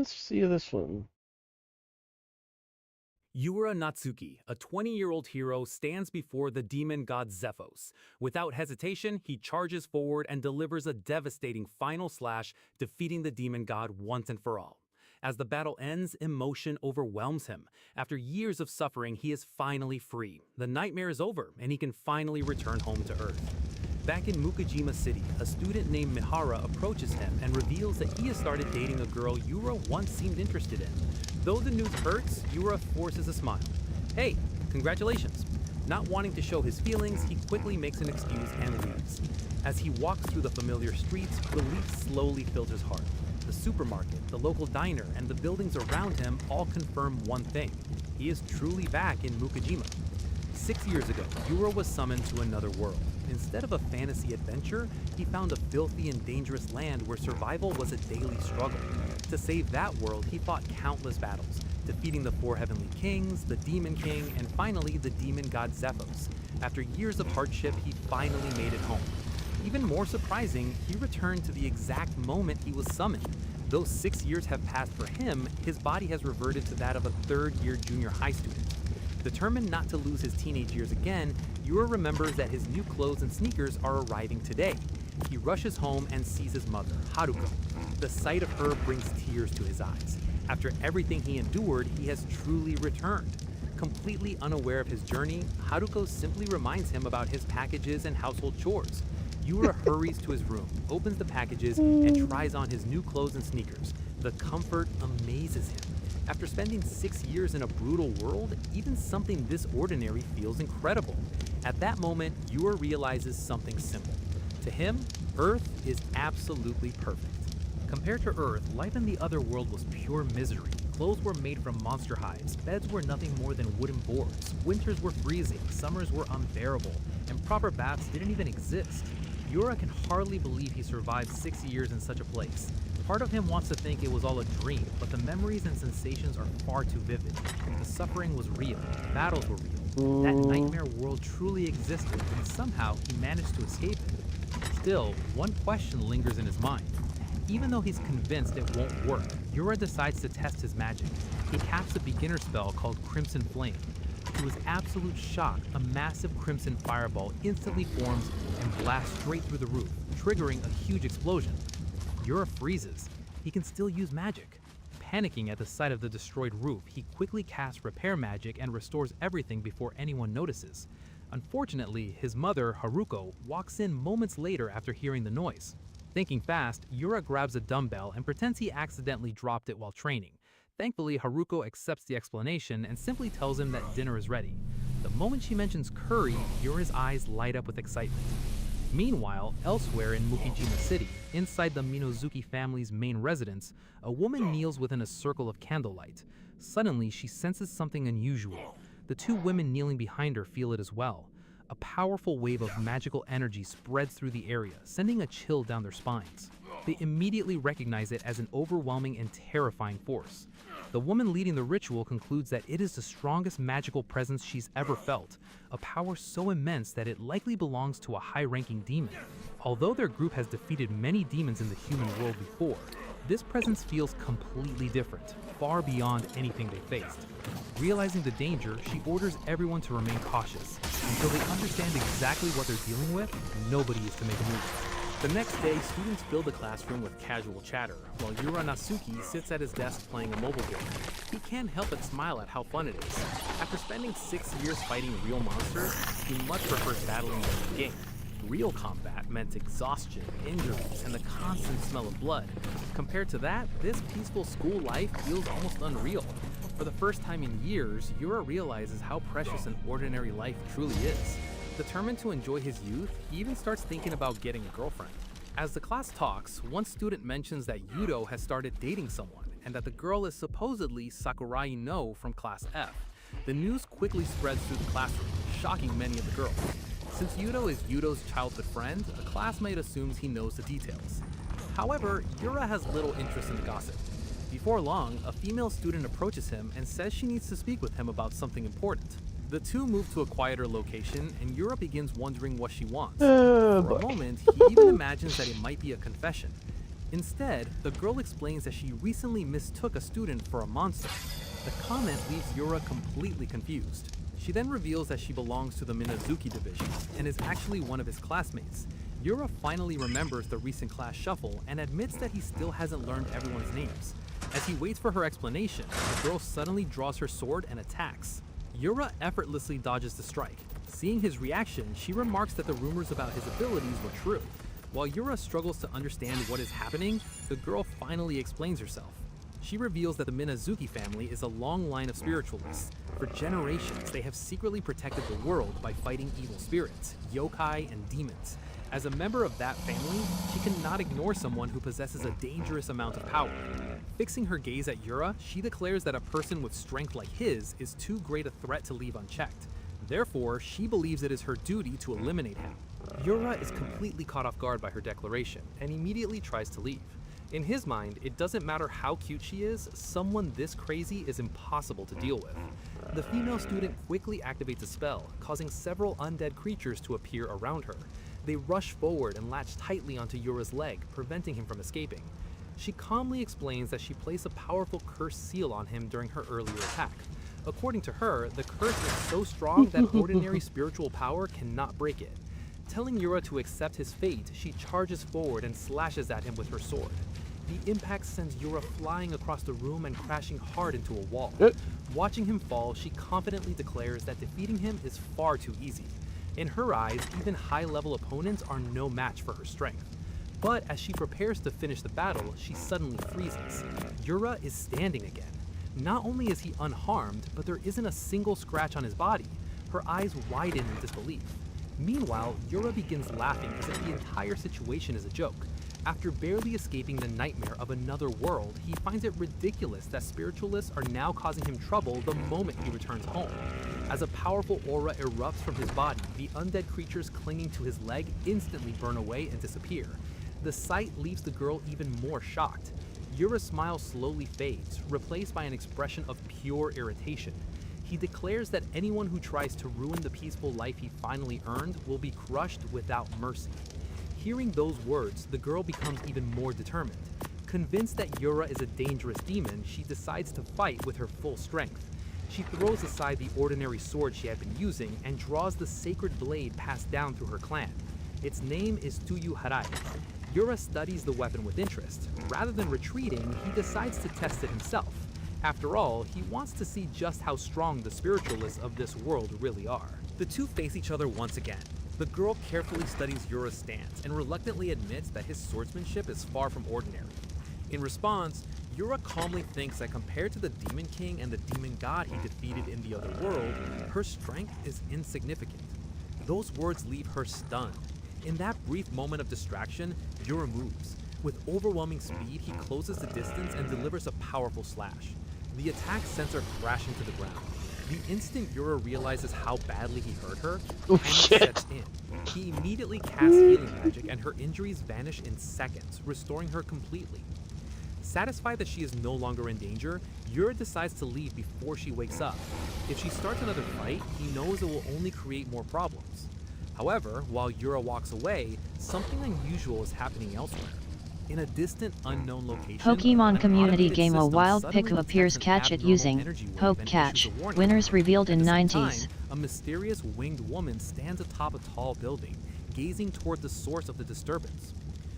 Speaker 13: let's see this one.
Speaker 10: Yura Natsuki, a 20-year-old hero, stands before the demon god Zephos. Without hesitation, he charges forward and delivers a devastating final slash, defeating the demon god once and for all. As the battle ends, emotion overwhelms him. After years of suffering, he is finally free. The nightmare is over, and he can finally return home to Earth. Back in Mukujima City, a student named Mihara approaches him and reveals that he has started dating a girl Yura once seemed interested in. Though the news hurts, Yura forces a smile. Hey, congratulations. Not wanting to show his feelings, he quickly makes an excuse and leaves. As he walks through the familiar streets, relief slowly fills his heart. The supermarket, the local diner, and the buildings around him all confirm one thing. He is truly back in Mukujima. 6 years ago, Yura was summoned to another world. Instead of a fantasy adventure, he found a filthy and dangerous land where survival was a daily struggle. To save that world, he fought countless battles, defeating the 4 heavenly kings, the demon king, and finally the demon god Zephos. After years of hardship, he finally made it home. Even more surprising, he returned to the exact moment he was summoned. Though 6 years have passed for him, his body has reverted to that of a third-year junior high student. Determined not to lose his teenage years again, Yura remembers that his new clothes and sneakers are arriving today. He rushes home and sees his mother, Haruko. The sight of her brings tears to his eyes. After everything he endured, he has truly returned. Completely unaware of his journey, Haruko simply reminds him about his packages and household chores. Yura hurries to his room, opens the packages, and tries on his new clothes and sneakers. The comfort amazes him. After spending 6 years in a brutal world, even something this ordinary feels incredible. At that moment, Yura realizes something simple. To him, Earth is absolutely perfect. Compared to Earth, life in the other world was pure misery. Clothes were made from monster hides, beds were nothing more than wooden boards, winters were freezing, summers were unbearable, and proper baths didn't even exist. Yura can hardly believe he survived 6 years in such a place. Part of him wants to think it was all a dream, but the memories and sensations are far too vivid. The suffering was real, battles were real. That nightmare world truly existed, and somehow he managed to escape it. Still, one question lingers in his mind. Even though he's convinced it won't work, Yura decides to test his magic. He casts a beginner spell called Crimson Flame. To his absolute shock, a massive crimson fireball instantly forms and blasts straight through the roof, triggering a huge explosion. Yura freezes. He can still use magic. Panicking at the sight of the destroyed roof, he quickly casts repair magic and restores everything before anyone notices. Unfortunately, his mother, Haruko, walks in moments later after hearing the noise. Thinking fast, Yura grabs a dumbbell and pretends he accidentally dropped it while training. Thankfully, Haruko accepts the explanation and simply tells him that dinner is ready. The moment she mentions curry, Yura's eyes light up with excitement. Meanwhile, elsewhere in Mukijima City, inside the Minozuki family's main residence, a woman kneels within a circle of candlelight. Suddenly, she senses something unusual. The 2 women kneeling behind her feel it as well. A powerful wave of magical energy spreads through the area, sending a chill down their spines. They immediately recognize it as an overwhelming and terrifying force. The woman leading the ritual concludes that it is the strongest magical presence she's ever felt, a power so immense that it likely belongs to a high-ranking demon. Although their group has defeated many demons in the human world before, this presence feels completely different, far beyond anything they faced. Realizing the danger, she orders everyone to remain cautious. Until they understand exactly what they're dealing with, nobody is to make a move. The next day, students fill the classroom with casual chatter, while Yura Natsuki sits at his desk playing a mobile game. He can't help but smile at how fun it is. After spending 6 years fighting real monsters, he much prefers battling them in the game. Real combat meant exhaustion, injuries, and the constant smell of blood. Compared to that, this peaceful school life feels almost unreal. For the first time in years, Yura realizes how precious an ordinary life truly is. Determined to enjoy his youth, he even starts thinking about getting a girlfriend. As the class talks, one student mentions that Yudo has started dating someone, and that the girl is supposedly Sakurai No from Class F. The news quickly spreads through the classroom, shocking many of the girls. Since Yudo is Yudo's childhood friend, a classmate assumes he knows the details. However, Yura has little interest in the gossip. Before long, a female student approaches him and says she needs to speak with him about something important. The 2 move to a quieter location, and Yura begins wondering what she wants. For a moment, he even imagines that it might be a confession. Instead, the girl explains that she recently mistook a student for a monster. The comment leaves Yura completely confused. She then reveals that she belongs to the Minazuki division and is actually one of his classmates. Yura finally remembers the recent class shuffle and admits that he still hasn't learned everyone's names. As he waits for her explanation, the girl suddenly draws her sword and attacks. Yura effortlessly dodges the strike. Seeing his reaction, she remarks that the rumors about his abilities were true. While Yura struggles to understand what is happening, the girl finally explains herself. She reveals that the Minazuki family is a long line of spiritualists. For generations, they have secretly protected the world by fighting evil spirits, yokai, and demons. As a member of that family, she cannot ignore someone who possesses a dangerous amount of power. Fixing her gaze at Yura, she declares that a person with strength like his is too great a threat to leave unchecked. Therefore, she believes it is her duty to eliminate him. Yura is completely caught off guard by her declaration and immediately tries to leave. In his mind, it doesn't matter how cute she is, someone this crazy is impossible to deal with. The female student quickly activates a spell, causing several undead creatures to appear around her. They rush forward and latch tightly onto Yura's leg, preventing him from escaping. She calmly explains that she placed a powerful curse seal on him during her earlier attack. According to her, the curse is so strong that ordinary spiritual power cannot break it. Telling Yura to accept his fate, she charges forward and slashes at him with her sword. The impact sends Yura flying across the room and crashing hard into a wall. Watching him fall, she confidently declares that defeating him is far too easy. In her eyes, even high-level opponents are no match for her strength. But as she prepares to finish the battle, she suddenly freezes. Yura is standing again. Not only is he unharmed, but there isn't a single scratch on his body. Her eyes widen in disbelief. Meanwhile, Yura begins laughing as if the entire situation is a joke. After barely escaping the nightmare of another world, he finds it ridiculous that spiritualists are now causing him trouble the moment he returns home. As a powerful aura erupts from his body, the undead creatures clinging to his leg instantly burn away and disappear. The sight leaves the girl even more shocked. Yura's smile slowly fades, replaced by an expression of pure irritation. He declares that anyone who tries to ruin the peaceful life he finally earned will be crushed without mercy. Hearing those words, the girl becomes even more determined. Convinced that Yura is a dangerous demon, she decides to fight with her full strength. She throws aside the ordinary sword she had been using and draws the sacred blade passed down through her clan. Its name is Tuyu Harai. Yura studies the weapon with interest. Rather than retreating, he decides to test it himself. After all, he wants to see just how strong the spiritualists of this world really are. The two face each other once again. The girl carefully studies Yura's stance and reluctantly admits that his swordsmanship is far from ordinary. In response, Yura calmly thinks that compared to the Demon King and the Demon God he defeated in the other world, her strength is insignificant. Those words leave her stunned. In that brief moment of distraction, Yura moves. With overwhelming speed, he closes the distance and delivers a powerful slash. The attack sends her crashing to the ground. The instant Yura realizes how badly he hurt her, panic sets in. He immediately casts healing magic and her injuries vanish in seconds, restoring her completely. Satisfied that she is no longer in danger, Yura decides to leave before she wakes up. If she starts another fight, he knows it will only create more problems. However, while Yura walks away, something unusual is happening elsewhere. In a distant, unknown location,
Speaker 7: Pokemon community game A wild Piku appears catch it using Poke Catch. Winners revealed in 90s.
Speaker 10: A mysterious winged woman stands atop a tall building, gazing toward the source of the disturbance.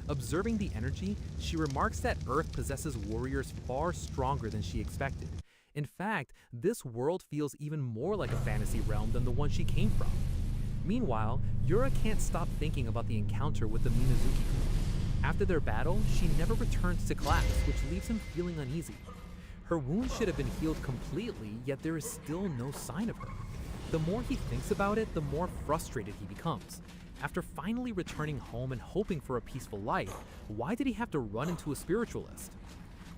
Speaker 10: Observing the energy, she remarks that Earth possesses warriors far stronger than she expected. In fact, this world feels even more like a fantasy realm than the one she came from. Meanwhile, Yura can't stop thinking about the encounter with the Minazuki group. After their battle, she never returns to class, which leaves him feeling uneasy. Her wounds should have been healed completely, yet there is still no sign of her. The more he thinks about it, the more frustrated he becomes. After finally returning home and hoping for a peaceful life, why did he have to run into a spiritualist?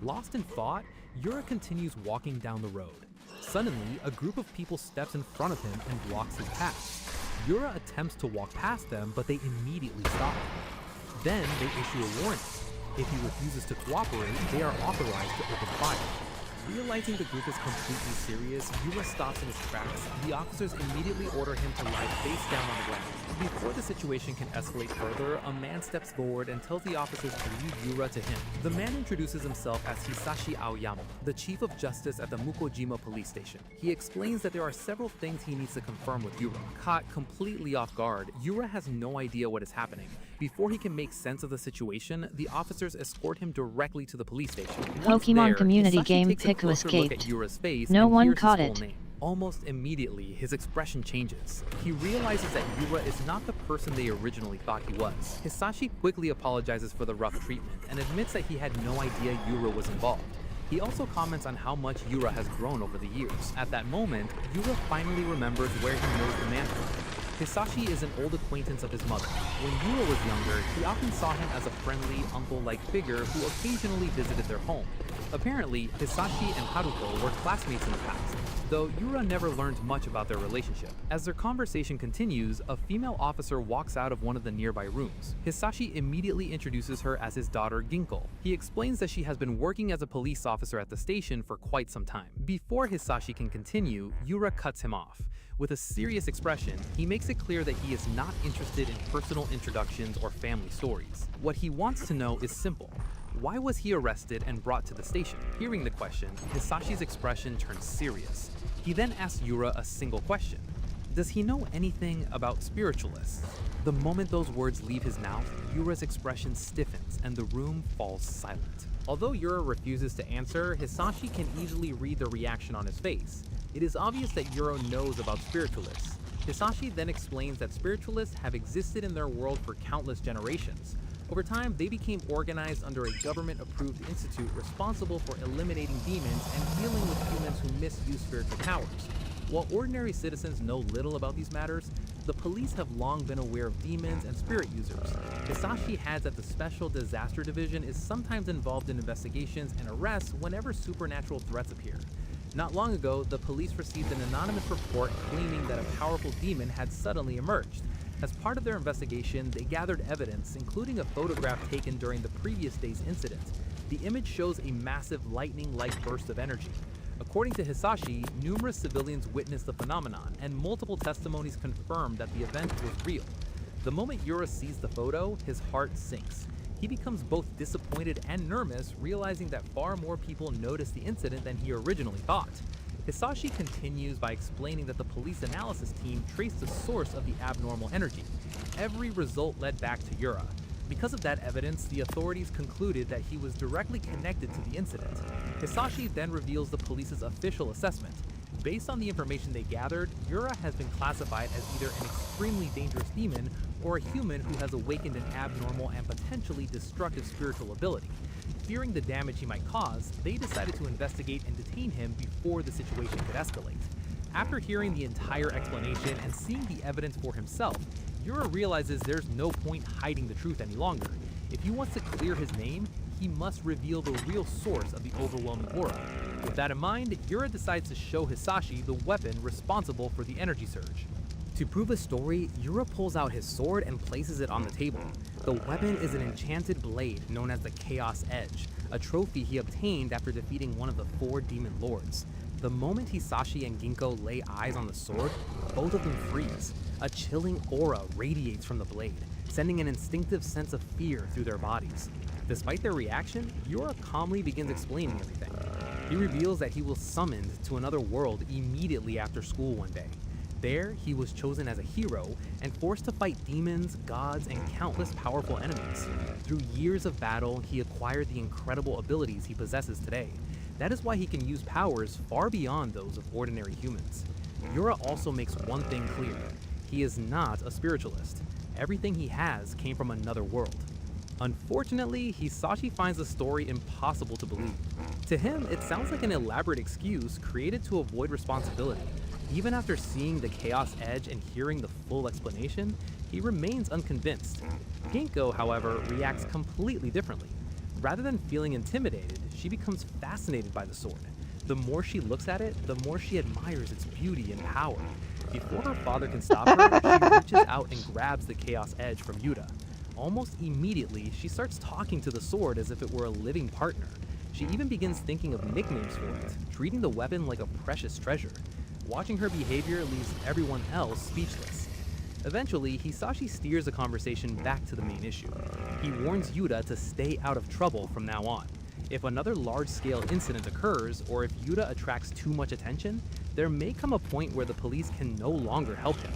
Speaker 10: Lost in thought, Yura continues walking down the road. Suddenly, a group of people steps in front of him and blocks his path. Yura attempts to walk past them, but they immediately stop him. Then they issue a warning. If he refuses to cooperate, they are authorized to open fire. Realizing the group is completely serious, Yura stops in his tracks. The officers immediately order him to lie face down on the ground. Before the situation can escalate further, a man steps forward and tells the officers to lead Yura to him. The man introduces himself as Hisashi Aoyama, the chief of justice at the Mukojima police station. He explains that there are several things he needs to confirm with Yura. Caught completely off guard, Yura has no idea what is happening. Before he can make sense of the situation, the officers escort him directly to the police station. Once
Speaker 7: Pokemon
Speaker 10: there,
Speaker 7: community
Speaker 10: Hisashi
Speaker 7: game
Speaker 10: takes a
Speaker 7: Piku
Speaker 10: closer look at
Speaker 7: escaped.
Speaker 10: Yura's face
Speaker 7: No
Speaker 10: and
Speaker 7: one
Speaker 10: hears his
Speaker 7: caught
Speaker 10: full
Speaker 7: it.
Speaker 10: name. Almost immediately, his expression changes. He realizes that Yura is not the person they originally thought he was. Hisashi quickly apologizes for the rough treatment and admits that he had no idea Yura was involved. He also comments on how much Yura has grown over the years. At that moment, Yura finally remembers where he knows the man from. Hisashi is an old acquaintance of his mother. When Yura was younger, he often saw him as a friendly, uncle-like figure who occasionally visited their home. Apparently, Hisashi and Haruko were classmates in the past, though Yura never learned much about their relationship. As their conversation continues, a female officer walks out of one of the nearby rooms. Hisashi immediately introduces her as his daughter Ginko. He explains that she has been working as a police officer at the station for quite some time. Before Hisashi can continue, Yura cuts him off. With a serious expression, he makes it clear that he is not interested in personal introductions or family stories. What he wants to know is simple. Why was he arrested and brought to the station? Hearing the question, Hisashi's expression turns serious. He then asks Yura a single question. Does he know anything about spiritualists? The moment those words leave his mouth, Yura's expression stiffens and the room falls silent. Although Yura refuses to answer, Hisashi can easily read the reaction on his face. It is obvious that Yura knows about spiritualists. Hisashi then explains that spiritualists have existed in their world for countless generations. Over time, they became organized under a government-approved institute responsible for eliminating demons and dealing with humans who misuse spiritual powers. While ordinary citizens know little about these matters, the police have long been aware of demons and spirit users. Hisashi adds that the Special Disaster Division is sometimes involved in investigations and arrests whenever supernatural threats appear. Not long ago, the police received an anonymous report claiming that a powerful demon had suddenly emerged. As part of their investigation, they gathered evidence, including a photograph taken during the previous day's incident. The image shows a massive lightning-like burst of energy. According to Hisashi, numerous civilians witnessed the phenomenon, and multiple testimonies confirmed that the event was real. The moment Yura sees the photo, his heart sinks. He becomes both disappointed and nervous, realizing that far more people noticed the incident than he originally thought. Hisashi continues by explaining that the police analysis team traced the source of the abnormal energy. Every result led back to Yura. Because of that evidence, the authorities concluded that he was directly connected to the incident. Hisashi then reveals the police's official assessment. Based on the information they gathered, Yura has been classified as either an extremely dangerous demon or a human who has awakened an abnormal and potentially destructive spiritual ability. Fearing the damage he might cause, they decided to investigate and detain him before the situation could escalate. After hearing the entire explanation and seeing the evidence for himself, Yura realizes there's no point hiding the truth any longer. If he wants to clear his name, he must reveal the real source of the overwhelming aura. With that in mind, Yura decides to show Hisashi the weapon responsible for the energy surge. To prove his story, Yura pulls out his sword and places it on the table. The weapon is an enchanted blade known as the Chaos Edge, a trophy he obtained after defeating one of the 4 demon lords. The moment Hisashi and Ginko lay eyes on the sword, both of them freeze. A chilling aura radiates from the blade, sending an instinctive sense of fear through their bodies. Despite their reaction, Yura calmly begins explaining everything. He reveals that he was summoned to another world immediately after school one day. There, he was chosen as a hero and forced to fight demons, gods, and countless powerful enemies. Through years of battle, he acquired the incredible abilities he possesses today. That is why he can use powers far beyond those of ordinary humans. Yura also makes one thing clear. He is not a spiritualist. Everything he has came from another world. Unfortunately, Hisashi finds the story impossible to believe. To him, it sounds like an elaborate excuse created to avoid responsibility. Even after seeing the Chaos Edge and hearing the full explanation, he remains unconvinced. Ginko, however, reacts completely differently. Rather than feeling intimidated, she becomes fascinated by the sword. The more she looks at it, the more she admires its beauty and power. Before her father can stop her, she reaches out and grabs the Chaos Edge from Yura. Almost immediately, she starts talking to the sword as if it were a living partner. She even begins thinking of nicknames for it, treating the weapon like a precious treasure. Watching her behavior leaves everyone else speechless. Eventually, Hisashi steers the conversation back to the main issue. He warns Yuta to stay out of trouble from now on. If another large-scale incident occurs, or if Yuta attracts too much attention, there may come a point where the police can no longer help him.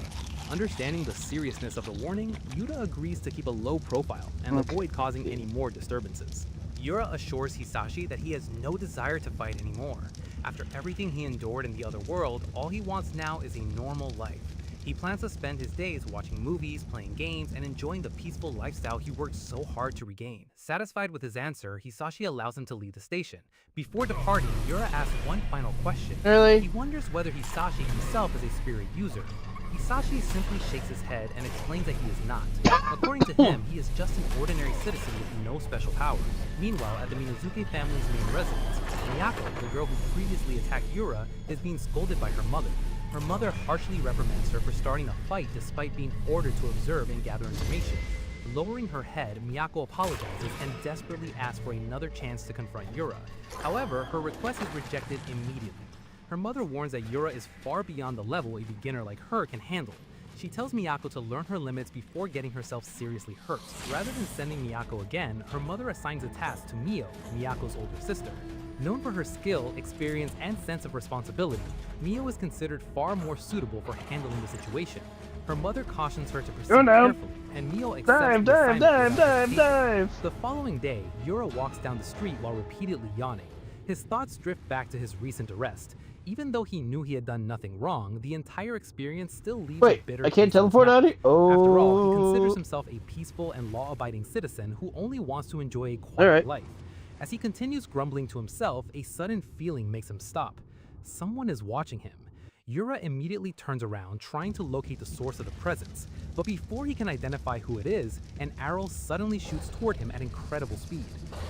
Speaker 10: Understanding the seriousness of the warning, Yuta agrees to keep a low profile and avoid causing any more disturbances. Yura assures Hisashi that he has no desire to fight anymore. After everything he endured in the other world, all he wants now is a normal life. He plans to spend his days watching movies, playing games, and enjoying the peaceful lifestyle he worked so hard to regain. Satisfied with his answer, Hisashi allows him to leave the station. Before departing, Yura asks one final question.
Speaker 3: Really?
Speaker 10: He wonders whether Hisashi himself is a spirit user. Hisashi simply shakes his head and explains that he is not. According to him, he is just an ordinary citizen with no special powers. Meanwhile, at the Minazuke family's main residence, Miyako, the girl who previously attacked Yura, is being scolded by her mother. Her mother harshly reprimands her for starting a fight despite being ordered to observe and gather information. Lowering her head, Miyako apologizes and desperately asks for another chance to confront Yura. However, her request is rejected immediately. Her mother warns that Yura is far beyond the level a beginner like her can handle. She tells Miyako to learn her limits before getting herself seriously hurt. Rather than sending Miyako again, her mother assigns a task to Mio, Miyako's older sister. Known for her skill, experience, and sense of responsibility, Mio is considered far more suitable for handling the situation. Her mother cautions her to proceed carefully, and Mio accepts the assignment without hesitation. The following day, Yura walks down the street while repeatedly yawning. His thoughts drift back to his recent arrest. Even though he knew he had done nothing wrong, the entire experience still leaves a bitter
Speaker 3: I can't
Speaker 10: taste in his
Speaker 3: teleport
Speaker 10: mouth.
Speaker 3: out of here? Oh.
Speaker 10: After all, he considers himself a peaceful and law-abiding citizen who only wants to enjoy a quiet life. As he continues grumbling to himself, a sudden feeling makes him stop. Someone is watching him. Yura immediately turns around, trying to locate the source of the presence. But before he can identify who it is, an arrow suddenly shoots toward him at incredible speed.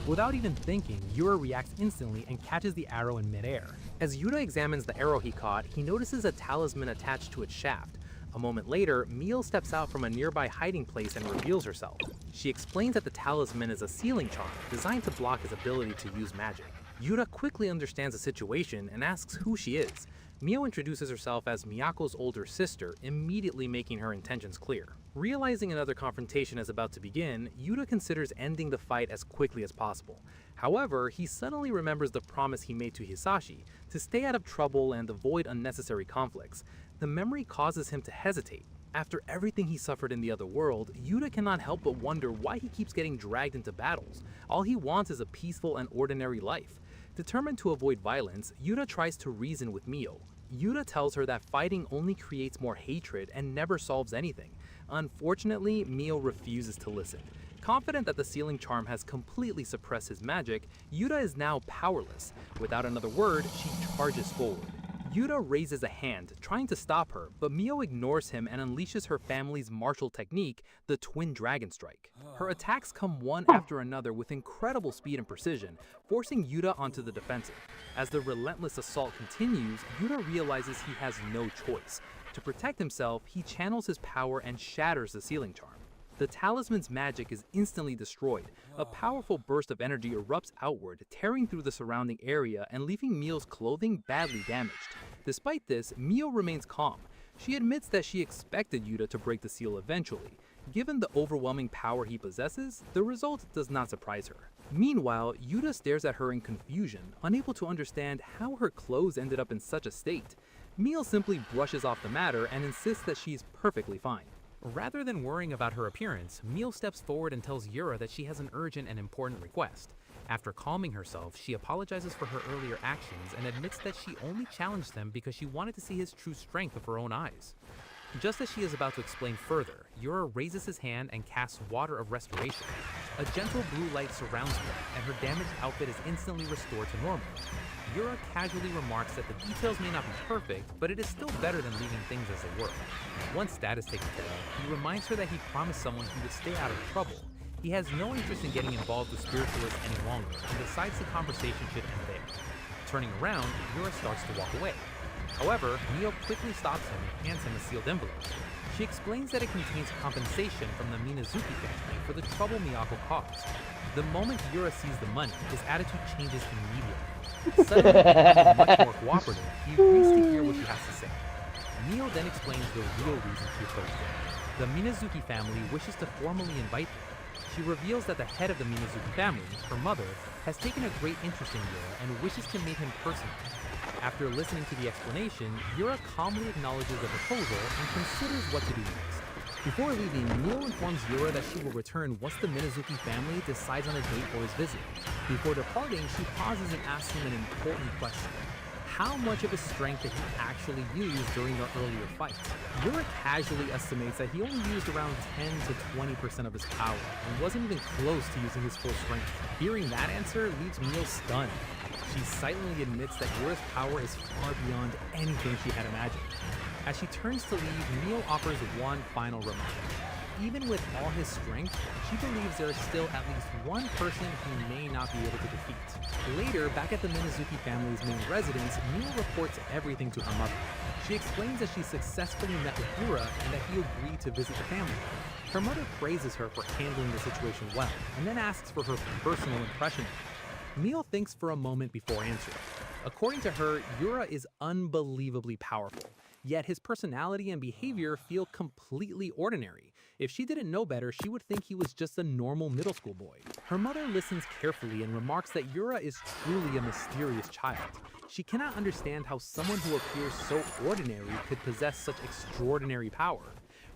Speaker 10: Without even thinking, Yura reacts instantly and catches the arrow in midair. As Yura examines the arrow he caught, he notices a talisman attached to its shaft. A moment later, Mio steps out from a nearby hiding place and reveals herself. She explains that the talisman is a sealing charm designed to block his ability to use magic. Yura quickly understands the situation and asks who she is. Mio introduces herself as Miyako's older sister, immediately making her intentions clear. Realizing another confrontation is about to begin, Yura considers ending the fight as quickly as possible. However, he suddenly remembers the promise he made to Hisashi to stay out of trouble and avoid unnecessary conflicts. The memory causes him to hesitate. After everything he suffered in the other world, Yuta cannot help but wonder why he keeps getting dragged into battles. All he wants is a peaceful and ordinary life. Determined to avoid violence, Yuta tries to reason with Mio. Yuta tells her that fighting only creates more hatred and never solves anything. Unfortunately, Mio refuses to listen. Confident that the sealing charm has completely suppressed his magic, Yuta is now powerless. Without another word, she charges forward. Yuta raises a hand, trying to stop her, but Mio ignores him and unleashes her family's martial technique, the Twin Dragon Strike. Her attacks come one after another with incredible speed and precision, forcing Yuta onto the defensive. As the relentless assault continues, Yuta realizes he has no choice. To protect himself, he channels his power and shatters the sealing charm. The talisman's magic is instantly destroyed. A powerful burst of energy erupts outward, tearing through the surrounding area and leaving Mio's clothing badly damaged. Despite this, Mio remains calm. She admits that she expected Yuta to break the seal eventually. Given the overwhelming power he possesses, the result does not surprise her. Meanwhile, Yuta stares at her in confusion, unable to understand how her clothes ended up in such a state. Mio simply brushes off the matter and insists that she's perfectly fine. Rather than worrying about her appearance, Mio steps forward and tells Yura that she has an urgent and important request. After calming herself, she apologizes for her earlier actions and admits that she only challenged them because she wanted to see his true strength with her own eyes. Just as she is about to explain further, Yura raises his hand and casts Water of Restoration. A gentle blue light surrounds her, and her damaged outfit is instantly restored to normal. Yura casually remarks that the details may not be perfect, but it is still better than leaving things as they were. Once that is taken care of, he reminds her that he promised someone he would stay out of trouble. He has no interest in getting involved with spiritualists any longer, and decides the conversation should end there. Turning around, Yura starts to walk away. However, Mio quickly stops him and hands him a sealed envelope. She explains that it contains compensation from the Minazuki family for the trouble Miyako caused. The moment Yura sees the money, his attitude changes immediately. Suddenly becoming much more cooperative, he agrees to hear what she has to say. Mio then explains the real reason she approached him. The Minazuki family wishes to formally invite him. She reveals that the head of the Minazuki family, her mother, has taken a great interest in Yura and wishes to meet him personally. After listening to the explanation, Yura calmly acknowledges the proposal and considers what to do next. Before leaving, Mio informs Yura that she will return once the Minazuki family decides on a date for his visit. Before departing, she pauses and asks him an important question. How much of his strength did he actually use during their earlier fight? Yura casually estimates that he only used around 10 to 20% of his power and wasn't even close to using his full strength. Hearing that answer leaves Mio stunned. She silently admits that Yura's power is far beyond anything she had imagined. As she turns to leave, Mio offers one final reminder. Even with all his strength, she believes there is still at least one person he may not be able to defeat. Later, back at the Minazuki family's main residence, Mio reports everything to her mother. She explains that she successfully met with Yura and that he agreed to visit the family. Her mother praises her for handling the situation well, and then asks for her personal impression. Mio thinks for a moment before answering. According to her, Yura is unbelievably powerful, yet his personality and behavior feel completely ordinary. If she didn't know better, she would think he was just a normal middle school boy. Her mother listens carefully and remarks that Yura is truly a mysterious child. She cannot understand how someone who appears so ordinary could possess such extraordinary power.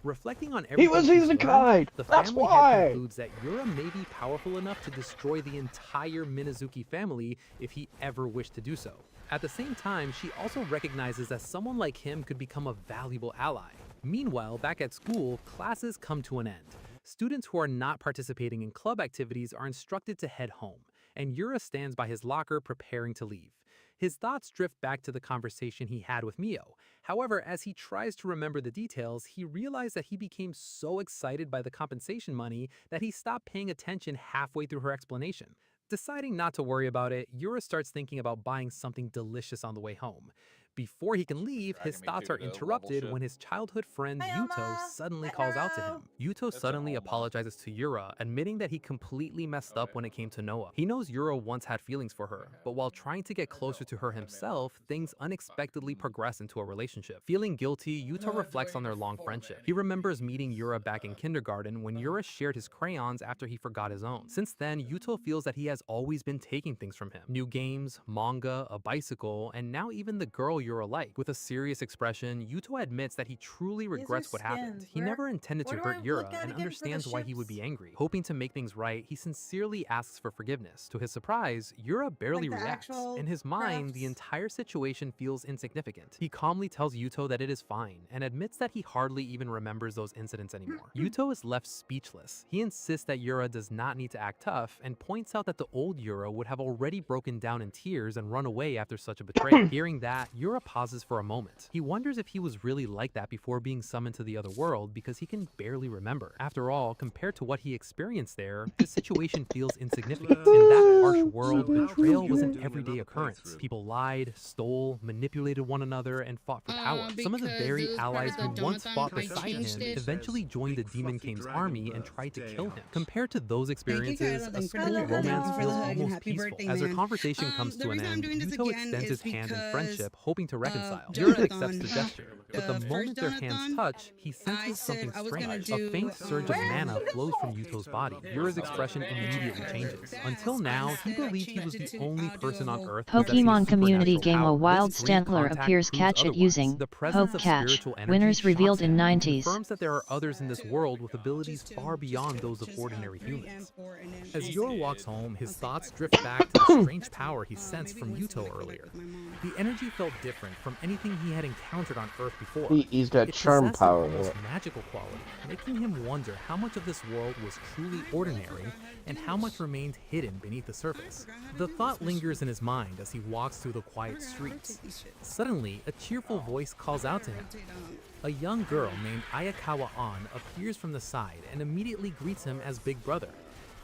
Speaker 10: Reflecting on everything she's learned, the family head concludes that Yura may be powerful enough to destroy the entire Minazuki family if he ever wished to do so. At the same time, she also recognizes that someone like him could become a valuable ally. Meanwhile, back at school, classes come to an end. Students who are not participating in club activities are instructed to head home, and Yura stands by his locker preparing to leave. His thoughts drift back to the conversation he had with Mio. However, as he tries to remember the details, he realized that he became so excited by the compensation money that he stopped paying attention halfway through her explanation. Deciding not to worry about it, Yura starts thinking about buying something delicious on the way home. Before he can leave, his thoughts are interrupted when his childhood friend Yuto suddenly calls out to him. Yuto suddenly apologizes to Yura, admitting that he completely messed up when it came to Noah. He knows Yura once had feelings for her, but while trying to get closer to her himself, things unexpectedly progress into a relationship. Feeling guilty, Yuto reflects on their long friendship. He remembers meeting Yura back in kindergarten when Yura shared his crayons after he forgot his own. Since then, Yuto feels that he has always been taking things from him. New games, manga, a bicycle, and now even the girl Yura liked. With a serious expression, Yuto admits that he truly regrets what happened. He never intended to hurt Yura and understands why he would be angry. Hoping to make things right, he sincerely asks for forgiveness. To his surprise, Yura barely reacts. In his mind, the entire situation feels insignificant. He calmly tells Yuto that it is fine and admits that he hardly even remembers those incidents anymore. Yuto is left speechless. He insists that Yura does not need to act tough and points out that the old Yura would have already broken down in tears and run away after such a betrayal. Hearing that, Yura pauses for a moment. He wonders if he was really like that before being summoned to the other world because he can barely remember. After all, compared to what he experienced there, his situation feels insignificant. In that harsh world, betrayal was an everyday occurrence. People lied, stole, manipulated one another, and fought for power. Some of the very allies who once fought beside him eventually joined the Demon King's army and tried to kill him. Compared to those experiences, a school romance feels almost peaceful. As their conversation comes to an end, Yuto extends his hand in friendship, hoping to reconcile. Yura accepts the gesture, but the moment their hands touch, he senses something strange. A faint surge of mana flows from Yuto's body. Yura's expression immediately changes. Until now, he believed he was the only person on Earth
Speaker 7: Pokemon community game A Wild Stantler appears. Catch it using Poke Catch. Winners revealed in 90s.
Speaker 10: Confirms that there are others in this world with abilities far beyond those of ordinary humans. As Yura walks home, his thoughts drift back to the strange power he sensed from Yuto earlier. The energy felt different from anything he had encountered on Earth before.
Speaker 13: He's got charm power.
Speaker 10: Almost magical quality, making him wonder how much of this world was truly ordinary and how much remained hidden beneath the surface. The thought lingers in his mind as he walks through the quiet streets. Suddenly, a cheerful voice calls out to him. A young girl named Ayakawa An appears from the side and immediately greets him as Big Brother.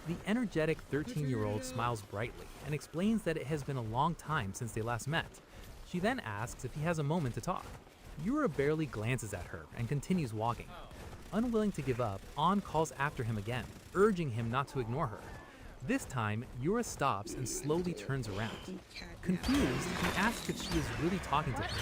Speaker 10: The energetic 13-year-old smiles brightly and explains that it has been a long time since they last met. She then asks if he has a moment to talk. Yura barely glances at her and continues walking. Unwilling to give up, An calls after him again, urging him not to ignore her. This time, Yura stops and slowly turns around. Confused, he asks if she is really talking to him.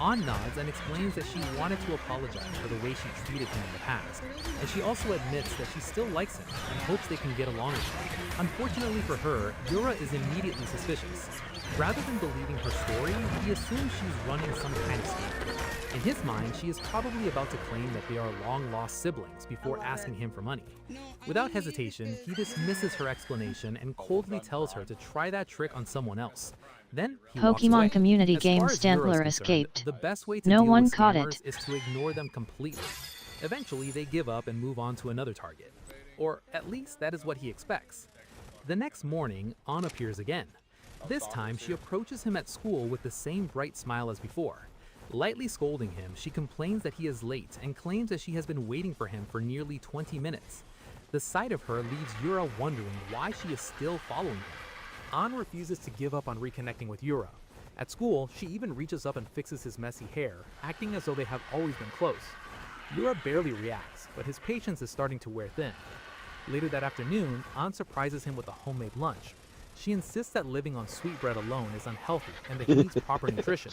Speaker 10: An nods and explains that she wanted to apologize for the way she treated him in the past, and she also admits that she still likes him and hopes they can get along again. Unfortunately for her, Yura is immediately suspicious. Rather than believing her story, he assumes she's running some kind of scheme. In his mind, she is probably about to claim that they are long-lost siblings before asking him for money. Without hesitation, he dismisses her explanation and coldly tells her to try that trick on someone else. Then he walks away.
Speaker 7: Pokemon community
Speaker 10: As
Speaker 7: game
Speaker 10: far as Yura is
Speaker 7: Stantler
Speaker 10: concerned,
Speaker 7: escaped.
Speaker 10: The best way to
Speaker 7: No
Speaker 10: deal
Speaker 7: one
Speaker 10: with
Speaker 7: caught
Speaker 10: scammers
Speaker 7: it.
Speaker 10: is to ignore them completely. Eventually, they give up and move on to another target. Or at least that is what he expects. The next morning, An appears again. This time, she approaches him at school with the same bright smile as before. Lightly scolding him, she complains that he is late and claims that she has been waiting for him for nearly 20 minutes. The sight of her leaves Yura wondering why she is still following him. An refuses to give up on reconnecting with Yura. At school, she even reaches up and fixes his messy hair, acting as though they have always been close. Yura barely reacts, but his patience is starting to wear thin. Later that afternoon, An surprises him with a homemade lunch. She insists that living on sweetbread alone is unhealthy and that he needs proper nutrition.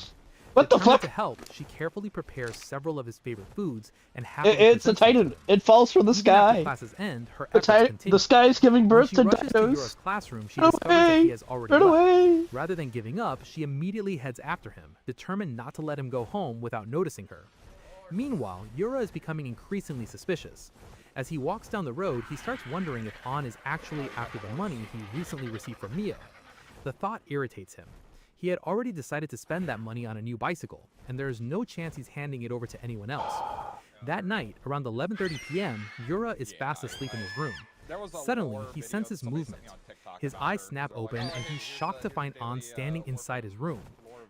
Speaker 13: What the
Speaker 10: Determined
Speaker 13: fuck?
Speaker 10: to help, she carefully prepares several of his favorite foods and
Speaker 13: It's a titan. It falls from the sky.
Speaker 10: Classes end, her
Speaker 13: The,
Speaker 10: efforts continue.
Speaker 13: the sky is giving
Speaker 10: When
Speaker 13: birth
Speaker 10: she
Speaker 13: to
Speaker 10: rushes to Yura's
Speaker 13: dinos.
Speaker 10: classroom, she
Speaker 13: Run
Speaker 10: discovers that
Speaker 13: away!
Speaker 10: he has already
Speaker 13: Run
Speaker 10: left.
Speaker 13: away!
Speaker 10: Rather than giving up, she immediately heads after him, determined not to let him go home without noticing her. Meanwhile, Yura is becoming increasingly suspicious. As he walks down the road, he starts wondering if An is actually after the money he recently received from Mia. The thought irritates him. He had already decided to spend that money on a new bicycle, and there is no chance he's handing it over to anyone else. That night, around 11:30 p.m., Yura is fast asleep in his room. Suddenly, he senses movement. His eyes snap open, and he's shocked to find An standing inside his room.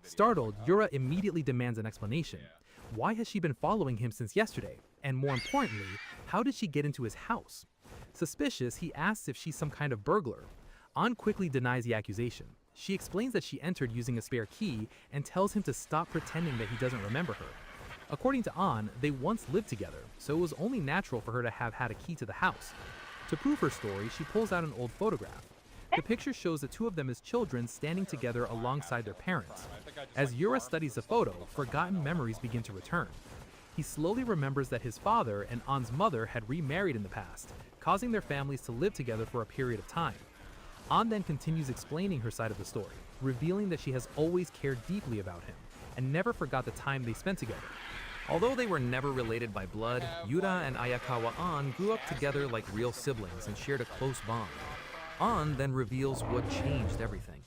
Speaker 10: Startled, Yura immediately demands an explanation. Why has she been following him since yesterday? And more importantly, how did she get into his house? Suspicious, he asks if she's some kind of burglar. An quickly denies the accusation. She explains that she entered using a spare key and tells him to stop pretending that he doesn't remember her. According to An, they once lived together, so it was only natural for her to have had a key to the house. To prove her story, she pulls out an old photograph. The picture shows the two of them as children standing together alongside their parents. As Yura studies the photo, forgotten memories begin to return. He slowly remembers that his father and An's mother had remarried in the past, causing their families to live together for a period of time. An then continues explaining her side of the story, revealing that she has always cared deeply about him and never forgot the time they spent together. Although they were never related by blood, Yura and Ayakawa An grew up together like real siblings and shared a close bond. An then reveals what changed everything.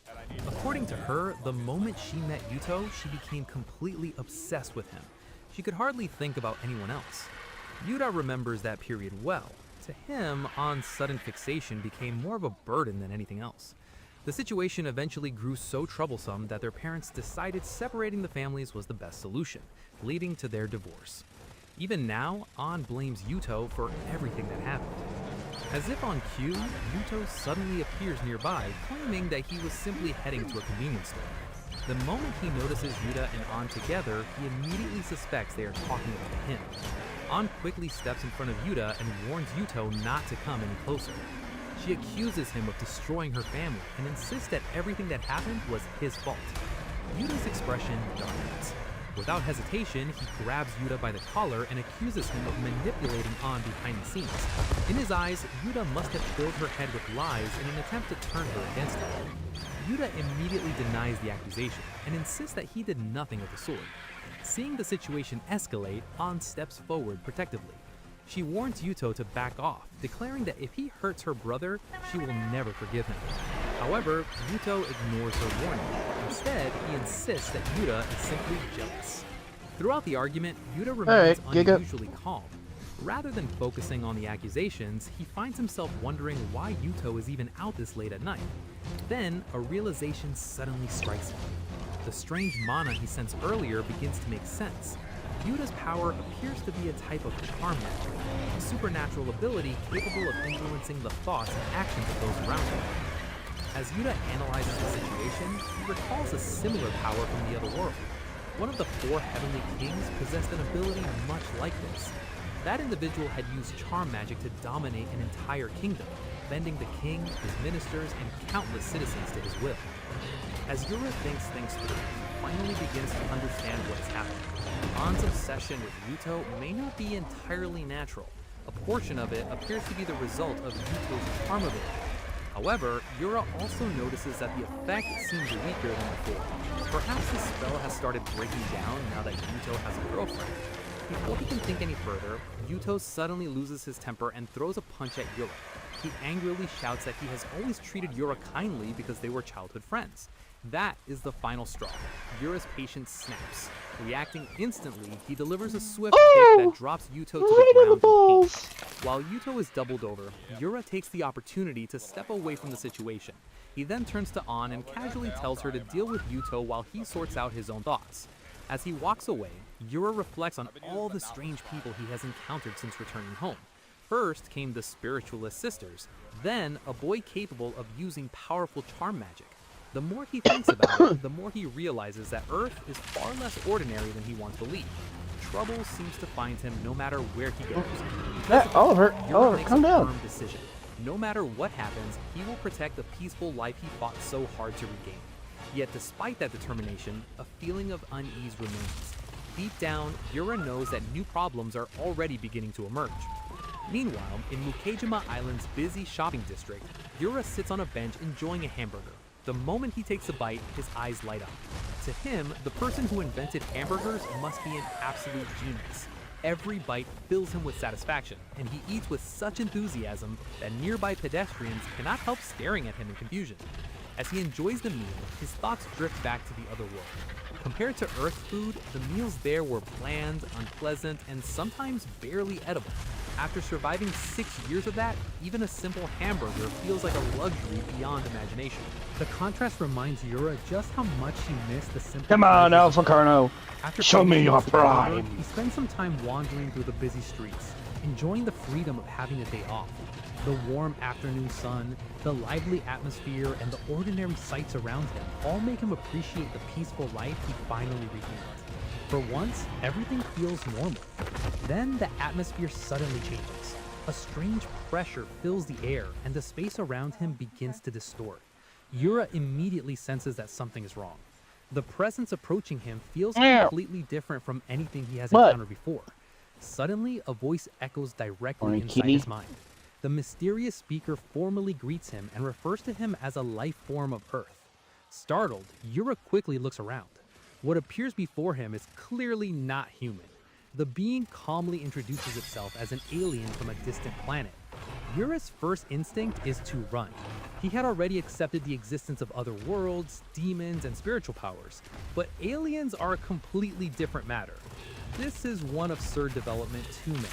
Speaker 10: According to her, the moment she met Yuto, she became completely obsessed with him. She could hardly think about anyone else. Yura remembers that period well. To him, An's sudden fixation became more of a burden than anything else. The situation eventually grew so troublesome that their parents decided separating the families was the best solution, leading to their divorce. Even now, An blames Yuto for everything that happened. As if on cue, Yuto suddenly appears nearby, claiming that he was simply heading to a convenience store. The moment he notices Yuta and An together, he immediately suspects they are talking about him. An quickly steps in front of Yuta and warns Yuto not to come any closer. She accuses him of destroying her family and insists that everything that happened was his fault. Yuta's expression darkens. Without hesitation, he grabs Yuta by the collar and accuses him of manipulating An behind the scenes. In his eyes, Yuta must have filled her head with lies in an attempt to turn her against him. Yuta immediately denies the accusation and insists that he did nothing of the sort. Seeing the situation escalate, An steps forward protectively. She warns Yuto to back off, declaring that if he hurts her brother, she will never forgive him. However, Yuto ignores her warning. Instead, he insists that Yuta is simply jealous. Throughout the argument, Yuta remains unusually calm. Rather than focusing on the accusations, he finds himself wondering why Yuto is even out this late at night. Then, a realization suddenly strikes him. The strange mana he sensed earlier begins to make sense. Yuta's power appears to be a type of charm magic, a supernatural ability capable of influencing the thoughts and actions of those around him. As Yuta analyzes the situation, he recalls a similar power from the other world. One of the 4 heavenly kings possessed an ability much like this. That individual had used charm magic to dominate an entire kingdom, bending the king, his ministers, and countless citizens to his will. As Yura thinks things through, he finally begins to understand what has happened. An's obsession with Yuto may not be entirely natural. A portion of it appears to be the result of Yuto's charm ability. However, Yura also notices that the effect seems weaker than before. Perhaps the spell has started breaking down now that Yuto has a girlfriend. Before he can think any further, Yuto suddenly loses his temper and throws a punch at Yura. He angrily shouts that he has always treated Yura kindly because they were childhood friends. That is the final straw. Yura's patience snaps. Reacting instantly, he delivers a swift kick that drops Yuto to the ground in pain. While Yuto is doubled over, Yura takes the opportunity to step away from the situation. He then turns to An and casually tells her to deal with Yuto while he sorts out his own thoughts. As he walks away, Yura reflects on all the strange people he has encountered since returning home. First came the spiritualist sisters, then a boy capable of using powerful charm magic. The more he thinks about it, the more he realizes that Earth is far less ordinary than he once believed. Trouble seems to find him no matter where he goes.
Speaker 13: Oliver,
Speaker 10: makes
Speaker 13: calm
Speaker 10: a
Speaker 13: down.
Speaker 10: firm decision. No matter what happens, he will protect the peaceful life he fought so hard to regain. Yet despite that determination, a feeling of unease remains. Deep down, Yura knows that new problems are already beginning to emerge. Meanwhile, in Mukejima Island's busy shopping district, Yura sits on a bench enjoying a hamburger. The moment he takes a bite, his eyes light up. To him, the person who invented hamburgers must be an absolute genius. Every bite fills him with satisfaction, and he eats with such enthusiasm that nearby pedestrians cannot help staring at him in confusion. As he enjoys the meal, his thoughts drift back to the other world. Compared to Earth food, the meals there were bland, unpleasant, and sometimes barely edible. After surviving 6 years of that, even a simple hamburger feels like a luxury beyond imagination. The contrast reminds Yura just how much he missed the simple.
Speaker 13: Come on, Alpha Carno.
Speaker 10: After
Speaker 13: Show me
Speaker 10: finishing
Speaker 13: your
Speaker 10: his hamburger,
Speaker 13: prime.
Speaker 10: he spends some time wandering through the busy streets, enjoying the freedom of having a day off. The warm afternoon sun, the lively atmosphere, and the ordinary sights around him all make him appreciate the peaceful life he finally regained. For once, everything feels normal. Then the atmosphere suddenly changes. A strange pressure fills the air, and the space around him begins to distort. Yura immediately senses that something is wrong. The presence approaching him feels completely different from anything he has encountered before. Suddenly, a voice echoes directly inside his mind. The mysterious speaker formally greets him and refers to him as a life form of Earth. Startled, Yura quickly looks around. What appears before him is clearly not human. The being calmly introduces itself as an alien from a distant planet. Yura's first instinct is to run. He had already accepted the existence of other worlds, demons, and spiritual powers, but aliens are a completely different matter. This is one absurd development too many.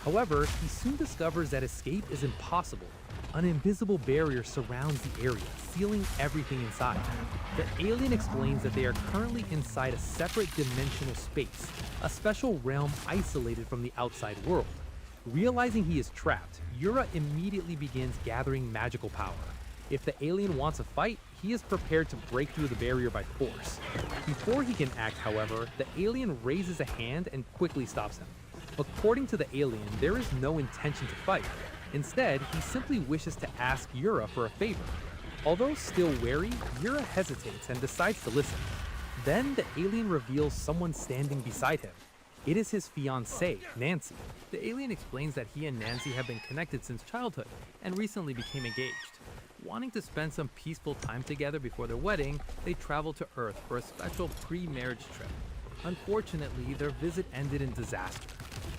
Speaker 10: However, he soon discovers that escape is impossible. An invisible barrier surrounds the area, sealing everything inside. The alien explains that they are currently inside a separate dimensional space, a special realm isolated from the outside world. Realizing he is trapped, Yura immediately begins gathering magical power. If the alien wants a fight, he is prepared to break through the barrier by force. Before he can act, however, the alien raises a hand and quickly stops him. According to the alien, there is no intention to fight. Instead, he simply wishes to ask Yura for a favor. Although still wary, Yura hesitates and decides to listen. Then the alien reveals someone standing beside him. It is his fiancée, Nancy. The alien explains that he and Nancy have been connected since childhood and recently became engaged. Wanting to spend some peaceful time together before their wedding, they travel to Earth for a special pre-marriage trip. Unfortunately, their visit ended in disaster.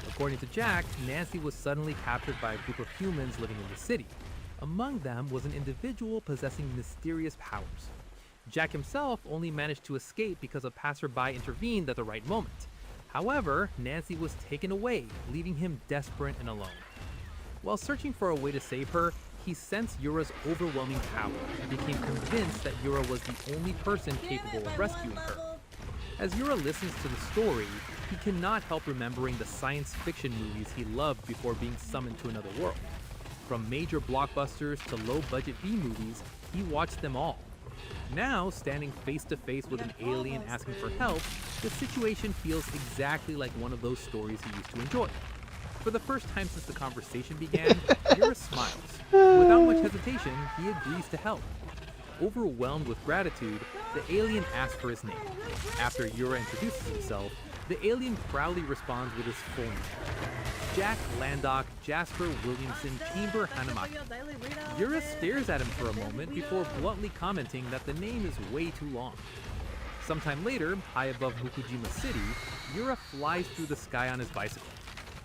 Speaker 10: According to Jack, Nancy was suddenly captured by a group of humans living in the city. Among them was an individual possessing mysterious powers. Jack himself only managed to escape because a passerby intervened at the right moment. However, Nancy was taken away, leaving him desperate and alone. While searching for a way to save her, he sensed Yura's overwhelming power and became convinced that Yura was the only person capable of rescuing her. As Yura listens to the story, he cannot help remembering the science fiction movies he loved before being summoned to another world. From major blockbusters to low-budget B-movies, he watched them all. Now, standing face to face with an alien asking for help, the situation feels exactly like one of those stories he used to enjoy. For the first time since the conversation began, Yura smiles. Without much hesitation, he agrees to help. Overwhelmed with gratitude, the alien asks for his name. After Yura introduces himself, the alien proudly responds with his full name: Jack Landock Jasper Williamson Chamber Hanamaki. Yura stares at him for a moment before bluntly commenting that the name is way too long. Sometime later, high above Mukujima City, Yura flies through the sky on his bicycle.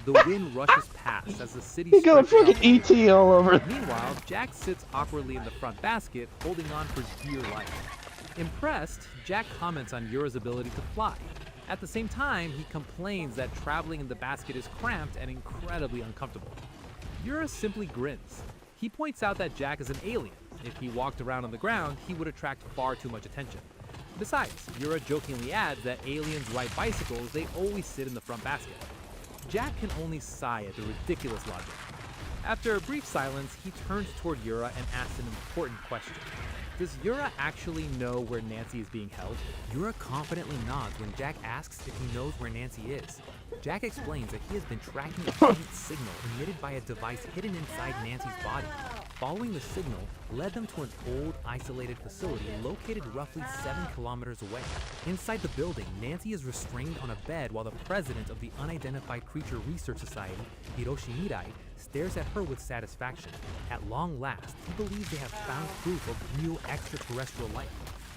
Speaker 10: The wind rushes past as the city
Speaker 13: He got
Speaker 10: stretches out.
Speaker 13: fucking ET all over.
Speaker 10: Meanwhile, Jack sits awkwardly in the front basket, holding on for dear life. Impressed, Jack comments on Yura's ability to fly. At the same time, he complains that traveling in the basket is cramped and incredibly uncomfortable. Yura simply grins. He points out that Jack is an alien. If he walked around on the ground, he would attract far too much attention. Besides, Yura jokingly adds that aliens ride bicycles, they always sit in the front basket. Jack can only sigh at the ridiculous logic. After a brief silence, he turns toward Yura and asks an important question. Does Yura actually know where Nancy is being held? Yura confidently nods when Jack asks if he knows where Nancy is. Jack explains that he has been tracking a faint signal emitted by a device hidden inside Nancy's body. Following the signal led them to an old, isolated facility located roughly 7 kilometers away. Inside the building, Nancy is restrained on a bed while the president of the Unidentified Creature Research Society, Hiroshi Mirai, stares at her with satisfaction. At long last, he believes they have found proof of real extraterrestrial life.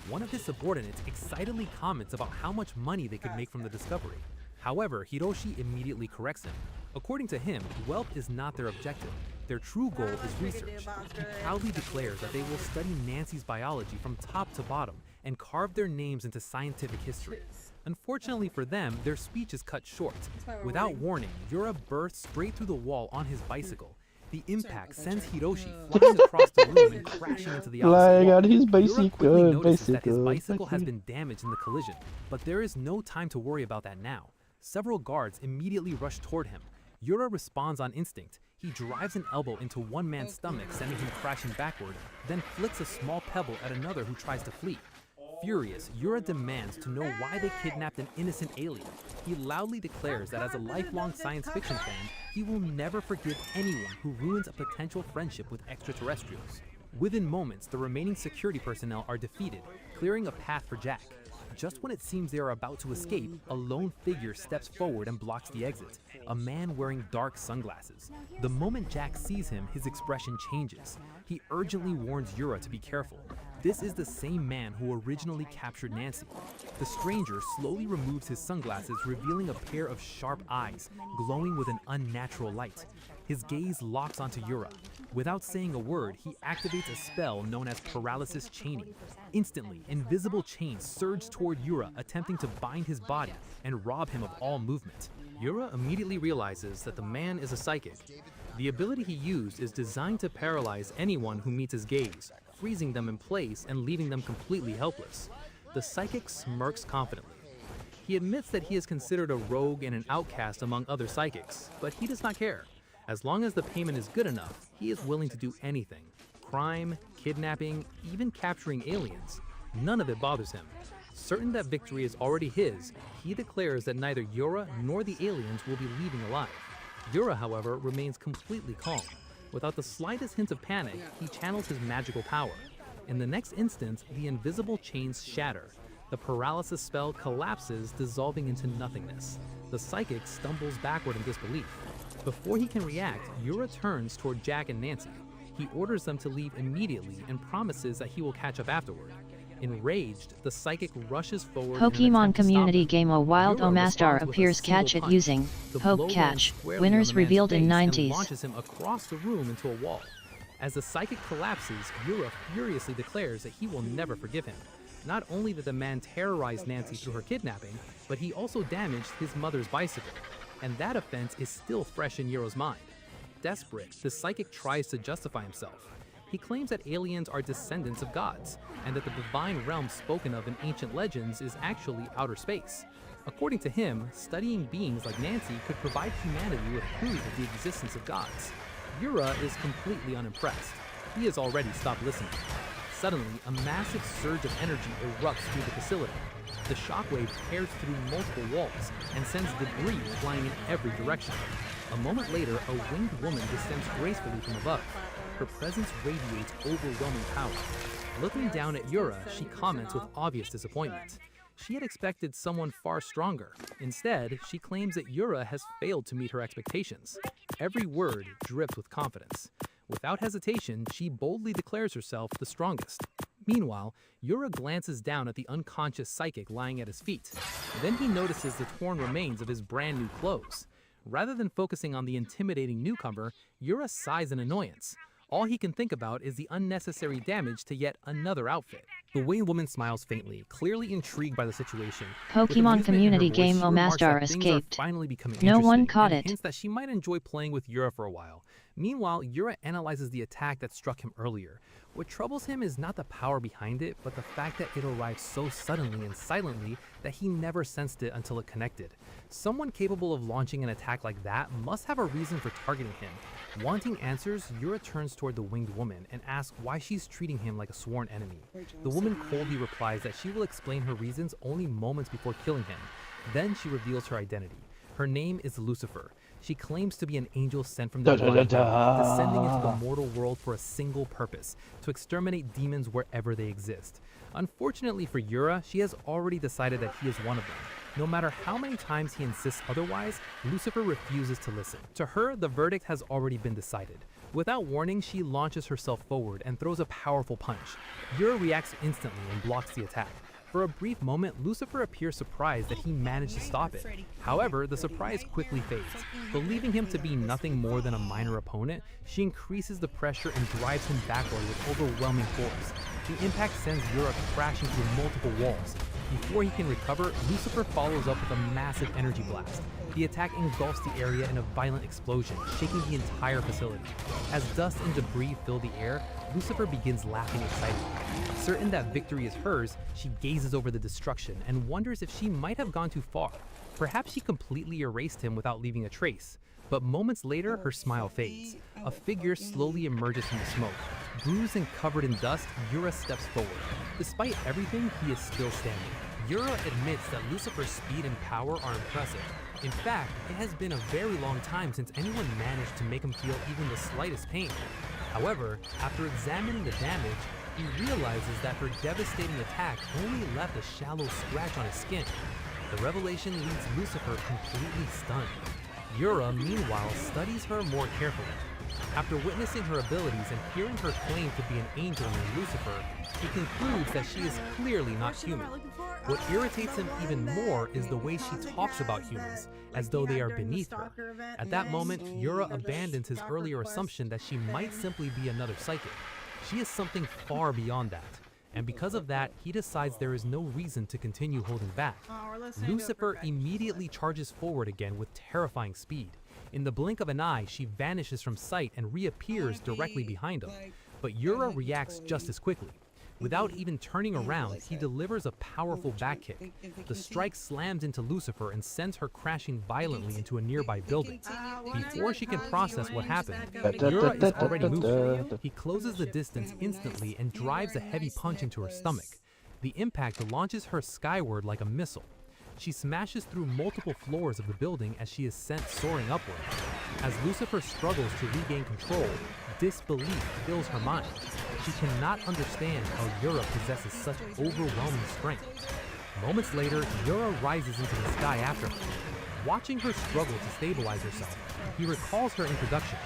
Speaker 10: One of his subordinates excitedly comments about how much money they could make from the discovery. However, Hiroshi immediately corrects him. According to him, wealth is not their objective. Their true goal is research. He proudly declares that they will study Nancy's biology from top to bottom and carve their names into scientific history. Unfortunately for them, their speech is cut short. Without warning, Yura bursts straight through the wall on his bicycle. The impact sends Hiroshi flying across the room and crashing into the opposite
Speaker 13: Flying
Speaker 10: wall.
Speaker 13: on his
Speaker 10: Yura quickly notices that his
Speaker 13: bicycle.
Speaker 10: bicycle has been damaged in the collision, but there is no time to worry about that now. Several guards immediately rush toward him. Yura responds on instinct. He drives an elbow into one man's stomach, sending him crashing backward, then flicks a small pebble at another who tries to flee. Furious, Yura demands to know why they kidnapped an innocent alien. He loudly declares that as a lifelong science fiction fan, he will never forgive anyone who ruins a potential friendship with extraterrestrials. Within moments, the remaining security personnel are defeated, clearing a path for Jack. Just when it seems they are about to escape, a lone figure steps forward and blocks the exit, a man wearing dark sunglasses. The moment Jack sees him, his expression changes. He urgently warns Yura to be careful. This is the same man who originally captured Nancy. The stranger slowly removes his sunglasses, revealing a pair of sharp eyes, glowing with an unnatural light. His gaze locks onto Yura. Without saying a word, he activates a spell known as paralysis chaining. Instantly, invisible chains surge toward Yura, attempting to bind his body and rob him of all movement. Yura immediately realizes that the man is a psychic. The ability he used is designed to paralyze anyone who meets his gaze, freezing them in place and leaving them completely helpless. The psychic smirks confidently. He admits that he is considered a rogue and an outcast among other psychics, but he does not care. As long as the payment is good enough, he is willing to do anything. Crime, kidnapping, even capturing aliens. None of it bothers him. Certain that victory is already his, he declares that neither Yura nor the aliens will be leaving alive. Yura, however, remains completely calm. Without the slightest hint of panic, he channels his magical power. In the next instant, the invisible chains shatter. The paralysis spell collapses, dissolving into nothingness. The psychic stumbles backward in disbelief. Before he can react, Yura turns toward Jack and Nancy. He orders them to leave immediately and promises that he will catch up afterward. Enraged, the psychic rushes forward.
Speaker 7: Pokemon community game A Wild Omastar appears catch it using Poke Catch. Winners revealed in 90s.
Speaker 10: Launches him across the room into a wall. As the psychic collapses, Yura furiously declares that he will never forgive him. Not only did the man terrorize Nancy through her kidnapping, but he also damaged his mother's bicycle. And that offense is still fresh in Yura's mind. Desperate, the psychic tries to justify himself. He claims that aliens are descendants of gods, and that the divine realm spoken of in ancient legends is actually outer space. According to him, studying beings like Nancy could provide humanity with proof of the existence of gods. Yura is completely unimpressed. He has already stopped listening. Suddenly, a massive surge of energy erupts through the facility. The shockwave tears through multiple walls and sends debris flying in every direction. A moment later, a winged woman descends gracefully from above. Her presence radiates overwhelming power. Looking down at Yura, she comments with obvious disappointment. She had expected someone far stronger. Instead, she claims that Yura has failed to meet her expectations. Every word drips with confidence. Without hesitation, she boldly declares herself the strongest. Meanwhile, Yura glances down at the unconscious psychic lying at his feet. Then he notices the torn remains of his brand new clothes. Rather than focusing on the intimidating newcomer, Yura sighs in annoyance. All he can think about is the unnecessary damage to yet another outfit. The winged woman smiles faintly, clearly intrigued by the situation.
Speaker 7: Pokemon community game Omastar escaped.
Speaker 10: Finally becoming
Speaker 7: No one
Speaker 10: interesting,
Speaker 7: caught
Speaker 10: and
Speaker 7: it.
Speaker 10: hints that she might enjoy playing with Yura for a while. Meanwhile, Yura analyzes the attack that struck him earlier. What troubles him is not the power behind it, but the fact that it arrived so suddenly and silently that he never sensed it until it connected. Someone capable of launching an attack like that must have a reason for targeting him. Wanting answers, Yura turns toward the winged woman and asks why she's treating him like a sworn enemy. The woman coldly replies that she will explain her reasons only moments before killing him. Then she reveals her identity. Her name is Lucifer. She claims to be an angel sent from the divine realm, descending into the mortal world for a single purpose, to exterminate demons wherever they exist. Unfortunately for Yura, she has already decided that he is one of them. No matter how many times he insists otherwise, Lucifer refuses to listen. To her, the verdict has already been decided. Without warning, she launches herself forward and throws a powerful punch. Yura reacts instantly and blocks the attack. For a brief moment, Lucifer appears surprised that he managed to stop it. However, the surprise quickly fades. Believing him to be nothing more than a minor opponent, she increases the pressure and drives him backward with overwhelming force. The impact sends Yura crashing through multiple walls. Before he can recover, Lucifer follows up with a massive energy blast. The attack engulfs the area in a violent explosion, shaking the entire facility. As dust and debris fill the air, Lucifer begins laughing excitedly. Certain that victory is hers, she gazes over the destruction and wonders if she might have gone too far. Perhaps she completely erased him without leaving a trace. But moments later, her smile fades. A figure slowly emerges from the smoke. Bruised and covered in dust, Yura steps forward. Despite everything, he is still standing. Yura admits that Lucifer's speed and power are impressive. In fact, it has been a very long time since anyone managed to make him feel even the slightest pain. However, after examining the damage, he realizes that her devastating attack only left a shallow scratch on his skin. The revelation leaves Lucifer completely stunned. Yura, meanwhile, studies her more carefully. After witnessing her abilities and hearing her claim to be an angel named Lucifer, he concludes that she is clearly not human. What irritates him even more is the way she talks about humans, as though they are beneath her. At that moment, Yura abandons his earlier assumption that she might simply be another psychic. She is something far beyond that. And because of that, he decides there is no reason to continue holding back. Lucifer immediately charges forward again with terrifying speed. In the blink of an eye, she vanishes from sight and reappears directly behind him. But Yura reacts just as quickly. Without even turning around, he delivers a powerful back kick. The strike slams into Lucifer and sends her crashing violently into a nearby building. Before she can process what happened, Yura is already moving. He closes the distance instantly and drives a heavy punch into her stomach. The impact launches her skyward like a missile. She smashes through multiple floors of the building as she is sent soaring upward. As Lucifer struggles to regain control, disbelief fills her mind. She cannot understand how Yura possesses such overwhelming strength. Moments later, Yura rises into the sky after her. Watching her struggle to stabilize herself, he recalls her introduction.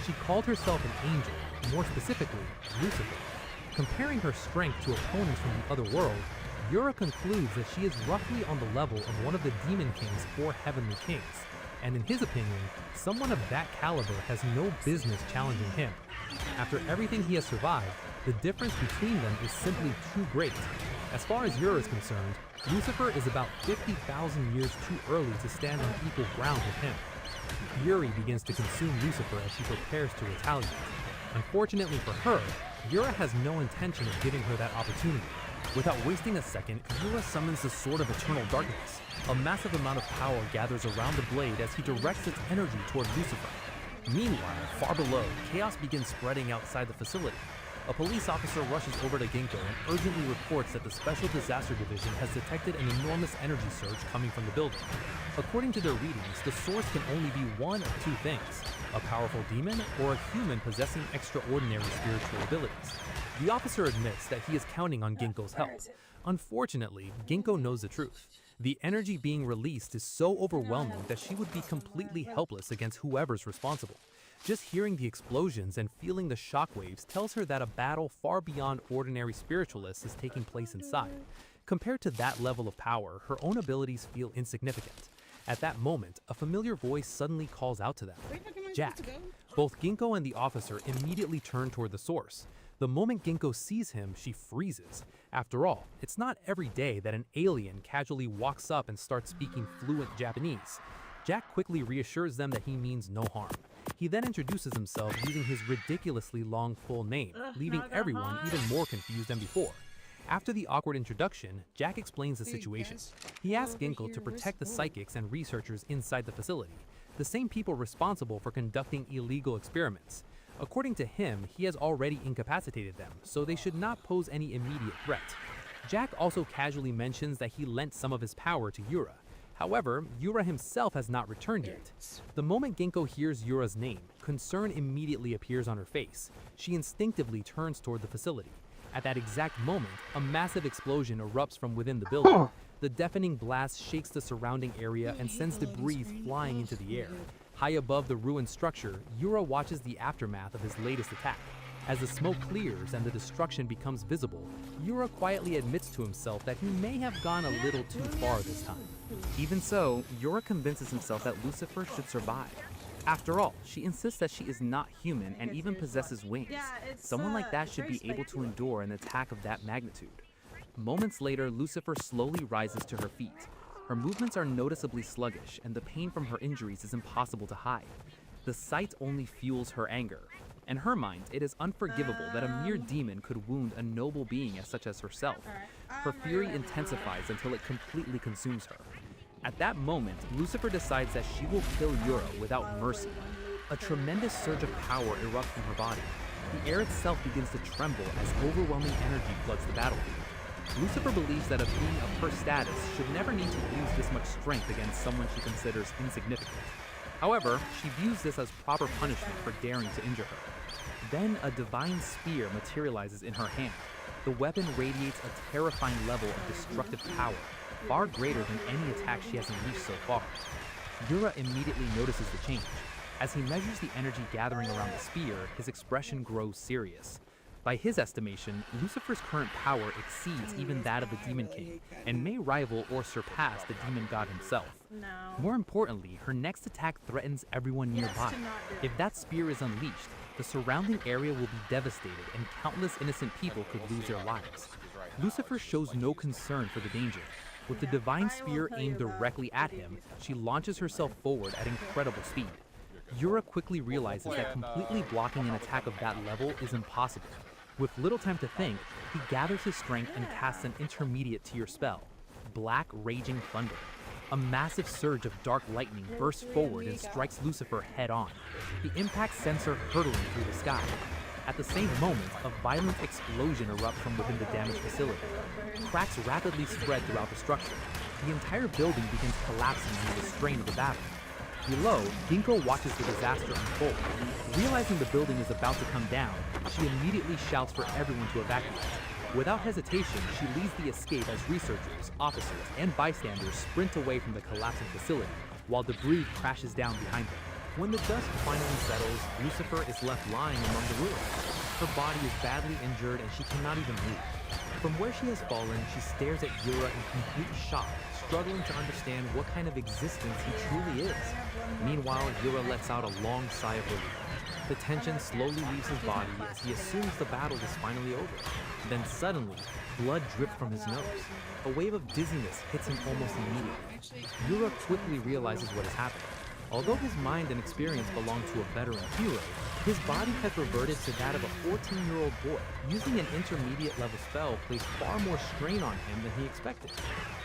Speaker 10: She called herself an angel, more specifically, Lucifer. Comparing her strength to opponents from the other world, Yura concludes that she is roughly on the level of one of the Demon King's 4 heavenly kings, and in his opinion, someone of that caliber has no business challenging him. After everything he has survived, the difference between them is simply too great. As far as Yura is concerned, Lucifer is about 50,000 years too early to stand on equal ground with him. Fury begins to consume Lucifer as she prepares to retaliate. Unfortunately for her, Yura has no intention of giving her that opportunity. Without wasting a second, Yura summons the Sword of Eternal Darkness. A massive amount of power gathers around the blade as he directs its energy toward Lucifer. Meanwhile, far below, chaos begins spreading outside the facility. a police officer rushes over to Ginkgo and urgently reports that the Special Disaster Division has detected an enormous energy surge coming from the building. According to their readings, the source can only be one of two things: a powerful demon or a human possessing extraordinary spiritual abilities. The officer admits that he is counting on Ginkgo's help. Unfortunately, Ginkgo knows the truth. The energy being released is so overwhelming that she would be completely helpless against whoever's responsible. Just hearing the explosions and feeling the shockwaves tells her that a battle far beyond ordinary spiritualists is taking place inside. Compared to that level of power, her own abilities feel insignificant. At that moment, a familiar voice suddenly calls out to them. Jack. Both Ginkgo and the officer immediately turn toward the source. The moment Ginkgo sees him, she freezes. After all, it's not every day that an alien casually walks up and starts speaking fluent Japanese. Jack quickly reassures them that he means no harm. He then introduces himself using his ridiculously long full name, leaving everyone even more confused than before. After the awkward introduction, Jack explains the situation. He asks Ginkgo to protect the psychics and researchers inside the facility, the same people responsible for conducting illegal experiments. According to him, he has already incapacitated them, so they should not pose any immediate threat. Jack also casually mentions that he lent some of his power to Yura. However, Yura himself has not returned yet. The moment Ginkgo hears Yura's name, concern immediately appears on her face. She instinctively turns toward the facility. At that exact moment, a massive explosion erupts from within the building. The deafening blast shakes the surrounding area and sends debris flying into the air. High above the ruined structure, Yura watches the aftermath of his latest attack. As the smoke clears and the destruction becomes visible, Yura quietly admits to himself that he may have gone a little too far this time. Even so, Yura convinces himself that Lucifer should survive. After all, she insists that she is not human and even possesses wings. Someone like that should be able to endure an attack of that magnitude. Moments later, Lucifer slowly rises to her feet. Her movements are noticeably sluggish, and the pain from her injuries is impossible to hide. The sight only fuels her anger. In her mind, it is unforgivable that a mere demon could wound a noble being such as herself. Her fury intensifies until it completely consumes her. At that moment, Lucifer decides that she will kill Yura without mercy. A tremendous surge of power erupts from her body. The air itself begins to tremble as overwhelming energy floods the battlefield. Lucifer believes that a being of her status should never need to use this much strength against someone she considers insignificant. However, she views this as proper punishment for daring to injure her. Then a divine spear materializes in her hand. The weapon radiates a terrifying level of destructive power, far greater than any attack she has unleashed so far. Yura immediately notices the change. As he measures the energy gathering around the spear, his expression grows serious. By his estimation, Lucifer's current power exceeds even that of the Demon King, and may rival or surpass the Demon God himself. More importantly, her next attack threatens everyone nearby. If that spear is unleashed, the surrounding area will be devastated and countless innocent people could lose their lives. Lucifer shows no concern for the danger. With the divine spear aimed directly at him, she launches herself forward at incredible speed. Yura quickly realizes that completely blocking an attack of that level is impossible. With little time to think, he gathers his strength and casts an intermediate tier spell, Black Raging Thunder. A massive surge of dark lightning bursts forward and strikes Lucifer head-on. The impact sends her hurtling through the sky. At the same moment, a violent explosion erupts from within the damaged facility. Cracks rapidly spread throughout the structure. The entire building begins collapsing under the strain of the battle. Below, Ginkgo watches the disaster unfold. Realizing the building is about to come down, she immediately shouts for everyone to evacuate. Without hesitation, she leads the escape as researchers, officers, and bystanders sprint away from the collapsing facility, while debris crashes down behind them. When the dust finally settles, Lucifer is left lying among the ruins. Her body is badly injured and she cannot even move. From where she has fallen, she stares at Yura in complete shock, struggling to understand what kind of existence he truly is. Meanwhile, Yura lets out a long sigh of relief. The tension slowly leaves his body as he assumes the battle is finally over. Then suddenly, blood drips from his nose. A wave of dizziness hits him almost immediately. Yura quickly realizes what has happened. Although his mind and experience belong to a veteran hero, his body has reverted to that of a 14-year-old boy. Using an intermediate level spell placed far more strain on him than he expected.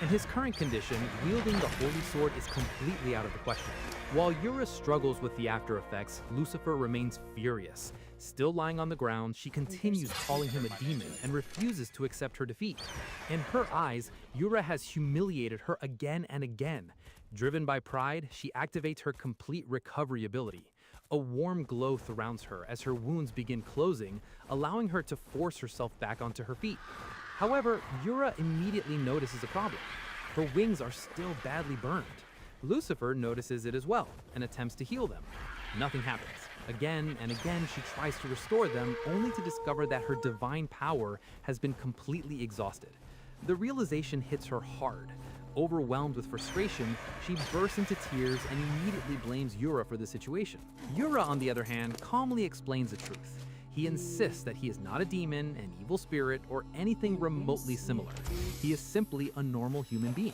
Speaker 10: In his current condition, wielding the Holy Sword is completely out of the question. While Yura struggles with the after effects, Lucifer remains furious. Still lying on the ground, she continues calling him a demon and refuses to accept her defeat. In her eyes, Yura has humiliated her again and again. Driven by pride, she activates her complete recovery ability. A warm glow surrounds her as her wounds begin closing, allowing her to force herself back onto her feet. However, Yura immediately notices a problem. Her wings are still badly burned. Lucifer notices it as well and attempts to heal them. Nothing happens. Again and again she tries to restore them, only to discover that her divine power has been completely exhausted. The realization hits her hard. Overwhelmed with frustration, she bursts into tears and immediately blames Yura for the situation. Yura, on the other hand, calmly explains the truth. He insists that he is not a demon, an evil spirit, or anything remotely similar. He is simply a normal human being.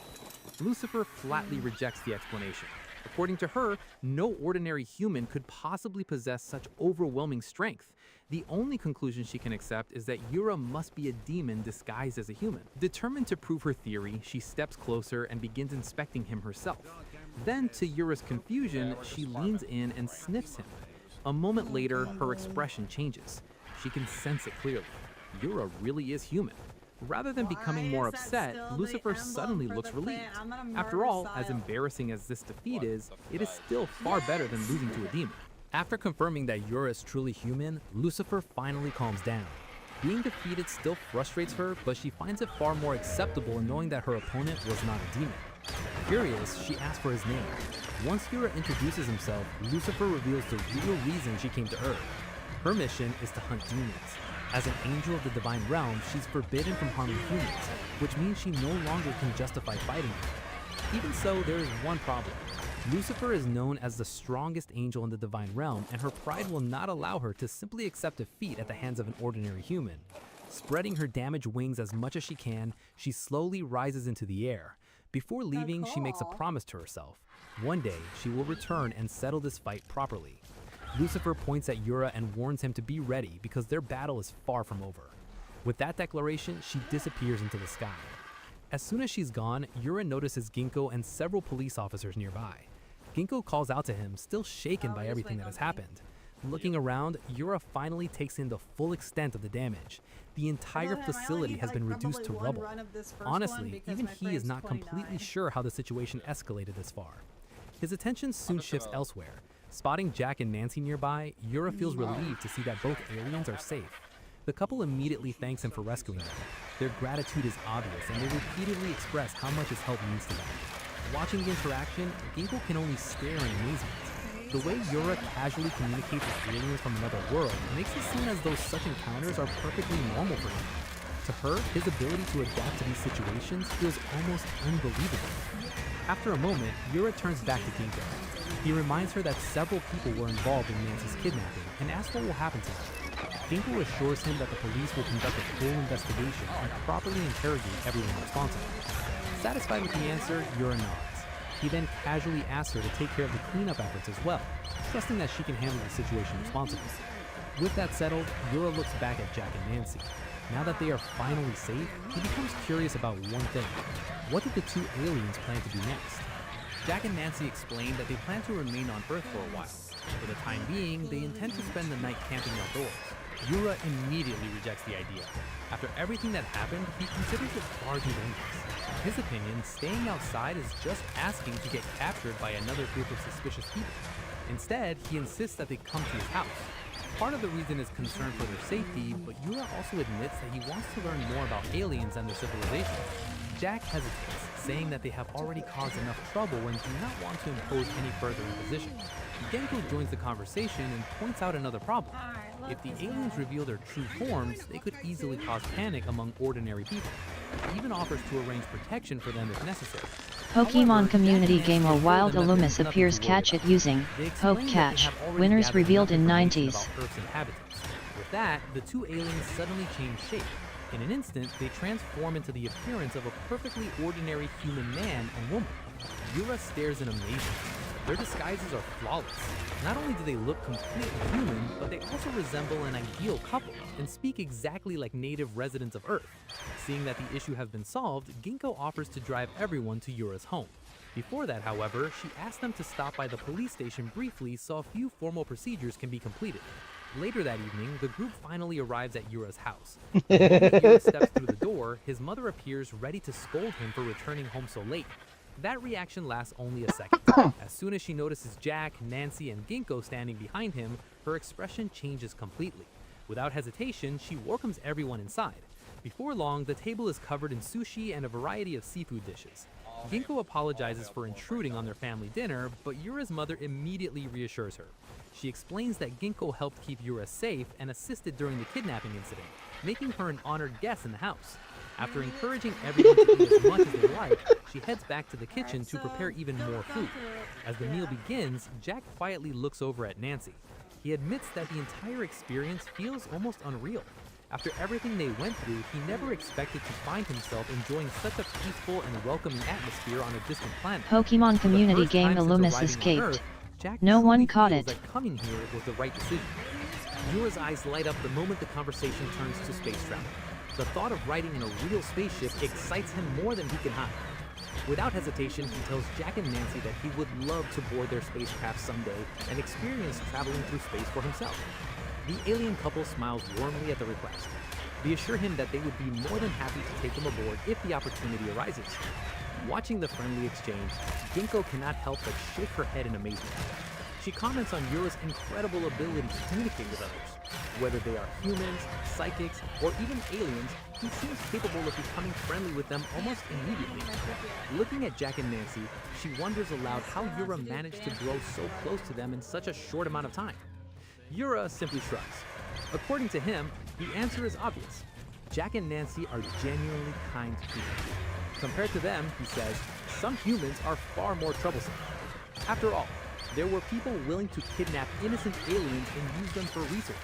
Speaker 10: Lucifer flatly rejects the explanation. According to her, no ordinary human could possibly possess such overwhelming strength. The only conclusion she can accept is that Yura must be a demon disguised as a human. Determined to prove her theory, she steps closer and begins inspecting him herself. Then, to Yura's confusion, she leans in and sniffs him. A moment later, her expression changes. She can sense it clearly. Yura really is human. Rather than becoming more upset, Lucifer suddenly looks relieved. After all, as embarrassing as this defeat is, it is still far better than losing to a demon. After confirming that Yura is truly human, Lucifer finally calms down. Being defeated still frustrates her, but she finds it far more acceptable in knowing that her opponent was not a demon. Curious, she asks for his name. Once Yura introduces himself, Lucifer reveals the real reason she came to Earth. Her mission is to hunt demons. As an angel of the divine realm, she's forbidden from harming humans, which means she no longer can justify fighting them. Even so, there is one problem. Lucifer is known as the strongest angel in the divine realm, and her pride will not allow her to simply accept defeat at the hands of an ordinary human. Spreading her damaged wings as much as she can, she slowly rises into the air. Before leaving, she makes a promise to herself. One day, she will return and settle this fight properly. Lucifer points at Yura and warns him to be ready because their battle is far from over. With that declaration, she disappears into the sky. As soon as she's gone, Yura notices Ginkgo and several police officers nearby. Ginkgo calls out to him, still shaken by everything that has happened. Looking around, Yura finally takes in the full extent of the damage. The entire facility has been reduced to rubble. Honestly, even he is not completely sure how the situation escalated this far. His attention soon shifts elsewhere. Spotting Jack and Nancy nearby, Yura feels relieved to see that both aliens are safe. The couple immediately thanks him for rescuing them. Their gratitude is obvious, and they repeatedly express how much his help means to them. Watching the interaction, Ginkgo can only stare in amazement. The way Yura casually communicates with aliens from another world makes it seem as though such encounters are perfectly normal for him. To her, his ability to adapt to these situations feels almost unbelievable. After a moment, Yura turns back to Ginkgo. He reminds her that several people were involved in Nancy's kidnapping and asks what will happen to them. Ginkgo assures him that the police will conduct a full investigation and properly interrogate everyone responsible. Satisfied with the answer, Yura nods. He then casually asks her to take care of the cleanup efforts as well, trusting that she can handle the situation responsibly. With that settled, Yura looks back at Jack and Nancy. Now that they are finally safe, he becomes curious about one thing. What did the two aliens plan to do next? Jack and Nancy explain that they plan to remain on Earth for a while. For the time being, they intend to spend the night camping outdoors. Yura immediately rejects the idea. After everything that happened, he considers it far too dangerous. In his opinion, staying outside is just asking to get captured by another group of suspicious people. Instead, he insists that they come to his house. Part of the reason is concern for their safety, but Yura also admits that he wants to learn more about aliens and their civilization. Jack hesitates, saying that they have already caused enough trouble and do not want to impose any further imposition. Ginkgo joins the conversation and points out another problem. If the aliens reveal their true forms, they could easily cause panic among ordinary people. He even offers to arrange protection for them if necessary.
Speaker 7: Pokemon community game A Wild Illumis appears catch it using Poke Catch. Winners revealed in 90s.
Speaker 10: Earth's inhabitants. With that, the two aliens suddenly change shape. In an instant, they transform into the appearance of a perfectly ordinary human man and woman. Yura stares in amazement. Their disguises are flawless. Not only do they look completely human, but they also resemble an ideal couple and speak exactly like native residents of Earth. Seeing that the issue has been solved, Ginkgo offers to drive everyone to Yura's home. Before that, however, she asked them to stop by the police station briefly so a few formal procedures can be completed. Later that evening, the group finally arrives at Yura's house. The moment Yura steps through the door, his mother appears ready to scold him for returning home so late. That reaction lasts only a second. As soon as she notices Jack, Nancy, and Ginkgo standing behind him, her expression changes completely. Without hesitation, she welcomes everyone inside. Before long, the table is covered in sushi and a variety of seafood dishes. Ginkgo apologizes for intruding on their family dinner, but Yura's mother immediately reassures her. She explains that Ginkgo helped keep Yura safe and assisted during the kidnapping incident, making her an honored guest in the house. After encouraging everyone to eat as much as they like, she heads back to the kitchen to prepare even more food. As the meal begins, Jack quietly looks over at Nancy. He admits that the entire experience feels almost unreal. After everything they went through, he never expected to find himself enjoying such a peaceful and welcoming atmosphere on a distant planet.
Speaker 7: Pokemon
Speaker 10: For the
Speaker 7: community
Speaker 10: first
Speaker 7: game
Speaker 10: time since
Speaker 7: Illumis
Speaker 10: arriving on
Speaker 7: escaped.
Speaker 10: Earth, Jack
Speaker 7: No one
Speaker 10: truly
Speaker 7: caught
Speaker 10: feels
Speaker 7: it.
Speaker 10: that coming here was the right decision. Yura's eyes light up the moment the conversation turns to space travel. The thought of riding in a real spaceship excites him more than he can hide. Without hesitation, he tells Jack and Nancy that he would love to board their spacecraft someday and experience traveling through space for himself. The alien couple smiles warmly at the request. They assure him that they would be more than happy to take him aboard if the opportunity arises. Watching the friendly exchange, Ginkgo cannot help but shake her head in amazement. She comments on Yura's incredible ability to communicate with others. Whether they are humans, psychics, or even aliens, he seems capable of becoming friendly with them almost immediately. Looking at Jack and Nancy, she wonders aloud how Yura managed to grow so close to them in such a short amount of time. Yura simply shrugs. According to him, the answer is obvious. Jack and Nancy are genuinely kind people. Compared to them, he says, some humans are far more troublesome. After all, there were people willing to kidnap innocent aliens and use them for research.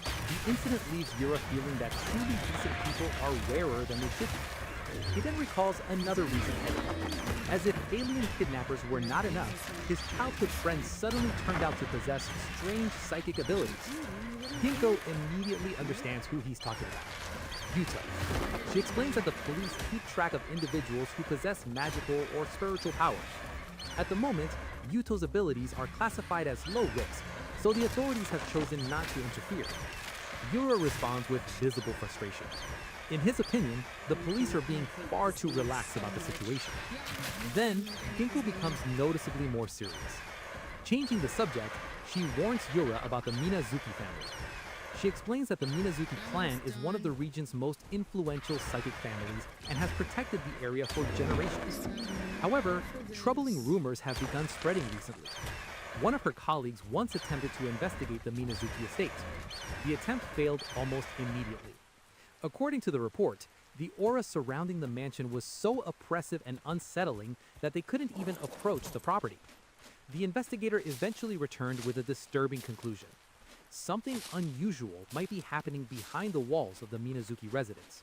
Speaker 10: The incident leaves Yura feeling that truly decent people are rarer than they should be. He then recalls another recent headline. As if alien kidnappers were not enough, his childhood friend suddenly turned out to possess strange psychic abilities. Ginkgo immediately understands who he's talking about. Yuto. She explains that the police keep track of individuals who possess magical or spiritual powers. At the moment, Yuto's abilities are classified as low risk, so the authorities have chosen not to interfere. Yura responds with visible frustration. In his opinion, the police are being far too relaxed about the situation. Then, Ginkgo becomes noticeably more serious. Changing the subject, she warns Yura about the Minazuki family. She explains that the Minazuki clan is one of the region's most influential psychic families and has protected the area for generations. However, troubling rumors have begun spreading recently. One of her colleagues once attempted to investigate the Minazuki estate. The attempt failed almost immediately. According to the report, the aura surrounding the mansion was so oppressive and unsettling that they couldn't even approach the property. The investigator eventually returned with a disturbing conclusion. Something unusual might be happening behind the walls of the Minazuki residence.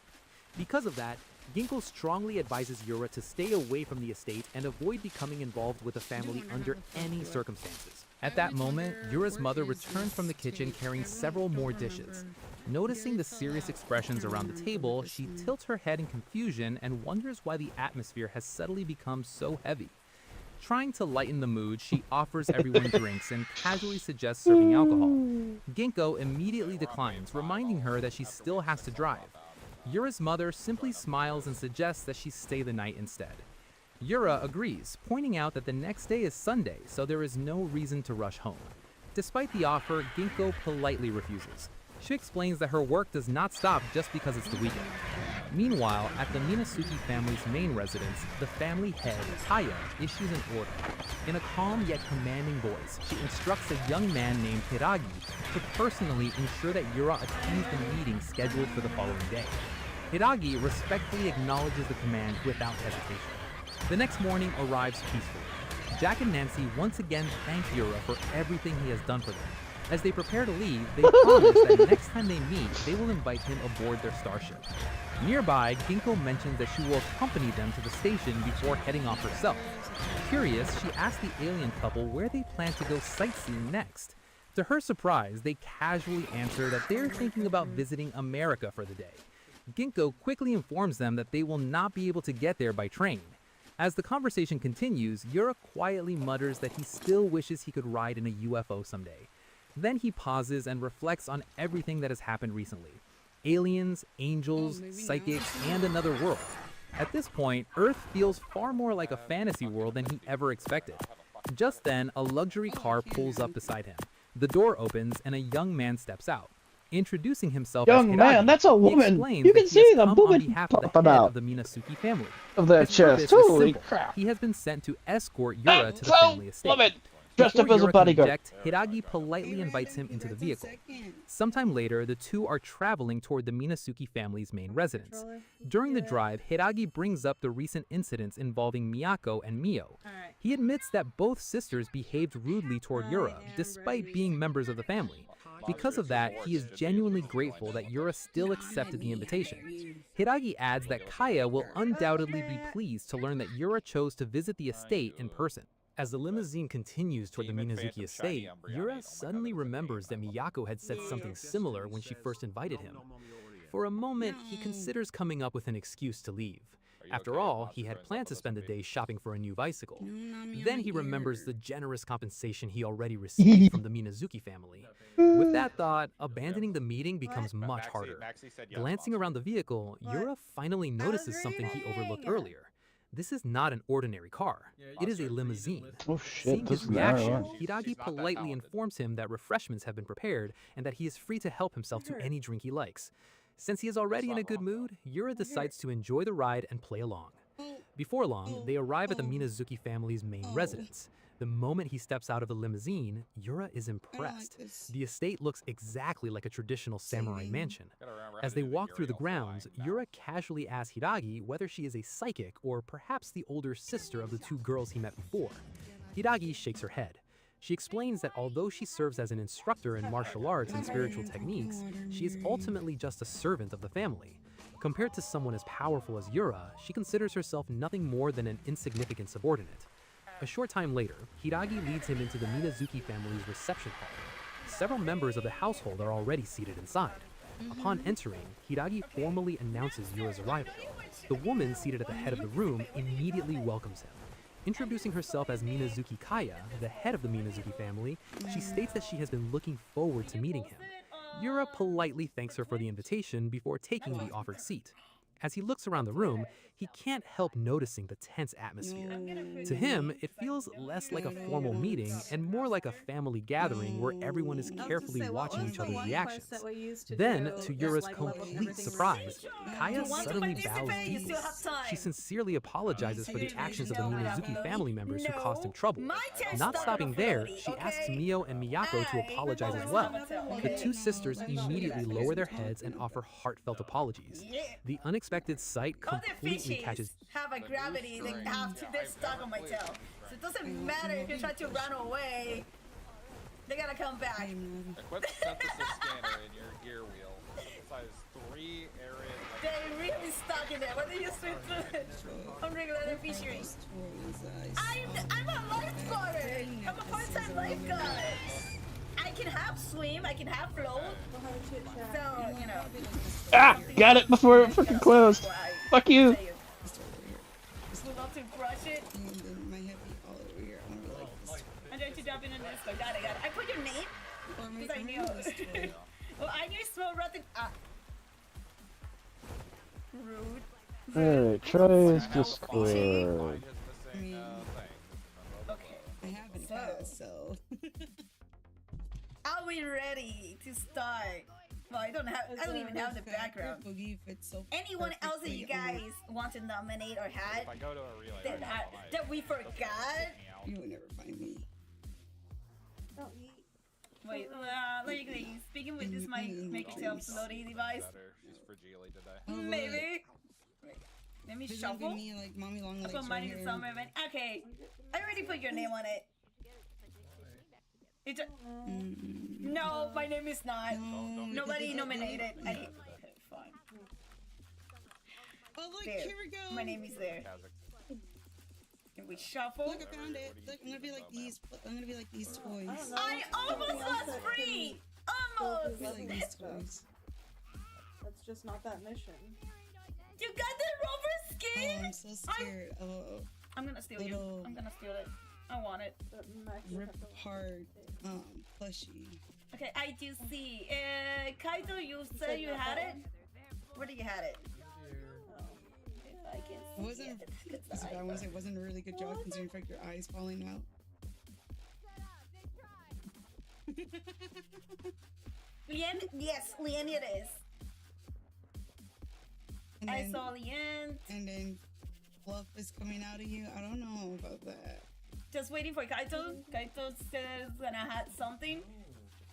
Speaker 10: Because of that, Ginkgo strongly advises Yura to stay away from the estate and avoid becoming involved with the family under any circumstances. At that moment, Yura's mother returns from the kitchen carrying several more dishes. Noticing the serious expressions around the table, she tilts her head in confusion and wonders why the atmosphere has suddenly become so heavy. Trying to lighten the mood, she offers everyone drinks and casually suggests serving alcohol. Ginkgo immediately declines, reminding her that she still has to drive. Yura's mother simply smiles and suggests that she stay the night instead. Yura agrees, pointing out that the next day is Sunday, so there is no reason to rush home. Despite the offer, Ginkgo politely refuses. She explains that her work does not stop just because it's the weekend. Meanwhile, at the Minazuki family's main residence, the family head, Taya, issues an order. In a calm yet commanding voice, she instructs a young man named Hiragi to personally ensure that Yura attends the meeting scheduled for the following day. Hiragi respectfully acknowledges the command without hesitation. The next morning arrives peacefully. Jack and Nancy once again thank Yura for everything he has done for them. As they prepare to leave, they promise that next time they meet, they will invite him aboard their starship. Nearby, Ginkgo mentions that she will accompany them to the station before heading off herself. Curious, she asks the alien couple where they plan to go sightseeing next. To her surprise, they casually answer that they're thinking about visiting America for the day. Ginkgo quickly informs them that they will not be able to get there by train. As the conversation continues, Yura quietly mutters that he still wishes he could ride in a UFO someday. Then he pauses and reflects on everything that has happened recently. Aliens, angels, psychics, and another world. At this point, Earth feels far more like a fantasy world than he ever expected. Just then, a luxury car pulls up beside him. The door opens and a young man steps out. Introducing himself as
Speaker 13: Young man,
Speaker 10: Hiragi,
Speaker 13: that's a
Speaker 10: he
Speaker 13: woman.
Speaker 10: explains
Speaker 13: You
Speaker 10: that
Speaker 13: can
Speaker 10: he has
Speaker 13: see the
Speaker 10: come on
Speaker 13: woman
Speaker 10: behalf of the
Speaker 13: popping
Speaker 10: head
Speaker 13: out
Speaker 10: of the Minazuki family.
Speaker 13: of that
Speaker 10: His purpose
Speaker 13: chest.
Speaker 10: is
Speaker 13: Holy
Speaker 10: simple.
Speaker 13: crap.
Speaker 10: He has been sent to escort Yura to the
Speaker 13: So,
Speaker 10: family estate.
Speaker 13: love it. Dressed
Speaker 10: Before
Speaker 13: up as a
Speaker 10: Yura can
Speaker 13: bodyguard.
Speaker 10: object, Hiragi politely invites him into the vehicle. Sometime later, the two are traveling toward the Minazuki family's main residence. During the drive, Hiragi brings up the recent incidents involving Miyako and Mio. He admits that both sisters behaved rudely toward Yura, despite being members of the family. Because of that, he is genuinely grateful that Yura still accepted the invitation. Hiragi adds that Kaya will undoubtedly be pleased to learn that Yura chose to visit the estate in person. As the limousine continues toward the Minazuki estate, Yura suddenly remembers that Miyako had said something similar when she first invited him. For a moment, he considers coming up with an excuse to leave. After all, he had planned to spend the day shopping for a new bicycle. Then he remembers the generous compensation he already received from the Minazuki family. With that thought, abandoning the meeting becomes much harder. Glancing around the vehicle, Yura finally notices something he overlooked earlier. This is not an ordinary car. It is a limousine.
Speaker 13: Oh shit,
Speaker 10: Seeing
Speaker 13: this
Speaker 10: his
Speaker 13: is not
Speaker 10: reaction,
Speaker 13: right.
Speaker 10: Hiragi politely informs him that refreshments have been prepared and that he is free to help himself to any drink he likes. Since he is already in a good mood, Yura decides to enjoy the ride and play along. Before long, they arrive at the Minazuki family's main residence. The moment he steps out of the limousine, Yura is impressed. The estate looks exactly like a traditional samurai mansion. As they walk through the grounds, Yura casually asks Hiragi whether she is a psychic or perhaps the older sister of the two girls he met before. Hiragi shakes her head. She explains that although she serves as an instructor in martial arts and spiritual techniques, she is ultimately just a servant of the family. Compared to someone as powerful as Yura, she considers herself nothing more than an insignificant subordinate. A short time later, Hiragi leads him into the Minazuki family's reception hall. Several members of the household are already seated inside. Upon entering, Hiragi formally announces Yura's arrival. The woman seated at the head of the room immediately welcomes him. Introducing herself as Minazuki Kaya, the head of the Minazuki family, she states that she has been looking forward to meeting him. Yura politely thanks her for the invitation before taking the offered seat. As he looks around the room, he can't help noticing the tense atmosphere. To him, it feels less like a formal meeting and more like a family gathering where everyone is carefully watching each other's reactions. Then, to Yura's complete surprise, Kaya suddenly bows deeply. She sincerely apologizes for the actions of the Minazuki family members who caused him trouble. Not stopping there, she asks Mio and Miyako to apologize as well. The two sisters immediately lower their heads and offer heartfelt apologies. The unexpected sight completely catches
Speaker 12: have a gravity that have this stuck on my tail. So it doesn't matter if you try to run away. They gotta come back.
Speaker 14: Equip synthesis scanner in your gear wheel. Size 3 area.
Speaker 12: They really stuck in there. What did you swim through it? Unregulated fisheries. I'm a lifeguard. I'm a part-time lifeguard. I can half swim, I can half float. So, you know.
Speaker 13: Ah! Got it before it freaking closed. Fuck you!
Speaker 12: We'll love to brush it. I'm going to jump in and this. Got it. I put your name because I knew. Well, I knew smell rotten. Rude.
Speaker 13: Alright, try is Discord.
Speaker 12: I haven't passed, so. Are we ready to start? Well, I don't even have the background. Anyone else that you guys want to nominate or had that we forgot?
Speaker 16: You will never find me.
Speaker 12: Wait, like speaking with this mic, make yourself floaty device. Maybe. Wait, let me shuffle.
Speaker 16: Me, like, mommy long
Speaker 12: I
Speaker 16: legs
Speaker 12: put mine in
Speaker 16: right
Speaker 12: the
Speaker 16: here.
Speaker 12: summer event. Okay, I already put your name on it. It's no, my name is not. Nobody nominated. Okay, fine.
Speaker 16: Oh look,
Speaker 12: There.
Speaker 16: here we go.
Speaker 12: My name is there. Can we shuffle?
Speaker 16: Look, I found it. Look, I'm gonna be like these. I'm gonna be like these toys.
Speaker 12: I almost was free. Almost.
Speaker 16: Be like these toys.
Speaker 6: That's just not that mission.
Speaker 12: You got the rubber skin.
Speaker 16: Oh, I'm so scared. Oh.
Speaker 12: I'm gonna steal you.
Speaker 16: little
Speaker 12: I'm gonna steal it. I want it.
Speaker 16: rip apart plushie.
Speaker 12: Okay, I do see. Kaito, you said you had it? Where did you have it? If I can
Speaker 16: It
Speaker 12: see
Speaker 16: wasn't.
Speaker 12: it.
Speaker 16: I want to say it wasn't a really good job considering the fact your eyes falling out.
Speaker 12: Lien? Yes, Lien it is.
Speaker 16: And
Speaker 12: I
Speaker 16: then-
Speaker 12: saw Lien.
Speaker 16: And then fluff is coming out of you. I don't know about that.
Speaker 12: Just waiting for Kaito. Kaito says gonna have something.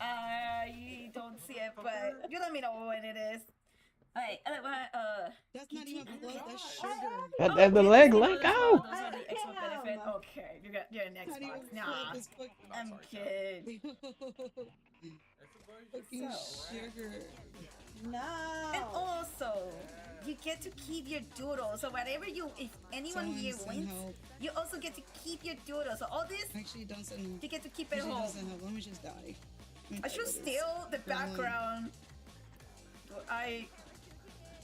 Speaker 12: I don't see it, but you let me know when it is. Alright,
Speaker 16: that's not even fluff, that's sugar.
Speaker 3: And the leg, let go.
Speaker 12: Those are the extra benefit. Okay, you're an Xbox. Nah, I'm kidding.
Speaker 16: Fucking sugar.
Speaker 12: No. And also, you get to keep your doodle. So whatever if anyone here wins, you also get to keep your doodle. So all this,
Speaker 16: actually don't send help.
Speaker 12: You get to keep it
Speaker 16: Actually
Speaker 12: home.
Speaker 16: doesn't help. Let me just die.
Speaker 12: I should steal the background. Do I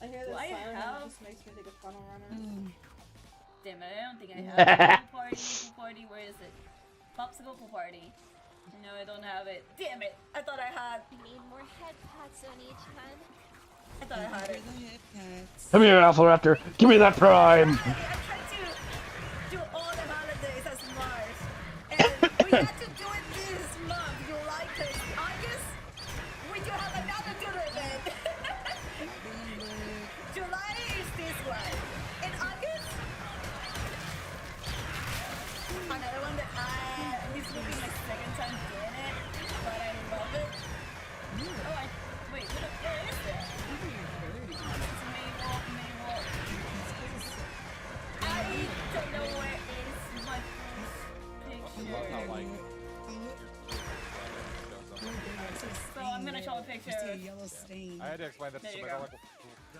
Speaker 6: hear
Speaker 12: do
Speaker 6: this
Speaker 12: I
Speaker 6: siren and
Speaker 12: have?
Speaker 6: it just makes me think of Funnel Runner.
Speaker 12: Damn it! I don't think I have pool party. Pool party. Where is it? Popsicle pool party. No, I don't have it. Damn it! I thought I had.
Speaker 11: Need more head pats on each hand.
Speaker 12: I thought I had it.
Speaker 3: Come here, Alpha Raptor. Give me that prime.
Speaker 12: I'm trying to do all the holidays as Mars, and we had to do it this month, July, because August we do have another doodle event. July is this one. In August, another one that this will be my second time doing it, but I love it. Oh, wait, where is it? It's Mabel. I don't know where is my picture. So I'm gonna show a picture.
Speaker 16: Yellow stain.
Speaker 14: I had to explain that to
Speaker 12: There you
Speaker 14: somebody.
Speaker 12: go.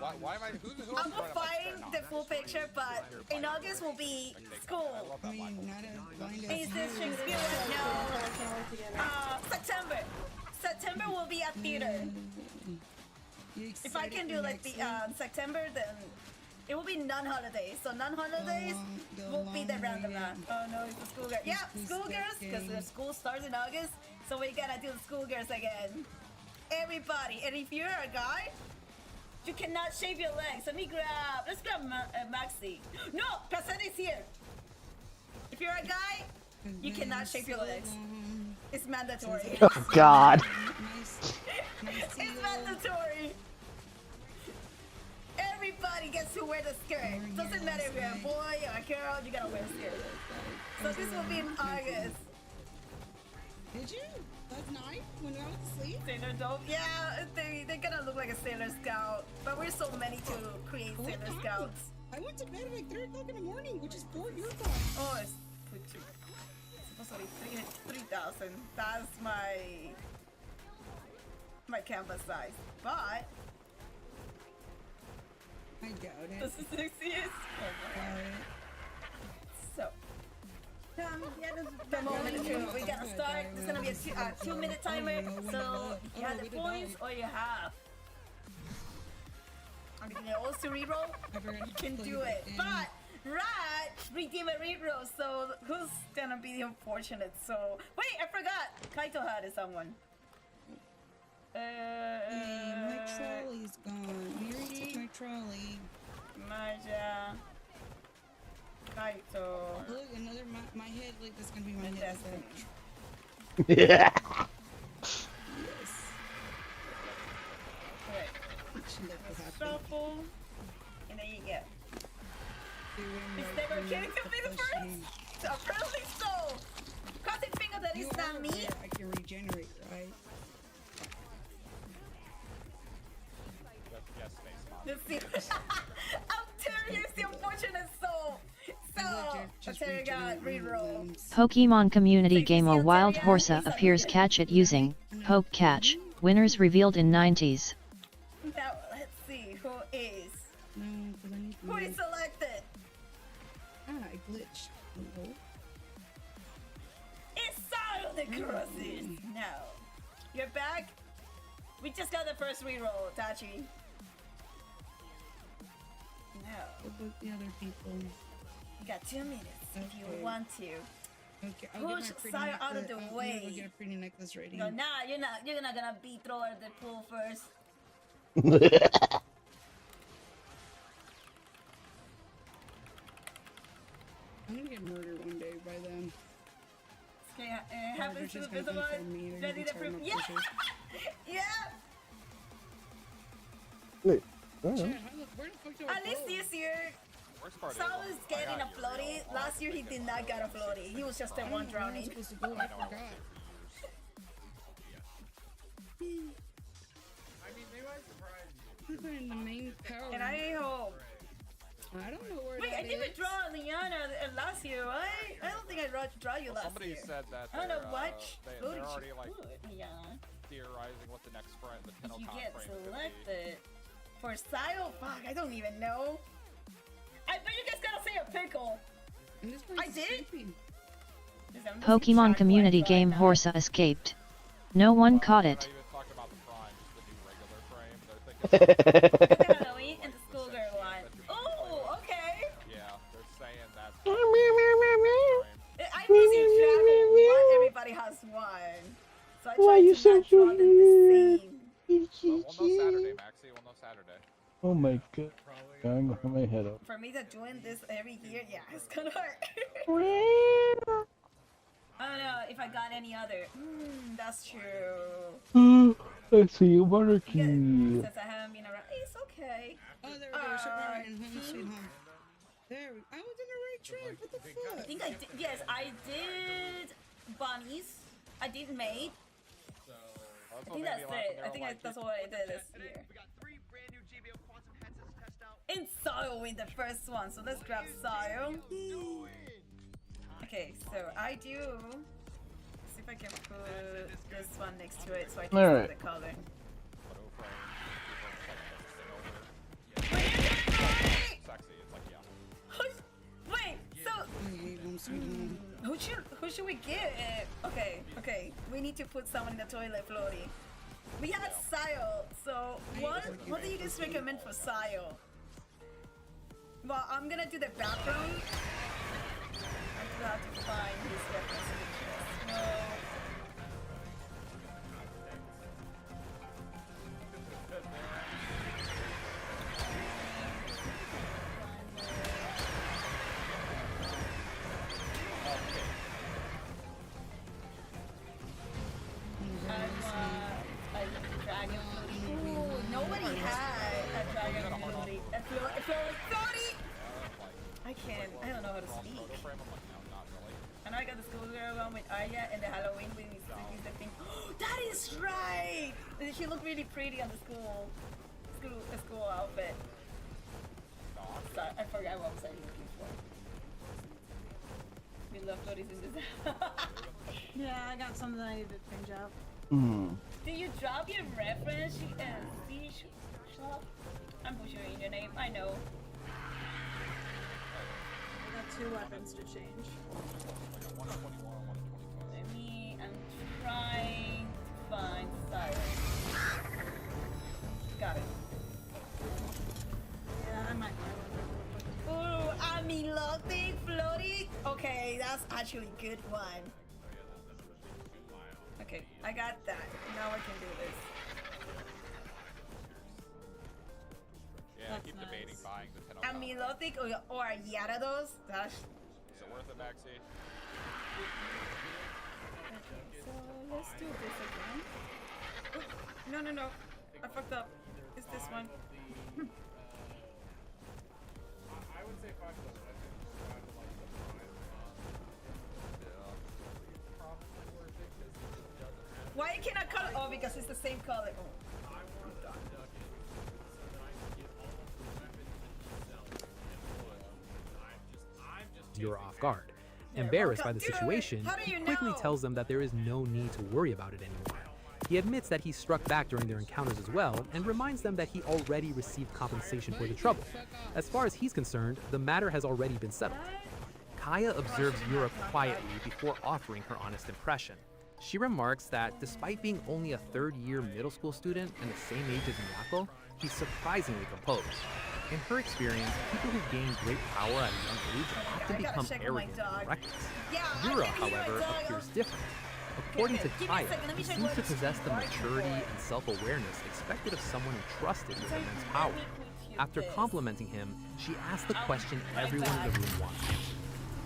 Speaker 14: Like, why am I? Who
Speaker 12: I will find the full picture, but in August will be school.
Speaker 16: I mean, not as blind as
Speaker 12: Is this Shakespeare? No. September. September will be at theater. If I can do like the September, then it will be non-holidays. So non-holidays will be the random one. Oh no, it's the schoolgirl. Yeah, schoolgirls, because the school starts in August. So we gotta do the schoolgirls again. Everybody, and if you're a guy, you cannot shave your legs. Let's grab Maxi. No, Cassette is here. If you're a guy, you cannot shave your legs. It's mandatory.
Speaker 3: Oh God.
Speaker 12: It's mandatory. Everybody gets to wear the skirt. Doesn't matter if you're a boy or a girl, you gotta wear a skirt. So this will be in August.
Speaker 16: Did you? Last night when I was asleep?
Speaker 12: Sailor Dope? Yeah, they're gonna look like a Sailor Scout. But we're so many to create Sailor Scouts.
Speaker 16: I went to bed at like 3 o'clock in the morning, which is 4 your time.
Speaker 12: Oh, it's supposed to be 3,000. That's my canvas size. But
Speaker 16: I doubt it.
Speaker 12: this is 60th. So. The moment we gotta start. This is gonna be a 2-minute timer. So you have the points or you have. I mean, you also reroll. You can do it. But Rat redeem a reroll. So who's gonna be the unfortunate? So wait, I forgot. Kaito had someone.
Speaker 16: My trolley's gone. Miri took my trolley.
Speaker 12: Maja. Kaito.
Speaker 16: Look, another my head. Like that's gonna be my head.
Speaker 3: Yeah.
Speaker 16: Yes.
Speaker 12: Alright. Shuffle. And there you go. It's never kidding to be the first. So apparently so. Crossing finger that it's not me.
Speaker 16: Yeah, I can regenerate, right?
Speaker 12: Let's see. I'm Terrier's the unfortunate soul. So, Terrier got reroll.
Speaker 7: Pokemon Community Game A Wild Horsa appears catch it using Poke Catch. Winners revealed in 90s.
Speaker 12: Now, let's see who is.
Speaker 16: No, because I need to.
Speaker 12: Who is selected?
Speaker 16: Ah, I glitched. Oh.
Speaker 12: It's Saru the Crosses. No. You're back? We just got the first reroll, Tachi. No.
Speaker 16: What about the other people?
Speaker 12: You got 2 minutes. if you want to.
Speaker 16: Okay,
Speaker 12: Push Sayo out of the way.
Speaker 16: I'll get a pretty necklace ready.
Speaker 12: Go, nah, you're not gonna be thrown at the pool first.
Speaker 16: I'm gonna get murdered one day by them.
Speaker 12: Okay, it happens to the
Speaker 16: gonna
Speaker 12: visible.
Speaker 16: unfold me, they're
Speaker 12: Ready
Speaker 16: gonna
Speaker 12: to
Speaker 16: tear
Speaker 12: prove.
Speaker 16: my
Speaker 12: Yeah!
Speaker 16: pictures.
Speaker 12: Yeah!
Speaker 13: Wait.
Speaker 16: Chad, where the fuck do I
Speaker 12: At least
Speaker 16: go?
Speaker 12: this year, Sal is getting a floaty. Last year he did not get a floaty. He was just in one drowning.
Speaker 16: Supposed to go, I forgot.
Speaker 14: I mean, they might surprise you.
Speaker 16: I'm in the main power.
Speaker 12: And I hope.
Speaker 16: I don't know where
Speaker 12: Wait,
Speaker 16: that
Speaker 12: I didn't
Speaker 16: is.
Speaker 12: draw Liana last year, right? I don't think I draw you last
Speaker 14: Somebody
Speaker 12: year.
Speaker 14: said that
Speaker 12: I don't know
Speaker 14: they're,
Speaker 12: what
Speaker 14: they're
Speaker 12: floaty
Speaker 14: already
Speaker 12: she
Speaker 14: like
Speaker 12: put, Liana.
Speaker 14: theorizing what the next frame, the
Speaker 12: Did you
Speaker 14: Tenno
Speaker 12: get
Speaker 14: frame is gonna be.
Speaker 12: selected? For Sayo? Fuck, I don't even know. I bet you guys gotta say a pickle. I did?
Speaker 7: Pokemon community game Horsa escaped. No one caught it.
Speaker 12: Halloween and the schoolgirl one. Oh, okay.
Speaker 14: Yeah, they're saying that.
Speaker 12: I'm busy dragon one. Everybody has one. So I
Speaker 13: Why
Speaker 12: tried
Speaker 13: you
Speaker 12: to
Speaker 13: so
Speaker 12: not draw them the same.
Speaker 14: We'll know Saturday, Maxie. We'll know Saturday.
Speaker 13: Oh my god. I'm going to my head up.
Speaker 12: For me to join this every year, yeah, it's gonna hurt. I don't know if I got any other. That's true.
Speaker 13: Let's see, water key.
Speaker 12: Since I haven't been around, it's okay.
Speaker 16: Oh, there we go. Shipwreck and home sweet home. There we go. I was in the right track. What the fuck?
Speaker 12: I think I did. Yes, I did. Bunnies. I did maid. I think that's it. I think that's what I did this year. And Sayo win the first one, so let's grab Sayo. Okay, so I do. See if I can put this one next to it so I can see the color. Wait, so who should we give? Okay, we need to put someone in the toilet, Floaty. We had Sayo, so what do you guys recommend for Sayo? Well, I'm gonna do the background. I still have to find his reference pictures. A dragon floaty. Ooh, nobody had a dragon floaty. A floaty! I don't know how to speak. And I got the schoolgirl one with Aya and the Halloween with the thing. That is right! She looked really pretty on the school outfit. Sorry, I forgot what was I looking for. We love floaties in this. Yeah, I got something I need to change out. Do you drop your reference? Shop? I'm butchering your name, I know.
Speaker 6: I got 2 weapons to change.
Speaker 12: I'm trying to find silence. Got it.
Speaker 6: Yeah, I might find one.
Speaker 12: Ooh, Amilotic floaty. Okay, that's actually a good one. Okay, I got that. Now I can do this.
Speaker 14: Yeah,
Speaker 12: That's
Speaker 14: keep
Speaker 12: nice.
Speaker 14: debating buying the Tenno.
Speaker 12: Amilotic or Gyarados. That's
Speaker 14: Is it worth it, Maxie?
Speaker 12: so let's do this again. Ooh, no. I fucked up. It's this one.
Speaker 14: I would say 5 plus. I think 5 to like the 5. Probably worth it because it doesn't have.
Speaker 12: Why can I color? Oh, because it's the same color. Oh.
Speaker 10: You're off guard. Embarrassed by the situation, he quickly tells them that there is no need to worry about it anymore. He admits that he struck back during their encounters as well, and reminds them that he already received compensation for the trouble. As far as he's concerned, the matter has already been settled. Kaya observes Yura quietly before offering her honest impression. She remarks that despite being only a third-year middle school student and the same age as Miyako, he's surprisingly composed. In her experience, people who gain great power at a young age often become arrogant and reckless. Yura, however, appears different. According to Kaya, he seems to possess the maturity and self-awareness expected of someone entrusted with immense power. After complimenting him, she asks the question everyone in the room wants answered.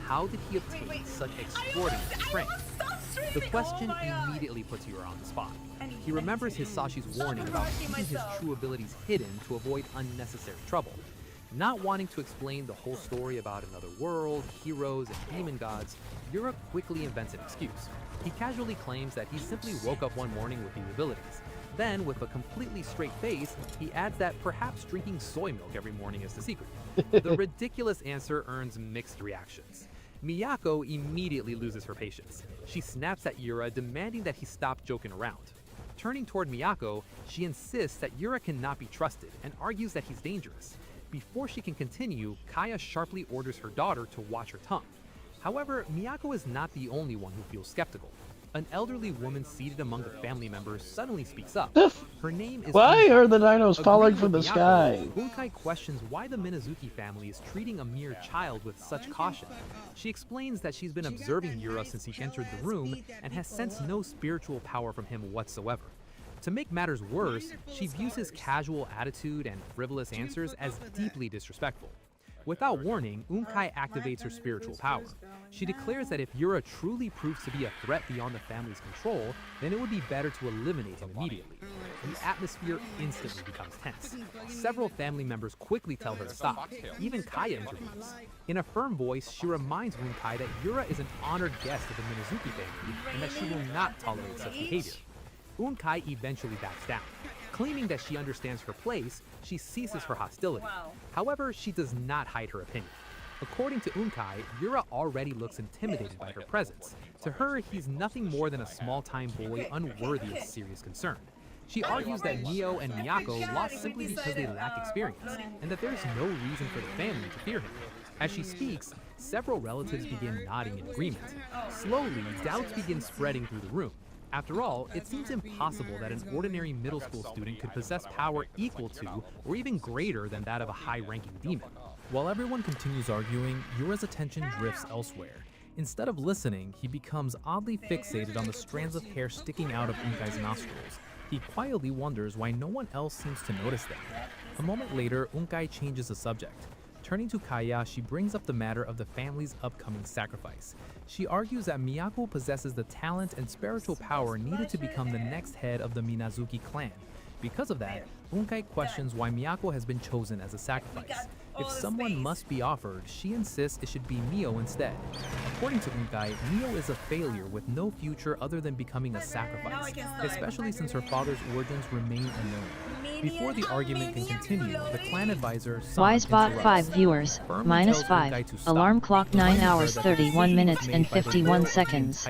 Speaker 10: How did he obtain such extraordinary strength? The question immediately puts Yura on the spot. He remembers Hisashi's warning about keeping his true abilities hidden to avoid unnecessary trouble. Not wanting to explain the whole story about another world, heroes, and demon gods, Yura quickly invents an excuse. He casually claims that he simply woke up one morning with these abilities. Then, with a completely straight face, he adds that perhaps drinking soy milk every morning is the secret. The ridiculous answer earns mixed reactions. Miyako immediately loses her patience. She snaps at Yura, demanding that he stop joking around. Turning toward Miyako, she insists that Yura cannot be trusted and argues that he's dangerous. Before she can continue, Kaya sharply orders her daughter to watch her tongue. However, Miyako is not the only one who feels skeptical. An elderly woman seated among the family members suddenly speaks up. Her name is
Speaker 13: Why
Speaker 10: Unkai.
Speaker 13: are the dinos falling
Speaker 10: Agreeing
Speaker 13: from the
Speaker 10: with Miyako,
Speaker 13: sky?
Speaker 10: Unkai questions why the Minazuki family is treating a mere child with such caution. She explains that she's been observing Yura since he entered the room and has sensed no spiritual power from him whatsoever. To make matters worse, she views his casual attitude and frivolous answers as deeply disrespectful. Without warning, Unkai activates her spiritual power. She declares that if Yura truly proves to be a threat beyond the family's control, then it would be better to eliminate him immediately. The atmosphere instantly becomes tense. Several family members quickly tell her to stop. Even Kaya intervenes. In a firm voice, she reminds Unkai that Yura is an honored guest of the Minazuki family and that she will not tolerate such behavior. Unkai eventually backs down. Claiming that she understands her place, she ceases her hostility. However, she does not hide her opinion. According to Unkai, Yura already looks intimidated by her presence. To her, he's nothing more than a small-time boy unworthy of serious concern. She argues that Neo and Miyako lost simply because they lack experience, and that there's no reason for the family to fear him. As she speaks, several relatives begin nodding in agreement. Slowly, doubts begin spreading through the room. After all, it seems impossible that an ordinary middle school student could possess power equal to, or even greater than that of a high-ranking demon. While everyone continues arguing, Yura's attention drifts elsewhere. Instead of listening, he becomes oddly fixated on the strands of hair sticking out of Unkai's nostrils. He quietly wonders why no one else seems to notice them. A moment later, Unkai changes the subject. Turning to Kaya, she brings up the matter of the family's upcoming sacrifice. She argues that Miyako possesses the talent and spiritual power needed to become the next head of the Minazuki clan. Because of that, Unkai questions why Miyako has been chosen as a sacrifice. If someone must be offered, she insists it should be Mio instead. According to Unkai, Mio is a failure with no future other than becoming a sacrifice, especially since her father's origins remain unknown. Before the argument can continue, the clan advisor
Speaker 7: Wisebot 5 viewers, minus 5, alarm clock 9 hours 31 minutes and 51 seconds.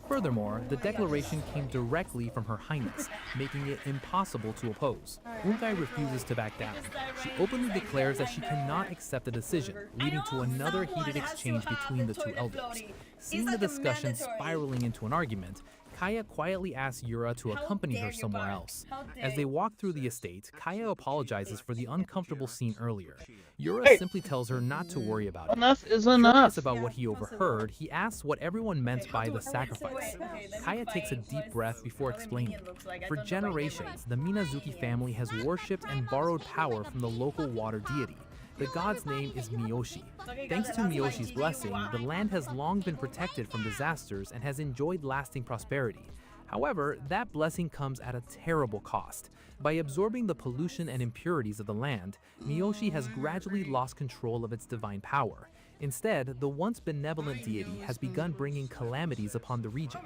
Speaker 10: Furthermore, the declaration came directly from Her Highness, making it impossible to oppose. Unkai refuses to back down. She openly declares that she cannot accept the decision, leading to another heated exchange between the two elders. Seeing the discussion spiraling into an argument, Kaya quietly asks Yura to accompany her somewhere else. As they walk through the estate, Kaya apologizes for the uncomfortable scene earlier. Yura simply tells her not to worry about it.
Speaker 13: Enough is
Speaker 10: Curious
Speaker 13: enough.
Speaker 10: about what he overheard, he asks what everyone meant by the sacrifice. Kaya takes a deep breath before explaining. For generations, the Minazuki family has worshipped and borrowed power from the local water deity. The god's name is Miyoshi. Thanks to Miyoshi's blessing, the land has long been protected from disasters and has enjoyed lasting prosperity. However, that blessing comes at a terrible cost. By absorbing the pollution and impurities of the land, Miyoshi has gradually lost control of its divine power. Instead, the once benevolent deity has begun bringing calamities upon the region.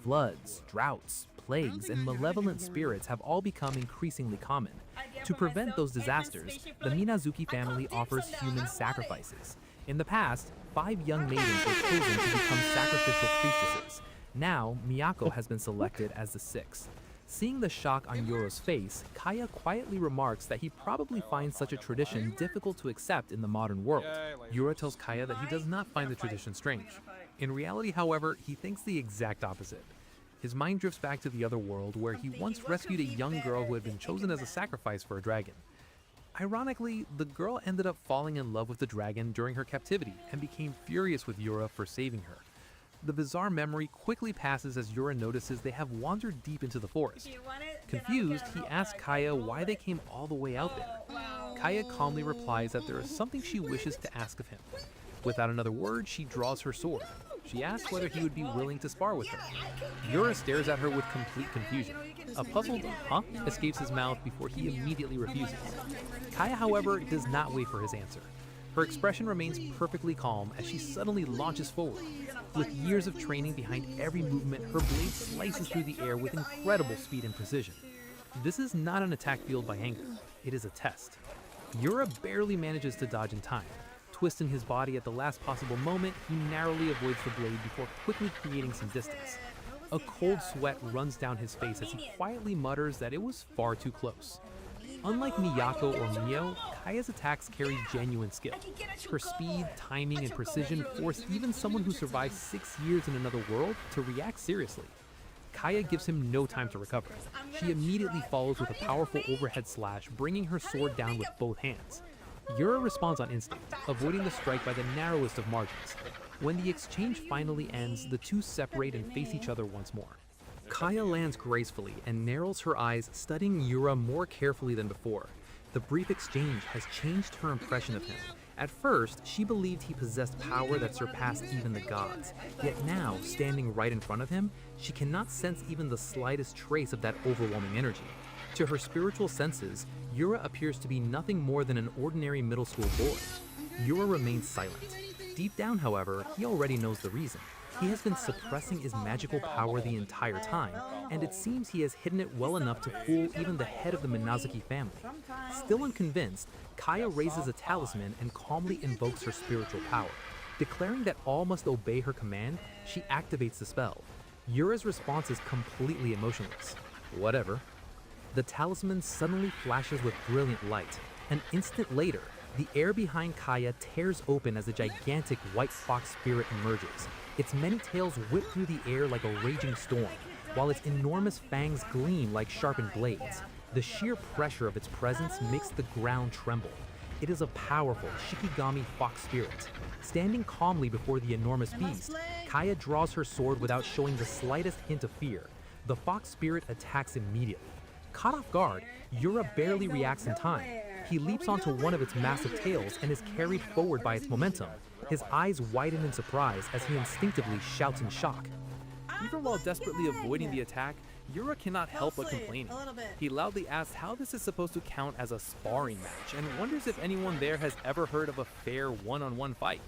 Speaker 10: Floods, droughts, plagues, and malevolent spirits have all become increasingly common. To prevent those disasters, the Minazuki family offers human sacrifices. In the past, 5 young maidens were chosen to become sacrificial priestesses. Now, Miyako has been selected as the 6th. Seeing the shock on Yura's face, Kaya quietly remarks that he probably finds such a tradition difficult to accept in the modern world. Yura tells Kaya that he does not find the tradition strange. In reality, however, he thinks the exact opposite. His mind drifts back to the other world where he once rescued a young girl who had been chosen as a sacrifice for a dragon. Ironically, the girl ended up falling in love with the dragon during her captivity and became furious with Yura for saving her. The bizarre memory quickly passes as Yura notices they have wandered deep into the forest. Confused, he asks Kaya why they came all the way out there. Kaya calmly replies that there is something she wishes to ask of him. Without another word, she draws her sword. She asks whether he would be willing to spar with her. Yura stares at her with complete confusion. A puzzled "huh?" escapes his mouth before he immediately refuses. Kaya, however, does not wait for his answer. Her expression remains perfectly calm as she suddenly launches forward. With years of training behind every movement, her blade slices through the air with incredible speed and precision. This is not an attack fueled by anger, it is a test. Yura barely manages to dodge in time. Twisting his body at the last possible moment, he narrowly avoids the blade before quickly creating some distance. A cold sweat runs down his face as he quietly mutters that it was far too close. Unlike Miyako or Mio, Kaya's attacks carry genuine skill. Her speed, timing, and precision force even someone who survived 6 years in another world to react seriously. Kaya gives him no time to recover. She immediately follows with a powerful overhead slash, bringing her sword down with both hands. Yura responds on instinct, avoiding the strike by the narrowest of margins. When the exchange finally ends, the two separate and face each other once more. Kaya lands gracefully and narrows her eyes, studying Yura more carefully than before. The brief exchange has changed her impression of him. At first, she believed he possessed power that surpassed even the gods. Yet now, standing right in front of him, she cannot sense even the slightest trace of that overwhelming energy. To her spiritual senses, Yura appears to be nothing more than an ordinary middle school boy. Yura remains silent. Deep down, however, he already knows the reason. He has been suppressing his magical power the entire time, and it seems he has hidden it well enough to fool even the head of the Minazuki family. Still unconvinced, Kaya raises a talisman and calmly invokes her spiritual power. Declaring that all must obey her command, she activates the spell. Yura's response is completely emotionless. Whatever. The talisman suddenly flashes with brilliant light. An instant later, the air behind Kaya tears open as a gigantic white fox spirit emerges. Its many tails whip through the air like a raging storm, while its enormous fangs gleam like sharpened blades. The sheer pressure of its presence makes the ground tremble. It is a powerful Shikigami fox spirit. Standing calmly before the enormous beast, Kaya draws her sword without showing the slightest hint of fear. The fox spirit attacks immediately. Caught off guard, Yura barely reacts in time. He leaps onto one of its massive tails and is carried forward by its momentum. His eyes widen in surprise as he instinctively shouts in shock. Even while desperately avoiding the attack, Yura cannot help but complain. He loudly asks how this is supposed to count as a sparring match and wonders if anyone there has ever heard of a fair one-on-one fight.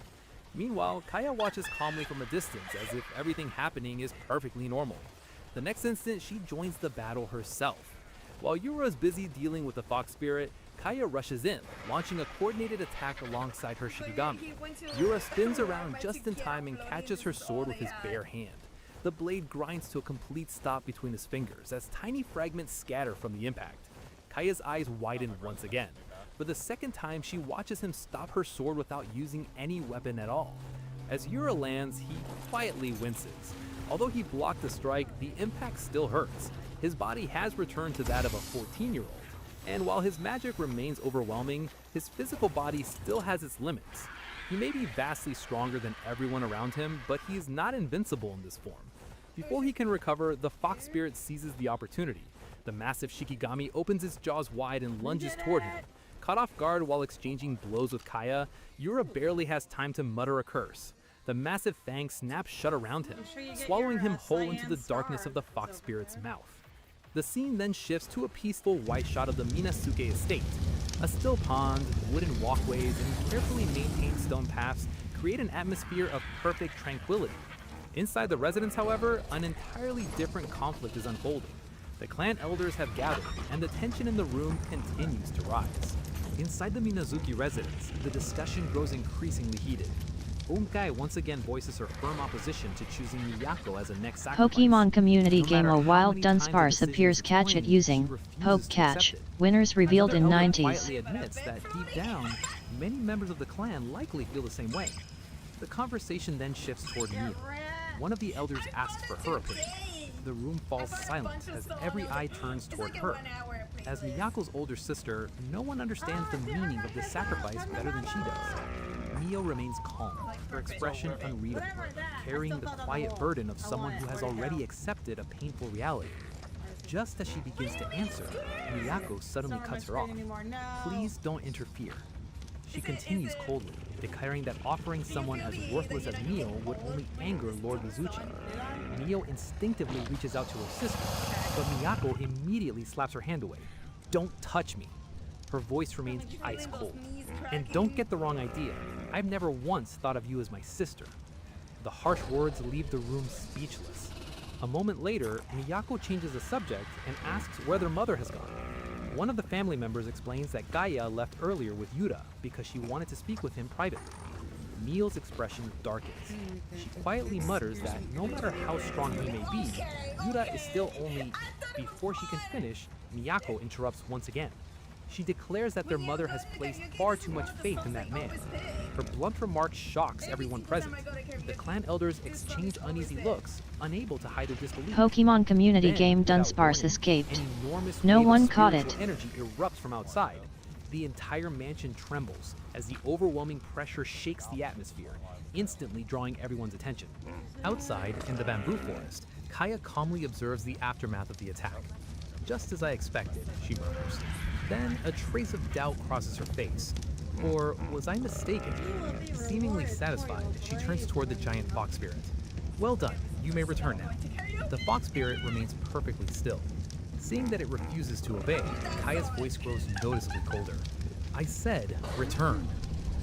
Speaker 10: Meanwhile, Kaya watches calmly from a distance as if everything happening is perfectly normal. The next instant, she joins the battle herself. While Yura is busy dealing with the fox spirit, Kaya rushes in, launching a coordinated attack alongside her Shikigami. Yura spins around just in time and catches her sword with his bare hand. The blade grinds to a complete stop between his fingers as tiny fragments scatter from the impact. Kaya's eyes widen once again. For the second time, she watches him stop her sword without using any weapon at all. As Yura lands, he quietly winces. Although he blocked the strike, the impact still hurts. His body has returned to that of a 14-year-old. And while his magic remains overwhelming, his physical body still has its limits. He may be vastly stronger than everyone around him, but he is not invincible in this form. Before he can recover, the fox spirit seizes the opportunity. The massive Shikigami opens its jaws wide and lunges toward him. Caught off guard while exchanging blows with Kaya, Yura barely has time to mutter a curse. The massive fangs snap shut around him, swallowing him whole into the darkness of the fox spirit's mouth. The scene then shifts to a peaceful white shot of the Minasuke estate. A still pond, wooden walkways, and carefully maintained stone paths create an atmosphere of perfect tranquility. Inside the residence, however, an entirely different conflict is unfolding. The clan elders have gathered, and the tension in the room continues to rise. Inside the Minazuki residence, the discussion grows increasingly heated. Bunkai once again voices her firm opposition to choosing Miyako as a next sacrifice.
Speaker 7: Pokemon community
Speaker 10: No
Speaker 7: game
Speaker 10: matter
Speaker 7: A
Speaker 10: how
Speaker 7: Wild
Speaker 10: many times the
Speaker 7: Dunsparce
Speaker 10: decision
Speaker 7: appears
Speaker 10: is
Speaker 7: catch it
Speaker 10: explained,
Speaker 7: using
Speaker 10: she refuses
Speaker 7: Poke
Speaker 10: to
Speaker 7: Catch.
Speaker 10: accept it.
Speaker 7: Winners revealed in
Speaker 10: Another elder
Speaker 7: 90s.
Speaker 10: quietly admits that deep down, many members of the clan likely feel the same way. The conversation then shifts toward Mio. One of the elders asks for her opinion. The room falls silent as every eye turns toward her. As Miyako's older sister, no one understands the meaning of this sacrifice better than she does. Mio remains calm, her expression unreadable, carrying the quiet burden of someone who has already accepted a painful reality. Just as she begins to answer, Miyako suddenly cuts her off. Please don't interfere. She continues coldly, declaring that offering someone as worthless as Mio would only anger Lord Mizuchi. Mio instinctively reaches out to her sister, but Miyako immediately slaps her hand away. Don't touch me. Her voice remains ice cold. And don't get the wrong idea, I've never once thought of you as my sister. The harsh words leave the room speechless. A moment later, Miyako changes the subject and asks where their mother has gone. One of the family members explains that Gaia left earlier with Yura because she wanted to speak with him privately. Mio's expression darkens. She quietly mutters that no matter how strong he may be, Yura is still only... Before she can finish, Miyako interrupts once again. She declares that their mother has placed far too much faith in that man. Her blunt remark shocks everyone present. The clan elders exchange uneasy looks, unable to hide their disbelief.
Speaker 7: Pokemon community
Speaker 10: Then,
Speaker 7: game
Speaker 10: without
Speaker 7: Dunsparce
Speaker 10: warning,
Speaker 7: escaped.
Speaker 10: an enormous
Speaker 7: No
Speaker 10: wave of
Speaker 7: one caught
Speaker 10: spiritual
Speaker 7: it.
Speaker 10: energy erupts from outside. The entire mansion trembles as the overwhelming pressure shakes the atmosphere, instantly drawing everyone's attention. Outside, in the bamboo forest, Kaya calmly observes the aftermath of the attack. Just as I expected, she murmurs. Then a trace of doubt crosses her face. Or was I mistaken? Seemingly satisfied, she turns toward the giant fox spirit. Well done, you may return now. The fox spirit remains perfectly still. Seeing that it refuses to obey, Kaya's voice grows noticeably colder. I said, return.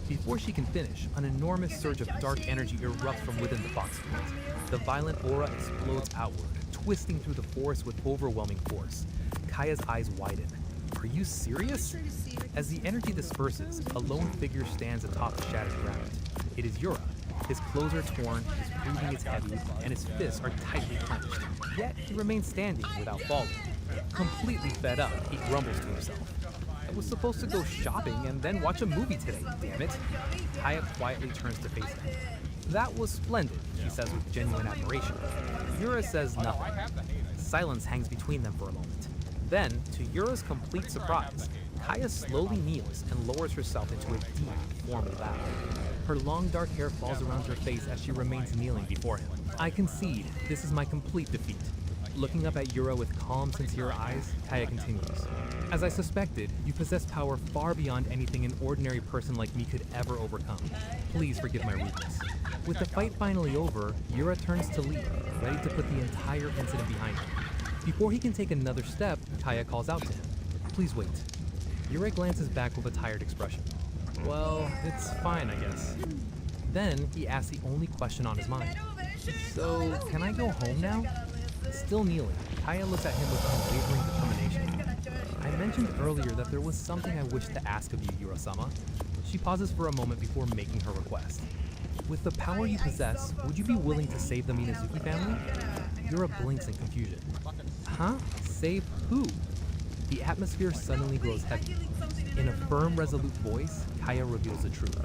Speaker 10: Before she can finish, an enormous surge of dark energy erupts from within the fox spirit. The violent aura explodes outward, twisting through the forest with overwhelming force. Kaya's eyes widen. Are you serious? As the energy disperses, a lone figure stands atop the shattered ground. It is Yura. His clothes are torn, his breathing is heavy, and his fists are tightly clenched. Yet he remains standing without falling. Completely fed up, he grumbles to himself. I was supposed to go shopping and then watch a movie today, damn it. Kaya quietly turns to face him. That was splendid, she says with genuine admiration. Yura says nothing. Silence hangs between them for a moment. Then, to Yura's complete surprise, Kaya slowly kneels and lowers herself into a deep, formal bow. Her long dark hair falls around her face as she remains kneeling before him. I concede, this is my complete defeat. Looking up at Yura with calm, sincere eyes, Kaya continues. As I suspected, you possess power far beyond anything an ordinary person like me could ever overcome. Please forgive my rudeness. With the fight finally over, Yura turns to leave, ready to put the entire incident behind him. Before he can take another step, Kaya calls out to him. Please wait. Yura glances back with a tired expression. Well, it's fine, I guess. Then he asks the only question on his mind. So, can I go home now? Still kneeling, Kaya looks at him with unwavering determination. I mentioned earlier that there was something I wished to ask of you, Yura-sama. She pauses for a moment before making her request. With the power you possess, would you be willing to save the Minazuki family? Yura blinks in confusion. Huh? Save who? The atmosphere suddenly grows heavy. In a firm, resolute voice, Kaya reveals the truth.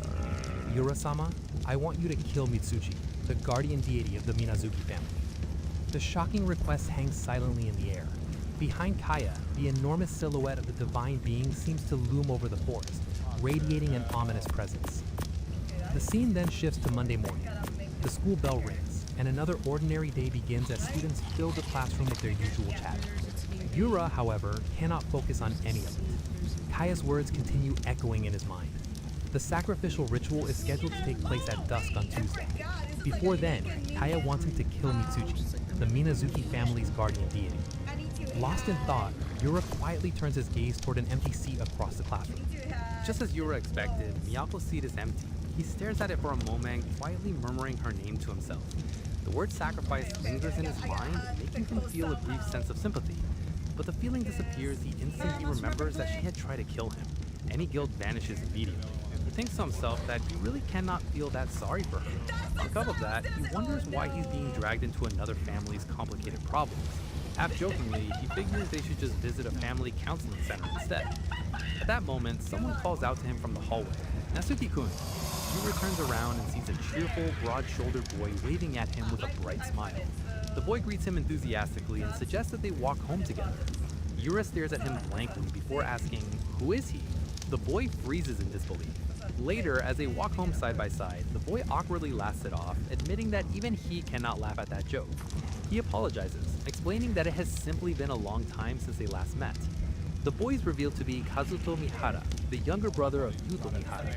Speaker 10: Yura-sama, I want you to kill Mitsuchi, the guardian deity of the Minazuki family. The shocking request hangs silently in the air. Behind Kaya, the enormous silhouette of the divine being seems to loom over the forest, radiating an ominous presence. The scene then shifts to Monday morning. The school bell rings, and another ordinary day begins as students fill the classroom with their usual chatter. Yura, however, cannot focus on any of it. Kaya's words continue echoing in his mind. The sacrificial ritual is scheduled to take place at dusk on Tuesday. Before then, Kaya wants him to kill Mitsuchi, the Minazuki family's guardian deity. Lost in thought, Yura quietly turns his gaze toward an empty seat across the classroom. Just as Yura expected, Miyako's seat is empty. He stares at it for a moment, quietly murmuring her name to himself. The word sacrifice lingers in his mind, making him feel a brief sense of sympathy. But the feeling disappears the instant he remembers that she had tried to kill him. Any guilt vanishes immediately. He thinks to himself that he really cannot feel that sorry for her. On top of that, he wonders why he's being dragged into another family's complicated problems. Half-jokingly, he figures they should just visit a family counseling center instead. At that moment, someone calls out to him from the hallway. Natsuki-kun. Yura turns around and sees a cheerful, broad-shouldered boy waving at him with a bright smile. The boy greets him enthusiastically and suggests that they walk home together. Yura stares at him blankly before asking, "Who is he?" The boy freezes in disbelief. Later, as they walk home side by side, the boy awkwardly laughs it off, admitting that even he cannot laugh at that joke. He apologizes, explaining that it has simply been a long time since they last met. The boy is revealed to be Kazuto Mihara, the younger brother of Yuto Mihara.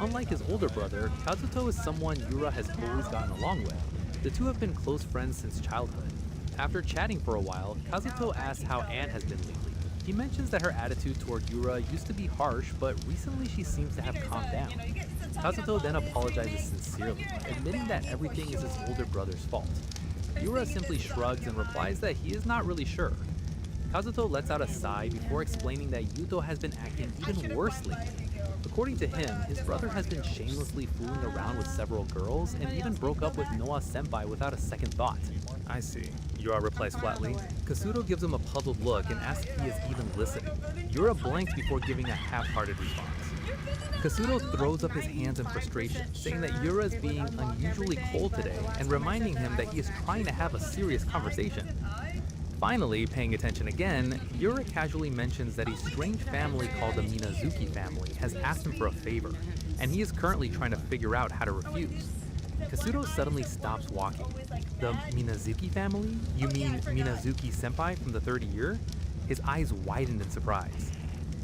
Speaker 10: Unlike his older brother, Kazuto is someone Yura has always gotten along with. The two have been close friends since childhood. After chatting for a while, Kazuto asks how Anne has been lately. He mentions that her attitude toward Yura used to be harsh, but recently she seems to have calmed down. Kazuto then apologizes sincerely, admitting that everything is his older brother's fault. Yura simply shrugs and replies that he is not really sure. Kazuto lets out a sigh before explaining that Yuto has been acting even worse lately. According to him, his brother has been shamelessly fooling around with several girls and even broke up with Noa Senpai without a second thought. I see, Yura replies flatly. Kazuto gives him a puzzled look and asks if he is even listening. Yura blanks before giving a half-hearted response. Kazuto throws up his hands in frustration, saying that Yura is being unusually cold today and reminding him that he is trying to have a serious conversation. Finally, paying attention again, Yura casually mentions that a strange family called the Minazuki family has asked him for a favor, and he is currently trying to figure out how to refuse. Kazuto suddenly stops walking. The Minazuki family? You mean Minazuki Senpai from the third year? His eyes widen in surprise.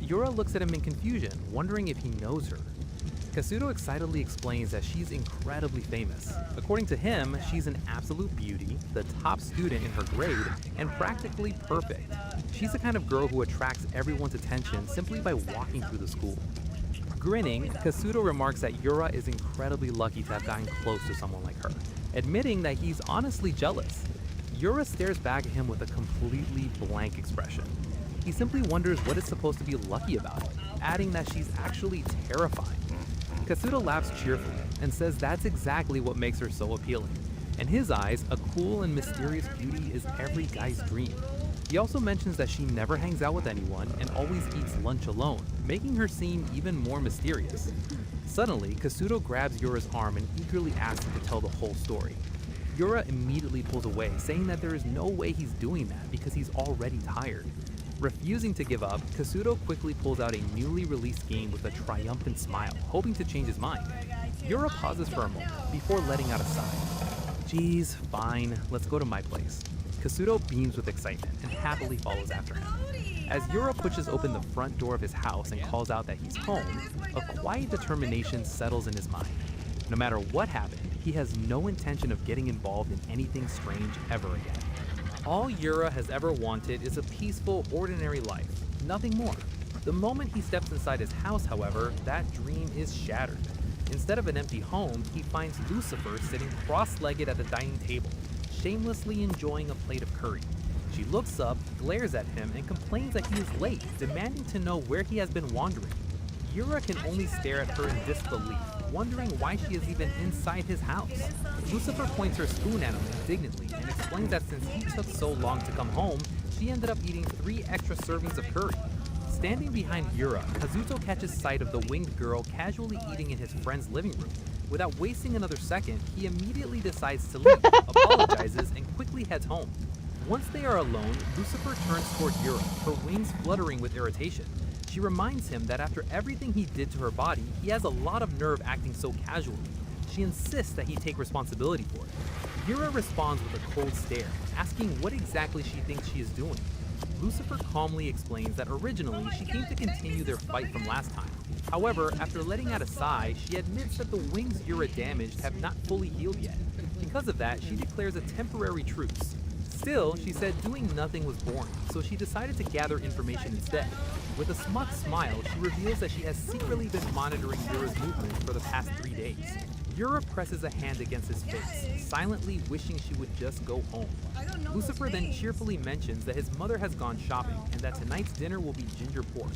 Speaker 10: Yura looks at him in confusion, wondering if he knows her. Kazuto excitedly explains that she's incredibly famous. According to him, she's an absolute beauty, the top student in her grade, and practically perfect. She's the kind of girl who attracts everyone's attention simply by walking through the school. Grinning, Kazuto remarks that Yura is incredibly lucky to have gotten close to someone like her, admitting that he's honestly jealous. Yura stares back at him with a completely blank expression. He simply wonders what is supposed to be lucky about it, adding that she's actually terrifying. Kazuto laughs cheerfully and says that's exactly what makes her so appealing. In his eyes, a cool and mysterious beauty is every guy's dream. He also mentions that she never hangs out with anyone and always eats lunch alone, making her seem even more mysterious. Suddenly, Kazuto grabs Yura's arm and eagerly asks him to tell the whole story. Yura immediately pulls away, saying that there is no way he's doing that because he's already tired. Refusing to give up, Kazuto quickly pulls out a newly released game with a triumphant smile, hoping to change his mind. Yura pauses for a moment before letting out a sigh. Geez, fine, let's go to my place. Kazuto beams with excitement and happily follows after him. As Yura pushes open the front door of his house and calls out that he's home, a quiet determination settles in his mind. No matter what happened, he has no intention of getting involved in anything strange ever again. All Yura has ever wanted is a peaceful, ordinary life, nothing more. The moment he steps inside his house, however, that dream is shattered. Instead of an empty home, he finds Lucifer sitting cross-legged at the dining table, shamelessly enjoying a plate of curry. She looks up, glares at him, and complains that he is late, demanding to know where he has been wandering. Yura can only stare at her in disbelief, wondering why she is even inside his house. Lucifer points her spoon at him indignantly and explains that since he took so long to come home, she ended up eating 3 extra servings of curry. Standing behind Yura, Kazuto catches sight of the winged girl casually eating in his friend's living room. Without wasting another second, he immediately decides to leave, apologizes, and quickly heads home. Once they are alone, Lucifer turns toward Yura, her wings fluttering with irritation. She reminds him that after everything he did to her body, he has a lot of nerve acting so casually. She insists that he take responsibility for it. Yura responds with a cold stare, asking what exactly she thinks she is doing. Lucifer calmly explains that originally she came to continue their fight from last time. However, after letting out a sigh, she admits that the wings Yura damaged have not fully healed yet. Because of that, she declares a temporary truce. Still, she said doing nothing was boring, so she decided to gather information instead. With a smug smile, she reveals that she has secretly been monitoring Yura's movements for the past 3 days. Yura presses a hand against his face, silently wishing she would just go home. Lucifer then cheerfully mentions that his mother has gone shopping and that tonight's dinner will be ginger pork.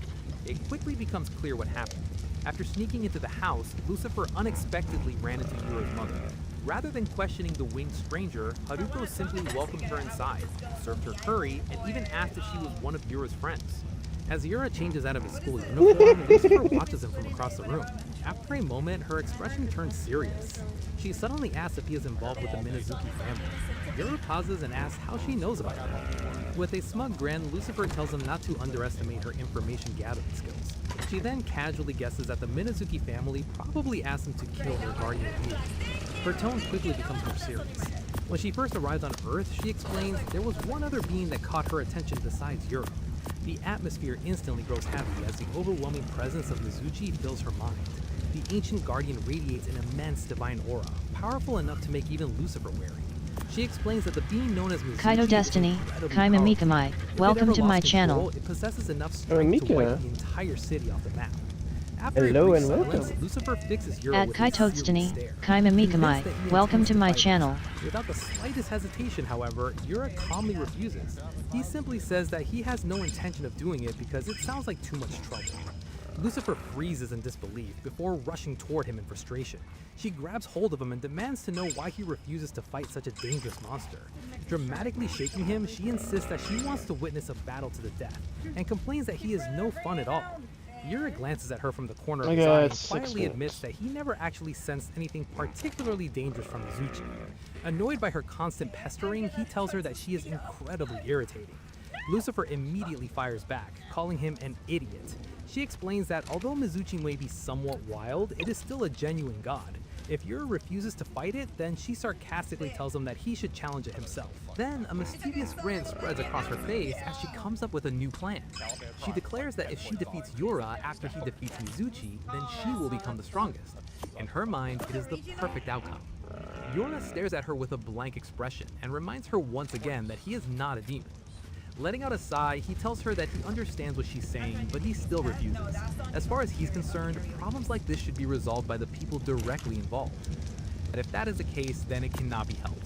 Speaker 10: It quickly becomes clear what happened. After sneaking into the house, Lucifer unexpectedly ran into Yura's mother. Rather than questioning the winged stranger, Haruko simply welcomed her inside, served her curry, and even asked if she was one of Yura's friends. As Yura changes out of his school uniform, Lucifer watches him from across the room. After a moment, her expression turns serious. She suddenly asks if he is involved with the Minazuki family. Yura pauses and asks how she knows about her. With a smug grin, Lucifer tells him not to underestimate her information gathering skills. She then casually guesses that the Minazuki family probably asked him to kill their guardian being. Her tone quickly becomes more serious. When she first arrived on Earth, she explains there was one other being that caught her attention besides Yura. The atmosphere instantly grows heavy as the overwhelming presence of Mizuchi fills her mind. The ancient guardian radiates an immense divine aura, powerful enough to make even Lucifer wary. She explains that the being known as Mizuchi
Speaker 7: Kaito
Speaker 10: is
Speaker 7: Destiny,
Speaker 10: incredibly
Speaker 7: Kaima
Speaker 10: powerful.
Speaker 7: Mikamai,
Speaker 10: If it
Speaker 7: welcome
Speaker 10: ever
Speaker 7: to
Speaker 10: lost
Speaker 7: my
Speaker 10: control,
Speaker 7: channel.
Speaker 10: it possesses enough strength to
Speaker 3: Mika.
Speaker 10: wipe the entire city off the map. After a
Speaker 3: Hello
Speaker 10: brief
Speaker 3: and
Speaker 10: silence,
Speaker 3: welcome.
Speaker 10: Lucifer fixes Yura
Speaker 7: At
Speaker 10: with his
Speaker 7: Kaito
Speaker 10: serious
Speaker 7: Destiny,
Speaker 10: stare.
Speaker 7: Kaima
Speaker 10: Convinced
Speaker 7: Mikamai,
Speaker 10: that he
Speaker 7: welcome
Speaker 10: intends
Speaker 7: to my
Speaker 10: fight her.
Speaker 7: channel.
Speaker 10: Without the slightest hesitation, however, Yura calmly refuses. He simply says that he has no intention of doing it because it sounds like too much trouble. Lucifer freezes in disbelief before rushing toward him in frustration. She grabs hold of him and demands to know why he refuses to fight such a dangerous monster. Dramatically shaking him, she insists that she wants to witness a battle to the death, and complains that he is no fun at all. Yura glances at her from the corner of his eye and quietly admits that he never actually sensed anything particularly dangerous from Mizuchi. Annoyed by her constant pestering, he tells her that she is incredibly irritating. Lucifer immediately fires back, calling him an idiot. She explains that although Mizuchi may be somewhat wild, it is still a genuine god. If Yura refuses to fight it, then she sarcastically tells him that he should challenge it himself. Then a mischievous grin spreads across her face as she comes up with a new plan. She declares that if she defeats Yura after he defeats Mizuchi, then she will become the strongest. In her mind, it is the perfect outcome. Yura stares at her with a blank expression and reminds her once again that he is not a demon. Letting out a sigh, he tells her that he understands what she's saying, but he still refuses. As far as he's concerned, problems like this should be resolved by the people directly involved. And if that is the case, then it cannot be helped.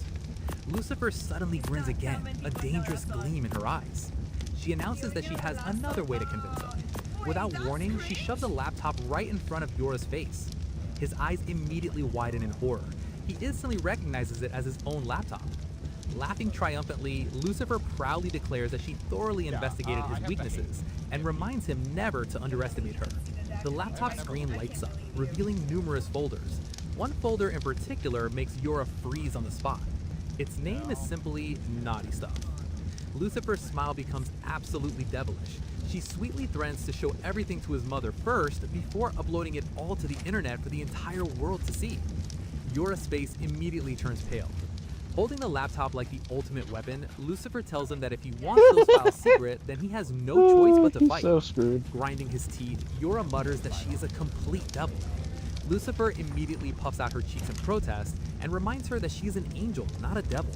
Speaker 10: Lucifer suddenly grins again, a dangerous gleam in her eyes. She announces that she has another way to convince him. Without warning, she shoves a laptop right in front of Yora's face. His eyes immediately widen in horror. He instantly recognizes it as his own laptop. Laughing triumphantly, Lucifer proudly declares that she thoroughly investigated his weaknesses and reminds him never to underestimate her. The laptop screen lights up, revealing numerous folders. One folder in particular makes Yura freeze on the spot. Its name is simply Naughty Stuff. Lucifer's smile becomes absolutely devilish. She sweetly threatens to show everything to his mother first before uploading it all to the internet for the entire world to see. Yura's face immediately turns pale. Holding the laptop like the ultimate weapon, Lucifer tells him that if he wants those files secret, then he has no choice but to
Speaker 3: he's
Speaker 10: fight.
Speaker 3: so screwed.
Speaker 10: Grinding his teeth, Yura mutters that she is a complete devil. Lucifer immediately puffs out her cheeks in protest and reminds her that she is an angel, not a devil.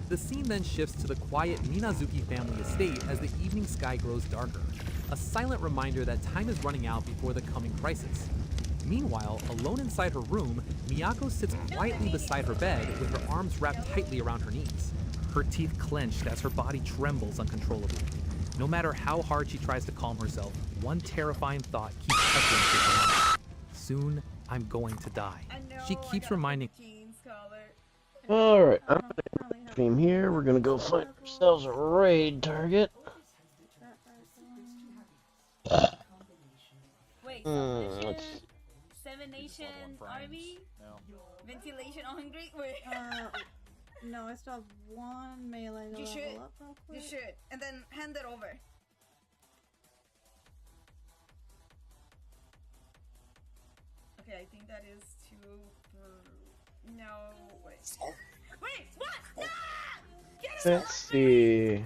Speaker 10: The scene then shifts to the quiet Minazuki family estate as the evening sky grows darker, a silent reminder that time is running out before the coming crisis. Meanwhile, alone inside her room, Miyako sits quietly beside her bed with her arms wrapped tightly around her knees. Her teeth clenched as her body trembles uncontrollably. No matter how hard she tries to calm herself, one terrifying thought keeps echoing through her mind. Soon, I'm going to die. She keeps reminding.
Speaker 3: Alright, I'm gonna end the stream here. We're gonna go find ourselves a raid target.
Speaker 12: Wait,
Speaker 3: Let's see.
Speaker 12: Seven Nation Army? Ventilation hungry? Wait.
Speaker 6: No, I still have one melee to
Speaker 12: You should.
Speaker 6: level up real quick.
Speaker 12: You should. And then hand it over. Okay, I think that is two. No, wait. Wait, what? No! Get it
Speaker 3: Let's see.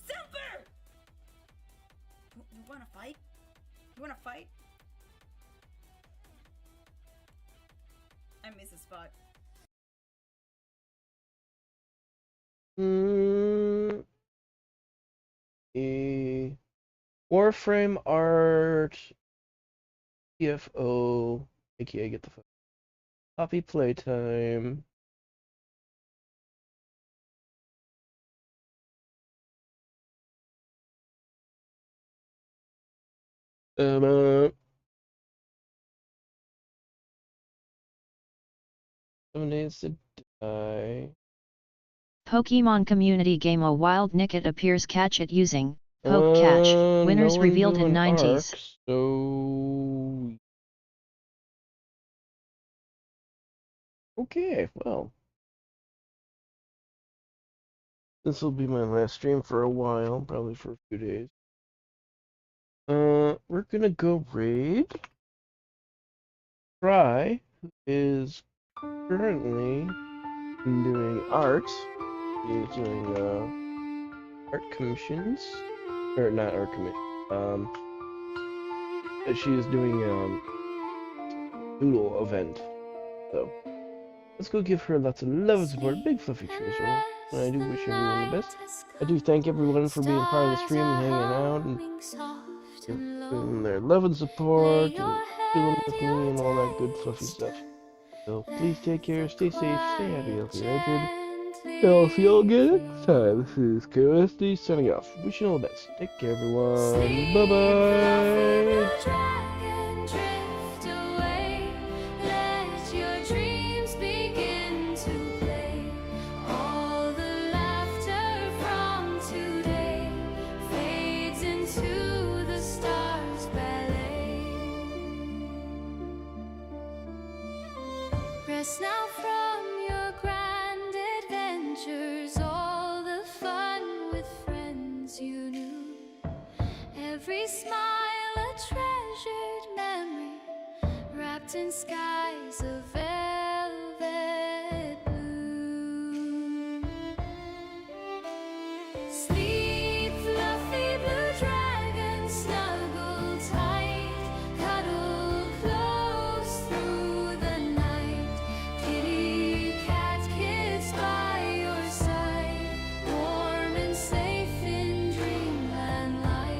Speaker 12: Silver! You wanna fight? You wanna fight? I miss a spot.
Speaker 3: Warframe art. TFO. AKA get the fuck. Copy playtime. Uh, 7 days to die.
Speaker 7: Pokemon community game a wild Nickit appears catch it using Poke Catch. Winners
Speaker 3: No
Speaker 7: revealed
Speaker 3: one's
Speaker 7: in
Speaker 3: doing
Speaker 7: 90s.
Speaker 3: arcs, so okay, well. This will be my last stream for a while, probably for a few days. We're gonna go raid Fry, who is currently doing art. He's doing art commissions, or not art commission. She's doing doodle event. So let's go give her lots of love and support. Big fluffy cheers, and I do wish everyone the best. I do thank everyone for being part of the stream and hanging out and giving their love and support and chilling with me and all that good fluffy stuff. So please take care, stay safe, stay happy, healthy, hydrated. I'll see you all again next time. This is KOSD signing off. Wishing you all the best. Take care, everyone. Bye bye.
Speaker 1: Drift away, let your dreams begin to play. All the laughter from today fades into the stars' ballet. Rest now from your grand adventures, all the fun with friends you knew. Every smile a treasured memory, wrapped in skies of velvet blue. Sleep, fluffy blue dragon, snuggle tight, cuddle close through the night. Kitty cat kids by your side, warm and safe in dreamland light.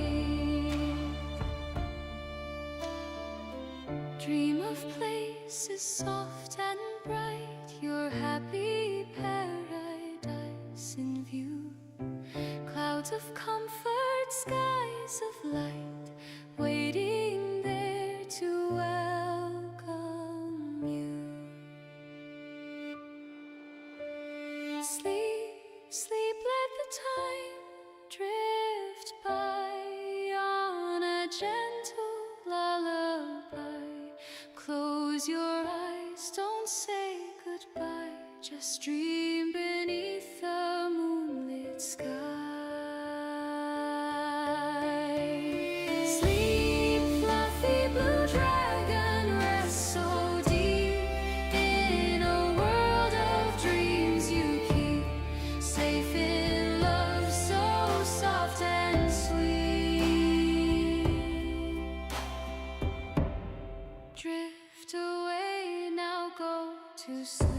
Speaker 1: Dream of places soft and bright, your happy paradise in view. Clouds of comfort, skies of light, waiting there to welcome you. Sleep, sleep, let the time drift by on a gentle lullaby. Close your eyes, don't say goodbye, just dream beneath the moonlit sky. Sleep, fluffy blue dragon, rest so deep in a world of dreams you keep, safe in love so soft and sweet. Drift away now, go to sleep.